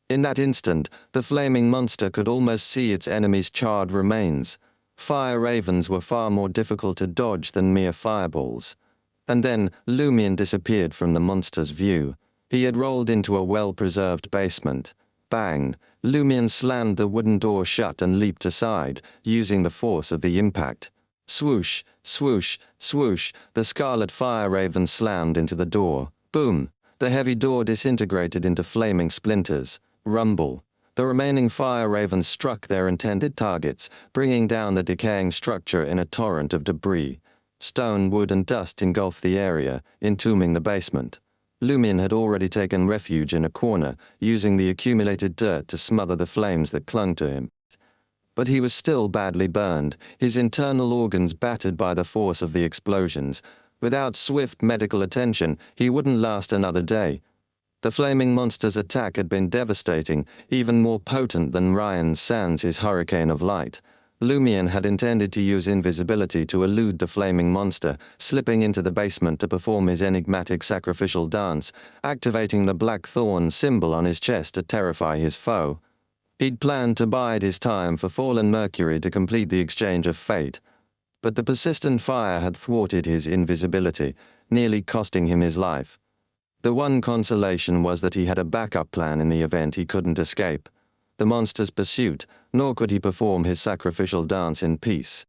In that instant, the flaming monster could almost see its enemy's charred remains. Fire ravens were far more difficult to dodge than mere fireballs. And then, Lumien disappeared from the monster's view. He had rolled into a well-preserved basement. Bang! Lumien slammed the wooden door shut and leaped aside, using the force of the impact. Swoosh, swoosh, swoosh, the scarlet fire raven slammed into the door. Boom! The heavy door disintegrated into flaming splinters. Rumble. The remaining fire ravens struck their intended targets, bringing down the decaying structure in a torrent of debris. Stone, wood, and dust engulfed the area, entombing the basement. Lumion had already taken refuge in a corner, using the accumulated dirt to smother the flames that clung to him. But he was still badly burned, his internal organs battered by the force of the explosions. Without swift medical attention, he wouldn't last another day. The flaming monster's attack had been devastating, even more potent than Ryan Sands' hurricane of light. Lumion had intended to use invisibility to elude the flaming monster, slipping into the basement to perform his enigmatic sacrificial dance, activating the black thorn symbol on his chest to terrify his foe. He'd planned to bide his time for fallen Mercury to complete the exchange of fate. But the persistent fire had thwarted his invisibility, nearly costing him his life. The one consolation was that he had a backup plan in the event he couldn't escape the monster's pursuit, nor could he perform his sacrificial dance in peace.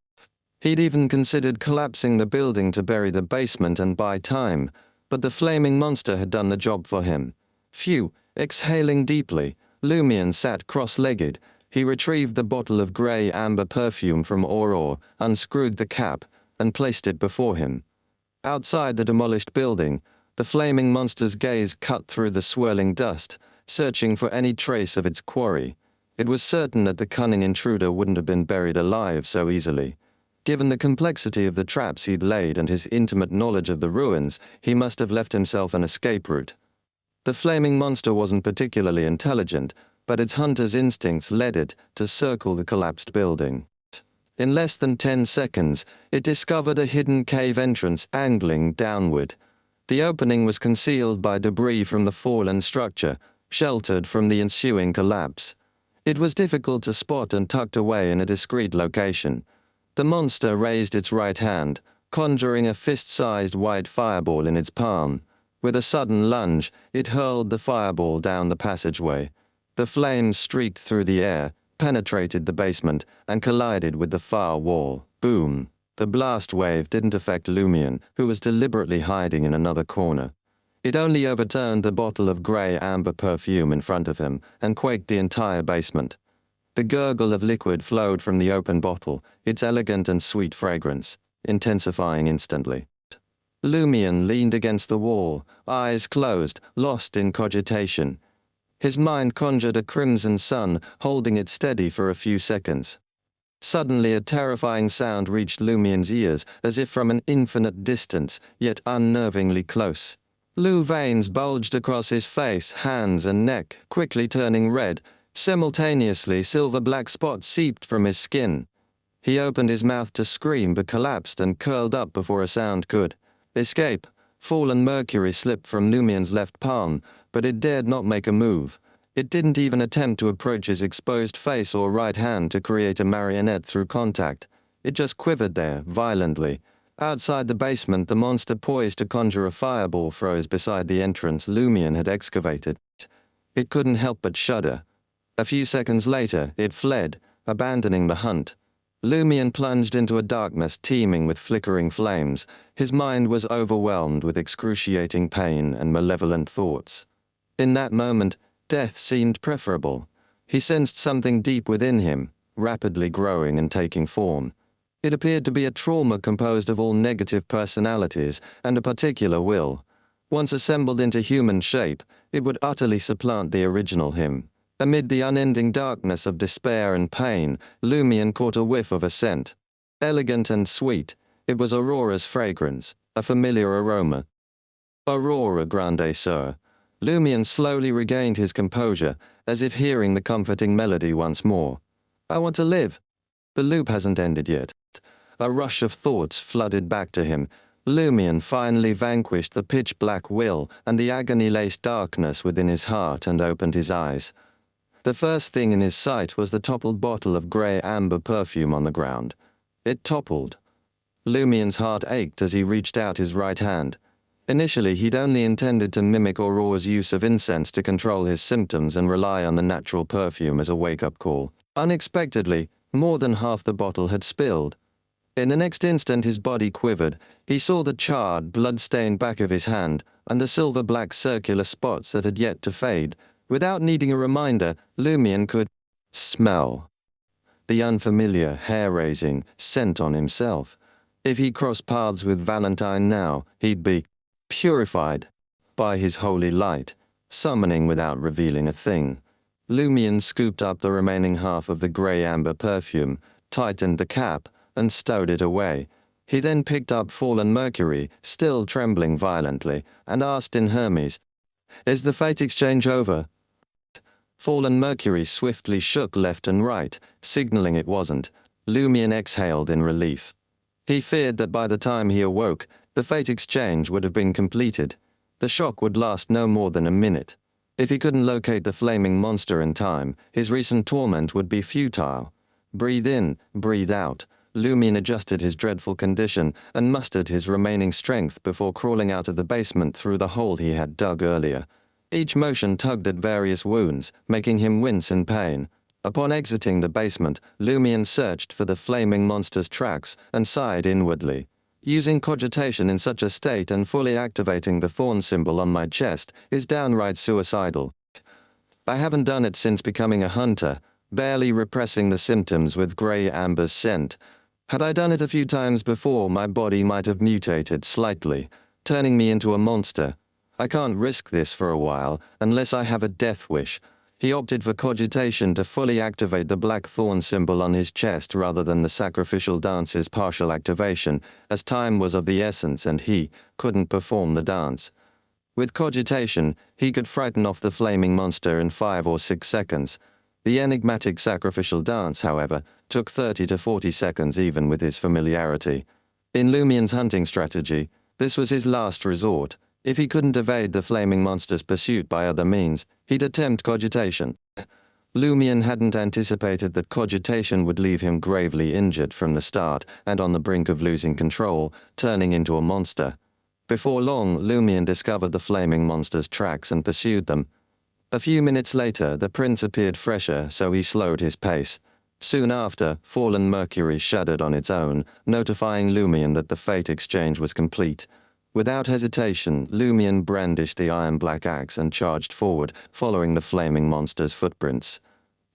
He'd even considered collapsing the building to bury the basement and buy time, but the flaming monster had done the job for him. Phew, exhaling deeply, Lumion sat cross-legged. He retrieved the bottle of grey amber perfume from Aurora, unscrewed the cap, and placed it before him. Outside the demolished building, the flaming monster's gaze cut through the swirling dust, searching for any trace of its quarry. It was certain that the cunning intruder wouldn't have been buried alive so easily. Given the complexity of the traps he'd laid and his intimate knowledge of the ruins, he must have left himself an escape route. The flaming monster wasn't particularly intelligent, but its hunter's instincts led it to circle the collapsed building. In less than 10 seconds, it discovered a hidden cave entrance angling downward. The opening was concealed by debris from the fallen structure, sheltered from the ensuing collapse. It was difficult to spot and tucked away in a discreet location. The monster raised its right hand, conjuring a fist-sized white fireball in its palm. With a sudden lunge, it hurled the fireball down the passageway. The flames streaked through the air, penetrated the basement, and collided with the far wall. Boom! The blast wave didn't affect Lumion, who was deliberately hiding in another corner. It only overturned the bottle of grey amber perfume in front of him and quaked the entire basement. The gurgle of liquid flowed from the open bottle, its elegant and sweet fragrance, intensifying instantly. Lumion leaned against the wall, eyes closed, lost in cogitation. His mind conjured a crimson sun, holding it steady for a few seconds. Suddenly a terrifying sound reached Lumion's ears, as if from an infinite distance, yet unnervingly close. Blue veins bulged across his face, hands, and neck, quickly turning red. Simultaneously, silver-black spots seeped from his skin. He opened his mouth to scream but collapsed and curled up before a sound could escape. Fallen Mercury slipped from Lumion's left palm, but it dared not make a move. It didn't even attempt to approach his exposed face or right hand to create a marionette through contact. It just quivered there, violently. Outside the basement, the monster poised to conjure a fireball froze beside the entrance Lumion had excavated. It couldn't help but shudder. A few seconds later, it fled, abandoning the hunt. Lumion plunged into a darkness teeming with flickering flames. His mind was overwhelmed with excruciating pain and malevolent thoughts. In that moment, death seemed preferable. He sensed something deep within him, rapidly growing and taking form. It appeared to be a trauma composed of all negative personalities and a particular will. Once assembled into human shape, it would utterly supplant the original him. Amid the unending darkness of despair and pain, Lumion caught a whiff of a scent. Elegant and sweet, it was Aurora's fragrance, a familiar aroma. Aurora Grande Sir. Lumion slowly regained his composure, as if hearing the comforting melody once more. I want to live. The loop hasn't ended yet. A rush of thoughts flooded back to him. Lumion finally vanquished the pitch-black will and the agony-laced darkness within his heart and opened his eyes. The first thing in his sight was the toppled bottle of grey amber perfume on the ground. It toppled. Lumion's heart ached as he reached out his right hand. Initially, he'd only intended to mimic Aurora's use of incense to control his symptoms and rely on the natural perfume as a wake-up call. Unexpectedly, more than half the bottle had spilled. In the next instant his body quivered. He saw the charred, blood-stained back of his hand and the silver-black circular spots that had yet to fade. Without needing a reminder, Lumion could smell the unfamiliar, hair-raising scent on himself. If he crossed paths with Valentine now, he'd be purified by his holy light, summoning without revealing a thing. Lumion scooped up the remaining half of the grey-amber perfume, tightened the cap, and stowed it away. He then picked up Fallen Mercury, still trembling violently, and asked in Hermes, "Is the fate exchange over?" Fallen Mercury swiftly shook left and right, signaling it wasn't. Lumion exhaled in relief. He feared that by the time he awoke, the fate exchange would have been completed. The shock would last no more than a minute. If he couldn't locate the flaming monster in time, his recent torment would be futile. Breathe in, breathe out. Lumion adjusted his dreadful condition and mustered his remaining strength before crawling out of the basement through the hole he had dug earlier. Each motion tugged at various wounds, making him wince in pain. Upon exiting the basement, Lumion searched for the flaming monster's tracks and sighed inwardly. Using cogitation in such a state and fully activating the thorn symbol on my chest is downright suicidal. I haven't done it since becoming a hunter, barely repressing the symptoms with grey amber's scent. Had I done it a few times before, my body might have mutated slightly, turning me into a monster. I can't risk this for a while, unless I have a death wish. He opted for cogitation to fully activate the black thorn symbol on his chest rather than the sacrificial dance's partial activation, as time was of the essence and he couldn't perform the dance. With cogitation, he could frighten off the flaming monster in 5 or 6 seconds. The enigmatic sacrificial dance, however, took 30 to 40 seconds even with his familiarity. In Lumion's hunting strategy, this was his last resort. If he couldn't evade the flaming monster's pursuit by other means, he'd attempt cogitation. Lumion hadn't anticipated that cogitation would leave him gravely injured from the start and on the brink of losing control, turning into a monster. Before long, Lumion discovered the flaming monster's tracks and pursued them. A few minutes later, the prince appeared fresher, so he slowed his pace. Soon after, Fallen Mercury shuddered on its own, notifying Lumion that the fate exchange was complete. Without hesitation, Lumion brandished the iron-black axe and charged forward, following the flaming monster's footprints.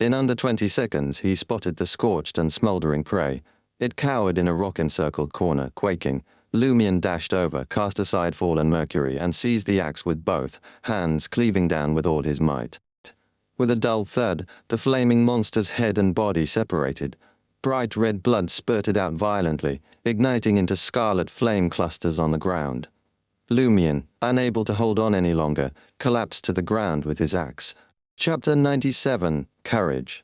In under 20 seconds, he spotted the scorched and smoldering prey. It cowered in a rock-encircled corner, quaking. Lumion dashed over, cast aside Fallen Mercury, and seized the axe with both hands, cleaving down with all his might. With a dull thud, the flaming monster's head and body separated. Bright red blood spurted out violently, igniting into scarlet flame clusters on the ground. Lumion, unable to hold on any longer, collapsed to the ground with his axe. Chapter 97, Courage.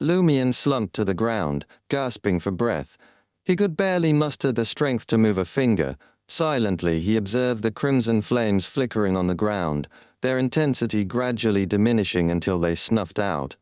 Lumion slumped to the ground, gasping for breath. He could barely muster the strength to move a finger. Silently, he observed the crimson flames flickering on the ground, their intensity gradually diminishing until they snuffed out.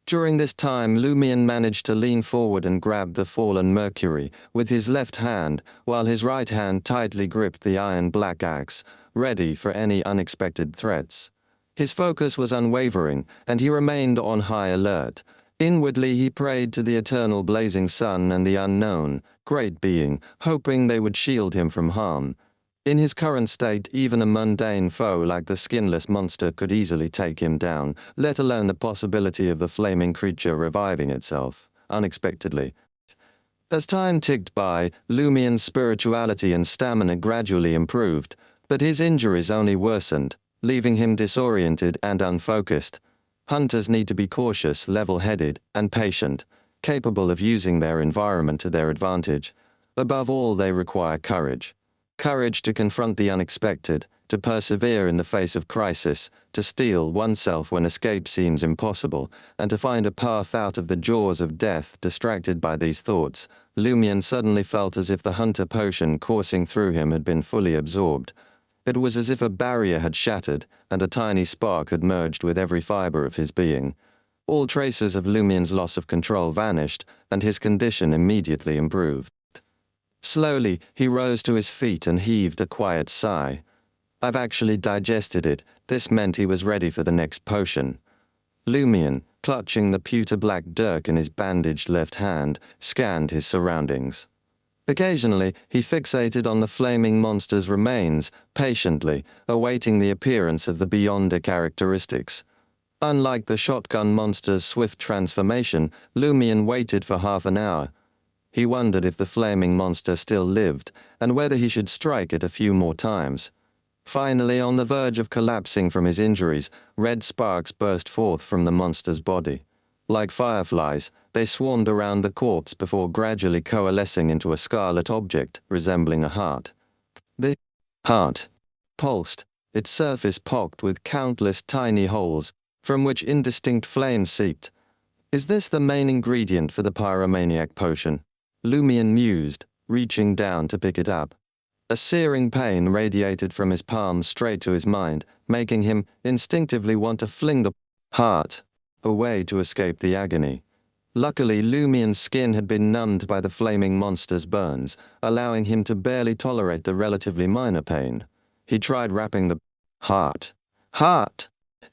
During this time, Lumion managed to lean forward and grab the Fallen Mercury with his left hand, while his right hand tightly gripped the iron-black axe, ready for any unexpected threats. His focus was unwavering, and he remained on high alert. Inwardly, he prayed to the eternal blazing sun and the unknown, great being, hoping they would shield him from harm. In his current state, even a mundane foe like the skinless monster could easily take him down, let alone the possibility of the flaming creature reviving itself, unexpectedly. As time ticked by, Lumion's spirituality and stamina gradually improved, but his injuries only worsened, leaving him disoriented and unfocused. Hunters need to be cautious, level-headed, and patient, capable of using their environment to their advantage. Above all, they require courage. Courage to confront the unexpected, to persevere in the face of crisis, to steel oneself when escape seems impossible, and to find a path out of the jaws of death distracted by these thoughts. Lumion suddenly felt as if the hunter potion coursing through him had been fully absorbed. It was as if a barrier had shattered, and a tiny spark had merged with every fiber of his being. All traces of Lumion's loss of control vanished, and his condition immediately improved. Slowly, he rose to his feet and heaved a quiet sigh. I've actually digested it. This meant he was ready for the next potion. Lumion, clutching the pewter-black dirk in his bandaged left hand, scanned his surroundings. Occasionally, he fixated on the flaming monster's remains, patiently, awaiting the appearance of the beyonder characteristics. Unlike the shotgun monster's swift transformation, Lumion waited for half an hour. He wondered if the flaming monster still lived, and whether he should strike it a few more times. Finally, on the verge of collapsing from his injuries, red sparks burst forth from the monster's body. Like fireflies, they swarmed around the corpse before gradually coalescing into a scarlet object resembling a heart. The heart pulsed, its surface pocked with countless tiny holes, from which indistinct flames seeped. "Is this the main ingredient for the pyromaniac potion?" Lumion mused, reaching down to pick it up. A searing pain radiated from his palm straight to his mind, making him instinctively want to fling the heart away to escape the agony. Luckily, Lumion's skin had been numbed by the flaming monster's burns, allowing him to barely tolerate the relatively minor pain. He tried wrapping the heart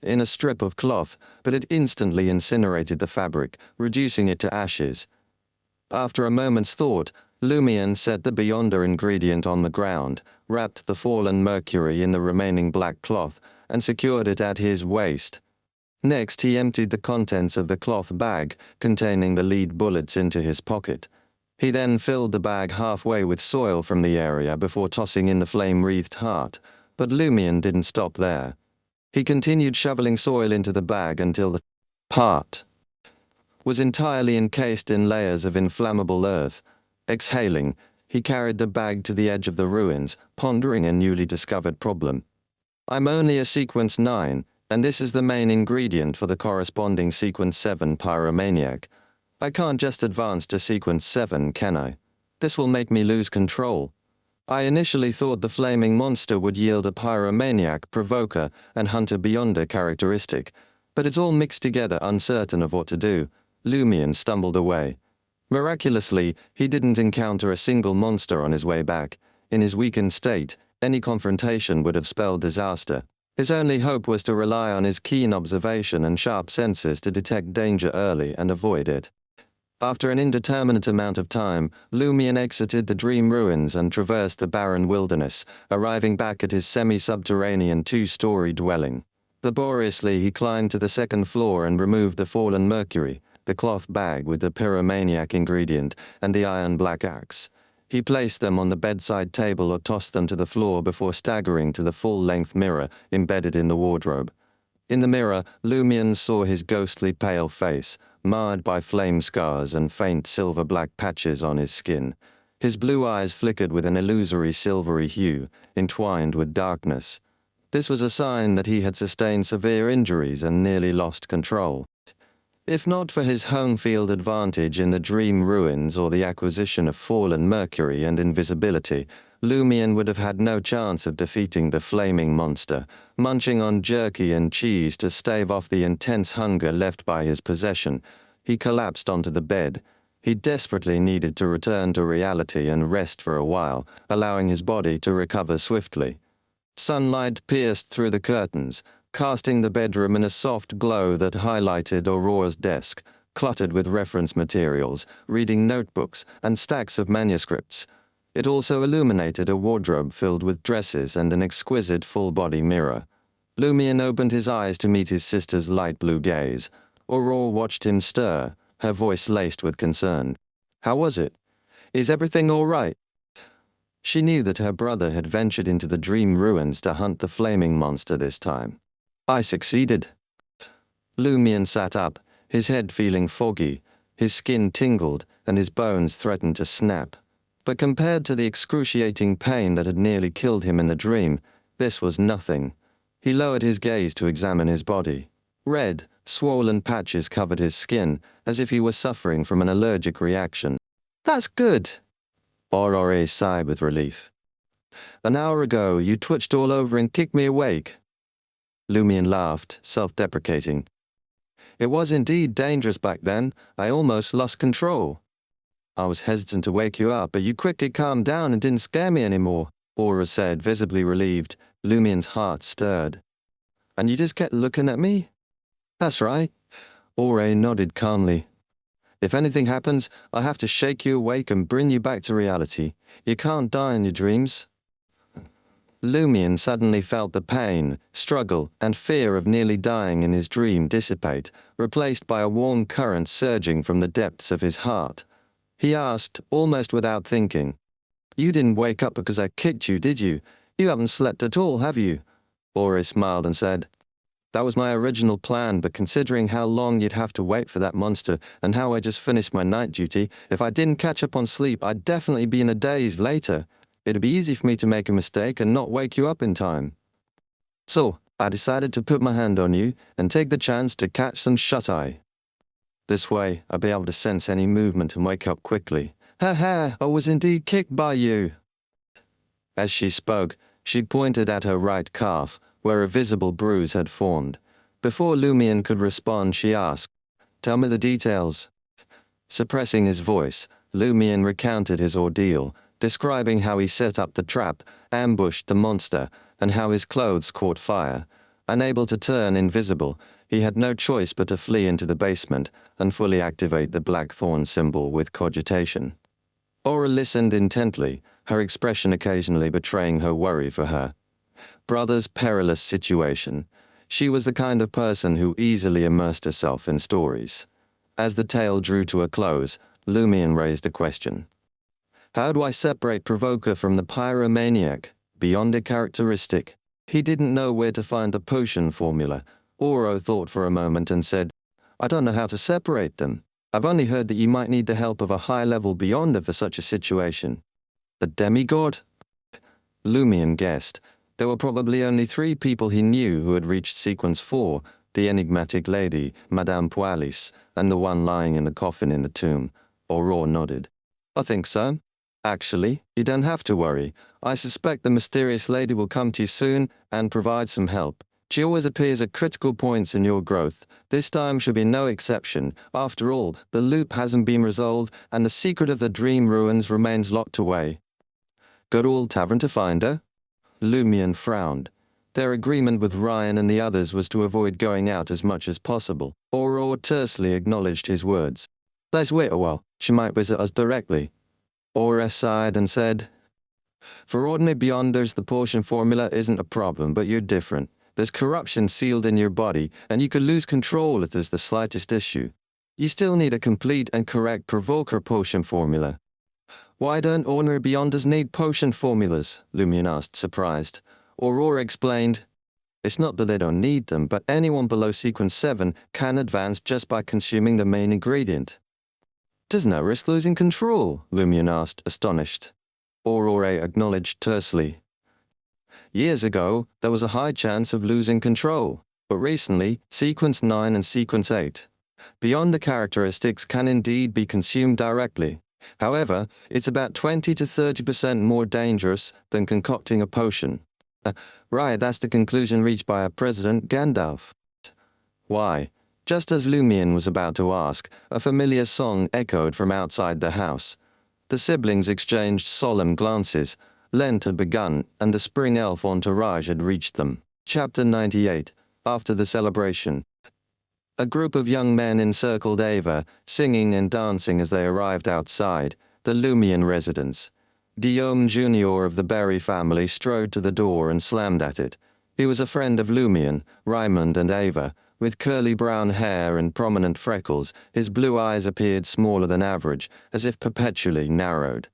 in a strip of cloth, but it instantly incinerated the fabric, reducing it to ashes. After a moment's thought, Lumion set the Beyonder ingredient on the ground, wrapped the fallen mercury in the remaining black cloth, and secured it at his waist. Next, he emptied the contents of the cloth bag containing the lead bullets into his pocket. He then filled the bag halfway with soil from the area before tossing in the flame-wreathed heart, but Lumion didn't stop there. He continued shoveling soil into the bag until the heart was entirely encased in layers of inflammable earth. Exhaling, he carried the bag to the edge of the ruins, pondering a newly discovered problem. "I'm only a sequence 9, and this is the main ingredient for the corresponding sequence 7 pyromaniac. I can't just advance to sequence 7, can I? This will make me lose control. I initially thought the flaming monster would yield a pyromaniac, provoker, and hunter beyonder characteristic, but it's all mixed together, uncertain of what to do." Lumion stumbled away. Miraculously, he didn't encounter a single monster on his way back. In his weakened state, any confrontation would have spelled disaster. His only hope was to rely on his keen observation and sharp senses to detect danger early and avoid it. After an indeterminate amount of time, Lumion exited the dream ruins and traversed the barren wilderness, arriving back at his semi-subterranean 2-story dwelling. Laboriously, he climbed to the second floor and removed the fallen mercury, the cloth bag with the pyromaniac ingredient, and the iron black axe. He placed them on the bedside table or tossed them to the floor before staggering to the full-length mirror embedded in the wardrobe. In the mirror, Lumion saw his ghostly pale face, marred by flame scars and faint silver-black patches on his skin. His blue eyes flickered with an illusory silvery hue, entwined with darkness. This was a sign that he had sustained severe injuries and nearly lost control. If not for his home field advantage in the dream ruins or the acquisition of fallen mercury and invisibility, Lumion would have had no chance of defeating the flaming monster, munching on jerky and cheese to stave off the intense hunger left by his possession. He collapsed onto the bed. He desperately needed to return to reality and rest for a while, allowing his body to recover swiftly. Sunlight pierced through the curtains, casting the bedroom in a soft glow that highlighted Aurora's desk, cluttered with reference materials, reading notebooks, and stacks of manuscripts. It also illuminated a wardrobe filled with dresses and an exquisite full-body mirror. Lumion opened his eyes to meet his sister's light blue gaze. Aurora watched him stir, her voice laced with concern. "How was it? Is everything all right?" She knew that her brother had ventured into the dream ruins to hunt the flaming monster this time. "I succeeded." Lumion sat up, his head feeling foggy, his skin tingled, and his bones threatened to snap. But compared to the excruciating pain that had nearly killed him in the dream, this was nothing. He lowered his gaze to examine his body. Red, swollen patches covered his skin, as if he were suffering from an allergic reaction. "That's good," Aurora sighed with relief. "An hour ago, you twitched all over and kicked me awake." Lumion laughed, self-deprecating. "It was indeed dangerous back then. I almost lost control." "I was hesitant to wake you up, but you quickly calmed down and didn't scare me anymore," Aura said, visibly relieved. Lumion's heart stirred. "And you just kept looking at me?" "That's right." Aura nodded calmly. "If anything happens, I have to shake you awake and bring you back to reality. You can't die in your dreams." Lumion suddenly felt the pain, struggle, and fear of nearly dying in his dream dissipate, replaced by a warm current surging from the depths of his heart. He asked, almost without thinking. You didn't wake up because I kicked you, did you? You haven't slept at all, have you? Ori smiled and said, That was my original plan, but considering how long you'd have to wait for that monster and how I just finished my night duty, if I didn't catch up on sleep, I'd definitely be in a daze later. It'd be easy for me to make a mistake and not wake you up in time. So, I decided to put my hand on you and take the chance to catch some shut-eye. This way, I'd be able to sense any movement and wake up quickly. Ha ha, I was indeed kicked by you. As she spoke, she pointed at her right calf, where a visible bruise had formed. Before Lumion could respond, she asked, Tell me the details. Suppressing his voice, Lumion recounted his ordeal, describing how he set up the trap, ambushed the monster, and how his clothes caught fire. Unable to turn invisible, he had no choice but to flee into the basement and fully activate the blackthorn symbol with Cogitation. Aura listened intently, her expression occasionally betraying her worry for her brother's perilous situation. She was the kind of person who easily immersed herself in stories. As the tale drew to a close, Lumion raised a question. How do I separate Provoker from the pyromaniac, beyond a characteristic? He didn't know where to find the potion formula. Oro thought for a moment and said, I don't know how to separate them. I've only heard that you might need the help of a high-level Beyonder for such a situation. A demigod? Lumion guessed. There were probably only 3 people he knew who had reached Sequence 4, the enigmatic lady, Madame Pualis, and the one lying in the coffin in the tomb. Aurore nodded. I think so. Actually, you don't have to worry. I suspect the mysterious lady will come to you soon and provide some help. She always appears at critical points in your growth. This time should be no exception. After all, the loop hasn't been resolved, and the secret of the dream ruins remains locked away. Go to all tavern to find her? Lumion frowned. Their agreement with Ryan and the others was to avoid going out as much as possible. Aurore tersely acknowledged his words. Let's wait a while. She might visit us directly. Aura sighed and said, For ordinary Beyonders, the potion formula isn't a problem, but you're different. There's corruption sealed in your body, and you could lose control if there's the slightest issue. You still need a complete and correct Provoker potion formula. Why don't ordinary Beyonders need potion formulas? Lumion asked, surprised. Aurora explained, It's not that they don't need them, but anyone below Sequence 7 can advance just by consuming the main ingredient. There's no risk losing control? Lumion asked, astonished. Aurora acknowledged tersely. Years ago, there was a high chance of losing control, but recently, Sequence 9 and Sequence 8. Beyond the characteristics can indeed be consumed directly. However, it's about 20 to 30% more dangerous than concocting a potion. Right, that's the conclusion reached by our president, Gandalf. Why? Just as Lumion was about to ask, a familiar song echoed from outside the house. The siblings exchanged solemn glances. Lent had begun, and the spring elf entourage had reached them. Chapter 98. After the celebration. A group of young men encircled Ava, singing and dancing as they arrived outside, the Lumion residence. Guillaume Jr. of the Berry family strode to the door and slammed at it. He was a friend of Lumion, Raymond and Ava. With curly brown hair and prominent freckles, his blue eyes appeared smaller than average, as if perpetually narrowed.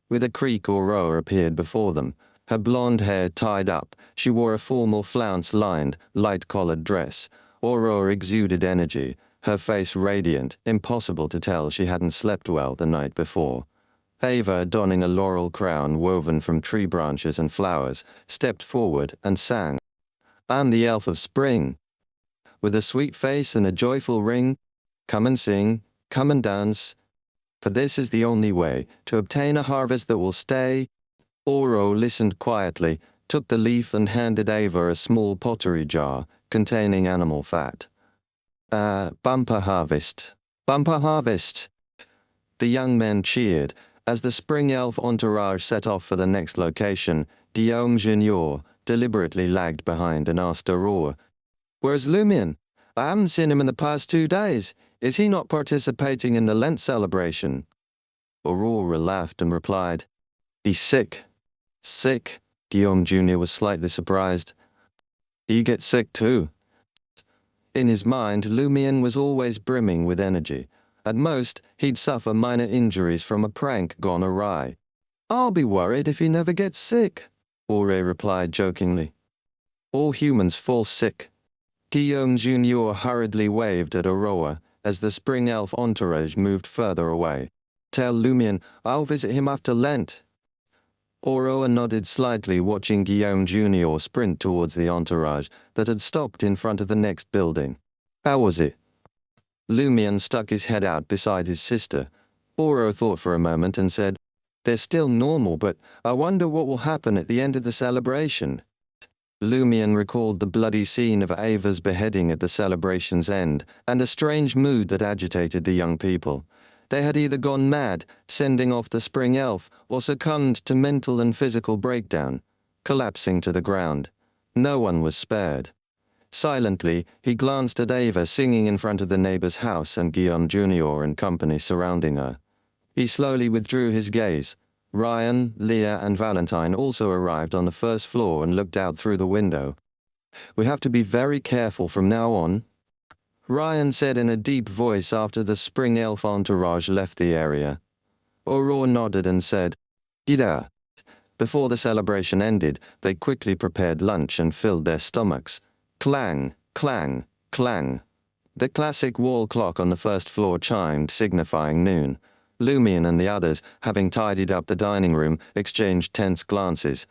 With a creak Aurora appeared before them. Her blonde hair tied up, she wore a formal flounce-lined, light-collared dress. Aurora exuded energy, her face radiant, impossible to tell she hadn't slept well the night before. Ava, donning a laurel crown woven from tree branches and flowers, stepped forward and sang. I'm the elf of spring. With a sweet face and a joyful ring, come and sing, come and dance. For this is the only way to obtain a harvest that will stay. Oro listened quietly, took the leaf and handed Ava a small pottery jar containing animal fat. Bumper harvest. Bumper harvest. The young men cheered. As the spring elf entourage set off for the next location, Guillaume Jr. deliberately lagged behind and asked Aurora, Where's Lumion? I haven't seen him in the past 2 days. Is he not participating in the Lent celebration? Aurora laughed and replied, He's sick. Sick? Guillaume Jr. was slightly surprised. You get sick too. In his mind, Lumion was always brimming with energy. At most, he'd suffer minor injuries from a prank gone awry. "I'll be worried if he never gets sick," Aure replied jokingly. "All humans fall sick." Guillaume Jr. hurriedly waved at Aurora as the spring elf entourage moved further away. "Tell Lumion I'll visit him after Lent." Aurora nodded slightly, watching Guillaume Jr. sprint towards the entourage that had stopped in front of the next building. "How was it?" Lumion stuck his head out beside his sister. Aurora thought for a moment and said, "They're still normal, but I wonder what will happen at the end of the celebration." Lumion recalled the bloody scene of Ava's beheading at the celebration's end, and the strange mood that agitated the young people. They had either gone mad, sending off the spring elf, or succumbed to mental and physical breakdown, collapsing to the ground. No one was spared. Silently, he glanced at Ava singing in front of the neighbor's house and Guillaume Jr. and company surrounding her. He slowly withdrew his gaze. Ryan, Leah, and Valentine also arrived on the first floor and looked out through the window. "We have to be very careful from now on," Ryan said in a deep voice after the spring elf entourage left the area. Aurora nodded and said, "Yeah." Before the celebration ended, they quickly prepared lunch and filled their stomachs. Clang, clang, clang. The classic wall clock on the first floor chimed, signifying noon. Lumion and the others, having tidied up the dining room, exchanged tense glances.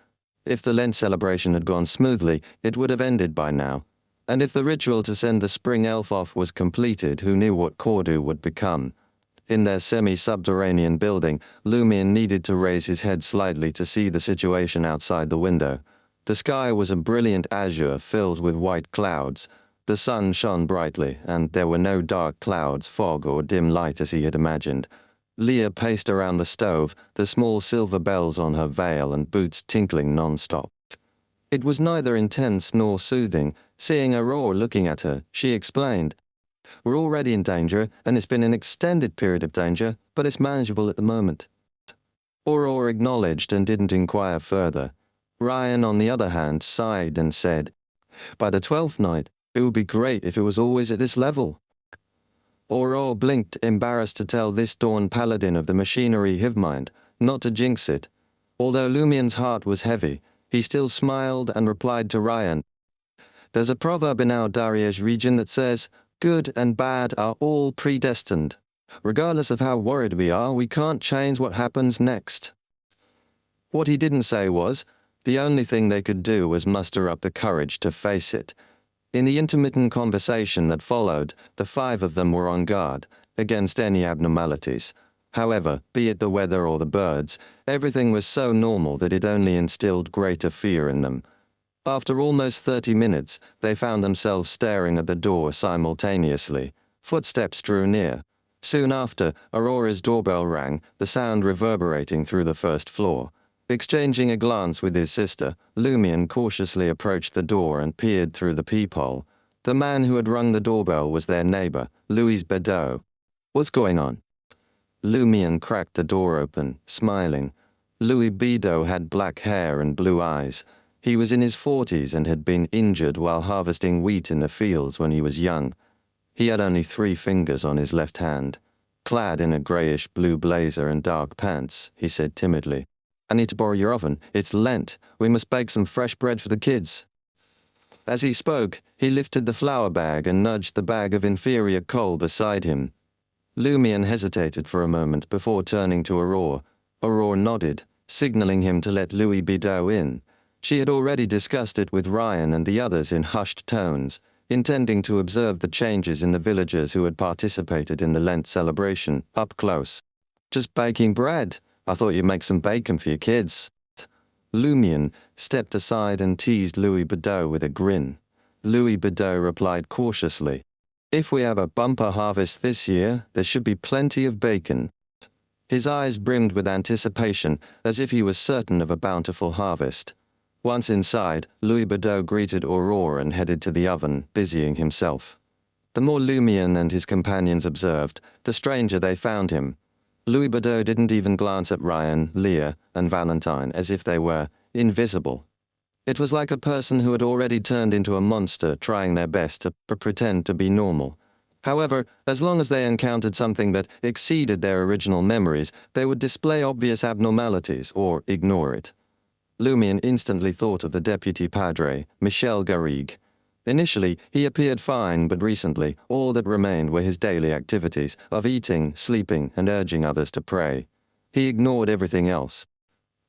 If the Lent celebration had gone smoothly, it would have ended by now. And if the ritual to send the spring elf off was completed, who knew what Cordu would become? In their semi-subterranean building, Lumion needed to raise his head slightly to see the situation outside the window. The sky was a brilliant azure filled with white clouds. The sun shone brightly, and there were no dark clouds, fog, or dim light as he had imagined. Leah paced around the stove, the small silver bells on her veil and boots tinkling non-stop. It was neither intense nor soothing. Seeing Aurora looking at her, she explained, "We're already in danger, and it's been an extended period of danger, but it's manageable at the moment." Aurora acknowledged and didn't inquire further. Ryan, on the other hand, sighed and said, "By the 12th night, it would be great if it was always at this level." Aurora blinked, embarrassed to tell this Dawn Paladin of the machinery hivemind, not to jinx it. Although Lumion's heart was heavy, he still smiled and replied to Ryan, "There's a proverb in our Darius region that says, 'Good and bad are all predestined.' Regardless of how worried we are, we can't change what happens next." What he didn't say was, the only thing they could do was muster up the courage to face it. In the intermittent conversation that followed, the five of them were on guard against any abnormalities. However, be it the weather or the birds, everything was so normal that it only instilled greater fear in them. After almost 30 minutes, they found themselves staring at the door simultaneously. Footsteps drew near. Soon after, Aurora's doorbell rang, the sound reverberating through the first floor. Exchanging a glance with his sister, Lumion cautiously approached the door and peered through the peephole. The man who had rung the doorbell was their neighbor, Louis Bedeau. "What's going on?" Lumion cracked the door open, smiling. Louis Bedeau had black hair and blue eyes. He was in his 40s and had been injured while harvesting wheat in the fields when he was young. He had only 3 fingers on his left hand. Clad in a greyish-blue blazer and dark pants, he said timidly, "I need to borrow your oven. It's Lent. We must bake some fresh bread for the kids." As he spoke, he lifted the flour bag and nudged the bag of inferior coal beside him. Lumion hesitated for a moment before turning to Aurora. Aurora nodded, signaling him to let Louis Bedeau in. She had already discussed it with Ryan and the others in hushed tones, intending to observe the changes in the villagers who had participated in the Lent celebration, up close. "Just baking bread. I thought you'd make some bacon for your kids." Lumion stepped aside and teased Louis Bedeau with a grin. Louis Bedeau replied cautiously, "If we have a bumper harvest this year, there should be plenty of bacon." His eyes brimmed with anticipation, as if he was certain of a bountiful harvest. Once inside, Louis Bedeau greeted Aurora and headed to the oven, busying himself. The more Lumion and his companions observed, the stranger they found him. Louis Bedeau didn't even glance at Ryan, Leah, and Valentine as if they were invisible. It was like a person who had already turned into a monster trying their best to pretend to be normal. However, as long as they encountered something that exceeded their original memories, they would display obvious abnormalities or ignore it. Lumion instantly thought of the deputy padre, Michel Garrigue. Initially, he appeared fine, but recently, all that remained were his daily activities of eating, sleeping, and urging others to pray. He ignored everything else.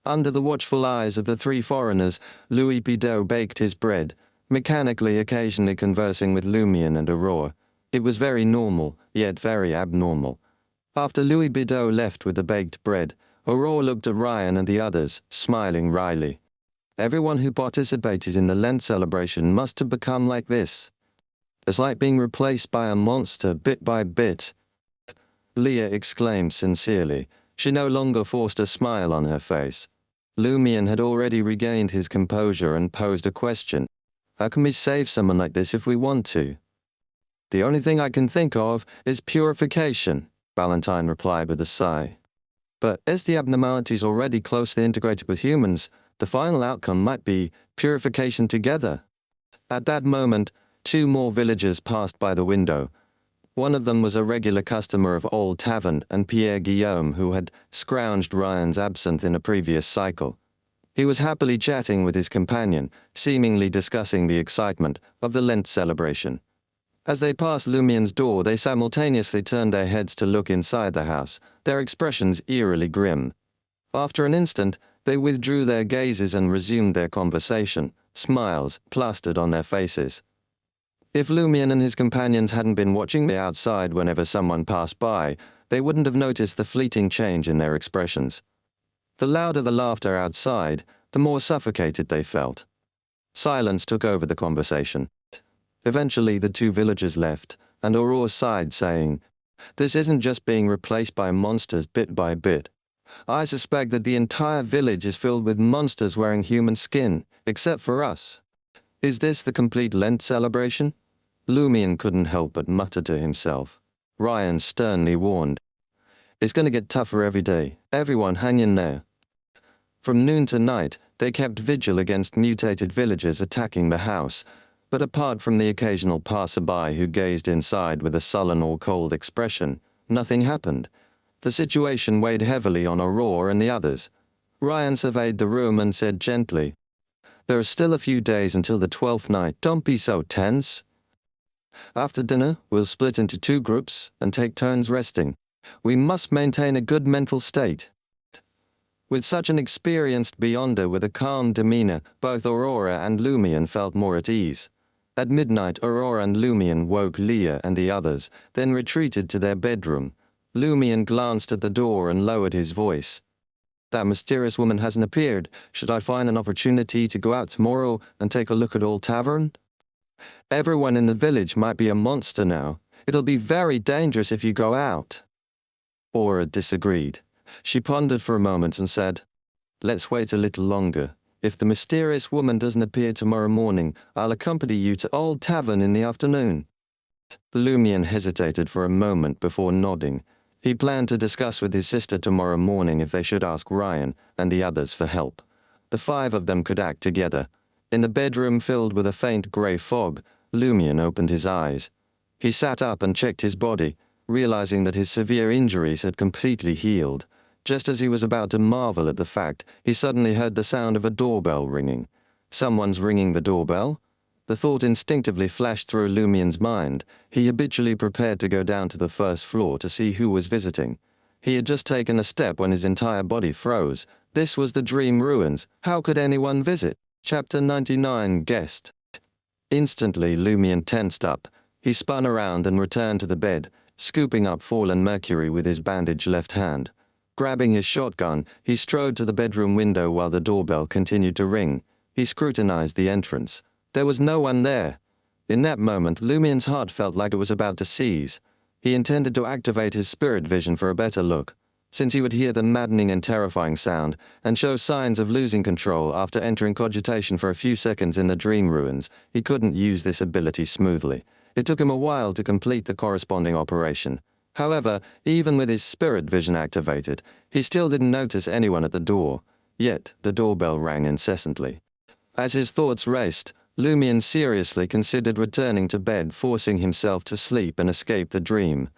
Under the watchful eyes of the three foreigners, Louis Bidot baked his bread, mechanically occasionally conversing with Lumion and Aurore. It was very normal, yet very abnormal. After Louis Bidot left with the baked bread, Aurore looked at Ryan and the others, smiling wryly. Everyone who participated in the Lent celebration must have become like this. It's like being replaced by a monster bit by bit. Leah exclaimed sincerely. She no longer forced a smile on her face. Lumion had already regained his composure and posed a question. How can we save someone like this if we want to? The only thing I can think of is purification, Valentine replied with a sigh. But as the abnormalities already closely integrated with humans, the final outcome might be purification together. At that moment, 2 more villagers passed by the window. One of them was a regular customer of Old Tavern and Pierre Guillaume, who had scrounged Ryan's absinthe in a previous cycle. He was happily chatting with his companion, seemingly discussing the excitement of the Lent celebration. As they passed Lumion's door, they simultaneously turned their heads to look inside the house, their expressions eerily grim. After an instant, they withdrew their gazes and resumed their conversation, smiles plastered on their faces. If Lumion and his companions hadn't been watching the outside whenever someone passed by, they wouldn't have noticed the fleeting change in their expressions. The louder the laughter outside, the more suffocated they felt. Silence took over the conversation. Eventually, the 2 villagers left, and Aurore sighed, saying, "This isn't just being replaced by monsters bit by bit. I suspect that the entire village is filled with monsters wearing human skin, except for us. Is this the complete Lent celebration?" Lumion couldn't help but mutter to himself. Ryan sternly warned, "It's going to get tougher every day. Everyone hang in there." From noon to night, they kept vigil against mutated villagers attacking the house, but apart from the occasional passerby who gazed inside with a sullen or cold expression, nothing happened. The situation weighed heavily on Aurore and the others. Ryan surveyed the room and said gently, "There are still a few days until the 12th night. Don't be so tense. After dinner, we'll split into 2 groups and take turns resting. We must maintain a good mental state." With such an experienced beyonder with a calm demeanor, both Aurora and Lumion felt more at ease. At midnight, Aurora and Lumion woke Leah and the others, then retreated to their bedroom. Lumion glanced at the door and lowered his voice. "That mysterious woman hasn't appeared. Should I find an opportunity to go out tomorrow and take a look at Old Tavern? Everyone in the village might be a monster now. It'll be very dangerous if you go out." Aura disagreed. She pondered for a moment and said, "Let's wait a little longer. If the mysterious woman doesn't appear tomorrow morning, I'll accompany you to Old Tavern in the afternoon." Lumion hesitated for a moment before nodding. He planned to discuss with his sister tomorrow morning if they should ask Ryan and the others for help. The 5 of them could act together. In the bedroom filled with a faint grey fog, Lumion opened his eyes. He sat up and checked his body, realizing that his severe injuries had completely healed. Just as he was about to marvel at the fact, he suddenly heard the sound of a doorbell ringing. Someone's ringing the doorbell? The thought instinctively flashed through Lumion's mind. He habitually prepared to go down to the 1st floor to see who was visiting. He had just taken a step when his entire body froze. This was the Dream Ruins. How could anyone visit? Chapter 99, Guest. Instantly, Lumion tensed up. He spun around and returned to the bed, scooping up fallen mercury with his bandaged left hand. Grabbing his shotgun, he strode to the bedroom window while the doorbell continued to ring. He scrutinized the entrance. There was no one there. In that moment, Lumion's heart felt like it was about to seize. He intended to activate his spirit vision for a better look, since he would hear the maddening and terrifying sound and show signs of losing control after entering cogitation for a few seconds in the Dream Ruins. He couldn't use this ability smoothly. It took him a while to complete the corresponding operation. However, even with his spirit vision activated, he still didn't notice anyone at the door. Yet, the doorbell rang incessantly. As his thoughts raced, Lumion seriously considered returning to bed, forcing himself to sleep and escape the dream.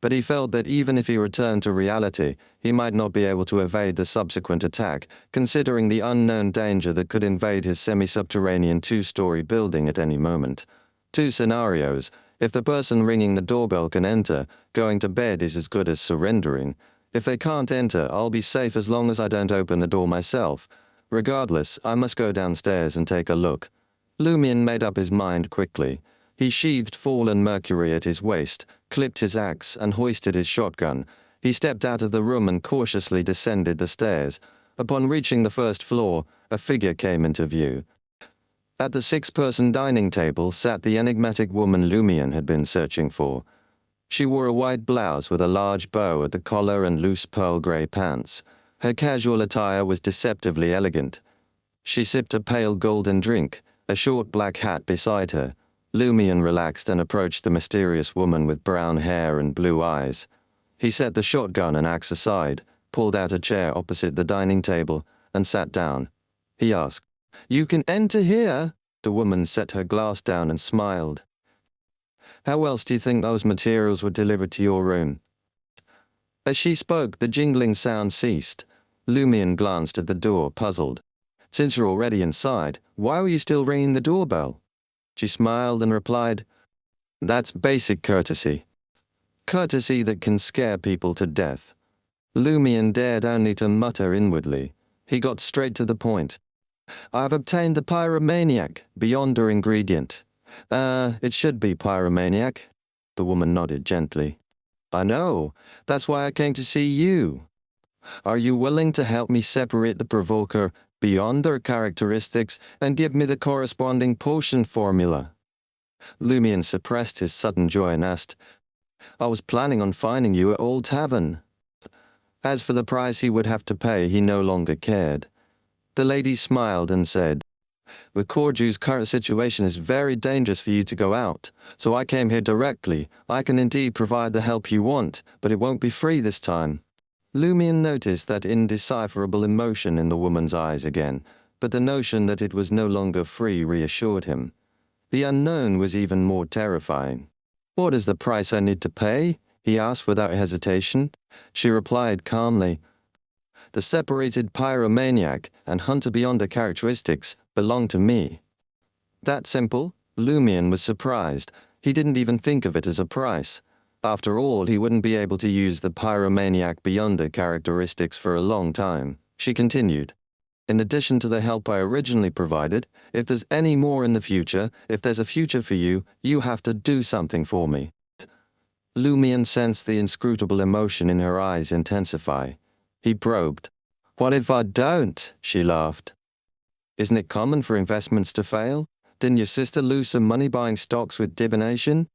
But he felt that even if he returned to reality, he might not be able to evade the subsequent attack, considering the unknown danger that could invade his semi-subterranean two-story building at any moment. Two scenarios: if the person ringing the doorbell can enter, going to bed is as good as surrendering. If they can't enter, I'll be safe as long as I don't open the door myself. Regardless, I must go downstairs and take a look. Lumion made up his mind quickly. He sheathed fallen mercury at his waist, clipped his axe, and hoisted his shotgun. He stepped out of the room and cautiously descended the stairs. Upon reaching the first floor, a figure came into view. At the six-person dining table sat the enigmatic woman Lumion had been searching for. She wore a white blouse with a large bow at the collar and loose pearl grey pants. Her casual attire was deceptively elegant. She sipped a pale golden drink, a short black hat beside her. Lumion relaxed and approached the mysterious woman with brown hair and blue eyes. He set the shotgun and axe aside, pulled out a chair opposite the dining table, and sat down. He asked, "You can enter here?" The woman set her glass down and smiled. "How else do you think those materials were delivered to your room?" As she spoke, the jingling sound ceased. Lumion glanced at the door, puzzled. "Since you're already inside, why were you still ringing the doorbell?" She smiled and replied, "That's basic courtesy. Courtesy that can scare people to death." Lumion dared only to mutter inwardly. He got straight to the point. "I've obtained the pyromaniac, Beyonder ingredient." It should be pyromaniac." The woman nodded gently. "I know. That's why I came to see you. Are you willing to help me separate the provoker Beyonder characteristics and give me the corresponding potion formula?" Lumion suppressed his sudden joy and asked, "I was planning on finding you at Old Tavern." As for the price he would have to pay, he no longer cared. The lady smiled and said, "With Corju's current situation, it's very dangerous for you to go out, so I came here directly. I can indeed provide the help you want, but it won't be free this time." Lumion noticed that indecipherable emotion in the woman's eyes again, but the notion that it was no longer free reassured him. The unknown was even more terrifying. "What is the price I need to pay?" he asked without hesitation. She replied calmly, "The separated pyromaniac and hunter beyond characteristics belong to me." That simple? Lumion was surprised. He didn't even think of it as a price. After all, he wouldn't be able to use the pyromaniac beyonder characteristics for a long time. She continued, "In addition to the help I originally provided, if there's any more in the future, if there's a future for you, you have to do something for me." Lumion sensed the inscrutable emotion in her eyes intensify. He probed. "What if I don't?" She laughed. "Isn't it common for investments to fail? Didn't your sister lose some money buying stocks with divination?"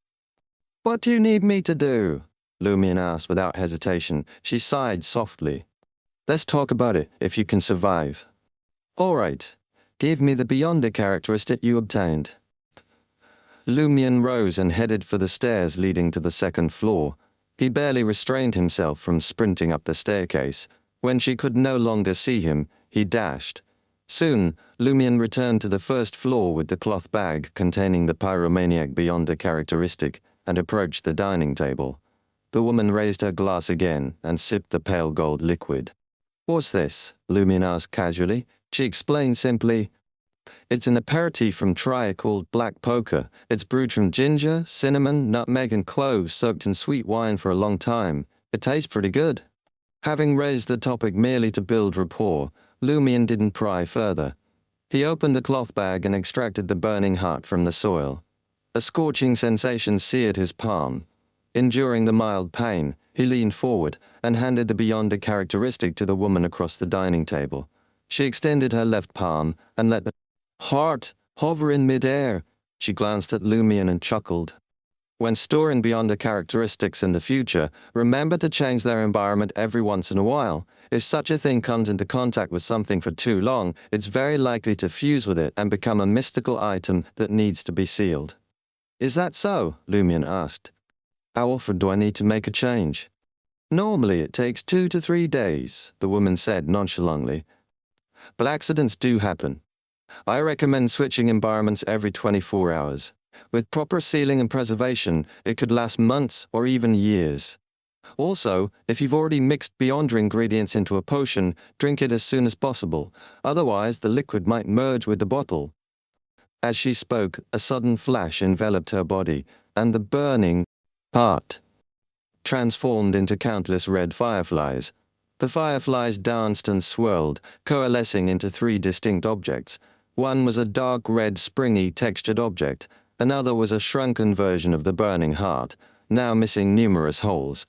"What do you need me to do?" Lumion asked without hesitation. She sighed softly. "Let's talk about it, if you can survive." "All right. Give me the Beyonder characteristic you obtained." Lumion rose and headed for the stairs leading to the second floor. He barely restrained himself from sprinting up the staircase. When she could no longer see him, he dashed. Soon, Lumion returned to the first floor with the cloth bag containing the pyromaniac Beyonder characteristic and approached the dining table. The woman raised her glass again and sipped the pale gold liquid. "What's this?" Lumion asked casually. She explained simply, "It's an aperitif from Trier called Black Poker. It's brewed from ginger, cinnamon, nutmeg, and cloves soaked in sweet wine for a long time. It tastes pretty good." Having raised the topic merely to build rapport, Lumion didn't pry further. He opened the cloth bag and extracted the burning heart from the soil. A scorching sensation seared his palm. Enduring the mild pain, he leaned forward and handed the Beyonder characteristic to the woman across the dining table. She extended her left palm and let the heart hover in midair. She glanced at Lumion and chuckled. "When storing Beyonder characteristics in the future, remember to change their environment every once in a while. If such a thing comes into contact with something for too long, it's very likely to fuse with it and become a mystical item that needs to be sealed." "Is that so?" Lumion asked. "How often do I need to make a change?" "Normally it takes 2 to 3 days, the woman said nonchalantly. "But accidents do happen. I recommend switching environments every 24 hours. With proper sealing and preservation, it could last months or even years. Also, if you've already mixed Beyonder ingredients into a potion, drink it as soon as possible, otherwise the liquid might merge with the bottle. As she spoke, a sudden flash enveloped her body, and the burning part transformed into countless red fireflies. The fireflies danced and swirled, coalescing into three distinct objects. One was a dark red springy textured object, another was a shrunken version of the burning heart, now missing numerous holes.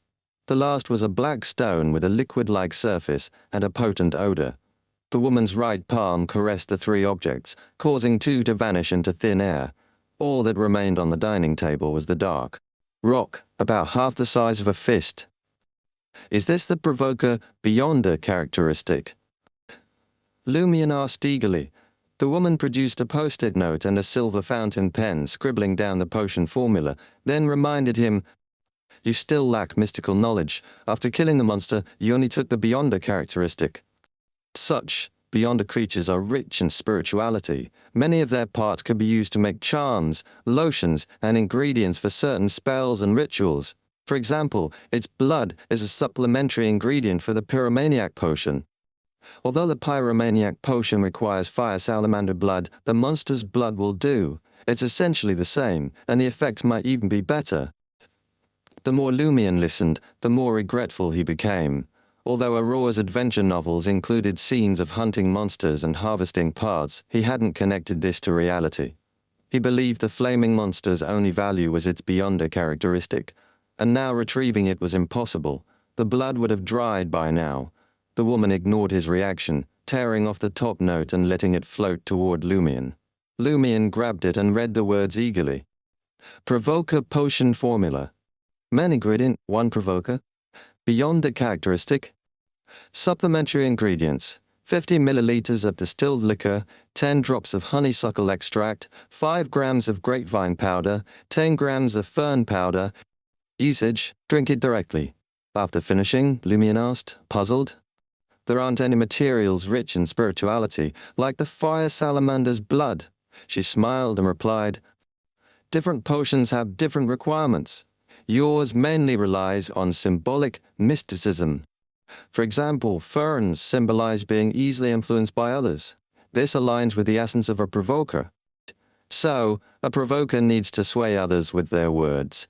The last was a black stone with a liquid-like surface and a potent odor. The woman's right palm caressed the three objects, causing two to vanish into thin air. All that remained on the dining table was the dark rock, about half the size of a fist. Is this the provoker Beyonder characteristic? Lumion asked eagerly. The woman produced a post-it note and a silver fountain pen, scribbling down the potion formula, then reminded him, "You still lack mystical knowledge. After killing the monster, you only took the Beyonder characteristic." Such Beyonder creatures are rich in spirituality. Many of their parts could be used to make charms, lotions, and ingredients for certain spells and rituals. For example, its blood is a supplementary ingredient for the Pyromaniac potion. Although the Pyromaniac potion requires fire salamander blood, the monster's blood will do. It's essentially the same, and the effects might even be better. The more Lumion listened, the more regretful he became. Although Aurora's adventure novels included scenes of hunting monsters and harvesting parts, he hadn't connected this to reality. He believed the flaming monster's only value was its Beyonder characteristic, and now retrieving it was impossible. The blood would have dried by now. The woman ignored his reaction, tearing off the top note and letting it float toward Lumion. Lumion grabbed it and read the words eagerly. Provoker potion formula. Main ingredient, 1 provoker. Beyonder characteristic. Supplementary ingredients: 50 milliliters of distilled liquor, 10 drops of honeysuckle extract, 5 grams of grapevine powder, 10 grams of fern powder. Usage: drink it directly. After finishing, Lumion asked, puzzled. There aren't any materials rich in spirituality, like the fire salamander's blood. She smiled and replied, different potions have different requirements. Yours mainly relies on symbolic mysticism. For example, ferns symbolize being easily influenced by others. This aligns with the essence of a provoker. So, a provoker needs to sway others with their words.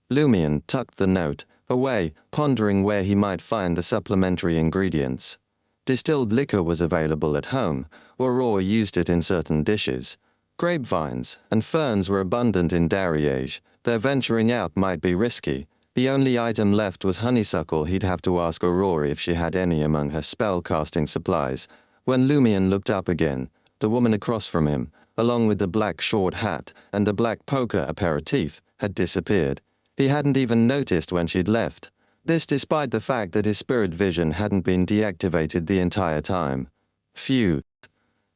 Lumion tucked the note away, pondering where he might find the supplementary ingredients. Distilled liquor was available at home, Aurora used it in certain dishes. Grapevines and ferns were abundant in Dariage. Their venturing out might be risky. The only item left was honeysuckle. He'd have to ask Aurora if she had any among her spell-casting supplies. When Lumion looked up again, the woman across from him, along with the black short hat and the black poker aperitif, had disappeared. He hadn't even noticed when she'd left. This despite the fact that his spirit vision hadn't been deactivated the entire time. Phew.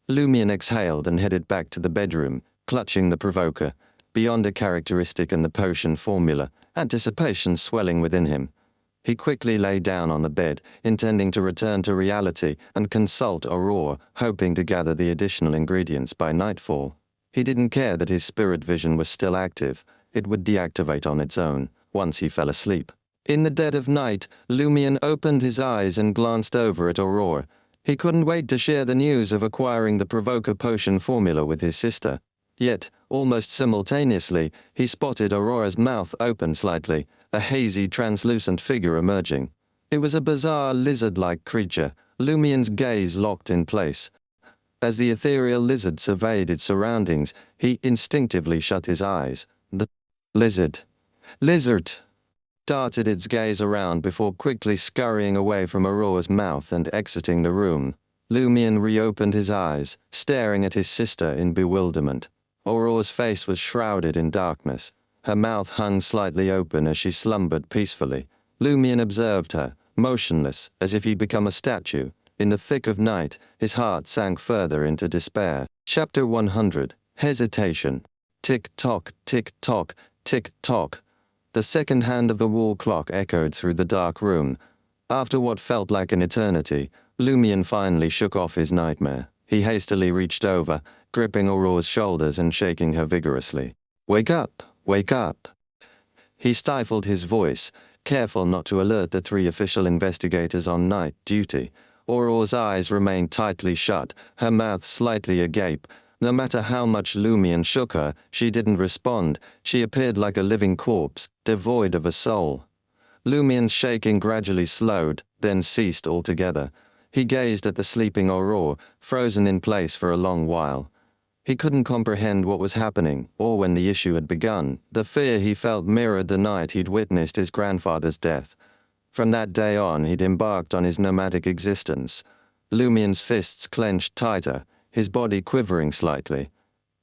Lumion exhaled and headed back to the bedroom, clutching the provoker. Beyonder characteristic and the potion formula, anticipation swelling within him. He quickly lay down on the bed, intending to return to reality and consult Aurora, hoping to gather the additional ingredients by nightfall. He didn't care that his spirit vision was still active. It would deactivate on its own, once he fell asleep. In the dead of night, Lumion opened his eyes and glanced over at Aurora. He couldn't wait to share the news of acquiring the Provoker potion formula with his sister. Yet, almost simultaneously, he spotted Aurora's mouth open slightly, a hazy, translucent figure emerging. It was a bizarre lizard-like creature, Lumion's gaze locked in place. As the ethereal lizard surveyed its surroundings, he instinctively shut his eyes. The lizard darted its gaze around before quickly scurrying away from Aurora's mouth and exiting the room. Lumion reopened his eyes, staring at his sister in bewilderment. Aurora's face was shrouded in darkness. Her mouth hung slightly open as she slumbered peacefully. Lumion observed her, motionless, as if he'd become a statue. In the thick of night, his heart sank further into despair. Chapter 100. Hesitation. Tick-tock, tick-tock, tick-tock. The second hand of the wall clock echoed through the dark room. After what felt like an eternity, Lumion finally shook off his nightmare. He hastily reached over, gripping Aurora's shoulders and shaking her vigorously. "Wake up! Wake up!" He stifled his voice, careful not to alert the 3 official investigators on night duty. Aurora's eyes remained tightly shut, her mouth slightly agape. No matter how much Lumion shook her, she didn't respond. She appeared like a living corpse, devoid of a soul. Lumion's shaking gradually slowed, then ceased altogether. He gazed at the sleeping Aurora, frozen in place for a long while. He couldn't comprehend what was happening, or when the issue had begun. The fear he felt mirrored the night he'd witnessed his grandfather's death. From that day on, he'd embarked on his nomadic existence. Lumion's fists clenched tighter, his body quivering slightly.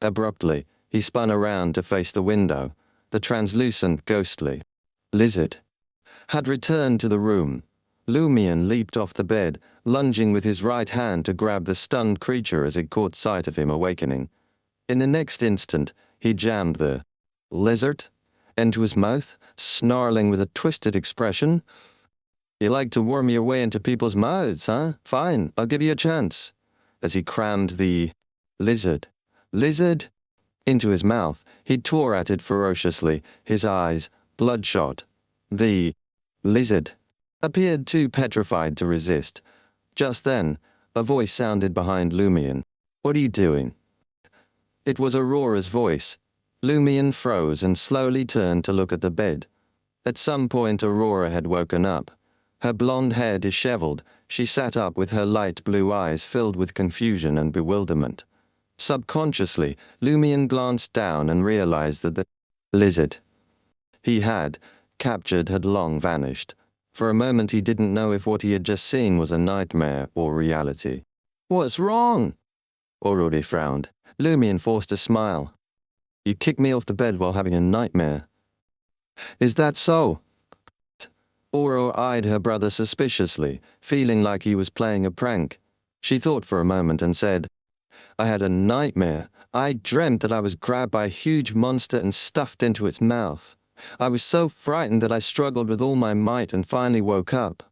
Abruptly, he spun around to face the window. The translucent, ghostly lizard had returned to the room. Lumion leaped off the bed, lunging with his right hand to grab the stunned creature as it caught sight of him awakening. In the next instant, he jammed the lizard into his mouth, snarling with a twisted expression. "You like to worm your way into people's mouths, huh? Fine, I'll give you a chance." As he crammed the lizard into his mouth, he tore at it ferociously, his eyes bloodshot. The lizard appeared too petrified to resist. Just then, a voice sounded behind Lumion. "What are you doing?" It was Aurora's voice. Lumion froze and slowly turned to look at the bed. At some point Aurora had woken up. Her blonde hair disheveled, she sat up with her light blue eyes filled with confusion and bewilderment. Subconsciously, Lumion glanced down and realized that the lizard he had captured had long vanished. For a moment he didn't know if what he had just seen was a nightmare or reality. "What's wrong?" Aurora frowned. Lumion forced a smile. "You kicked me off the bed while having a nightmare." "Is that so?" Aurora eyed her brother suspiciously, feeling like he was playing a prank. She thought for a moment and said, "I had a nightmare. I dreamt that I was grabbed by a huge monster and stuffed into its mouth. I was so frightened that I struggled with all my might and finally woke up."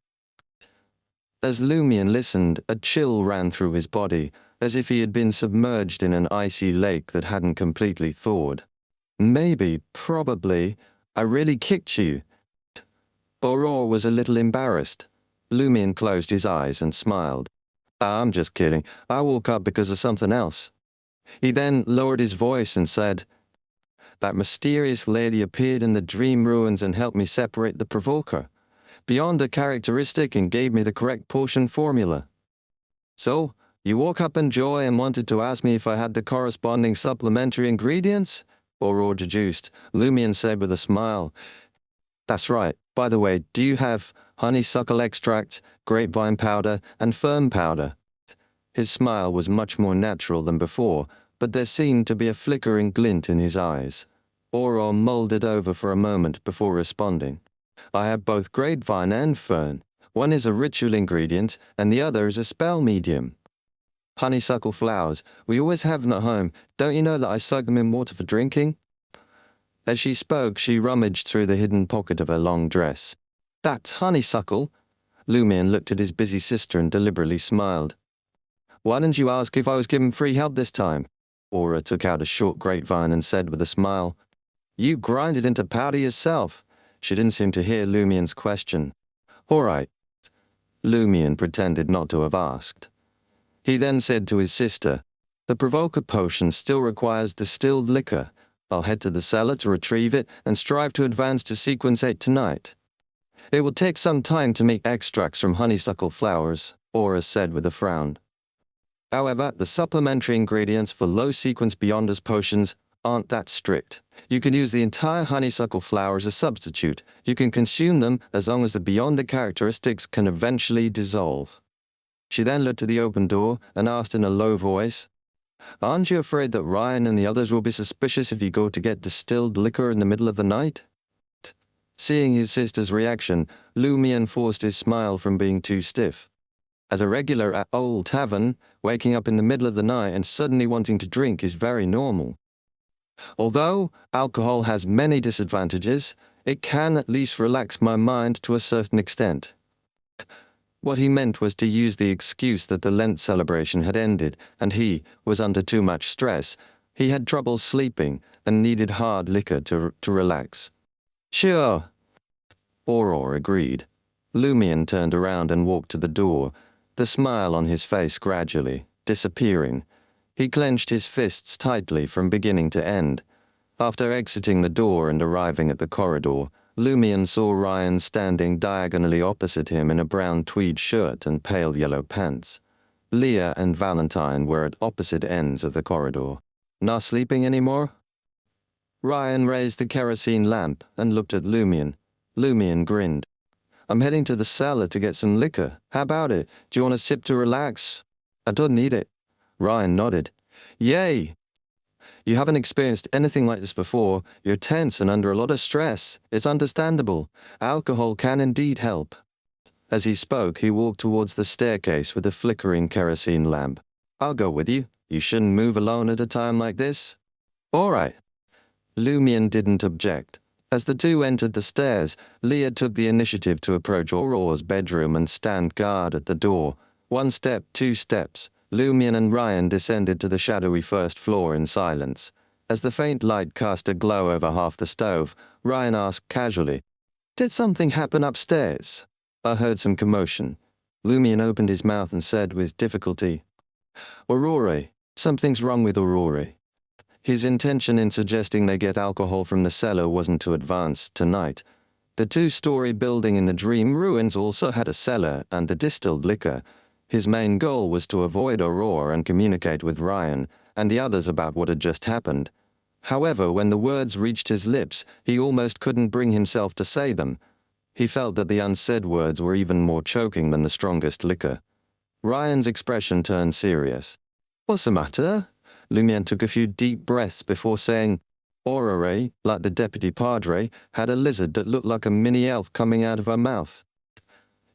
As Lumion listened, a chill ran through his body, as if he had been submerged in an icy lake that hadn't completely thawed. "Maybe, probably, I really kicked you." Aurora was a little embarrassed. Lumion closed his eyes and smiled. "I'm just kidding. I woke up because of something else." He then lowered his voice and said, "That mysterious lady appeared in the dream ruins and helped me separate the provoker beyond a characteristic and gave me the correct potion formula." "So, you woke up in joy and wanted to ask me if I had the corresponding supplementary ingredients?" Aurora deduced. Lumion said with a smile, "That's right. By the way, do you have honeysuckle extract, grapevine powder, and fern powder?" His smile was much more natural than before, but there seemed to be a flickering glint in his eyes. Aurora mulled it over for a moment before responding. "I have both grapevine and fern. One is a ritual ingredient, and the other is a spell medium. Honeysuckle flowers, we always have them at home. Don't you know that I soak them in water for drinking?" As she spoke, she rummaged through the hidden pocket of her long dress. "That's honeysuckle." Lumion looked at his busy sister and deliberately smiled. "Why didn't you ask if I was given free help this time?" Aurora took out a short grapevine and said with a smile, "You grind it into powder yourself." She didn't seem to hear Lumion's question. "All right." Lumion pretended not to have asked. He then said to his sister, "The provoker potion still requires distilled liquor. I'll head to the cellar to retrieve it and strive to advance to sequence 8 tonight. It will take some time to make extracts from honeysuckle flowers," Aurora said with a frown. "However, the supplementary ingredients for low sequence Beyonders potions aren't that strict. You can use the entire honeysuckle flower as a substitute. You can consume them as long as the Beyonder characteristics can eventually dissolve." She then looked to the open door and asked in a low voice, "Aren't you afraid that Ryan and the others will be suspicious if you go to get distilled liquor in the middle of the night?" Seeing his sister's reaction, Lumion forced his smile from being too stiff. As a regular at Old Tavern, waking up in the middle of the night and suddenly wanting to drink is very normal. Although alcohol has many disadvantages, it can at least relax my mind to a certain extent. What he meant was to use the excuse that the Lent celebration had ended, and he was under too much stress. He had trouble sleeping and needed hard liquor to relax. Sure, Aurora agreed. Lumion turned around and walked to the door, the smile on his face gradually disappearing. He clenched his fists tightly from beginning to end. After exiting the door and arriving at the corridor, Lumion saw Ryan standing diagonally opposite him in a brown tweed shirt and pale yellow pants. Leah and Valentine were at opposite ends of the corridor. Not sleeping anymore? Ryan raised the kerosene lamp and looked at Lumion. Lumion grinned. I'm heading to the cellar to get some liquor. How about it? Do you want a sip to relax? I don't need it. Ryan nodded. Yay! You haven't experienced anything like this before. You're tense and under a lot of stress. It's understandable. Alcohol can indeed help. As he spoke, he walked towards the staircase with a flickering kerosene lamp. I'll go with you. You shouldn't move alone at a time like this. All right. Lumion didn't object. As the two entered the stairs, Leah took the initiative to approach Aurora's bedroom and stand guard at the door. 1 step, 2 steps. Lumion and Ryan descended to the shadowy first floor in silence. As the faint light cast a glow over half the stove, Ryan asked casually, Did something happen upstairs? I heard some commotion. Lumion opened his mouth and said with difficulty, Aurora, something's wrong with Aurora. His intention in suggesting they get alcohol from the cellar wasn't to advance tonight. The 2-story building in the Dream Ruins also had a cellar and the distilled liquor. His main goal was to avoid Aurora and communicate with Ryan and the others about what had just happened. However, when the words reached his lips, he almost couldn't bring himself to say them. He felt that the unsaid words were even more choking than the strongest liquor. Ryan's expression turned serious. What's the matter? Lumion took a few deep breaths before saying, Aurora, like the deputy padre, had a lizard that looked like a mini elf coming out of her mouth.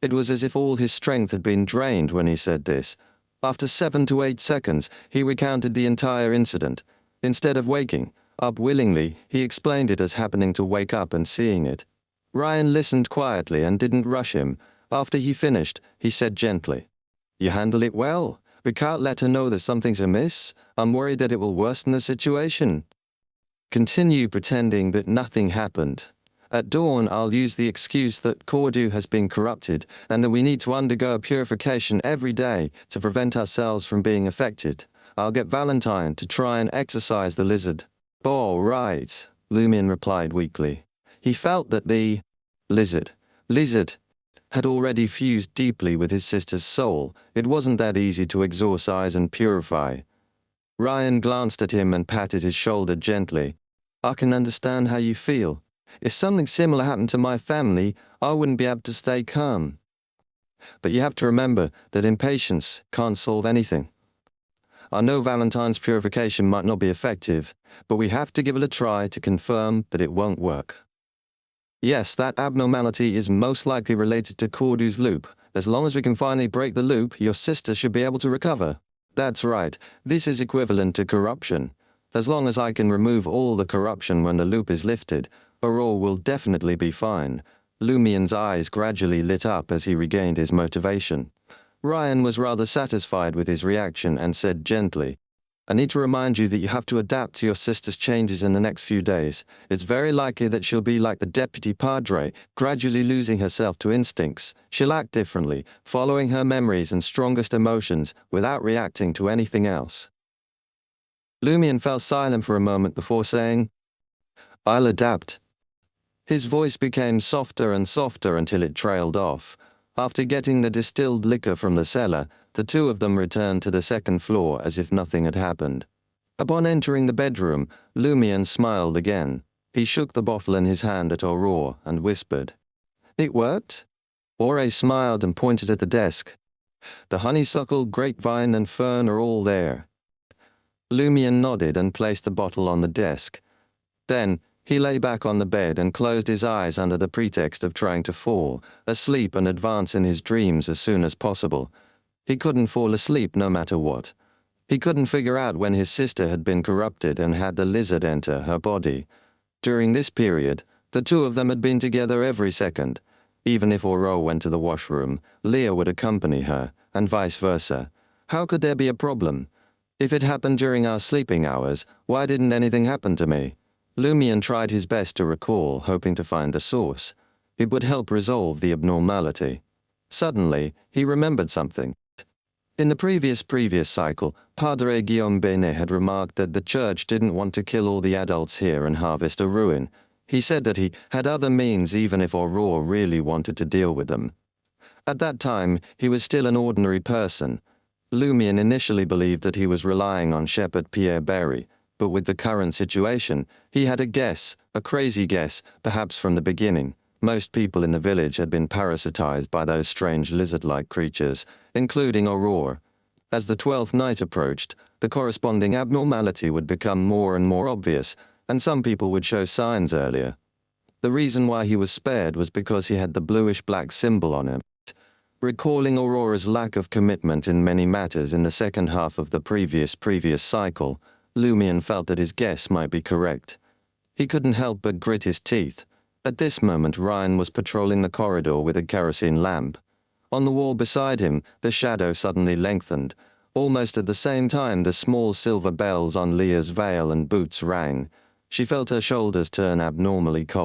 It was as if all his strength had been drained when he said this. After 7 to 8 seconds, he recounted the entire incident. Instead of waking up willingly, he explained it as happening to wake up and seeing it. Ryan listened quietly and didn't rush him. After he finished, he said gently, You handle it well. We can't let her know that something's amiss. I'm worried that it will worsen the situation. Continue pretending that nothing happened. At dawn, I'll use the excuse that Cordu has been corrupted and that we need to undergo a purification every day to prevent ourselves from being affected. I'll get Valentine to try and exorcise the lizard. All right, Lumion replied weakly. He felt that the lizard had already fused deeply with his sister's soul. It wasn't that easy to exorcise and purify. Ryan glanced at him and patted his shoulder gently. I can understand how you feel. If something similar happened to my family, I wouldn't be able to stay calm. But you have to remember that impatience can't solve anything. I know Valentine's purification might not be effective, but we have to give it a try to confirm that it won't work. Yes, that abnormality is most likely related to Cordu's loop. As long as we can finally break the loop, your sister should be able to recover. That's right, this is equivalent to corruption. As long as I can remove all the corruption when the loop is lifted, Aurora will definitely be fine. Lumion's eyes gradually lit up as he regained his motivation. Ryan was rather satisfied with his reaction and said gently, I need to remind you that you have to adapt to your sister's changes in the next few days. It's very likely that she'll be like the deputy padre, gradually losing herself to instincts. She'll act differently, following her memories and strongest emotions without reacting to anything else. Lumion fell silent for a moment before saying, I'll adapt. His voice became softer and softer until it trailed off. After getting the distilled liquor from the cellar, the two of them returned to the second floor as if nothing had happened. Upon entering the bedroom, Lumion smiled again. He shook the bottle in his hand at Aurora and whispered, It worked? Aurora smiled and pointed at the desk. The honeysuckle, grapevine, and fern are all there. Lumion nodded and placed the bottle on the desk. Then, he lay back on the bed and closed his eyes under the pretext of trying to fall asleep and advance in his dreams as soon as possible. He couldn't fall asleep no matter what. He couldn't figure out when his sister had been corrupted and had the lizard enter her body. During this period, the two of them had been together every second. Even if Aurora went to the washroom, Leah would accompany her, and vice versa. How could there be a problem? If it happened during our sleeping hours, why didn't anything happen to me? Lumion tried his best to recall, hoping to find the source. It would help resolve the abnormality. Suddenly, he remembered something. In the previous cycle, Padre Guillaume Benet had remarked that the church didn't want to kill all the adults here and harvest a ruin. He said that he had other means even if Aurore really wanted to deal with them. At that time, he was still an ordinary person. Lumion initially believed that he was relying on Shepherd Pierre Berry, but with the current situation, he had a guess, a crazy guess, perhaps from the beginning. Most people in the village had been parasitized by those strange lizard-like creatures, including Aurore. As the 12th night approached, the corresponding abnormality would become more and more obvious, and some people would show signs earlier. The reason why he was spared was because he had the bluish-black symbol on him. Recalling Aurora's lack of commitment in many matters in the second half of the previous cycle, Lumion felt that his guess might be correct. He couldn't help but grit his teeth. At this moment, Ryan was patrolling the corridor with a kerosene lamp. On the wall beside him, the shadow suddenly lengthened. Almost at the same time, the small silver bells on Leah's veil and boots rang. She felt her shoulders turn abnormally cold.